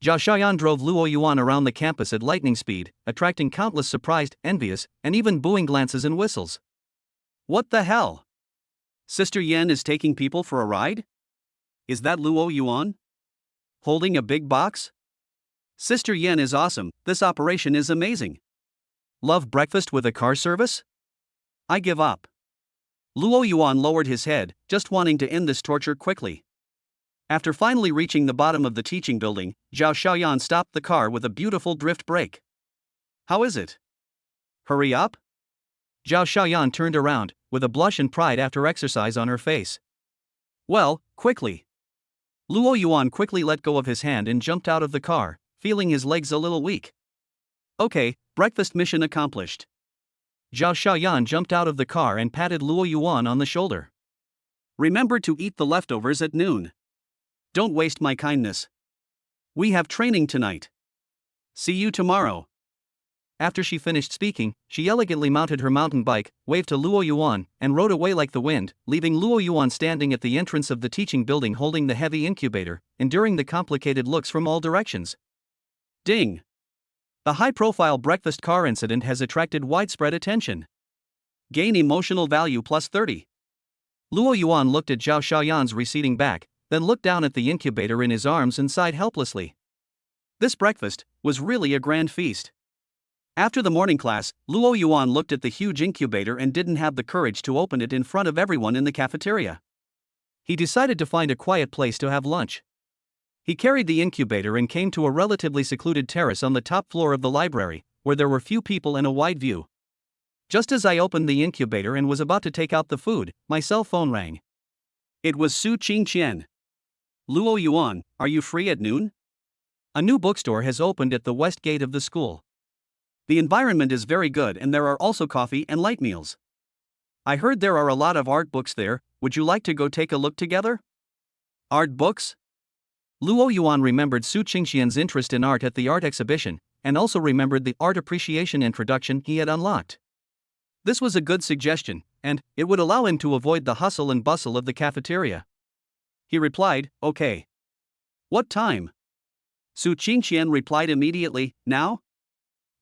Zhao Xiaoyan drove Luo Yuan around the campus at lightning speed, attracting countless surprised, envious, and even booing glances and whistles. What the hell? Sister Yan is taking people for a ride? Is that Luo Yuan? Holding a big box? Sister Yan is awesome, this operation is amazing. Love breakfast with a car service? I give up. Luo Yuan lowered his head, just wanting to end this torture quickly. After finally reaching the bottom of the teaching building, Zhao Xiaoyan stopped the car with a beautiful drift brake. How is it? Hurry up? Zhao Xiaoyan turned around, with a blush and pride after exercise on her face. Well, quickly. Luo Yuan quickly let go of his hand and jumped out of the car, feeling his legs a little weak. Okay, breakfast mission accomplished. Zhao Xiaoyan jumped out of the car and patted Luo Yuan on the shoulder. Remember to eat the leftovers at noon. Don't waste my kindness. We have training tonight. See you tomorrow. After she finished speaking, she elegantly mounted her mountain bike, waved to Luo Yuan, and rode away like the wind, leaving Luo Yuan standing at the entrance of the teaching building holding the heavy incubator, enduring the complicated looks from all directions. Ding. The high-profile breakfast car incident has attracted widespread attention. Gain emotional value plus 30. Luo Yuan looked at Zhao Xiaoyan's receding back, then looked down at the incubator in his arms and sighed helplessly. This breakfast was really a grand feast. After the morning class, Luo Yuan looked at the huge incubator and didn't have the courage to open it in front of everyone in the cafeteria. He decided to find a quiet place to have lunch. He carried the incubator and came to a relatively secluded terrace on the top floor of the library, where there were few people and a wide view. Just as I opened the incubator and was about to take out the food, my cell phone rang. It was Su Qingqian. Luo Yuan, are you free at noon? A new bookstore has opened at the west gate of the school. The environment is very good and there are also coffee and light meals. I heard there are a lot of art books there, would you like to go take a look together? Art books? Luo Yuan remembered Su Qingxian's interest in art at the art exhibition, and also remembered the art appreciation introduction he had unlocked. This was a good suggestion, and it would allow him to avoid the hustle and bustle of the cafeteria. He replied, okay. What time? Su Qingxian replied immediately, now?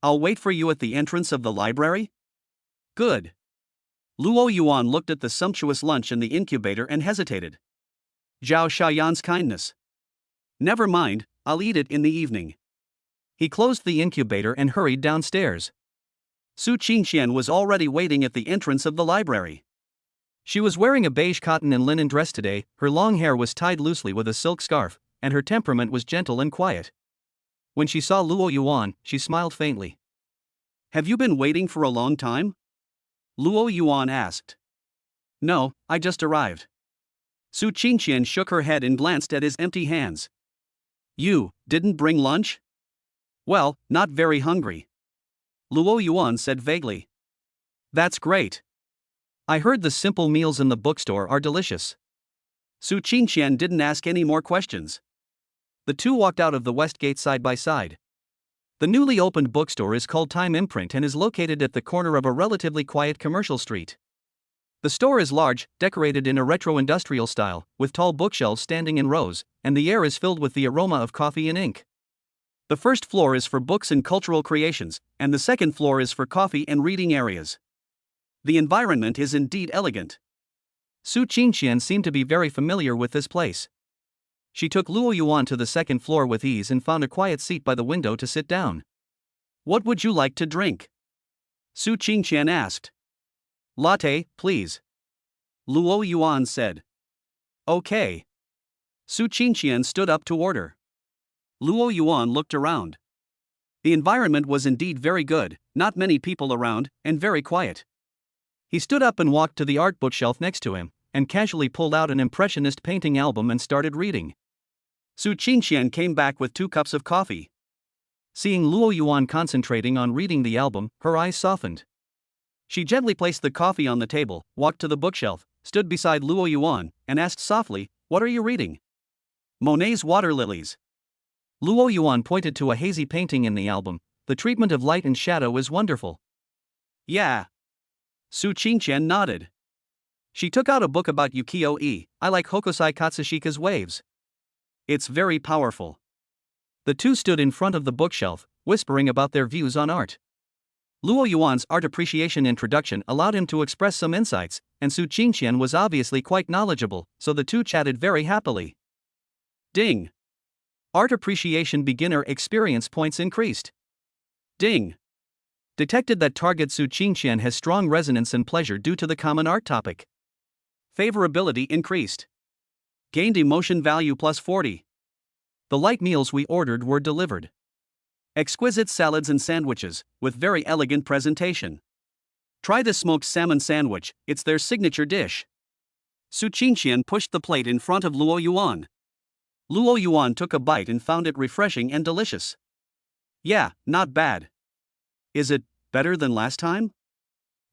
I'll wait for you at the entrance of the library? Good. Luo Yuan looked at the sumptuous lunch in the incubator and hesitated. Zhao Xiaoyan's kindness. Never mind, I'll eat it in the evening. He closed the incubator and hurried downstairs. Su Qingxian was already waiting at the entrance of the library. She was wearing a beige cotton and linen dress today, her long hair was tied loosely with a silk scarf, and her temperament was gentle and quiet. When she saw Luo Yuan, she smiled faintly. Have you been waiting for a long time? Luo Yuan asked. No, I just arrived. Su Qingqian shook her head and glanced at his empty hands. You didn't bring lunch? Well, not very hungry. Luo Yuan said vaguely. That's great. I heard the simple meals in the bookstore are delicious. Su Qingqian didn't ask any more questions. The two walked out of the west gate side by side. The newly opened bookstore is called Time Imprint and is located at the corner of a relatively quiet commercial street. The store is large, decorated in a retro-industrial style, with tall bookshelves standing in rows, and the air is filled with the aroma of coffee and ink. The first floor is for books and cultural creations, and the second floor is for coffee and reading areas. The environment is indeed elegant. Su Qingqian seemed to be very familiar with this place. She took Luo Yuan to the second floor with ease and found a quiet seat by the window to sit down. What would you like to drink? Su Qingqian asked. Latte, please. Luo Yuan said. Okay. Su Qingqian stood up to order. Luo Yuan looked around. The environment was indeed very good, not many people around, and very quiet. He stood up and walked to the art bookshelf next to him, and casually pulled out an impressionist painting album and started reading. Su Qingqian came back with 2 cups of coffee. Seeing Luo Yuan concentrating on reading the album, her eyes softened. She gently placed the coffee on the table, walked to the bookshelf, stood beside Luo Yuan, and asked softly, "What are you reading?" Monet's Water Lilies. Luo Yuan pointed to a hazy painting in the album. The treatment of light and shadow is wonderful. Yeah. Su Qingqian nodded. She took out a book about ukiyo-e. I like Hokusai Katsushika's Waves. It's very powerful. The two stood in front of the bookshelf, whispering about their views on art. Luo Yuan's art appreciation introduction allowed him to express some insights, and Su Qingqian was obviously quite knowledgeable, so the two chatted very happily. Ding. Art appreciation beginner experience points increased. Ding. Detected that target Su Qingqian has strong resonance and pleasure due to the common art topic. Favorability increased. Gained emotion value plus 40. The light meals we ordered were delivered. Exquisite salads and sandwiches, with very elegant presentation. Try the smoked salmon sandwich, it's their signature dish. Su Qingqian pushed the plate in front of Luo Yuan. Luo Yuan took a bite and found it refreshing and delicious. Yeah, not bad. Is it better than last time?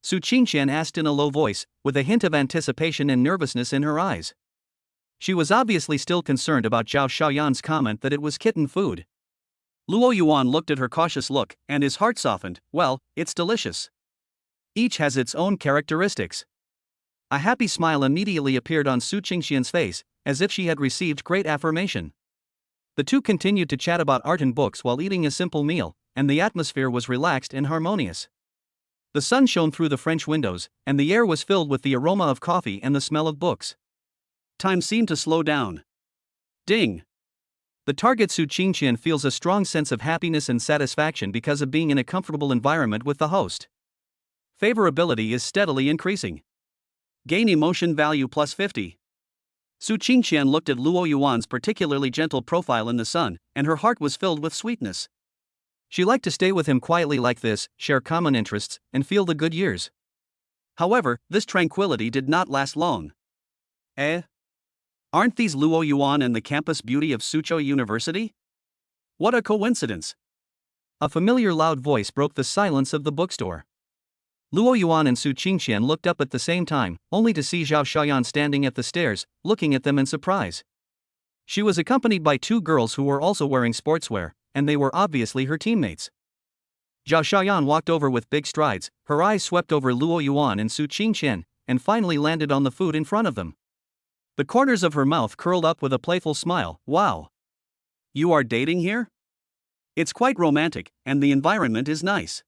Su Qingqian asked in a low voice, with a hint of anticipation and nervousness in her eyes. She was obviously still concerned about Zhao Xiaoyan's comment that it was kitten food. Luo Yuan looked at her cautious look, and his heart softened. Well, it's delicious. Each has its own characteristics. A happy smile immediately appeared on Su Qingqian's face, as if she had received great affirmation. The two continued to chat about art and books while eating a simple meal, and the atmosphere was relaxed and harmonious. The sun shone through the French windows, and the air was filled with the aroma of coffee and the smell of books. Time seemed to slow down. Ding. The target Su Qingqian feels a strong sense of happiness and satisfaction because of being in a comfortable environment with the host. Favorability is steadily increasing. Gain emotion value plus 50. Su Qingqian looked at Luo Yuan's particularly gentle profile in the sun, and her heart was filled with sweetness. She liked to stay with him quietly like this, share common interests, and feel the good years. However, this tranquility did not last long. Aren't these Luo Yuan and the campus beauty of Suzhou University? What a coincidence! A familiar loud voice broke the silence of the bookstore. Luo Yuan and Su Qingqian looked up at the same time, only to see Zhao Xiaoyan standing at the stairs, looking at them in surprise. She was accompanied by 2 girls who were also wearing sportswear, and they were obviously her teammates. Zhao Xiaoyan walked over with big strides, her eyes swept over Luo Yuan and Su Qingqian, and finally landed on the food in front of them. The corners of her mouth curled up with a playful smile. Wow! You are dating here? It's quite romantic, and the environment is nice.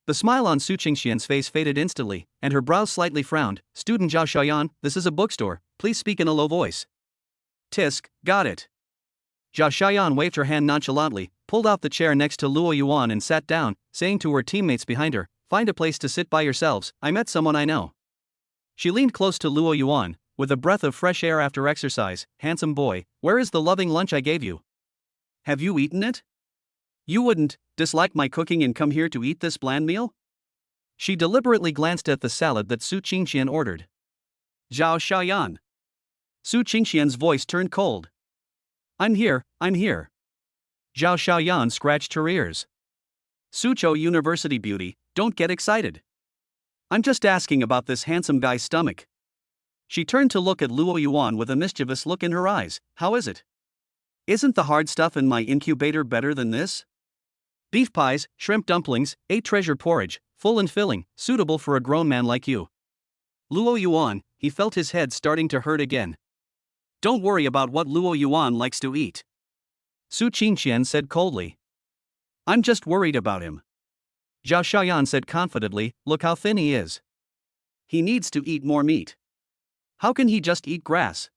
The smile on Su Qingqian's face faded instantly, and her brows slightly frowned. Student Zhao Xiaoyan, this is a bookstore, please speak in a low voice. Tisk, got it. Zhao Xiaoyan waved her hand nonchalantly, pulled out the chair next to Luo Yuan and sat down, saying to her teammates behind her, find a place to sit by yourselves, I met someone I know. She leaned close to Luo Yuan, with a breath of fresh air after exercise. Handsome boy, where is the loving lunch I gave you? Have you eaten it? You wouldn't dislike my cooking and come here to eat this bland meal? She deliberately glanced at the salad that Su Qingqian ordered. Zhao Xiaoyan. Su Qingqian's voice turned cold. I'm here. Zhao Xiaoyan scratched her ears. Suzhou University beauty, don't get excited. I'm just asking about this handsome guy's stomach. She turned to look at Luo Yuan with a mischievous look in her eyes. How is it? Isn't the hard stuff in my incubator better than this? Beef pies, shrimp dumplings, 8 treasure porridge, full and filling, suitable for a grown man like you. Luo Yuan, he felt his head starting to hurt again. Don't worry about what Luo Yuan likes to eat. Su Qingqian said coldly. I'm just worried about him. Zhao Xiaoyan said confidently, look how thin he is. He needs to eat more meat. How can he just eat grass?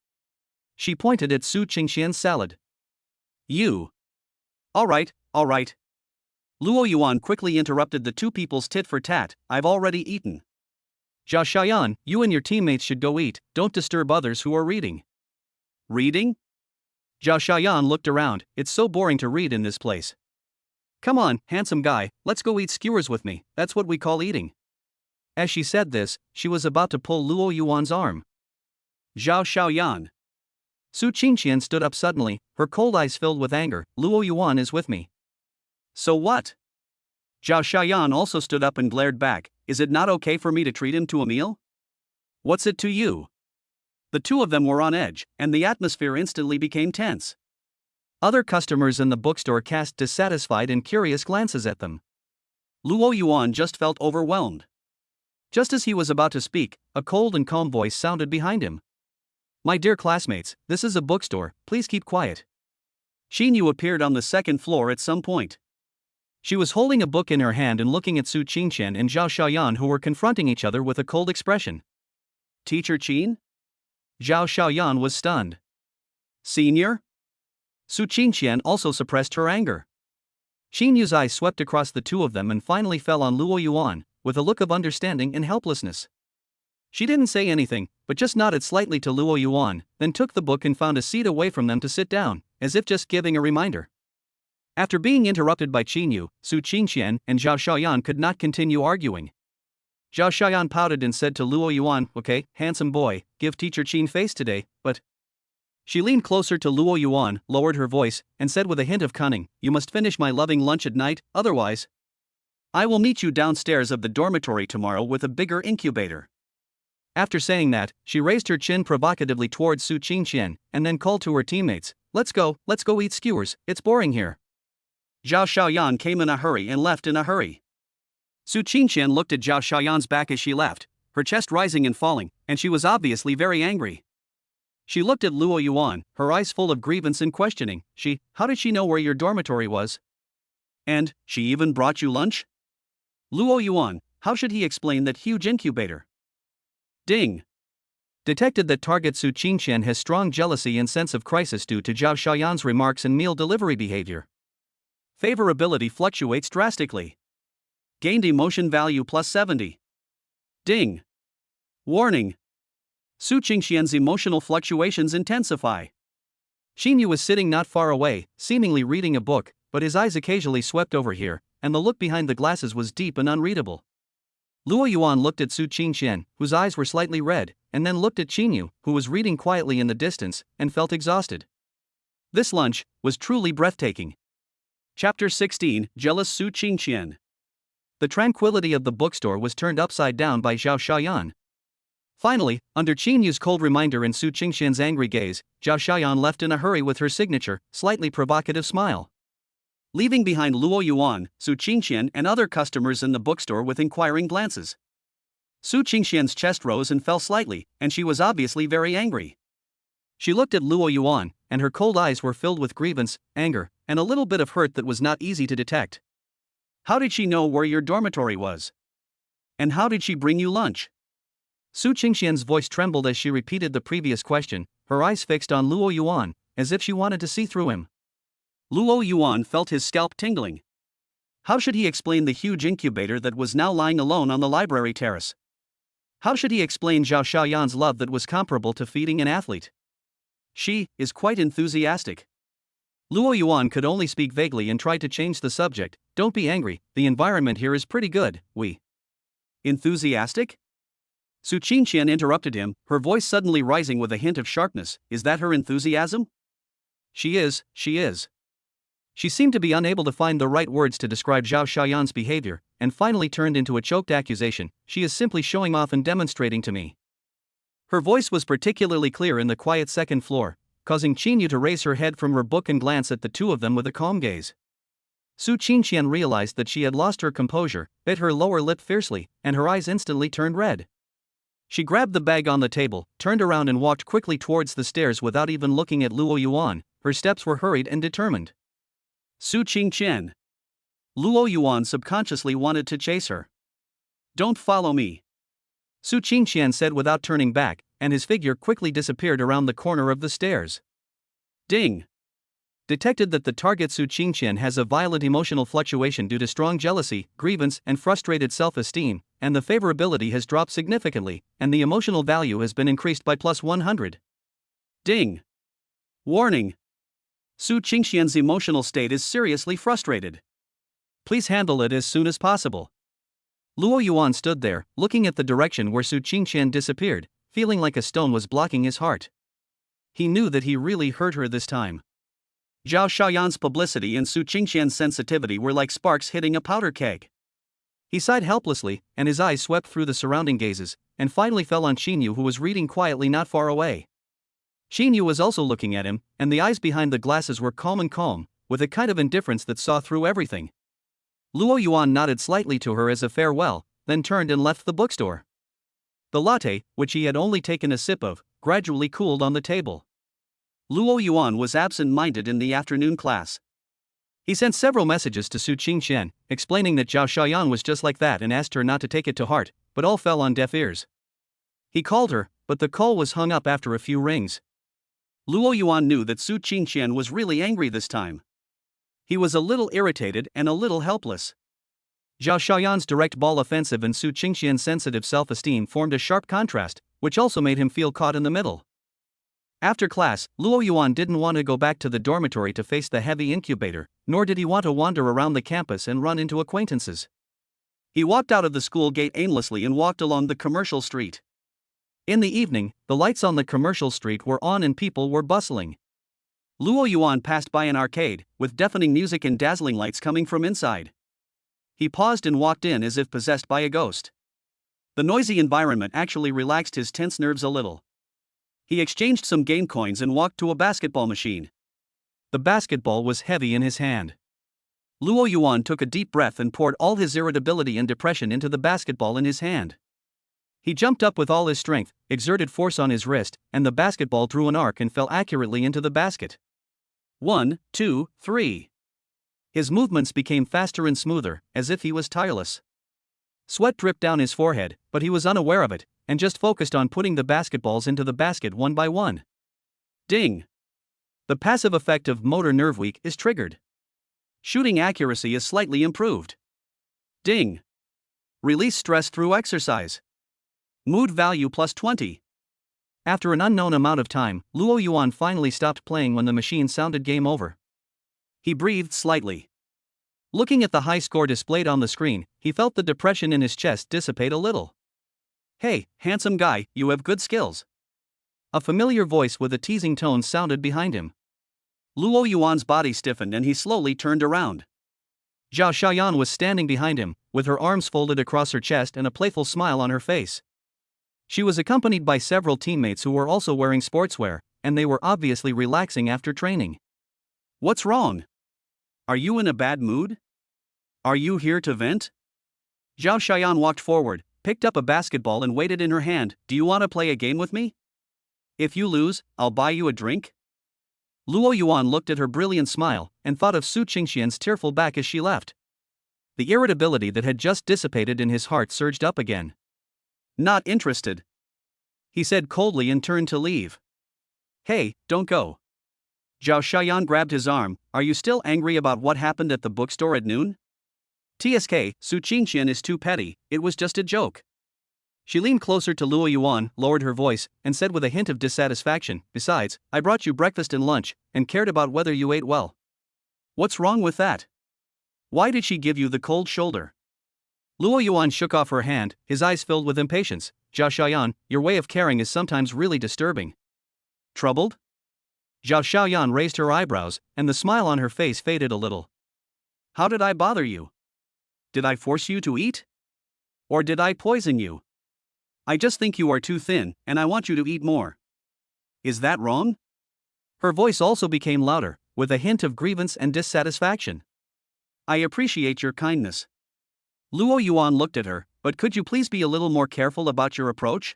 She pointed at Su Qingxian's salad. You. All right. Luo Yuan quickly interrupted the two people's tit for tat. I've already eaten. Zhao Xiaoyan, you and your teammates should go eat, don't disturb others who are reading. Reading? Zhao Xiaoyan looked around, it's so boring to read in this place. Come on, handsome guy, let's go eat skewers with me, that's what we call eating. As she said this, she was about to pull Luo Yuan's arm. Zhao Xiaoyan. Su Qingxian stood up suddenly, her cold eyes filled with anger. Luo Yuan is with me. So what? Zhao Xiaoyan also stood up and glared back. Is it not okay for me to treat him to a meal? What's it to you? The two of them were on edge, and the atmosphere instantly became tense. Other customers in the bookstore cast dissatisfied and curious glances at them. Luo Yuan just felt overwhelmed. Just as he was about to speak, a cold and calm voice sounded behind him. My dear classmates, this is a bookstore, please keep quiet. Xin Yu appeared on the second floor at some point. She was holding a book in her hand and looking at Su Qingxian and Zhao Xiaoyan, who were confronting each other with a cold expression. Teacher Qin? Zhao Xiaoyan was stunned. Senior? Su Qingxian also suppressed her anger. Xin Yu's eyes swept across the two of them and finally fell on Luo Yuan, with a look of understanding and helplessness. She didn't say anything, but just nodded slightly to Luo Yuan, then took the book and found a seat away from them to sit down, as if just giving a reminder. After being interrupted by Qin Yu, Su Qingxian and Zhao Xiaoyan could not continue arguing. Zhao Xiaoyan pouted and said to Luo Yuan, okay, handsome boy, give teacher Qin face today, but... She leaned closer to Luo Yuan, lowered her voice, and said with a hint of cunning, you must finish my loving lunch at night, otherwise... I will meet you downstairs of the dormitory tomorrow with a bigger incubator. After saying that, she raised her chin provocatively towards Su Qingxian, and then called to her teammates, let's go eat skewers, it's boring here. Zhao Xiaoyan came in a hurry and left in a hurry. Su Qingxian looked at Zhao Xiaoyan's back as she left, her chest rising and falling, and she was obviously very angry. She looked at Luo Yuan, her eyes full of grievance and questioning. How did she know where your dormitory was? And, she even brought you lunch? Luo Yuan, how should he explain that huge incubator? Ding. Detected that target Su Qingxian has strong jealousy and sense of crisis due to Zhao Xiaoyan's remarks and meal delivery behavior. Favorability fluctuates drastically. Gained emotion value plus 70. Ding. Warning. Su Qingxian's emotional fluctuations intensify. Xin Yu was sitting not far away, seemingly reading a book, but his eyes occasionally swept over here, and the look behind the glasses was deep and unreadable. Luo Yuan looked at Su Qingxian, whose eyes were slightly red, and then looked at Xin Yu, who was reading quietly in the distance, and felt exhausted. This lunch was truly breathtaking. Chapter 16, Jealous Su Qingxian. The tranquility of the bookstore was turned upside down by Zhao Xiaoyan. Finally, under Qin Yu's cold reminder and Su Qingxian's angry gaze, Zhao Xiaoyan left in a hurry with her signature, slightly provocative smile. Leaving behind Luo Yuan, Su Qingxian and other customers in the bookstore with inquiring glances. Su Qingxian's chest rose and fell slightly, and she was obviously very angry. She looked at Luo Yuan, and her cold eyes were filled with grievance, anger, and a little bit of hurt that was not easy to detect. How did she know where your dormitory was? And how did she bring you lunch? Su Qingxian's voice trembled as she repeated the previous question, her eyes fixed on Luo Yuan, as if she wanted to see through him. Luo Yuan felt his scalp tingling. How should he explain the huge incubator that was now lying alone on the library terrace? How should he explain Zhao Xiaoyan's love that was comparable to feeding an athlete? She is quite enthusiastic. Luo Yuan could only speak vaguely and tried to change the subject. Don't be angry, the environment here is pretty good, Enthusiastic? Su Qingxian interrupted him, her voice suddenly rising with a hint of sharpness. Is that her enthusiasm? She is. She seemed to be unable to find the right words to describe Zhao Xiaoyan's behavior, and finally turned into a choked accusation. She is simply showing off and demonstrating to me. Her voice was particularly clear in the quiet second floor, causing Qin Yu to raise her head from her book and glance at the two of them with a calm gaze. Su Qingxian realized that she had lost her composure, bit her lower lip fiercely, and her eyes instantly turned red. She grabbed the bag on the table, turned around and walked quickly towards the stairs without even looking at Luo Yuan. Her steps were hurried and determined. Su Qingxian. Luo Yuan subconsciously wanted to chase her. Don't follow me. Su Qingxian said without turning back, and his figure quickly disappeared around the corner of the stairs. Ding. Detected that the target Su Qingqian has a violent emotional fluctuation due to strong jealousy, grievance, and frustrated self-esteem, and the favorability has dropped significantly, and the emotional value has been increased by plus 100. Ding. Warning. Su Qingqian's emotional state is seriously frustrated. Please handle it as soon as possible. Luo Yuan stood there, looking at the direction where Su Qingqian disappeared, feeling like a stone was blocking his heart. He knew that he really hurt her this time. Zhao Shaoyan's publicity and Su Qingqian's sensitivity were like sparks hitting a powder keg. He sighed helplessly, and his eyes swept through the surrounding gazes, and finally fell on Xinyu, who was reading quietly not far away. Xinyu was also looking at him, and the eyes behind the glasses were calm, with a kind of indifference that saw through everything. Luo Yuan nodded slightly to her as a farewell, then turned and left the bookstore. The latte, which he had only taken a sip of, gradually cooled on the table. Luo Yuan was absent-minded in the afternoon class. He sent several messages to Su Qingqian, explaining that Zhao Shaoyan was just like that and asked her not to take it to heart, but all fell on deaf ears. He called her, but the call was hung up after a few rings. Luo Yuan knew that Su Qingqian was really angry this time. He was a little irritated and a little helpless. Zhao Shaoyan's direct ball offensive and Su Qingqian's sensitive self-esteem formed a sharp contrast, which also made him feel caught in the middle. After class, Luo Yuan didn't want to go back to the dormitory to face the heavy incubator, nor did he want to wander around the campus and run into acquaintances. He walked out of the school gate aimlessly and walked along the commercial street. In the evening, the lights on the commercial street were on and people were bustling. Luo Yuan passed by an arcade, with deafening music and dazzling lights coming from inside. He paused and walked in as if possessed by a ghost. The noisy environment actually relaxed his tense nerves a little. He exchanged some game coins and walked to a basketball machine. The basketball was heavy in his hand. Luo Yuan took a deep breath and poured all his irritability and depression into the basketball in his hand. He jumped up with all his strength, exerted force on his wrist, and the basketball drew an arc and fell accurately into the basket. 1, 2, 3. His movements became faster and smoother, as if he was tireless. Sweat dripped down his forehead, but he was unaware of it, and just focused on putting the basketballs into the basket one by one. Ding. The passive effect of motor nerve weak is triggered. Shooting accuracy is slightly improved. Ding. Release stress through exercise. Mood value plus 20. After an unknown amount of time, Luo Yuan finally stopped playing when the machine sounded game over. He breathed slightly. Looking at the high score displayed on the screen, he felt the depression in his chest dissipate a little. Hey, handsome guy, you have good skills. A familiar voice with a teasing tone sounded behind him. Luo Yuan's body stiffened and he slowly turned around. Zhao Shaoyan was standing behind him, with her arms folded across her chest and a playful smile on her face. She was accompanied by several teammates who were also wearing sportswear, and they were obviously relaxing after training. What's wrong? Are you in a bad mood? Are you here to vent? Zhao Shaoyan walked forward, picked up a basketball and waited in her hand. Do you want to play a game with me? If you lose, I'll buy you a drink. Luo Yuan looked at her brilliant smile, and thought of Su Qingqian's tearful back as she left. The irritability that had just dissipated in his heart surged up again. Not interested, he said coldly and turned to leave. Hey, don't go. Zhao Shaoyan grabbed his arm. Are you still angry about what happened at the bookstore at noon? TSK, Su Qingqian is too petty, it was just a joke. She leaned closer to Luo Yuan, lowered her voice, and said with a hint of dissatisfaction, besides, I brought you breakfast and lunch, and cared about whether you ate well. What's wrong with that? Why did she give you the cold shoulder? Luo Yuan shook off her hand, his eyes filled with impatience. Zhao Shaoyan, your way of caring is sometimes really disturbing. Troubled? Zhao Shaoyan raised her eyebrows, and the smile on her face faded a little. How did I bother you? Did I force you to eat? Or did I poison you? I just think you are too thin, and I want you to eat more. Is that wrong? Her voice also became louder, with a hint of grievance and dissatisfaction. I appreciate your kindness. Luo Yuan looked at her, but could you please be a little more careful about your approach?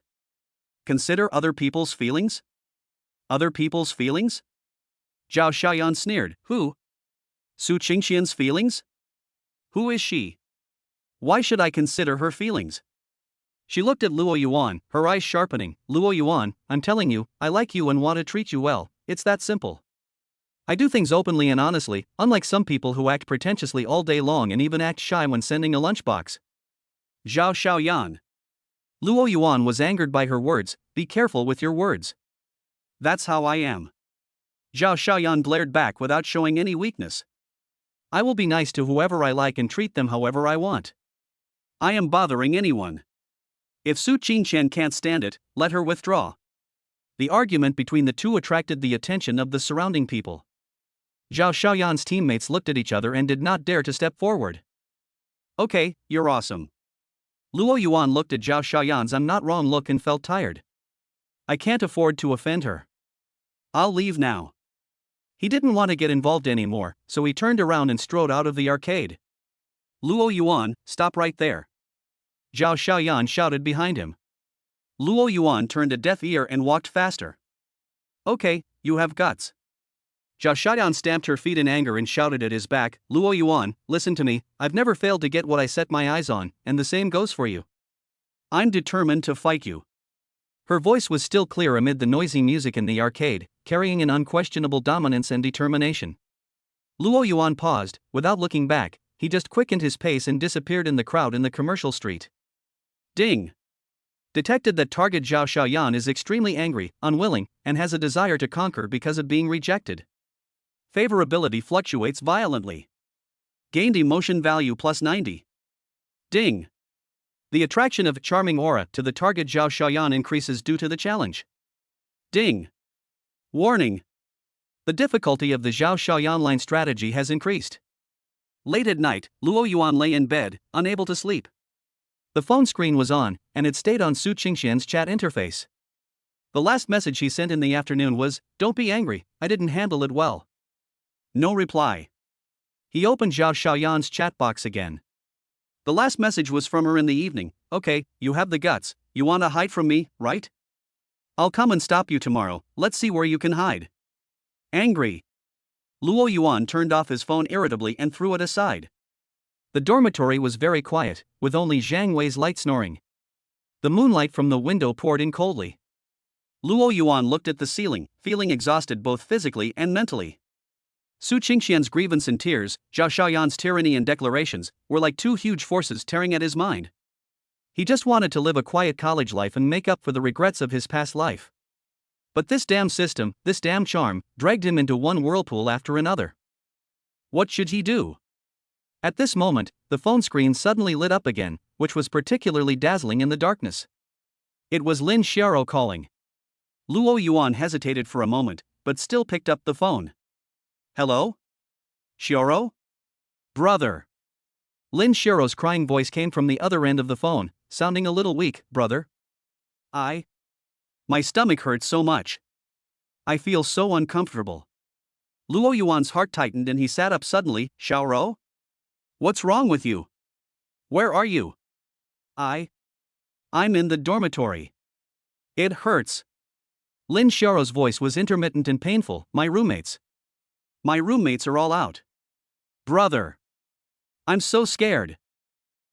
Consider other people's feelings? Other people's feelings? Zhao Shaoyan sneered. Who? Su Qingqian's feelings? Who is she? Why should I consider her feelings? She looked at Luo Yuan, her eyes sharpening. Luo Yuan, I'm telling you, I like you and want to treat you well, it's that simple. I do things openly and honestly, unlike some people who act pretentiously all day long and even act shy when sending a lunchbox. Zhao Xiaoyan. Luo Yuan was angered by her words. Be careful with your words. That's how I am. Zhao Xiaoyan glared back without showing any weakness. I will be nice to whoever I like and treat them however I want. I am bothering anyone. If Su Qingqian can't stand it, let her withdraw. The argument between the two attracted the attention of the surrounding people. Zhao Xiaoyan's teammates looked at each other and did not dare to step forward. Okay, you're awesome. Luo Yuan looked at Zhao Xiaoyan's I'm not wrong look and felt tired. I can't afford to offend her. I'll leave now. He didn't want to get involved anymore, so he turned around and strode out of the arcade. Luo Yuan, stop right there. Zhao Xiaoyan shouted behind him. Luo Yuan turned a deaf ear and walked faster. Okay, you have guts. Zhao Xiaoyan stamped her feet in anger and shouted at his back, Luo Yuan, listen to me, I've never failed to get what I set my eyes on, and the same goes for you. I'm determined to fight you. Her voice was still clear amid the noisy music in the arcade, carrying an unquestionable dominance and determination. Luo Yuan paused. Without looking back, he just quickened his pace and disappeared in the crowd in the commercial street. Ding! Detected that target Zhao Xiaoyan is extremely angry, unwilling, and has a desire to conquer because of being rejected. Favorability fluctuates violently. Gained emotion value plus 90. Ding! The attraction of charming aura to the target Zhao Xiaoyan increases due to the challenge. Ding! Warning! The difficulty of the Zhao Xiaoyan line strategy has increased. Late at night, Luo Yuan lay in bed, unable to sleep. The phone screen was on, and it stayed on Su Qingxian's chat interface. The last message he sent in the afternoon was, "Don't be angry, I didn't handle it well." No reply. He opened Zhao Xiaoyan's chat box again. The last message was from her in the evening. Okay, you have the guts, you wanna hide from me, right? I'll come and stop you tomorrow, let's see where you can hide. Angry. Luo Yuan turned off his phone irritably and threw it aside. The dormitory was very quiet, with only Zhang Wei's light snoring. The moonlight from the window poured in coldly. Luo Yuan looked at the ceiling, feeling exhausted both physically and mentally. Su Qingxian's grievance and tears, Zhao Xiaoyan's tyranny and declarations, were like two huge forces tearing at his mind. He just wanted to live a quiet college life and make up for the regrets of his past life. But this damn system, this damn charm, dragged him into one whirlpool after another. What should he do? At this moment, the phone screen suddenly lit up again, which was particularly dazzling in the darkness. It was Lin Xiaoro calling. Luo Yuan hesitated for a moment, but still picked up the phone. Hello? Xiaoro? Brother. Lin Xiaoro's crying voice came from the other end of the phone, sounding a little weak. Brother? My stomach hurts so much. I feel so uncomfortable. Luo Yuan's heart tightened and he sat up suddenly. Xiaoro? What's wrong with you? Where are you? I'm in the dormitory. It hurts. Lin Xiaoro's voice was intermittent and painful. My roommates are all out. Brother. I'm so scared.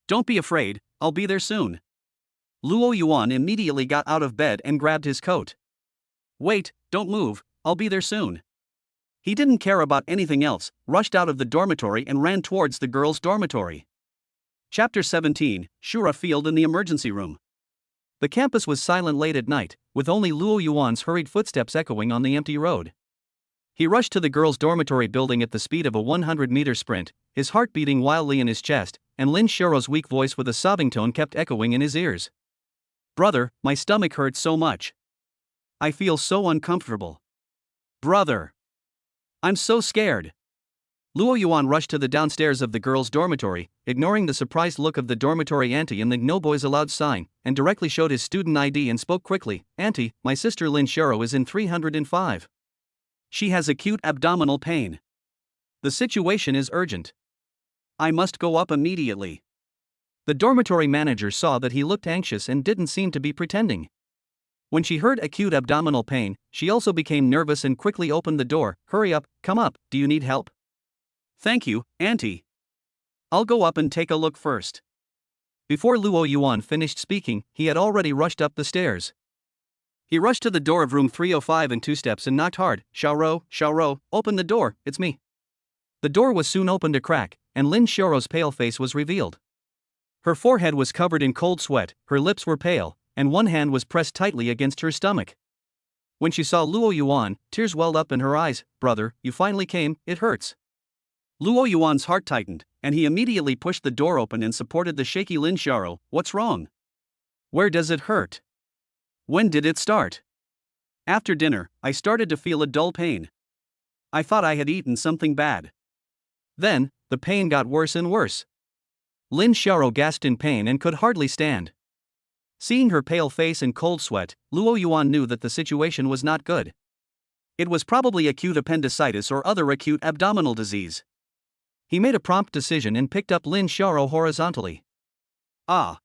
Don't be afraid, I'll be there soon. Luo Yuan immediately got out of bed and grabbed his coat. Wait, don't move, I'll be there soon. He didn't care about anything else, rushed out of the dormitory and ran towards the girls' dormitory. Chapter 17, Shura Field in the emergency room. The campus was silent late at night, with only Luo Yuan's hurried footsteps echoing on the empty road. He rushed to the girls' dormitory building at the speed of a 100-meter sprint, his heart beating wildly in his chest, and Lin Xiaoro's weak voice with a sobbing tone kept echoing in his ears. Brother, my stomach hurts so much. I feel so uncomfortable. Brother. I'm so scared. Luo Yuan rushed to the downstairs of the girls' dormitory, ignoring the surprised look of the dormitory auntie and the "No Boys Allowed" sign, and directly showed his student ID and spoke quickly. Auntie, my sister Lin Xiaoro is in 305. She has acute abdominal pain. The situation is urgent. I must go up immediately. The dormitory manager saw that he looked anxious and didn't seem to be pretending. When she heard acute abdominal pain, she also became nervous and quickly opened the door. Hurry up, come up, do you need help? Thank you, Auntie. I'll go up and take a look first. Before Luo Yuan finished speaking, he had already rushed up the stairs. He rushed to the door of room 305 in 2 steps and knocked hard. Xiaoro, open the door, it's me. The door was soon opened a crack, and Lin Xiaoro's pale face was revealed. Her forehead was covered in cold sweat, her lips were pale, and one hand was pressed tightly against her stomach. When she saw Luo Yuan, tears welled up in her eyes. Brother, you finally came, it hurts. Luo Yuan's heart tightened, and he immediately pushed the door open and supported the shaky Lin Xiaoro. What's wrong? Where does it hurt? When did it start? After dinner, I started to feel a dull pain. I thought I had eaten something bad. Then, the pain got worse and worse. Lin Xiaoro gasped in pain and could hardly stand. Seeing her pale face and cold sweat, Luo Yuan knew that the situation was not good. It was probably acute appendicitis or other acute abdominal disease. He made a prompt decision and picked up Lin Xiaoro horizontally. Ah!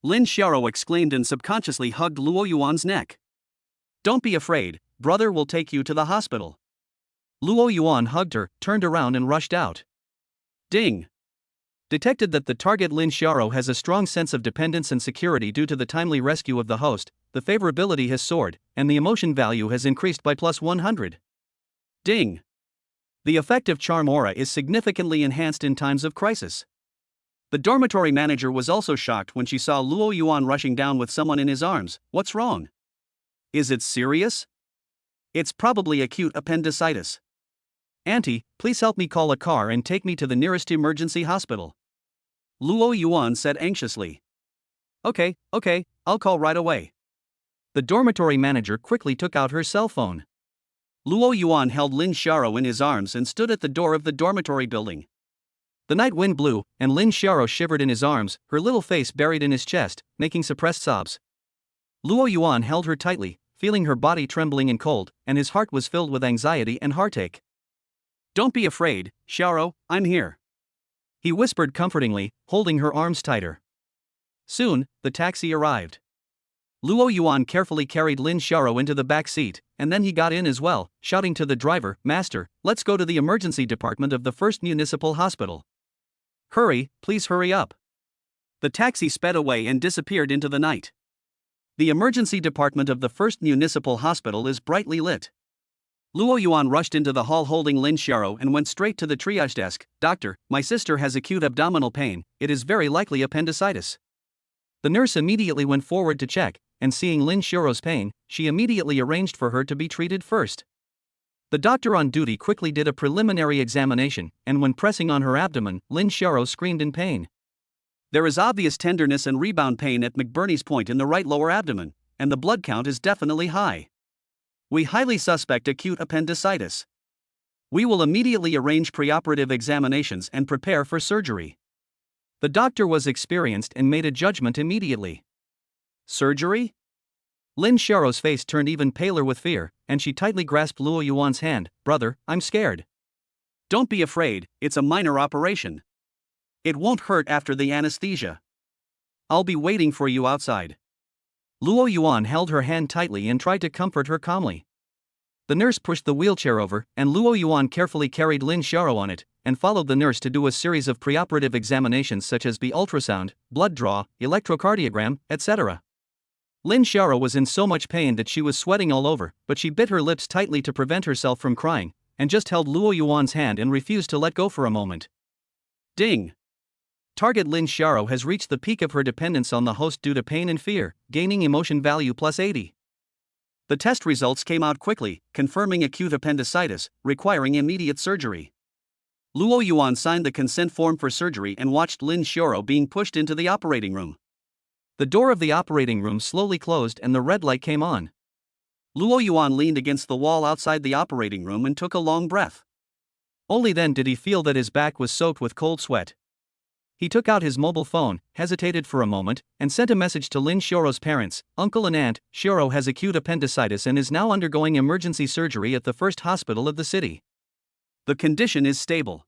Lin Xiaoro exclaimed and subconsciously hugged Luo Yuan's neck. Don't be afraid, brother will take you to the hospital. Luo Yuan hugged her, turned around and rushed out. Ding! Detected that the target Lin Xiaoro has a strong sense of dependence and security due to the timely rescue of the host, the favorability has soared, and the emotion value has increased by plus 100. Ding! The effective charm aura is significantly enhanced in times of crisis. The dormitory manager was also shocked when she saw Luo Yuan rushing down with someone in his arms. What's wrong? Is it serious? It's probably acute appendicitis. Auntie, please help me call a car and take me to the nearest emergency hospital. Luo Yuan said anxiously. Okay, I'll call right away. The dormitory manager quickly took out her cell phone. Luo Yuan held Lin Xiaoro in his arms and stood at the door of the dormitory building. The night wind blew, and Lin Xiaoro shivered in his arms, her little face buried in his chest, making suppressed sobs. Luo Yuan held her tightly, feeling her body trembling and cold, and his heart was filled with anxiety and heartache. Don't be afraid, Xiaoro, I'm here. He whispered comfortingly, holding her arms tighter. Soon, the taxi arrived. Luo Yuan carefully carried Lin Xiaoro into the back seat, and then he got in as well, shouting to the driver, Master, let's go to the emergency department of the First Municipal Hospital. Hurry, please hurry up. The taxi sped away and disappeared into the night. The emergency department of the First Municipal Hospital is brightly lit. Luo Yuan rushed into the hall holding Lin Xiaoro and went straight to the triage desk. Doctor, my sister has acute abdominal pain, it is very likely appendicitis. The nurse immediately went forward to check, and seeing Lin Xiaoro's pain, she immediately arranged for her to be treated first. The doctor on duty quickly did a preliminary examination, and when pressing on her abdomen, Lin Xiaoro screamed in pain. There is obvious tenderness and rebound pain at McBurney's point in the right lower abdomen, and the blood count is definitely high. We highly suspect acute appendicitis. We will immediately arrange preoperative examinations and prepare for surgery. The doctor was experienced and made a judgment immediately. Surgery? Lin Xiaoro's face turned even paler with fear, and she tightly grasped Luo Yuan's hand. Brother, I'm scared. Don't be afraid, it's a minor operation. It won't hurt after the anesthesia. I'll be waiting for you outside. Luo Yuan held her hand tightly and tried to comfort her calmly. The nurse pushed the wheelchair over, and Luo Yuan carefully carried Lin Xiaoro on it, and followed the nurse to do a series of preoperative examinations such as the ultrasound, blood draw, electrocardiogram, etc. Lin Xiaoro was in so much pain that she was sweating all over, but she bit her lips tightly to prevent herself from crying, and just held Luo Yuan's hand and refused to let go for a moment. Ding! Target Lin Xiaoro has reached the peak of her dependence on the host due to pain and fear, gaining emotion value plus 80. The test results came out quickly, confirming acute appendicitis, requiring immediate surgery. Luo Yuan signed the consent form for surgery and watched Lin Xiaoro being pushed into the operating room. The door of the operating room slowly closed and the red light came on. Luo Yuan leaned against the wall outside the operating room and took a long breath. Only then did he feel that his back was soaked with cold sweat. He took out his mobile phone, hesitated for a moment, and sent a message to Lin Xiaoro's parents. Uncle and aunt, Xiaoro has acute appendicitis and is now undergoing emergency surgery at the first hospital of the city. The condition is stable.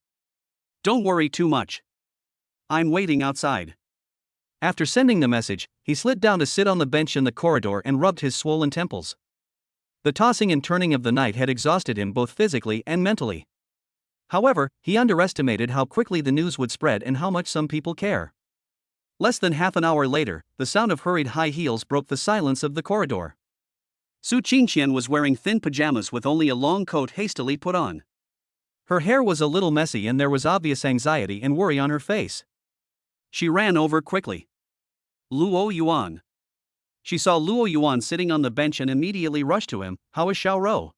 Don't worry too much. I'm waiting outside. After sending the message, he slid down to sit on the bench in the corridor and rubbed his swollen temples. The tossing and turning of the night had exhausted him both physically and mentally. However, he underestimated how quickly the news would spread and how much some people care. Less than half an hour later, the sound of hurried high heels broke the silence of the corridor. Su Qingqian was wearing thin pajamas with only a long coat hastily put on. Her hair was a little messy and there was obvious anxiety and worry on her face. She ran over quickly. Luo Yuan. She saw Luo Yuan sitting on the bench and immediately rushed to him. How is Xiaorou?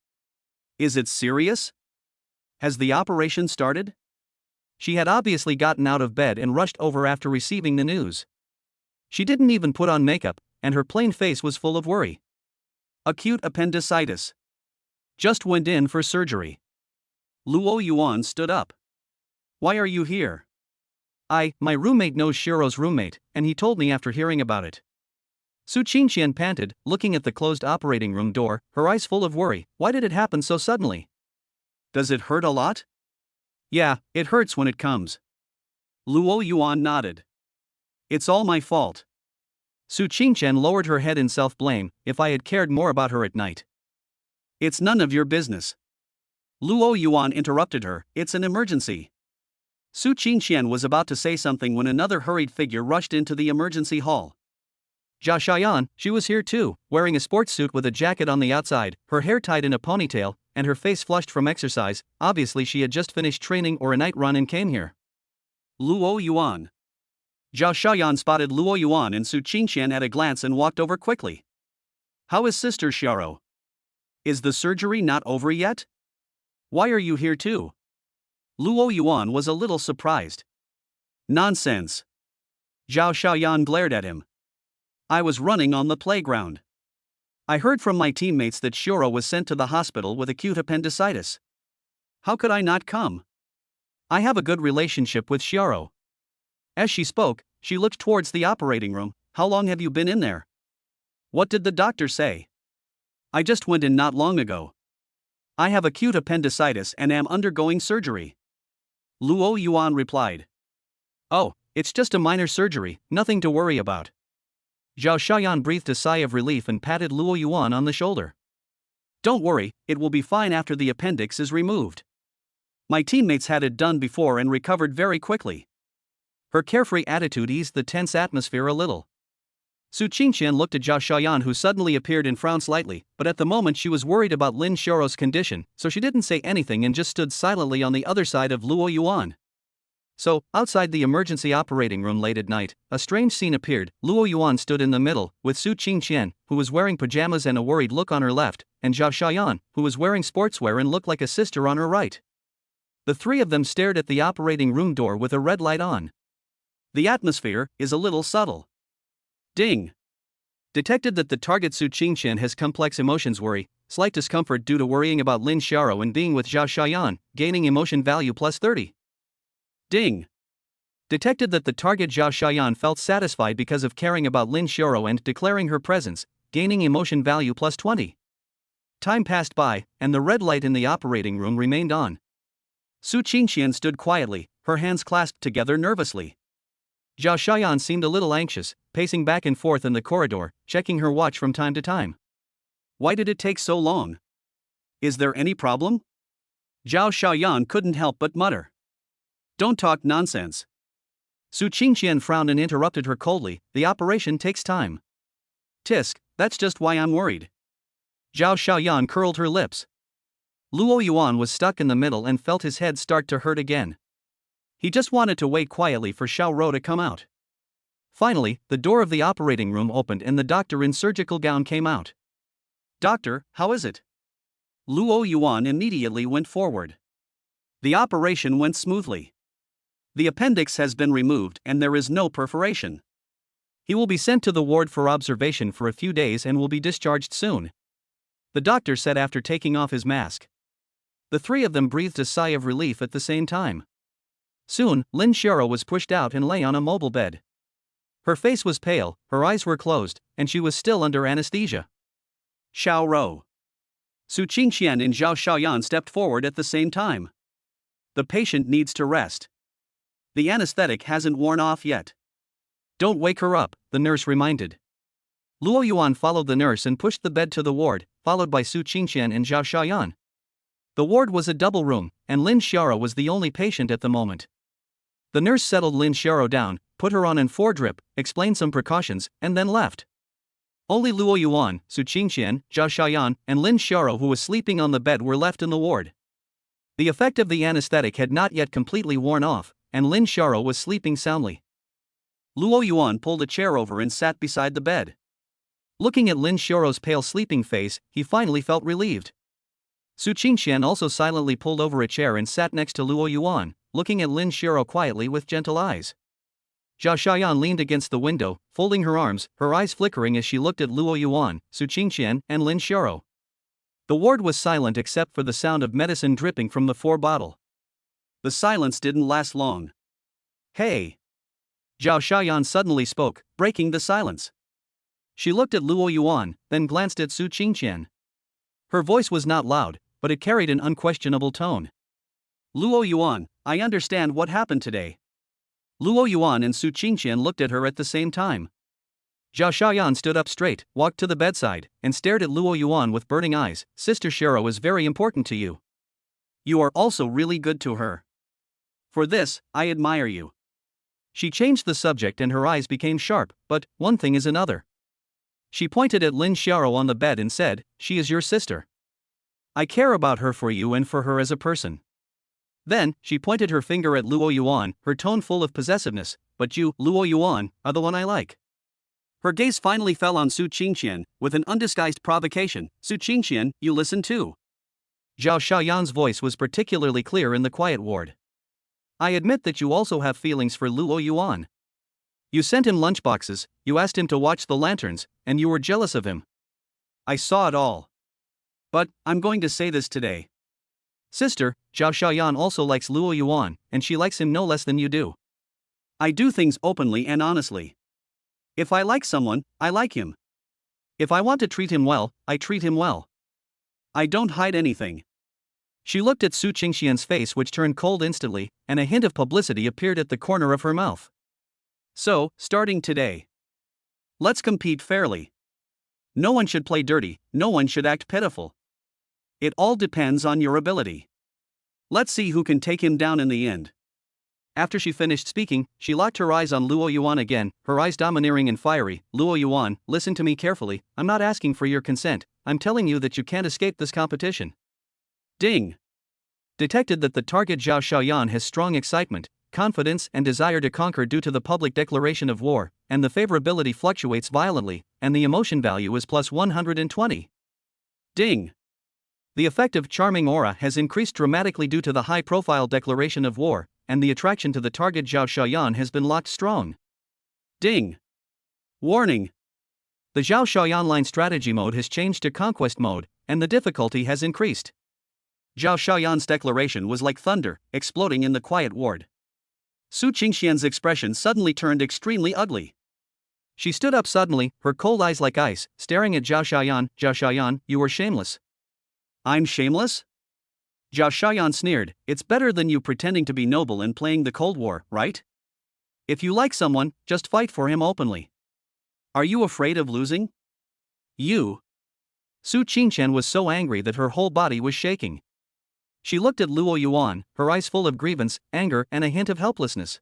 Is it serious? Has the operation started? She had obviously gotten out of bed and rushed over after receiving the news. She didn't even put on makeup, and her plain face was full of worry. Acute appendicitis. Just went in for surgery. Luo Yuan stood up. Why are you here? My roommate knows Shiro's roommate, and he told me after hearing about it. Su Qingqian panted, looking at the closed operating room door, her eyes full of worry. Why did it happen so suddenly? Does it hurt a lot? Yeah, it hurts when it comes. Luo Yuan nodded. It's all my fault. Su Qingqian lowered her head in self-blame. If I had cared more about her at night. It's none of your business. Luo Yuan interrupted her. It's an emergency. Su Qingqian was about to say something when another hurried figure rushed into the emergency hall. Zhao Xiaoyan, she was here too, wearing a sports suit with a jacket on the outside, her hair tied in a ponytail, and her face flushed from exercise. Obviously she had just finished training or a night run and came here. Luo Yuan. Zhao Xiaoyan spotted Luo Yuan and Su Qingqian at a glance and walked over quickly. How is Sister Xiaorou? Is the surgery not over yet? Why are you here too? Luo Yuan was a little surprised. Nonsense. Zhao Xiaoyan glared at him. I was running on the playground. I heard from my teammates that Xiaorou was sent to the hospital with acute appendicitis. How could I not come? I have a good relationship with Xiaorou. As she spoke, she looked towards the operating room. How long have you been in there? What did the doctor say? I just went in not long ago. I have acute appendicitis and am undergoing surgery. Luo Yuan replied. Oh, it's just a minor surgery, nothing to worry about. Zhao Xiaoyan breathed a sigh of relief and patted Luo Yuan on the shoulder. Don't worry, it will be fine after the appendix is removed. My teammates had it done before and recovered very quickly. Her carefree attitude eased the tense atmosphere a little. Su Qingqian looked at Zhao Xiaoyan, who suddenly appeared and frowned slightly, but at the moment she was worried about Lin Xiaorou's condition, so she didn't say anything and just stood silently on the other side of Luo Yuan. So, outside the emergency operating room late at night, a strange scene appeared. Luo Yuan stood in the middle, with Su Qingqian, who was wearing pajamas and a worried look on her left, and Zhao Xiaoyan, who was wearing sportswear and looked like a sister on her right. The three of them stared at the operating room door with a red light on. The atmosphere is a little subtle. Ding. Detected that the target Su Qingqian has complex emotions. Worry, slight discomfort due to worrying about Lin Xiaorou and being with Zhao Xiaoyan, gaining emotion value plus 30. Ding. Detected that the target Zhao Xiaoyan felt satisfied because of caring about Lin Xiaorou and declaring her presence, gaining emotion value plus 20. Time passed by, and the red light in the operating room remained on. Su Qingqian stood quietly, her hands clasped together nervously. Zhao Xiaoyan seemed a little anxious, pacing back and forth in the corridor, checking her watch from time to time. Why did it take so long? Is there any problem? Zhao Xiaoyan couldn't help but mutter. Don't talk nonsense. Su Qingqian frowned and interrupted her coldly. The operation takes time. Tisk, that's just why I'm worried. Zhao Xiaoyan curled her lips. Luo Yuan was stuck in the middle and felt his head start to hurt again. He just wanted to wait quietly for Xiaorou to come out. Finally, the door of the operating room opened and the doctor in surgical gown came out. Doctor, how is it? Luo Yuan immediately went forward. The operation went smoothly. The appendix has been removed and there is no perforation. He will be sent to the ward for observation for a few days and will be discharged soon. The doctor said after taking off his mask. The three of them breathed a sigh of relief at the same time. Soon, Lin Xiaorou was pushed out and lay on a mobile bed. Her face was pale, her eyes were closed, and she was still under anesthesia. Xiaorou. Su Qingqian and Zhao Xiaoyan stepped forward at the same time. The patient needs to rest. The anesthetic hasn't worn off yet. Don't wake her up, the nurse reminded. Luo Yuan followed the nurse and pushed the bed to the ward, followed by Su Qingqian and Zhao Xiaoyan. The ward was a double room, and Lin Xiaorou was the only patient at the moment. The nurse settled Lin Xiaorou down, put her on an 4-drip, explained some precautions, and then left. Only Luo Yuan, Su Qingqian, Zhao Xiaoyan, and Lin Xiaoro, who was sleeping on the bed, were left in the ward. The effect of the anesthetic had not yet completely worn off, and Lin Xiaoro was sleeping soundly. Luo Yuan pulled a chair over and sat beside the bed. Looking at Lin Xiaoro's pale sleeping face, he finally felt relieved. Su Qingqian also silently pulled over a chair and sat next to Luo Yuan, looking at Lin Xiaoro quietly with gentle eyes. Zhao Xiaoyan leaned against the window, folding her arms, her eyes flickering as she looked at Luo Yuan, Su Qingqian, and Lin Xiaoro. The ward was silent except for the sound of medicine dripping from the 4-bottle. The silence didn't last long. Hey! Zhao Xiaoyan suddenly spoke, breaking the silence. She looked at Luo Yuan, then glanced at Su Qingqian. Her voice was not loud, but it carried an unquestionable tone. Luo Yuan, I understand what happened today. Luo Yuan and Su Qingqian looked at her at the same time. Zhao Xiaoyan stood up straight, walked to the bedside, and stared at Luo Yuan with burning eyes. Sister Xiaoro is very important to you. You are also really good to her. For this, I admire you. She changed the subject and her eyes became sharp, but one thing is another. She pointed at Lin Xiaoro on the bed and said, she is your sister. I care about her for you and for her as a person. Then, she pointed her finger at Luo Yuan, her tone full of possessiveness, but you, Luo Yuan, are the one I like. Her gaze finally fell on Su Qingqian, with an undisguised provocation. Su Qingqian, you listen too. Zhao Xiaoyan's voice was particularly clear in the quiet ward. I admit that you also have feelings for Luo Yuan. You sent him lunchboxes, you asked him to watch the lanterns, and you were jealous of him. I saw it all. But, I'm going to say this today. Sister, Zhao Xiaoyan also likes Luo Yuan, and she likes him no less than you do. I do things openly and honestly. If I like someone, I like him. If I want to treat him well, I treat him well. I don't hide anything. She looked at Su Qingqian's face, which turned cold instantly, and a hint of publicity appeared at the corner of her mouth. So, starting today, let's compete fairly. No one should play dirty, no one should act pitiful. It all depends on your ability. Let's see who can take him down in the end. After she finished speaking, she locked her eyes on Luo Yuan again, her eyes domineering and fiery. Luo Yuan, listen to me carefully, I'm not asking for your consent, I'm telling you that you can't escape this competition. Ding! Detected that the target Zhao Xiaoyan has strong excitement, confidence and desire to conquer due to the public declaration of war, and the favorability fluctuates violently, and the emotion value is plus 120. Ding! The effective charming aura has increased dramatically due to the high-profile declaration of war, and the attraction to the target Zhao Xiaoyan has been locked strong. Ding! Warning! The Zhao Xiaoyan line strategy mode has changed to conquest mode, and the difficulty has increased. Zhao Xiaoyan's declaration was like thunder, exploding in the quiet ward. Su Qingqian's expression suddenly turned extremely ugly. She stood up suddenly, her cold eyes like ice, staring at Zhao Xiaoyan. Zhao Xiaoyan, you are shameless. I'm shameless? Zhao Xiaoyan sneered, it's better than you pretending to be noble and playing the Cold War, right? If you like someone, just fight for him openly. Are you afraid of losing? You. Su Qingqian was so angry that her whole body was shaking. She looked at Luo Yuan, her eyes full of grievance, anger, and a hint of helplessness.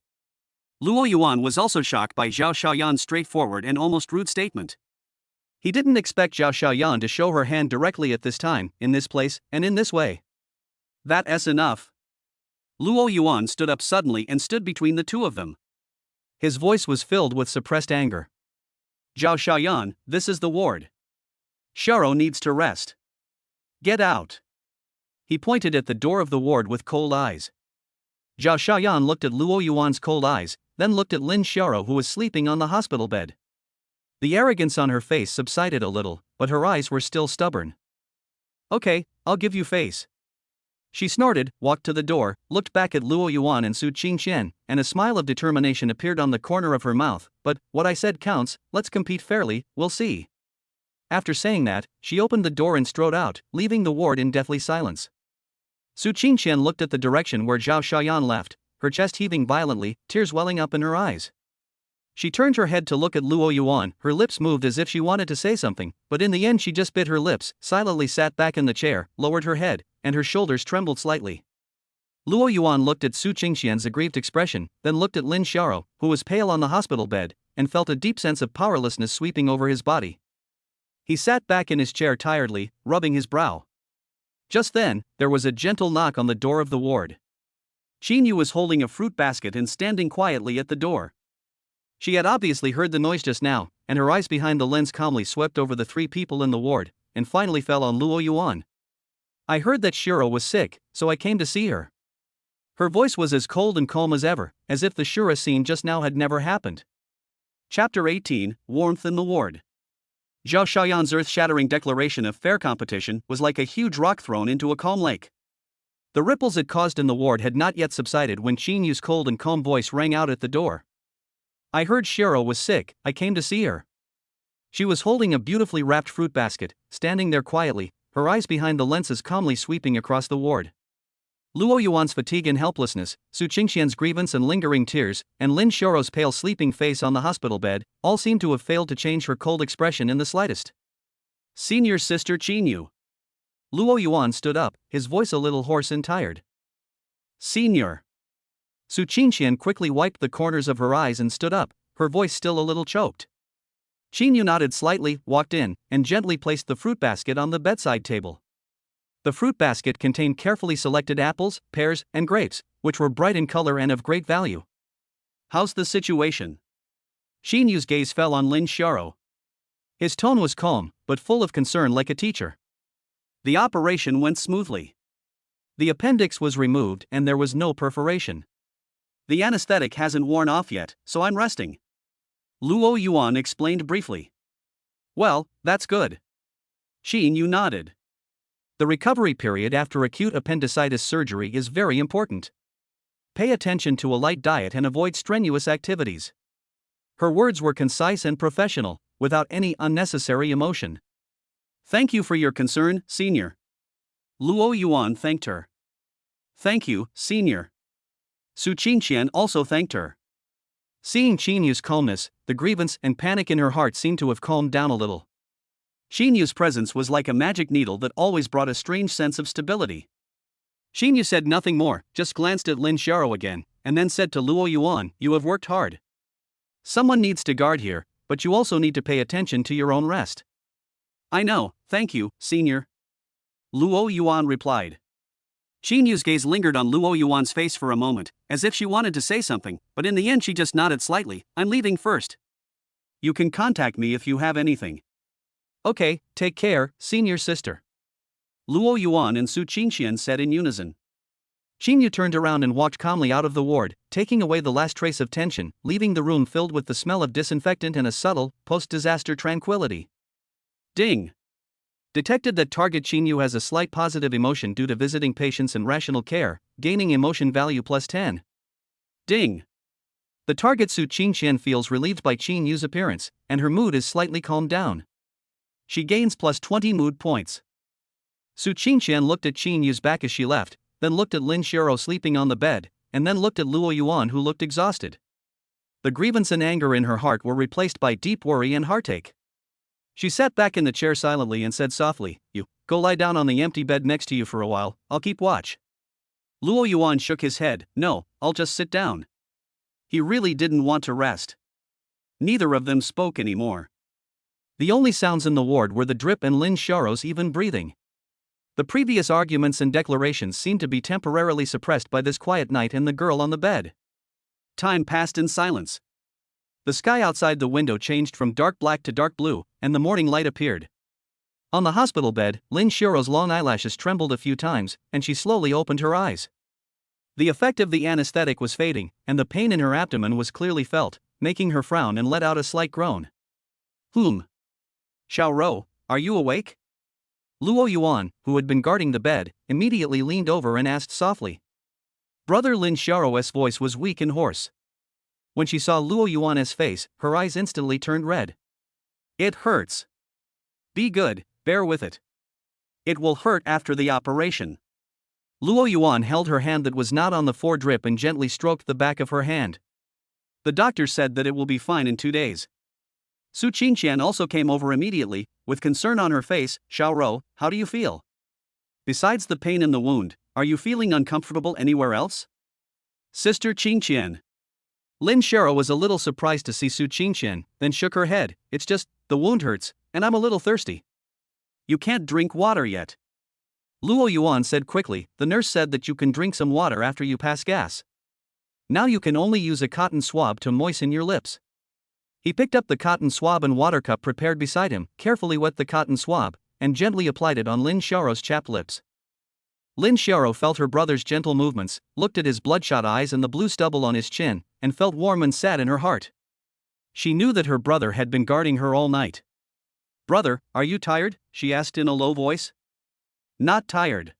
Luo Yuan was also shocked by Zhao Xiaoyan's straightforward and almost rude statement. He didn't expect Zhao Xiaoyan to show her hand directly at this time, in this place, and in this way. That's enough. Luo Yuan stood up suddenly and stood between the two of them. His voice was filled with suppressed anger. Zhao Xiaoyan, this is the ward. Xiaoro needs to rest. Get out. He pointed at the door of the ward with cold eyes. Zhao Xiaoyan looked at Luo Yuan's cold eyes, then looked at Lin Xiaoro, who was sleeping on the hospital bed. The arrogance on her face subsided a little, but her eyes were still stubborn. Okay, I'll give you face. She snorted, walked to the door, looked back at Luo Yuan and Su Qingqian, and a smile of determination appeared on the corner of her mouth. But, what I said counts, let's compete fairly, we'll see. After saying that, she opened the door and strode out, leaving the ward in deathly silence. Su Qingqian looked at the direction where Zhao Xiaoyan left, her chest heaving violently, tears welling up in her eyes. She turned her head to look at Luo Yuan, her lips moved as if she wanted to say something, but in the end she just bit her lips, silently sat back in the chair, lowered her head, and her shoulders trembled slightly. Luo Yuan looked at Su Qingxian's aggrieved expression, then looked at Lin Xiaoro, who was pale on the hospital bed, and felt a deep sense of powerlessness sweeping over his body. He sat back in his chair tiredly, rubbing his brow. Just then, there was a gentle knock on the door of the ward. Qin Yu was holding a fruit basket and standing quietly at the door. She had obviously heard the noise just now, and her eyes behind the lens calmly swept over the 3 people in the ward, and finally fell on Luo Yuan. "I heard that Shiro was sick, so I came to see her." Her voice was as cold and calm as ever, as if the Shura scene just now had never happened. Chapter 18, Warmth in the Ward. Zhao Shaoyan's earth-shattering declaration of fair competition was like a huge rock thrown into a calm lake. The ripples it caused in the ward had not yet subsided when Qin Yu's cold and calm voice rang out at the door. "I heard Shiro was sick, I came to see her." She was holding a beautifully wrapped fruit basket, standing there quietly, her eyes behind the lenses calmly sweeping across the ward. Luo Yuan's fatigue and helplessness, Su Qingxian's grievance and lingering tears, and Lin Xiaoro's pale sleeping face on the hospital bed, all seemed to have failed to change her cold expression in the slightest. "Senior Sister Qin Yu." Luo Yuan stood up, his voice a little hoarse and tired. "Senior." Su Qingxian quickly wiped the corners of her eyes and stood up, her voice still a little choked. Qin Yu nodded slightly, walked in, and gently placed the fruit basket on the bedside table. The fruit basket contained carefully selected apples, pears, and grapes, which were bright in color and of great value. "How's the situation?" Qin Yu's gaze fell on Lin Xiaoro. His tone was calm, but full of concern like a teacher. "The operation went smoothly. The appendix was removed and there was no perforation. The anesthetic hasn't worn off yet, so I'm resting," Luo Yuan explained briefly. "Well, that's good." Qin Yu nodded. "The recovery period after acute appendicitis surgery is very important. Pay attention to a light diet and avoid strenuous activities." Her words were concise and professional, without any unnecessary emotion. "Thank you for your concern, Senior." Luo Yuan thanked her. "Thank you, Senior." Su Qingxian also thanked her. Seeing Qin Yu's calmness, the grievance and panic in her heart seemed to have calmed down a little. Qin Yu's presence was like a magic needle that always brought a strange sense of stability. Qin Yu said nothing more, just glanced at Lin Xiaoro again, and then said to Luo Yuan, "You have worked hard. Someone needs to guard here, but you also need to pay attention to your own rest." "I know, thank you, Senior," Luo Yuan replied. Qin Yu's gaze lingered on Luo Yuan's face for a moment, as if she wanted to say something, but in the end she just nodded slightly. "I'm leaving first. You can contact me if you have anything." "Okay, take care, Senior Sister," Luo Yuan and Su Qingxian said in unison. Qin Yu turned around and walked calmly out of the ward, taking away the last trace of tension, leaving the room filled with the smell of disinfectant and a subtle, post-disaster tranquility. Ding. Detected that target. Qin Yu has a slight positive emotion due to visiting patients and rational care, gaining emotion value +10. Ding. The target Su Qingxian feels relieved by Qin Yu's appearance, and her mood is slightly calmed down. She gains +20 mood points. Su Qingxian looked at Qin Yu's back as she left, then looked at Lin Xiaoro sleeping on the bed, and then looked at Luo Yuan who looked exhausted. The grievance and anger in her heart were replaced by deep worry and heartache. She sat back in the chair silently and said softly, "You, go lie down on the empty bed next to you for a while, I'll keep watch." Luo Yuan shook his head. "No, I'll just sit down." He really didn't want to rest. Neither of them spoke anymore. The only sounds in the ward were the drip and Lin Xiaoro's even breathing. The previous arguments and declarations seemed to be temporarily suppressed by this quiet night and the girl on the bed. Time passed in silence. The sky outside the window changed from dark black to dark blue, and the morning light appeared. On the hospital bed, Lin Xiaoro's long eyelashes trembled a few times, and she slowly opened her eyes. The effect of the anesthetic was fading, and the pain in her abdomen was clearly felt, making her frown and let out a slight groan. Xiaoro, are you awake?" Luo Yuan, who had been guarding the bed, immediately leaned over and asked softly. Brother Lin Xiaoro's voice was weak and hoarse. When she saw Luo Yuan's face, her eyes instantly turned red. "It hurts. Be good, bear with it. It will hurt after the operation." Luo Yuan held her hand that was not on the foredrip and gently stroked the back of her hand. "The doctor said that it will be fine in 2 days." Su Qingxian also came over immediately, with concern on her face. "Xiaoro, how do you feel?" Besides the pain in the wound, are you feeling uncomfortable anywhere else? Sister Qingqian. Lin Xiao was a little surprised to see Su Qingqian, then shook her head. It's just, the wound hurts, and I'm a little thirsty. You can't drink water yet. Luo Yuan said quickly. The nurse said that you can drink some water after you pass gas. Now you can only use a cotton swab to moisten your lips. He picked up the cotton swab and water cup prepared beside him, carefully wet the cotton swab, and gently applied it on Lin Xiao's chapped lips. Lin Xiao felt her brother's gentle movements, looked at his bloodshot eyes and the blue stubble on his chin, and felt warm and sad in her heart. She knew that her brother had been guarding her all night. Brother, are you tired? She asked in a low voice. Not tired.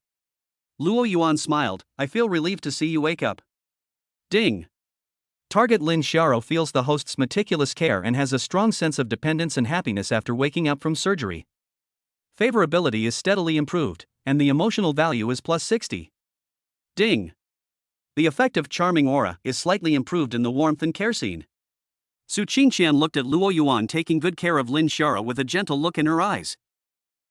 Luo Yuan smiled. I feel relieved to see you wake up. Ding. Target Lin Xiao feels the host's meticulous care and has a strong sense of dependence and happiness after waking up from surgery. Favorability is steadily improved, and the emotional value is plus 60. Ding. The effect of charming aura is slightly improved in the warmth and care scene. Su Qingqian looked at Luo Yuan taking good care of Lin Xiao with a gentle look in her eyes.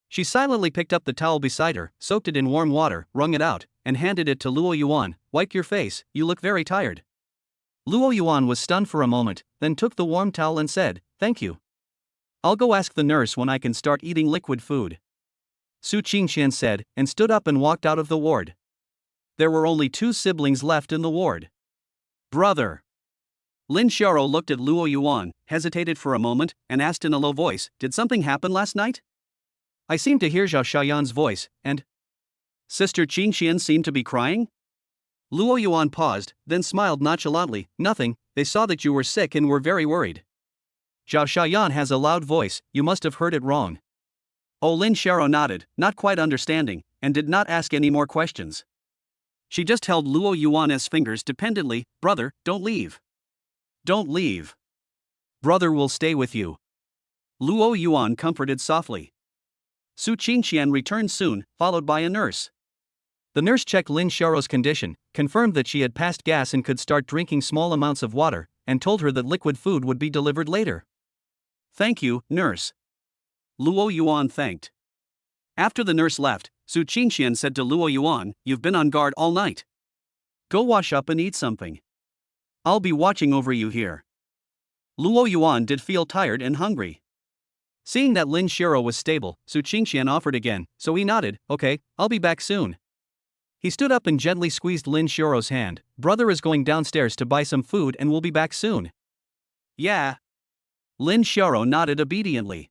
She silently picked up the towel beside her, soaked it in warm water, wrung it out, and handed it to Luo Yuan. Wipe your face, you look very tired. Luo Yuan was stunned for a moment, then took the warm towel and said, thank you. I'll go ask the nurse when I can start eating liquid food. Su Qingqian said, and stood up and walked out of the ward. There were only 2 siblings left in the ward. Brother. Lin Xiao looked at Luo Yuan, hesitated for a moment, and asked in a low voice, did something happen last night? I seemed to hear Zhao Xiaoyan's voice, and Sister Qingqian seemed to be crying? Luo Yuan paused, then smiled nonchalantly. Nothing, they saw that you were sick and were very worried. Zhao Xiaoyan has a loud voice, you must have heard it wrong. Oh, Lin Xiao nodded, not quite understanding, and did not ask any more questions. She just held Luo Yuan's fingers dependently. Brother, don't leave. Don't leave. Brother will stay with you. Luo Yuan comforted softly. Su Qingqian returned soon, followed by a nurse. The nurse checked Lin Xiao's condition, confirmed that she had passed gas and could start drinking small amounts of water, and told her that liquid food would be delivered later. Thank you, nurse. Luo Yuan thanked. After the nurse left, Su Qingqian said to Luo Yuan, you've been on guard all night. Go wash up and eat something. I'll be watching over you here. Luo Yuan did feel tired and hungry. Seeing that Lin Xiao was stable, Su Qingqian offered again, so he nodded, okay, I'll be back soon. He stood up and gently squeezed Lin Xiao's hand. Brother is going downstairs to buy some food and will be back soon. Yeah. Lin Xiao nodded obediently.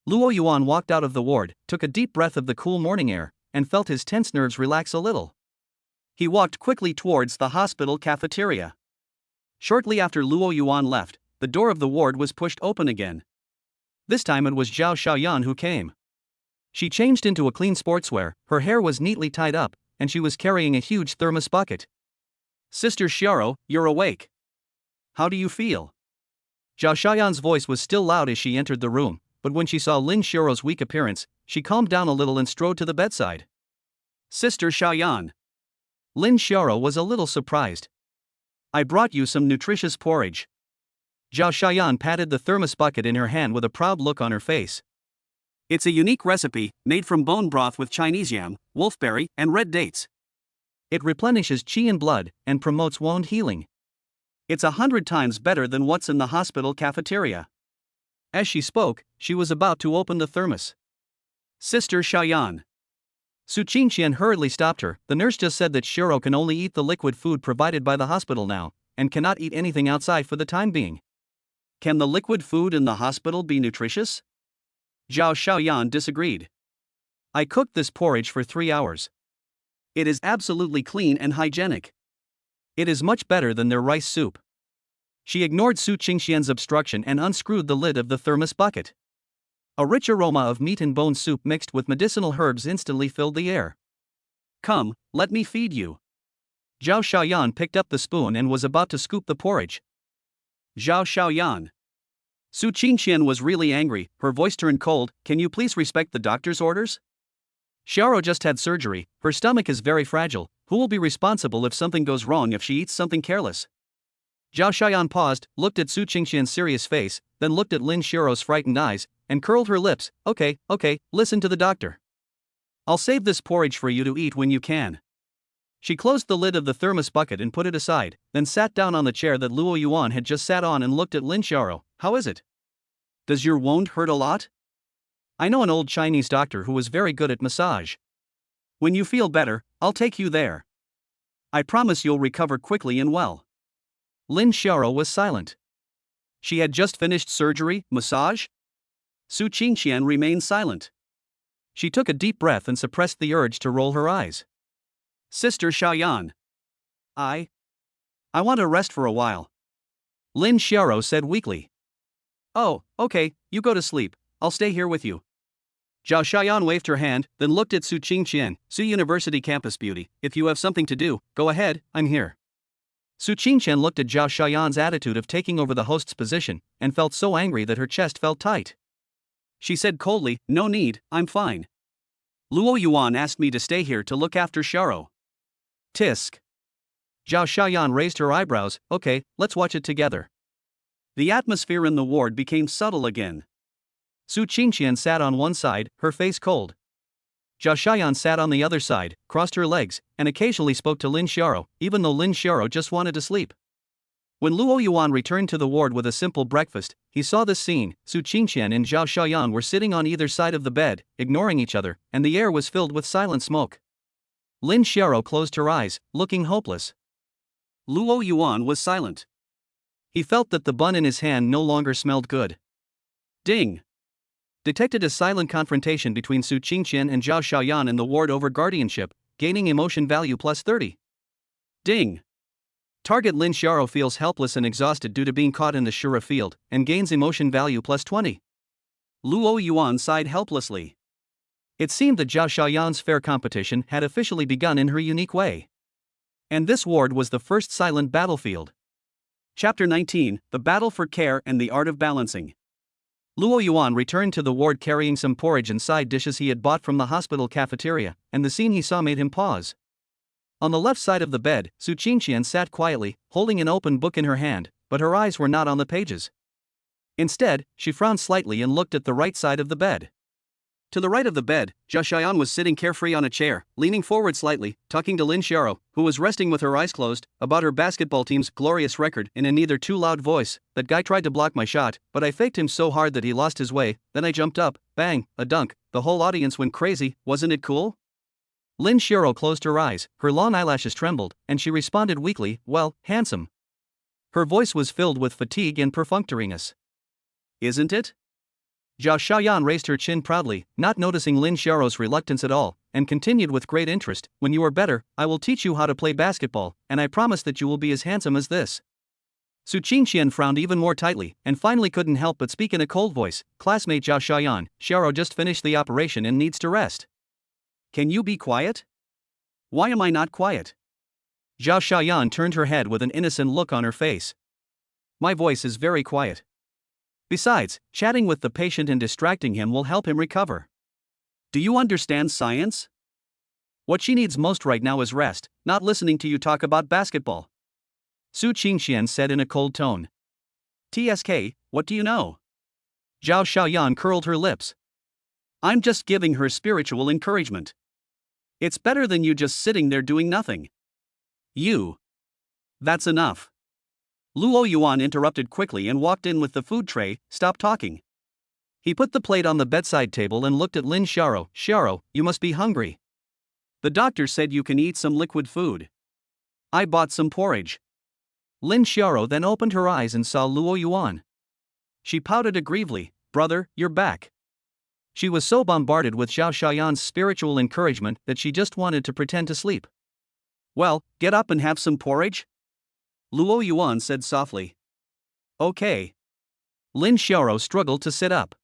Luo Yuan walked out of the ward, took a deep breath of the cool morning air, and felt his tense nerves relax a little. He walked quickly towards the hospital cafeteria. Shortly after Luo Yuan left, the door of the ward was pushed open again. This time it was Zhao Xiaoyan who came. She changed into a clean sportswear, her hair was neatly tied up, and she was carrying a huge thermos bucket. Sister Xiao, you're awake. How do you feel? Zhao Xiaoyan's voice was still loud as she entered the room, but when she saw Lin Xiao's weak appearance, she calmed down a little and strode to the bedside. Sister Xiaoyan. Lin Xiao was a little surprised. I brought you some nutritious porridge. Zhao Xiaoyan patted the thermos bucket in her hand with a proud look on her face. It's a unique recipe, made from bone broth with Chinese yam, wolfberry, and red dates. It replenishes qi and blood, and promotes wound healing. It's 100 times better than what's in the hospital cafeteria. As she spoke, she was about to open the thermos. Sister Xiaoyan. Su Qingqian hurriedly stopped her. The nurse just said that Shiro can only eat the liquid food provided by the hospital now, and cannot eat anything outside for the time being. Can the liquid food in the hospital be nutritious? Zhao Xiaoyan disagreed. I cooked this porridge for 3 hours. It is absolutely clean and hygienic. It is much better than their rice soup. She ignored Su Qingqian's obstruction and unscrewed the lid of the thermos bucket. A rich aroma of meat and bone soup mixed with medicinal herbs instantly filled the air. Come, let me feed you. Zhao Xiaoyan picked up the spoon and was about to scoop the porridge. Zhao Xiaoyan. Su Qingqian was really angry, her voice turned cold. Can you please respect the doctor's orders? Xiao just had surgery, her stomach is very fragile, who will be responsible if something goes wrong if she eats something careless? Zhao Xiaoyan paused, looked at Su Qingqian's serious face, then looked at Lin Xiao's frightened eyes, and curled her lips. Okay, listen to the doctor. I'll save this porridge for you to eat when you can. She closed the lid of the thermos bucket and put it aside, then sat down on the chair that Luo Yuan had just sat on and looked at Lin Xiaoro. How is it? Does your wound hurt a lot? I know an old Chinese doctor who is very good at massage. When you feel better, I'll take you there. I promise you'll recover quickly and well. Lin Xiaoro was silent. She had just finished surgery, massage? Su Qingqian remained silent. She took a deep breath and suppressed the urge to roll her eyes. Sister Xiaoyan. I want to rest for a while. Lin Xiaoro said weakly. Oh, okay, you go to sleep, I'll stay here with you. Zhao Xiaoyan waved her hand, then looked at Su Qingqian. Su University Campus Beauty, if you have something to do, go ahead, I'm here. Su Qingqian looked at Zhao Xiaoyan's attitude of taking over the host's position, and felt so angry that her chest felt tight. She said coldly, no need, I'm fine. Luo Yuan asked me to stay here to look after Xiaoro. Tisk. Zhao Xiaoyan raised her eyebrows. Okay, let's watch it together. The atmosphere in the ward became subtle again. Su Qingqian sat on one side, her face cold. Zhao Xiaoyan sat on the other side, crossed her legs, and occasionally spoke to Lin Xiaoro, even though Lin Xiaoro just wanted to sleep. When Luo Yuan returned to the ward with a simple breakfast, he saw this scene. Su Qingqian and Zhao Xiaoyan were sitting on either side of the bed, ignoring each other, and the air was filled with silent smoke. Lin Xiaoro closed her eyes, looking hopeless. Luo Yuan was silent. He felt that the bun in his hand no longer smelled good. Ding! Detected a silent confrontation between Su Qingqian and Zhao Xiaoyan in the ward over guardianship, gaining emotion value plus 30. Ding! Target Lin Xiaoro feels helpless and exhausted due to being caught in the Shura field, and gains emotion value plus 20. Luo Yuan sighed helplessly. It seemed that Zhao Xiaoyan's fair competition had officially begun in her unique way. And this ward was the first silent battlefield. Chapter 19, The Battle for Care and the Art of Balancing. Luo Yuan returned to the ward carrying some porridge and side dishes he had bought from the hospital cafeteria, and the scene he saw made him pause. On the left side of the bed, Su Qingqian sat quietly, holding an open book in her hand, but her eyes were not on the pages. Instead, she frowned slightly and looked at the right side of the bed. To the right of the bed, Zhao Xiaoyan was sitting carefree on a chair, leaning forward slightly, talking to Lin Xiaoro, who was resting with her eyes closed, about her basketball team's glorious record in a neither too loud voice. That guy tried to block my shot, but I faked him so hard that he lost his way, then I jumped up, bang, a dunk, the whole audience went crazy, wasn't it cool? Lin Xiaoro closed her eyes, her long eyelashes trembled, and she responded weakly, well, handsome. Her voice was filled with fatigue and perfunctoriness. Isn't it? Zhao Xiaoyan raised her chin proudly, not noticing Lin Xiaoro's reluctance at all, and continued with great interest, when you are better, I will teach you how to play basketball, and I promise that you will be as handsome as this. Su Qingqian frowned even more tightly, and finally couldn't help but speak in a cold voice, classmate Zhao Xiaoyan, Xiaoro just finished the operation and needs to rest. Can you be quiet? Why am I not quiet? Zhao Xiaoyan turned her head with an innocent look on her face. My voice is very quiet. Besides, chatting with the patient and distracting him will help him recover. Do you understand science? What she needs most right now is rest, not listening to you talk about basketball. Su Qingqian said in a cold tone. TSK, what do you know? Zhao Xiaoyan curled her lips. I'm just giving her spiritual encouragement. It's better than you just sitting there doing nothing. You. That's enough. Luo Yuan interrupted quickly and walked in with the food tray. Stop talking. He put the plate on the bedside table and looked at Lin Xiaoro. Xiaoro, you must be hungry. The doctor said you can eat some liquid food. I bought some porridge. Lin Xiaoro then opened her eyes and saw Luo Yuan. She pouted aggrievely. Brother, you're back. She was so bombarded with Zhao Xiaoyan's spiritual encouragement that she just wanted to pretend to sleep. Well, get up and have some porridge? Luo Yuan said softly. Okay. Lin Xiaoro struggled to sit up.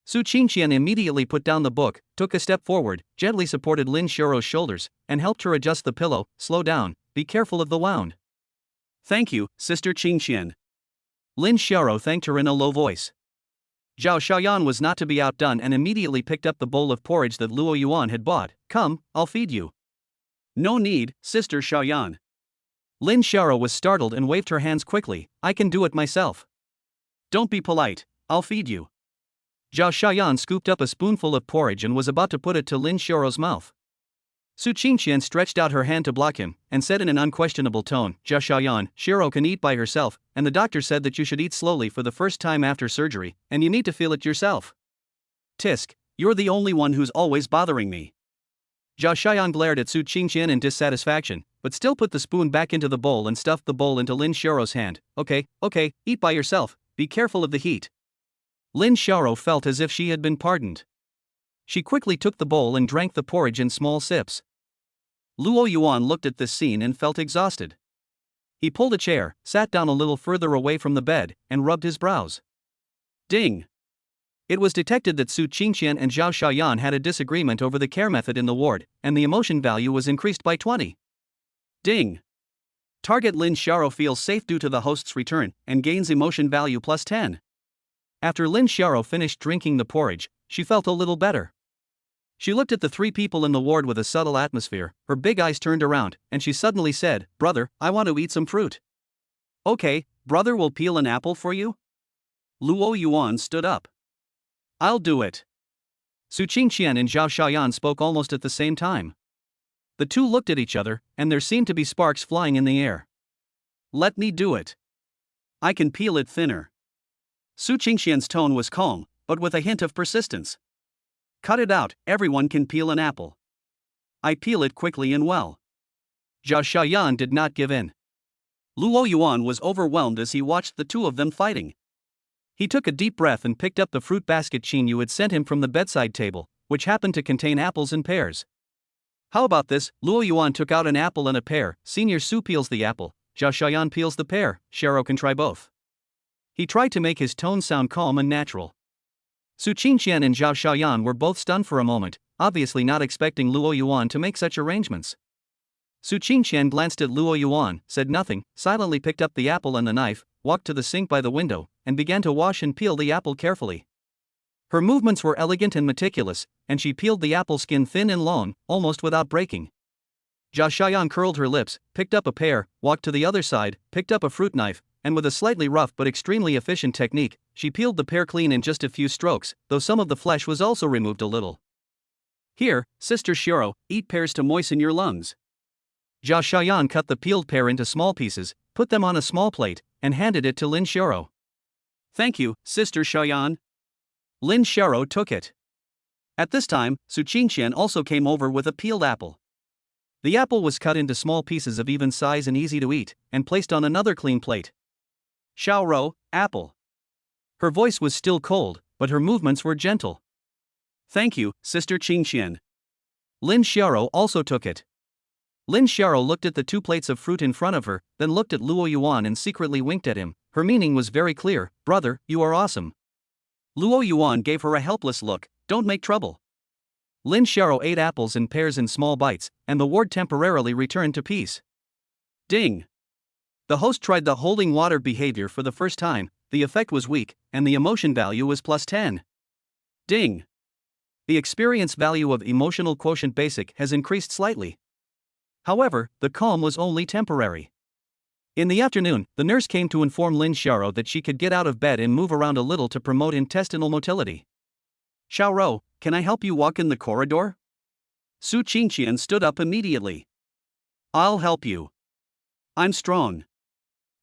Su Qingqian immediately put down the book, took a step forward, gently supported Lin Xiaoro's shoulders, and helped her adjust the pillow. Slow down, be careful of the wound. Thank you, Sister Qingqian. Lin Xiaoro thanked her in a low voice. Zhao Xiaoyan was not to be outdone and immediately picked up the bowl of porridge that Luo Yuan had bought. Come, I'll feed you. No need, Sister Xiaoyan. Lin Xiaoro was startled and waved her hands quickly. I can do it myself. Don't be polite, I'll feed you. Zhao Xiaoyan scooped up a spoonful of porridge and was about to put it to Lin Xiaoro's mouth. Su Qingqian stretched out her hand to block him, and said in an unquestionable tone, Zhao Xiaoyan, Shiro can eat by herself, and the doctor said that you should eat slowly for the first time after surgery, and you need to feel it yourself. Tisk, you're the only one who's always bothering me. Zhao Xiaoyan glared at Su Qingqian in dissatisfaction, but still put the spoon back into the bowl and stuffed the bowl into Lin Xiaoro's hand. Okay, eat by yourself, be careful of the heat. Lin Xiaoro felt as if she had been pardoned. She quickly took the bowl and drank the porridge in small sips. Luo Yuan looked at this scene and felt exhausted. He pulled a chair, sat down a little further away from the bed, and rubbed his brows. Ding! It was detected that Su Qingqian and Zhao Xiaoyan had a disagreement over the care method in the ward, and the emotion value was increased by 20. Ding! Target Lin Xiaoro feels safe due to the host's return, and gains emotion value plus 10. After Lin Xiaoro finished drinking the porridge, she felt a little better. She looked at the three people in the ward with a subtle atmosphere, her big eyes turned around, and she suddenly said, Brother, I want to eat some fruit. Okay, brother will peel an apple for you? Luo Yuan stood up. I'll do it. Su Qingqian and Zhao Xiaoyan spoke almost at the same time. The two looked at each other, and there seemed to be sparks flying in the air. Let me do it. I can peel it thinner. Su Qingqian's tone was calm, but with a hint of persistence. Cut it out, everyone can peel an apple. I peel it quickly and well. Zhao Xiaoyan did not give in. Luo Yuan was overwhelmed as he watched the two of them fighting. He took a deep breath and picked up the fruit basket Qin Yu had sent him from the bedside table, which happened to contain apples and pears. How about this? Luo Yuan took out an apple and a pear. Senior Su peels the apple, Zhao Xiaoyan peels the pear, Shiro can try both. He tried to make his tone sound calm and natural. Su Qingqian and Zhao Xiaoyan were both stunned for a moment, obviously not expecting Luo Yuan to make such arrangements. Su Qingqian glanced at Luo Yuan, said nothing, silently picked up the apple and the knife, walked to the sink by the window, and began to wash and peel the apple carefully. Her movements were elegant and meticulous, and she peeled the apple skin thin and long, almost without breaking. Zhao Xiaoyan curled her lips, picked up a pear, walked to the other side, picked up a fruit knife, and with a slightly rough but extremely efficient technique, she peeled the pear clean in just a few strokes, though some of the flesh was also removed a little. Here, Sister Shiro, eat pears to moisten your lungs. Zhao Xiaoyan cut the peeled pear into small pieces, put them on a small plate, and handed it to Lin Xiaoro. Thank you, Sister Xiaoyan. Lin Xiaoro took it. At this time, Su Qingqian also came over with a peeled apple. The apple was cut into small pieces of even size and easy to eat, and placed on another clean plate. Xiaoro, apple. Her voice was still cold, but her movements were gentle. Thank you, Sister Qingqian. Lin Xiaoro also took it. Lin Xiaoro looked at the two plates of fruit in front of her, then looked at Luo Yuan and secretly winked at him. Her meaning was very clear, brother, you are awesome. Luo Yuan gave her a helpless look, don't make trouble. Lin Xiaoro ate apples and pears in small bites, and the ward temporarily returned to peace. Ding! The host tried the holding water behavior for the first time, the effect was weak, and the emotion value was plus 10. Ding! The experience value of emotional quotient basic has increased slightly. However, the calm was only temporary. In the afternoon, the nurse came to inform Lin Xiaoro that she could get out of bed and move around a little to promote intestinal motility. Xiaoro, can I help you walk in the corridor? Su Qingqian stood up immediately. I'll help you. I'm strong.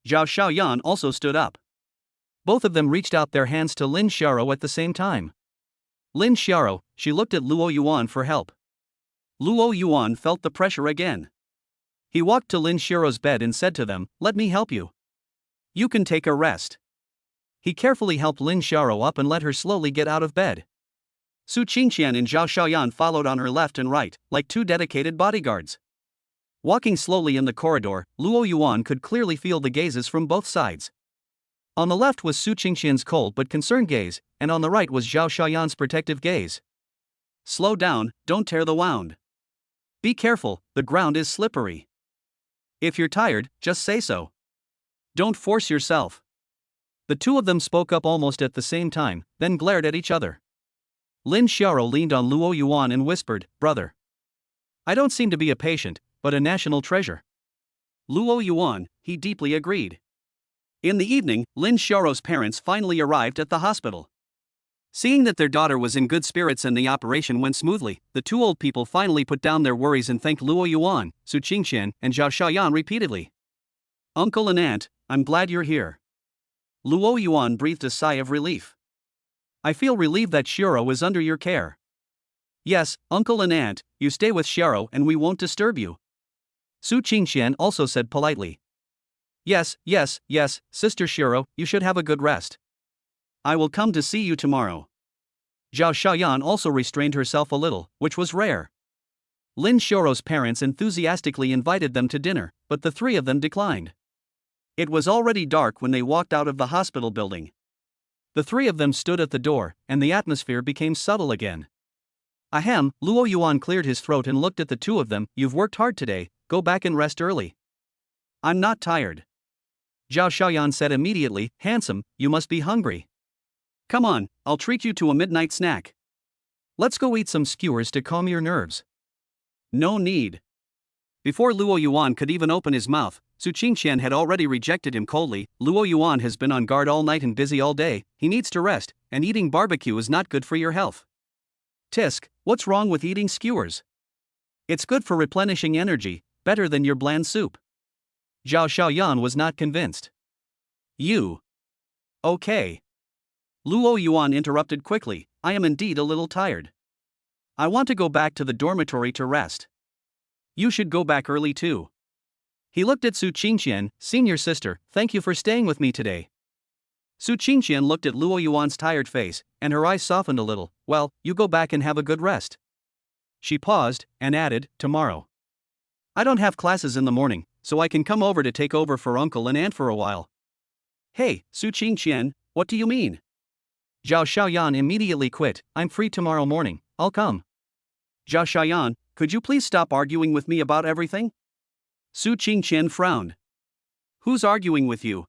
Zhao Xiaoyan also stood up. Both of them reached out their hands to Lin Xiaoro at the same time. Lin Xiaoro, she looked at Luo Yuan for help. Luo Yuan felt the pressure again. He walked to Lin Xiaoro's bed and said to them, let me help you. You can take a rest. He carefully helped Lin Xiaoro up and let her slowly get out of bed. Su Qingqian and Zhao Xiaoyan followed on her left and right, like two dedicated bodyguards. Walking slowly in the corridor, Luo Yuan could clearly feel the gazes from both sides. On the left was Su Qingqian's cold but concerned gaze, and on the right was Zhao Xiaoyan's protective gaze. Slow down, don't tear the wound. Be careful, the ground is slippery. If you're tired, just say so. Don't force yourself. The two of them spoke up almost at the same time, then glared at each other. Lin Xiaoro leaned on Luo Yuan and whispered, brother. I don't seem to be a patient, but a national treasure. Luo Yuan, he deeply agreed. In the evening, Lin Xiaoro's parents finally arrived at the hospital. Seeing that their daughter was in good spirits and the operation went smoothly, the two old people finally put down their worries and thanked Luo Yuan, Su Qingqian, and Zhao Xiaoyan repeatedly. "Uncle and Aunt, I'm glad you're here." Luo Yuan breathed a sigh of relief. "I feel relieved that Xiao is under your care." "Yes, Uncle and Aunt, you stay with Xiao and we won't disturb you." Su Qingqian also said politely. Yes, Sister Xiao, you should have a good rest. I will come to see you tomorrow." Zhao Xiaoyan also restrained herself a little, which was rare. Lin Xiao's parents enthusiastically invited them to dinner, but the three of them declined. It was already dark when they walked out of the hospital building. The three of them stood at the door, and the atmosphere became subtle again. Ahem, Luo Yuan cleared his throat and looked at the two of them. "You've worked hard today, go back and rest early." "I'm not tired." Zhao Xiaoyan said immediately. "Handsome, you must be hungry. Come on, I'll treat you to a midnight snack. Let's go eat some skewers to calm your nerves." "No need." Before Luo Yuan could even open his mouth, Su Qingqian had already rejected him coldly. "Luo Yuan has been on guard all night and busy all day, he needs to rest, and eating barbecue is not good for your health." "Tisk, what's wrong with eating skewers? It's good for replenishing energy, better than your bland soup." Zhao Xiaoyan was not convinced. "You. Okay." Luo Yuan interrupted quickly. "I am indeed a little tired. I want to go back to the dormitory to rest. You should go back early too." He looked at Su Qingqian. "Senior sister, thank you for staying with me today." Su Qingqian looked at Luo Yuan's tired face, and her eyes softened a little. "Well, you go back and have a good rest." She paused, and added, "Tomorrow. I don't have classes in the morning, so I can come over to take over for Uncle and Aunt for a while." "Hey, Su Qingqian, what do you mean?" Zhao Xiaoyan immediately quit. "I'm free tomorrow morning, I'll come." "Zhao Xiaoyan, could you please stop arguing with me about everything?" Su Qingqian frowned. "Who's arguing with you?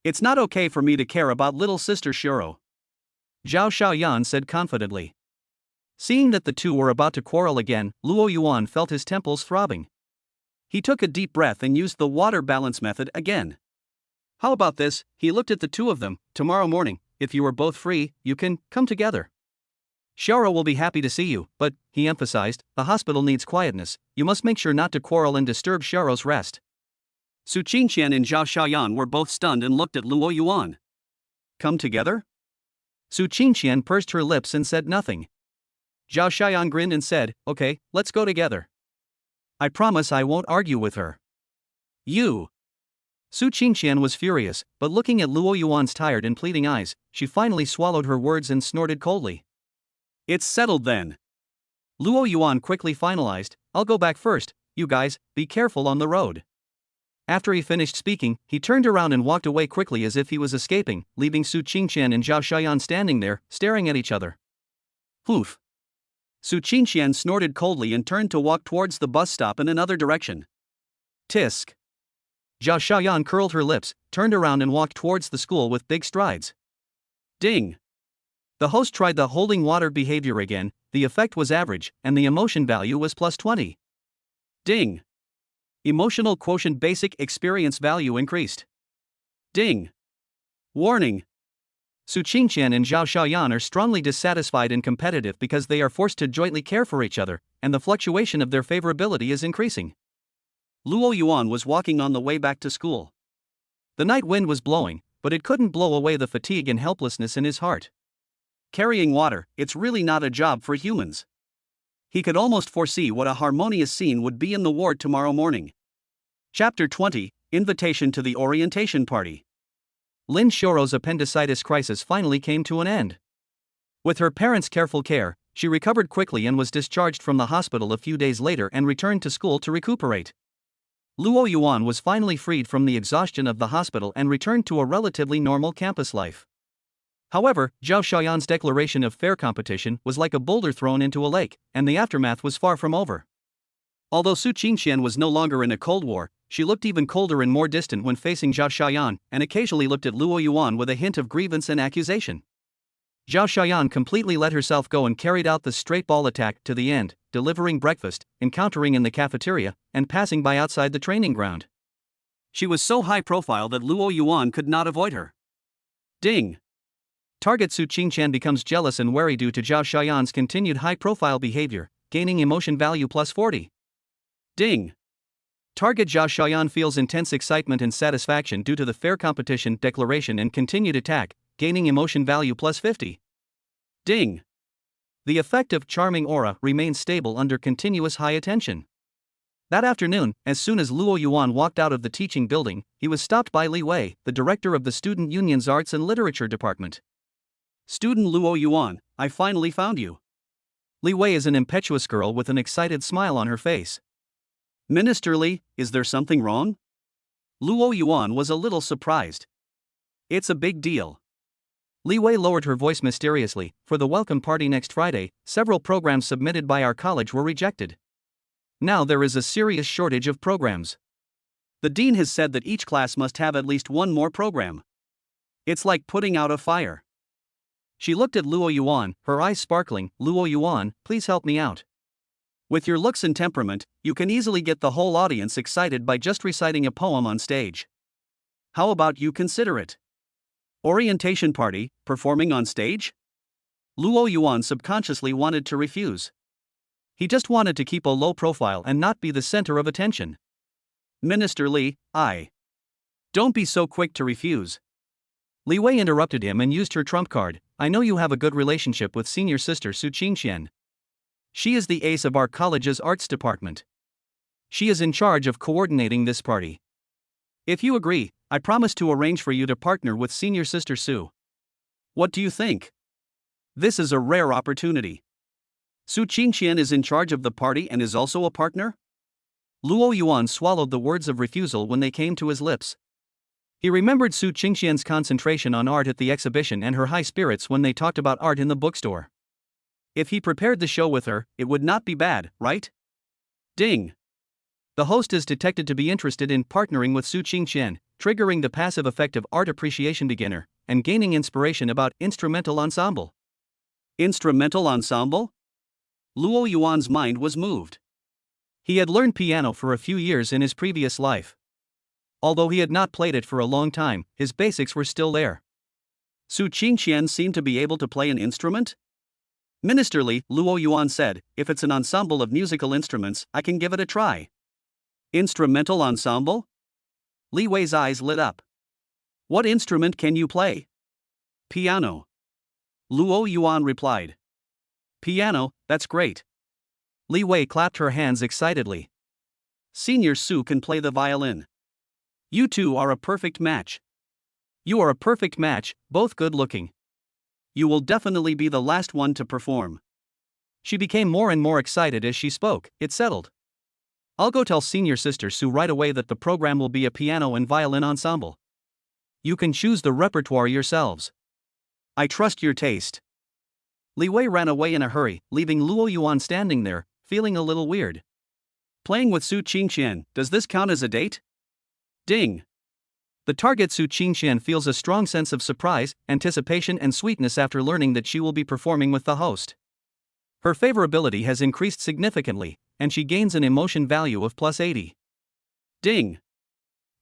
It's not okay for me to care about little sister Xiao." Zhao Xiaoyan said confidently. Seeing that the two were about to quarrel again, Luo Yuan felt his temples throbbing. He took a deep breath and used the water balance method again. "How about this?" He looked at the two of them. "Tomorrow morning, if you are both free, you can come together. Xiao will be happy to see you, but," he emphasized, "the hospital needs quietness. You must make sure not to quarrel and disturb Xiao's rest." Su Qingqian and Zhao Xiaoyan were both stunned and looked at Luo Yuan. "Come together?" Su Qingqian pursed her lips and said nothing. Zhao Xiaoyan grinned and said, "Okay, let's go together. I promise I won't argue with her." "You." Su Qingqian was furious, but looking at Luo Yuan's tired and pleading eyes, she finally swallowed her words and snorted coldly. "It's settled then." Luo Yuan quickly finalized, "I'll go back first, you guys, be careful on the road." After he finished speaking, he turned around and walked away quickly as if he was escaping, leaving Su Qingqian and Zhao Xiaoyan standing there, staring at each other. "Poof." Su Qingqian snorted coldly and turned to walk towards the bus stop in another direction. "Tisk." Zhao Xiaoyan curled her lips, turned around and walked towards the school with big strides. Ding. The host tried the holding water behavior again. The effect was average, and the emotion value was +20. Ding. Emotional quotient basic experience value increased. Ding. Warning. Su Qingqian and Zhao Xiaoyan are strongly dissatisfied and competitive because they are forced to jointly care for each other, and the fluctuation of their favorability is increasing. Luo Yuan was walking on the way back to school. The night wind was blowing, but it couldn't blow away the fatigue and helplessness in his heart. Carrying water, it's really not a job for humans. He could almost foresee what a harmonious scene would be in the ward tomorrow morning. Chapter 20, Invitation to the Orientation Party. Lin Xiao's appendicitis crisis finally came to an end. With her parents' careful care, she recovered quickly and was discharged from the hospital a few days later and returned to school to recuperate. Luo Yuan was finally freed from the exhaustion of the hospital and returned to a relatively normal campus life. However, Zhao Xiaoyan's declaration of fair competition was like a boulder thrown into a lake, and the aftermath was far from over. Although Su Qingqian was no longer in a Cold War, she looked even colder and more distant when facing Zhao Xiaoyan, and occasionally looked at Luo Yuan with a hint of grievance and accusation. Zhao Xiaoyan completely let herself go and carried out the straight ball attack to the end, delivering breakfast, encountering in the cafeteria, and passing by outside the training ground. She was so high profile that Luo Yuan could not avoid her. Ding. Target Su Qingqian becomes jealous and wary due to Zhao Xiaoyan's continued high-profile behavior, gaining emotion value plus 40. Ding. Target Zhao Xiaoyan feels intense excitement and satisfaction due to the fair competition declaration and continued attack, gaining emotion value plus 50. Ding. The effective charming aura remains stable under continuous high attention. That afternoon, as soon as Luo Yuan walked out of the teaching building, he was stopped by Li Wei, the director of the Student Union's Arts and Literature Department. Student Luo Yuan, I finally found you. Li Wei is an impetuous girl with an excited smile on her face. Minister Li, is there something wrong? Luo Yuan was a little surprised. It's a big deal. Li Wei lowered her voice mysteriously. For the welcome party next Friday, several programs submitted by our college were rejected. Now there is a serious shortage of programs. The dean has said that each class must have at least one more program. It's like putting out a fire. She looked at Luo Yuan, her eyes sparkling. Luo Yuan, please help me out. With your looks and temperament, you can easily get the whole audience excited by just reciting a poem on stage. How about you consider it? Orientation party, performing on stage? Luo Yuan subconsciously wanted to refuse. He just wanted to keep a low profile and not be the center of attention. Minister Li, don't be so quick to refuse. Li Wei interrupted him and used her trump card. I know you have a good relationship with senior sister Su Qingqian. She is the ace of our college's arts department. She is in charge of coordinating this party. If you agree, I promise to arrange for you to partner with senior sister Su. What do you think? This is a rare opportunity. Su Qingqian is in charge of the party and is also a partner? Luo Yuan swallowed the words of refusal when they came to his lips. He remembered Su Qingqian's concentration on art at the exhibition and her high spirits when they talked about art in the bookstore. If he prepared the show with her, it would not be bad, right? Ding. The host is detected to be interested in partnering with Su Qingqian, triggering the passive effect of art appreciation beginner, and gaining inspiration about instrumental ensemble. Instrumental ensemble? Luo Yuan's mind was moved. He had learned piano for a few years in his previous life. Although he had not played it for a long time, his basics were still there. Su Qingqian seemed to be able to play an instrument? Minister Li, Luo Yuan said, if it's an ensemble of musical instruments, I can give it a try. Instrumental ensemble? Li Wei's eyes lit up. What instrument can you play? Piano. Luo Yuan replied. Piano, that's great. Li Wei clapped her hands excitedly. Senior Su can play the violin. You two are a perfect match. You are a perfect match, both good looking. You will definitely be the last one to perform. She became more and more excited as she spoke. It's settled. I'll go tell senior sister Su right away that the program will be a piano and violin ensemble. You can choose the repertoire yourselves. I trust your taste. Li Wei ran away in a hurry, leaving Luo Yuan standing there, feeling a little weird. Playing with Su Qingqian, does this count as a date? Ding. The target Su Qingqian feels a strong sense of surprise, anticipation and sweetness after learning that she will be performing with the host. Her favorability has increased significantly, and she gains an emotion value of plus 80. Ding.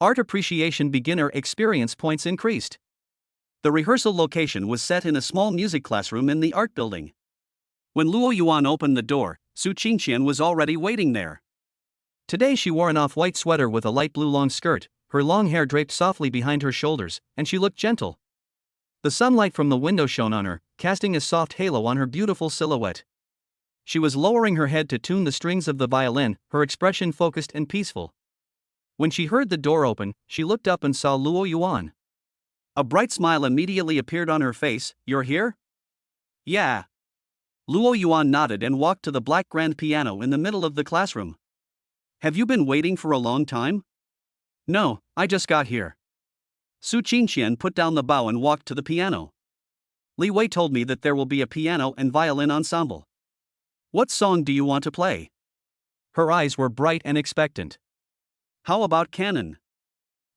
Art appreciation beginner experience points increased. The rehearsal location was set in a small music classroom in the art building. When Luo Yuan opened the door, Su Qingqian was already waiting there. Today she wore an off-white sweater with a light blue long skirt, her long hair draped softly behind her shoulders, and she looked gentle. The sunlight from the window shone on her, casting a soft halo on her beautiful silhouette. She was lowering her head to tune the strings of the violin, her expression focused and peaceful. When she heard the door open, she looked up and saw Luo Yuan. A bright smile immediately appeared on her face. You're here? Yeah. Luo Yuan nodded and walked to the black grand piano in the middle of the classroom. Have you been waiting for a long time? No, I just got here. Su Qingqian put down the bow and walked to the piano. Li Wei told me that there will be a piano and violin ensemble. What song do you want to play? Her eyes were bright and expectant. How about canon?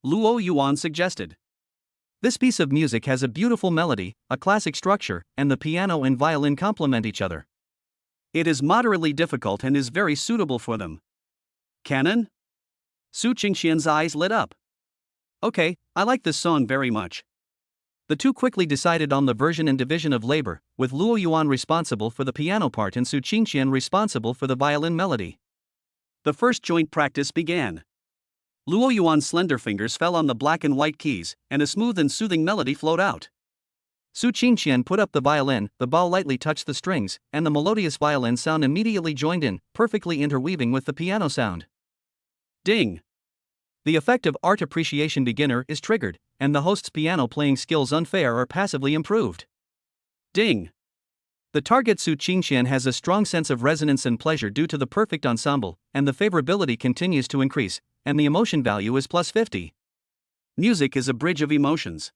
Luo Yuan suggested. This piece of music has a beautiful melody, a classic structure, and the piano and violin complement each other. It is moderately difficult and is very suitable for them. Canon? Su Qingqian's eyes lit up. Okay, I like this song very much. The two quickly decided on the version and division of labor, with Luo Yuan responsible for the piano part and Su Qingqian responsible for the violin melody. The first joint practice began. Luo Yuan's slender fingers fell on the black and white keys, and a smooth and soothing melody flowed out. Su Qingqian put up the violin, the bow lightly touched the strings, and the melodious violin sound immediately joined in, perfectly interweaving with the piano sound. Ding! The effect of art appreciation beginner is triggered, and the host's piano playing skills unfair or passively improved. Ding! The target Su Qingqian has a strong sense of resonance and pleasure due to the perfect ensemble, and the favorability continues to increase, and the emotion value is plus 50. Music is a bridge of emotions.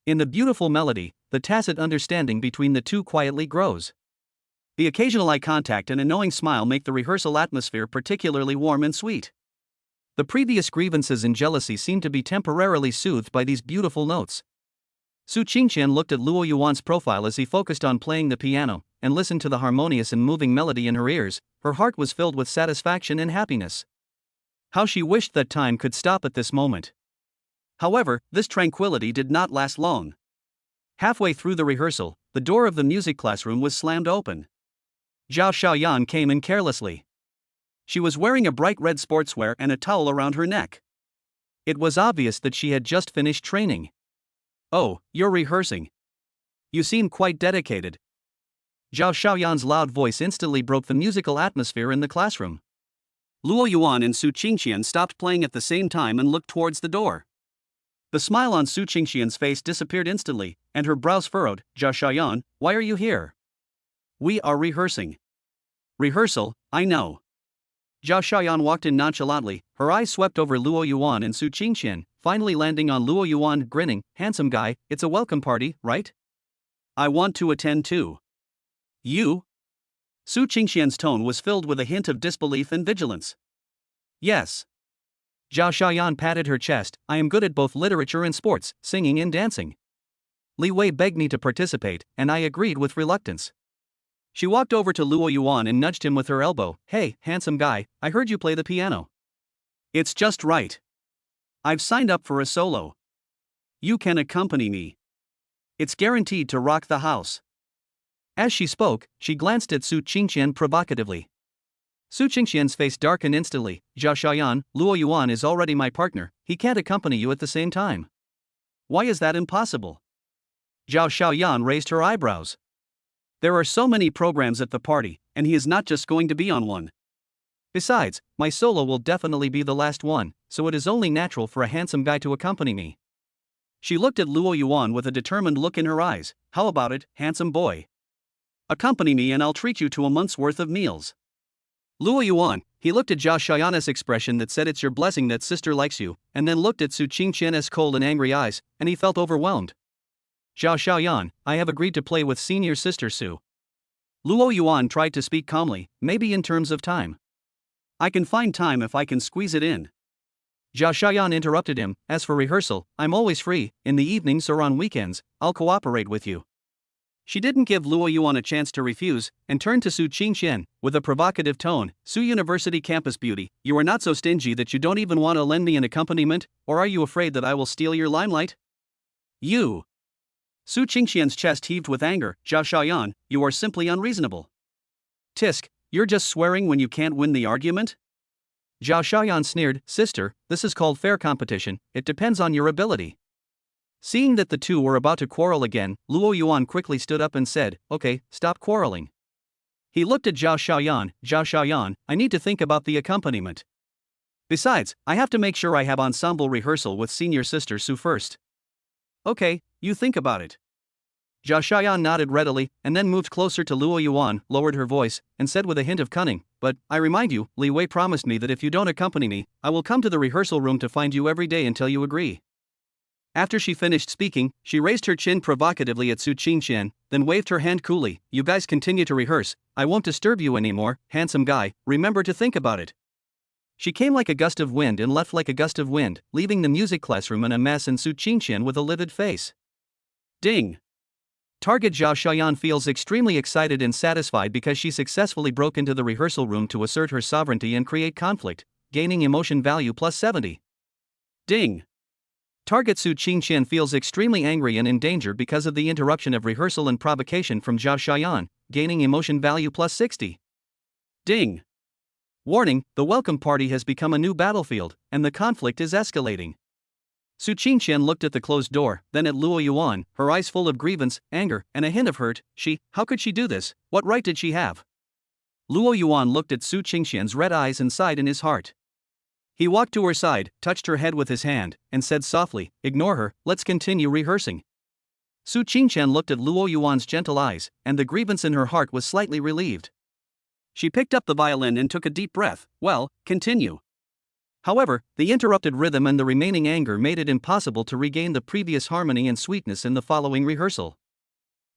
In the beautiful melody, the tacit understanding between the two quietly grows. The occasional eye contact and a knowing smile make the rehearsal atmosphere particularly warm and sweet. The previous grievances and jealousy seem to be temporarily soothed by these beautiful notes. Su Qingqian looked at Luo Yuan's profile as he focused on playing the piano, and listened to the harmonious and moving melody in her ears. Her heart was filled with satisfaction and happiness. How she wished that time could stop at this moment. However, this tranquility did not last long. Halfway through the rehearsal, the door of the music classroom was slammed open. Zhao Xiaoyan came in carelessly. She was wearing a bright red sportswear and a towel around her neck. It was obvious that she had just finished training. "Oh, you're rehearsing. You seem quite dedicated." Zhao Xiaoyan's loud voice instantly broke the musical atmosphere in the classroom. Luo Yuan and Su Qingqian stopped playing at the same time and looked towards the door. The smile on Su Qingqian's face disappeared instantly, and her brows furrowed. "Zhao Xiaoyan, why are you here?" "We are rehearsing." "Rehearsal, I know." Zhao Xiaoyan walked in nonchalantly, her eyes swept over Luo Yuan and Su Qingqian, finally landing on Luo Yuan, grinning. "Handsome guy, it's a welcome party, right?" "I want to attend too." "You?" Su Qingqian's tone was filled with a hint of disbelief and vigilance. "Yes." Zhao Xiaoyan patted her chest. "I am good at both literature and sports, singing and dancing. Li Wei begged me to participate, and I agreed with reluctance." She walked over to Luo Yuan and nudged him with her elbow. "Hey, handsome guy, I heard you play the piano." "It's just right. I've signed up for a solo. You can accompany me. It's guaranteed to rock the house." As she spoke, she glanced at Su Qingqian provocatively. Su Qingqian's face darkened instantly. "Zhao Xiaoyan, Luo Yuan is already my partner, he can't accompany you at the same time." "Why is that impossible?" Zhao Xiaoyan raised her eyebrows. "There are so many programs at the party, and he is not just going to be on one. Besides, my solo will definitely be the last one, so it is only natural for a handsome guy to accompany me." She looked at Luo Yuan with a determined look in her eyes. "How about it, handsome boy? Accompany me and I'll treat you to a month's worth of meals." Luo Yuan, he looked at Zhao Xiaoyan's expression that said it's your blessing that sister likes you, and then looked at Su Qingqian's cold and angry eyes, and he felt overwhelmed. "Zhao Xiaoyan, I have agreed to play with senior sister Su." Luo Yuan tried to speak calmly, "Maybe in terms of time. I can find time if I can squeeze it in." Zhao Xiaoyan interrupted him. "As for rehearsal, I'm always free, in the evenings or on weekends, I'll cooperate with you." She didn't give Luo Yuan a chance to refuse, and turned to Su Qingqian, with a provocative tone. "Su University campus beauty, you are not so stingy that you don't even want to lend me an accompaniment, or are you afraid that I will steal your limelight?" "You!" Su Qingqian's chest heaved with anger. "Zhao Xiaoyan, you are simply unreasonable. Tisk, you're just swearing when you can't win the argument?" Zhao Xiaoyan sneered. "Sister, this is called fair competition, it depends on your ability." Seeing that the two were about to quarrel again, Luo Yuan quickly stood up and said, "Okay, stop quarreling." He looked at Zhao Xiaoyan. "Zhao Xiaoyan, I need to think about the accompaniment. Besides, I have to make sure I have ensemble rehearsal with senior sister Su first." "Okay, you think about it." Zhao Xiaoyan nodded readily, and then moved closer to Luo Yuan, lowered her voice, and said with a hint of cunning, "But, I remind you, Li Wei promised me that if you don't accompany me, I will come to the rehearsal room to find you every day until you agree." After she finished speaking, she raised her chin provocatively at Su Qingqian, then waved her hand coolly. "You guys continue to rehearse, I won't disturb you anymore, handsome guy, remember to think about it." She came like a gust of wind and left like a gust of wind, leaving the music classroom in a mess and Su Qingqian with a livid face. Ding! Target Zhao Xiaoyan feels extremely excited and satisfied because she successfully broke into the rehearsal room to assert her sovereignty and create conflict, gaining emotion value plus 70. Ding! Target Su Qingqian feels extremely angry and in danger because of the interruption of rehearsal and provocation from Zhao Xiaoyan, gaining emotion value plus 60. Ding. Warning, the welcome party has become a new battlefield, and the conflict is escalating. Su Qingqian looked at the closed door, then at Luo Yuan, her eyes full of grievance, anger, and a hint of hurt. How could she do this? What right did she have? Luo Yuan looked at Su Qingqian's red eyes and sighed in his heart. He walked to her side, touched her head with his hand, and said softly, "Ignore her, let's continue rehearsing." Su Qingqian looked at Luo Yuan's gentle eyes, and the grievance in her heart was slightly relieved. She picked up the violin and took a deep breath. Well, continue. However, the interrupted rhythm and the remaining anger made it impossible to regain the previous harmony and sweetness in the following rehearsal.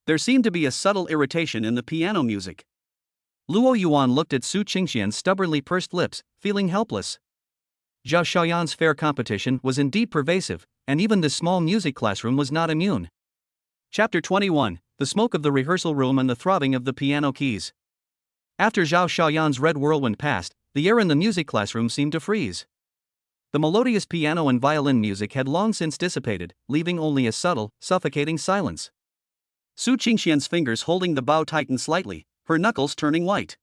There seemed to be a subtle irritation in the piano music. Luo Yuan looked at Su Qingqian's stubbornly pursed lips, feeling helpless. Zhao Xiaoyan's fair competition was indeed pervasive, and even this small music classroom was not immune. Chapter 21, The Smoke of the Rehearsal Room and the Throbbing of the Piano Keys. After Zhao Xiaoyan's red whirlwind passed, the air in the music classroom seemed to freeze. The melodious piano and violin music had long since dissipated, leaving only a subtle, suffocating silence. Su Qingqian's fingers holding the bow tightened slightly, her knuckles turning white.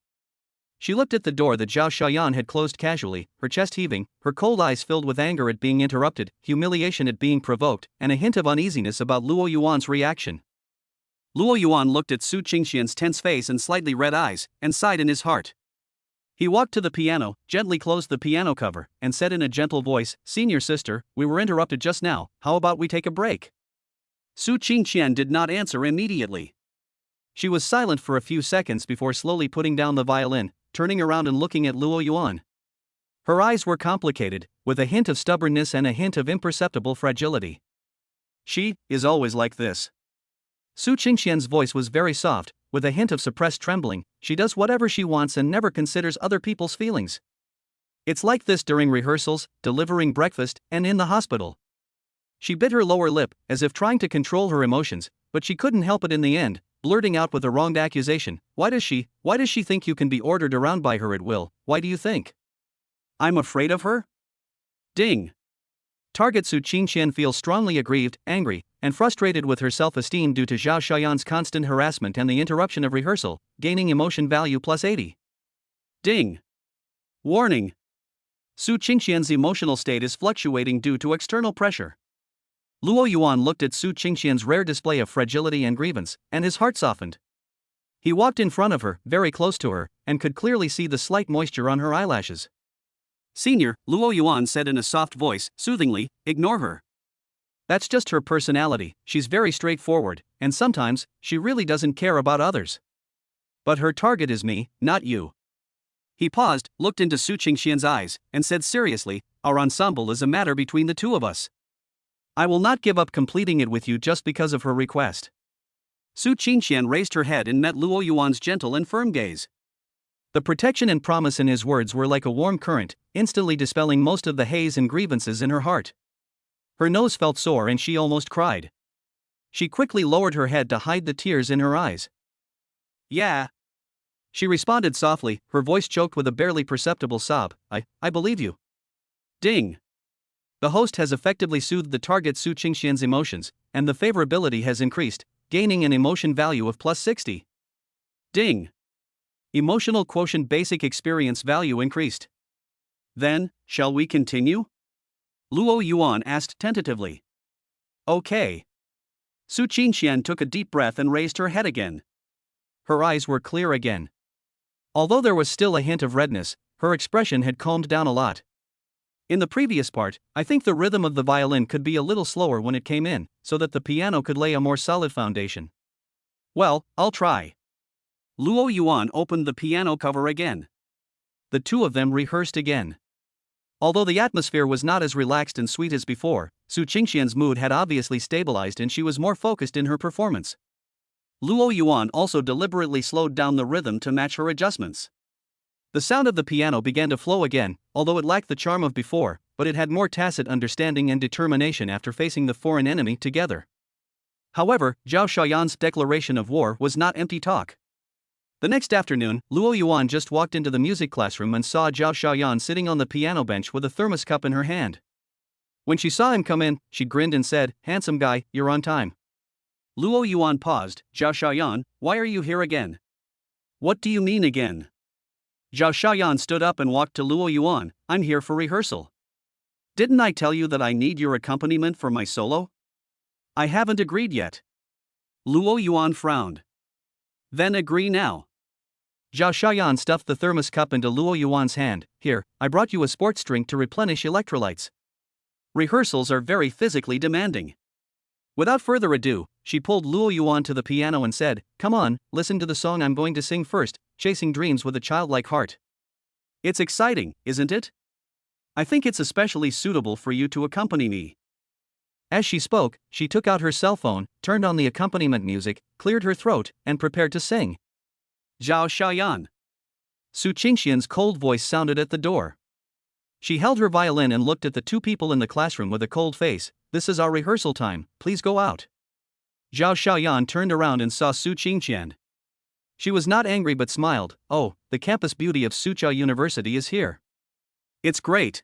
She looked at the door that Zhao Xiaoyan had closed casually, her chest heaving, her cold eyes filled with anger at being interrupted, humiliation at being provoked, and a hint of uneasiness about Luo Yuan's reaction. Luo Yuan looked at Su Qingqian's tense face and slightly red eyes, and sighed in his heart. He walked to the piano, gently closed the piano cover, and said in a gentle voice, "Senior sister, we were interrupted just now, how about we take a break?" Su Qingqian did not answer immediately. She was silent for a few seconds before slowly putting down the violin, turning around and looking at Luo Yuan. Her eyes were complicated, with a hint of stubbornness and a hint of imperceptible fragility. She is always like this. Su Qingqian's voice was very soft, with a hint of suppressed trembling. She does whatever she wants and never considers other people's feelings. It's like this during rehearsals, delivering breakfast, and in the hospital. She bit her lower lip, as if trying to control her emotions, but she couldn't help it in the end, blurting out with a wronged accusation. Why does she think you can be ordered around by her at will? Why do you think I'm afraid of her? Ding. Target Su Qingqian feels strongly aggrieved, angry, and frustrated with her self-esteem due to Zhao Xiaoyan's constant harassment and the interruption of rehearsal, gaining emotion value plus 80. Ding. Warning. Su Qingqian's emotional state is fluctuating due to external pressure. Luo Yuan looked at Su Qingqian's rare display of fragility and grievance, and his heart softened. He walked in front of her, very close to her, and could clearly see the slight moisture on her eyelashes. "Senior," Luo Yuan said in a soft voice, soothingly, "ignore her. That's just her personality, she's very straightforward, and sometimes, she really doesn't care about others. But her target is me, not you." He paused, looked into Su Qingqian's eyes, and said seriously, "Our ensemble is a matter between the two of us. I will not give up completing it with you just because of her request." Su Qingqian raised her head and met Luo Yuan's gentle and firm gaze. The protection and promise in his words were like a warm current, instantly dispelling most of the haze and grievances in her heart. Her nose felt sore and she almost cried. She quickly lowered her head to hide the tears in her eyes. "Yeah," she responded softly, her voice choked with a barely perceptible sob. I believe you." Ding. The host has effectively soothed the target Su Qingqian's emotions, and the favorability has increased, gaining an emotion value of plus 60. Ding. Emotional quotient basic experience value increased. "Then, shall we continue?" Luo Yuan asked tentatively. "Okay." Su Qingqian took a deep breath and raised her head again. Her eyes were clear again. Although there was still a hint of redness, her expression had calmed down a lot. In the previous part, I think the rhythm of the violin could be a little slower when it came in, so that the piano could lay a more solid foundation. "Well, I'll try." Luo Yuan opened the piano cover again. The two of them rehearsed again. Although the atmosphere was not as relaxed and sweet as before, Su Qingqian's mood had obviously stabilized and she was more focused in her performance. Luo Yuan also deliberately slowed down the rhythm to match her adjustments. The sound of the piano began to flow again, although it lacked the charm of before, but it had more tacit understanding and determination after facing the foreign enemy together. However, Zhao Xiaoyan's declaration of war was not empty talk. The next afternoon, Luo Yuan just walked into the music classroom and saw Zhao Xiaoyan sitting on the piano bench with a thermos cup in her hand. When she saw him come in, she grinned and said, "Handsome guy, you're on time." Luo Yuan paused. Zhao Xiaoyan, why are you here again? What do you mean again? Zhao Xiaoyan stood up and walked to Luo Yuan. I'm here for rehearsal. Didn't I tell you that I need your accompaniment for my solo? I haven't agreed yet. Luo Yuan frowned. Then agree now. Zhao Xiaoyan stuffed the thermos cup into Luo Yuan's hand. Here, I brought you a sports drink to replenish electrolytes. Rehearsals are very physically demanding. Without further ado, she pulled Luo Yuan to the piano and said, "Come on, listen to the song I'm going to sing first, Chasing Dreams with a Childlike Heart." It's exciting, isn't it? I think it's especially suitable for you to accompany me. As she spoke, she took out her cell phone, turned on the accompaniment music, cleared her throat, and prepared to sing. Zhao Xiaoyan. Su Qingxian's cold voice sounded at the door. She held her violin and looked at the two people in the classroom with a cold face. "This is our rehearsal time, please go out." Zhao Xiaoyan turned around and saw Su Qingxian. She was not angry but smiled. "Oh, the campus beauty of Suzhou University is here. It's great.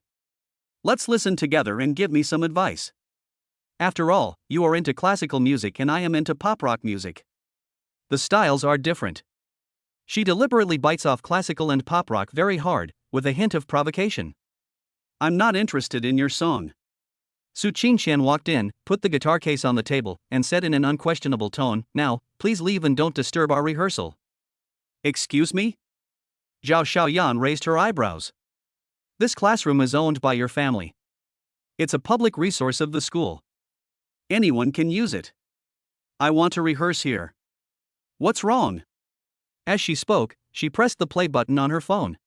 Let's listen together and give me some advice. After all, you are into classical music and I am into pop rock music. The styles are different." She deliberately bites off classical and pop rock very hard, with a hint of provocation. I'm not interested in your song. Su Qingxian walked in, put the guitar case on the table, and said in an unquestionable tone, "Now, please leave and don't disturb our rehearsal." Excuse me? Zhao Xiaoyan raised her eyebrows. "This classroom is owned by your family. It's a public resource of the school. Anyone can use it. I want to rehearse here. What's wrong?" As she spoke, she pressed the play button on her phone.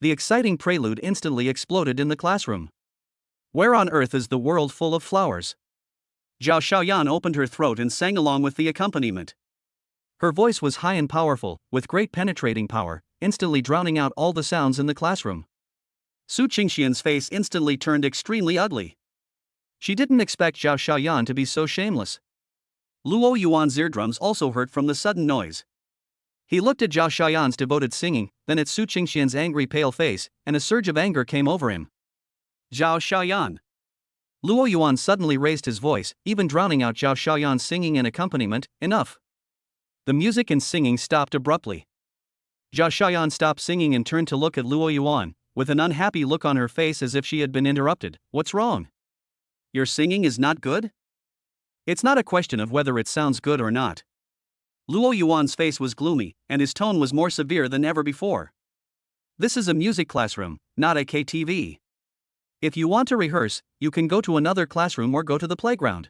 The exciting prelude instantly exploded in the classroom. Where on earth is the world full of flowers? Zhao Xiaoyan opened her throat and sang along with the accompaniment. Her voice was high and powerful, with great penetrating power, instantly drowning out all the sounds in the classroom. Su Qingxian's face instantly turned extremely ugly. She didn't expect Zhao Xiaoyan to be so shameless. Luo Yuan's eardrums also hurt from the sudden noise. He looked at Zhao Xiaoyan's devoted singing, then at Su Qingxian's angry pale face, and a surge of anger came over him. Zhao Xiaoyan. Luo Yuan suddenly raised his voice, even drowning out Zhao Xiaoyan's singing and accompaniment. "Enough." The music and singing stopped abruptly. Zhao Xiaoyan stopped singing and turned to look at Luo Yuan, with an unhappy look on her face as if she had been interrupted. "What's wrong? Your singing is not good?" "It's not a question of whether it sounds good or not." Luo Yuan's face was gloomy, and his tone was more severe than ever before. "This is a music classroom, not a KTV. If you want to rehearse, you can go to another classroom or go to the playground.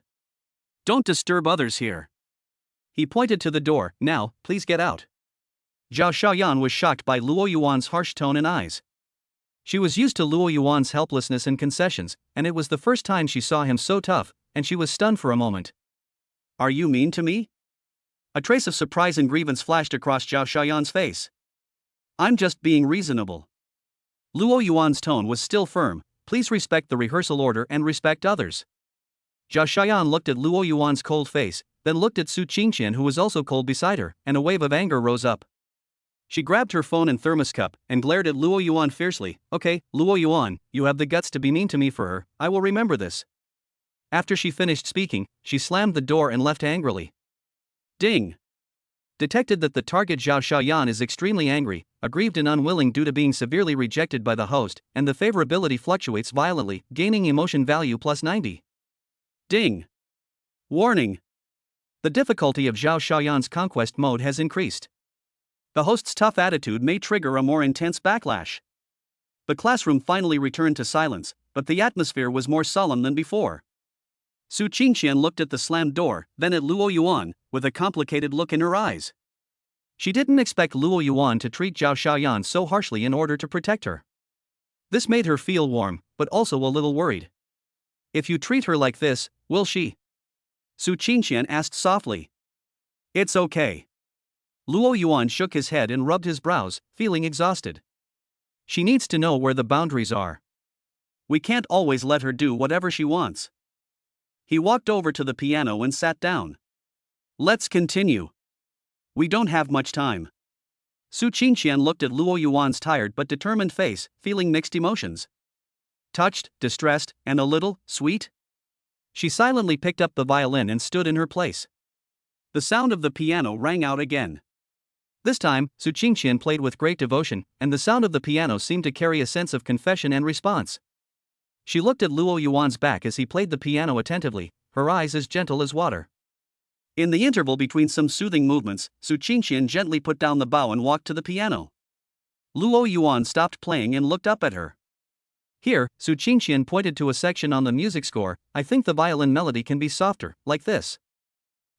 Don't disturb others here." He pointed to the door. "Now, please get out." Zhao Xiaoyan was shocked by Luo Yuan's harsh tone and eyes. She was used to Luo Yuan's helplessness and concessions, and it was the first time she saw him so tough, and she was stunned for a moment. "Are you mean to me?" A trace of surprise and grievance flashed across Zhao Xiaoyan's face. "I'm just being reasonable." Luo Yuan's tone was still firm. "Please respect the rehearsal order and respect others." Zhao Xiaoyan looked at Luo Yuan's cold face, then looked at Su Qingxian who was also cold beside her, and a wave of anger rose up. She grabbed her phone and thermos cup, and glared at Luo Yuan fiercely. "Okay, Luo Yuan, you have the guts to be mean to me for her, I will remember this." After she finished speaking, she slammed the door and left angrily. Ding! Detected that the target Zhao Xiaoyan is extremely angry, aggrieved and unwilling due to being severely rejected by the host, and the favorability fluctuates violently, gaining emotion value +90. Ding! Warning! The difficulty of Zhao Xiaoyan's conquest mode has increased. The host's tough attitude may trigger a more intense backlash. The classroom finally returned to silence, but the atmosphere was more solemn than before. Su Qingxian looked at the slammed door, then at Luo Yuan, with a complicated look in her eyes. She didn't expect Luo Yuan to treat Zhao Xiaoyan so harshly in order to protect her. This made her feel warm, but also a little worried. "If you treat her like this, will she?" Su Qingxian asked softly. "It's okay." Luo Yuan shook his head and rubbed his brows, feeling exhausted. She needs to know where the boundaries are. We can't always let her do whatever she wants. He walked over to the piano and sat down. "Let's continue. We don't have much time." Su Qingxian looked at Luo Yuan's tired but determined face, feeling mixed emotions. touched, distressed, and a little sweet. She silently picked up the violin and stood in her place. The sound of the piano rang out again. This time, Su Qingqian played with great devotion, and the sound of the piano seemed to carry a sense of confession and response. She looked at Luo Yuan's back as he played the piano attentively, her eyes as gentle as water. In the interval between some soothing movements, Su Qingqian gently put down the bow and walked to the piano. Luo Yuan stopped playing and looked up at her. Here, Su Qingqian pointed to a section on the music score. I think the violin melody can be softer, like this.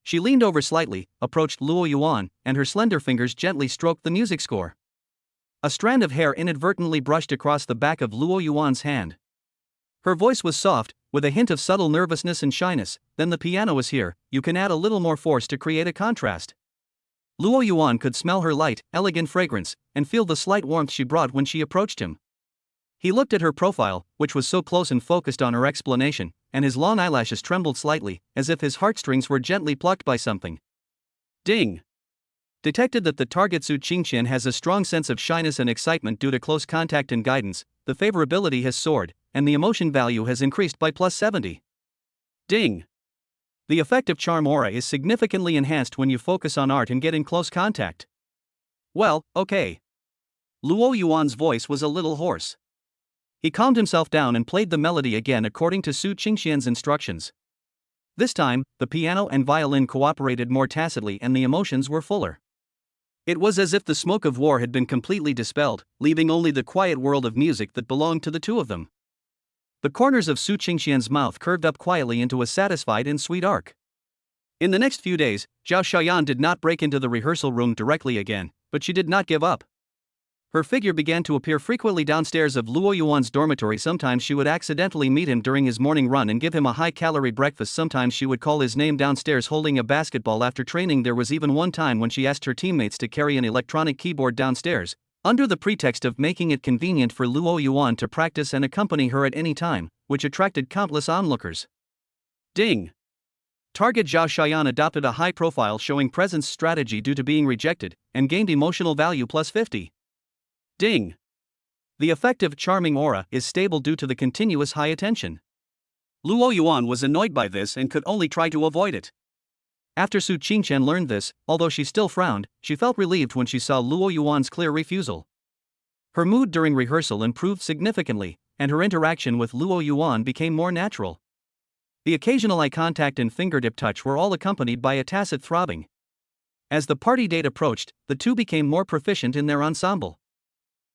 She leaned over slightly, approached Luo Yuan, and her slender fingers gently stroked the music score. A strand of hair inadvertently brushed across the back of Luo Yuan's hand. Her voice was soft, with a hint of subtle nervousness and shyness. Then the piano is here, you can add a little more force to create a contrast. Luo Yuan could smell her light, elegant fragrance, and feel the slight warmth she brought when she approached him. He looked at her profile, which was so close and focused on her explanation, and his long eyelashes trembled slightly, as if his heartstrings were gently plucked by something. Ding! Detected that the target Su Qingqian has a strong sense of shyness and excitement due to close contact and guidance. The favorability has soared, and the emotion value has increased by +70. Ding! The effect of charm aura is significantly enhanced when you focus on art and get in close contact. Well, okay. Luo Yuan's voice was a little hoarse. He calmed himself down and played the melody again according to Su Qingqian's instructions. This time, the piano and violin cooperated more tacitly and the emotions were fuller. It was as if the smoke of war had been completely dispelled, leaving only the quiet world of music that belonged to the two of them. The corners of Su Qingqian's mouth curved up quietly into a satisfied and sweet arc. In the next few days, Zhao Xiaoyan did not break into the rehearsal room directly again, but she did not give up. Her figure began to appear frequently downstairs of Luo Yuan's dormitory. Sometimes she would accidentally meet him during his morning run and give him a high-calorie breakfast. Sometimes she would call his name downstairs holding a basketball after training. There was even one time when she asked her teammates to carry an electronic keyboard downstairs, under the pretext of making it convenient for Luo Yuan to practice and accompany her at any time, which attracted countless onlookers. Ding! Target Zhao Xiaoyan adopted a high profile showing presence strategy due to being rejected, and gained emotional value +50. Ding! The effective charming aura is stable due to the continuous high attention. Luo Yuan was annoyed by this and could only try to avoid it. After Su Qingqian learned this, although she still frowned, she felt relieved when she saw Luo Yuan's clear refusal. Her mood during rehearsal improved significantly, and her interaction with Luo Yuan became more natural. The occasional eye contact and fingertip touch were all accompanied by a tacit throbbing. As the party date approached, the two became more proficient in their ensemble.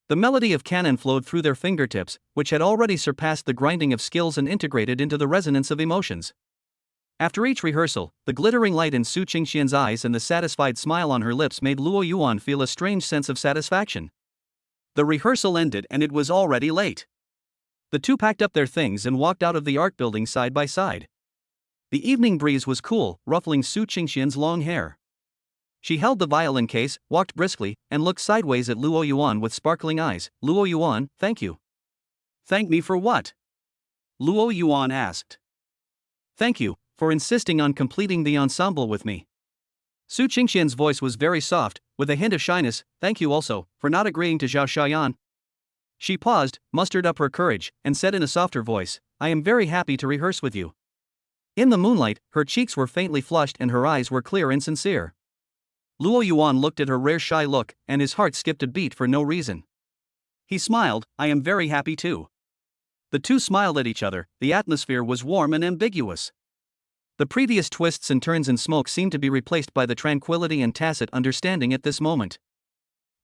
The melody of canon flowed through their fingertips, which had already surpassed the grinding of skills and integrated into the resonance of emotions. After each rehearsal, the glittering light in Su Qingqian's eyes and the satisfied smile on her lips made Luo Yuan feel a strange sense of satisfaction. The rehearsal ended and it was already late. The two packed up their things and walked out of the art building side by side. The evening breeze was cool, ruffling Su Qingqian's long hair. She held the violin case, walked briskly, and looked sideways at Luo Yuan with sparkling eyes. Luo Yuan, thank you. Thank me for what? Luo Yuan asked. Thank you, for insisting on completing the ensemble with me. Su Qingqian's voice was very soft, with a hint of shyness. Thank you also, for not agreeing to Zhao Xiaoyan. She paused, mustered up her courage, and said in a softer voice, I am very happy to rehearse with you. In the moonlight, her cheeks were faintly flushed and her eyes were clear and sincere. Luo Yuan looked at her rare shy look, and his heart skipped a beat for no reason. He smiled, I am very happy too. The two smiled at each other. The atmosphere was warm and ambiguous. The previous twists and turns and smoke seemed to be replaced by the tranquility and tacit understanding at this moment.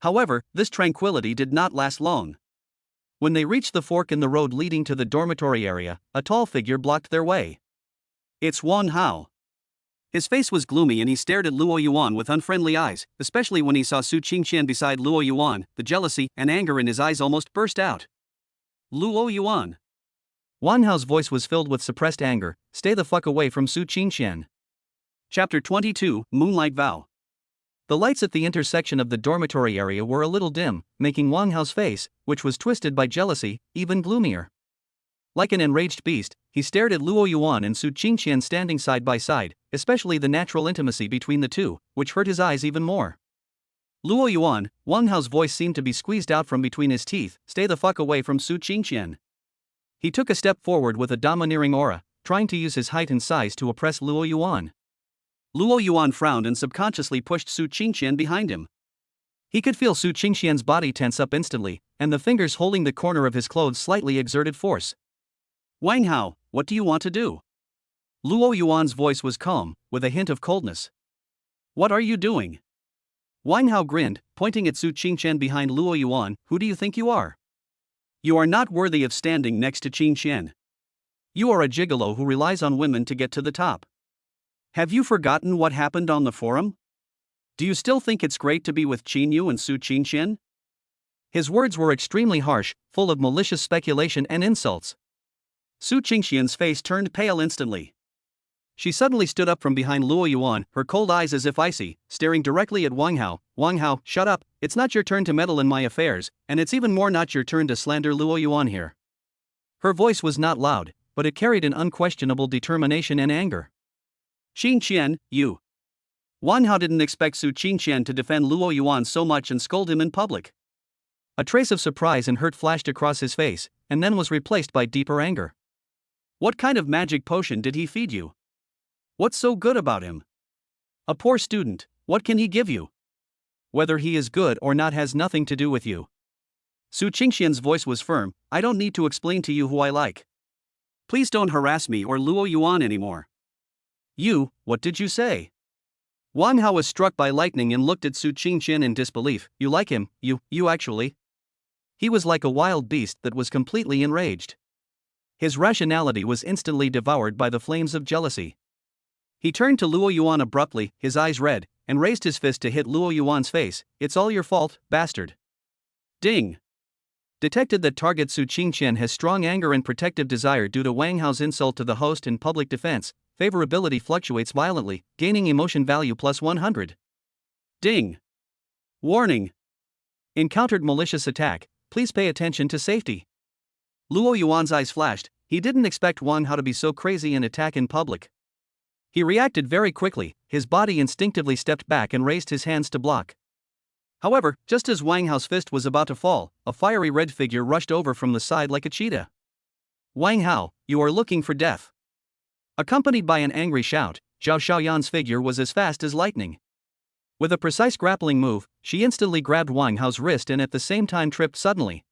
However, this tranquility did not last long. When they reached the fork in the road leading to the dormitory area, a tall figure blocked their way. It's Wang Hao. His face was gloomy and he stared at Luo Yuan with unfriendly eyes, especially when he saw Su Qingqian beside Luo Yuan. The jealousy and anger in his eyes almost burst out. Luo Yuan. Wang Hao's voice was filled with suppressed anger. Stay the fuck away from Su Qingqian. Chapter 22, Moonlight Vow. The lights at the intersection of the dormitory area were a little dim, making Wang Hao's face, which was twisted by jealousy, even gloomier. Like an enraged beast, he stared at Luo Yuan and Su Qingqian standing side by side, especially the natural intimacy between the two, which hurt his eyes even more. Luo Yuan, Wang Hao's voice seemed to be squeezed out from between his teeth. Stay the fuck away from Su Qingqian. He took a step forward with a domineering aura, trying to use his height and size to oppress Luo Yuan. Luo Yuan frowned and subconsciously pushed Su Qingqian behind him. He could feel Su Qingqian's body tense up instantly, and the fingers holding the corner of his clothes slightly exerted force. Wang Hao, what do you want to do? Luo Yuan's voice was calm, with a hint of coldness. What are you doing? Wang Hao grinned, pointing at Su Qingqian behind Luo Yuan. Who do you think you are? You are not worthy of standing next to Qingqian. You are a gigolo who relies on women to get to the top. Have you forgotten what happened on the forum? Do you still think it's great to be with Qin Yu and Su Qingqian? His words were extremely harsh, full of malicious speculation and insults. Su Qingqian's face turned pale instantly. She suddenly stood up from behind Luo Yuan, her cold eyes as if icy, staring directly at Wang Hao. Wang Hao, shut up, it's not your turn to meddle in my affairs, and it's even more not your turn to slander Luo Yuan here. Her voice was not loud, but it carried an unquestionable determination and anger. Qingqian, you. Wang Hao didn't expect Su Qingqian to defend Luo Yuan so much and scold him in public. A trace of surprise and hurt flashed across his face, and then was replaced by deeper anger. What kind of magic potion did he feed you? What's so good about him? A poor student, what can he give you? Whether he is good or not has nothing to do with you. Su Qingqian's voice was firm. I don't need to explain to you who I like. Please don't harass me or Luo Yuan anymore. You, what did you say? Wang Hao was struck by lightning and looked at Su Qingqian in disbelief. You like him, you actually? He was like a wild beast that was completely enraged. His rationality was instantly devoured by the flames of jealousy. He turned to Luo Yuan abruptly, his eyes red, and raised his fist to hit Luo Yuan's face. It's all your fault, bastard. Ding. Detected that target Su Qingqian has strong anger and protective desire due to Wang Hao's insult to the host in public defense. Favorability fluctuates violently, gaining emotion value plus 100. Ding. Warning. Encountered malicious attack, please pay attention to safety. Luo Yuan's eyes flashed. He didn't expect Wang Hao to be so crazy and attack in public. He reacted very quickly, his body instinctively stepped back and raised his hands to block. However, just as Wang Hao's fist was about to fall, a fiery red figure rushed over from the side like a cheetah. Wang Hao, you are looking for death. Accompanied by an angry shout, Zhao Xiaoyan's figure was as fast as lightning. With a precise grappling move, she instantly grabbed Wang Hao's wrist and at the same time tripped suddenly.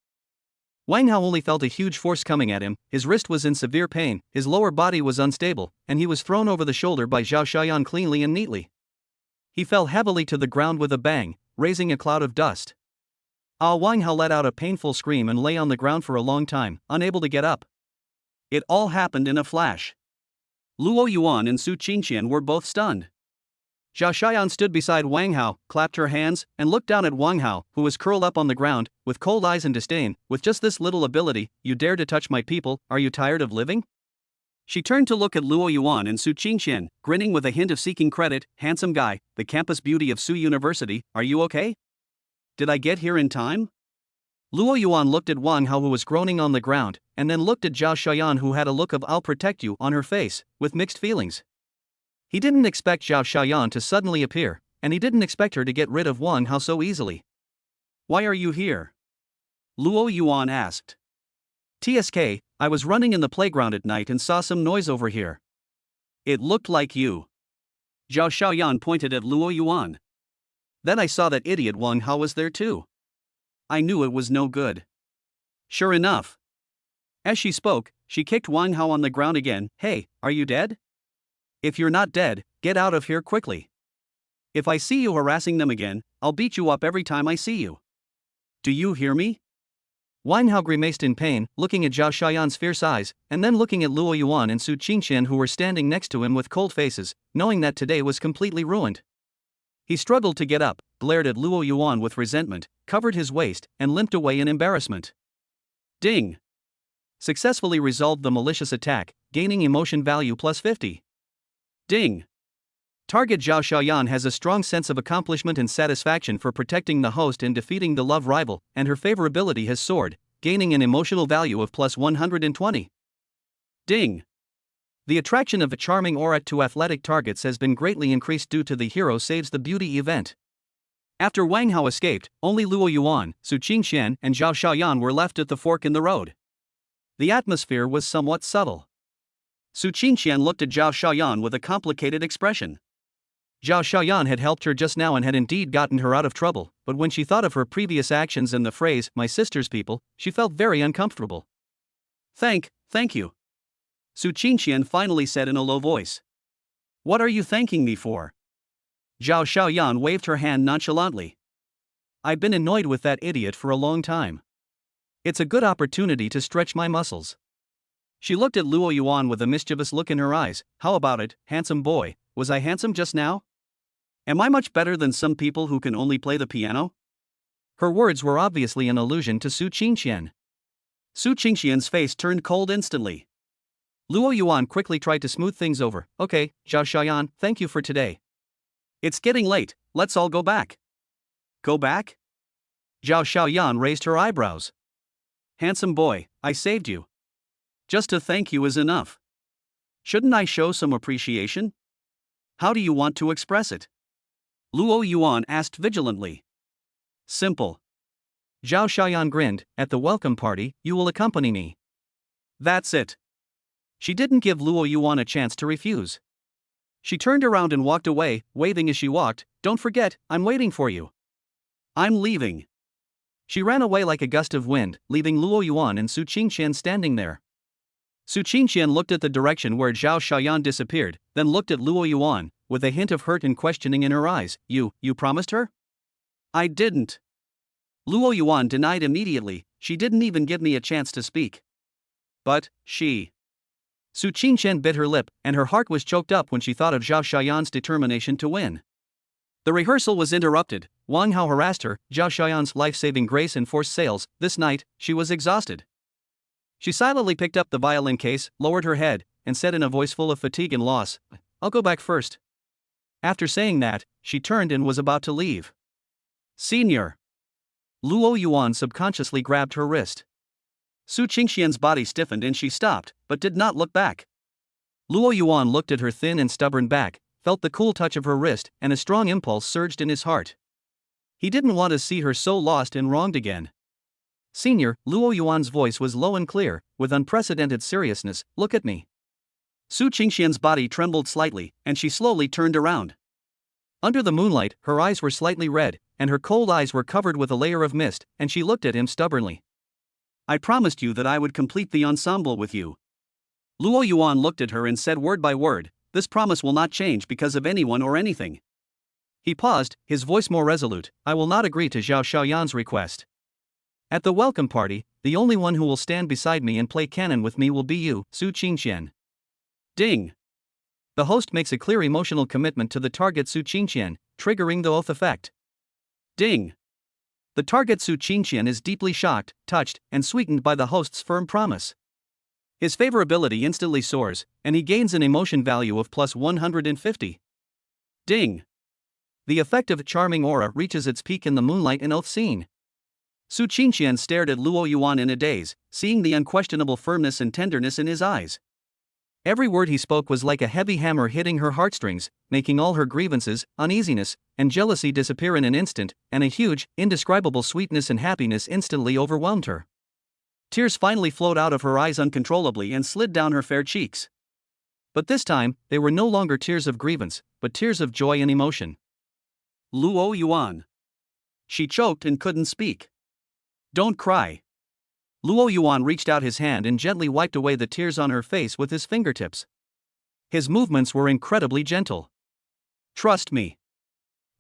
Wang Hao only felt a huge force coming at him, his wrist was in severe pain, his lower body was unstable, and he was thrown over the shoulder by Zhao Xiaoyan cleanly and neatly. He fell heavily to the ground with a bang, raising a cloud of dust. Wang Hao let out a painful scream and lay on the ground for a long time, unable to get up. It all happened in a flash. Luo Yuan and Su Qingqian were both stunned. Zhao Xiaoyan stood beside Wang Hao, clapped her hands, and looked down at Wang Hao, who was curled up on the ground, with cold eyes and disdain. With just this little ability, you dare to touch my people, are you tired of living? She turned to look at Luo Yuan and Su Qingqian, grinning with a hint of seeking credit. Handsome guy, the campus beauty of Su University, are you okay? Did I get here in time? Luo Yuan looked at Wang Hao, who was groaning on the ground, and then looked at Zhao Xiaoyan, who had a look of "I'll protect you" on her face, with mixed feelings. He didn't expect Zhao Xiaoyan to suddenly appear, and he didn't expect her to get rid of Wang Hao so easily. Why are you here? Luo Yuan asked. TSK, I was running in the playground at night and saw some noise over here. It looked like you. Zhao Xiaoyan pointed at Luo Yuan. Then I saw that idiot Wang Hao was there too. I knew it was no good. Sure enough. As she spoke, she kicked Wang Hao on the ground again. Hey, are you dead? If you're not dead, get out of here quickly. If I see you harassing them again, I'll beat you up every time I see you. Do you hear me? Wang Hao grimaced in pain, looking at Zhao Xiaoyan's fierce eyes, and then looking at Luo Yuan and Su Qingqian, who were standing next to him with cold faces, knowing that today was completely ruined. He struggled to get up, glared at Luo Yuan with resentment, covered his waist, and limped away in embarrassment. Ding! Successfully resolved the malicious attack, gaining emotion value plus 50. Ding! Target Zhao Xiaoyan has a strong sense of accomplishment and satisfaction for protecting the host and defeating the love rival, and her favorability has soared, gaining an emotional value of plus 120. Ding! The attraction of a charming aura to athletic targets has been greatly increased due to the Hero Saves the Beauty event. After Wang Hao escaped, only Luo Yuan, Su Qingqian, and Zhao Xiaoyan were left at the fork in the road. The atmosphere was somewhat subtle. Su Qingqian looked at Zhao Xiaoyan with a complicated expression. Zhao Xiaoyan had helped her just now and had indeed gotten her out of trouble, but when she thought of her previous actions and the phrase, "my sister's people," she felt very uncomfortable. Thank you. Su Qingqian finally said in a low voice. What are you thanking me for? Zhao Xiaoyan waved her hand nonchalantly. I've been annoyed with that idiot for a long time. It's a good opportunity to stretch my muscles. She looked at Luo Yuan with a mischievous look in her eyes. How about it, handsome boy? Was I handsome just now? Am I much better than some people who can only play the piano? Her words were obviously an allusion to Su Qingqian. Su Qingqian's face turned cold instantly. Luo Yuan quickly tried to smooth things over. Okay, Zhao Xiaoyan, thank you for today. It's getting late, let's all go back. Go back? Zhao Xiaoyan raised her eyebrows. Handsome boy, I saved you. Just to thank you is enough. Shouldn't I show some appreciation? How do you want to express it? Luo Yuan asked vigilantly. Simple. Zhao Xiaoyan grinned. At the welcome party, you will accompany me. That's it. She didn't give Luo Yuan a chance to refuse. She turned around and walked away, waving as she walked. Don't forget, I'm waiting for you. I'm leaving. She ran away like a gust of wind, leaving Luo Yuan and Su Qingqian standing there. Su Qingqian looked at the direction where Zhao Xiaoyan disappeared, then looked at Luo Yuan, with a hint of hurt and questioning in her eyes. You promised her? I didn't. Luo Yuan denied immediately. She didn't even give me a chance to speak. But, she. Su Qingqian bit her lip, and her heart was choked up when she thought of Zhao Xiaoyan's determination to win. The rehearsal was interrupted. Wang Hao harassed her, Zhao Xiaoyan's life-saving grace and forced sales. This night, she was exhausted. She silently picked up the violin case, lowered her head, and said in a voice full of fatigue and loss, I'll go back first. After saying that, she turned and was about to leave. Senior. Luo Yuan subconsciously grabbed her wrist. Su Qingqian's body stiffened and she stopped, but did not look back. Luo Yuan looked at her thin and stubborn back, felt the cool touch of her wrist, and a strong impulse surged in his heart. He didn't want to see her so lost and wronged again. Senior, Luo Yuan's voice was low and clear, with unprecedented seriousness, look at me. Su Qingqian's body trembled slightly, and she slowly turned around. Under the moonlight, her eyes were slightly red, and her cold eyes were covered with a layer of mist, and she looked at him stubbornly. I promised you that I would complete the ensemble with you. Luo Yuan looked at her and said word by word, this promise will not change because of anyone or anything. He paused, his voice more resolute, I will not agree to Zhao Xiaoyan's request. At the welcome party, the only one who will stand beside me and play canon with me will be you, Su Qingqian. Ding. The host makes a clear emotional commitment to the target Su Qingqian, triggering the oath effect. Ding. The target Su Qingqian is deeply shocked, touched, and sweetened by the host's firm promise. His favorability instantly soars, and he gains an emotion value of plus 150. Ding. The effective charming aura reaches its peak in the moonlight and oath scene. Su Qingqian stared at Luo Yuan in a daze, seeing the unquestionable firmness and tenderness in his eyes. Every word he spoke was like a heavy hammer hitting her heartstrings, making all her grievances, uneasiness, and jealousy disappear in an instant, and a huge, indescribable sweetness and happiness instantly overwhelmed her. Tears finally flowed out of her eyes uncontrollably and slid down her fair cheeks. But this time, they were no longer tears of grievance, but tears of joy and emotion. Luo Yuan. She choked and couldn't speak. Don't cry. Luo Yuan reached out his hand and gently wiped away the tears on her face with his fingertips. His movements were incredibly gentle. Trust me.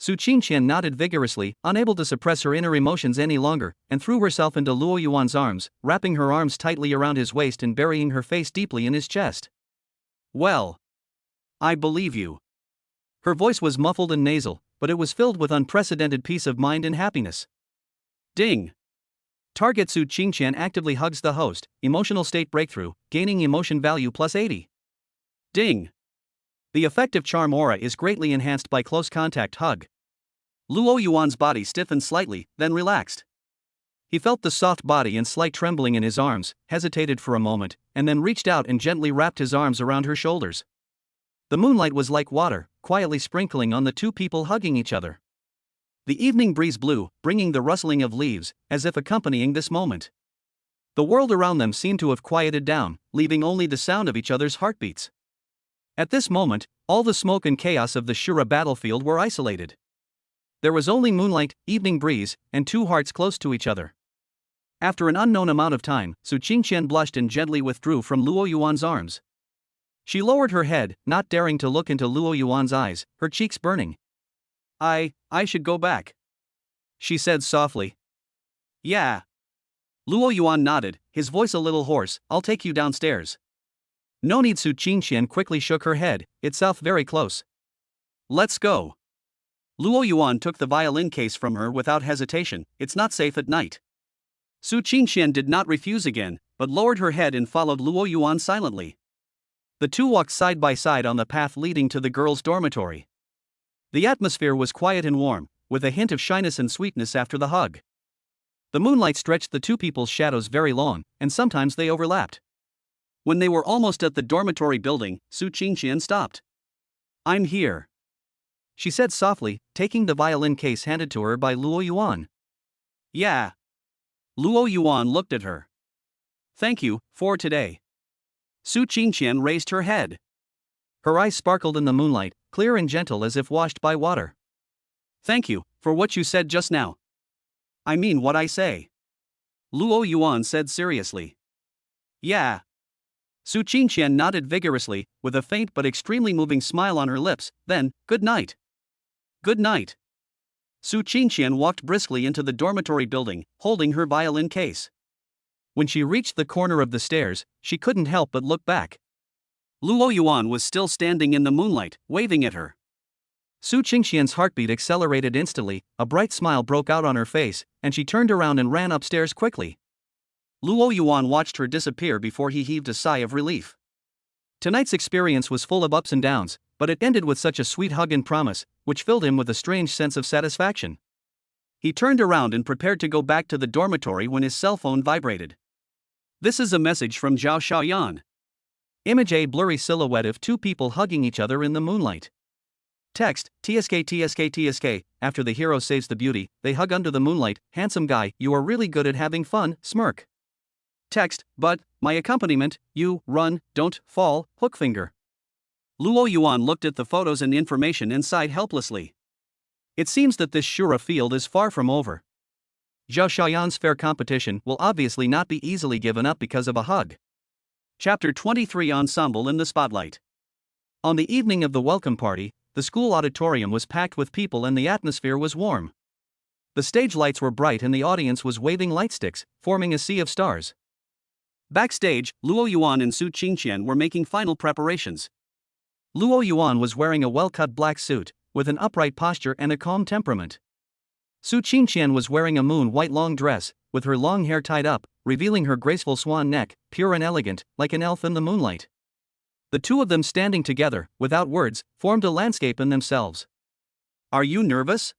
Su Qingqian nodded vigorously, unable to suppress her inner emotions any longer, and threw herself into Luo Yuan's arms, wrapping her arms tightly around his waist and burying her face deeply in his chest. Well. I believe you. Her voice was muffled and nasal, but it was filled with unprecedented peace of mind and happiness. Ding. Target Su Qingqian actively hugs the host, emotional state breakthrough, gaining emotion value plus 80. Ding. The effective charm aura is greatly enhanced by close contact hug. Luo Yuan's body stiffened slightly, then relaxed. He felt the soft body and slight trembling in his arms, hesitated for a moment, and then reached out and gently wrapped his arms around her shoulders. The moonlight was like water, quietly sprinkling on the two people hugging each other. The evening breeze blew, bringing the rustling of leaves, as if accompanying this moment. The world around them seemed to have quieted down, leaving only the sound of each other's heartbeats. At this moment, all the smoke and chaos of the Shura battlefield were isolated. There was only moonlight, evening breeze, and two hearts close to each other. After an unknown amount of time, Su Qingqian blushed and gently withdrew from Luo Yuan's arms. She lowered her head, not daring to look into Luo Yuan's eyes, her cheeks burning. I should go back," she said softly. "Yeah." Luo Yuan nodded, his voice a little hoarse. "I'll take you downstairs." "No need." Su Qingqian quickly shook her head, itself very close. "Let's go." Luo Yuan took the violin case from her without hesitation. "It's not safe at night." Su Qingqian did not refuse again, but lowered her head and followed Luo Yuan silently. The two walked side by side on the path leading to the girls' dormitory. The atmosphere was quiet and warm, with a hint of shyness and sweetness after the hug. The moonlight stretched the two people's shadows very long, and sometimes they overlapped. When they were almost at the dormitory building, Su Qingqian stopped. "I'm here," she said softly, taking the violin case handed to her by Luo Yuan. "Yeah." Luo Yuan looked at her. "Thank you for today." Su Qingqian raised her head. Her eyes sparkled in the moonlight, clear and gentle as if washed by water. "Thank you for what you said just now." "I mean what I say," Luo Yuan said seriously. "Yeah." Su Qingqian nodded vigorously, with a faint but extremely moving smile on her lips. Then, "Good night." "Good night." Su Qingqian walked briskly into the dormitory building, holding her violin case. When she reached the corner of the stairs, she couldn't help but look back. Luo Yuan was still standing in the moonlight, waving at her. Su Qingqian's heartbeat accelerated instantly, a bright smile broke out on her face, and she turned around and ran upstairs quickly. Luo Yuan watched her disappear before he heaved a sigh of relief. Tonight's experience was full of ups and downs, but it ended with such a sweet hug and promise, which filled him with a strange sense of satisfaction. He turned around and prepared to go back to the dormitory when his cell phone vibrated. This is a message from Zhao Xiaoyan. Image: a blurry silhouette of two people hugging each other in the moonlight. Text: TSK. After the hero saves the beauty, they hug under the moonlight. Handsome guy, you are really good at having fun. Smirk. Text: but my accompaniment, you run, don't fall, hook finger. Luo Yuan looked at the photos and information and sighed helplessly. It seems that this Shura field is far from over. Zhao Xiaoyan's fair competition will obviously not be easily given up because of a hug. Chapter 23: Ensemble in the Spotlight. On the evening of the welcome party, the school auditorium was packed with people and the atmosphere was warm. The stage lights were bright and the audience was waving light sticks, forming a sea of stars. Backstage, Luo Yuan and Su Qingqian were making final preparations. Luo Yuan was wearing a well-cut black suit, with an upright posture and a calm temperament. Su Qingqian was wearing a moon-white long dress, with her long hair tied up, revealing her graceful swan neck, pure and elegant, like an elf in the moonlight. The two of them standing together, without words, formed a landscape in themselves. "Are you nervous?"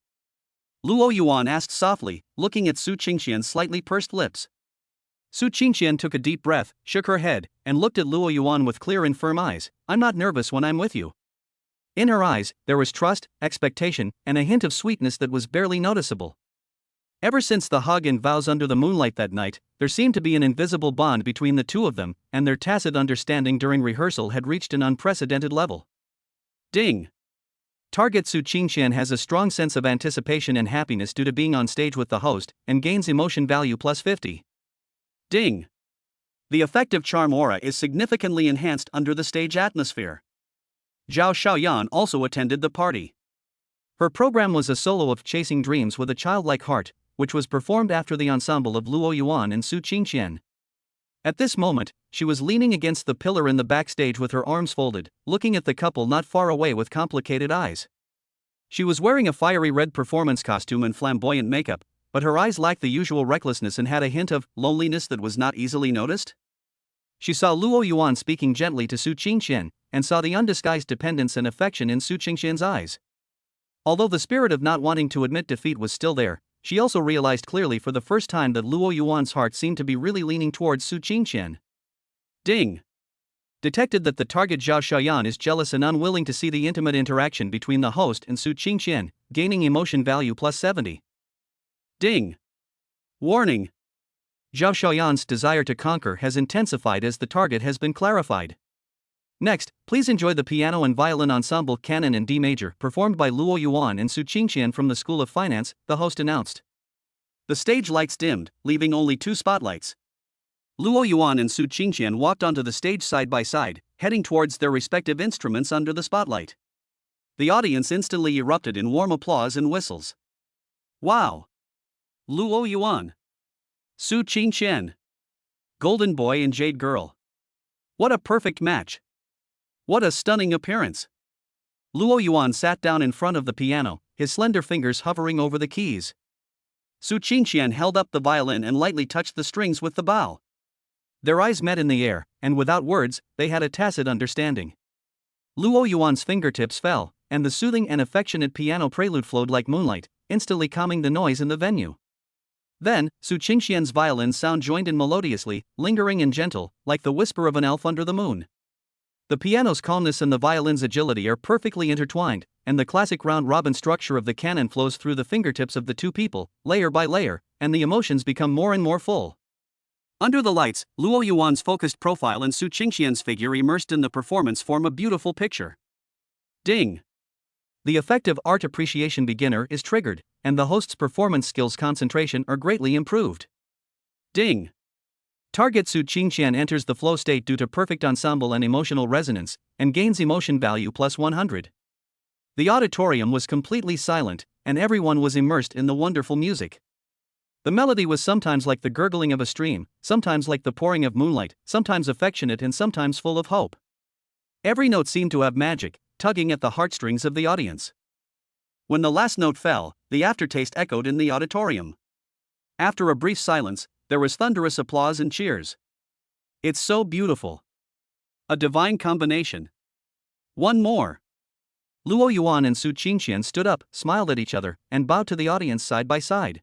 Luo Yuan asked softly, looking at Su Qingqian's slightly pursed lips. Su Qingqian took a deep breath, shook her head, and looked at Luo Yuan with clear and firm eyes. "I'm not nervous when I'm with you." In her eyes, there was trust, expectation, and a hint of sweetness that was barely noticeable. Ever since the hug and vows under the moonlight that night, there seemed to be an invisible bond between the two of them, and their tacit understanding during rehearsal had reached an unprecedented level. Ding! Target: Su Qingqian has a strong sense of anticipation and happiness due to being on stage with the host, and gains emotion value plus 50. Ding! The effective charm aura is significantly enhanced under the stage atmosphere. Zhao Xiaoyan also attended the party. Her program was a solo of Chasing Dreams with a Childlike Heart, which was performed after the ensemble of Luo Yuan and Su Qingqian. At this moment, she was leaning against the pillar in the backstage with her arms folded, looking at the couple not far away with complicated eyes. She was wearing a fiery red performance costume and flamboyant makeup, but her eyes lacked the usual recklessness and had a hint of loneliness that was not easily noticed. She saw Luo Yuan speaking gently to Su Qingqian, and saw the undisguised dependence and affection in Su Qingqian's eyes. Although the spirit of not wanting to admit defeat was still there, she also realized clearly for the first time that Luo Yuan's heart seemed to be really leaning towards Su Qingqian. Ding! Detected that the target Zhao Xiaoyan is jealous and unwilling to see the intimate interaction between the host and Su Qingqian, gaining emotion value plus 70. Ding! Warning! Zhao Xiaoyan's desire to conquer has intensified as the target has been clarified. Next, please enjoy the piano and violin ensemble Canon in D major performed by Luo Yuan and Su Qingqian from the School of Finance, the host announced. The stage lights dimmed, leaving only two spotlights. Luo Yuan and Su Qingqian walked onto the stage side by side, heading towards their respective instruments under the spotlight. The audience instantly erupted in warm applause and whistles. Wow! Luo Yuan. Su Qingqian. Golden Boy and Jade Girl. What a perfect match! What a stunning appearance! Luo Yuan sat down in front of the piano, his slender fingers hovering over the keys. Su Qingqian held up the violin and lightly touched the strings with the bow. Their eyes met in the air, and without words, they had a tacit understanding. Luo Yuan's fingertips fell, and the soothing and affectionate piano prelude flowed like moonlight, instantly calming the noise in the venue. Then, Su Qingqian's violin sound joined in melodiously, lingering and gentle, like the whisper of an elf under the moon. The piano's calmness and the violin's agility are perfectly intertwined, and the classic round-robin structure of the canon flows through the fingertips of the two people, layer by layer, and the emotions become more and more full. Under the lights, Luo Yuan's focused profile and Su Qingqian's figure immersed in the performance form a beautiful picture. Ding! The effective art appreciation beginner is triggered, and the host's performance skills concentration are greatly improved. Ding! Target Su Qingqian enters the flow state due to perfect ensemble and emotional resonance, and gains emotion value plus 100. The auditorium was completely silent, and everyone was immersed in the wonderful music. The melody was sometimes like the gurgling of a stream, sometimes like the pouring of moonlight, sometimes affectionate and sometimes full of hope. Every note seemed to have magic, tugging at the heartstrings of the audience. When the last note fell, the aftertaste echoed in the auditorium. After a brief silence, there was thunderous applause and cheers. It's so beautiful. A divine combination. One more. Luo Yuan and Su Qingqian stood up, smiled at each other, and bowed to the audience side by side.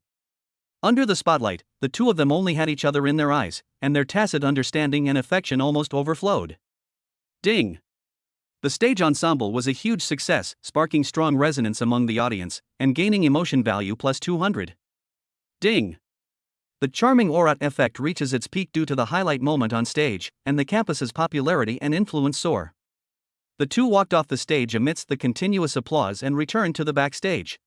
Under the spotlight, the two of them only had each other in their eyes, and their tacit understanding and affection almost overflowed. Ding! The stage ensemble was a huge success, sparking strong resonance among the audience, and gaining emotion value plus 200. Ding! The charming aura effect reaches its peak due to the highlight moment on stage, and the campus's popularity and influence soar. The two walked off the stage amidst the continuous applause and returned to the backstage.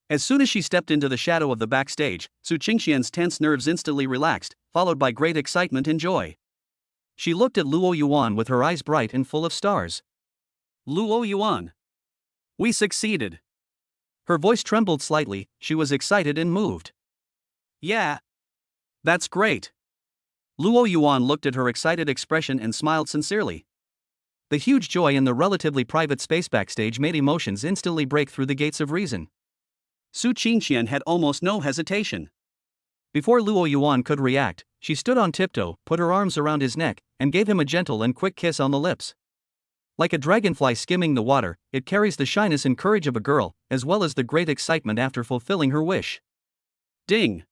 As soon as she stepped into the shadow of the backstage, Su Qingqian's tense nerves instantly relaxed, followed by great excitement and joy. She looked at Luo Yuan with her eyes bright and full of stars. Luo Yuan. We succeeded. Her voice trembled slightly, she was excited and moved. Yeah. That's great. Luo Yuan looked at her excited expression and smiled sincerely. The huge joy in the relatively private space backstage made emotions instantly break through the gates of reason. Su Qingqian had almost no hesitation. Before Luo Yuan could react, she stood on tiptoe, put her arms around his neck, and gave him a gentle and quick kiss on the lips. Like a dragonfly skimming the water, it carries the shyness and courage of a girl, as well as the great excitement after fulfilling her wish. Ding!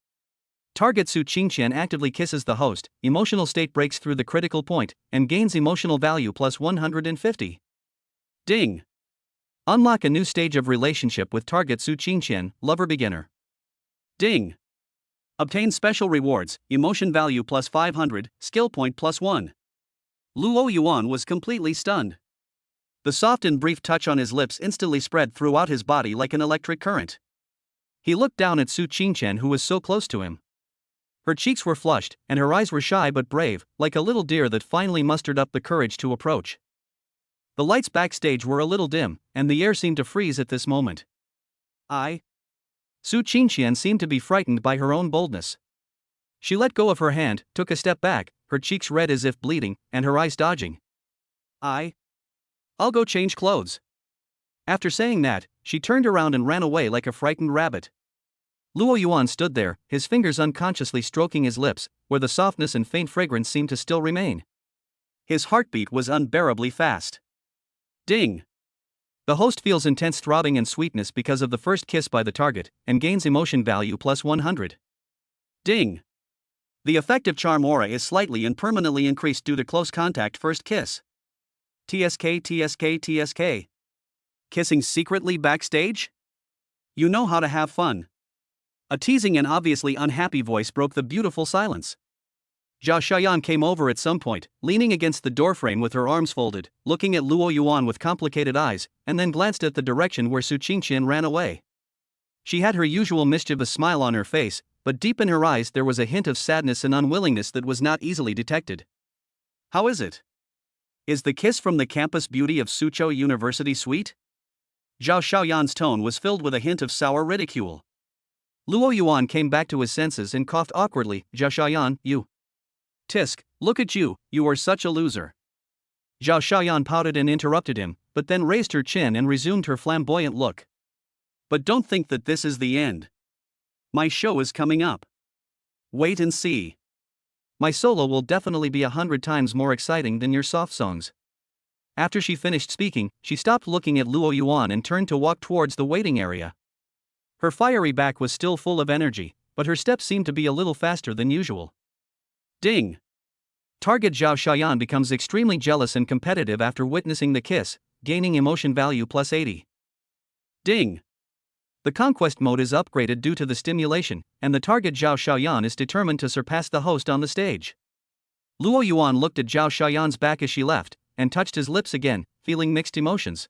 Target Su Qingqian actively kisses the host, emotional state breaks through the critical point, and gains emotional value plus 150. Ding! Unlock a new stage of relationship with target Su Qingqian, lover beginner. Ding! Obtain special rewards, emotion value plus 500, skill point plus 1. Luo Yuan was completely stunned. The soft and brief touch on his lips instantly spread throughout his body like an electric current. He looked down at Su Qingqian, who was so close to him. Her cheeks were flushed, and her eyes were shy but brave, like a little deer that finally mustered up the courage to approach. The lights backstage were a little dim, and the air seemed to freeze at this moment. Su Qingqian seemed to be frightened by her own boldness. She let go of her hand, took a step back, her cheeks red as if bleeding, and her eyes dodging. I'll go change clothes. After saying that, she turned around and ran away like a frightened rabbit. Luo Yuan stood there, his fingers unconsciously stroking his lips, where the softness and faint fragrance seemed to still remain. His heartbeat was unbearably fast. Ding! The host feels intense throbbing and sweetness because of the first kiss by the target, and gains emotion value plus 100. Ding! The effective charm aura is slightly and permanently increased due to close contact first kiss. TSK. Kissing secretly backstage? You know how to have fun. A teasing and obviously unhappy voice broke the beautiful silence. Zhao Xiaoyan came over at some point, leaning against the doorframe with her arms folded, looking at Luo Yuan with complicated eyes, and then glanced at the direction where Su Qingqian ran away. She had her usual mischievous smile on her face, but deep in her eyes there was a hint of sadness and unwillingness that was not easily detected. How is it? Is the kiss from the campus beauty of Suzhou University sweet? Zhao Xiaoyan's tone was filled with a hint of sour ridicule. Luo Yuan came back to his senses and coughed awkwardly. Zhao Xiaoyan, you. Tisk, look at you, you are such a loser. Zhao Xiaoyan pouted and interrupted him, but then raised her chin and resumed her flamboyant look. But don't think that this is the end. My show is coming up. Wait and see. My solo will definitely be 100 times more exciting than your soft songs. After she finished speaking, she stopped looking at Luo Yuan and turned to walk towards the waiting area. Her fiery back was still full of energy, but her steps seemed to be a little faster than usual. Ding! Target Zhao Xiaoyan becomes extremely jealous and competitive after witnessing the kiss, gaining emotion value plus 80. Ding! The conquest mode is upgraded due to the stimulation, and the target Zhao Xiaoyan is determined to surpass the host on the stage. Luo Yuan looked at Zhao Xiaoyan's back as she left, and touched his lips again, feeling mixed emotions.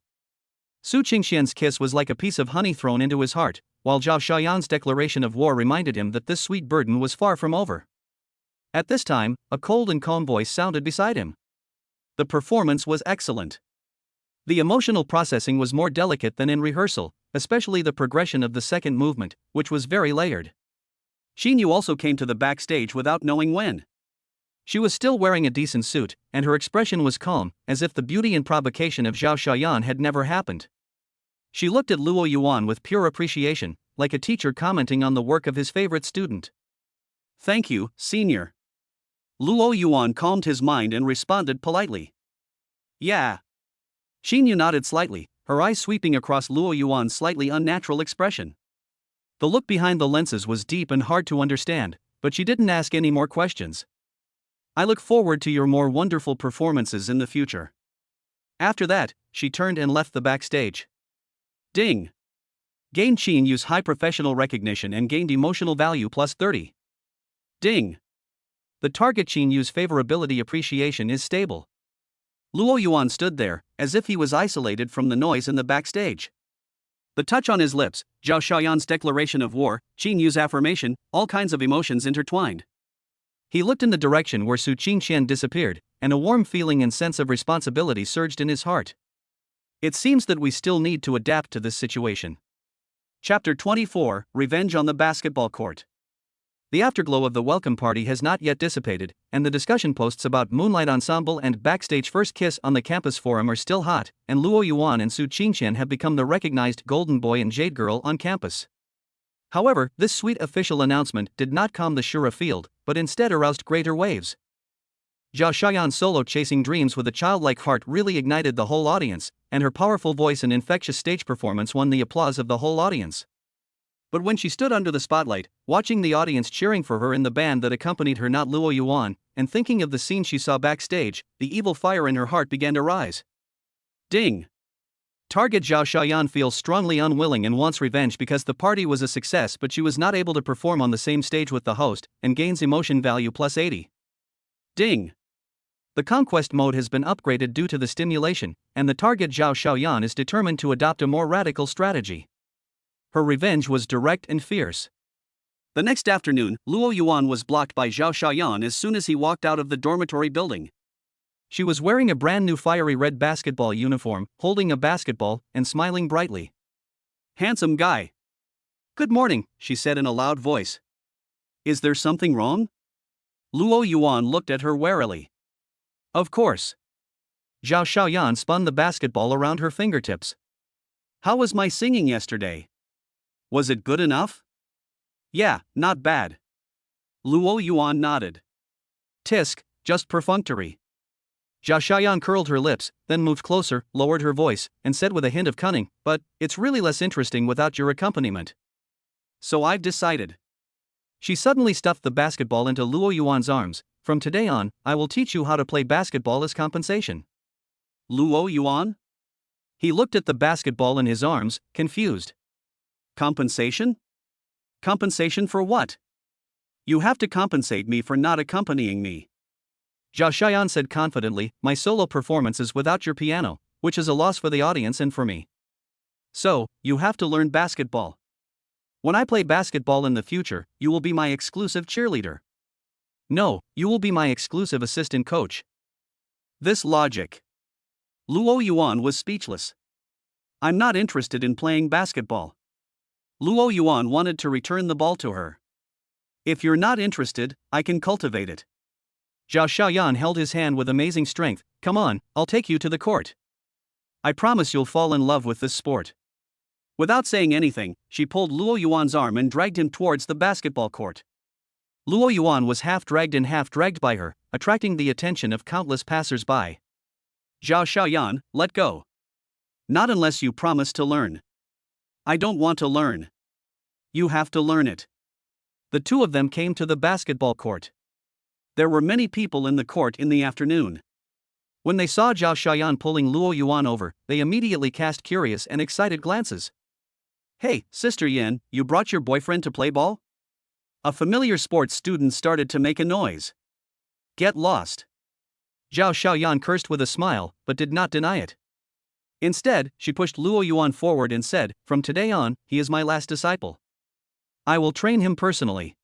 Su Qingxian's kiss was like a piece of honey thrown into his heart, while Zhao Xiaoyan's declaration of war reminded him that this sweet burden was far from over. At this time, a cold and calm voice sounded beside him. The performance was excellent. The emotional processing was more delicate than in rehearsal, especially the progression of the second movement, which was very layered. Xin Yu also came to the backstage without knowing when. She was still wearing a decent suit, and her expression was calm, as if the beauty and provocation of Zhao Xiaoyan had never happened. She looked at Luo Yuan with pure appreciation, like a teacher commenting on the work of his favorite student. Thank you, senior. Luo Yuan calmed his mind and responded politely. Yeah. Xin Yu nodded slightly, her eyes sweeping across Luo Yuan's slightly unnatural expression. The look behind the lenses was deep and hard to understand, but she didn't ask any more questions. I look forward to your more wonderful performances in the future. After that, she turned and left the backstage. Ding! Gained Xin Yu's high professional recognition and gained emotional value plus 30. Ding! The target Xin Yu's favorability appreciation is stable. Luo Yuan stood there, as if he was isolated from the noise in the backstage. The touch on his lips, Zhao Xiaoyan's declaration of war, Xin Yu's affirmation, all kinds of emotions intertwined. He looked in the direction where Su Qingqian disappeared, and a warm feeling and sense of responsibility surged in his heart. It seems that we still need to adapt to this situation. Chapter 24, Revenge on the Basketball Court. The afterglow of the welcome party has not yet dissipated, and the discussion posts about Moonlight Ensemble and Backstage First Kiss on the campus forum are still hot, and Luo Yuan and Su Qingqian have become the recognized Golden Boy and Jade Girl on campus. However, this sweet official announcement did not calm the Shura field, but instead aroused greater waves. Zhao Xiaoyan's solo Chasing Dreams with a Childlike Heart really ignited the whole audience, and her powerful voice and infectious stage performance won the applause of the whole audience. But when she stood under the spotlight, watching the audience cheering for her in the band that accompanied her, not Luo Yuan, and thinking of the scene she saw backstage, the evil fire in her heart began to rise. Ding! Target Zhao Xiaoyan feels strongly unwilling and wants revenge because the party was a success but she was not able to perform on the same stage with the host, and gains emotion value plus 80. Ding! The conquest mode has been upgraded due to the stimulation, and the target Zhao Xiaoyan is determined to adopt a more radical strategy. Her revenge was direct and fierce. The next afternoon, Luo Yuan was blocked by Zhao Xiaoyan as soon as he walked out of the dormitory building. She was wearing a brand new fiery red basketball uniform, holding a basketball, and smiling brightly. Handsome guy. Good morning, she said in a loud voice. Is there something wrong? Luo Yuan looked at her warily. Of course. Zhao Xiaoyan spun the basketball around her fingertips. How was my singing yesterday? Was it good enough? Yeah, not bad. Luo Yuan nodded. Tisk, just perfunctory. Zhao Xiaoyan curled her lips, then moved closer, lowered her voice, and said with a hint of cunning, but it's really less interesting without your accompaniment. So I've decided. She suddenly stuffed the basketball into Luo Yuan's arms. From today on, I will teach you how to play basketball as compensation. Luo Yuan? He looked at the basketball in his arms, confused. Compensation? Compensation for what? You have to compensate me for not accompanying me. Zhao Xiaoyan said confidently, my solo performance is without your piano, which is a loss for the audience and for me. So, you have to learn basketball. When I play basketball in the future, you will be my exclusive cheerleader. No, you will be my exclusive assistant coach. This logic. Luo Yuan was speechless. I'm not interested in playing basketball. Luo Yuan wanted to return the ball to her. If you're not interested, I can cultivate it. Zhao Xiaoyan held his hand with amazing strength. Come on, I'll take you to the court. I promise you'll fall in love with this sport. Without saying anything, she pulled Luo Yuan's arm and dragged him towards the basketball court. Luo Yuan was half dragged and half dragged by her, attracting the attention of countless passers-by. Zhao Xiaoyan, let go. Not unless you promise to learn. I don't want to learn. You have to learn it. The two of them came to the basketball court. There were many people in the court in the afternoon. When they saw Zhao Xiaoyan pulling Luo Yuan over, they immediately cast curious and excited glances. Hey, Sister Yan, you brought your boyfriend to play ball? A familiar sports student started to make a noise. Get lost. Zhao Xiaoyan cursed with a smile, but did not deny it. Instead, she pushed Luo Yuan forward and said, from today on, he is my last disciple. I will train him personally.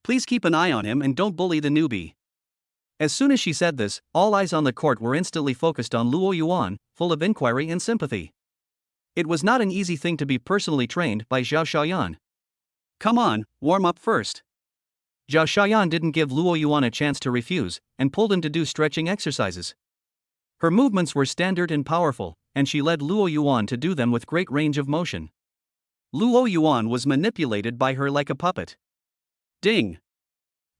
Please keep an eye on him and don't bully the newbie. As soon as she said this, all eyes on the court were instantly focused on Luo Yuan, full of inquiry and sympathy. It was not an easy thing to be personally trained by Zhao Xiaoyan. Come on, warm up first. Zhao Xiaoyan didn't give Luo Yuan a chance to refuse, and pulled him to do stretching exercises. Her movements were standard and powerful, and she led Luo Yuan to do them with great range of motion. Luo Yuan was manipulated by her like a puppet. Ding.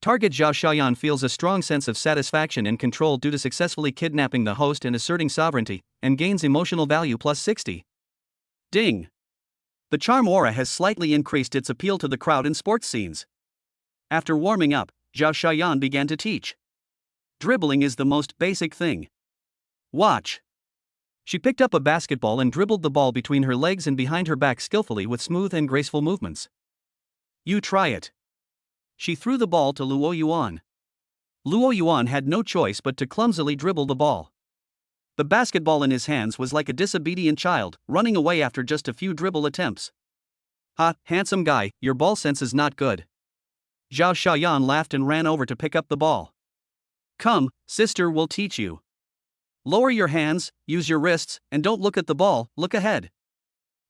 Target Zhao Xiaoyan feels a strong sense of satisfaction and control due to successfully kidnapping the host and asserting sovereignty, and gains emotional value plus 60. Ding. The charm aura has slightly increased its appeal to the crowd in sports scenes. After warming up, Zhao Xiaoyan began to teach. Dribbling is the most basic thing. Watch. She picked up a basketball and dribbled the ball between her legs and behind her back skillfully with smooth and graceful movements. You try it. She threw the ball to Luo Yuan. Luo Yuan had no choice but to clumsily dribble the ball. The basketball in his hands was like a disobedient child, running away after just a few dribble attempts. Ha, handsome guy, your ball sense is not good. Zhao Xiaoyan laughed and ran over to pick up the ball. Come, sister will teach you. Lower your hands, use your wrists, and don't look at the ball, look ahead.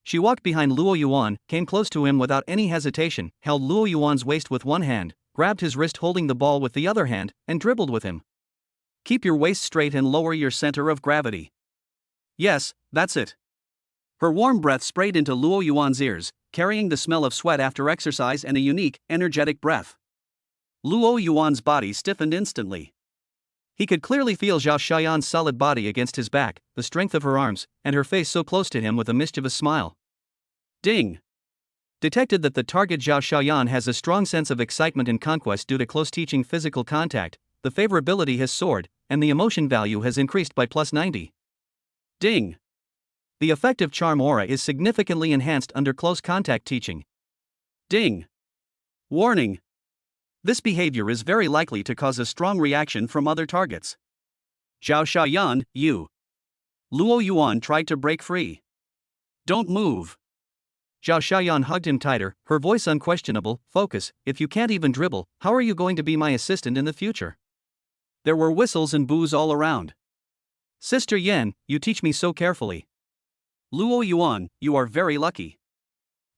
She walked behind Luo Yuan, came close to him without any hesitation, held Luo Yuan's waist with one hand, grabbed his wrist holding the ball with the other hand, and dribbled with him. Keep your waist straight and lower your center of gravity. Yes, that's it. Her warm breath sprayed into Luo Yuan's ears, carrying the smell of sweat after exercise and a unique, energetic breath. Luo Yuan's body stiffened instantly. He could clearly feel Zhao Xiaoyan's solid body against his back, the strength of her arms, and her face so close to him with a mischievous smile. Ding. Detected that the target Zhao Xiaoyan has a strong sense of excitement and conquest due to close teaching physical contact, the favorability has soared, and the emotion value has increased by plus 90. Ding. The effective charm aura is significantly enhanced under close contact teaching. Ding. Warning. This behavior is very likely to cause a strong reaction from other targets. Zhao Xiaoyan, you. Luo Yuan tried to break free. Don't move. Zhao Xiaoyan hugged him tighter, her voice unquestionable. Focus, if you can't even dribble, how are you going to be my assistant in the future? There were whistles and boos all around. Sister Yan, you teach me so carefully. Luo Yuan, you are very lucky.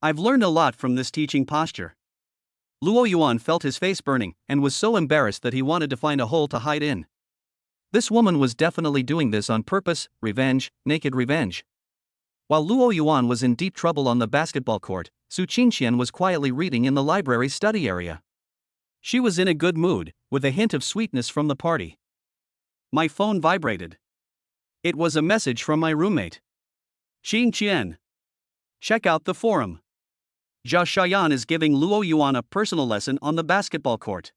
I've learned a lot from this teaching posture. Luo Yuan felt his face burning, and was so embarrassed that he wanted to find a hole to hide in. This woman was definitely doing this on purpose, revenge, naked revenge. While Luo Yuan was in deep trouble on the basketball court, Su Qingqian was quietly reading in the library's study area. She was in a good mood, with a hint of sweetness from the party. My phone vibrated. It was a message from my roommate. Qingqian. Check out the forum. Zhao Xiaoyan is giving Luo Yuan a personal lesson on the basketball court.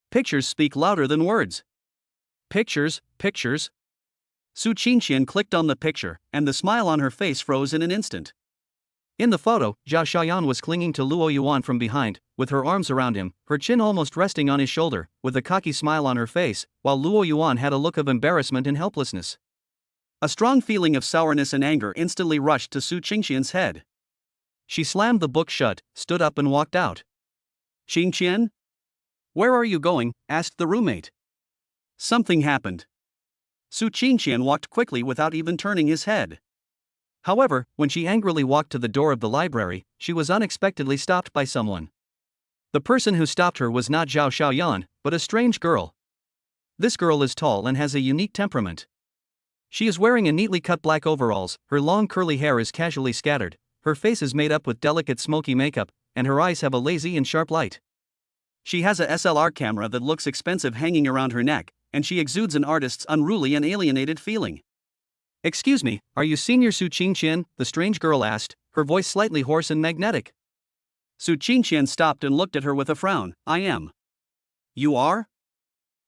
Pictures speak louder than words. Pictures, pictures. Su Qingqian clicked on the picture, and the smile on her face froze in an instant. In the photo, Zhao Xiaoyan was clinging to Luo Yuan from behind, with her arms around him, her chin almost resting on his shoulder, with a cocky smile on her face, while Luo Yuan had a look of embarrassment and helplessness. A strong feeling of sourness and anger instantly rushed to Su Qingxian's head. She slammed the book shut, stood up and walked out. Qingqian? Where are you going? Asked the roommate. Something happened. Su Qingqian walked quickly without even turning his head. However, when she angrily walked to the door of the library, she was unexpectedly stopped by someone. The person who stopped her was not Zhao Xiaoyan, but a strange girl. This girl is tall and has a unique temperament. She is wearing a neatly cut black overalls, her long curly hair is casually scattered, her face is made up with delicate smoky makeup, and her eyes have a lazy and sharp light. She has a SLR camera that looks expensive hanging around her neck, and she exudes an artist's unruly and alienated feeling. Excuse me, are you Senior Su Qingqian? The strange girl asked, her voice slightly hoarse and magnetic. Su Qingqian stopped and looked at her with a frown. I am. You are?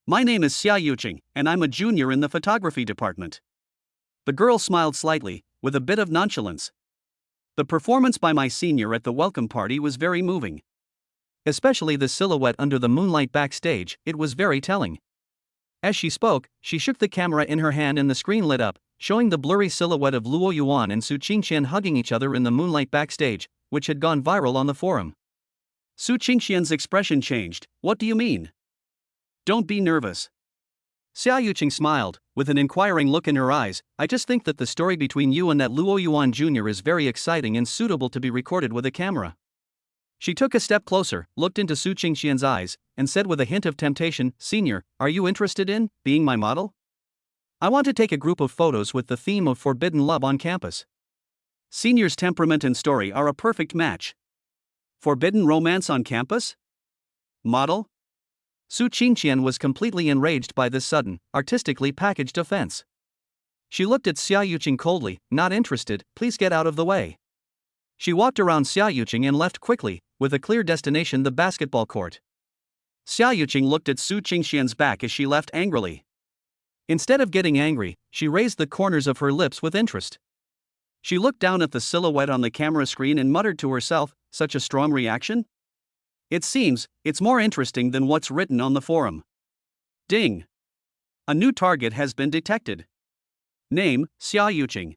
My name is Xia Yuqing, and I'm a junior in the photography department. The girl smiled slightly, with a bit of nonchalance. The performance by my senior at the welcome party was very moving. Especially the silhouette under the moonlight backstage, it was very telling. As she spoke, she shook the camera in her hand and the screen lit up, showing the blurry silhouette of Luo Yuan and Su Qingqian hugging each other in the moonlight backstage, which had gone viral on the forum. Su Qingqian's expression changed. What do you mean? Don't be nervous. Xia Yuqing smiled, with an inquiring look in her eyes. I just think that the story between you and that Luo Yuan Jr. is very exciting and suitable to be recorded with a camera. She took a step closer, looked into Su Qingqian's eyes, and said with a hint of temptation, Senior, are you interested in being my model? I want to take a group of photos with the theme of forbidden love on campus. Senior's temperament and story are a perfect match. Forbidden romance on campus? Model? Su Qingqian was completely enraged by this sudden, artistically packaged offense. She looked at Xia Yuqing coldly. Not interested, please get out of the way. She walked around Xia Yuqing and left quickly, with a clear destination: the basketball court. Xia Yuqing looked at Su Qingxian's back as she left angrily. Instead of getting angry, she raised the corners of her lips with interest. She looked down at the silhouette on the camera screen and muttered to herself, such a strong reaction? It seems, it's more interesting than what's written on the forum. Ding! A new target has been detected. Name, Xia Yuqing.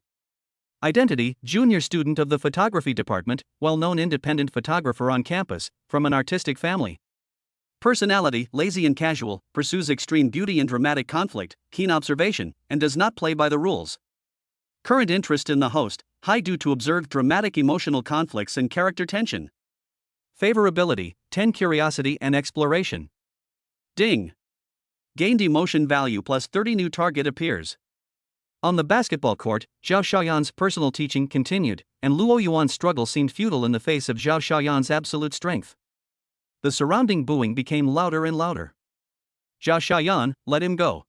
Identity, junior student of the photography department, well-known independent photographer on campus, from an artistic family. Personality, lazy and casual, pursues extreme beauty and dramatic conflict, keen observation, and does not play by the rules. Current interest in the host, high due to observed dramatic emotional conflicts and character tension. Favorability, 10 curiosity and exploration. Ding! Gained emotion value plus 30 new target appears. On the basketball court, Zhao Xiaoyan's personal teaching continued, and Luo Yuan's struggle seemed futile in the face of Zhao Xiaoyan's absolute strength. The surrounding booing became louder and louder. Zhao Xiaoyan, let him go.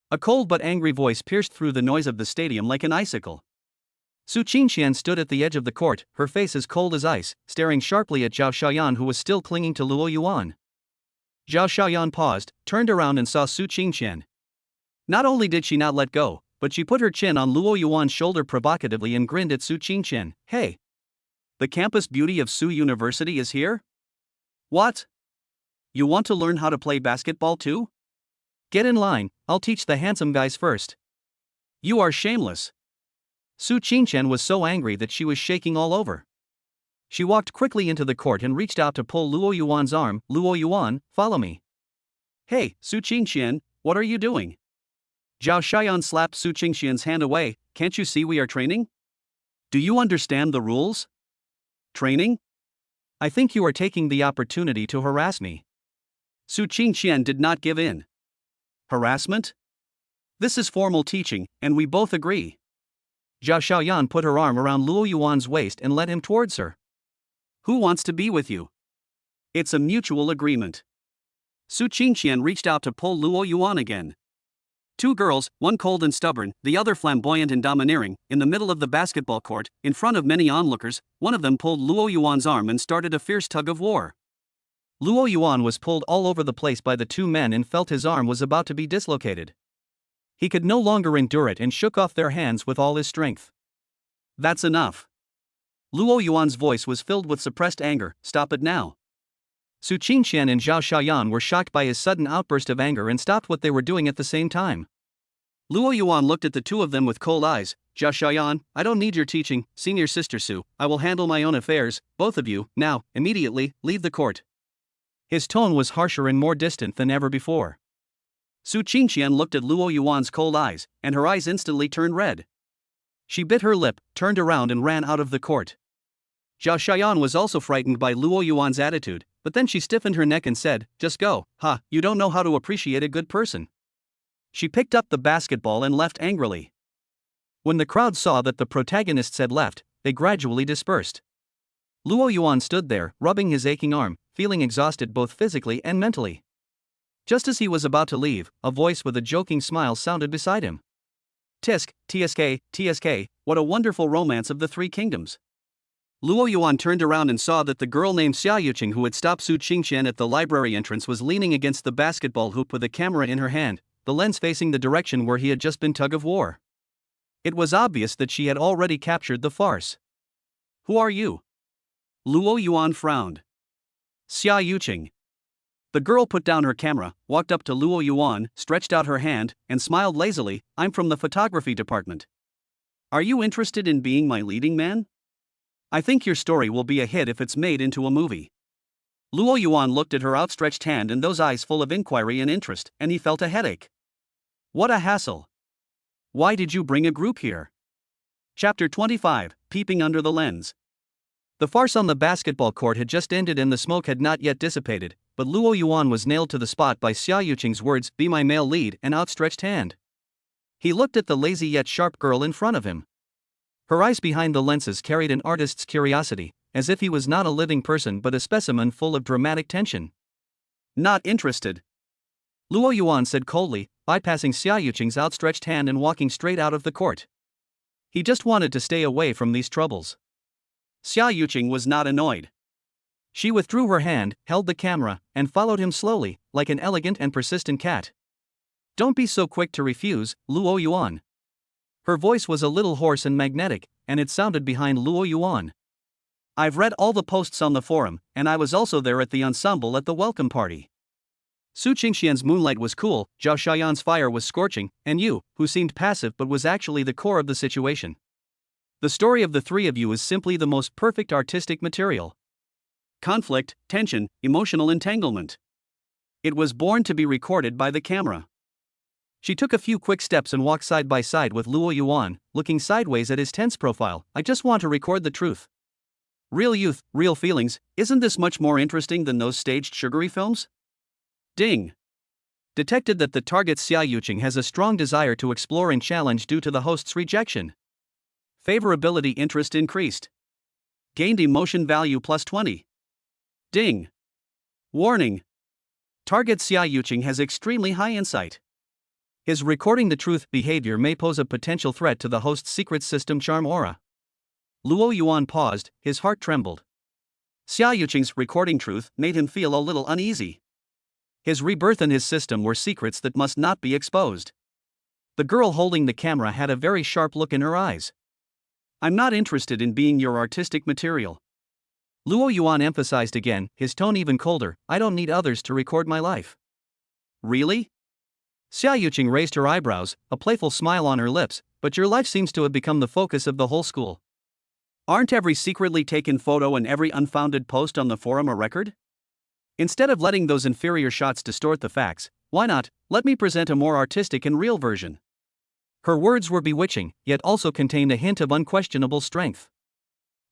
A cold but angry voice pierced through the noise of the stadium like an icicle. Su Qingqian stood at the edge of the court, her face as cold as ice, staring sharply at Zhao Xiaoyan, who was still clinging to Luo Yuan. Zhao Xiaoyan paused, turned around and saw Su Qingqian. Not only did she not let go, but she put her chin on Luo Yuan's shoulder provocatively and grinned at Su Qingqian. Hey! The campus beauty of Su University is here? What? You want to learn how to play basketball too? Get in line, I'll teach the handsome guys first. You are shameless. Su Qingqian was so angry that she was shaking all over. She walked quickly into the court and reached out to pull Luo Yuan's arm. Luo Yuan, follow me. Hey, Su Qingqian, what are you doing? Zhao Xiaoyan slapped Su Qingqian's hand away. Can't you see we are training? Do you understand the rules? Training? I think you are taking the opportunity to harass me. Su Qingqian did not give in. Harassment? This is formal teaching, and we both agree. Zhao Xiaoyan put her arm around Luo Yuan's waist and led him towards her. Who wants to be with you? It's a mutual agreement. Su Qingqian reached out to pull Luo Yuan again. Two girls, one cold and stubborn, the other flamboyant and domineering, in the middle of the basketball court, in front of many onlookers, one of them pulled Luo Yuan's arm and started a fierce tug of war. Luo Yuan was pulled all over the place by the two men and felt his arm was about to be dislocated. He could no longer endure it and shook off their hands with all his strength. That's enough. Luo Yuan's voice was filled with suppressed anger. Stop it now. Su Qingqian and Zhao Xiaoyan were shocked by his sudden outburst of anger and stopped what they were doing at the same time. Luo Yuan looked at the two of them with cold eyes. Zhao Xiaoyan, I don't need your teaching, senior sister Su, I will handle my own affairs, both of you, now, immediately, leave the court. His tone was harsher and more distant than ever before. Su Qingqian looked at Luo Yuan's cold eyes, and her eyes instantly turned red. She bit her lip, turned around and ran out of the court. Zhao Xiaoyan was also frightened by Luo Yuan's attitude, but then she stiffened her neck and said, just go, you don't know how to appreciate a good person. She picked up the basketball and left angrily. When the crowd saw that the protagonists had left, they gradually dispersed. Luo Yuan stood there, rubbing his aching arm, feeling exhausted both physically and mentally. Just as he was about to leave, a voice with a joking smile sounded beside him. Tisk, TSK, TSK, what a wonderful romance of the three kingdoms. Luo Yuan turned around and saw that the girl named Xia Yuqing who had stopped Su Qingqian at the library entrance was leaning against the basketball hoop with a camera in her hand, the lens facing the direction where he had just been tug of war. It was obvious that she had already captured the farce. Who are you? Luo Yuan frowned. Xia Yuqing. The girl put down her camera, walked up to Luo Yuan, stretched out her hand, and smiled lazily. I'm from the photography department. Are you interested in being my leading man? I think your story will be a hit if it's made into a movie. Luo Yuan looked at her outstretched hand and those eyes full of inquiry and interest, and he felt a headache. What a hassle. Why did you bring a group here? Chapter 25, Peeping Under the Lens. The farce on the basketball court had just ended and the smoke had not yet dissipated, but Luo Yuan was nailed to the spot by Xia Yuqing's words, be my male lead, and outstretched hand. He looked at the lazy yet sharp girl in front of him. Her eyes behind the lenses carried an artist's curiosity, as if he was not a living person but a specimen full of dramatic tension. Not interested. Luo Yuan said coldly, bypassing Xia Yuqing's outstretched hand and walking straight out of the court. He just wanted to stay away from these troubles. Xia Yuqing was not annoyed. She withdrew her hand, held the camera, and followed him slowly, like an elegant and persistent cat. Don't be so quick to refuse, Luo Yuan. Her voice was a little hoarse and magnetic, and it sounded behind Luo Yuan. I've read all the posts on the forum, and I was also there at the ensemble at the welcome party. Su Qingqian's moonlight was cool, Zhao Xiaoyan's fire was scorching, and you, who seemed passive but was actually the core of the situation. The story of the three of you is simply the most perfect artistic material. Conflict, tension, emotional entanglement. It was born to be recorded by the camera. She took a few quick steps and walked side by side with Luo Yuan, looking sideways at his tense profile. I just want to record the truth. Real youth, real feelings, isn't this much more interesting than those staged sugary films? Ding. Detected that the target Xia Yuqing has a strong desire to explore and challenge due to the host's rejection. Favorability interest increased. Gained emotion value plus 20. Ding. Warning. Target Xia Yuqing has extremely high insight. His recording the truth behavior may pose a potential threat to the host's secret system charm aura. Luo Yuan paused, his heart trembled. Xia Yuqing's recording truth made him feel a little uneasy. His rebirth and his system were secrets that must not be exposed. The girl holding the camera had a very sharp look in her eyes. I'm not interested in being your artistic material. Luo Yuan emphasized again, his tone even colder, I don't need others to record my life. Really? Xia Yuqing raised her eyebrows, a playful smile on her lips, but your life seems to have become the focus of the whole school. Aren't every secretly taken photo and every unfounded post on the forum a record? Instead of letting those inferior shots distort the facts, why not, let me present a more artistic and real version. Her words were bewitching, yet also contained a hint of unquestionable strength.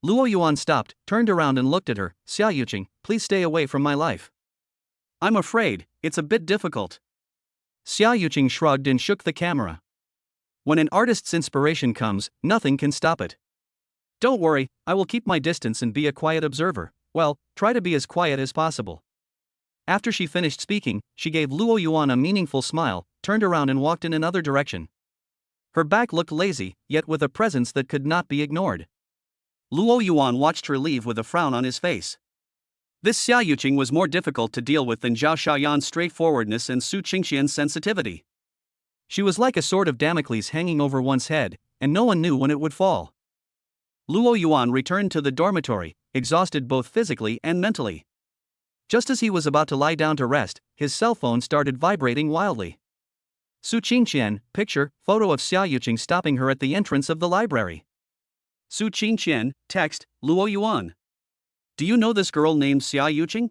Luo Yuan stopped, turned around and looked at her. Xia Yuqing, please stay away from my life. I'm afraid, it's a bit difficult. Xia Yuqing shrugged and shook the camera. When an artist's inspiration comes, nothing can stop it. Don't worry, I will keep my distance and be a quiet observer. Well, try to be as quiet as possible. After she finished speaking, she gave Luo Yuan a meaningful smile, turned around and walked in another direction. Her back looked lazy, yet with a presence that could not be ignored. Luo Yuan watched her leave with a frown on his face. This Xia Yuqing was more difficult to deal with than Zhao Xiaoyan's straightforwardness and Su Qingqian's sensitivity. She was like a sword of Damocles hanging over one's head, and no one knew when it would fall. Luo Yuan returned to the dormitory, exhausted both physically and mentally. Just as he was about to lie down to rest, his cell phone started vibrating wildly. Su Qingqian, picture, photo of Xia Yuqing stopping her at the entrance of the library. Su Qingqian, text, Luo Yuan. Do you know this girl named Xia Yuqing?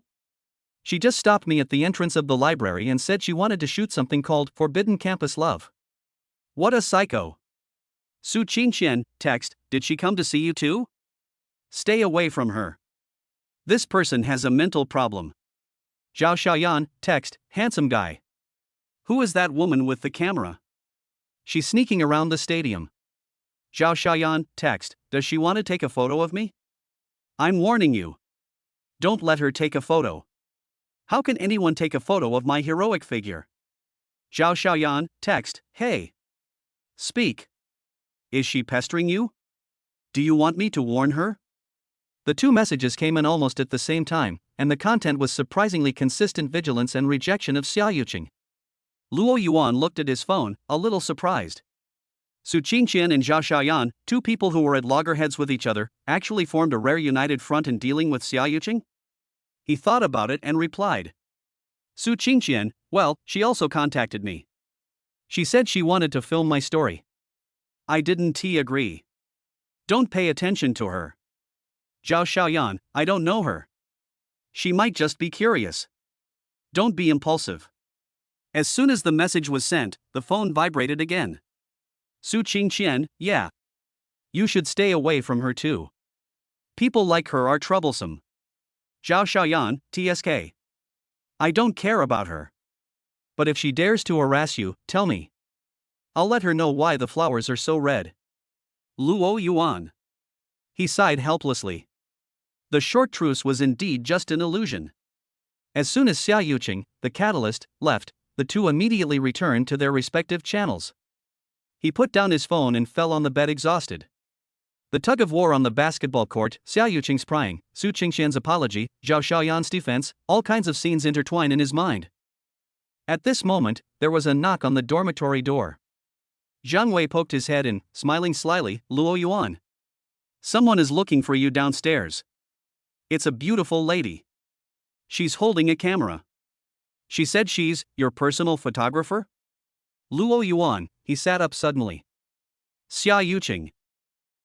She just stopped me at the entrance of the library and said she wanted to shoot something called Forbidden Campus Love. What a psycho. Su Qingqian, text, did she come to see you too? Stay away from her. This person has a mental problem. Zhao Xiaoyan, text, handsome guy. Who is that woman with the camera? She's sneaking around the stadium. Zhao Xiaoyan, text, does she want to take a photo of me? I'm warning you. Don't let her take a photo. How can anyone take a photo of my heroic figure? Zhao Xiaoyan, text, hey. Speak. Is she pestering you? Do you want me to warn her? The two messages came in almost at the same time, and the content was surprisingly consistent: vigilance and rejection of Xia Yuqing. Luo Yuan looked at his phone, a little surprised. Su Qingqian and Zhao Xiaoyan, two people who were at loggerheads with each other, actually formed a rare united front in dealing with Xia Yuqing? He thought about it and replied. Su Qingqian, well, she also contacted me. She said she wanted to film my story. I didn't agree. Don't pay attention to her. Zhao Xiaoyan, I don't know her. She might just be curious. Don't be impulsive. As soon as the message was sent, the phone vibrated again. Su Qingqian, yeah. You should stay away from her too. People like her are troublesome. Zhao Xiaoyan, TSK. I don't care about her. But if she dares to harass you, tell me. I'll let her know why the flowers are so red. Luo Yuan. He sighed helplessly. The short truce was indeed just an illusion. As soon as Xia Yuqing, the catalyst, left, the two immediately returned to their respective channels. He put down his phone and fell on the bed exhausted. The tug of war on the basketball court, Xia Yuqing's prying, Su Qingqian's apology, Zhao Xiaoyan's defense, all kinds of scenes intertwine in his mind. At this moment, there was a knock on the dormitory door. Zhang Wei poked his head in, smiling slyly. Luo Yuan. Someone is looking for you downstairs. It's a beautiful lady. She's holding a camera. She said she's your personal photographer? Luo Yuan, he sat up suddenly. Xia Yuqing.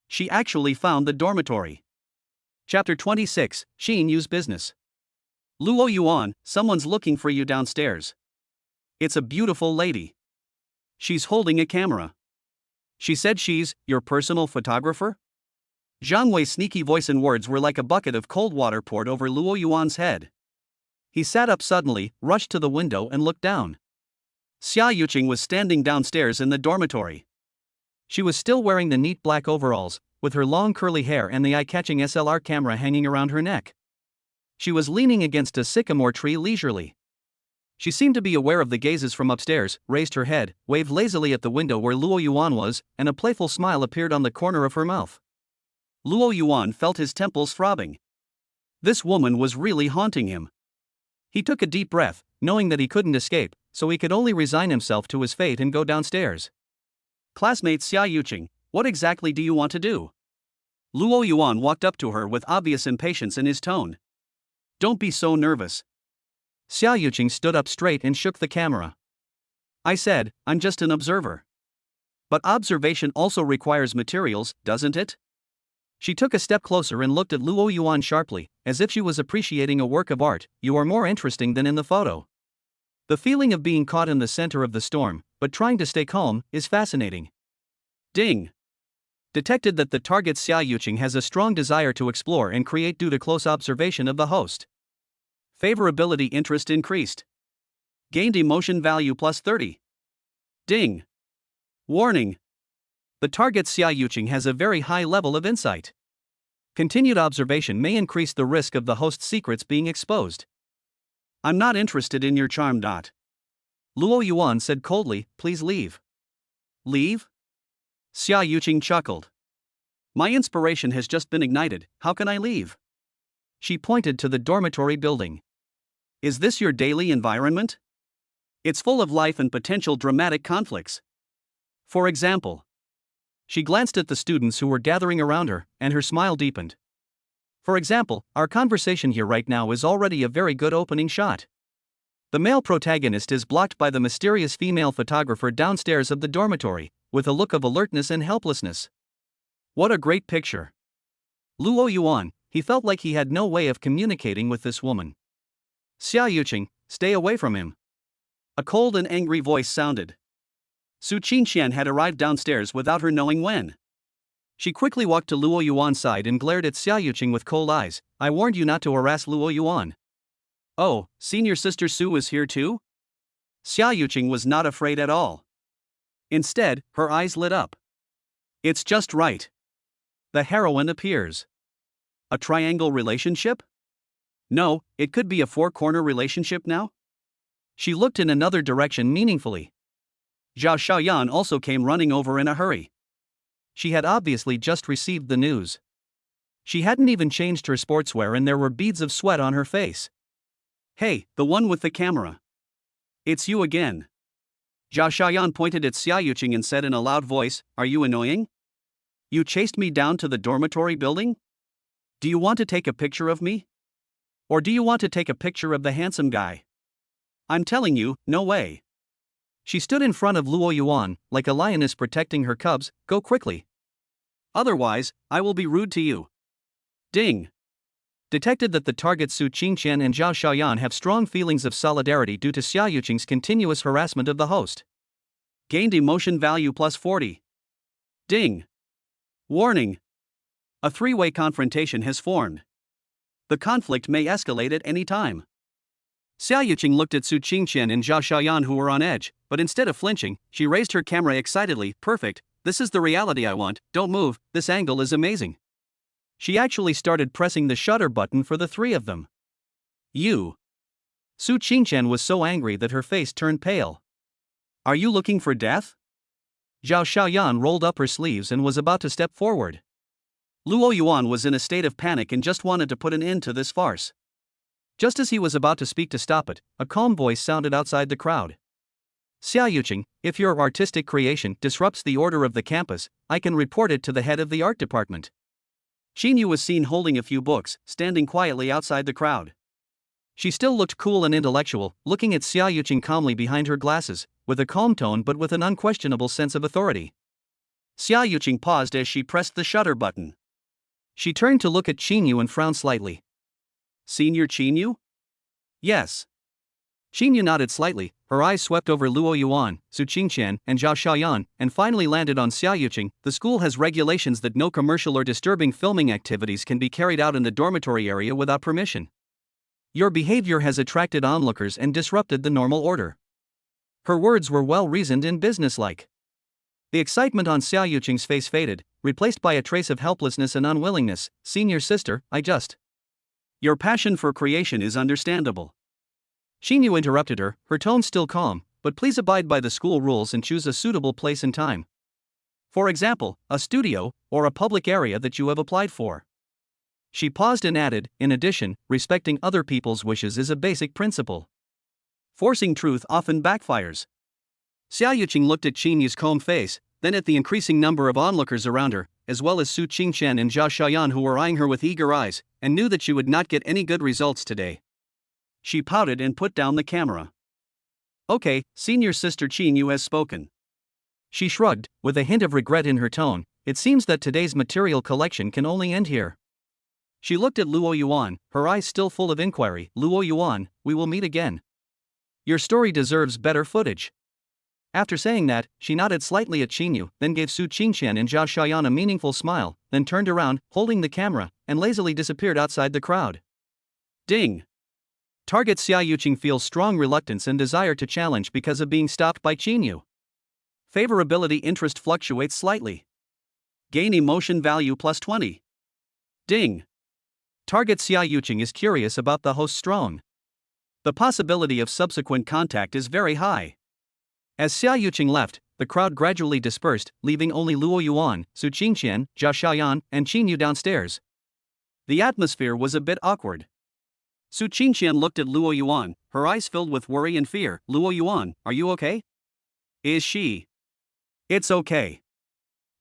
She actually found the dormitory. Chapter 26, Xin Yu's business. Luo Yuan, someone's looking for you downstairs. It's a beautiful lady. She's holding a camera. She said she's your personal photographer? Zhang Wei's sneaky voice and words were like a bucket of cold water poured over Luo Yuan's head. He sat up suddenly, rushed to the window and looked down. Xia Yuqing was standing downstairs in the dormitory. She was still wearing the neat black overalls, with her long curly hair and the eye-catching SLR camera hanging around her neck. She was leaning against a sycamore tree leisurely. She seemed to be aware of the gazes from upstairs, raised her head, waved lazily at the window where Luo Yuan was, and a playful smile appeared on the corner of her mouth. Luo Yuan felt his temples throbbing. This woman was really haunting him. He took a deep breath, knowing that he couldn't escape, so he could only resign himself to his fate and go downstairs. Classmate Xia Yuqing, what exactly do you want to do? Luo Yuan walked up to her with obvious impatience in his tone. Don't be so nervous. Xia Yuqing stood up straight and shook the camera. I said, I'm just an observer. But observation also requires materials, doesn't it? She took a step closer and looked at Luo Yuan sharply, as if she was appreciating a work of art. You are more interesting than in the photo. The feeling of being caught in the center of the storm, but trying to stay calm, is fascinating. Ding. Detected that the target Xia Yuqing has a strong desire to explore and create due to close observation of the host. Favorability interest increased. Gained emotion value plus 30. Ding. Warning. The target Xia Yuqing has a very high level of insight. Continued observation may increase the risk of the host's secrets being exposed. I'm not interested in your charm. Luo Yuan said coldly, please leave. Leave? Xia Yuqing chuckled. My inspiration has just been ignited, how can I leave? She pointed to the dormitory building. Is this your daily environment? It's full of life and potential dramatic conflicts. For example, She glanced at the students who were gathering around her, and her smile deepened. For example, our conversation here right now is already a very good opening shot. The male protagonist is blocked by the mysterious female photographer downstairs of the dormitory, with a look of alertness and helplessness. What a great picture. Luo Yuan, he felt like he had no way of communicating with this woman. Xia Yuqing, stay away from him. A cold and angry voice sounded. Su Qingqian had arrived downstairs without her knowing when. She quickly walked to Luo Yuan's side and glared at Xia Yuqing with cold eyes. I warned you not to harass Luo Yuan. Oh, senior sister Su is here too? Xia Yuqing was not afraid at all. Instead, her eyes lit up. It's just right. The heroine appears. A triangle relationship? No, it could be a four-corner relationship now? She looked in another direction meaningfully. Zhao Xiaoyan also came running over in a hurry. She had obviously just received the news. She hadn't even changed her sportswear and there were beads of sweat on her face. Hey, the one with the camera. It's you again. Zhao Xiaoyan pointed at Xia Yuqing and said in a loud voice, Are you annoying? You chased me down to the dormitory building? Do you want to take a picture of me? Or do you want to take a picture of the handsome guy? I'm telling you, no way. She stood in front of Luo Yuan, like a lioness protecting her cubs. Go quickly. Otherwise, I will be rude to you. Ding. Detected that the targets Su Qingqian and Zhao Xiaoyan have strong feelings of solidarity due to Xia Yuqing's continuous harassment of the host. Gained emotion value plus 40. Ding. Warning. A three-way confrontation has formed. The conflict may escalate at any time. Xia Yuqing looked at Su Qingqian and Zhao Xiaoyan who were on edge, but instead of flinching, she raised her camera excitedly. Perfect, this is the reality I want, don't move, this angle is amazing. She actually started pressing the shutter button for the three of them. You. Su Qingqian was so angry that her face turned pale. Are you looking for death? Zhao Xiaoyan rolled up her sleeves and was about to step forward. Luo Yuan was in a state of panic and just wanted to put an end to this farce. Just as he was about to speak to stop it, a calm voice sounded outside the crowd. Xia Yuqing, if your artistic creation disrupts the order of the campus, I can report it to the head of the art department. Xinyu was seen holding a few books, standing quietly outside the crowd. She still looked cool and intellectual, looking at Xia Yuqing calmly behind her glasses, with a calm tone but with an unquestionable sense of authority. Xia Yuqing paused as she pressed the shutter button. She turned to look at Xinyu and frowned slightly. Senior Xinyu? Yes. Xinyu nodded slightly, her eyes swept over Luo Yuan, Su Qingqian, and Zhao Xiaoyan, and finally landed on Xia Yuqing. The school has regulations that no commercial or disturbing filming activities can be carried out in the dormitory area without permission. Your behavior has attracted onlookers and disrupted the normal order. Her words were well-reasoned and businesslike. The excitement on Xia Yuqing's face faded, replaced by a trace of helplessness and unwillingness. Senior sister, Your passion for creation is understandable. Xinyu interrupted her, her tone still calm, but please abide by the school rules and choose a suitable place and time. For example, a studio, or a public area that you have applied for. She paused and added, in addition, respecting other people's wishes is a basic principle. Forcing truth often backfires. Xia Yuqing looked at Xinyu's calm face, then at the increasing number of onlookers around her, as well as Su Qingqian and Zhao Xiaoyan who were eyeing her with eager eyes, and knew that she would not get any good results today. She pouted and put down the camera. Okay, senior sister Xinyu has spoken. She shrugged, with a hint of regret in her tone. It seems that today's material collection can only end here. She looked at Luo Yuan, her eyes still full of inquiry. Luo Yuan, we will meet again. Your story deserves better footage. After saying that, she nodded slightly at Xinyu, then gave Su Qingqian and Zhao Xiaoyan a meaningful smile, then turned around, holding the camera, and lazily disappeared outside the crowd. Ding. Target Xia Yuqing feels strong reluctance and desire to challenge because of being stopped by Xinyu. Favorability interest fluctuates slightly. Gain emotion value plus 20. Ding. Target Xia Yuqing is curious about the host's strong. The possibility of subsequent contact is very high. As Xia Yuqing left, the crowd gradually dispersed, leaving only Luo Yuan, Su Qingqian, Zhao Xiaoyan, and Xinyu downstairs. The atmosphere was a bit awkward. Su Qingqian looked at Luo Yuan, her eyes filled with worry and fear. Luo Yuan, are you okay? Is she? It's okay.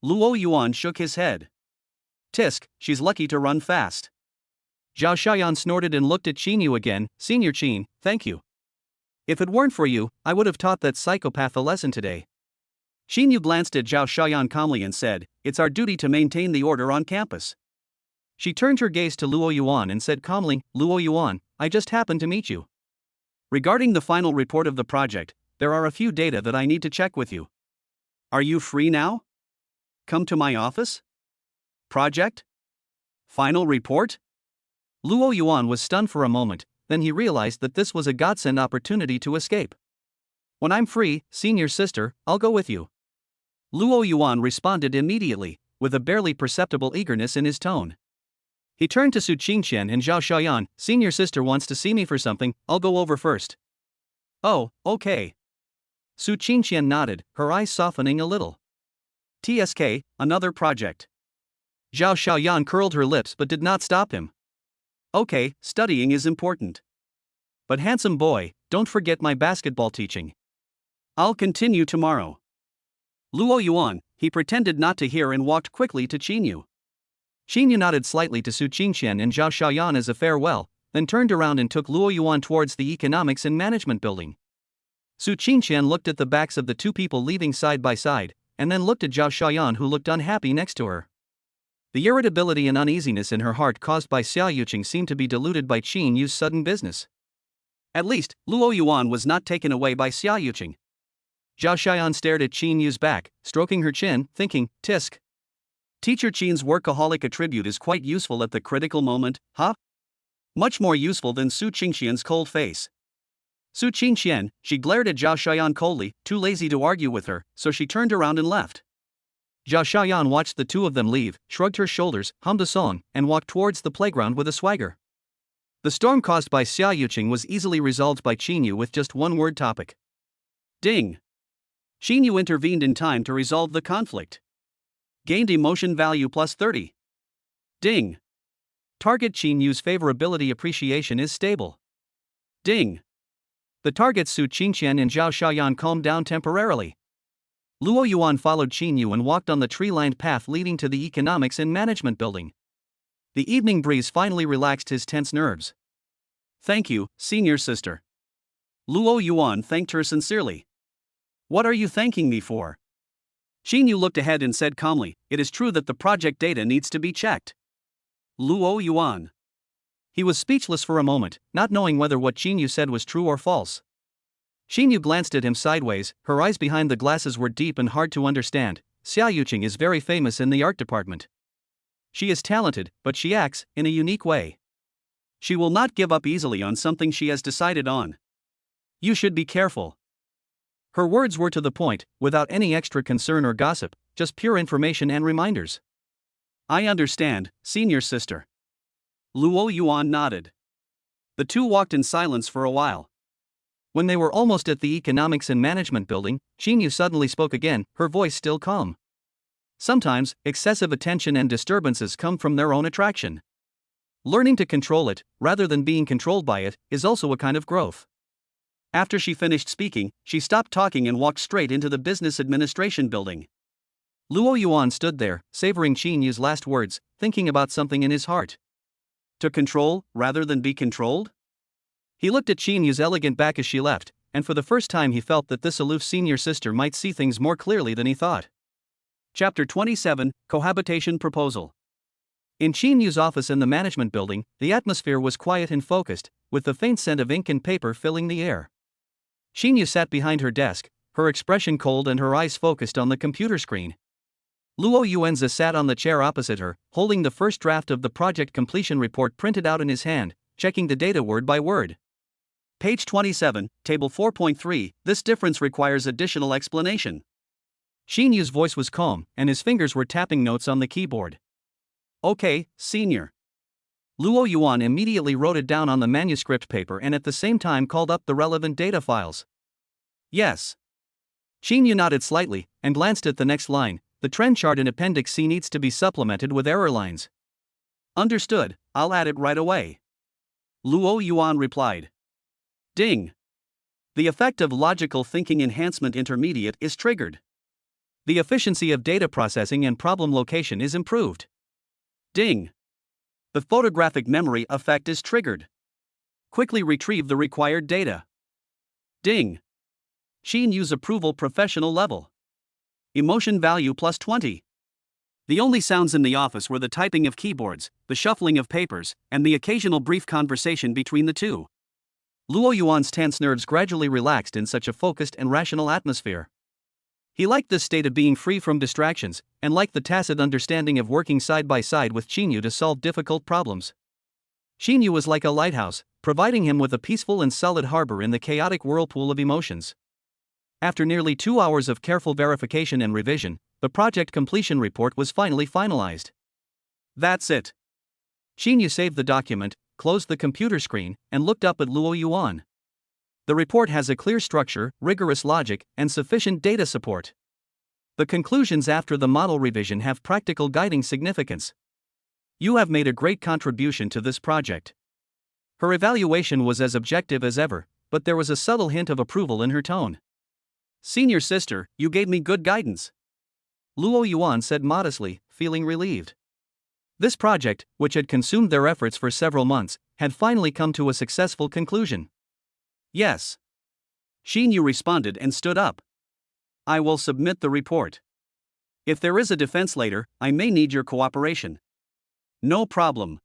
Luo Yuan shook his head. Tisk, she's lucky to run fast. Zhao Xiaoyan snorted and looked at Qin Yu again. Senior Qin, thank you. If it weren't for you, I would have taught that psychopath a lesson today. Qin Yu glanced at Zhao Xiaoyan calmly and said, It's our duty to maintain the order on campus. She turned her gaze to Luo Yuan and said calmly, Luo Yuan, I just happened to meet you. Regarding the final report of the project, there are a few data that I need to check with you. Are you free now? Come to my office? Project? Final report? Luo Yuan was stunned for a moment, then he realized that this was a godsend opportunity to escape. When I'm free, senior sister, I'll go with you. Luo Yuan responded immediately, with a barely perceptible eagerness in his tone. He turned to Su Qingqian and Zhao Xiaoyan. Senior sister wants to see me for something, I'll go over first. Oh, okay. Su Qingqian nodded, her eyes softening a little. TSK, another project. Zhao Xiaoyan curled her lips but did not stop him. Okay, studying is important. But handsome boy, don't forget my basketball teaching. I'll continue tomorrow. Luo Yuan, he pretended not to hear and walked quickly to Qin Yu. Qin Yu nodded slightly to Su Qingqian and Zhao Xiaoyan as a farewell, then turned around and took Luo Yuan towards the Economics and Management building. Su Qingqian looked at the backs of the two people leaving side by side, and then looked at Zhao Xiaoyan who looked unhappy next to her. The irritability and uneasiness in her heart caused by Xia Yuqing seemed to be diluted by Qin Yu's sudden business. At least, Luo Yuan was not taken away by Xia Yuqing. Zhao Xiaoyan stared at Qin Yu's back, stroking her chin, thinking, Tisk. Teacher Qin's workaholic attribute is quite useful at the critical moment, huh? Much more useful than Su Qingqian's cold face. Su Qingqian, she glared at Zhao Xiaoyan coldly, too lazy to argue with her, so she turned around and left. Zhao Xiaoyan watched the two of them leave, shrugged her shoulders, hummed a song, and walked towards the playground with a swagger. The storm caused by Xia Yuqing was easily resolved by Qin Yu with just one word topic. Ding! Qin Yu intervened in time to resolve the conflict. Gained emotion value plus 30. Ding! Target Qin Yu's favorability appreciation is stable. Ding! The targets Su Qingqian and Zhao Xiaoyan calmed down temporarily. Luo Yuan followed Qin Yu and walked on the tree-lined path leading to the Economics and Management building. The evening breeze finally relaxed his tense nerves. Thank you, senior sister. Luo Yuan thanked her sincerely. What are you thanking me for? Qin Yu looked ahead and said calmly, It is true that the project data needs to be checked. Luo Yuan. He was speechless for a moment, not knowing whether what Qin Yu said was true or false. Qin Yu glanced at him sideways, her eyes behind the glasses were deep and hard to understand. Xia Yuqing is very famous in the art department. She is talented, but she acts in a unique way. She will not give up easily on something she has decided on. You should be careful. Her words were to the point, without any extra concern or gossip, just pure information and reminders. I understand, senior sister. Luo Yuan nodded. The two walked in silence for a while. When they were almost at the Economics and Management building, Qin Yu suddenly spoke again, her voice still calm. Sometimes, excessive attention and disturbances come from their own attraction. Learning to control it, rather than being controlled by it, is also a kind of growth. After she finished speaking, she stopped talking and walked straight into the business administration building. Luo Yuan stood there, savoring Qin Yu's last words, thinking about something in his heart. To control, rather than be controlled? He looked at Qin Yu's elegant back as she left, and for the first time he felt that this aloof senior sister might see things more clearly than he thought. Chapter 27, Cohabitation Proposal. In Qin Yu's office in the management building, the atmosphere was quiet and focused, with the faint scent of ink and paper filling the air. Qin Yu sat behind her desk, her expression cold and her eyes focused on the computer screen. Luo Yuanzi sat on the chair opposite her, holding the first draft of the project completion report printed out in his hand, checking the data word by word. Page 27, Table 4.3, this difference requires additional explanation. Qin Yu's voice was calm, and his fingers were tapping notes on the keyboard. Okay, senior. Luo Yuan immediately wrote it down on the manuscript paper and at the same time called up the relevant data files. Yes. Qin Yu nodded slightly, and glanced at the next line. The trend chart in Appendix C needs to be supplemented with error lines. Understood, I'll add it right away. Luo Yuan replied. Ding. The effect of logical thinking enhancement intermediate is triggered. The efficiency of data processing and problem location is improved. Ding. The photographic memory effect is triggered. Quickly retrieve the required data. Ding. Shein use approval professional level. Emotion value plus 20. The only sounds in the office were the typing of keyboards, the shuffling of papers, and the occasional brief conversation between the two. Luo Yuan's tense nerves gradually relaxed in such a focused and rational atmosphere. He liked this state of being free from distractions, and liked the tacit understanding of working side by side with Xinyu to solve difficult problems. Xinyu was like a lighthouse, providing him with a peaceful and solid harbor in the chaotic whirlpool of emotions. After nearly 2 hours of careful verification and revision, the project completion report was finally finalized. That's it. Xinyu saved the document, closed the computer screen, and looked up at Luo Yuan. The report has a clear structure, rigorous logic, and sufficient data support. The conclusions after the model revision have practical guiding significance. You have made a great contribution to this project. Her evaluation was as objective as ever, but there was a subtle hint of approval in her tone. Senior sister, you gave me good guidance, Luo Yuan said modestly, feeling relieved. This project, which had consumed their efforts for several months, had finally come to a successful conclusion. Yes. Xinyu responded and stood up. I will submit the report. If there is a defense later, I may need your cooperation. No problem.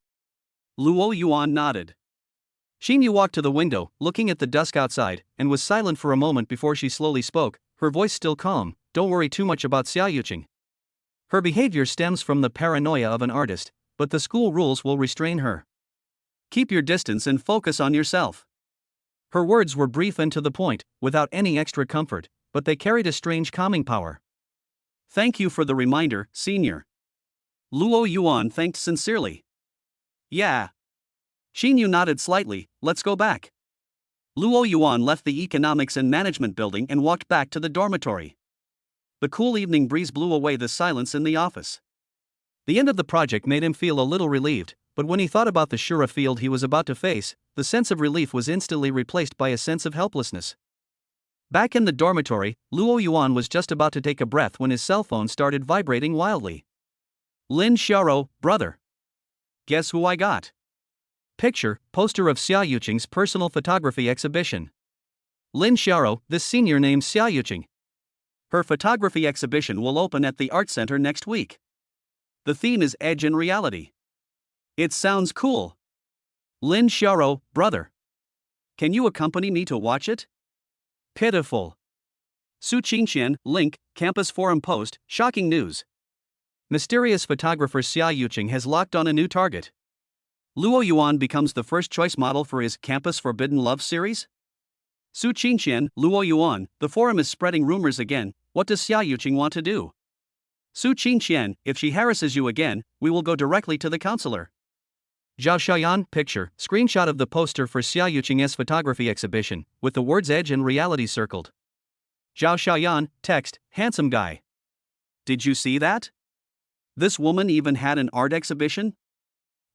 Luo Yuan nodded. Xinyu walked to the window, looking at the dusk outside, and was silent for a moment before she slowly spoke, her voice still calm. Don't worry too much about Xia Yuqing. Her behavior stems from the paranoia of an artist, but the school rules will restrain her. Keep your distance and focus on yourself. Her words were brief and to the point, without any extra comfort, but they carried a strange calming power. Thank you for the reminder, senior. Luo Yuan thanked sincerely. Yeah. Xinyu nodded slightly. Let's go back. Luo Yuan left the economics and management building and walked back to the dormitory. The cool evening breeze blew away the silence in the office. The end of the project made him feel a little relieved, but when he thought about the Shura field he was about to face, the sense of relief was instantly replaced by a sense of helplessness. Back in the dormitory, Luo Yuan was just about to take a breath when his cell phone started vibrating wildly. Lin Xiaoro, brother. Guess who I got? Picture, poster of Xia Yuqing's personal photography exhibition. Lin Xiaoro, this senior named Xia Yuqing. Her photography exhibition will open at the Art Center next week. The theme is Edge and Reality. It sounds cool. Lin Xiaoro, brother. Can you accompany me to watch it? Pitiful. Su Qingqian, link, campus forum post, shocking news. Mysterious photographer Xia Yuqing has locked on a new target. Luo Yuan becomes the first choice model for his Campus Forbidden Love series? Su Qingqian, Luo Yuan, the forum is spreading rumors again. What does Xia Yuqing want to do? Su Qingqian, if she harasses you again, we will go directly to the counselor. Zhao Xiaoyan, picture, screenshot of the poster for Xia Yuqing's photography exhibition, with the words Edge and Reality circled. Zhao Xiaoyan, text, handsome guy. Did you see that? This woman even had an art exhibition?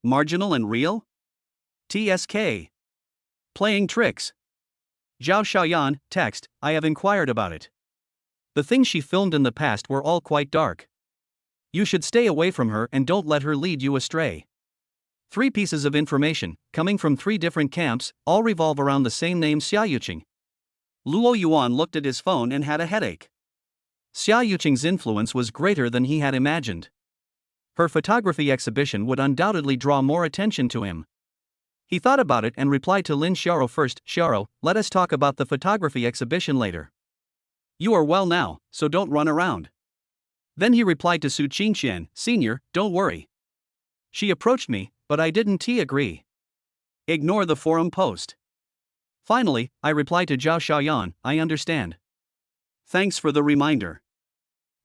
Marginal and real? TSK. Playing tricks. Zhao Xiaoyan, text, I have inquired about it. The things she filmed in the past were all quite dark. You should stay away from her and don't let her lead you astray. 3 pieces of information, coming from 3 different camps, all revolve around the same name Xia Yuqing. Luo Yuan looked at his phone and had a headache. Xia Yuqing's influence was greater than he had imagined. Her photography exhibition would undoubtedly draw more attention to him. He thought about it and replied to Lin Xiaoro first. Xiaoro, let us talk about the photography exhibition later. You are well now, so don't run around. Then he replied to Su Qingqian, senior, don't worry. She approached me, but I didn't agree. Ignore the forum post. Finally, I replied to Zhao Xiaoyan, I understand. Thanks for the reminder.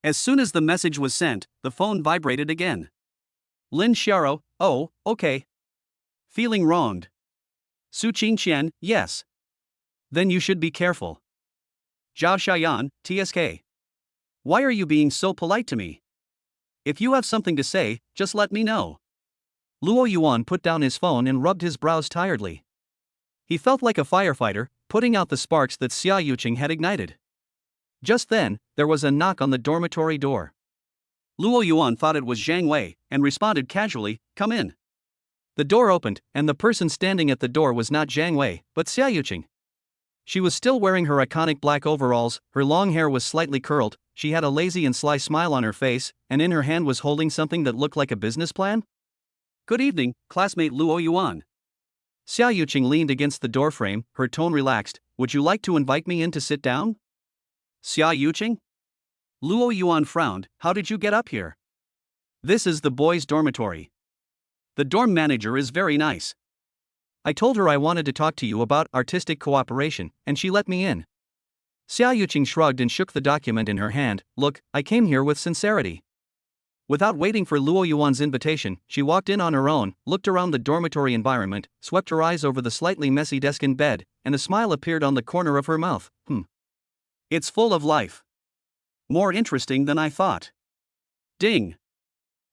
As soon as the message was sent, the phone vibrated again. Lin Xiaoro, oh, okay. Feeling wronged. Su Qingqian, yes. Then you should be careful. Zhao Xiaoyan, TSK. Why are you being so polite to me? If you have something to say, just let me know. Luo Yuan put down his phone and rubbed his brows tiredly. He felt like a firefighter, putting out the sparks that Xia Yuqing had ignited. Just then, there was a knock on the dormitory door. Luo Yuan thought it was Zhang Wei, and responded casually, "Come in." The door opened, and the person standing at the door was not Zhang Wei, but Xia Yuqing. She was still wearing her iconic black overalls, her long hair was slightly curled, she had a lazy and sly smile on her face, and in her hand was holding something that looked like a business plan. "Good evening, classmate Luo Yuan." Xia Yuqing leaned against the doorframe, her tone relaxed. "Would you like to invite me in to sit down?" "Xia Yuqing?" Luo Yuan frowned. "How did you get up here?" "This is the boys' dormitory. The dorm manager is very nice." "I told her I wanted to talk to you about artistic cooperation, and she let me in." Xia Yuqing shrugged and shook the document in her hand. "Look, I came here with sincerity." Without waiting for Luo Yuan's invitation, she walked in on her own, looked around the dormitory environment, swept her eyes over the slightly messy desk in bed, and a smile appeared on the corner of her mouth. It's full of life. More interesting than I thought." Ding.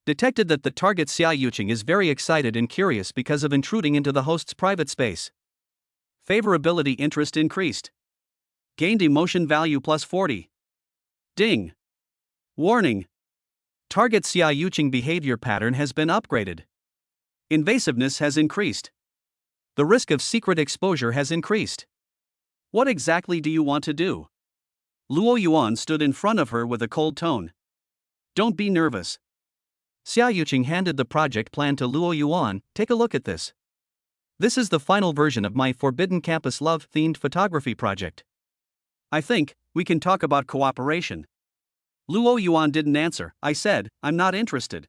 Detected that the target Xia Yuqing is very excited and curious because of intruding into the host's private space. Favorability interest increased. Gained emotion value plus 40. Ding. Warning. Target Xia Yuqing behavior pattern has been upgraded. Invasiveness has increased. The risk of secret exposure has increased. What exactly do you want to do? Luo Yuan stood in front of her with a cold tone. "Don't be nervous." Xia Yuqing handed the project plan to Luo Yuan. "Take a look at this. This is the final version of my Forbidden Campus Love-themed photography project." "I think we can talk about cooperation." Luo Yuan didn't answer. "I said, I'm not interested."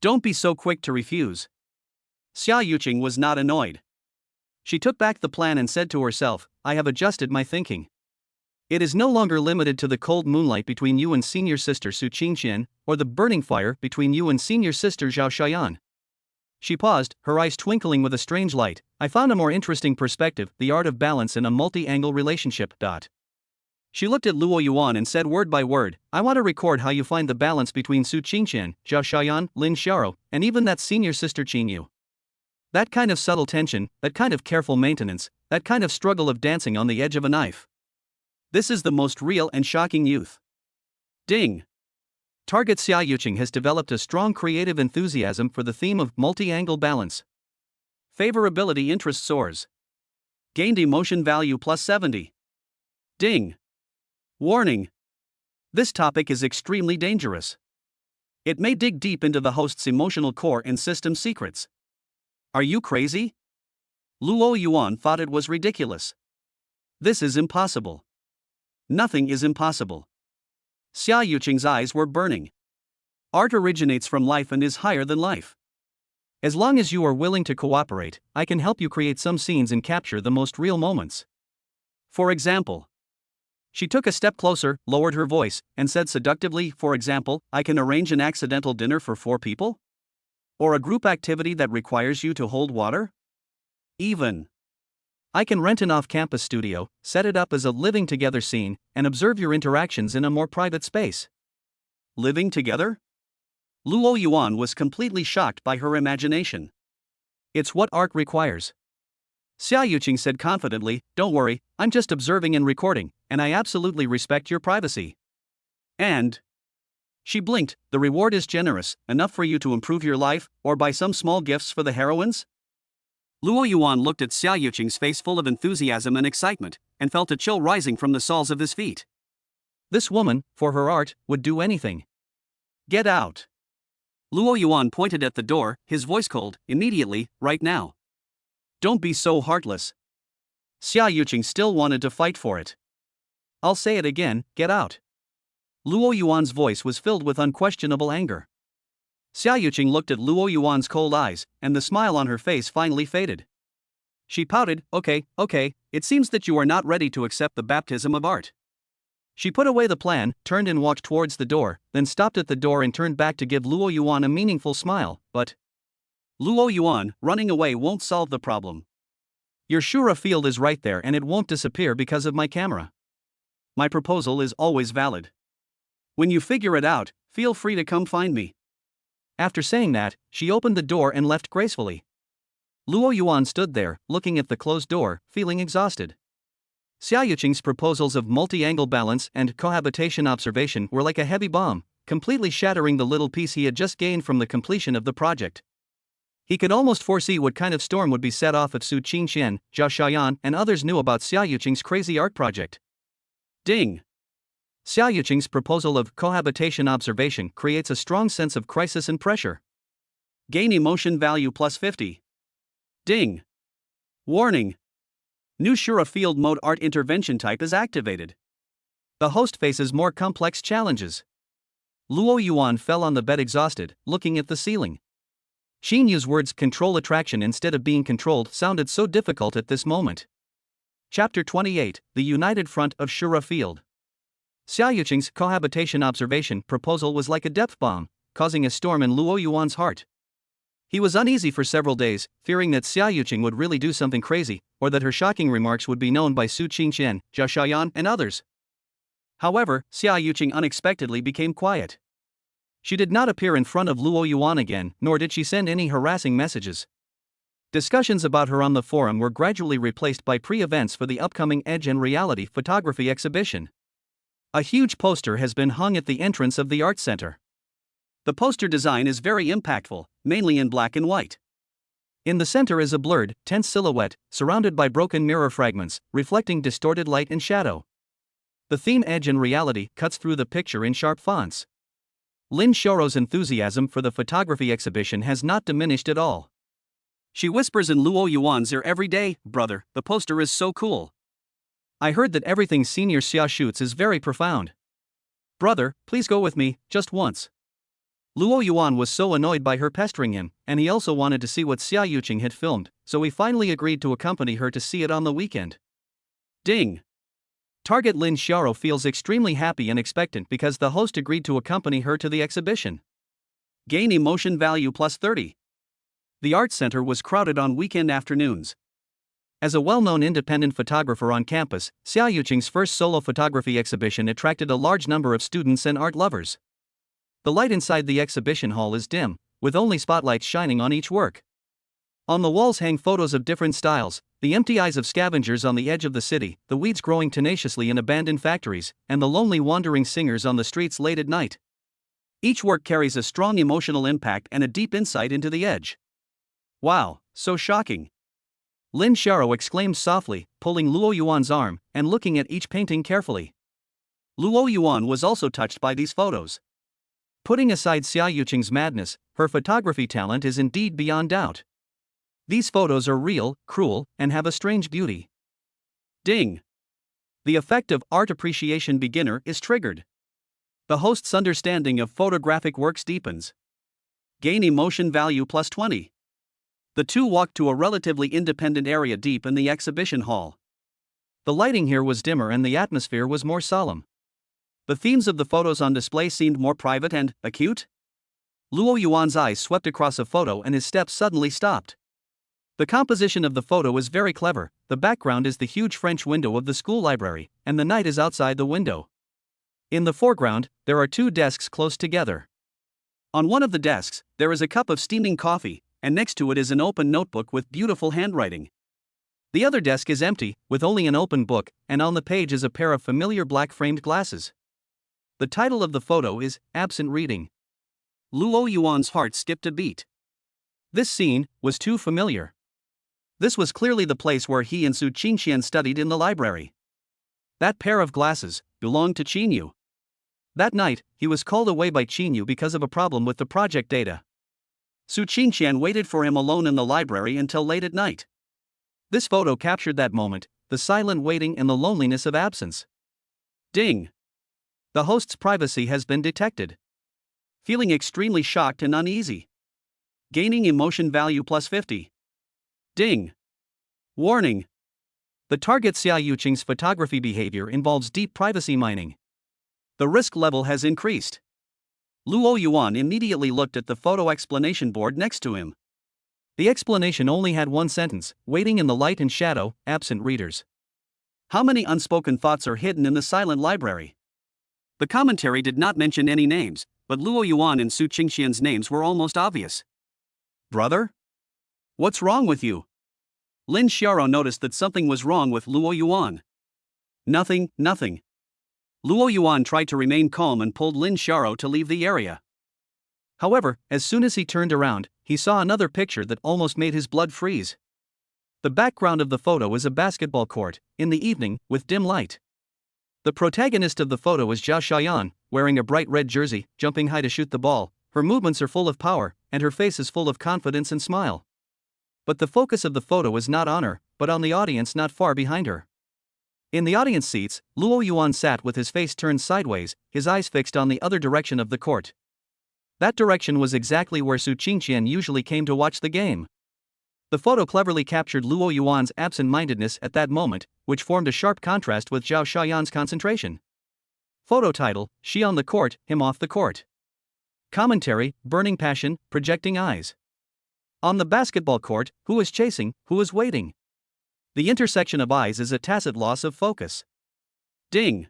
"Don't be so quick to refuse." Xia Yuqing was not annoyed. She took back the plan and said to herself, "I have adjusted my thinking. It is no longer limited to the cold moonlight between you and senior sister Su Qingqian, or the burning fire between you and senior sister Zhao Shayan." She paused, her eyes twinkling with a strange light. "I found a more interesting perspective, the art of balance in a multi-angle relationship." She looked at Luo Yuan and said word by word, "I want to record how you find the balance between Su Qingqian, Zhao Shayan, Lin Xiao, and even that senior sister Qin Yu. That kind of subtle tension, that kind of careful maintenance, that kind of struggle of dancing on the edge of a knife. This is the most real and shocking youth." Ding. Target Xia Yuqing has developed a strong creative enthusiasm for the theme of multi-angle balance. Favorability interest soars. Gained emotion value plus 70. Ding. Warning. This topic is extremely dangerous. It may dig deep into the host's emotional core and system secrets. Are you crazy? Luo Yuan thought it was ridiculous. This is impossible. Nothing is impossible. Xia Yuqing's eyes were burning. Art originates from life and is higher than life. As long as you are willing to cooperate, I can help you create some scenes and capture the most real moments. For example. She took a step closer, lowered her voice, and said seductively, "For example, I can arrange an accidental dinner for 4 people? Or a group activity that requires you to hold water? Even. I can rent an off-campus studio, set it up as a living together scene, and observe your interactions in a more private space." Living together? Luo Yuan was completely shocked by her imagination. "It's what art requires." Xia Yuqing said confidently, "Don't worry, I'm just observing and recording, and I absolutely respect your privacy." And she blinked. "The reward is generous, enough for you to improve your life, or buy some small gifts for the heroines?" Luo Yuan looked at Xia Yuqing's face full of enthusiasm and excitement, and felt a chill rising from the soles of his feet. This woman, for her art, would do anything. "Get out." Luo Yuan pointed at the door, his voice cold. "Immediately, right now. Don't be so heartless." Xia Yuqing still wanted to fight for it. "I'll say it again, get out." Luo Yuan's voice was filled with unquestionable anger. Xia Yuqing looked at Luo Yuan's cold eyes, and the smile on her face finally faded. She pouted, Okay, it seems that you are not ready to accept the baptism of art." She put away the plan, turned and walked towards the door, then stopped at the door and turned back to give Luo Yuan a meaningful smile, but Luo Yuan, running away won't solve the problem. Your Shura field is right there and it won't disappear because of my camera. My proposal is always valid. When you figure it out, feel free to come find me." After saying that, she opened the door and left gracefully. Luo Yuan stood there, looking at the closed door, feeling exhausted. Xia Yuqing's proposals of multi-angle balance and cohabitation observation were like a heavy bomb, completely shattering the little piece he had just gained from the completion of the project. He could almost foresee what kind of storm would be set off if Su Qingxian, Zhao Xiaoyan, and others knew about Xia Yuqing's crazy art project. Ding! Xia Yuqing's proposal of cohabitation observation creates a strong sense of crisis and pressure. Gain emotion value plus 50. Ding! Warning! New Shura field mode art intervention type is activated. The host faces more complex challenges. Luo Yuan fell on the bed exhausted, looking at the ceiling. Xin Yu's words control attraction instead of being controlled sounded so difficult at this moment. Chapter 28, The United Front of Shura Field. Xia Yuqing's cohabitation observation proposal was like a depth bomb, causing a storm in Luo Yuan's heart. He was uneasy for several days, fearing that Xia Yuqing would really do something crazy, or that her shocking remarks would be known by Su Qingxian, Zhao Xiaoyan, and others. However, Xia Yuqing unexpectedly became quiet. She did not appear in front of Luo Yuan again, nor did she send any harassing messages. Discussions about her on the forum were gradually replaced by pre-events for the upcoming Edge and Reality photography exhibition. A huge poster has been hung at the entrance of the art center. The poster design is very impactful, mainly in black and white. In the center is a blurred, tense silhouette, surrounded by broken mirror fragments, reflecting distorted light and shadow. The theme Edge and Reality cuts through the picture in sharp fonts. Lin Xiaoro's enthusiasm for the photography exhibition has not diminished at all. She whispers in Luo Yuan's ear every day, "Brother, the poster is so cool. I heard that everything Senior Xia shoots is very profound. Brother, please go with me, just once." Luo Yuan was so annoyed by her pestering him, and he also wanted to see what Xia Yuqing had filmed, so he finally agreed to accompany her to see it on the weekend. Ding! Target Lin Xiaoro feels extremely happy and expectant because the host agreed to accompany her to the exhibition. Gain emotion value plus 30. The art center was crowded on weekend afternoons. As a well-known independent photographer on campus, Xia Yuqing's first solo photography exhibition attracted a large number of students and art lovers. The light inside the exhibition hall is dim, with only spotlights shining on each work. On the walls hang photos of different styles, the empty eyes of scavengers on the edge of the city, the weeds growing tenaciously in abandoned factories, and the lonely wandering singers on the streets late at night. Each work carries a strong emotional impact and a deep insight into the edge. Wow, so shocking! Lin Xiaoro exclaimed softly, pulling Luo Yuan's arm, and looking at each painting carefully. Luo Yuan was also touched by these photos. Putting aside Xia Yuqing's madness, her photography talent is indeed beyond doubt. These photos are real, cruel, and have a strange beauty. Ding! The effect of art appreciation beginner is triggered. The host's understanding of photographic works deepens. Gain emotion value plus 20. The two walked to a relatively independent area deep in the exhibition hall. The lighting here was dimmer and the atmosphere was more solemn. The themes of the photos on display seemed more private and acute. Luo Yuan's eyes swept across a photo and his steps suddenly stopped. The composition of the photo is very clever. The background is the huge French window of the school library, and the night is outside the window. In the foreground, there are two desks close together. On one of the desks, there is a cup of steaming coffee, and next to it is an open notebook with beautiful handwriting. The other desk is empty, with only an open book, and on the page is a pair of familiar black-framed glasses. The title of the photo is Absent Reading. Luo Yuan's heart skipped a beat. This scene was too familiar. This was clearly the place where he and Su Qingxian studied in the library. That pair of glasses belonged to Qingyu. That night, he was called away by Qingyu because of a problem with the project data. Su Qingxian waited for him alone in the library until late at night. This photo captured that moment, the silent waiting and the loneliness of absence. Ding! The host's privacy has been detected. Feeling extremely shocked and uneasy. Gaining emotion value plus 50. Ding! Warning! The target Xia Yuqing's photography behavior involves deep privacy mining. The risk level has increased. Luo Yuan immediately looked at the photo explanation board next to him. The explanation only had one sentence: waiting in the light and shadow, absent readers. How many unspoken thoughts are hidden in the silent library? The commentary did not mention any names, but Luo Yuan and Su Qingxian's names were almost obvious. Brother? What's wrong with you? Lin Xiaoro noticed that something was wrong with Luo Yuan. Nothing, nothing. Luo Yuan tried to remain calm and pulled Lin Xiaoro to leave the area. However, as soon as he turned around, he saw another picture that almost made his blood freeze. The background of the photo is a basketball court, in the evening, with dim light. The protagonist of the photo is Zhao Xiaoyan, wearing a bright red jersey, jumping high to shoot the ball. Her movements are full of power, and her face is full of confidence and smile. But the focus of the photo is not on her, but on the audience not far behind her. In the audience seats, Luo Yuan sat with his face turned sideways, his eyes fixed on the other direction of the court. That direction was exactly where Su Qingqian usually came to watch the game. The photo cleverly captured Luo Yuan's absent-mindedness at that moment, which formed a sharp contrast with Zhao Xiaoyan's concentration. Photo title: She on the court, him off the court. Commentary: burning passion, projecting eyes. On the basketball court, who is chasing, who is waiting? The intersection of eyes is a tacit loss of focus. Ding.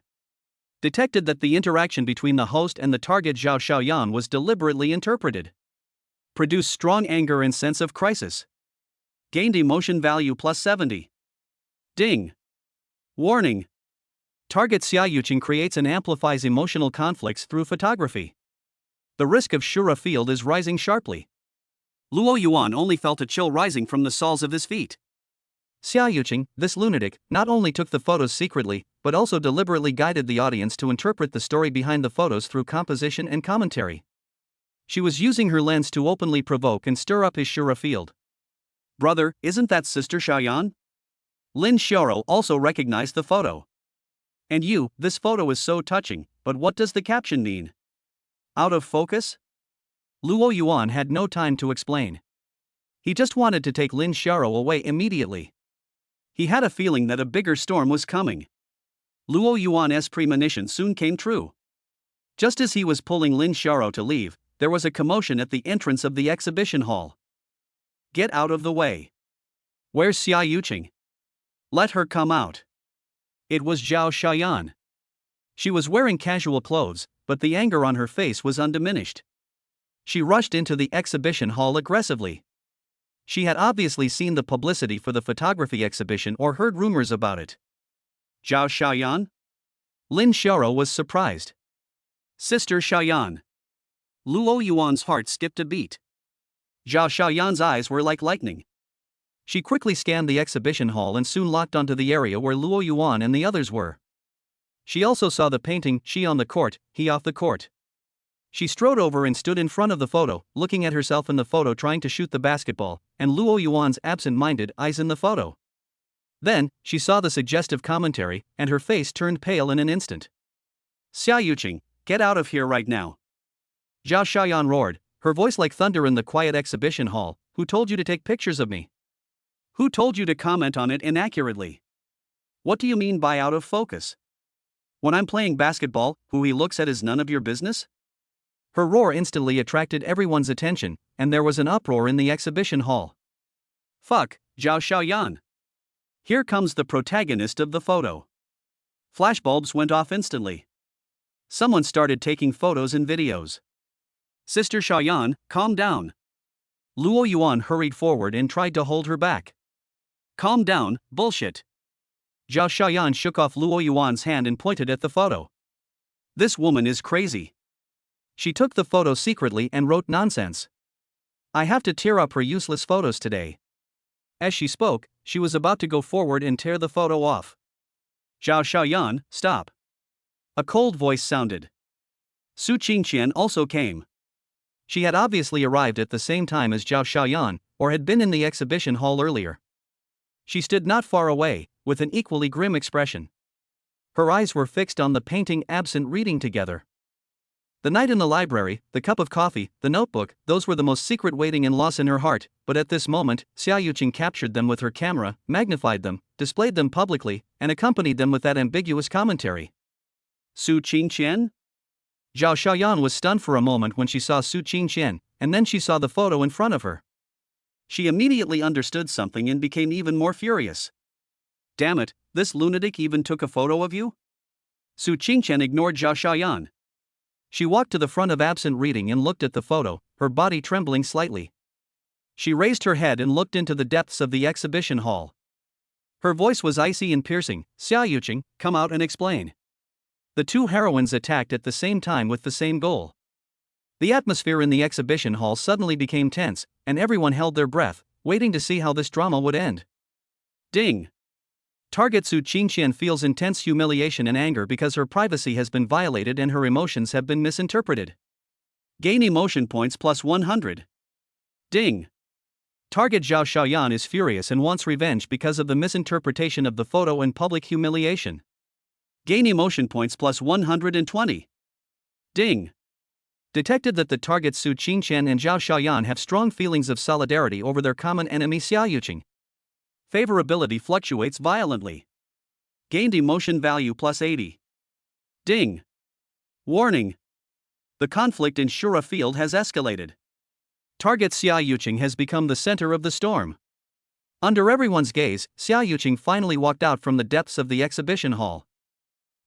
Detected that the interaction between the host and the target Zhao Xiaoyan was deliberately interpreted. Produced strong anger and sense of crisis. Gained emotion value plus 70. Ding. Warning. Target Xia Yuqing creates and amplifies emotional conflicts through photography. The risk of Shura field is rising sharply. Luo Yuan only felt a chill rising from the soles of his feet. Xia Yuqing, this lunatic, not only took the photos secretly, but also deliberately guided the audience to interpret the story behind the photos through composition and commentary. She was using her lens to openly provoke and stir up his Shura field. Brother, isn't that Sister Xiaoyan? Lin Xiaoro also recognized the photo. And you, this photo is so touching, but what does the caption mean? Out of focus? Luo Yuan had no time to explain. He just wanted to take Lin Xiaoro away immediately. He had a feeling that a bigger storm was coming. Luo Yuan's premonition soon came true. Just as he was pulling Lin Xiaoro to leave, there was a commotion at the entrance of the exhibition hall. Get out of the way. Where's Xia Yuqing? Let her come out. It was Zhao Xiaoyan. She was wearing casual clothes, but the anger on her face was undiminished. She rushed into the exhibition hall aggressively. She had obviously seen the publicity for the photography exhibition or heard rumors about it. Zhao Xiaoyan? Lin Xiaoro was surprised. Sister Xiaoyan. Luo Yuan's heart skipped a beat. Zhao Xiaoyan's eyes were like lightning. She quickly scanned the exhibition hall and soon locked onto the area where Luo Yuan and the others were. She also saw the painting, She on the court, he off the court. She strode over and stood in front of the photo, looking at herself in the photo trying to shoot the basketball, and Luo Yuan's absent-minded eyes in the photo. Then, she saw the suggestive commentary, and her face turned pale in an instant. Xia Yuqing, get out of here right now. Zhao Xiaoyan roared, her voice like thunder in the quiet exhibition hall. Who told you to take pictures of me? Who told you to comment on it inaccurately? What do you mean by out of focus? When I'm playing basketball, who he looks at is none of your business? Her roar instantly attracted everyone's attention, and there was an uproar in the exhibition hall. Fuck, Zhao Xiaoyan. Here comes the protagonist of the photo. Flashbulbs went off instantly. Someone started taking photos and videos. Sister Xiaoyan, calm down. Luo Yuan hurried forward and tried to hold her back. Calm down, bullshit. Zhao Xiaoyan shook off Luo Yuan's hand and pointed at the photo. This woman is crazy. She took the photo secretly and wrote nonsense. I have to tear up her useless photos today. As she spoke, she was about to go forward and tear the photo off. Zhao Xiaoyan, stop. A cold voice sounded. Su Qingqian also came. She had obviously arrived at the same time as Zhao Xiaoyan, or had been in the exhibition hall earlier. She stood not far away, with an equally grim expression. Her eyes were fixed on the painting absent reading together. The night in the library, the cup of coffee, the notebook, those were the most secret waiting and loss in her heart, but at this moment, Xia Yuqing captured them with her camera, magnified them, displayed them publicly, and accompanied them with that ambiguous commentary. Su Qingqian? Zhao Xiaoyan was stunned for a moment when she saw Su Qingqian, and then she saw the photo in front of her. She immediately understood something and became even more furious. Damn it, this lunatic even took a photo of you? Su Qingqian ignored Zhao Xiaoyan. She walked to the front of absent reading and looked at the photo, her body trembling slightly. She raised her head and looked into the depths of the exhibition hall. Her voice was icy and piercing. Xia Yuqing, come out and explain. The two heroines attacked at the same time with the same goal. The atmosphere in the exhibition hall suddenly became tense, and everyone held their breath, waiting to see how this drama would end. Ding. Target Su Qingqian feels intense humiliation and anger because her privacy has been violated and her emotions have been misinterpreted. Gain emotion points plus 100. Ding. Target Zhao Xiaoyan is furious and wants revenge because of the misinterpretation of the photo and public humiliation. Gain emotion points plus 120. Ding. Detected that the targets Su Qingqian and Zhao Xiaoyan have strong feelings of solidarity over their common enemy Xia Yuqing. Favorability fluctuates violently. Gained emotion value plus 80. Ding. Warning. The conflict in Shura Field has escalated. Target Xia Yuqing has become the center of the storm. Under everyone's gaze, Xia Yuqing finally walked out from the depths of the exhibition hall.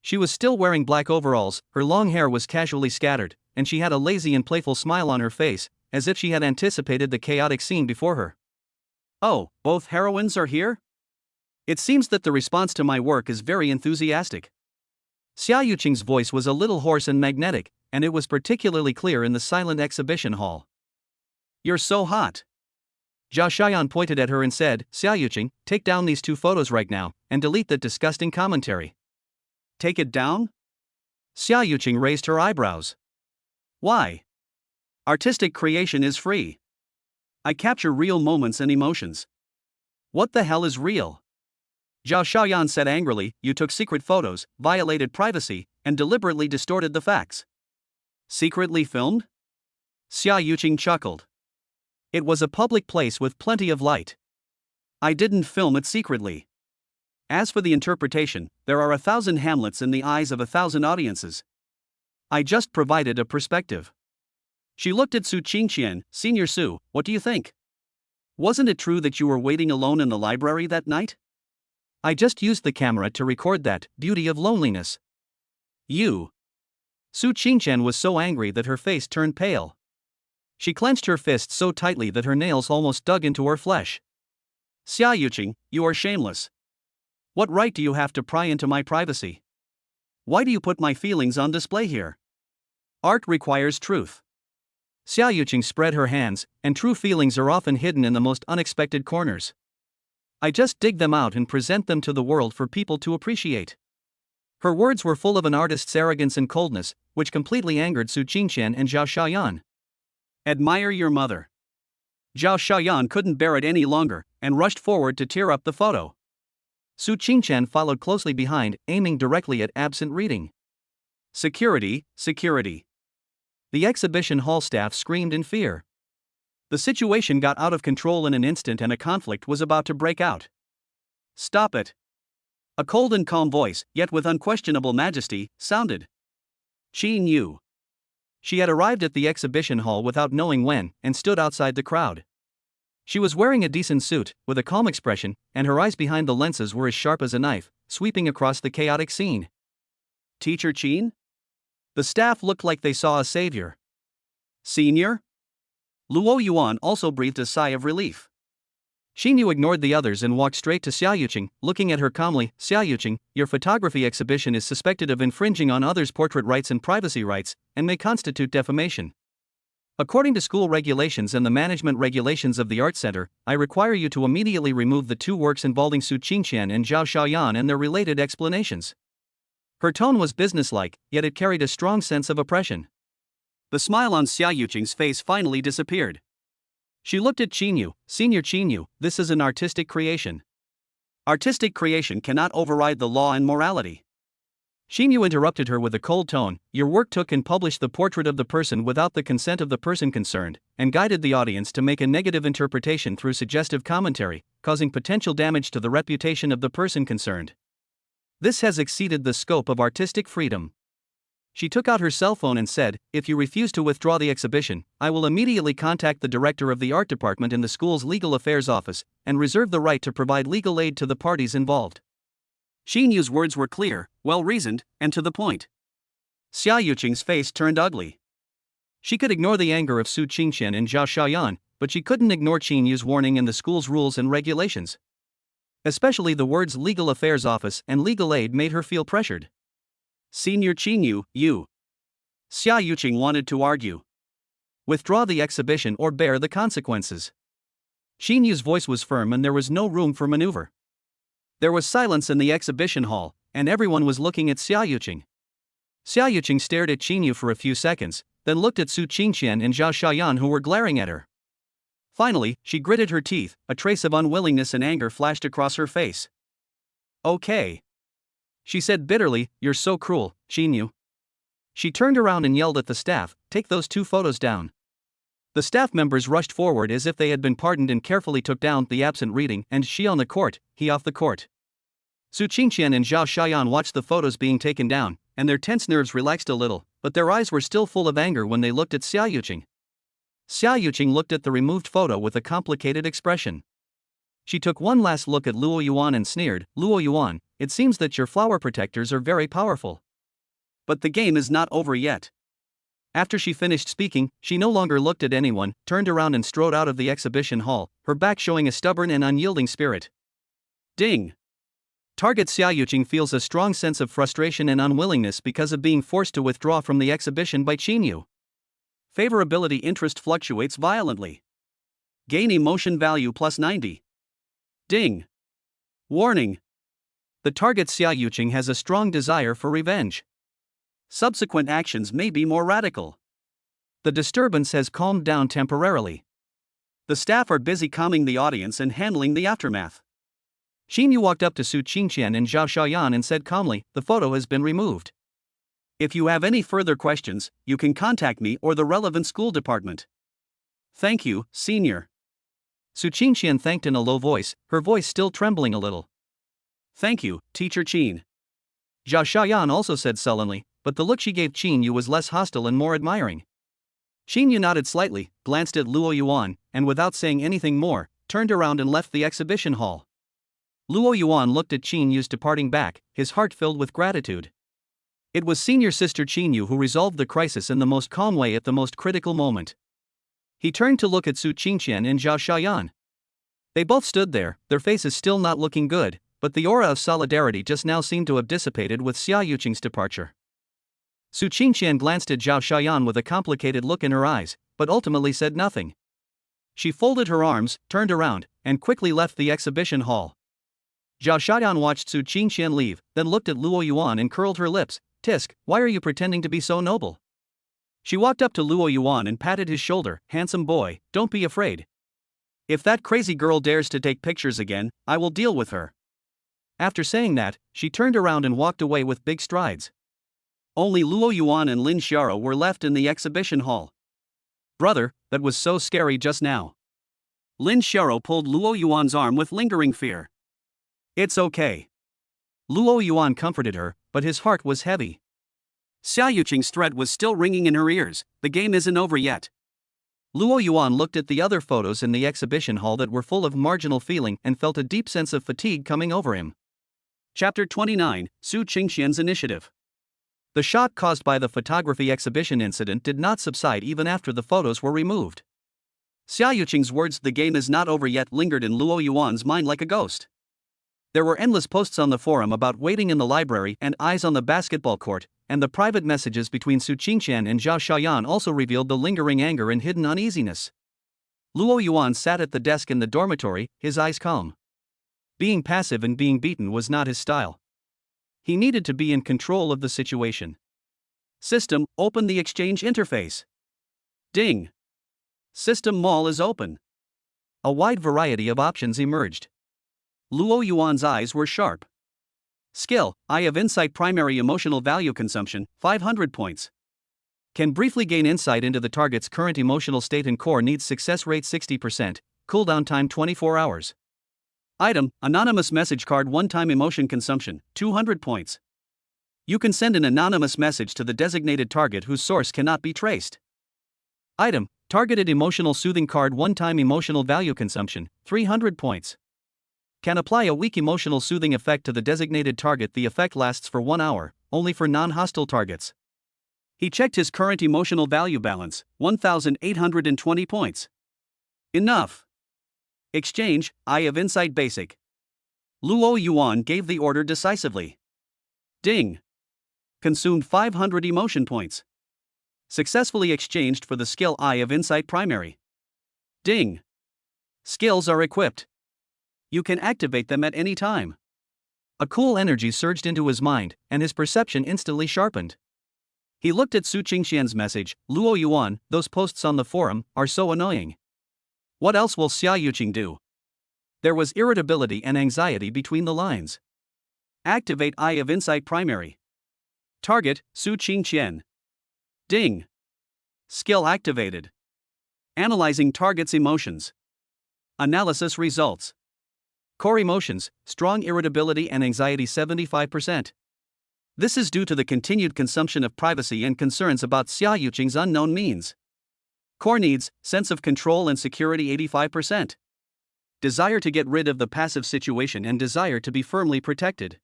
She was still wearing black overalls, her long hair was casually scattered, and she had a lazy and playful smile on her face, as if she had anticipated the chaotic scene before her. Oh, both heroines are here? It seems that the response to my work is very enthusiastic. Xia Yuqing's voice was a little hoarse and magnetic, and it was particularly clear in the silent exhibition hall. You're so hot. Zhao Xiaoyan pointed at her and said, Xia Yuqing, take down these two photos right now, and delete that disgusting commentary. Take it down? Xia Yuqing raised her eyebrows. Why? Artistic creation is free. I capture real moments and emotions. What the hell is real? Zhao Xiaoyan said angrily, you took secret photos, violated privacy, and deliberately distorted the facts. Secretly filmed? Xia Yuqing chuckled. It was a public place with plenty of light. I didn't film it secretly. As for the interpretation, there are 1,000 Hamlets in the eyes of 1,000 audiences. I just provided a perspective. She looked at Su Qingqian. Senior Su, what do you think? Wasn't it true that you were waiting alone in the library that night? I just used the camera to record that beauty of loneliness. You. Su Qingqian was so angry that her face turned pale. She clenched her fists so tightly that her nails almost dug into her flesh. Xia Yuqing, you are shameless. What right do you have to pry into my privacy? Why do you put my feelings on display here? Art requires truth. Xia Yuqing spread her hands, and true feelings are often hidden in the most unexpected corners. I just dig them out and present them to the world for people to appreciate. Her words were full of an artist's arrogance and coldness, which completely angered Su Qingqian and Zhao Xiaoyan. Admire your mother. Zhao Xiaoyan couldn't bear it any longer, and rushed forward to tear up the photo. Su Qingqian followed closely behind, aiming directly at absent reading. Security, security. The exhibition hall staff screamed in fear. The situation got out of control in an instant and a conflict was about to break out. Stop it. A cold and calm voice, yet with unquestionable majesty, sounded. Qin Yu. She had arrived at the exhibition hall without knowing when, and stood outside the crowd. She was wearing a decent suit, with a calm expression, and her eyes behind the lenses were as sharp as a knife, sweeping across the chaotic scene. Teacher Qin? The staff looked like they saw a savior. Senior? Luo Yuan also breathed a sigh of relief. Xing Yu ignored the others and walked straight to Xia Yuqing, looking at her calmly. Xia Yuqing, your photography exhibition is suspected of infringing on others' portrait rights and privacy rights, and may constitute defamation. According to school regulations and the management regulations of the Art Center, I require you to immediately remove the two works involving Su Qingqian and Zhao Xiaoyan and their related explanations. Her tone was businesslike, yet it carried a strong sense of oppression. The smile on Xia Yuqing's face finally disappeared. She looked at Qin Yu. Senior Qin Yu, this is an artistic creation. Artistic creation cannot override the law and morality. Qin Yu interrupted her with a cold tone. Your work took and published the portrait of the person without the consent of the person concerned, and guided the audience to make a negative interpretation through suggestive commentary, causing potential damage to the reputation of the person concerned. This has exceeded the scope of artistic freedom. She took out her cell phone and said, if you refuse to withdraw the exhibition, I will immediately contact the director of the art department in the school's legal affairs office, and reserve the right to provide legal aid to the parties involved. Qin Yu's words were clear, well-reasoned, and to the point. Xia Yuqing's face turned ugly. She could ignore the anger of Su Qingqian and Zhao Xiaoyan, but she couldn't ignore Qin Yu's warning and the school's rules and regulations. Especially the words Legal Affairs Office and Legal Aid made her feel pressured. Senior Qinyu, you. Xia Yuqing wanted to argue. Withdraw the exhibition or bear the consequences. Qinyu's voice was firm and there was no room for maneuver. There was silence in the exhibition hall, and everyone was looking at Xia Yuqing. Xia Yuqing stared at Qinyu for a few seconds, then looked at Su Qingqian and Zhao Xiaoyan who were glaring at her. Finally, she gritted her teeth, a trace of unwillingness and anger flashed across her face. Okay. She said bitterly, "You're so cruel, Qinyu." She turned around and yelled at the staff, "Take those 2 photos down." The staff members rushed forward as if they had been pardoned and carefully took down the absent reading and she on the court, he off the court. Su Qingqian and Zhao Xiaoyan watched the photos being taken down, and their tense nerves relaxed a little, but their eyes were still full of anger when they looked at Xia Yuqing. Xia Yuqing looked at the removed photo with a complicated expression. She took one last look at Luo Yuan and sneered, "Luo Yuan, it seems that your flower protectors are very powerful." But the game is not over yet. After she finished speaking, she no longer looked at anyone, turned around and strode out of the exhibition hall, her back showing a stubborn and unyielding spirit. Ding. Target Xia Yuqing feels a strong sense of frustration and unwillingness because of being forced to withdraw from the exhibition by Qinyu. Favorability interest fluctuates violently. Gain emotion value plus 90. Ding. Warning. The target Xia Yuqing has a strong desire for revenge. Subsequent actions may be more radical. The disturbance has calmed down temporarily. The staff are busy calming the audience and handling the aftermath. Qinyu walked up to Su Qingqian and Zhao Xiaoyan and said calmly, "The photo has been removed. If you have any further questions, you can contact me or the relevant school department." "Thank you, Senior." Su Qingqian thanked in a low voice, her voice still trembling a little. "Thank you, Teacher Qin." Zhao Xiaoyan also said sullenly, but the look she gave Qinyu was less hostile and more admiring. Qinyu nodded slightly, glanced at Luo Yuan, and without saying anything more, turned around and left the exhibition hall. Luo Yuan looked at Qinyu's departing back, his heart filled with gratitude. It was senior sister Qinyu who resolved the crisis in the most calm way at the most critical moment. He turned to look at Su Qingqian and Zhao Xiaoyan. They both stood there, their faces still not looking good, but the aura of solidarity just now seemed to have dissipated with Xia Yuqing's departure. Su Qingqian glanced at Zhao Xiaoyan with a complicated look in her eyes, but ultimately said nothing. She folded her arms, turned around, and quickly left the exhibition hall. Zhao Xiaoyan watched Su Qingqian leave, then looked at Luo Yuan and curled her lips. "Tisk, why are you pretending to be so noble?" She walked up to Luo Yuan and patted his shoulder. "Handsome boy, don't be afraid. If that crazy girl dares to take pictures again, I will deal with her." After saying that, she turned around and walked away with big strides. Only Luo Yuan and Lin Xiaro were left in the exhibition hall. "Brother, that was so scary just now." Lin Xiaro pulled Luo Yuan's arm with lingering fear. "It's okay." Luo Yuan comforted her, but his heart was heavy. Xia Yuqing's threat was still ringing in her ears. The game isn't over yet. Luo Yuan looked at the other photos in the exhibition hall that were full of marginal feeling and felt a deep sense of fatigue coming over him. Chapter 29, Su Qingqian's Initiative. The shock caused by the photography exhibition incident did not subside even after the photos were removed. Xia Yuqing's words, "the game is not over yet," lingered in Luo Yuan's mind like a ghost. There were endless posts on the forum about waiting in the library and eyes on the basketball court, and the private messages between Su Qingqian and Zhao Xiaoyan also revealed the lingering anger and hidden uneasiness. Luo Yuan sat at the desk in the dormitory, his eyes calm. Being passive and being beaten was not his style. He needed to be in control of the situation. System, open the exchange interface. Ding. System mall is open. A wide variety of options emerged. Luo Yuan's eyes were sharp. Skill, Eye of Insight, primary emotional value consumption, 500 points. Can briefly gain insight into the target's current emotional state and core needs, success rate 60%, cooldown time 24 hours. Item, anonymous message card, one-time emotion consumption, 200 points. You can send an anonymous message to the designated target whose source cannot be traced. Item, targeted emotional soothing card, one-time emotional value consumption, 300 points. Can apply a weak emotional soothing effect to the designated target. The effect lasts for 1 hour, only for non-hostile targets. He checked his current emotional value balance, 1,820 points. Enough. Exchange, Eye of Insight Basic. Luo Yuan gave the order decisively. Ding. Consumed 500 emotion points. Successfully exchanged for the skill Eye of Insight Primary. Ding. Skills are equipped. You can activate them at any time. A cool energy surged into his mind, and his perception instantly sharpened. He looked at Su Qingxian's message, Luo Yuan, those posts on the forum are so annoying. What else will Xia Yuqing do? There was irritability and anxiety between the lines. Activate Eye of Insight Primary. Target, Su Qingxian. Ding. Skill activated. Analyzing target's emotions. Analysis results. Core emotions, strong irritability and anxiety 75%. This is due to the continued consumption of privacy and concerns about Xia Yuqing's unknown means. Core needs, sense of control and security 85%. Desire to get rid of the passive situation and desire to be firmly protected.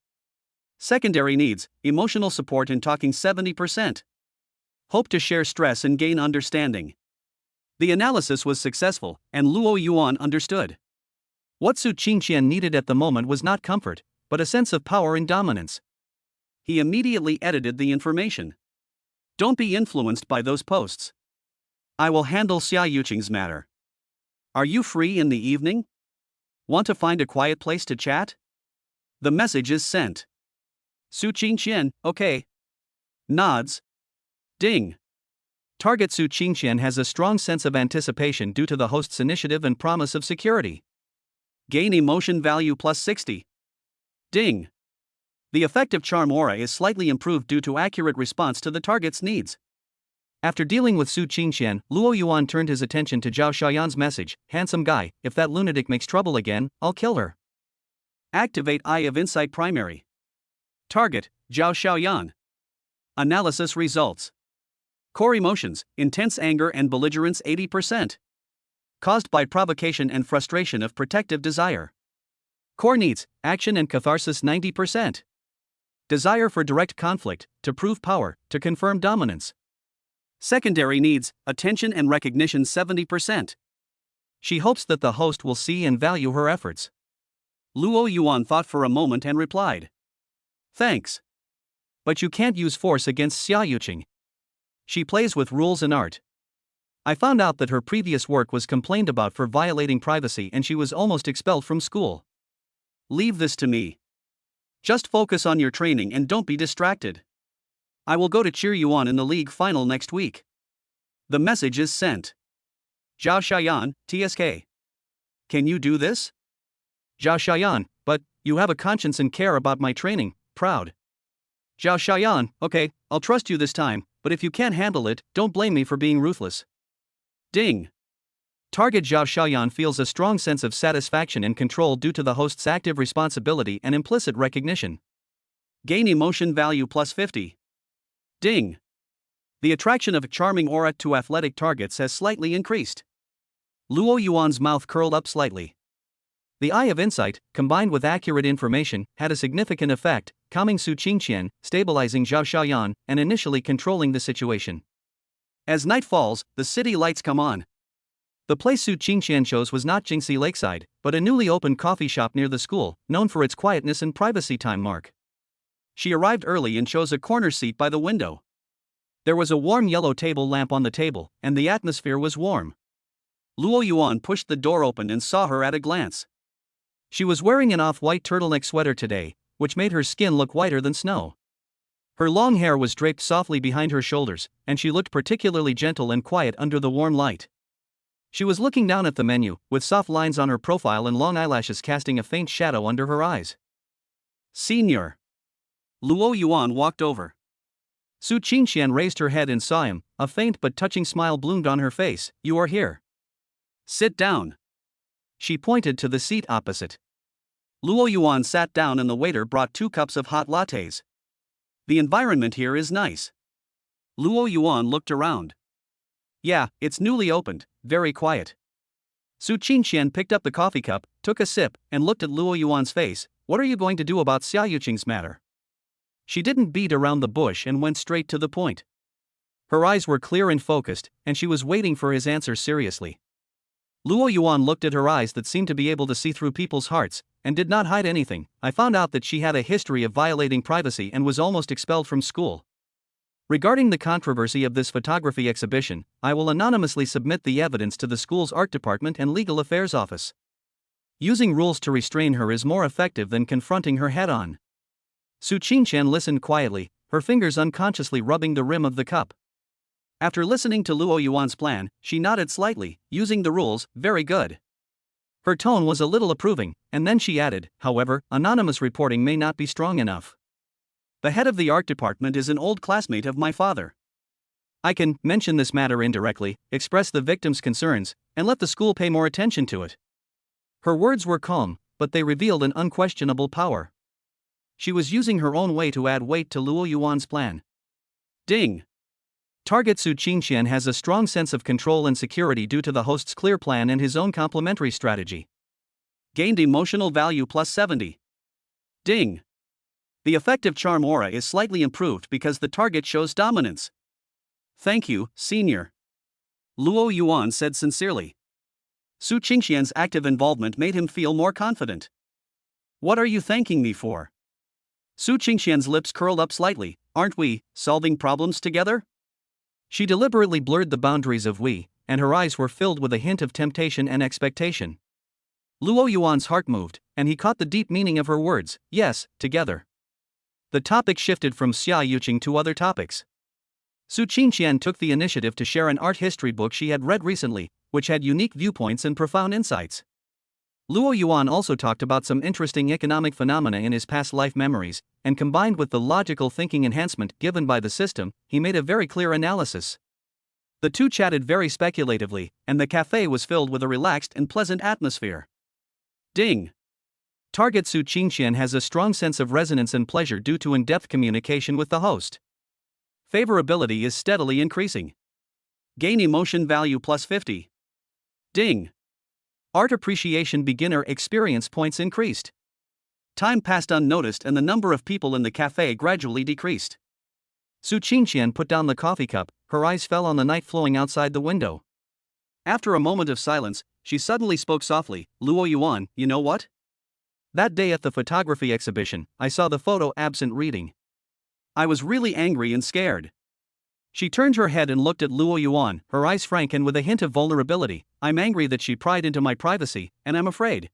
Secondary needs, emotional support and talking 70%. Hope to share stress and gain understanding. The analysis was successful, and Luo Yuan understood. What Su Qingxian needed at the moment was not comfort, but a sense of power and dominance. He immediately edited the information. Don't be influenced by those posts. I will handle Xia Yuqing's matter. Are you free in the evening? Want to find a quiet place to chat? The message is sent. Su Qingxian, okay. Nods. Ding. Target Su Qingxian has a strong sense of anticipation due to the host's initiative and promise of security. Gain emotion value plus 60. Ding. The effective charm aura is slightly improved due to accurate response to the target's needs. After dealing with Su Qingxian, Luo Yuan turned his attention to Zhao Xiaoyan's message, handsome guy, if that lunatic makes trouble again, I'll kill her. Activate Eye of Insight Primary. Target, Zhao Xiaoyan. Analysis results. Core emotions, intense anger and belligerence 80%. Caused by provocation and frustration of protective desire. Core needs, action and catharsis 90%. Desire for direct conflict, to prove power, to confirm dominance. Secondary needs, attention and recognition 70%. She hopes that the host will see and value her efforts. Luo Yuan thought for a moment and replied. Thanks. But you can't use force against Xia Yuqing. She plays with rules and art. I found out that her previous work was complained about for violating privacy and she was almost expelled from school. Leave this to me. Just focus on your training and don't be distracted. I will go to cheer you on in the league final next week. The message is sent. Zhao Xiaoyan, TSK. Can you do this? Zhao Xiaoyan, but you have a conscience and care about my training, proud. Zhao Xiaoyan, okay, I'll trust you this time, but if you can't handle it, don't blame me for being ruthless. Ding. Target Zhao Xiaoyan feels a strong sense of satisfaction and control due to the host's active responsibility and implicit recognition. Gain emotion value plus 50. Ding. The attraction of a charming aura to athletic targets has slightly increased. Luo Yuan's mouth curled up slightly. The Eye of Insight, combined with accurate information, had a significant effect, calming Su Qingxian, stabilizing Zhao Xiaoyan, and initially controlling the situation. As night falls, the city lights come on. The place Su Qingxian chose was not Jingxi Lakeside, but a newly opened coffee shop near the school, known for its quietness and privacy time mark. She arrived early and chose a corner seat by the window. There was a warm yellow table lamp on the table, and the atmosphere was warm. Luo Yuan pushed the door open and saw her at a glance. She was wearing an off-white turtleneck sweater today, which made her skin look whiter than snow. Her long hair was draped softly behind her shoulders, and she looked particularly gentle and quiet under the warm light. She was looking down at the menu, with soft lines on her profile and long eyelashes casting a faint shadow under her eyes. Senior. Luo Yuan walked over. Su Qingxian raised her head and saw him, a faint but touching smile bloomed on her face. You are here. Sit down. She pointed to the seat opposite. Luo Yuan sat down and the waiter brought 2 cups of hot lattes. The environment here is nice. Luo Yuan looked around. Yeah, it's newly opened, very quiet. Su Qingxian picked up the coffee cup, took a sip, and looked at Luo Yuan's face. What are you going to do about Xia Yuqing's matter? She didn't beat around the bush and went straight to the point. Her eyes were clear and focused, and she was waiting for his answer seriously. Luo Yuan looked at her eyes that seemed to be able to see through people's hearts, and did not hide anything. I found out that she had a history of violating privacy and was almost expelled from school. Regarding the controversy of this photography exhibition, I will anonymously submit the evidence to the school's art department and legal affairs office. Using rules to restrain her is more effective than confronting her head-on. Su Qingqian listened quietly, her fingers unconsciously rubbing the rim of the cup. After listening to Luo Yuan's plan, she nodded slightly, using the rules, very good. Her tone was a little approving, and then she added, however, anonymous reporting may not be strong enough. The head of the art department is an old classmate of my father. I can mention this matter indirectly, express the victim's concerns, and let the school pay more attention to it. Her words were calm, but they revealed an unquestionable power. She was using her own way to add weight to Luo Yuan's plan. Ding! Target Su Qingqian has a strong sense of control and security due to the host's clear plan and his own complementary strategy. Gained emotional value plus 70. Ding! The effective charm aura is slightly improved because the target shows dominance. Thank you, senior. Luo Yuan said sincerely. Su Qingqian's active involvement made him feel more confident. What are you thanking me for? Su Qingqian's lips curled up slightly. Aren't we solving problems together? She deliberately blurred the boundaries of we, and her eyes were filled with a hint of temptation and expectation. Luo Yuan's heart moved, and he caught the deep meaning of her words. Yes, together. The topic shifted from Xia Yuqing to other topics. Su Qingqian took the initiative to share an art history book she had read recently, which had unique viewpoints and profound insights. Luo Yuan also talked about some interesting economic phenomena in his past life memories, and combined with the logical thinking enhancement given by the system, he made a very clear analysis. The two chatted very speculatively, and the cafe was filled with a relaxed and pleasant atmosphere. Ding! Target Su Qingqian has a strong sense of resonance and pleasure due to in-depth communication with the host. Favorability is steadily increasing. Gain emotion value plus 50. Ding! Art appreciation beginner experience points increased. Time passed unnoticed and the number of people in the cafe gradually decreased. Su Qingqian put down the coffee cup, her eyes fell on the night flowing outside the window. After a moment of silence, she suddenly spoke softly, Luo Yuan, you know what? That day at the photography exhibition, I saw the photo absent reading. I was really angry and scared. She turned her head and looked at Luo Yuan, her eyes frank and with a hint of vulnerability. I'm angry that she pried into my privacy, and I'm afraid.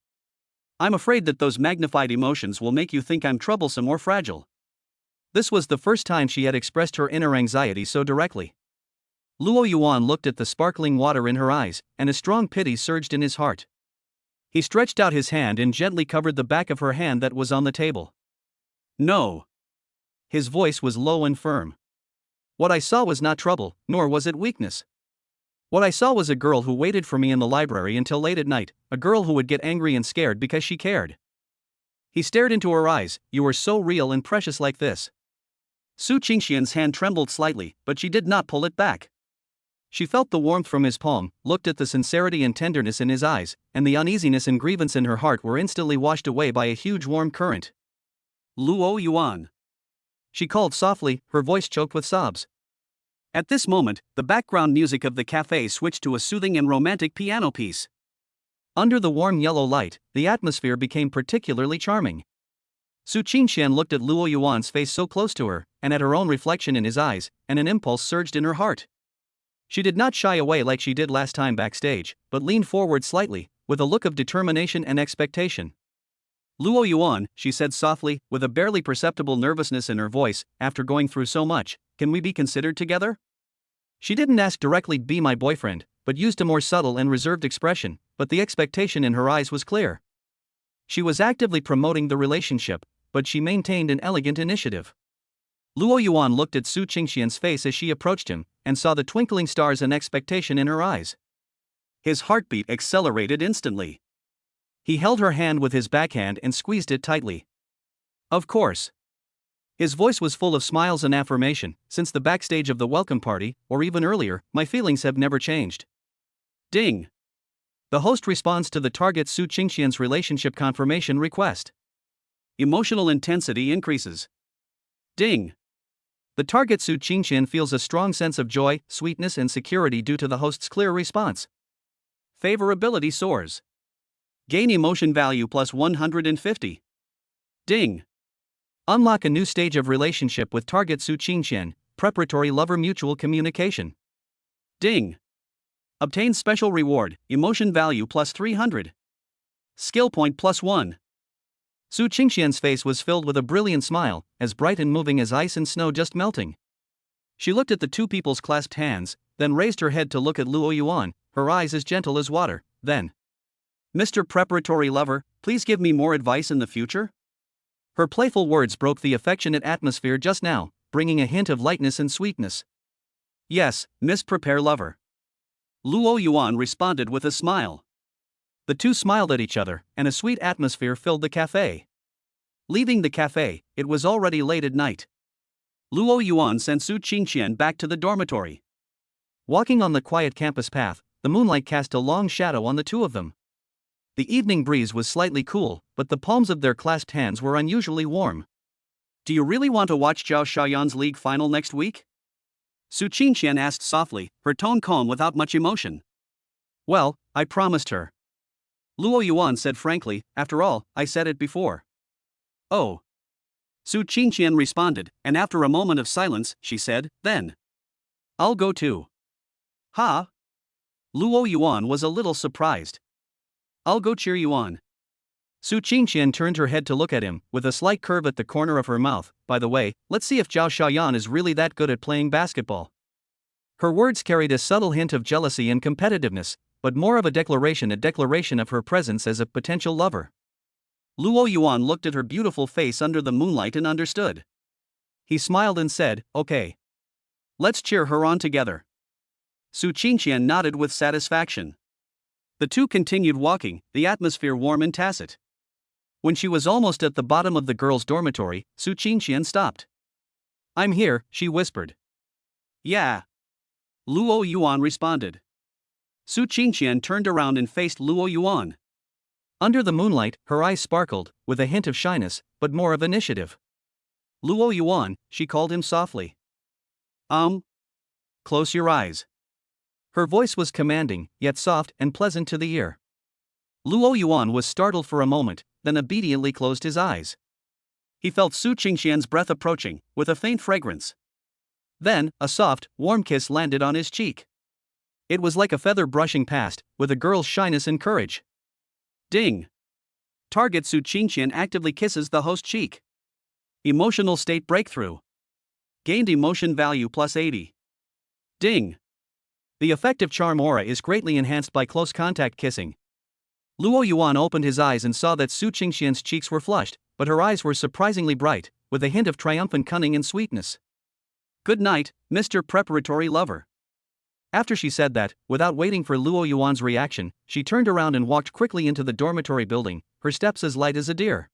I'm afraid that those magnified emotions will make you think I'm troublesome or fragile. This was the first time she had expressed her inner anxiety so directly. Luo Yuan looked at the sparkling water in her eyes, and a strong pity surged in his heart. He stretched out his hand and gently covered the back of her hand that was on the table. No. His voice was low and firm. What I saw was not trouble, nor was it weakness. What I saw was a girl who waited for me in the library until late at night, a girl who would get angry and scared because she cared. He stared into her eyes. You were so real and precious like this. Su Qingqian's hand trembled slightly, but she did not pull it back. She felt the warmth from his palm, looked at the sincerity and tenderness in his eyes, and the uneasiness and grievance in her heart were instantly washed away by a huge warm current. Luo Yuan. She called softly, her voice choked with sobs. At this moment, the background music of the cafe switched to a soothing and romantic piano piece. Under the warm yellow light, the atmosphere became particularly charming. Su Qingqian looked at Luo Yuan's face so close to her, and at her own reflection in his eyes, and an impulse surged in her heart. She did not shy away like she did last time backstage, but leaned forward slightly, with a look of determination and expectation. Luo Yuan, she said softly, with a barely perceptible nervousness in her voice, after going through so much, can we be considered together? She didn't ask directly, be my boyfriend, but used a more subtle and reserved expression, but the expectation in her eyes was clear. She was actively promoting the relationship, but she maintained an elegant initiative. Luo Yuan looked at Su Qingqian's face as she approached him, and saw the twinkling stars and expectation in her eyes. His heartbeat accelerated instantly. He held her hand with his backhand and squeezed it tightly. Of course. His voice was full of smiles and affirmation. Since the backstage of the welcome party, or even earlier, my feelings have never changed. Ding. The host responds to the target Su Qingqian's relationship confirmation request. Emotional intensity increases. Ding. The target Su Qingqian feels a strong sense of joy, sweetness and security due to the host's clear response. Favorability soars. Gain emotion value plus 150. Ding. Unlock a new stage of relationship with target Su Qingqian, preparatory lover mutual communication. Ding. Obtain special reward, emotion value plus 300. Skill point plus 1. Su Qingqian's face was filled with a brilliant smile, as bright and moving as ice and snow just melting. She looked at the two people's clasped hands, then raised her head to look at Luo Yuan, her eyes as gentle as water, then. Mr. Preparatory Lover, please give me more advice in the future? Her playful words broke the affectionate atmosphere just now, bringing a hint of lightness and sweetness. Yes, Miss Prepare Lover. Luo Yuan responded with a smile. The two smiled at each other, and a sweet atmosphere filled the cafe. Leaving the cafe, it was already late at night. Luo Yuan sent Su Qingqian back to the dormitory. Walking on the quiet campus path, the moonlight cast a long shadow on the two of them. The evening breeze was slightly cool, but the palms of their clasped hands were unusually warm. Do you really want to watch Zhao Shaoyan's league final next week? Su Qingqian asked softly, her tone calm without much emotion. Well, I promised her. Luo Yuan said frankly, after all, I said it before. Oh. Su Qingqian responded, and after a moment of silence, she said, then. I'll go too. Ha? Luo Yuan was a little surprised. I'll go cheer you on. Su Qingqian turned her head to look at him, with a slight curve at the corner of her mouth. By the way, let's see if Zhao Shaoyan is really that good at playing basketball. Her words carried a subtle hint of jealousy and competitiveness, but more of a declaration of her presence as a potential lover. Luo Yuan looked at her beautiful face under the moonlight and understood. He smiled and said, okay. Let's cheer her on together. Su Qingqian nodded with satisfaction. The two continued walking, the atmosphere warm and tacit. When she was almost at the bottom of the girls' dormitory, Su Qingqian stopped. I'm here, she whispered. Yeah. Luo Yuan responded. Su Qingqian turned around and faced Luo Yuan. Under the moonlight, her eyes sparkled, with a hint of shyness, but more of initiative. Luo Yuan, she called him softly. Close your eyes. Her voice was commanding, yet soft and pleasant to the ear. Luo Yuan was startled for a moment, then obediently closed his eyes. He felt Su Qingqian's breath approaching, with a faint fragrance. Then, a soft, warm kiss landed on his cheek. It was like a feather brushing past, with a girl's shyness and courage. Ding. Target Su Qingqian actively kisses the host cheek. Emotional state breakthrough. Gained emotion value plus 80. Ding. The effective charm aura is greatly enhanced by close contact kissing. Luo Yuan opened his eyes and saw that Su Qingqian's cheeks were flushed, but her eyes were surprisingly bright, with a hint of triumphant cunning and sweetness. Good night, Mr. Preparatory Lover. After she said that, without waiting for Luo Yuan's reaction, she turned around and walked quickly into the dormitory building, her steps as light as a deer.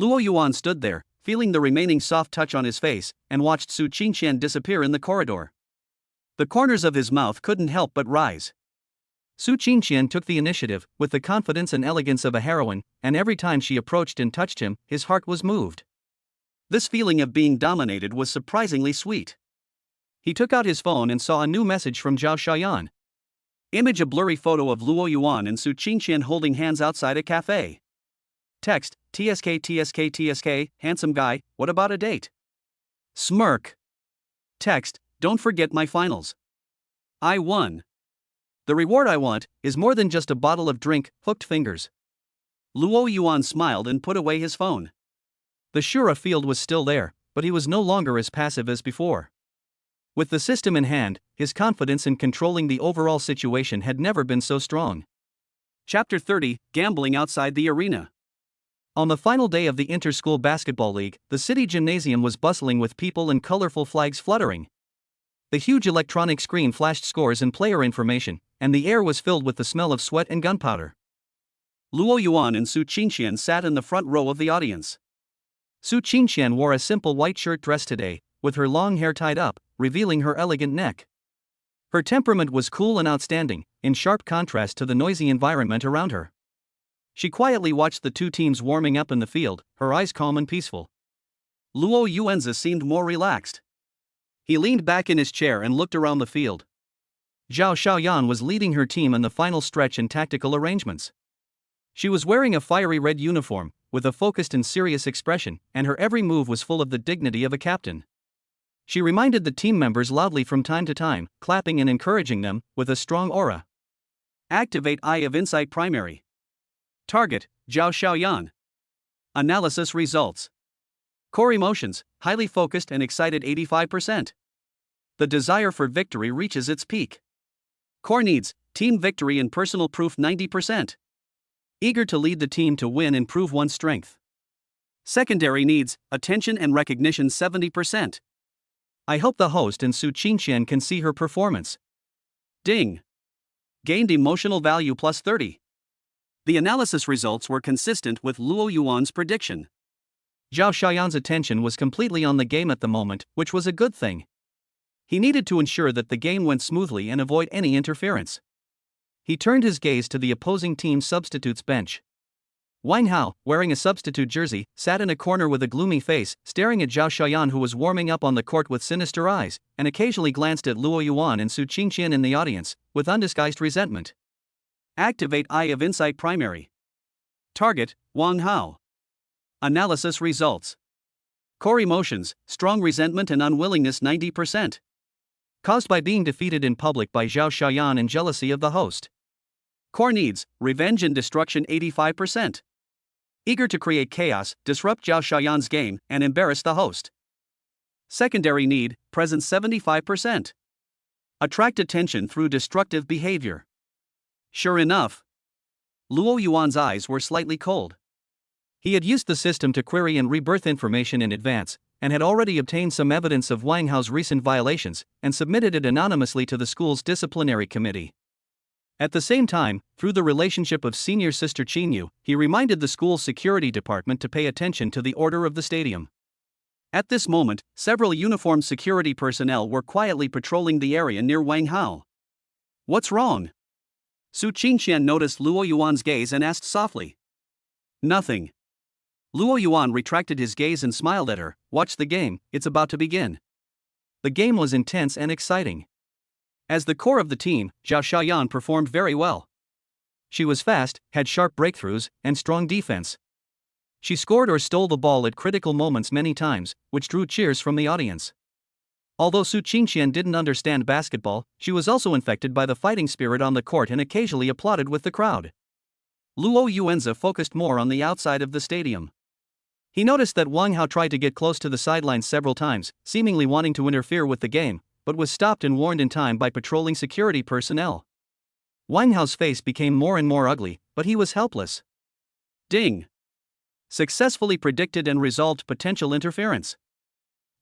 Luo Yuan stood there, feeling the remaining soft touch on his face, and watched Su Qingqian disappear in the corridor. The corners of his mouth couldn't help but rise. Su Qingqian took the initiative, with the confidence and elegance of a heroine, and every time she approached and touched him, his heart was moved. This feeling of being dominated was surprisingly sweet. He took out his phone and saw a new message from Zhao Shaoyan. Image: a blurry photo of Luo Yuan and Su Qingqian holding hands outside a cafe. Text: TSK, handsome guy, what about a date? Smirk. Text: don't forget my finals. I won. The reward I want is more than just a bottle of drink, hooked fingers. Luo Yuan smiled and put away his phone. The Shura field was still there, but he was no longer as passive as before. With the system in hand, his confidence in controlling the overall situation had never been so strong. Chapter 30: Gambling outside the arena. On the final day of the Inter-School Basketball League, the city gymnasium was bustling with people and colorful flags fluttering. The huge electronic screen flashed scores and player information, and the air was filled with the smell of sweat and gunpowder. Luo Yuan and Su Qingqian sat in the front row of the audience. Su Qingqian wore a simple white shirt dress today, with her long hair tied up, revealing her elegant neck. Her temperament was cool and outstanding, in sharp contrast to the noisy environment around her. She quietly watched the two teams warming up in the field, her eyes calm and peaceful. Luo Yuanzi seemed more relaxed. He leaned back in his chair and looked around the field. Zhao Xiaoyan was leading her team in the final stretch and tactical arrangements. She was wearing a fiery red uniform, with a focused and serious expression, and her every move was full of the dignity of a captain. She reminded the team members loudly from time to time, clapping and encouraging them, with a strong aura. Activate Eye of Insight Primary. Target, Zhao Xiaoyan. Analysis results. Core emotions, highly focused and excited 85%. The desire for victory reaches its peak. Core needs, team victory and personal proof 90%. Eager to lead the team to win and prove one's strength. Secondary needs, attention and recognition 70%. I hope the host and Su Qingqian can see her performance. Ding. Gained emotional value plus 30. The analysis results were consistent with Luo Yuan's prediction. Zhao Xiaoyan's attention was completely on the game at the moment, which was a good thing. He needed to ensure that the game went smoothly and avoid any interference. He turned his gaze to the opposing team's substitutes bench. Wang Hao, wearing a substitute jersey, sat in a corner with a gloomy face, staring at Zhao Xiaoyan, who was warming up on the court with sinister eyes, and occasionally glanced at Luo Yuan and Su Qingqian in the audience, with undisguised resentment. Activate Eye of Insight Primary. Target, Wang Hao. Analysis results. Core emotions, strong resentment and unwillingness 90%. Caused by being defeated in public by Zhao Xiaoyan and jealousy of the host. Core needs, revenge and destruction 85%. Eager to create chaos, disrupt Zhao Xiaoyan's game, and embarrass the host. Secondary need, presence 75%. Attract attention through destructive behavior. Sure enough, Luo Yuan's eyes were slightly cold. He had used the system to query and rebirth information in advance, and had already obtained some evidence of Wang Hao's recent violations, and submitted it anonymously to the school's disciplinary committee. At the same time, through the relationship of senior sister Qingyu, he reminded the school's security department to pay attention to the order of the stadium. At this moment, several uniformed security personnel were quietly patrolling the area near Wang Hao. What's wrong? Su Qingqian noticed Luo Yuan's gaze and asked softly. Nothing. Luo Yuan retracted his gaze and smiled at her. Watch the game, it's about to begin. The game was intense and exciting. As the core of the team, Zhao Xiaoyan performed very well. She was fast, had sharp breakthroughs, and strong defense. She scored or stole the ball at critical moments many times, which drew cheers from the audience. Although Su Qingqian didn't understand basketball, she was also infected by the fighting spirit on the court and occasionally applauded with the crowd. Luo Yuanza focused more on the outside of the stadium. He noticed that Wang Hao tried to get close to the sidelines several times, seemingly wanting to interfere with the game, but was stopped and warned in time by patrolling security personnel. Wang Hao's face became more and more ugly, but he was helpless. Ding. Successfully predicted and resolved potential interference.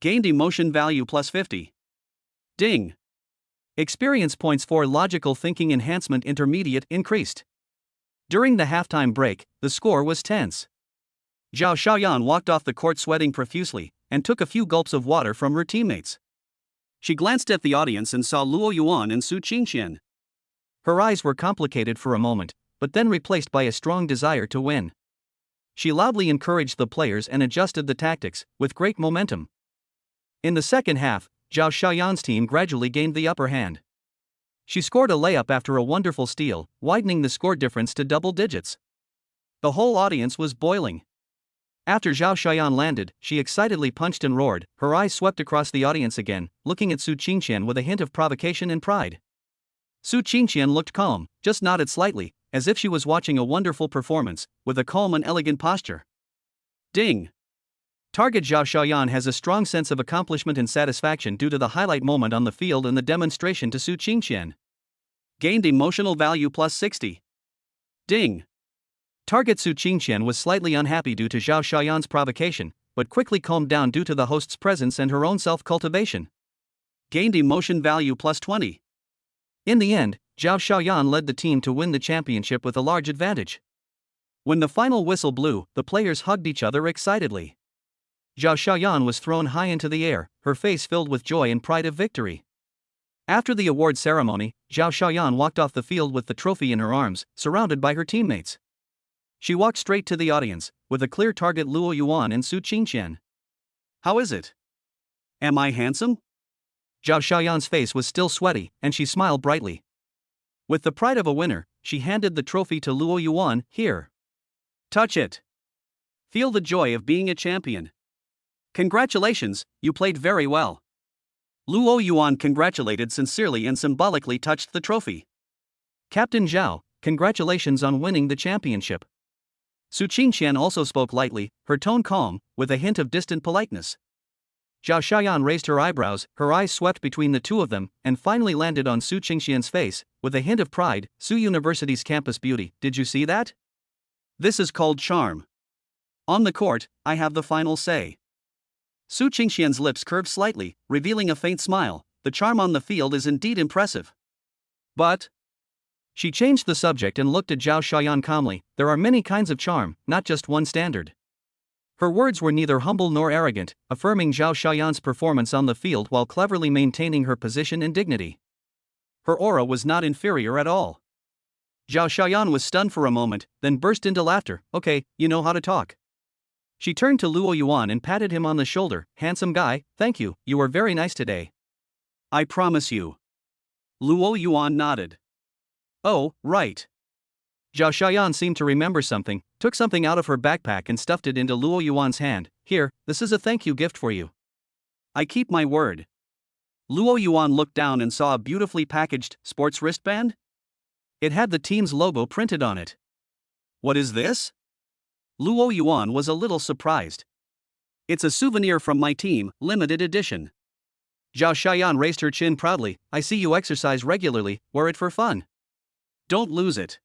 Gained emotion value plus 50. Ding. Experience points for logical thinking enhancement intermediate increased. During the halftime break, the score was tense. Zhao Xiaoyan walked off the court sweating profusely, and took a few gulps of water from her teammates. She glanced at the audience and saw Luo Yuan and Su Qingqian. Her eyes were complicated for a moment, but then replaced by a strong desire to win. She loudly encouraged the players and adjusted the tactics, with great momentum. In the second half, Zhao Xiaoyan's team gradually gained the upper hand. She scored a layup after a wonderful steal, widening the score difference to double digits. The whole audience was boiling. After Zhao Xiaoyan landed, she excitedly punched and roared, her eyes swept across the audience again, looking at Su Qingqian with a hint of provocation and pride. Su Qingqian looked calm, just nodded slightly, as if she was watching a wonderful performance, with a calm and elegant posture. Ding. Target Zhao Xiaoyan has a strong sense of accomplishment and satisfaction due to the highlight moment on the field and the demonstration to Su Qingqian. Gained emotional value plus 60. Ding. Target Su Qingqian was slightly unhappy due to Zhao Xiaoyan's provocation, but quickly calmed down due to the host's presence and her own self-cultivation. Gained emotion value plus 20. In the end, Zhao Xiaoyan led the team to win the championship with a large advantage. When the final whistle blew, the players hugged each other excitedly. Zhao Xiaoyan was thrown high into the air, her face filled with joy and pride of victory. After the award ceremony, Zhao Xiaoyan walked off the field with the trophy in her arms, surrounded by her teammates. She walked straight to the audience, with a clear target Luo Yuan and Su Qingqian. How is it? Am I handsome? Zhao Xiaoyan's face was still sweaty, and she smiled brightly. With the pride of a winner, she handed the trophy to Luo Yuan. Here. Touch it. Feel the joy of being a champion. Congratulations, you played very well. Luo Yuan congratulated sincerely and symbolically touched the trophy. Captain Zhao, congratulations on winning the championship. Su Qingqian also spoke lightly, her tone calm, with a hint of distant politeness. Zhao Xiaoyan raised her eyebrows, her eyes swept between the two of them, and finally landed on Su Qingqian's face, with a hint of pride. Su University's campus beauty, did you see that? This is called charm. On the court, I have the final say. Su Qingqian's lips curved slightly, revealing a faint smile. The charm on the field is indeed impressive. But she changed the subject and looked at Zhao Xiaoyan calmly. There are many kinds of charm, not just one standard. Her words were neither humble nor arrogant, affirming Zhao Xiaoyan's performance on the field while cleverly maintaining her position and dignity. Her aura was not inferior at all. Zhao Xiaoyan was stunned for a moment, then burst into laughter. Okay, you know how to talk. She turned to Luo Yuan and patted him on the shoulder. Handsome guy, thank you, you were very nice today. I promise you. Luo Yuan nodded. Oh, right. Zhao Xiaoyan seemed to remember something, took something out of her backpack and stuffed it into Luo Yuan's hand. Here, this is a thank you gift for you. I keep my word. Luo Yuan looked down and saw a beautifully packaged sports wristband. It had the team's logo printed on it. What is this? Luo Yuan was a little surprised. It's a souvenir from my team, limited edition. Zhao Xiaoyan raised her chin proudly. I see you exercise regularly, wear it for fun. Don't lose it.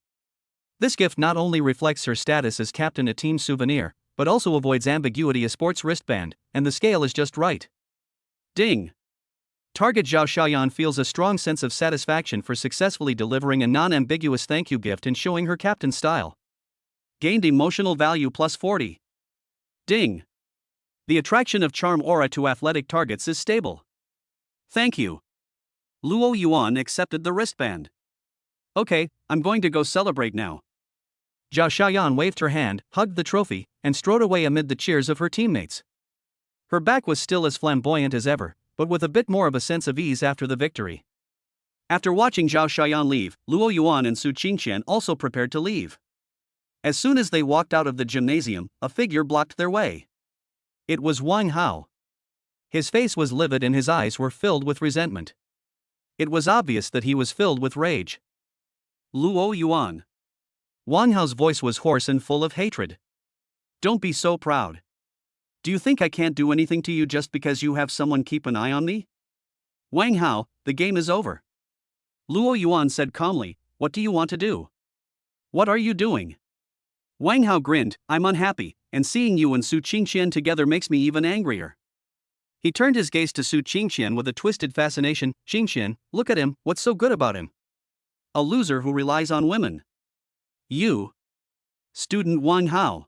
This gift not only reflects her status as captain a team souvenir, but also avoids ambiguity a sports wristband, and the scale is just right. Ding. Target Zhao Xiaoyan feels a strong sense of satisfaction for successfully delivering a non-ambiguous thank you gift and showing her captain's style. Gained emotional value plus 40. Ding. The attraction of charm aura to athletic targets is stable. Thank you. Luo Yuan accepted the wristband. Okay, I'm going to go celebrate now. Zhao Xiaoyan waved her hand, hugged the trophy, and strode away amid the cheers of her teammates. Her back was still as flamboyant as ever, but with a bit more of a sense of ease after the victory. After watching Zhao Xiaoyan leave, Luo Yuan and Su Qingqian also prepared to leave. As soon as they walked out of the gymnasium, a figure blocked their way. It was Wang Hao. His face was livid and his eyes were filled with resentment. It was obvious that he was filled with rage. Luo Yuan. Wang Hao's voice was hoarse and full of hatred. Don't be so proud. Do you think I can't do anything to you just because you have someone keep an eye on me? Wang Hao, the game is over. Luo Yuan said calmly, what do you want to do? What are you doing? Wang Hao grinned, I'm unhappy, and seeing you and Su Qingqian together makes me even angrier. He turned his gaze to Su Qingqian with a twisted fascination. Qingqian, look at him, what's so good about him? A loser who relies on women. You. Student Wang Hao.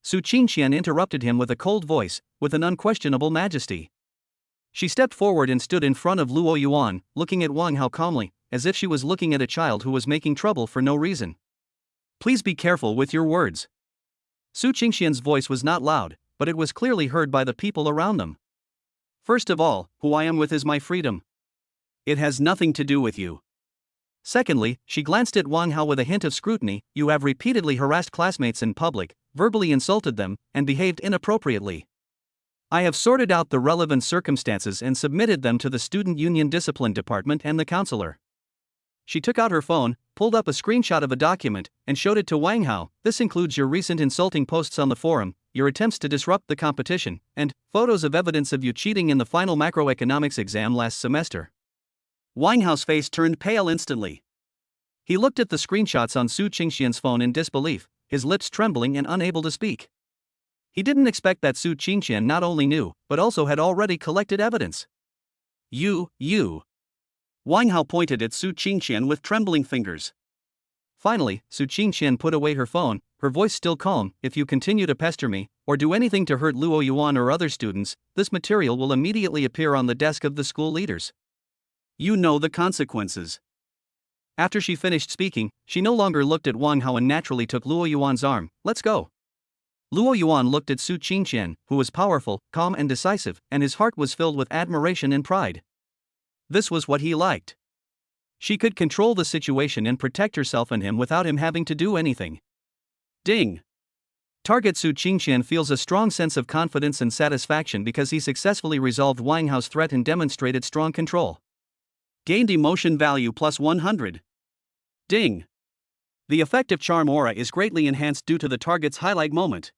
Su Qingqian interrupted him with a cold voice, with an unquestionable majesty. She stepped forward and stood in front of Luo Yuan, looking at Wang Hao calmly, as if she was looking at a child who was making trouble for no reason. Please be careful with your words. Su Qingqian's voice was not loud, but it was clearly heard by the people around them. First of all, who I am with is my freedom. It has nothing to do with you. Secondly, she glanced at Wang Hao with a hint of scrutiny. You have repeatedly harassed classmates in public, verbally insulted them, and behaved inappropriately. I have sorted out the relevant circumstances and submitted them to the Student Union Discipline Department and the counselor. She took out her phone, pulled up a screenshot of a document, and showed it to Wang Hao. This includes your recent insulting posts on the forum, your attempts to disrupt the competition, and photos of evidence of you cheating in the final macroeconomics exam last semester. Wang Hao's face turned pale instantly. He looked at the screenshots on Su Qingqian's phone in disbelief, his lips trembling and unable to speak. He didn't expect that Su Qingqian not only knew, but also had already collected evidence. You. Wang Hao pointed at Su Qingqian with trembling fingers. Finally, Su Qingqian put away her phone, her voice still calm. If you continue to pester me, or do anything to hurt Luo Yuan or other students, this material will immediately appear on the desk of the school leaders. You know the consequences. After she finished speaking, she no longer looked at Wang Hao and naturally took Luo Yuan's arm. Let's go. Luo Yuan looked at Su Qingqian, who was powerful, calm and decisive, and his heart was filled with admiration and pride. This was what he liked. She could control the situation and protect herself and him without him having to do anything. Ding. Target Su Qingqian feels a strong sense of confidence and satisfaction because he successfully resolved Wang Hao's threat and demonstrated strong control. Gained emotion value plus 100. Ding. The effective charm aura is greatly enhanced due to the target's highlight moment.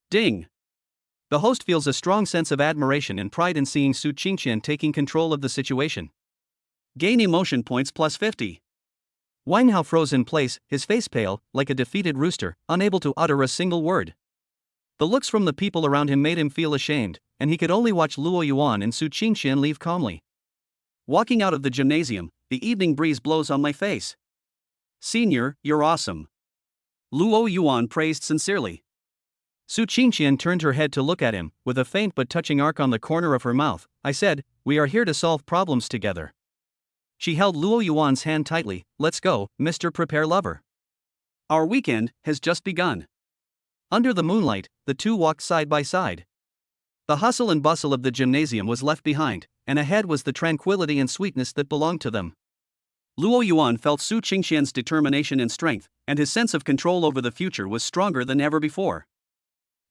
Ding. The host feels a strong sense of admiration and pride in seeing Su Qingqian taking control of the situation. Gain emotion points plus 50. Wang Hao froze in place, his face pale, like a defeated rooster, unable to utter a single word. The looks from the people around him made him feel ashamed, and he could only watch Luo Yuan and Su Qingqian leave calmly. Walking out of the gymnasium, the evening breeze blows on my face. Senior, you're awesome. Luo Yuan praised sincerely. Su Qingqian turned her head to look at him, with a faint but touching arc on the corner of her mouth. I said, "We are here to solve problems together." She held Luo Yuan's hand tightly. "Let's go, Mr. Prepare Lover." Our weekend has just begun. Under the moonlight, the two walked side by side. The hustle and bustle of the gymnasium was left behind, and ahead was the tranquility and sweetness that belonged to them. Luo Yuan felt Su Qingqian's determination and strength, and his sense of control over the future was stronger than ever before.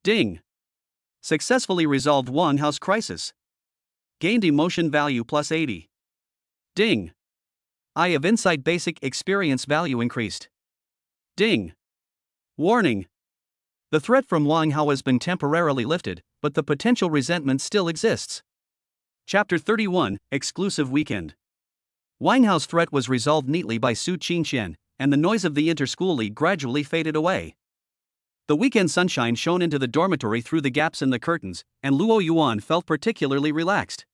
Ding. Successfully resolved Wang Hao's crisis. Gained emotion value plus 80. Ding. Eye of Insight basic experience value increased. Ding. Warning. The threat from Wang Hao has been temporarily lifted, but the potential resentment still exists. Chapter 31, Exclusive Weekend. Wang Hao's threat was resolved neatly by Su Qingqian, and the noise of the inter-school league gradually faded away. The weekend sunshine shone into the dormitory through the gaps in the curtains, and Luo Yuan felt particularly relaxed.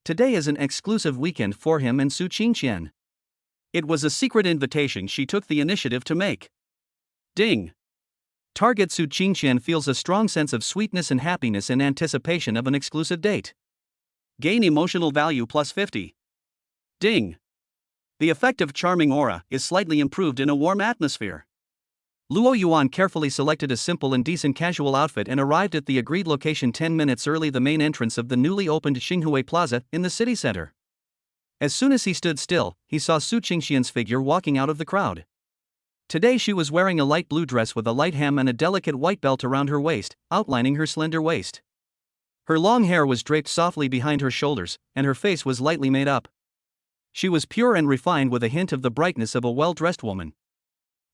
Today is an exclusive weekend for him and Su Qingqian. It was a secret invitation she took the initiative to make. Ding. Target Su Qingqian feels a strong sense of sweetness and happiness in anticipation of an exclusive date. Gain emotional value plus 50. Ding. The effect of charming aura is slightly improved in a warm atmosphere. Luo Yuan carefully selected a simple and decent casual outfit and arrived at the agreed location 10 minutes early, the main entrance of the newly opened Xinghui Plaza in the city center. As soon as he stood still, he saw Su Qingqian's figure walking out of the crowd. Today she was wearing a light blue dress with a light hem and a delicate white belt around her waist, outlining her slender waist. Her long hair was draped softly behind her shoulders, and her face was lightly made up. She was pure and refined with a hint of the brightness of a well-dressed woman.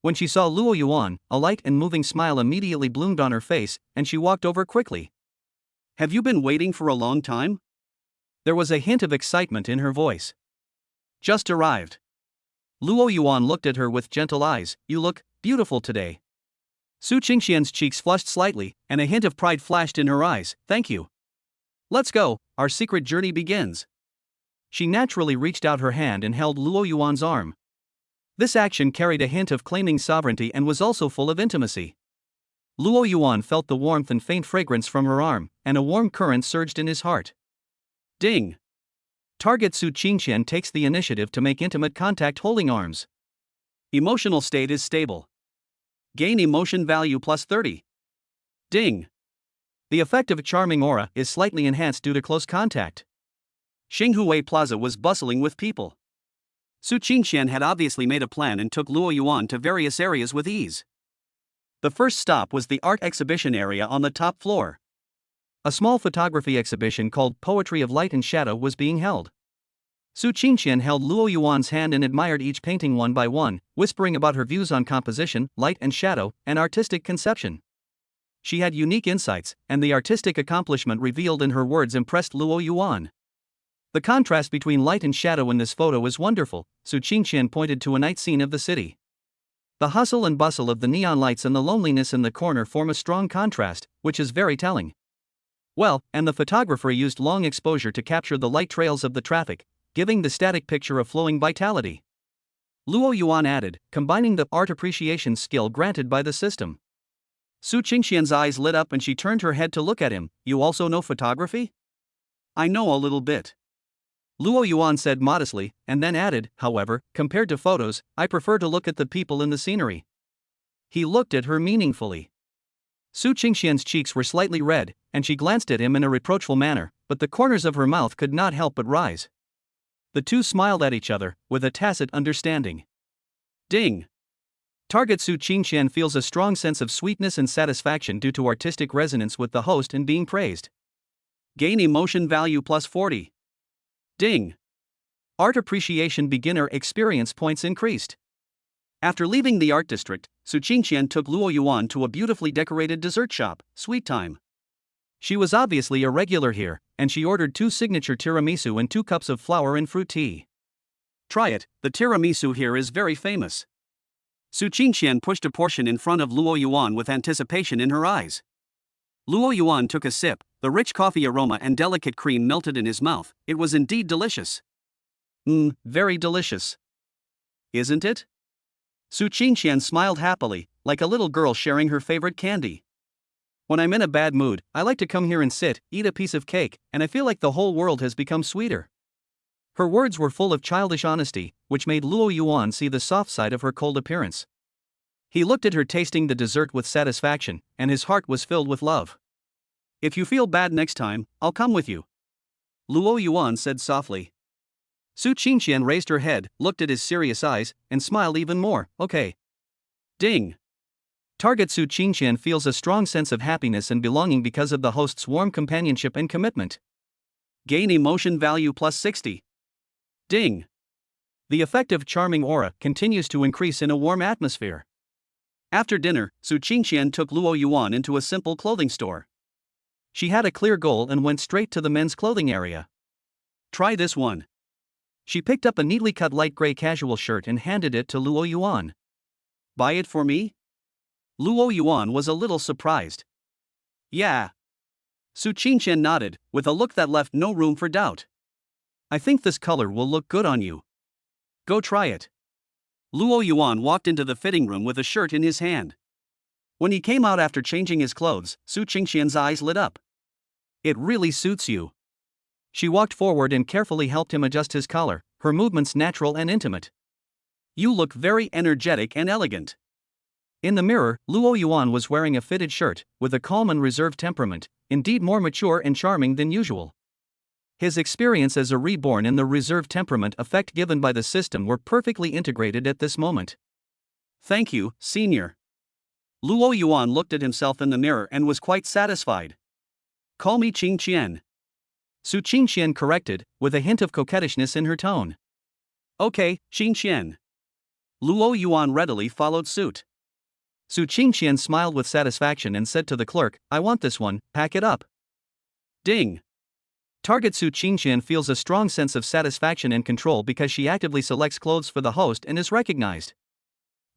When she saw Luo Yuan, a light and moving smile immediately bloomed on her face, and she walked over quickly. Have you been waiting for a long time? There was a hint of excitement in her voice. Just arrived. Luo Yuan looked at her with gentle eyes. You look beautiful today. Su Qingqian's cheeks flushed slightly, and a hint of pride flashed in her eyes. Thank you. Let's go, our secret journey begins. She naturally reached out her hand and held Luo Yuan's arm. This action carried a hint of claiming sovereignty and was also full of intimacy. Luo Yuan felt the warmth and faint fragrance from her arm, and a warm current surged in his heart. Ding. Target Su Qingqian takes the initiative to make intimate contact holding arms. Emotional state is stable. Gain emotion value plus 30. Ding. The effect of a charming aura is slightly enhanced due to close contact. Xinghui Plaza was bustling with people. Su Qingqian had obviously made a plan and took Luo Yuan to various areas with ease. The first stop was the art exhibition area on the top floor. A small photography exhibition called Poetry of Light and Shadow was being held. Su Qingqian held Luo Yuan's hand and admired each painting one by one, whispering about her views on composition, light and shadow, and artistic conception. She had unique insights, and the artistic accomplishment revealed in her words impressed Luo Yuan. The contrast between light and shadow in this photo is wonderful, Su Qingqian pointed to a night scene of the city. The hustle and bustle of the neon lights and the loneliness in the corner form a strong contrast, which is very telling. Well, and the photographer used long exposure to capture the light trails of the traffic, giving the static picture of flowing vitality. Luo Yuan added, combining the art appreciation skill granted by the system. Su Qingqian's eyes lit up and she turned her head to look at him. You also know photography? I know a little bit. Luo Yuan said modestly, and then added, however, compared to photos, I prefer to look at the people in the scenery. He looked at her meaningfully. Su Qingqian's cheeks were slightly red, and she glanced at him in a reproachful manner, but the corners of her mouth could not help but rise. The two smiled at each other, with a tacit understanding. Ding. Target Su Qingqian feels a strong sense of sweetness and satisfaction due to artistic resonance with the host and being praised. Gain emotion value plus 40. Ding. Art appreciation beginner experience points increased. After leaving the art district, Su Qingqian took Luo Yuan to a beautifully decorated dessert shop, Sweet Time. She was obviously a regular here, and she ordered 2 signature tiramisu and 2 cups of flower and fruit tea. Try it, the tiramisu here is very famous. Su Qingqian pushed a portion in front of Luo Yuan with anticipation in her eyes. Luo Yuan took a sip, the rich coffee aroma and delicate cream melted in his mouth. It was indeed delicious. Very delicious. Isn't it? Su Qingqian smiled happily, like a little girl sharing her favorite candy. When I'm in a bad mood, I like to come here and sit, eat a piece of cake, and I feel like the whole world has become sweeter. Her words were full of childish honesty, which made Luo Yuan see the soft side of her cold appearance. He looked at her tasting the dessert with satisfaction, and his heart was filled with love. If you feel bad next time, I'll come with you, Luo Yuan said softly. Su Qingqian raised her head, looked at his serious eyes, and smiled even more. Okay. Ding. Target Su Qingqian feels a strong sense of happiness and belonging because of the host's warm companionship and commitment. Gain emotion value plus 60. Ding. The effective charming aura continues to increase in a warm atmosphere. After dinner, Su Qingqian took Luo Yuan into a simple clothing store. She had a clear goal and went straight to the men's clothing area. Try this one. She picked up a neatly cut light gray casual shirt and handed it to Luo Yuan. Buy it for me? Luo Yuan was a little surprised. Yeah. Su Qingqian nodded, with a look that left no room for doubt. I think this color will look good on you. Go try it. Luo Yuan walked into the fitting room with a shirt in his hand. When he came out after changing his clothes, Su Qingqian's eyes lit up. It really suits you. She walked forward and carefully helped him adjust his collar, her movements natural and intimate. You look very energetic and elegant. In the mirror, Luo Yuan was wearing a fitted shirt, with a calm and reserved temperament, indeed more mature and charming than usual. His experience as a reborn and the reserved temperament effect given by the system were perfectly integrated at this moment. Thank you, senior. Luo Yuan looked at himself in the mirror and was quite satisfied. Call me Qingqian. Su Qingqian corrected, with a hint of coquettishness in her tone. Okay, Qingqian. Luo Yuan readily followed suit. Su Qingqian smiled with satisfaction and said to the clerk, I want this one, pack it up. Ding. Target Su Qingqian feels a strong sense of satisfaction and control because she actively selects clothes for the host and is recognized.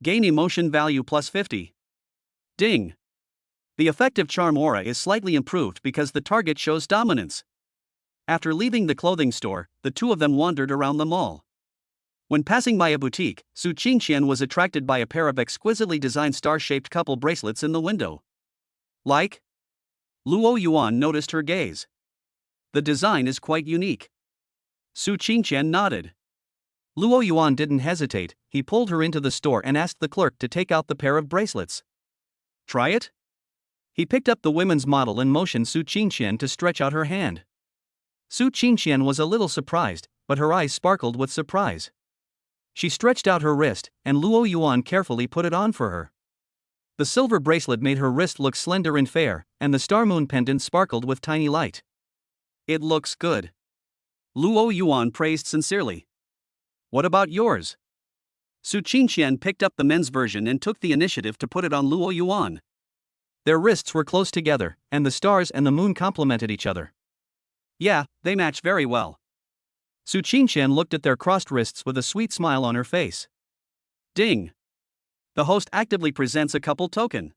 Gain emotion value plus 50. Ding. The effective charm aura is slightly improved because the target shows dominance. After leaving the clothing store, the two of them wandered around the mall. When passing by a boutique, Su Qingqian was attracted by a pair of exquisitely designed star-shaped couple bracelets in the window. Like? Luo Yuan noticed her gaze. The design is quite unique. Su Qingqian nodded. Luo Yuan didn't hesitate, he pulled her into the store and asked the clerk to take out the pair of bracelets. Try it? He picked up the women's model and motioned Su Qingqian to stretch out her hand. Su Qingqian was a little surprised, but her eyes sparkled with surprise. She stretched out her wrist, and Luo Yuan carefully put it on for her. The silver bracelet made her wrist look slender and fair, and the star moon pendant sparkled with tiny light. It looks good. Luo Yuan praised sincerely. What about yours? Su Qingqian picked up the men's version and took the initiative to put it on Luo Yuan. Their wrists were close together, and the stars and the moon complemented each other. Yeah, they match very well. Su Qingqian looked at their crossed wrists with a sweet smile on her face. Ding. The host actively presents a couple token.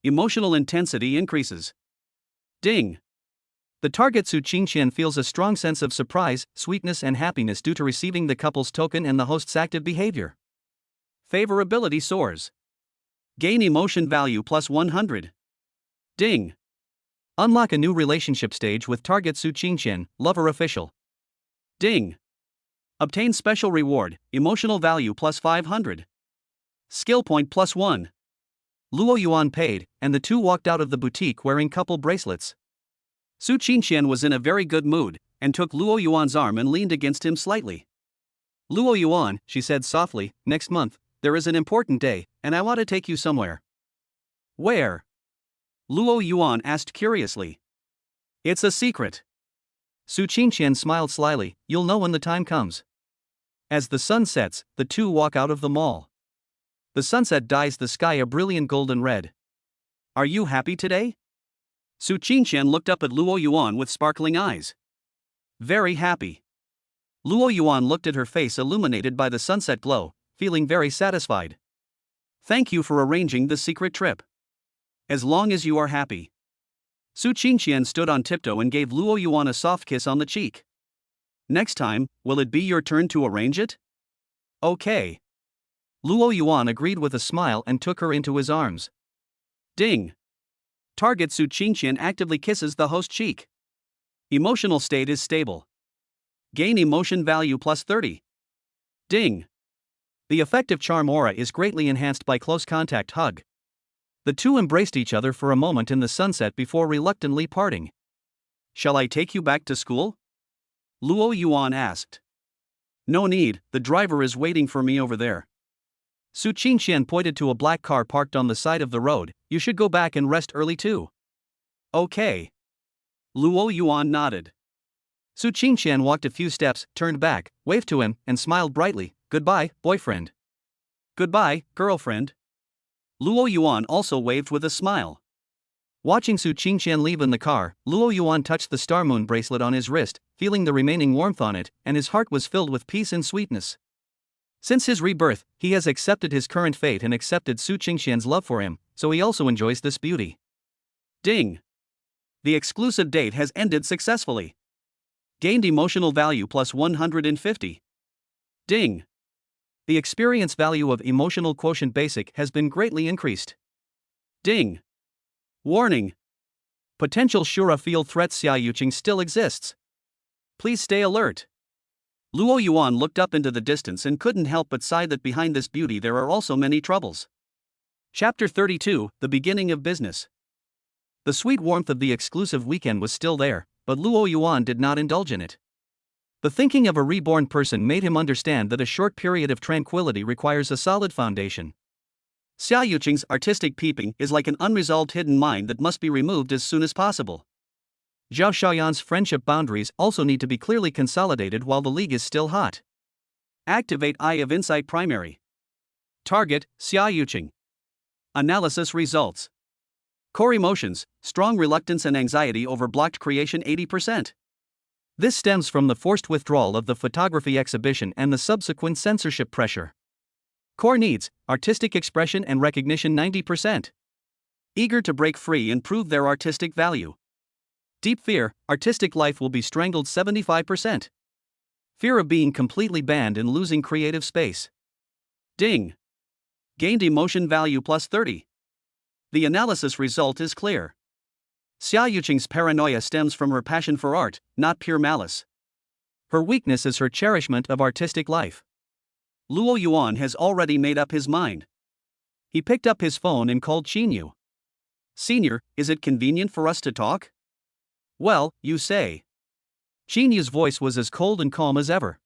Emotional intensity increases. Ding. The target Su Qingqian feels a strong sense of surprise, sweetness and happiness due to receiving the couple's token and the host's active behavior. Favorability soars. Gain emotion value plus 100. Ding. Unlock a new relationship stage with target Su Qingqian, lover official. Ding. Obtain special reward, emotional value plus 500. Skill point plus 1. Luo Yuan paid, and the two walked out of the boutique wearing couple bracelets. Su Qingqian was in a very good mood, and took Luo Yuan's arm and leaned against him slightly. Luo Yuan, she said softly, next month, there is an important day, and I want to take you somewhere. Where? Luo Yuan asked curiously. It's a secret. Su Qingqian smiled slyly, you'll know when the time comes. As the sun sets, the two walk out of the mall. The sunset dyes the sky a brilliant golden red. Are you happy today? Su Qingqian looked up at Luo Yuan with sparkling eyes. Very happy. Luo Yuan looked at her face illuminated by the sunset glow, feeling very satisfied. Thank you for arranging the secret trip. As long as you are happy. Su Qingqian stood on tiptoe and gave Luo Yuan a soft kiss on the cheek. Next time, will it be your turn to arrange it? Okay. Luo Yuan agreed with a smile and took her into his arms. Ding. Target Su Qingqian actively kisses the host cheek. Emotional state is stable. Gain emotion value plus 30. Ding. The effective charm aura is greatly enhanced by close contact hug. The two embraced each other for a moment in the sunset before reluctantly parting. Shall I take you back to school? Luo Yuan asked. No need, the driver is waiting for me over there. Su Qingqian pointed to a black car parked on the side of the road. You should go back and rest early too. Okay. Luo Yuan nodded. Su Qingqian walked a few steps, turned back, waved to him, and smiled brightly. Goodbye, boyfriend. Goodbye, girlfriend. Luo Yuan also waved with a smile. Watching Su Qingqian leave in the car, Luo Yuan touched the star moon bracelet on his wrist, feeling the remaining warmth on it, and his heart was filled with peace and sweetness. Since his rebirth, he has accepted his current fate and accepted Su Qingqian's love for him, so he also enjoys this beauty. Ding. The exclusive date has ended successfully. Gained emotional value plus 150. Ding. The experience value of emotional quotient basic has been greatly increased. Ding. Warning. Potential Shura field threat Xiaoyuqing still exists. Please stay alert. Luo Yuan looked up into the distance and couldn't help but sigh that behind this beauty there are also many troubles. Chapter 32, The Beginning of Business. The sweet warmth of the exclusive weekend was still there, but Luo Yuan did not indulge in it. The thinking of a reborn person made him understand that a short period of tranquility requires a solid foundation. Xiaoyuqing's artistic peeping is like an unresolved hidden mine that must be removed as soon as possible. Zhao Xiaoyan's friendship boundaries also need to be clearly consolidated while the league is still hot. Activate Eye of Insight Primary. Target, Xiaoyuqing. Analysis results. Core emotions, strong reluctance and anxiety over blocked creation 80%. This stems from the forced withdrawal of the photography exhibition and the subsequent censorship pressure. Core needs, artistic expression and recognition 90%. Eager to break free and prove their artistic value. Deep fear, artistic life will be strangled 75%. Fear of being completely banned and losing creative space. Ding. Gained emotion value plus 30. The analysis result is clear. Xiaoyuqing's paranoia stems from her passion for art, not pure malice. Her weakness is her cherishment of artistic life. Luo Yuan has already made up his mind. He picked up his phone and called Qinyu. Senior, is it convenient for us to talk? Well, you say. Qinyu's voice was as cold and calm as ever.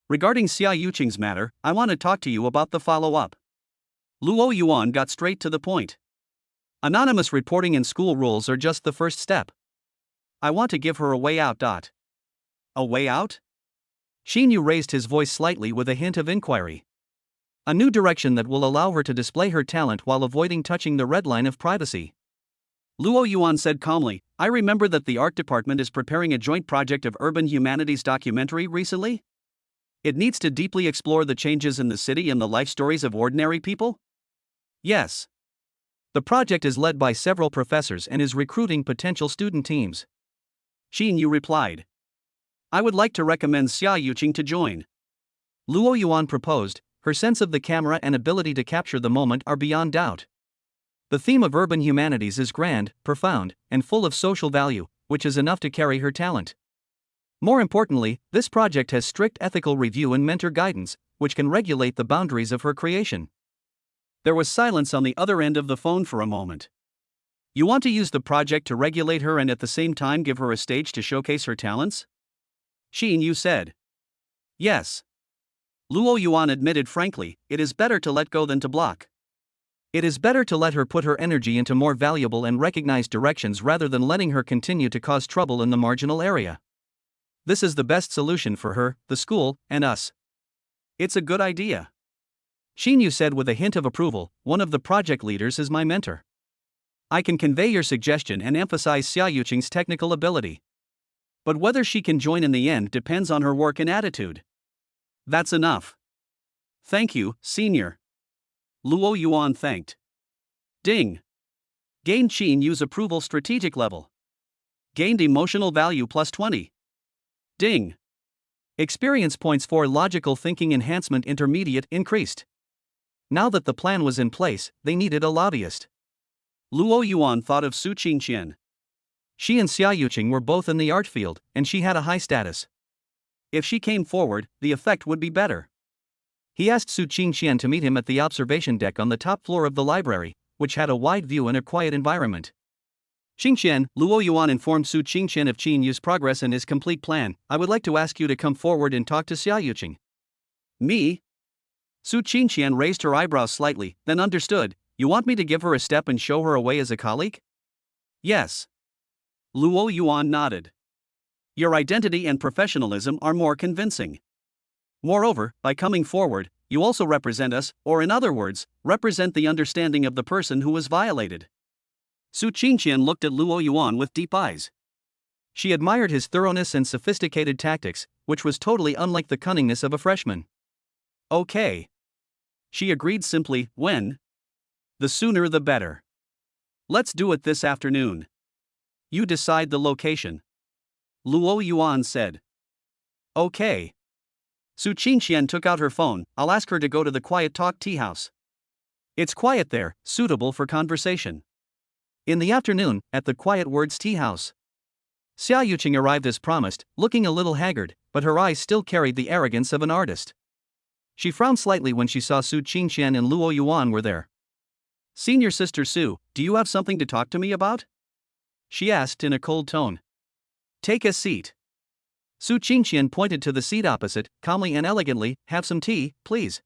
Regarding Xiaoyuqing's matter, I want to talk to you about the follow-up. Luo Yuan got straight to the point. Anonymous reporting and school rules are just the first step. I want to give her a way out. A way out? Qinyu raised his voice slightly with a hint of inquiry. A new direction that will allow her to display her talent while avoiding touching the red line of privacy. Luo Yuan said calmly, I remember that the art department is preparing a joint project of urban humanities documentary recently. It needs to deeply explore the changes in the city and the life stories of ordinary people? Yes. The project is led by several professors and is recruiting potential student teams. Qinyu replied. I would like to recommend Xiaoyuqing to join. Luo Yuan proposed, her sense of the camera and ability to capture the moment are beyond doubt. The theme of urban humanities is grand, profound, and full of social value, which is enough to carry her talent. More importantly, this project has strict ethical review and mentor guidance, which can regulate the boundaries of her creation. There was silence on the other end of the phone for a moment. You want to use the project to regulate her and at the same time give her a stage to showcase her talents? Xin Yu said. Yes. Luo Yuan admitted frankly, it is better to let go than to block. It is better to let her put her energy into more valuable and recognized directions rather than letting her continue to cause trouble in the marginal area. This is the best solution for her, the school, and us. It's a good idea. Xin Yu said with a hint of approval, one of the project leaders is my mentor. I can convey your suggestion and emphasize Xia Yuqing's technical ability. But whether she can join in the end depends on her work and attitude. That's enough. Thank you, senior. Luo Yuan thanked. Ding. Gained Xin Yu's approval strategic level. Gained emotional value plus 20. Ding. Experience points for logical thinking enhancement intermediate increased. Now that the plan was in place, they needed a lobbyist. Luo Yuan thought of Su Qingqian. She and Xia Yuqing were both in the art field, and she had a high status. If she came forward, the effect would be better. He asked Su Qingqian to meet him at the observation deck on the top floor of the library, which had a wide view and a quiet environment. Qingqian, Luo Yuan informed Su Qingqian of Xin Yu's progress and his complete plan. I would like to ask you to come forward and talk to Xia Yuqing. Me? Su Qingqian raised her eyebrows slightly, then understood. You want me to give her a step and show her a way as a colleague? Yes. Luo Yuan nodded. Your identity and professionalism are more convincing. Moreover, by coming forward, you also represent us, or in other words, represent the understanding of the person who was violated. Su Qingqian looked at Luo Yuan with deep eyes. She admired his thoroughness and sophisticated tactics, which was totally unlike the cunningness of a freshman. Okay. She agreed simply, when? The sooner the better. Let's do it this afternoon. You decide the location. Luo Yuan said. Okay. Su Qingqian took out her phone. I'll ask her to go to the Quiet Talk tea house. It's quiet there, suitable for conversation. In the afternoon, at the Quiet Words tea house. Xia Yuqing arrived as promised, looking a little haggard, but her eyes still carried the arrogance of an artist. She frowned slightly when she saw Su Qingqian and Luo Yuan were there. Senior Sister Su, do you have something to talk to me about? She asked in a cold tone. Take a seat. Su Qingqian pointed to the seat opposite, calmly and elegantly. Have some tea, please.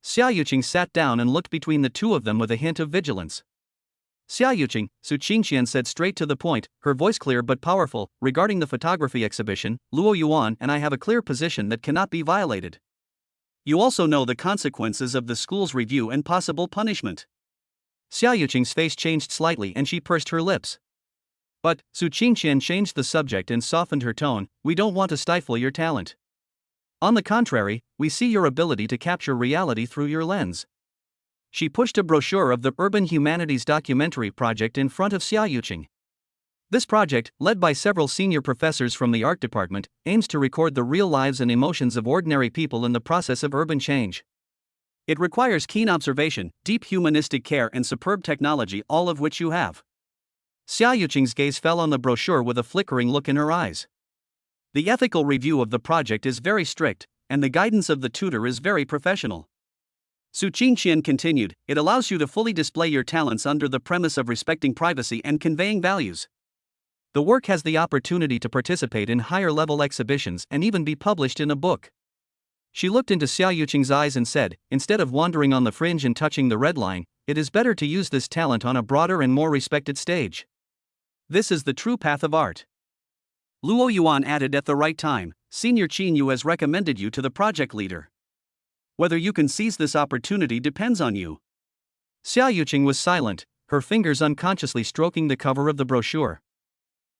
Xia Yuqing sat down and looked between the two of them with a hint of vigilance. Xia Yuqing, Su Qingqian said straight to the point, her voice clear but powerful. Regarding the photography exhibition, Luo Yuan and I have a clear position that cannot be violated. You also know the consequences of the school's review and possible punishment. Xia Yuqing's face changed slightly and she pursed her lips. But, Su Qingqian changed the subject and softened her tone, we don't want to stifle your talent. On the contrary, we see your ability to capture reality through your lens. She pushed a brochure of the Urban Humanities documentary project in front of Xia Yuqing. This project, led by several senior professors from the art department, aims to record the real lives and emotions of ordinary people in the process of urban change. It requires keen observation, deep humanistic care and superb technology, all of which you have. Xia Yuqing's gaze fell on the brochure with a flickering look in her eyes. The ethical review of the project is very strict, and the guidance of the tutor is very professional. Su Qingqian continued, it allows you to fully display your talents under the premise of respecting privacy and conveying values. The work has the opportunity to participate in higher-level exhibitions and even be published in a book. She looked into Xia Yuqing's eyes and said, instead of wandering on the fringe and touching the red line, it is better to use this talent on a broader and more respected stage. This is the true path of art. Luo Yuan added at the right time, Senior Qin Yu has recommended you to the project leader. Whether you can seize this opportunity depends on you. Xia Yuqing was silent, her fingers unconsciously stroking the cover of the brochure.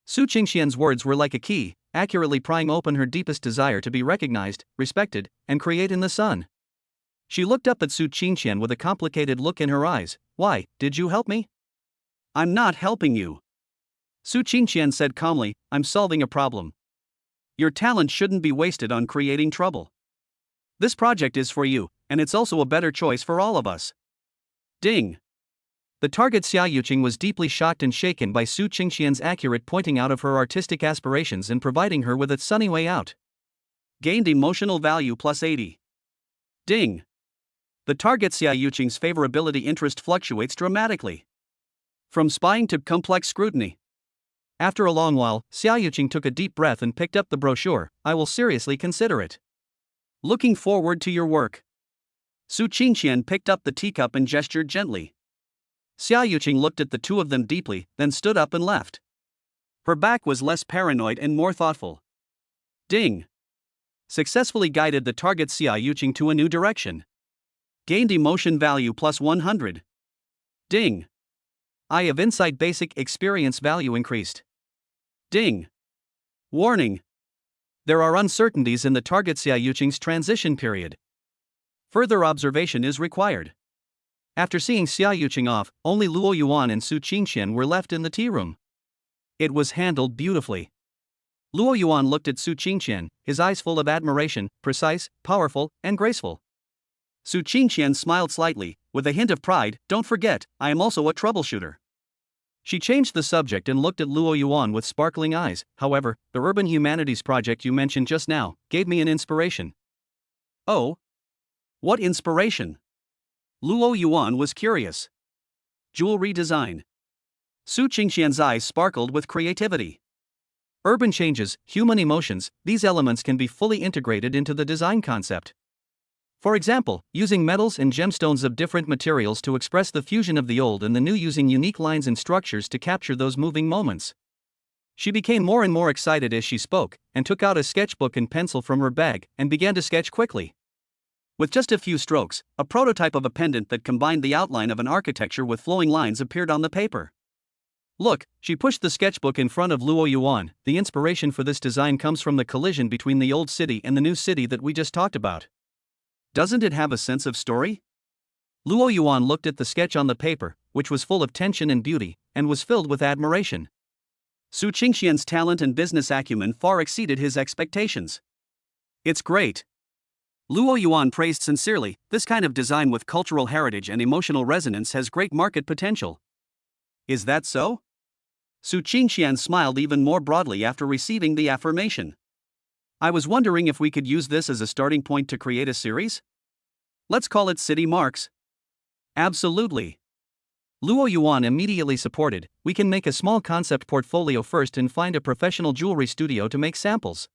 Su Qingqian's words were like a key, accurately prying open her deepest desire to be recognized, respected, and create in the sun. She looked up at Su Qingqian with a complicated look in her eyes. Why, did you help me? I'm not helping you. Su Qingqian said calmly, I'm solving a problem. Your talent shouldn't be wasted on creating trouble. This project is for you, and it's also a better choice for all of us. Ding. The target Xia Yuqing was deeply shocked and shaken by Su Qingqian's accurate pointing out of her artistic aspirations and providing her with a sunny way out. Gained emotional value plus 80. Ding. The target Xia Yuqing's favorability interest fluctuates dramatically. From spying to complex scrutiny. After a long while, Xia Yuqing took a deep breath and picked up the brochure. I will seriously consider it. Looking forward to your work. Su Qingqian picked up the teacup and gestured gently. Xia Yuqing looked at the two of them deeply, then stood up and left. Her back was less paranoid and more thoughtful. Ding. Successfully guided the target Xia Yuqing to a new direction. Gained emotion value plus 100. Ding. Eye of Insight basic experience value increased. Ding. Warning. There are uncertainties in the target Xia Yuqing's transition period. Further observation is required. After seeing Xia Yuqing off, only Luo Yuan and Su Qingqian were left in the tea room. It was handled beautifully. Luo Yuan looked at Su Qingqian, his eyes full of admiration, precise, powerful, and graceful. Su Qingqian smiled slightly, with a hint of pride. Don't forget, I am also a troubleshooter. She changed the subject and looked at Luo Yuan with sparkling eyes. However, the urban humanities project you mentioned just now gave me an inspiration. Oh? What inspiration? Luo Yuan was curious. Jewelry design. Su Qingqian's eyes sparkled with creativity. Urban changes, human emotions, these elements can be fully integrated into the design concept. For example, using metals and gemstones of different materials to express the fusion of the old and the new, using unique lines and structures to capture those moving moments. She became more and more excited as she spoke, and took out a sketchbook and pencil from her bag, and began to sketch quickly. With just a few strokes, a prototype of a pendant that combined the outline of an architecture with flowing lines appeared on the paper. Look, she pushed the sketchbook in front of Luo Yuan. The inspiration for this design comes from the collision between the old city and the new city that we just talked about. Doesn't it have a sense of story? Luo Yuan looked at the sketch on the paper, which was full of tension and beauty, and was filled with admiration. Su Qingqian's talent and business acumen far exceeded his expectations. It's great. Luo Yuan praised sincerely. This kind of design with cultural heritage and emotional resonance has great market potential. Is that so? Su Qingqian smiled even more broadly after receiving the affirmation. I was wondering if we could use this as a starting point to create a series? Let's call it City Marks. Absolutely. Luo Yuan immediately supported. We can make a small concept portfolio first and find a professional jewelry studio to make samples.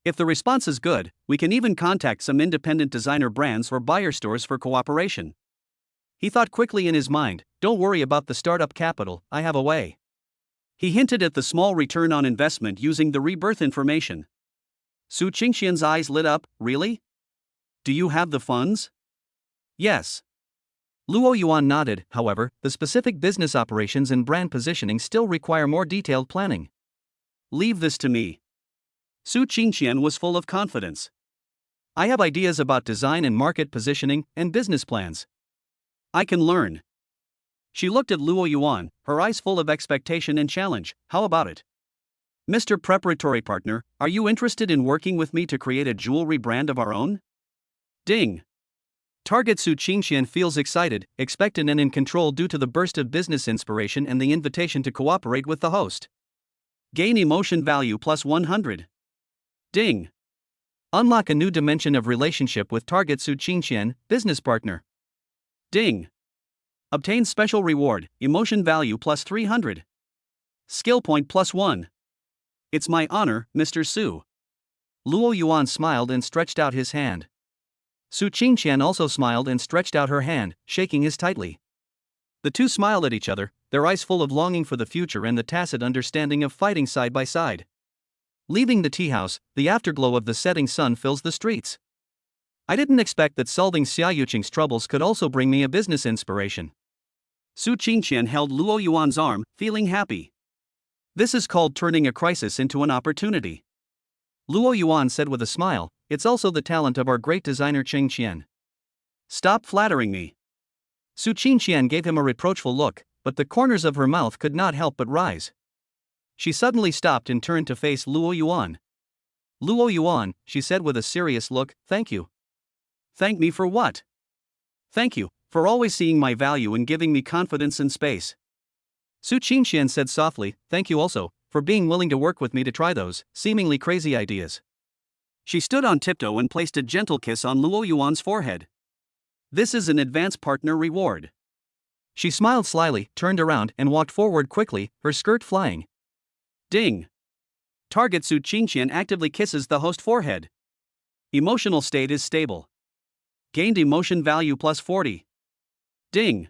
If the response is good, we can even contact some independent designer brands or buyer stores for cooperation. He thought quickly in his mind. Don't worry about the startup capital, I have a way. He hinted at the small return on investment using the Rebirth information. Su Qingqian's eyes lit up. Really? Do you have the funds? Yes. Luo Yuan nodded. However, the specific business operations and brand positioning still require more detailed planning. Leave this to me. Su Qingqian was full of confidence. I have ideas about design and market positioning and business plans. I can learn. She looked at Luo Yuan, her eyes full of expectation and challenge. How about it? Mr. Preparatory Partner, are you interested in working with me to create a jewelry brand of our own? Ding. Target Su Qingqian feels excited, expectant and in control due to the burst of business inspiration and the invitation to cooperate with the host. Gain emotion value plus 100. Ding. Unlock a new dimension of relationship with target Su Qingqian, business partner. Ding. Obtain special reward, emotion value plus 300. Skill point plus 1. It's my honor, Mr. Su. Luo Yuan smiled and stretched out his hand. Su Qingqian also smiled and stretched out her hand, shaking his tightly. The two smiled at each other, their eyes full of longing for the future and the tacit understanding of fighting side by side. Leaving the tea house, the afterglow of the setting sun fills the streets. I didn't expect that solving Xia Yuqing's troubles could also bring me a business inspiration. Su Qingqian held Luo Yuan's arm, feeling happy. This is called turning a crisis into an opportunity. Luo Yuan said with a smile, it's also the talent of our great designer Qingqian. Stop flattering me. Su Qingqian gave him a reproachful look, but the corners of her mouth could not help but rise. She suddenly stopped and turned to face Luo Yuan. Luo Yuan, she said with a serious look, thank you. Thank me for what? Thank you, for always seeing my value and giving me confidence and space. Su Qingqian said softly, thank you also, for being willing to work with me to try those, seemingly crazy ideas. She stood on tiptoe and placed a gentle kiss on Luo Yuan's forehead. This is an advance partner reward. She smiled slyly, turned around and walked forward quickly, her skirt flying. Ding. Target Su Qingqian actively kisses the host forehead. Emotional state is stable. Gained emotion value plus 40. Ding.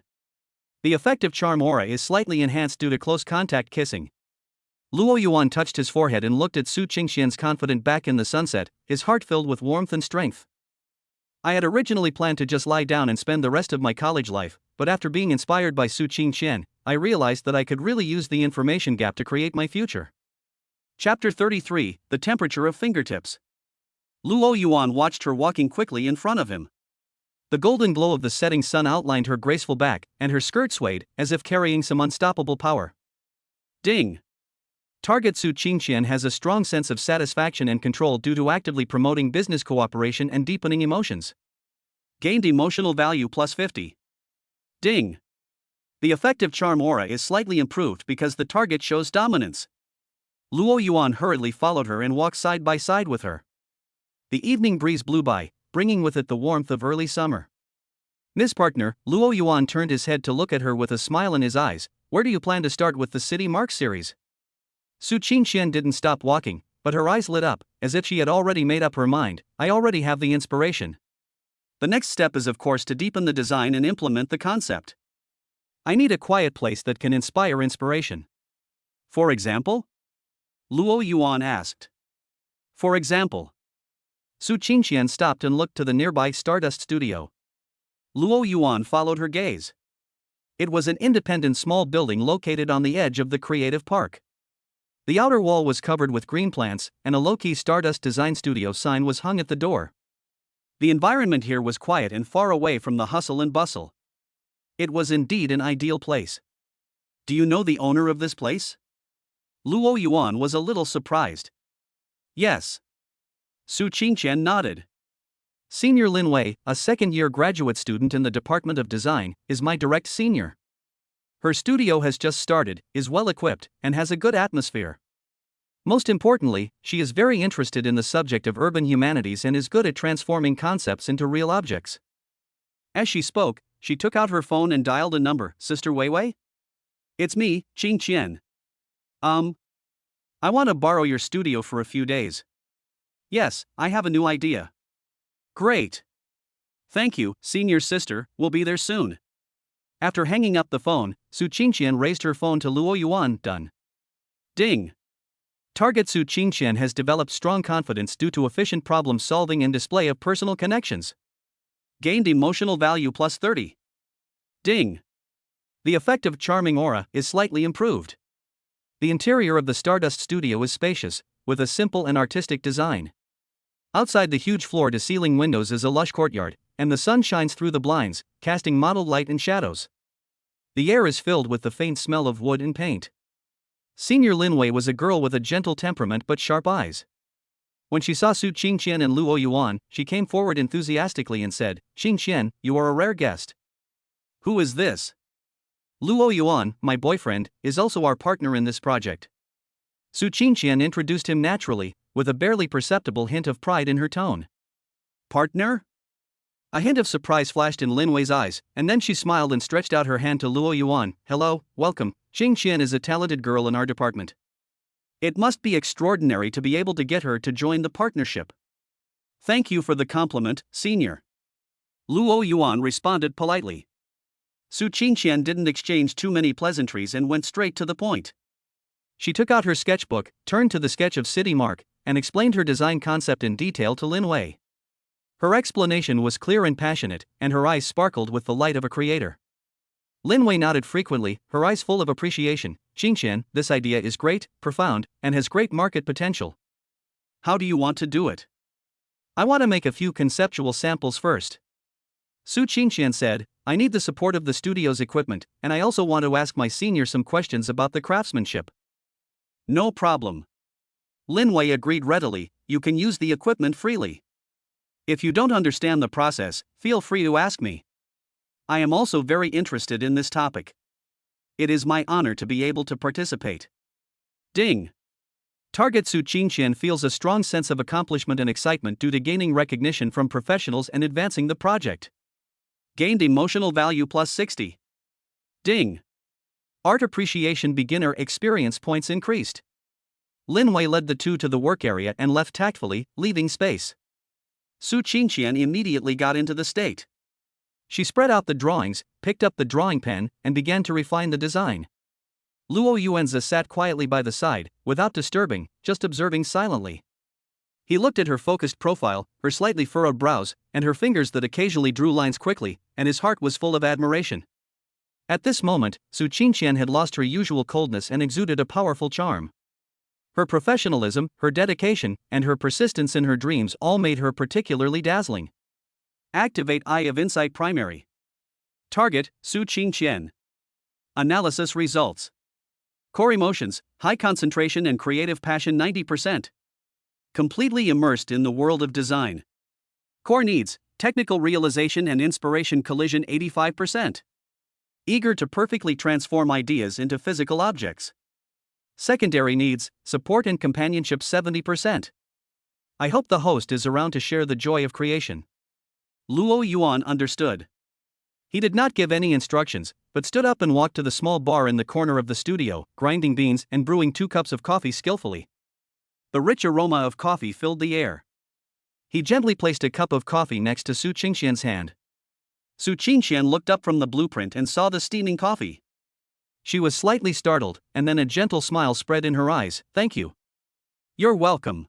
The effective charm aura is slightly enhanced due to close contact kissing. Luo Yuan touched his forehead and looked at Su Qingqian's confident back in the sunset, his heart filled with warmth and strength. I had originally planned to just lie down and spend the rest of my college life, but after being inspired by Su Qingqian, I realized that I could really use the information gap to create my future. Chapter 33, The Temperature of Fingertips. Luo Yuan watched her walking quickly in front of him. The golden glow of the setting sun outlined her graceful back, and her skirt swayed, as if carrying some unstoppable power. Ding. Target Su Qingqian has a strong sense of satisfaction and control due to actively promoting business cooperation and deepening emotions. Gained emotional value plus 50. Ding. The effective charm aura is slightly improved because the target shows dominance. Luo Yuan hurriedly followed her and walked side by side with her. The evening breeze blew by, bringing with it the warmth of early summer. Miss Partner, Luo Yuan turned his head to look at her with a smile in his eyes. Where do you plan to start with the City Mark series? Su Qingqian didn't stop walking, but her eyes lit up, as if she had already made up her mind. I already have the inspiration. The next step is of course to deepen the design and implement the concept. I need a quiet place that can inspire inspiration. For example? Luo Yuan asked. For example. Su Qingqian stopped and looked to the nearby Stardust studio. Luo Yuan followed her gaze. It was an independent small building located on the edge of the creative park. The outer wall was covered with green plants, and a low-key Stardust Design Studio sign was hung at the door. The environment here was quiet and far away from the hustle and bustle. It was indeed an ideal place. Do you know the owner of this place? Luo Yuan was a little surprised. Yes. Su Qingqian nodded. Senior Lin Wei, a second-year graduate student in the Department of Design, is my direct senior. Her studio has just started, is well-equipped, and has a good atmosphere. Most importantly, she is very interested in the subject of urban humanities and is good at transforming concepts into real objects. As she spoke, she took out her phone and dialed a number. Sister Weiwei? It's me, Qingqian. I want to borrow your studio for a few days. Yes, I have a new idea. Great. Thank you, senior sister, we'll be there soon. After hanging up the phone, Su Qingqian raised her phone to Luo Yuan. Done. Ding. Target Su Qingqian has developed strong confidence due to efficient problem solving and display of personal connections. Gained emotional value plus 30. Ding. The effective charming aura is slightly improved. The interior of the Stardust Studio is spacious, with a simple and artistic design. Outside the huge floor-to-ceiling windows is a lush courtyard, and the sun shines through the blinds, casting mottled light and shadows. The air is filled with the faint smell of wood and paint. Senior Linwei was a girl with a gentle temperament but sharp eyes. When she saw Su Qingqian and Luo Yuan, she came forward enthusiastically and said, Qingqian, you are a rare guest. Who is this? Luo Yuan, my boyfriend, is also our partner in this project. Su Qingqian introduced him naturally, with a barely perceptible hint of pride in her tone. Partner? A hint of surprise flashed in Linwei's eyes, and then she smiled and stretched out her hand to Luo Yuan. Hello, welcome, Qingqian is a talented girl in our department. It must be extraordinary to be able to get her to join the partnership. Thank you for the compliment, senior. Luo Yuan responded politely. Su Qingqian didn't exchange too many pleasantries and went straight to the point. She took out her sketchbook, turned to the sketch of City Mark, and explained her design concept in detail to Lin Wei. Her explanation was clear and passionate, and her eyes sparkled with the light of a creator. Lin Wei nodded frequently, her eyes full of appreciation. Qingqian, this idea is great, profound, and has great market potential. How do you want to do it? I want to make a few conceptual samples first. Su Qingqian said, I need the support of the studio's equipment, and I also want to ask my senior some questions about the craftsmanship. No problem. Lin Wei agreed readily, you can use the equipment freely. If you don't understand the process, feel free to ask me. I am also very interested in this topic. It is my honor to be able to participate. Ding. Target Su Qingqian feels a strong sense of accomplishment and excitement due to gaining recognition from professionals and advancing the project. Gained emotional value plus 60. Ding. Art appreciation beginner experience points increased. Lin Wei led the two to the work area and left tactfully, leaving space. Su Qingqian immediately got into the state. She spread out the drawings, picked up the drawing pen, and began to refine the design. Luo Yuanzi sat quietly by the side, without disturbing, just observing silently. He looked at her focused profile, her slightly furrowed brows, and her fingers that occasionally drew lines quickly, and his heart was full of admiration. At this moment, Su Qingqian had lost her usual coldness and exuded a powerful charm. Her professionalism, her dedication, and her persistence in her dreams all made her particularly dazzling. Activate Eye of Insight Primary. Target, Su Qingqian. Analysis results. Core emotions, high concentration and creative passion 90%. Completely immersed in the world of design. Core needs, technical realization and inspiration collision 85%. Eager to perfectly transform ideas into physical objects. Secondary needs, support and companionship 70%. I hope the host is around to share the joy of creation. Luo Yuan understood. He did not give any instructions, but stood up and walked to the small bar in the corner of the studio, grinding beans and brewing 2 cups of coffee skillfully. The rich aroma of coffee filled the air. He gently placed a cup of coffee next to Su Qingqian's hand. Su Qingqian looked up from the blueprint and saw the steaming coffee. She was slightly startled, and then a gentle smile spread in her eyes. Thank you. You're welcome.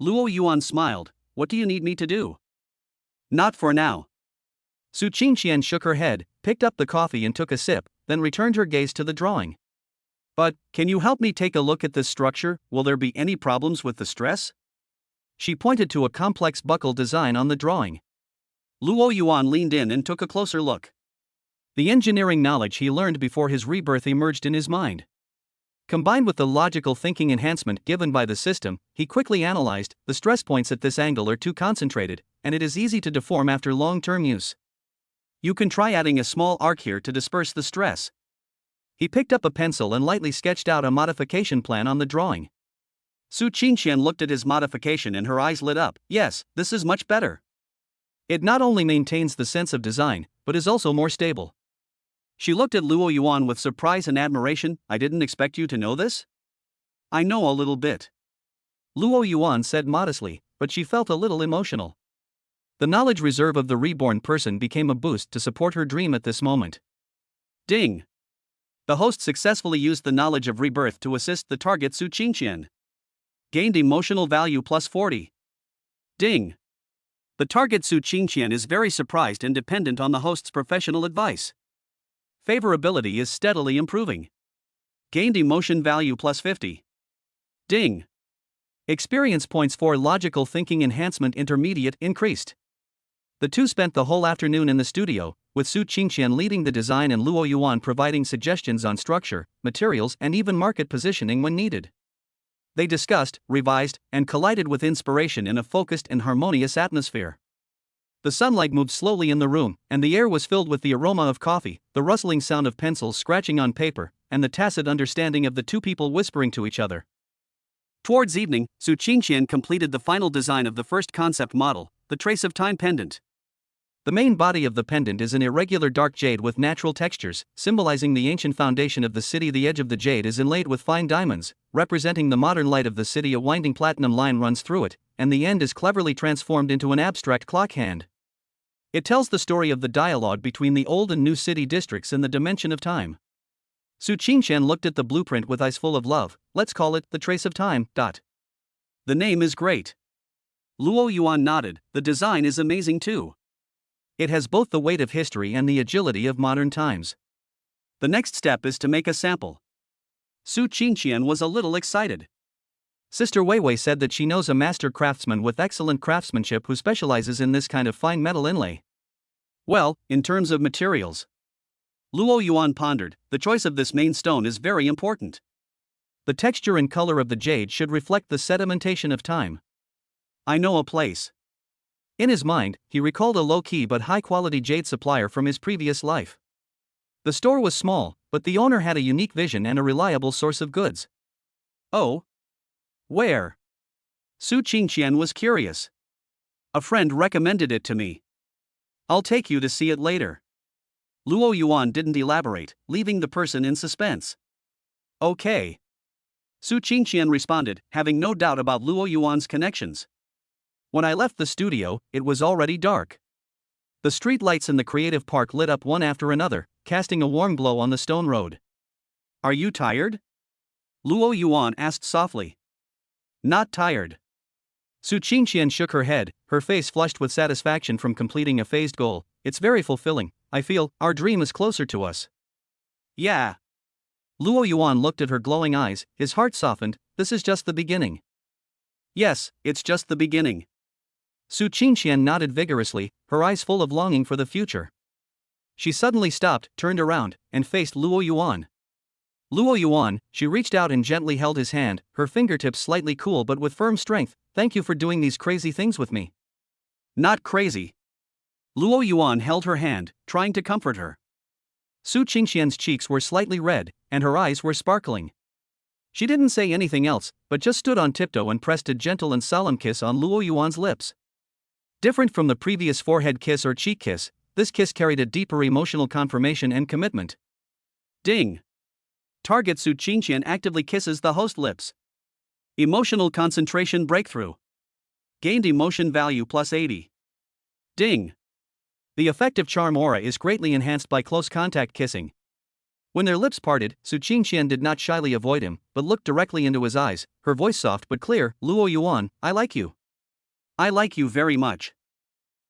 Luo Yuan smiled. What do you need me to do? Not for now. Su Qingqian shook her head, picked up the coffee and took a sip, then returned her gaze to the drawing. But, can you help me take a look at this structure? Will there be any problems with the stress? She pointed to a complex buckle design on the drawing. Luo Yuan leaned in and took a closer look. The engineering knowledge he learned before his rebirth emerged in his mind. Combined with the logical thinking enhancement given by the system, he quickly analyzed, the stress points at this angle are too concentrated, and it is easy to deform after long-term use. You can try adding a small arc here to disperse the stress. He picked up a pencil and lightly sketched out a modification plan on the drawing. Su Qingqian looked at his modification and her eyes lit up. Yes, this is much better. It not only maintains the sense of design, but is also more stable. She looked at Luo Yuan with surprise and admiration. I didn't expect you to know this? I know a little bit. Luo Yuan said modestly, but she felt a little emotional. The knowledge reserve of the reborn person became a boost to support her dream at this moment. Ding! The host successfully used the knowledge of rebirth to assist the target Su Qingqian. Gained emotional value plus 40. Ding! The target Su Qingqian is very surprised and dependent on the host's professional advice. Favorability is steadily improving. Gained emotion value plus 50. Ding! Experience points for logical thinking enhancement intermediate increased. The two spent the whole afternoon in the studio, with Su Qingqian leading the design and Luo Yuan providing suggestions on structure, materials, and even market positioning when needed. They discussed, revised, and collided with inspiration in a focused and harmonious atmosphere. The sunlight moved slowly in the room, and the air was filled with the aroma of coffee, the rustling sound of pencils scratching on paper, and the tacit understanding of the two people whispering to each other. Towards evening, Su Qingqian completed the final design of the first concept model, the Trace of Time pendant. The main body of the pendant is an irregular dark jade with natural textures, symbolizing the ancient foundation of the city. The edge of the jade is inlaid with fine diamonds, representing the modern light of the city. A winding platinum line runs through it, and the end is cleverly transformed into an abstract clock hand. It tells the story of the dialogue between the old and new city districts in the dimension of time. Su Qingqian looked at the blueprint with eyes full of love. Let's call it the Trace of Time. The name is great. Luo Yuan nodded. The design is amazing too. It has both the weight of history and the agility of modern times. The next step is to make a sample. Su Qingqian was a little excited. Sister Weiwei said that she knows a master craftsman with excellent craftsmanship who specializes in this kind of fine metal inlay. Well, in terms of materials. Luo Yuan pondered, the choice of this main stone is very important. The texture and color of the jade should reflect the sedimentation of time. I know a place. In his mind, he recalled a low-key but high-quality jade supplier from his previous life. The store was small, but the owner had a unique vision and a reliable source of goods. Oh? Where? Su Qingqian was curious. A friend recommended it to me. I'll take you to see it later. Luo Yuan didn't elaborate, leaving the person in suspense. Okay. Su Qingqian responded, having no doubt about Luo Yuan's connections. When I left the studio, it was already dark. The street lights in the creative park lit up one after another, casting a warm glow on the stone road. Are you tired? Luo Yuan asked softly. Not tired. Su Qingqian shook her head, her face flushed with satisfaction from completing a phased goal. It's very fulfilling. I feel our dream is closer to us. Yeah. Luo Yuan looked at her glowing eyes, his heart softened. This is just the beginning. Yes, it's just the beginning. Su Qingqian nodded vigorously, her eyes full of longing for the future. She suddenly stopped, turned around, and faced Luo Yuan. Luo Yuan, she reached out and gently held his hand, her fingertips slightly cool but with firm strength. Thank you for doing these crazy things with me. Not crazy. Luo Yuan held her hand, trying to comfort her. Su Qingqian's cheeks were slightly red, and her eyes were sparkling. She didn't say anything else, but just stood on tiptoe and pressed a gentle and solemn kiss on Luo Yuan's lips. Different from the previous forehead kiss or cheek kiss, this kiss carried a deeper emotional confirmation and commitment. Ding. Target. Su Qingqian actively kisses the host lips. Emotional concentration breakthrough. Gained emotion value plus 80. Ding. The effective charm aura is greatly enhanced by close contact kissing. When their lips parted, Su Qingqian did not shyly avoid him, but looked directly into his eyes, her voice soft but clear. Luo Yuan, I like you. I like you very much.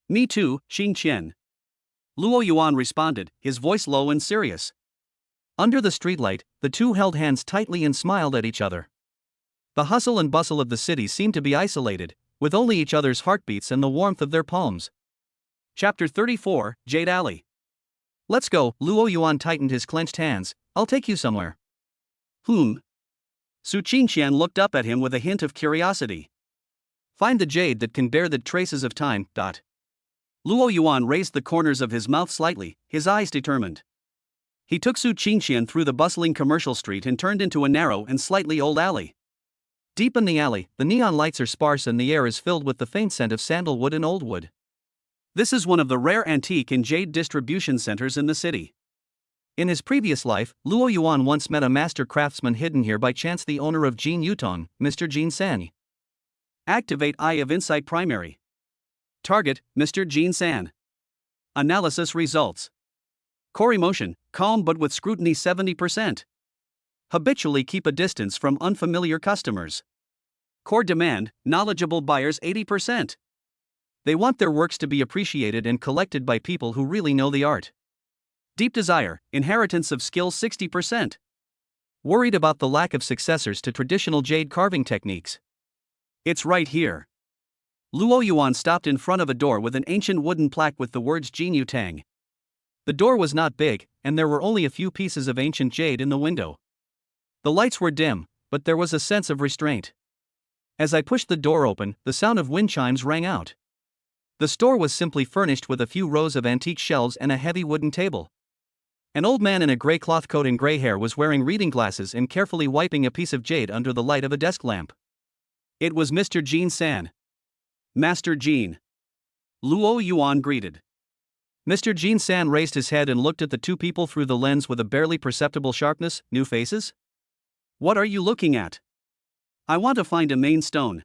Me too, Qingqian. Luo Yuan responded, his voice low and serious. Under the streetlight, the two held hands tightly and smiled at each other. The hustle and bustle of the city seemed to be isolated, with only each other's heartbeats and the warmth of their palms. Chapter 34, Jade Alley. Let's go. Luo Yuan tightened his clenched hands. I'll take you somewhere. Su Qingqian looked up at him with a hint of curiosity. Find the jade that can bear the traces of time. Luo Yuan raised the corners of his mouth slightly, his eyes determined. He took Su Qingqian through the bustling commercial street and turned into a narrow and slightly old alley. Deep in the alley, the neon lights are sparse and the air is filled with the faint scent of sandalwood and old wood. This is one of the rare antique and jade distribution centers in the city. In his previous life, Luo Yuan once met a master craftsman hidden here by chance, the owner of Jin Yutong, Mr. Jin San. Activate Eye of Insight Primary. Target, Mr. Jin San. Analysis results. Core emotion, calm but with scrutiny 70%. Habitually keep a distance from unfamiliar customers. Core demand, knowledgeable buyers 80%. They want their works to be appreciated and collected by people who really know the art. Deep desire, inheritance of skills 60%. Worried about the lack of successors to traditional jade carving techniques. It's right here. Luo Yuan stopped in front of a door with an ancient wooden plaque with the words Jin Yutang. The door was not big, and there were only a few pieces of ancient jade in the window. The lights were dim, but there was a sense of restraint. As I pushed the door open, the sound of wind chimes rang out. The store was simply furnished with a few rows of antique shelves and a heavy wooden table. An old man in a gray cloth coat and gray hair was wearing reading glasses and carefully wiping a piece of jade under the light of a desk lamp. It was Mr. Jin San. Master Jin. Luo Yuan greeted. Mr. Jin San raised his head and looked at the two people through the lens with a barely perceptible sharpness. New faces? What are you looking at? I want to find a main stone.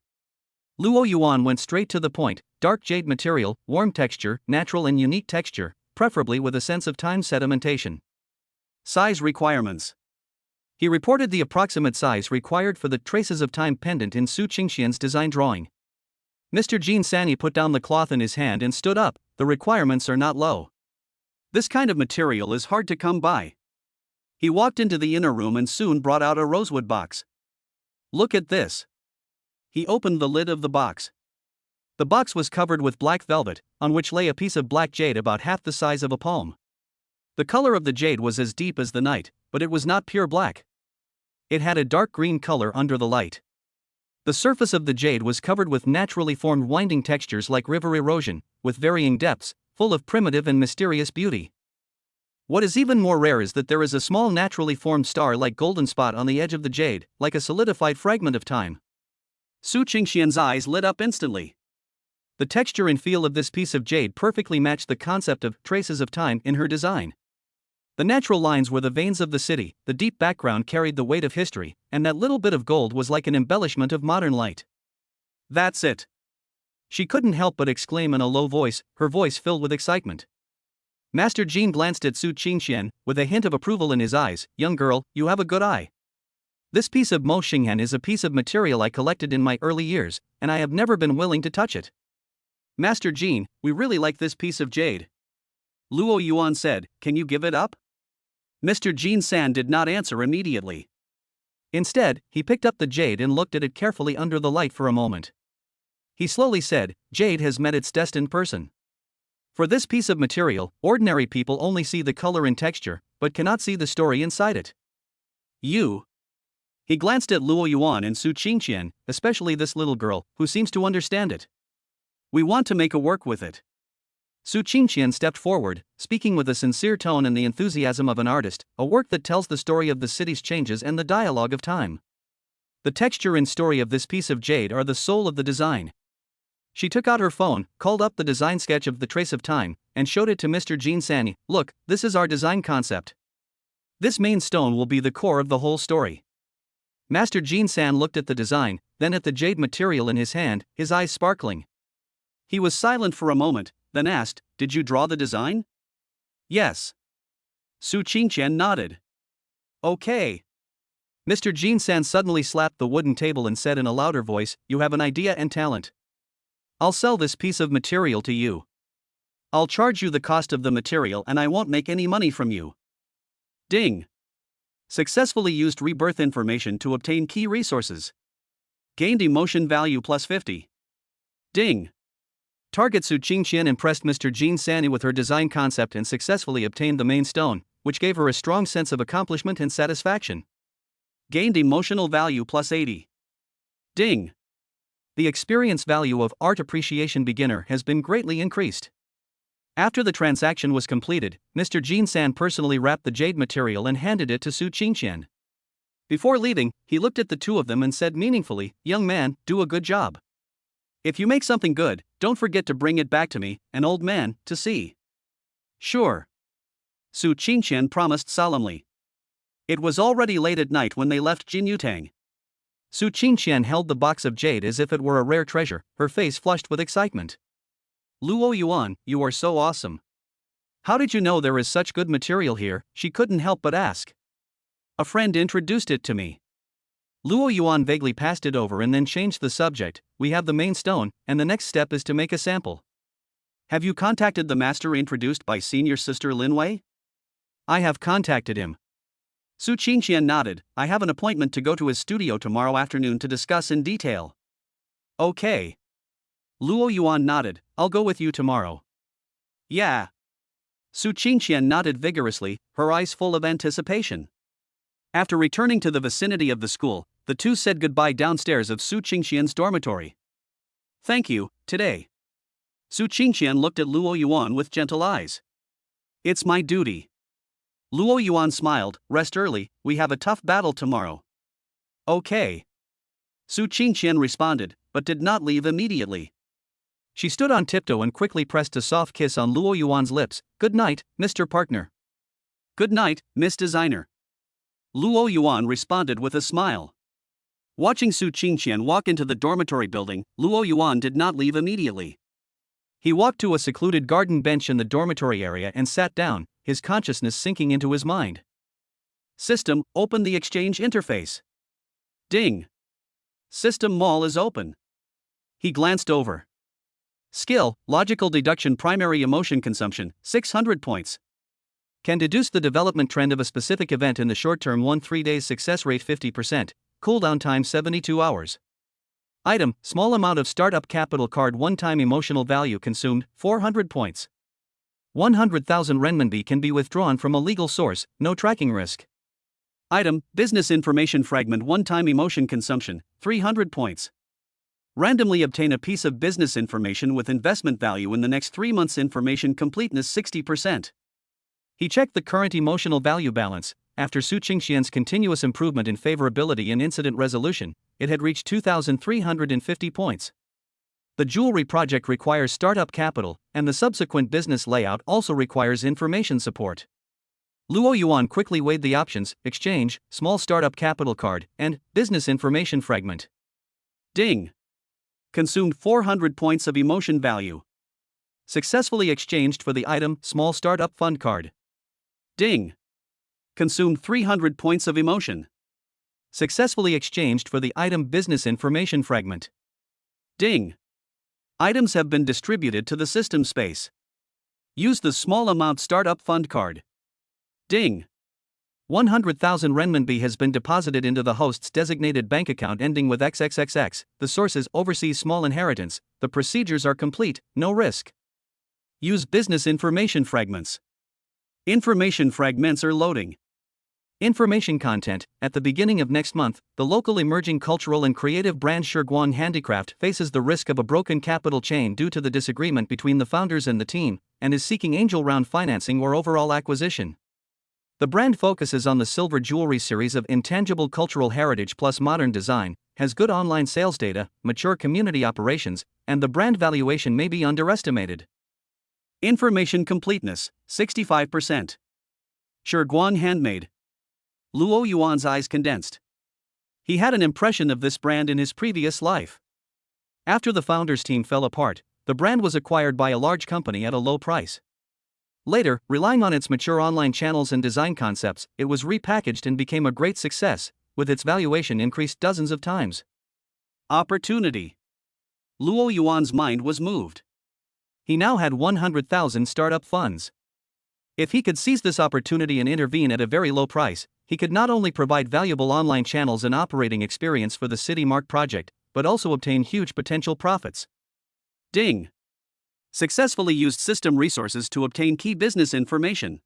Luo Yuan went straight to the point. Dark jade material, warm texture, natural and unique texture, preferably with a sense of time sedimentation. Size requirements. He reported the approximate size required for the traces of time pendant in Su Qingqian's design drawing. Mr. Jin San put down the cloth in his hand and stood up. The requirements are not low. This kind of material is hard to come by. He walked into the inner room and soon brought out a rosewood box. Look at this. He opened the lid of the box. The box was covered with black velvet, on which lay a piece of black jade about half the size of a palm. The color of the jade was as deep as the night, but it was not pure black. It had a dark green color under the light. The surface of the jade was covered with naturally formed winding textures like river erosion, with varying depths, full of primitive and mysterious beauty. What is even more rare is that there is a small naturally formed star-like golden spot on the edge of the jade, like a solidified fragment of time. Su Qingqian's eyes lit up instantly. The texture and feel of this piece of jade perfectly matched the concept of traces of time in her design. The natural lines were the veins of the city, the deep background carried the weight of history, and that little bit of gold was like an embellishment of modern light. That's it. She couldn't help but exclaim in a low voice, her voice filled with excitement. Master Jean glanced at Su Qingxian, with a hint of approval in his eyes. Young girl, you have a good eye. This piece of Mo Xinghan is a piece of material I collected in my early years, and I have never been willing to touch it. Master Jean, we really like this piece of jade. Luo Yuan said, can you give it up? Mr. Jean San did not answer immediately. Instead, he picked up the jade and looked at it carefully under the light for a moment. He slowly said, jade has met its destined person. For this piece of material, ordinary people only see the color and texture, but cannot see the story inside it. You. He glanced at Luo Yuan and Su Qingxian, especially this little girl, who seems to understand it. We want to make a work with it. Su Qingxian stepped forward, speaking with a sincere tone and the enthusiasm of an artist, a work that tells the story of the city's changes and the dialogue of time. The texture and story of this piece of jade are the soul of the design. She took out her phone, called up the design sketch of the trace of time, and showed it to Mr. Jean San. Look, this is our design concept. This main stone will be the core of the whole story. Master Jean San looked at the design, then at the jade material in his hand, his eyes sparkling. He was silent for a moment, then asked, did you draw the design? Yes. Su Qingxian nodded. Okay. Mr. Jean San suddenly slapped the wooden table and said in a louder voice, you have an idea and talent. I'll sell this piece of material to you. I'll charge you the cost of the material and I won't make any money from you. Ding. Successfully used Rebirth information to obtain key resources. Gained emotion value plus 50. Ding. Target Su Qingxian impressed Mr. Jean San with her design concept and successfully obtained the main stone, which gave her a strong sense of accomplishment and satisfaction. Gained emotional value plus 80. Ding. The experience value of Art Appreciation Beginner has been greatly increased. After the transaction was completed, Mr. Jean San personally wrapped the jade material and handed it to Su Qingxian. Before leaving, he looked at the two of them and said meaningfully, young man, do a good job. If you make something good, don't forget to bring it back to me, an old man, to see. Sure. Su Qingxian promised solemnly. It was already late at night when they left Jinyutang. Su Qingxian held the box of jade as if it were a rare treasure, her face flushed with excitement. Luo Yuan, you are so awesome. How did you know there is such good material here? She couldn't help but ask. A friend introduced it to me. Luo Yuan vaguely passed it over and then changed the subject. We have the main stone, and the next step is to make a sample. Have you contacted the master introduced by senior sister Lin Wei? I have contacted him. Su Qingxian nodded. I have an appointment to go to his studio tomorrow afternoon to discuss in detail. Okay. Luo Yuan nodded. I'll go with you tomorrow. Yeah. Su Qingxian nodded vigorously, her eyes full of anticipation. After returning to the vicinity of the school, the two said goodbye downstairs of Su Qingxian's dormitory. Thank you, today. Su Qingxian looked at Luo Yuan with gentle eyes. It's my duty. Luo Yuan smiled. Rest early, we have a tough battle tomorrow. Okay. Su Qingxian responded, but did not leave immediately. She stood on tiptoe and quickly pressed a soft kiss on Luo Yuan's lips. Good night, Mr. Partner. Good night, Miss Designer. Luo Yuan responded with a smile. Watching Su Qingxian walk into the dormitory building, Luo Yuan did not leave immediately. He walked to a secluded garden bench in the dormitory area and sat down, his consciousness sinking into his mind. System, open the exchange interface. Ding. System mall is open. He glanced over. Skill, logical deduction primary emotion consumption, 600 points. Can deduce the development trend of a specific event in the short term 1-3 days success rate 50%, cooldown time 72 hours. Item, small amount of startup capital card one-time emotional value consumed, 400 points. 100,000 renminbi can be withdrawn from a legal source, no tracking risk. Item, business information fragment one-time emotion consumption, 300 points. Randomly obtain a piece of business information with investment value in the next 3 months information completeness 60%. He checked the current emotional value balance. After Su Qingxian's continuous improvement in favorability and incident resolution, it had reached 2,350 points. The jewelry project requires startup capital, and the subsequent business layout also requires information support. Luo Yuan quickly weighed the options: exchange, small startup capital card, and business information fragment. Ding. Consumed 400 points of emotion value. Successfully exchanged for the item small startup fund card. Ding. Consumed 300 points of emotion. Successfully exchanged for the item business information fragment. Ding. Items have been distributed to the system space. Use the small amount startup fund card. Ding. 100,000 renminbi has been deposited into the host's designated bank account ending with XXXX. The source is overseas small inheritance. The procedures are complete, no risk. Use business information fragments. Information fragments are loading. Information content. At the beginning of next month, the local emerging cultural and creative brand Shiguang Handicraft faces the risk of a broken capital chain due to the disagreement between the founders and the team, and is seeking angel round financing or overall acquisition. The brand focuses on the silver jewelry series of intangible cultural heritage plus modern design, has good online sales data, mature community operations, and the brand valuation may be underestimated. Information completeness, 65%. Shiguang Handmade. Luo Yuan's eyes condensed. He had an impression of this brand in his previous life. After the founders' team fell apart, the brand was acquired by a large company at a low price. Later, relying on its mature online channels and design concepts, it was repackaged and became a great success, with its valuation increased dozens of times. Opportunity. Luo Yuan's mind was moved. He now had 100,000 startup funds. If he could seize this opportunity and intervene at a very low price, he could not only provide valuable online channels and operating experience for the City Mark project, but also obtain huge potential profits. Ding. Successfully used system resources to obtain key business information.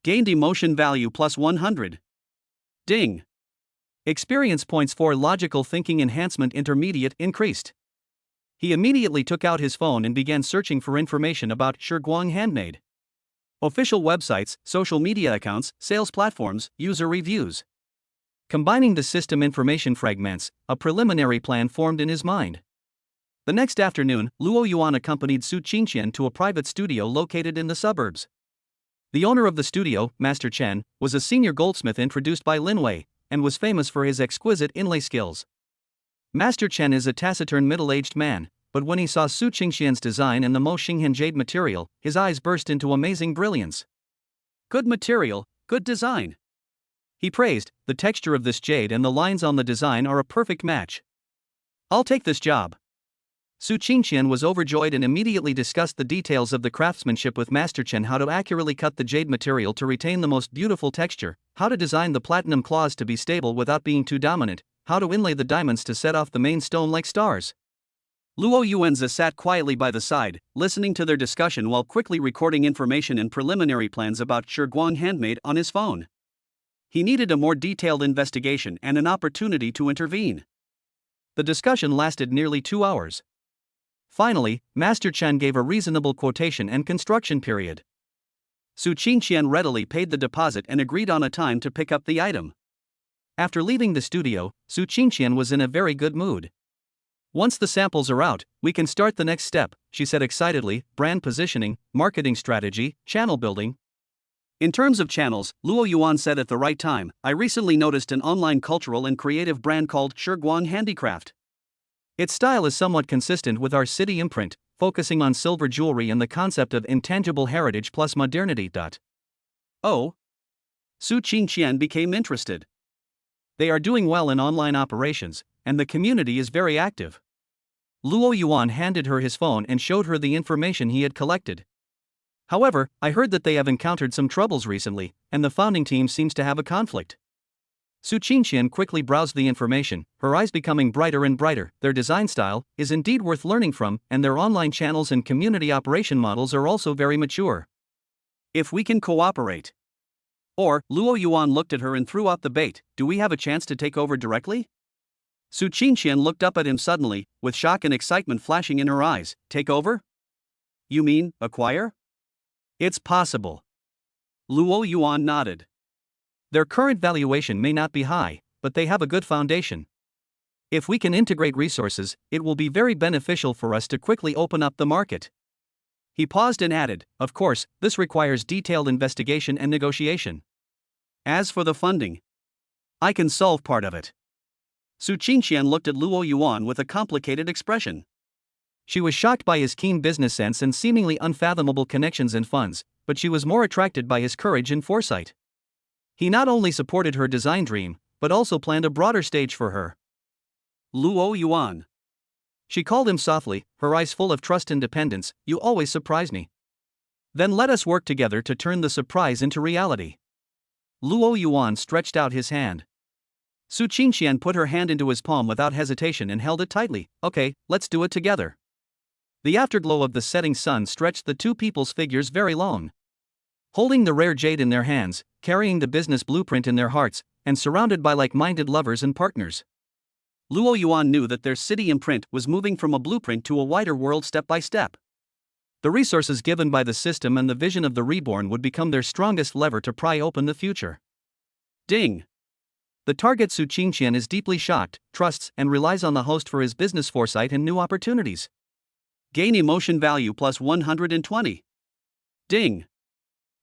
Gained emotion value plus 100. Ding. Experience points for logical thinking enhancement intermediate increased. He immediately took out his phone and began searching for information about Shiguang Handmade. Official websites, social media accounts, sales platforms, user reviews. Combining the system information fragments, a preliminary plan formed in his mind. The next afternoon, Luo Yuan accompanied Su Qingqian to a private studio located in the suburbs. The owner of the studio, Master Chen, was a senior goldsmith introduced by Lin Wei, and was famous for his exquisite inlay skills. Master Chen is a taciturn middle-aged man, but when he saw Su Qingqian's design and the Mo Xinghan jade material, his eyes burst into amazing brilliance. Good material, good design. He praised, the texture of this jade and the lines on the design are a perfect match. I'll take this job. Su Qingqian was overjoyed and immediately discussed the details of the craftsmanship with Master Chen: how to accurately cut the jade material to retain the most beautiful texture, how to design the platinum claws to be stable without being too dominant, how to inlay the diamonds to set off the main stone like stars. Luo Yuanzi sat quietly by the side, listening to their discussion while quickly recording information and preliminary plans about Shiguang Handmade on his phone. He needed a more detailed investigation and an opportunity to intervene. The discussion lasted nearly 2 hours. Finally, Master Chen gave a reasonable quotation and construction period. Su Qingqian readily paid the deposit and agreed on a time to pick up the item. After leaving the studio, Su Qingqian was in a very good mood. Once the samples are out, we can start the next step, she said excitedly: brand positioning, marketing strategy, channel building. In terms of channels, Luo Yuan said at the right time, I recently noticed an online cultural and creative brand called Shiguang Handicraft. Its style is somewhat consistent with our city imprint, focusing on silver jewelry and the concept of intangible heritage plus modernity. Oh. Su Qingqian became interested. They are doing well in online operations, and the community is very active. Luo Yuan handed her his phone and showed her the information he had collected. However, I heard that they have encountered some troubles recently, and the founding team seems to have a conflict. Su Qingqian quickly browsed the information, her eyes becoming brighter and brighter. Their design style is indeed worth learning from, and their online channels and community operation models are also very mature. If we can cooperate. Or, Luo Yuan looked at her and threw out the bait, do we have a chance to take over directly? Su Qingqian looked up at him suddenly, with shock and excitement flashing in her eyes. Take over? You mean, acquire? It's possible. Luo Yuan nodded. Their current valuation may not be high, but they have a good foundation. If we can integrate resources, it will be very beneficial for us to quickly open up the market. He paused and added, "Of course, this requires detailed investigation and negotiation. As for the funding, I can solve part of it." Su Qingqian looked at Luo Yuan with a complicated expression. She was shocked by his keen business sense and seemingly unfathomable connections in funds, but she was more attracted by his courage and foresight. He not only supported her design dream, but also planned a broader stage for her. "Luo Yuan," she called him softly, her eyes full of trust and dependence, "you always surprise me. Then let us work together to turn the surprise into reality." Luo Yuan stretched out his hand. Su Qingqian put her hand into his palm without hesitation and held it tightly. "Okay, let's do it together." The afterglow of the setting sun stretched the two people's figures very long. Holding the rare jade in their hands, carrying the business blueprint in their hearts, and surrounded by like-minded lovers and partners, Luo Yuan knew that their city imprint was moving from a blueprint to a wider world step by step. The resources given by the system and the vision of the reborn would become their strongest lever to pry open the future. Ding! The target Su Qingqian is deeply shocked, trusts, and relies on the host for his business foresight and new opportunities. Gain emotion value plus 120. Ding!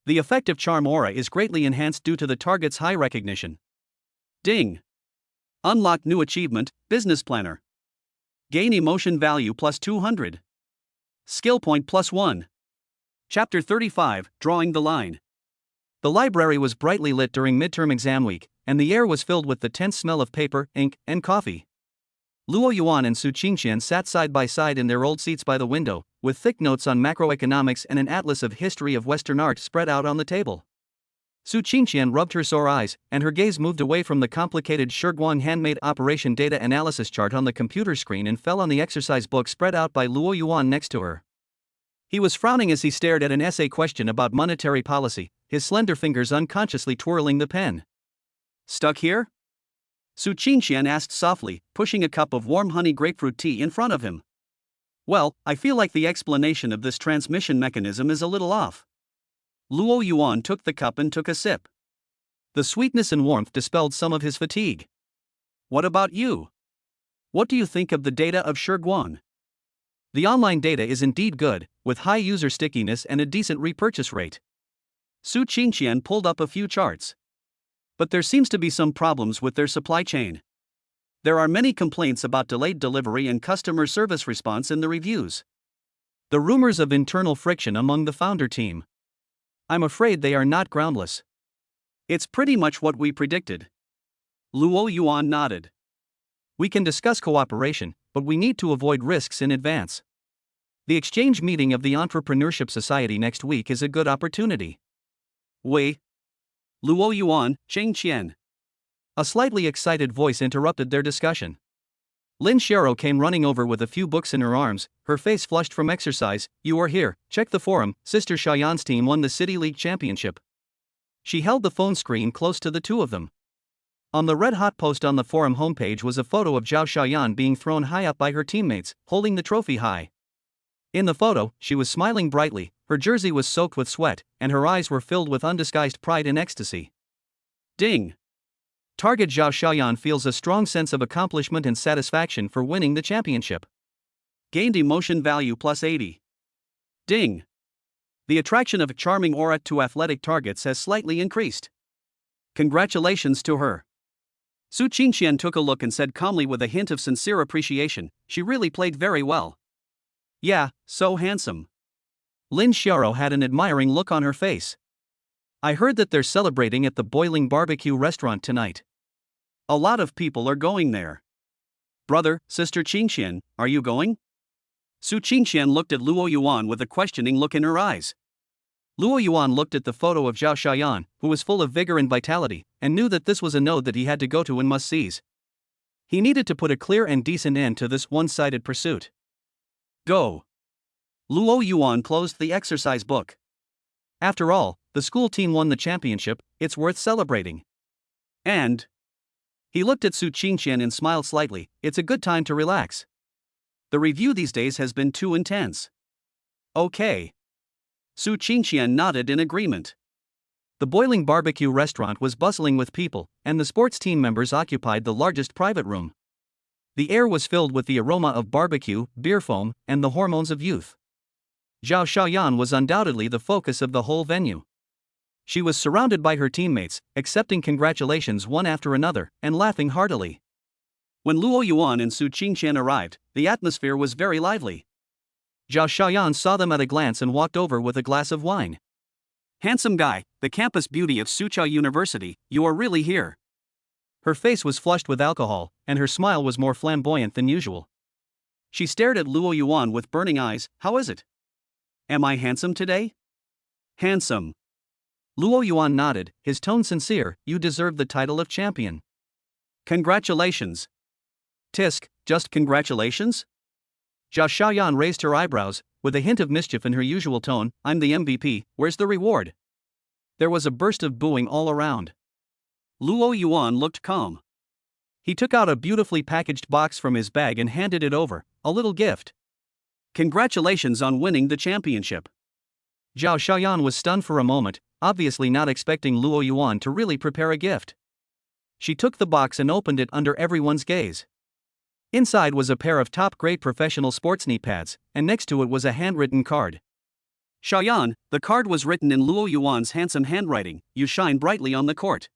The effective charm aura is greatly enhanced due to the target's high recognition. Ding! Unlock new achievement, Business Planner. Gain emotion value plus 200. Skill point plus 1. Chapter 35, Drawing the Line. The library was brightly lit during midterm exam week, and the air was filled with the tense smell of paper, ink, and coffee. Luo Yuan and Su Qingqian sat side by side in their old seats by the window, with thick notes on macroeconomics and an atlas of history of Western art spread out on the table. Su Qingqian rubbed her sore eyes, and her gaze moved away from the complicated Shiguang handmade operation data analysis chart on the computer screen and fell on the exercise book spread out by Luo Yuan next to her. He was frowning as he stared at an essay question about monetary policy, his slender fingers unconsciously twirling the pen. "Stuck here?" Su Qingqian asked softly, pushing a cup of warm honey grapefruit tea in front of him. "Well, I feel like the explanation of this transmission mechanism is a little off." Luo Yuan took the cup and took a sip. The sweetness and warmth dispelled some of his fatigue. "What about you? What do you think of the data of Shiguang?" The online data is indeed good, with high user stickiness and a decent repurchase rate. Su Qingqian pulled up a few charts. "But there seems to be some problems with their supply chain. There are many complaints about delayed delivery and customer service response in the reviews. The rumors of internal friction among the founder team. I'm afraid they are not groundless." "It's pretty much what we predicted." Luo Yuan nodded. "We can discuss cooperation, but we need to avoid risks in advance. The exchange meeting of the Entrepreneurship Society next week is a good opportunity." "Wei." Luo Yuan, Qingqian. A slightly excited voice interrupted their discussion. Lin Xiaoro came running over with a few books in her arms, her face flushed from exercise. "You are here, check the forum, Sister Xiaoyan's team won the City League Championship." She held the phone screen close to the two of them. On the red-hot post on the forum homepage was a photo of Zhao Xiaoyan being thrown high up by her teammates, holding the trophy high. In the photo, she was smiling brightly, her jersey was soaked with sweat, and her eyes were filled with undisguised pride and ecstasy. Ding! Target Zhao Xiaoyan feels a strong sense of accomplishment and satisfaction for winning the championship. Gained emotion value plus 80. Ding! The attraction of a charming aura to athletic targets has slightly increased. Congratulations to her. Su Qingqian took a look and said calmly with a hint of sincere appreciation, "She really played very well." "Yeah, so handsome." Lin Xiaoro had an admiring look on her face. "I heard that they're celebrating at the Boiling Barbecue restaurant tonight." "A lot of people are going there." "Brother, Sister Qingqian, are you going?" Su Qingqian looked at Luo Yuan with a questioning look in her eyes. Luo Yuan looked at the photo of Zhao Xiaoyan, who was full of vigor and vitality, and knew that this was a node that he had to go to and must seize. He needed to put a clear and decent end to this one-sided pursuit. "Go." Luo Yuan closed the exercise book. After all, the school team won the championship, it's worth celebrating. And he looked at Su Qingqian and smiled slightly, "It's a good time to relax. The review these days has been too intense." "Okay." Su Qingqian nodded in agreement. The Boiling Barbecue restaurant was bustling with people, and the sports team members occupied the largest private room. The air was filled with the aroma of barbecue, beer foam, and the hormones of youth. Zhao Xiaoyan was undoubtedly the focus of the whole venue. She was surrounded by her teammates, accepting congratulations one after another, and laughing heartily. When Luo Yuan and Su Qingqian arrived, the atmosphere was very lively. Zhao Xiaoyan saw them at a glance and walked over with a glass of wine. Handsome guy, the campus beauty of Suzhou University, you are really here. Her face was flushed with alcohol, and her smile was more flamboyant than usual. She stared at Luo Yuan with burning eyes. How is it? Am I handsome today? Handsome. Luo Yuan nodded, his tone sincere. You deserve the title of champion. Congratulations. Tisk, just congratulations? Zhao Xiaoyan raised her eyebrows, with a hint of mischief in her usual tone. I'm the MVP, where's the reward? There was a burst of booing all around. Luo Yuan looked calm. He took out a beautifully packaged box from his bag and handed it over, a little gift. Congratulations on winning the championship. Zhao Xiaoyan was stunned for a moment, obviously not expecting Luo Yuan to really prepare a gift. She took the box and opened it under everyone's gaze. Inside was a pair of top-grade professional sports knee pads, and next to it was a handwritten card. Xiaoyan, the card was written in Luo Yuan's handsome handwriting. You shine brightly on the court.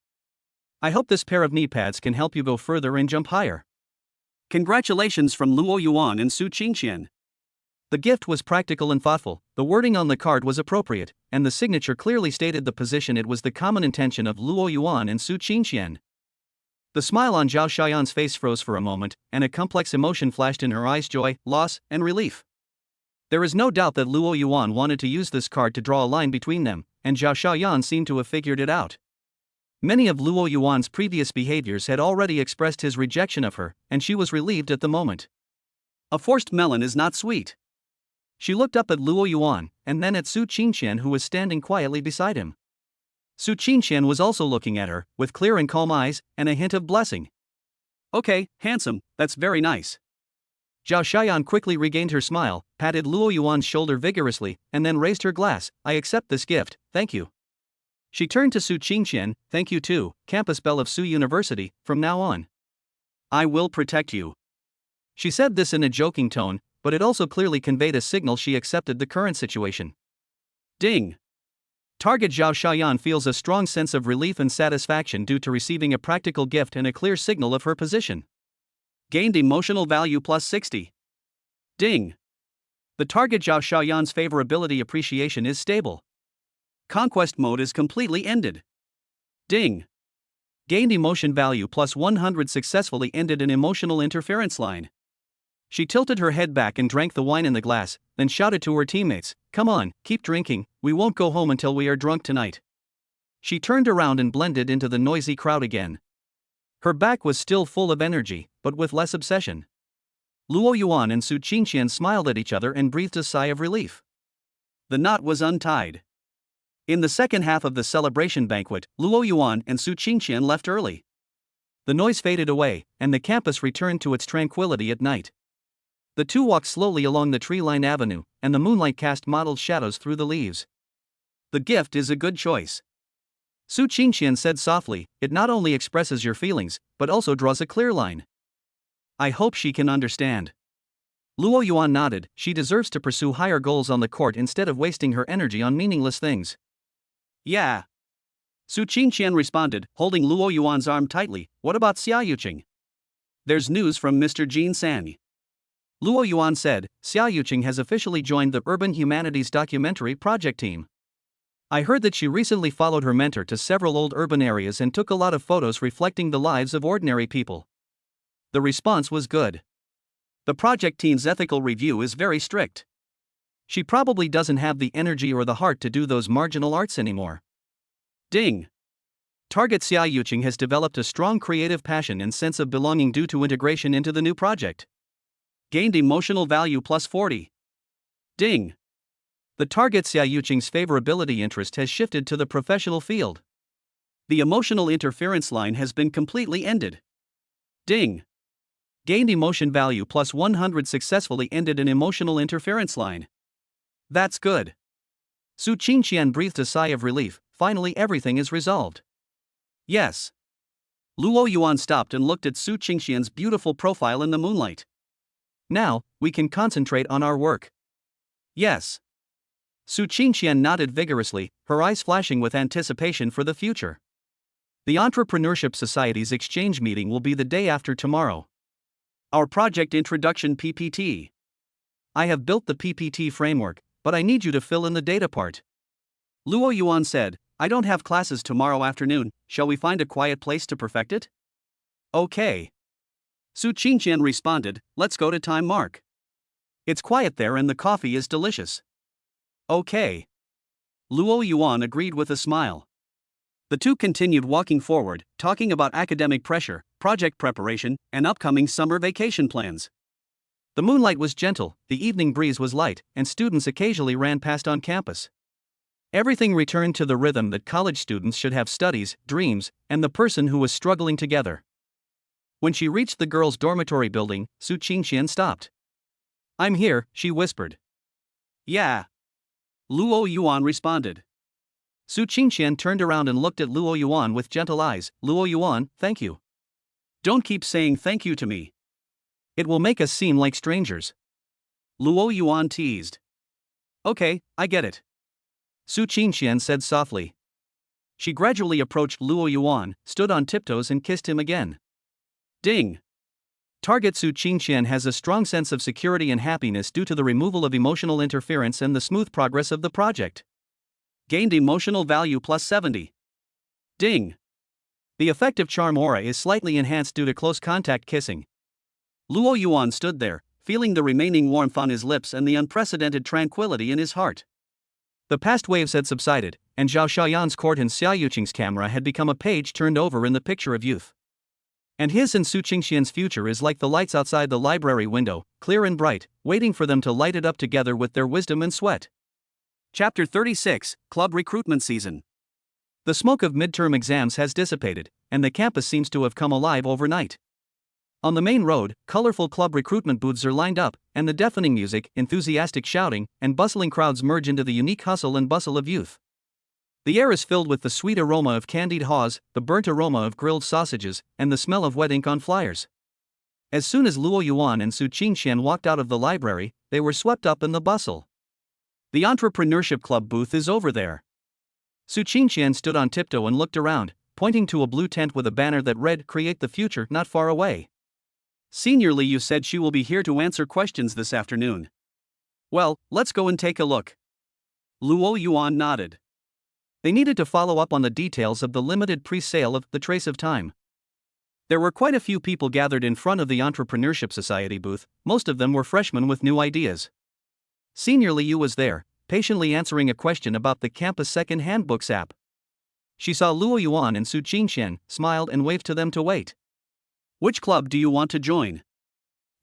I hope this pair of knee pads can help you go further and jump higher. Congratulations from Luo Yuan and Su Qingqian. The gift was practical and thoughtful, the wording on the card was appropriate, and the signature clearly stated the position. It was the common intention of Luo Yuan and Su Qingqian. The smile on Zhao Xiaoyan's face froze for a moment, and a complex emotion flashed in her eyes: joy, loss, and relief. There is no doubt that Luo Yuan wanted to use this card to draw a line between them, and Zhao Xiaoyan seemed to have figured it out. Many of Luo Yuan's previous behaviors had already expressed his rejection of her, and she was relieved at the moment. A forced melon is not sweet. She looked up at Luo Yuan, and then at Su Qingqian, who was standing quietly beside him. Su Qingqian was also looking at her, with clear and calm eyes, and a hint of blessing. Okay, handsome, that's very nice. Zhao Xiaoyan quickly regained her smile, patted Luo Yuan's shoulder vigorously, and then raised her glass. I accept this gift, thank you. She turned to Su Qingqian. Thank you too, campus belle of Su University, from now on. I will protect you. She said this in a joking tone, but it also clearly conveyed a signal she accepted the current situation. Ding. Target Zhao Xiaoyan feels a strong sense of relief and satisfaction due to receiving a practical gift and a clear signal of her position. Gained emotional value plus 60. Ding. The target Zhao Xiaoyan's favorability appreciation is stable. Conquest mode is completely ended. Ding. Gained emotion value plus 100 successfully ended an emotional interference line. She tilted her head back and drank the wine in the glass, then shouted to her teammates, come on, keep drinking, we won't go home until we are drunk tonight. She turned around and blended into the noisy crowd again. Her back was still full of energy, but with less obsession. Luo Yuan and Su Qingqian smiled at each other and breathed a sigh of relief. The knot was untied. In the second half of the celebration banquet, Luo Yuan and Su Qingqian left early. The noise faded away, and the campus returned to its tranquility at night. The two walked slowly along the tree-lined avenue, and the moonlight cast mottled shadows through the leaves. The gift is a good choice. Su Qingqian said softly, it not only expresses your feelings, but also draws a clear line. I hope she can understand. Luo Yuan nodded. She deserves to pursue higher goals on the court instead of wasting her energy on meaningless things. Yeah. Su Qingqian responded, holding Luo Yuan's arm tightly. What about Xia Yuqing? There's news from Mr. Jin San. Luo Yuan said, Xia Yuqing has officially joined the Urban Humanities documentary project team. I heard that she recently followed her mentor to several old urban areas and took a lot of photos reflecting the lives of ordinary people. The response was good. The project team's ethical review is very strict. She probably doesn't have the energy or the heart to do those marginal arts anymore. Ding. Target Xia Yuqing has developed a strong creative passion and sense of belonging due to integration into the new project. Gained emotional value plus 40. Ding. The target Xia Yuqing's favorability interest has shifted to the professional field. The emotional interference line has been completely ended. Ding. Gained emotion value plus 100 successfully ended an emotional interference line. That's good. Su Qingqian breathed a sigh of relief. Finally everything is resolved. Yes. Luo Yuan stopped and looked at Su Qingqian's beautiful profile in the moonlight. Now, we can concentrate on our work. Yes. Su Qingqian nodded vigorously, her eyes flashing with anticipation for the future. The Entrepreneurship Society's exchange meeting will be the day after tomorrow. Our project introduction PPT. I have built the PPT framework, but I need you to fill in the data part. Luo Yuan said, I don't have classes tomorrow afternoon, shall we find a quiet place to perfect it? Okay. Su Qingqian responded, let's go to Time Mark. It's quiet there and the coffee is delicious. Okay. Luo Yuan agreed with a smile. The two continued walking forward, talking about academic pressure, project preparation, and upcoming summer vacation plans. The moonlight was gentle, the evening breeze was light, and students occasionally ran past on campus. Everything returned to the rhythm that college students should have: studies, dreams, and the person who was struggling together. When she reached the girls' dormitory building, Su Qingqian stopped. I'm here, she whispered. Yeah. Luo Yuan responded. Su Qingqian turned around and looked at Luo Yuan with gentle eyes. Luo Yuan, thank you. Don't keep saying thank you to me. It will make us seem like strangers. Luo Yuan teased. Okay, I get it. Su Qingqian said softly. She gradually approached Luo Yuan, stood on tiptoes and kissed him again. Ding. Target Su Qingqian has a strong sense of security and happiness due to the removal of emotional interference and the smooth progress of the project. Gained emotional value plus 70. Ding. The effective charm aura is slightly enhanced due to close contact kissing. Luo Yuan stood there, feeling the remaining warmth on his lips and the unprecedented tranquility in his heart. The past waves had subsided, and Zhao Xiaoyan's court and Xia Yuqing's camera had become a page turned over in the picture of youth. And his and Su Qingqian's future is like the lights outside the library window, clear and bright, waiting for them to light it up together with their wisdom and sweat. Chapter 36, Club Recruitment Season. The smoke of midterm exams has dissipated, and the campus seems to have come alive overnight. On the main road, colorful club recruitment booths are lined up, and the deafening music, enthusiastic shouting, and bustling crowds merge into the unique hustle and bustle of youth. The air is filled with the sweet aroma of candied haws, the burnt aroma of grilled sausages, and the smell of wet ink on flyers. As soon as Luo Yuan and Su Qingqian walked out of the library, they were swept up in the bustle. The Entrepreneurship Club booth is over there. Su Qingqian stood on tiptoe and looked around, pointing to a blue tent with a banner that read, Create the Future, not far away. Senior Liu said she will be here to answer questions this afternoon. Well, let's go and take a look. Luo Yuan nodded. They needed to follow up on the details of the limited pre-sale of The Trace of Time. There were quite a few people gathered in front of the Entrepreneurship Society booth, most of them were freshmen with new ideas. Senior Liu was there, patiently answering a question about the campus second-hand books app. She saw Luo Yuan and Su Qingqian, smiled and waved to them to wait. Which club do you want to join?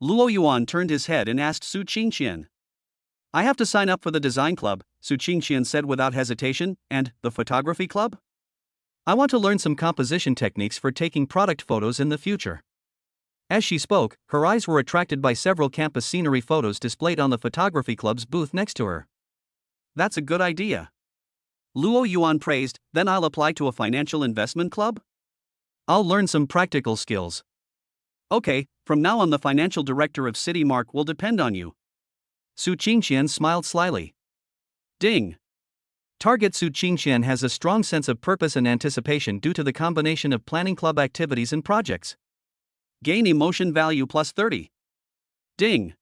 Luo Yuan turned his head and asked Su Qingqian. I have to sign up for the design club, Su Qingqian said without hesitation, and the photography club? I want to learn some composition techniques for taking product photos in the future. As she spoke, her eyes were attracted by several campus scenery photos displayed on the photography club's booth next to her. That's a good idea. Luo Yuan praised, then I'll apply to a financial investment club? I'll learn some practical skills. Okay, from now on the financial director of City Mark will depend on you. Su Qingqian smiled slyly. Ding. Target Su Qingqian has a strong sense of purpose and anticipation due to the combination of planning club activities and projects. Gain emotion value plus 30. Ding.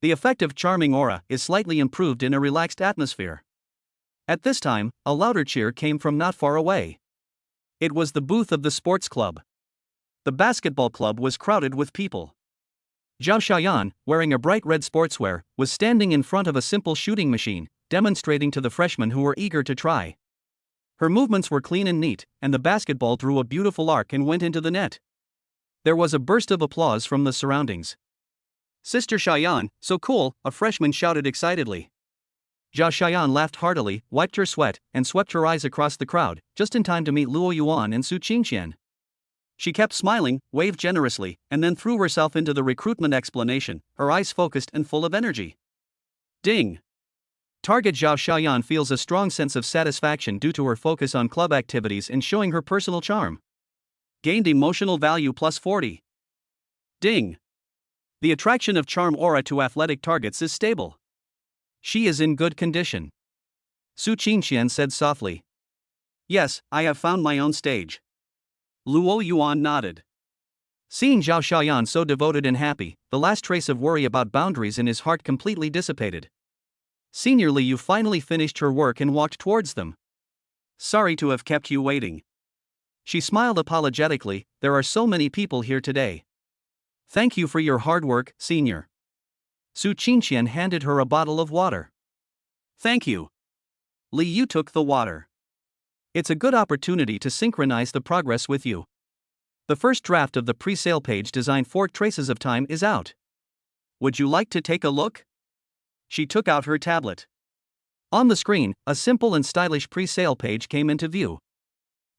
The effective charming aura is slightly improved in a relaxed atmosphere. At this time, a louder cheer came from not far away. It was the booth of the sports club. The basketball club was crowded with people. Zhao Xiaoyan, wearing a bright red sportswear, was standing in front of a simple shooting machine, demonstrating to the freshmen who were eager to try. Her movements were clean and neat, and the basketball drew a beautiful arc and went into the net. There was a burst of applause from the surroundings. Sister Xiaoyan, so cool, a freshman shouted excitedly. Zhao Xiaoyan laughed heartily, wiped her sweat, and swept her eyes across the crowd, just in time to meet Luo Yuan and Su Qingqian. She kept smiling, waved generously, and then threw herself into the recruitment explanation, her eyes focused and full of energy. Ding. Target Zhao Xiaoyan feels a strong sense of satisfaction due to her focus on club activities and showing her personal charm. Gained emotional value plus 40. Ding. The attraction of charm aura to athletic targets is stable. She is in good condition. Su Qingqian said softly. Yes, I have found my own stage. Luo Yuan nodded. Seeing Zhao Xiaoyan so devoted and happy, the last trace of worry about boundaries in his heart completely dissipated. Senior Li Yu finally finished her work and walked towards them. Sorry to have kept you waiting. She smiled apologetically, there are so many people here today. Thank you for your hard work, Senior. Su Qingqian handed her a bottle of water. Thank you. Li Yu took the water. It's a good opportunity to synchronize the progress with you. The first draft of the pre-sale page designed for Traces of Time is out. Would you like to take a look? She took out her tablet. On the screen, a simple and stylish pre-sale page came into view.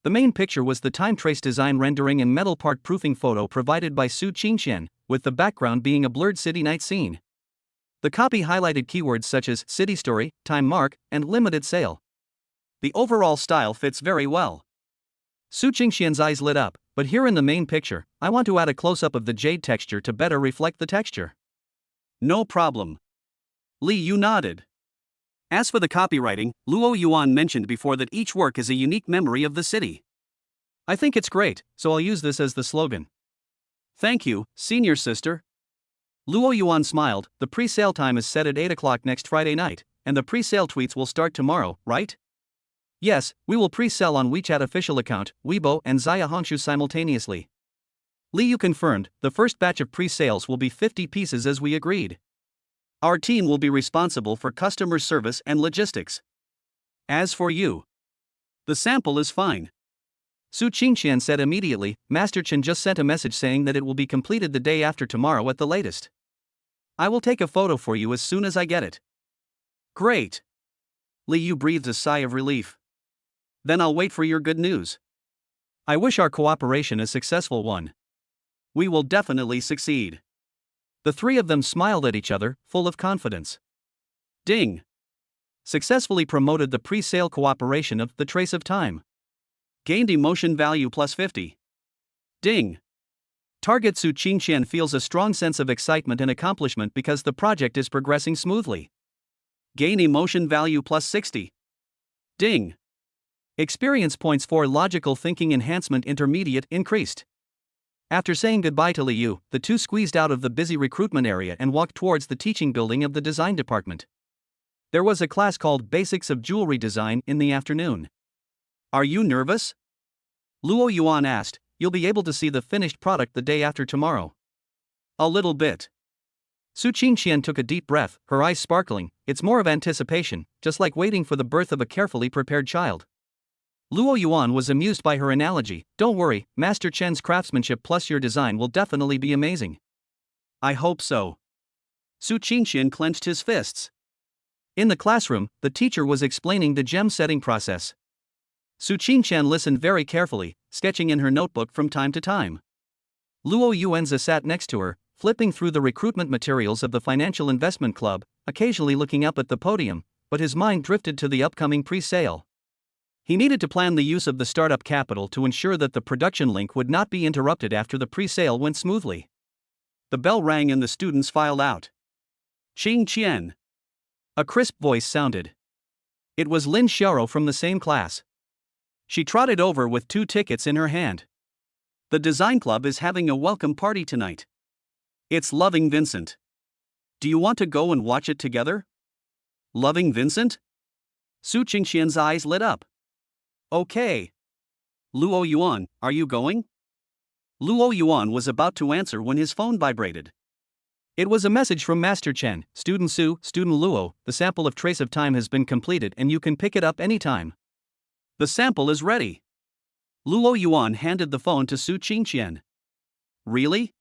The main picture was the time trace design rendering and metal part proofing photo provided by Su Qingqian, with the background being a blurred city night scene. The copy highlighted keywords such as city story, time mark, and limited sale. The overall style fits very well. Su Qingqian's eyes lit up, but here in the main picture, I want to add a close-up of the jade texture to better reflect the texture. No problem. Li Yu nodded. As for the copywriting, Luo Yuan mentioned before that each work is a unique memory of the city. I think it's great, so I'll use this as the slogan. Thank you, senior sister. Luo Yuan smiled. The pre-sale time is set at 8 o'clock next Friday night, and the pre-sale tweets will start tomorrow, right? Yes, we will pre-sell on WeChat official account, Weibo and Zaya Hongshu simultaneously. Li Yu confirmed, the first batch of pre-sales will be 50 pieces as we agreed. Our team will be responsible for customer service and logistics. As for you, the sample is fine. Su Qingqian said immediately. Master Chen just sent a message saying that it will be completed the day after tomorrow at the latest. I will take a photo for you as soon as I get it. Great. Li Yu breathed a sigh of relief. Then I'll wait for your good news. I wish our cooperation a successful one. We will definitely succeed. The three of them smiled at each other, full of confidence. Ding. Successfully promoted the pre-sale cooperation of The Trace of Time. Gained emotion value plus 50. Ding. Target Su Qingqian feels a strong sense of excitement and accomplishment because the project is progressing smoothly. Gain emotion value plus 60. Ding. Experience points for logical thinking enhancement intermediate increased. After saying goodbye to Li Yu, the two squeezed out of the busy recruitment area and walked towards the teaching building of the design department. There was a class called Basics of Jewelry Design in the afternoon. Are you nervous? Luo Yuan asked. You'll be able to see the finished product the day after tomorrow. A little bit. Su Qingqian took a deep breath, her eyes sparkling. It's more of anticipation, just like waiting for the birth of a carefully prepared child. Luo Yuan was amused by her analogy. Don't worry, Master Chen's craftsmanship plus your design will definitely be amazing. I hope so. Su Qingqian clenched his fists. In the classroom, the teacher was explaining the gem setting process. Su Qingqian listened very carefully, sketching in her notebook from time to time. Luo Yuanza sat next to her, flipping through the recruitment materials of the Financial Investment Club, occasionally looking up at the podium, but his mind drifted to the upcoming pre-sale. He needed to plan the use of the startup capital to ensure that the production link would not be interrupted after the pre-sale went smoothly. The bell rang and the students filed out. Qingqian. A crisp voice sounded. It was Lin Xiaoro from the same class. She trotted over with 2 tickets in her hand. The design club is having a welcome party tonight. It's Loving Vincent. Do you want to go and watch it together? Loving Vincent? Su Qingqian's eyes lit up. Okay. Luo Yuan, are you going? Luo Yuan was about to answer when his phone vibrated. It was a message from Master Chen. Student Su, Student Luo, the sample of Trace of Time has been completed and you can pick it up anytime. The sample is ready. Luo Yuan handed the phone to Su Qingqian. Really?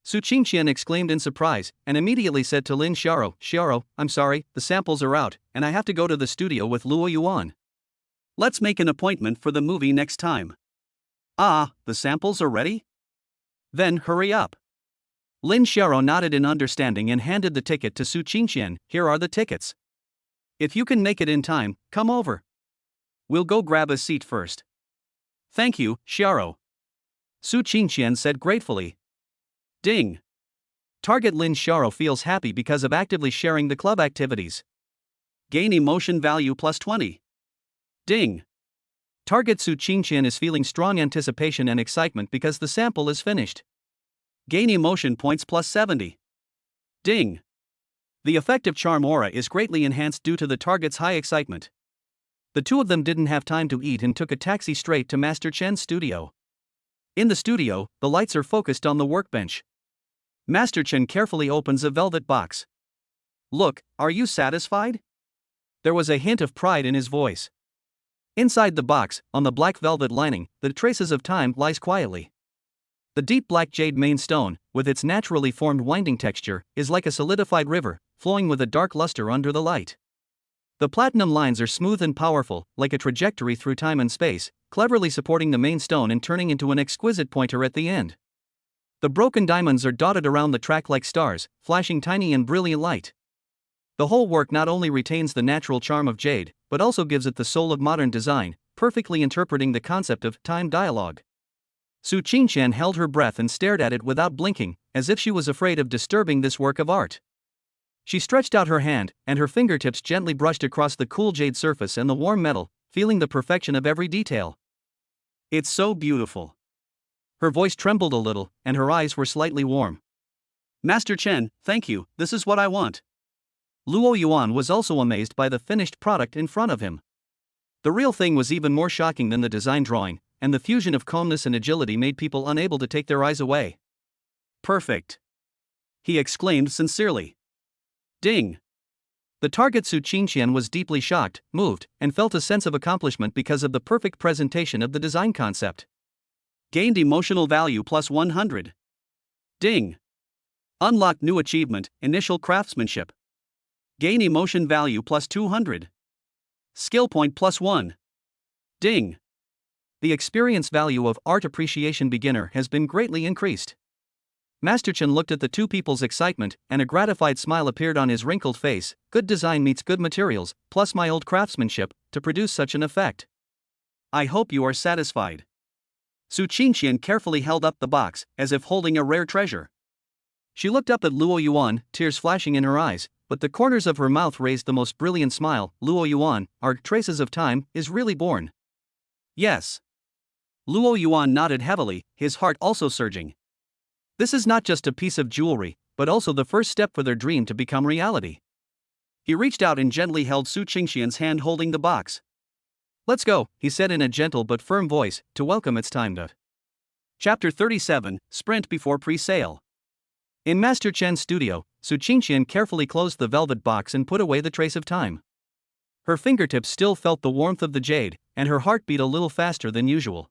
Su Qingqian exclaimed in surprise, and immediately said to Lin Xiaoro, Xiaoro, I'm sorry, the samples are out, and I have to go to the studio with Luo Yuan. Let's make an appointment for the movie next time. Ah, the samples are ready? Then hurry up. Lin Xiaoro nodded in understanding and handed the ticket to Su Qingqian. Here are the tickets. If you can make it in time, come over. We'll go grab a seat first. Thank you, Xiaoro. Su Qingqian said gratefully. Ding. Target Lin Xiaoro feels happy because of actively sharing the club activities. Gain emotion value plus 20. Ding. Target Su Qingqian is feeling strong anticipation and excitement because the sample is finished. Gain emotion points plus 70. Ding. The effective charm aura is greatly enhanced due to the target's high excitement. The two of them didn't have time to eat and took a taxi straight to Master Chen's studio. In the studio, the lights are focused on the workbench. Master Chen carefully opens a velvet box. Look, are you satisfied? There was a hint of pride in his voice. Inside the box, on the black velvet lining, the traces of time lies quietly. The deep black jade main stone, with its naturally formed winding texture, is like a solidified river, flowing with a dark luster under the light. The platinum lines are smooth and powerful, like a trajectory through time and space, cleverly supporting the main stone and turning into an exquisite pointer at the end. The broken diamonds are dotted around the track like stars, flashing tiny and brilliant light. The whole work not only retains the natural charm of jade, but also gives it the soul of modern design, perfectly interpreting the concept of time dialogue. Su Qingqian held her breath and stared at it without blinking, as if she was afraid of disturbing this work of art. She stretched out her hand, and her fingertips gently brushed across the cool jade surface and the warm metal, feeling the perfection of every detail. It's so beautiful. Her voice trembled a little, and her eyes were slightly warm. Master Chen, thank you, this is what I want. Luo Yuan was also amazed by the finished product in front of him. The real thing was even more shocking than the design drawing, and the fusion of calmness and agility made people unable to take their eyes away. Perfect. He exclaimed sincerely. Ding. The target Su Qingqian was deeply shocked, moved, and felt a sense of accomplishment because of the perfect presentation of the design concept. Gained emotional value plus 100. Ding. Unlocked new achievement, initial craftsmanship. Gain emotion value plus 200. Skill point plus 1. Ding. The experience value of Art Appreciation Beginner has been greatly increased. Master Chen looked at the two people's excitement, and a gratified smile appeared on his wrinkled face. Good design meets good materials, plus my old craftsmanship, to produce such an effect. I hope you are satisfied. Su Qingqian carefully held up the box, as if holding a rare treasure. She looked up at Luo Yuan, tears flashing in her eyes, but the corners of her mouth raised the most brilliant smile. Luo Yuan, our Traces of Time, is really born. Yes. Luo Yuan nodded heavily, his heart also surging. This is not just a piece of jewelry, but also the first step for their dream to become reality. He reached out and gently held Su Qingqian's hand holding the box. Let's go, he said in a gentle but firm voice, to welcome its time to. Chapter 37, Sprint before pre-sale. In Master Chen's studio, Su Qingqian carefully closed the velvet box and put away the trace of time. Her fingertips still felt the warmth of the jade, and her heart beat a little faster than usual.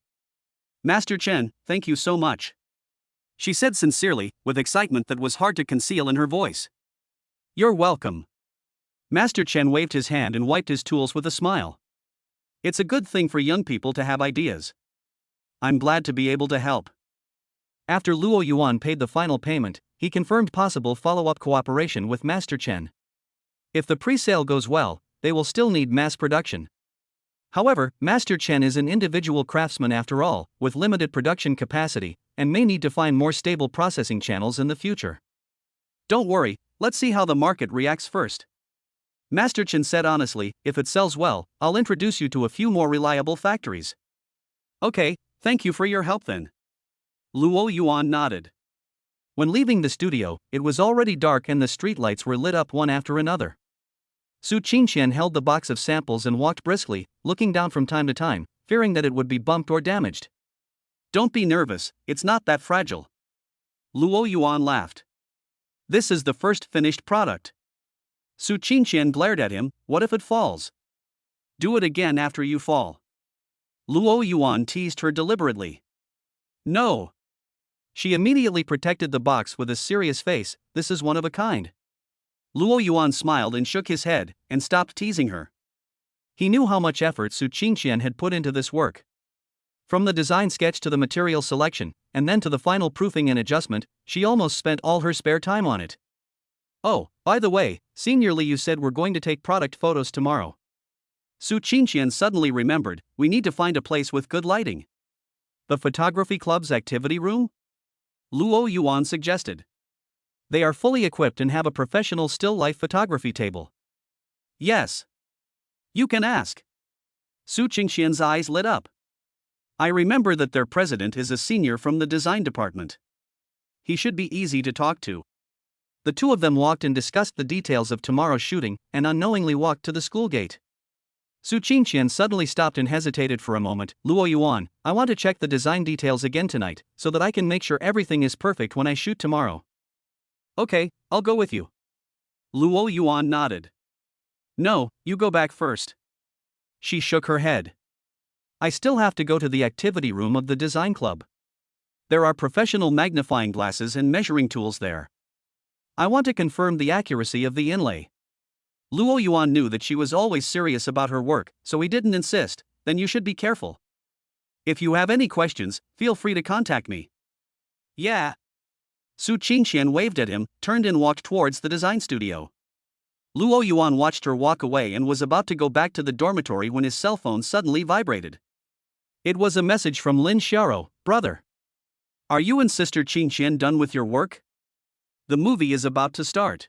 Master Chen, thank you so much. She said sincerely, with excitement that was hard to conceal in her voice. You're welcome. Master Chen waved his hand and wiped his tools with a smile. It's a good thing for young people to have ideas. I'm glad to be able to help. After Luo Yuan paid the final payment, he confirmed possible follow-up cooperation with Master Chen. If the pre-sale goes well, they will still need mass production. However, Master Chen is an individual craftsman after all, with limited production capacity, and may need to find more stable processing channels in the future. Don't worry, let's see how the market reacts first. Master Chen said honestly, if it sells well, I'll introduce you to a few more reliable factories. Okay, thank you for your help then. Luo Yuan nodded. When leaving the studio, it was already dark and the streetlights were lit up one after another. Su Qingqian held the box of samples and walked briskly, looking down from time to time, fearing that it would be bumped or damaged. Don't be nervous, it's not that fragile. Luo Yuan laughed. This is the first finished product. Su Qingqian glared at him, what if it falls? Do it again after you fall. Luo Yuan teased her deliberately. No. She immediately protected the box with a serious face, this is one of a kind. Luo Yuan smiled and shook his head, and stopped teasing her. He knew how much effort Su Qingqian had put into this work. From the design sketch to the material selection, and then to the final proofing and adjustment, she almost spent all her spare time on it. Oh, by the way, Senior Li, you said we're going to take product photos tomorrow. Su Qingqian suddenly remembered, we need to find a place with good lighting. The photography club's activity room? Luo Yuan suggested. They are fully equipped and have a professional still life photography table. Yes. You can ask. Su Qingxian's eyes lit up. I remember that their president is a senior from the design department. He should be easy to talk to. The two of them walked and discussed the details of tomorrow's shooting, and unknowingly walked to the school gate. Su Qingxian suddenly stopped and hesitated for a moment. Luo Yuan, I want to check the design details again tonight, so that I can make sure everything is perfect when I shoot tomorrow. Okay, I'll go with you. Luo Yuan nodded. No, you go back first. She shook her head. I still have to go to the activity room of the design club. There are professional magnifying glasses and measuring tools there. I want to confirm the accuracy of the inlay. Luo Yuan knew that she was always serious about her work, so he didn't insist. Then you should be careful. If you have any questions, feel free to contact me. Yeah. Su Qingxian waved at him, turned and walked towards the design studio. Luo Yuan watched her walk away and was about to go back to the dormitory when his cell phone suddenly vibrated. It was a message from Lin Xiaoro. Brother. Are you and Sister Qingxian done with your work? The movie is about to start.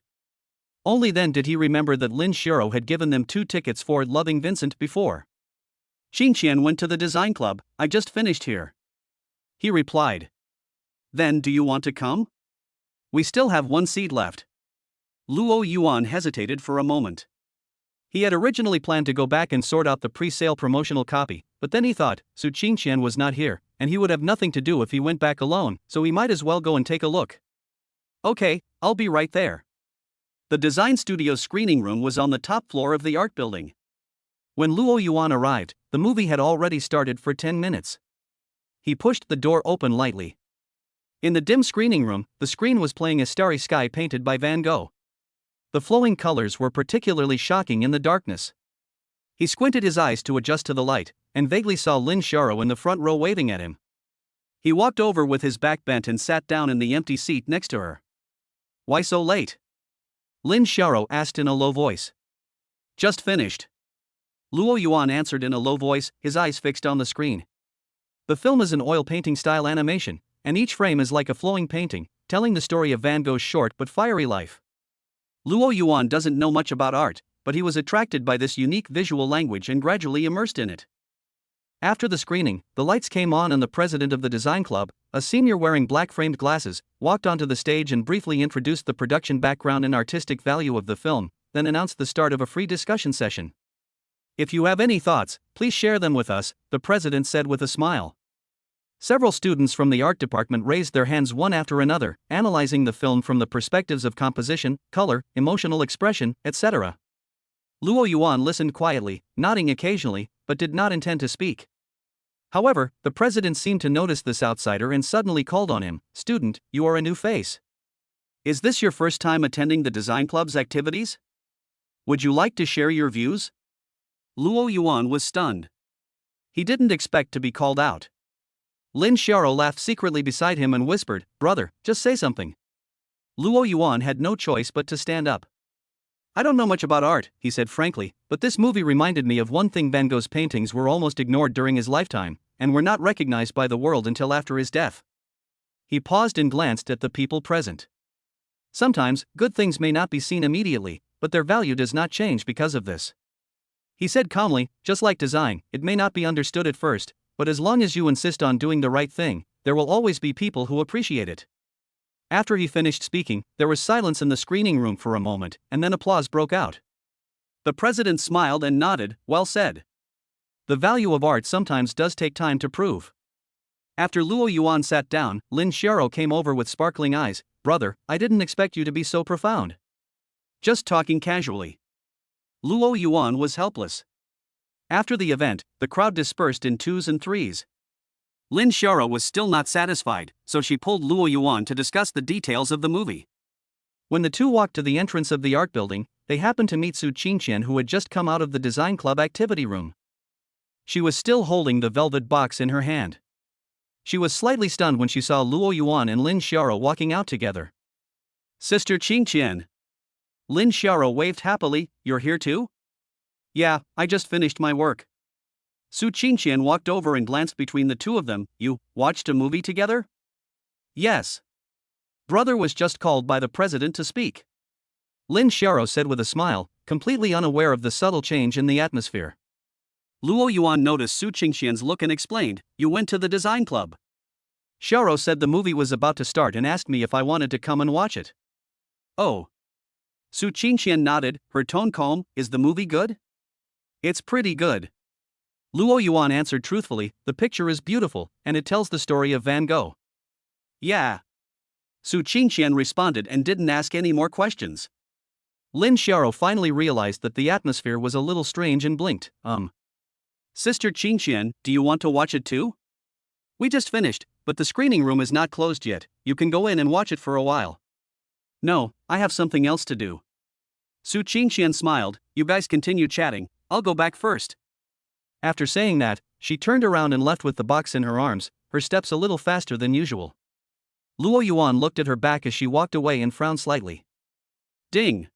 Only then did he remember that Lin Xiaoro had given them 2 tickets for Loving Vincent before. Qingxian went to the design club. I just finished here. He replied. Then do you want to come? We still have 1 seat left. Luo Yuan hesitated for a moment. He had originally planned to go back and sort out the pre-sale promotional copy, but then he thought, Su Qingxian was not here, and he would have nothing to do if he went back alone, so he might as well go and take a look. Okay, I'll be right there. The design studio's screening room was on the top floor of the art building. When Luo Yuan arrived, the movie had already started for 10 minutes. He pushed the door open lightly. In the dim screening room, the screen was playing a starry sky painted by Van Gogh. The flowing colors were particularly shocking in the darkness. He squinted his eyes to adjust to the light, and vaguely saw Lin Xiaoro in the front row waving at him. He walked over with his back bent and sat down in the empty seat next to her. Why so late? Lin Xiaoro asked in a low voice. Just finished. Luo Yuan answered in a low voice, his eyes fixed on the screen. The film is an oil painting style animation, and each frame is like a flowing painting, telling the story of Van Gogh's short but fiery life. Luo Yuan doesn't know much about art, but he was attracted by this unique visual language and gradually immersed in it. After the screening, the lights came on and the president of the design club, a senior wearing black-framed glasses, walked onto the stage and briefly introduced the production background and artistic value of the film, then announced the start of a free discussion session. If you have any thoughts, please share them with us, the president said with a smile. Several students from the art department raised their hands one after another, analyzing the film from the perspectives of composition, color, emotional expression, etc. Luo Yuan listened quietly, nodding occasionally, but did not intend to speak. However, the president seemed to notice this outsider and suddenly called on him, "Student, you are a new face. Is this your first time attending the design club's activities? Would you like to share your views?" Luo Yuan was stunned. He didn't expect to be called out. Lin Xiaoro laughed secretly beside him and whispered, "Brother, just say something." Luo Yuan had no choice but to stand up. "I don't know much about art," he said frankly, "but this movie reminded me of one thing: Van Gogh's paintings were almost ignored during his lifetime, and were not recognized by the world until after his death." He paused and glanced at the people present. Sometimes, good things may not be seen immediately, but their value does not change because of this. He said calmly, "Just like design, it may not be understood at first, but as long as you insist on doing the right thing, there will always be people who appreciate it." After he finished speaking, there was silence in the screening room for a moment, and then applause broke out. The president smiled and nodded, "Well said." The value of art sometimes does take time to prove. After Luo Yuan sat down, Lin Xiaoro came over with sparkling eyes. "Brother, I didn't expect you to be so profound." Just talking casually. Luo Yuan was helpless. After the event, the crowd dispersed in 2s and 3s. Lin Xiaoro was still not satisfied, so she pulled Luo Yuan to discuss the details of the movie. When the two walked to the entrance of the art building, they happened to meet Su Qingxian, who had just come out of the design club activity room. She was still holding the velvet box in her hand. She was slightly stunned when she saw Luo Yuan and Lin Xiaoro walking out together. "Sister Qingxian." Lin Xiaoro waved happily, "You're here too?" "Yeah, I just finished my work." Su Qingxian walked over and glanced between the two of them. "You watched a movie together?" "Yes." Brother was just called by the president to speak. Lin Xiaoro said with a smile, completely unaware of the subtle change in the atmosphere. Luo Yuan noticed Su Qingxian's look and explained, "You went to the design club." Xiaoro said the movie was about to start and asked me if I wanted to come and watch it. Oh. Su Qingxian nodded, her tone calm. "Is the movie good?" "It's pretty good." Luo Yuan answered truthfully, "The picture is beautiful, and it tells the story of Van Gogh." "Yeah." Su Qingxian responded and didn't ask any more questions. Lin Xiaoro finally realized that the atmosphere was a little strange and blinked. "Sister Qingxian, do you want to watch it too?" "We just finished, but the screening room is not closed yet. You can go in and watch it for a while." "No, I have something else to do." Su Qingxian smiled. "You guys continue chatting, I'll go back first." After saying that, she turned around and left with the box in her arms, her steps a little faster than usual. Luo Yuan looked at her back as she walked away and frowned slightly. Ding!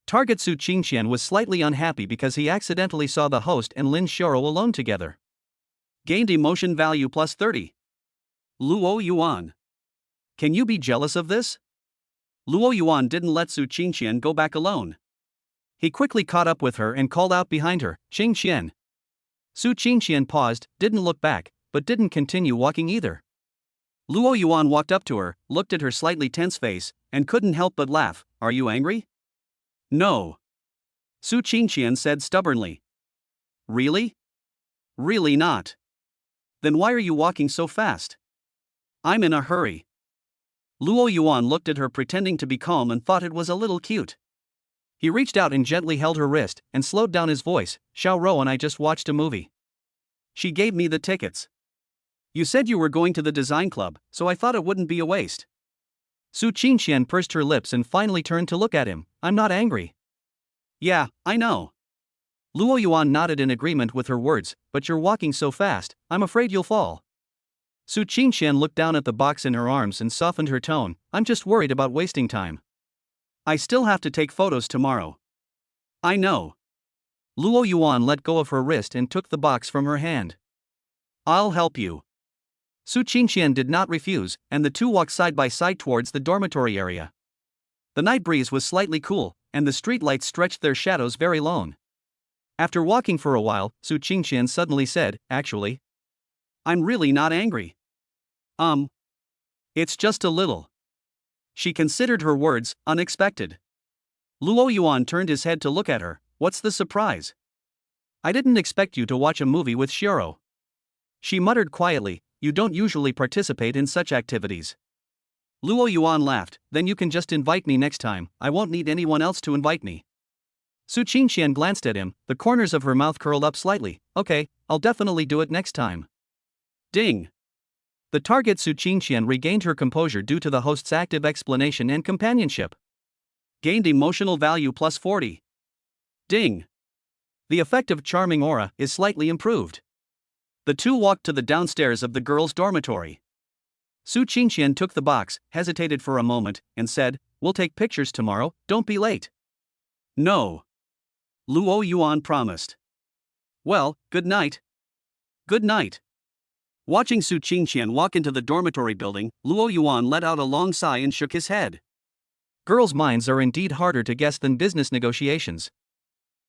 Target Su Qingxian was slightly unhappy because he accidentally saw the host and Lin Xiaoro alone together. Gained emotion value plus 30. Luo Yuan. Can you be jealous of this? Luo Yuan didn't let Su Qingxian go back alone. He quickly caught up with her and called out behind her, "Qingxian." Su Qingxian paused, didn't look back, but didn't continue walking either. Luo Yuan walked up to her, looked at her slightly tense face, and couldn't help but laugh. "Are you angry?" "No." Su Qingxian said stubbornly. "Really?" "Really not." "Then why are you walking so fast?" "I'm in a hurry." Luo Yuan looked at her pretending to be calm and thought it was a little cute. He reached out and gently held her wrist and slowed down his voice. "Xiaoro and I just watched a movie. She gave me the tickets. You said you were going to the design club, so I thought it wouldn't be a waste." Su Qingxian pursed her lips and finally turned to look at him. "I'm not angry." "Yeah, I know." Luo Yuan nodded in agreement with her words, "But you're walking so fast, I'm afraid you'll fall." Su Qingxian looked down at the box in her arms and softened her tone. "I'm just worried about wasting time. I still have to take photos tomorrow." "I know." Luo Yuan let go of her wrist and took the box from her hand. "I'll help you." Su Qingxian did not refuse, and the two walked side by side towards the dormitory area. The night breeze was slightly cool, and the street lights stretched their shadows very long. After walking for a while, Su Qingxian suddenly said, "Actually, I'm really not angry. It's just a little." She considered her words, unexpected. Luo Yuan turned his head to look at her. "What's the surprise?" "I didn't expect you to watch a movie with Xiaoro." She muttered quietly, "You don't usually participate in such activities." Luo Yuan laughed. "Then you can just invite me next time, I won't need anyone else to invite me." Su Qingxian glanced at him, the corners of her mouth curled up slightly. "Okay, I'll definitely do it next time." Ding! The target Su Qingxian regained her composure due to the host's active explanation and companionship. Gained emotional value plus 40. Ding! The effect of charming aura is slightly improved. The two walked to the downstairs of the girls' dormitory. Su Qingxian took the box, hesitated for a moment, and said, "We'll take pictures tomorrow, don't be late." "No." Luo Yuan promised. "Well, good night." "Good night." Watching Su Qingxian walk into the dormitory building, Luo Yuan let out a long sigh and shook his head. Girls' minds are indeed harder to guess than business negotiations.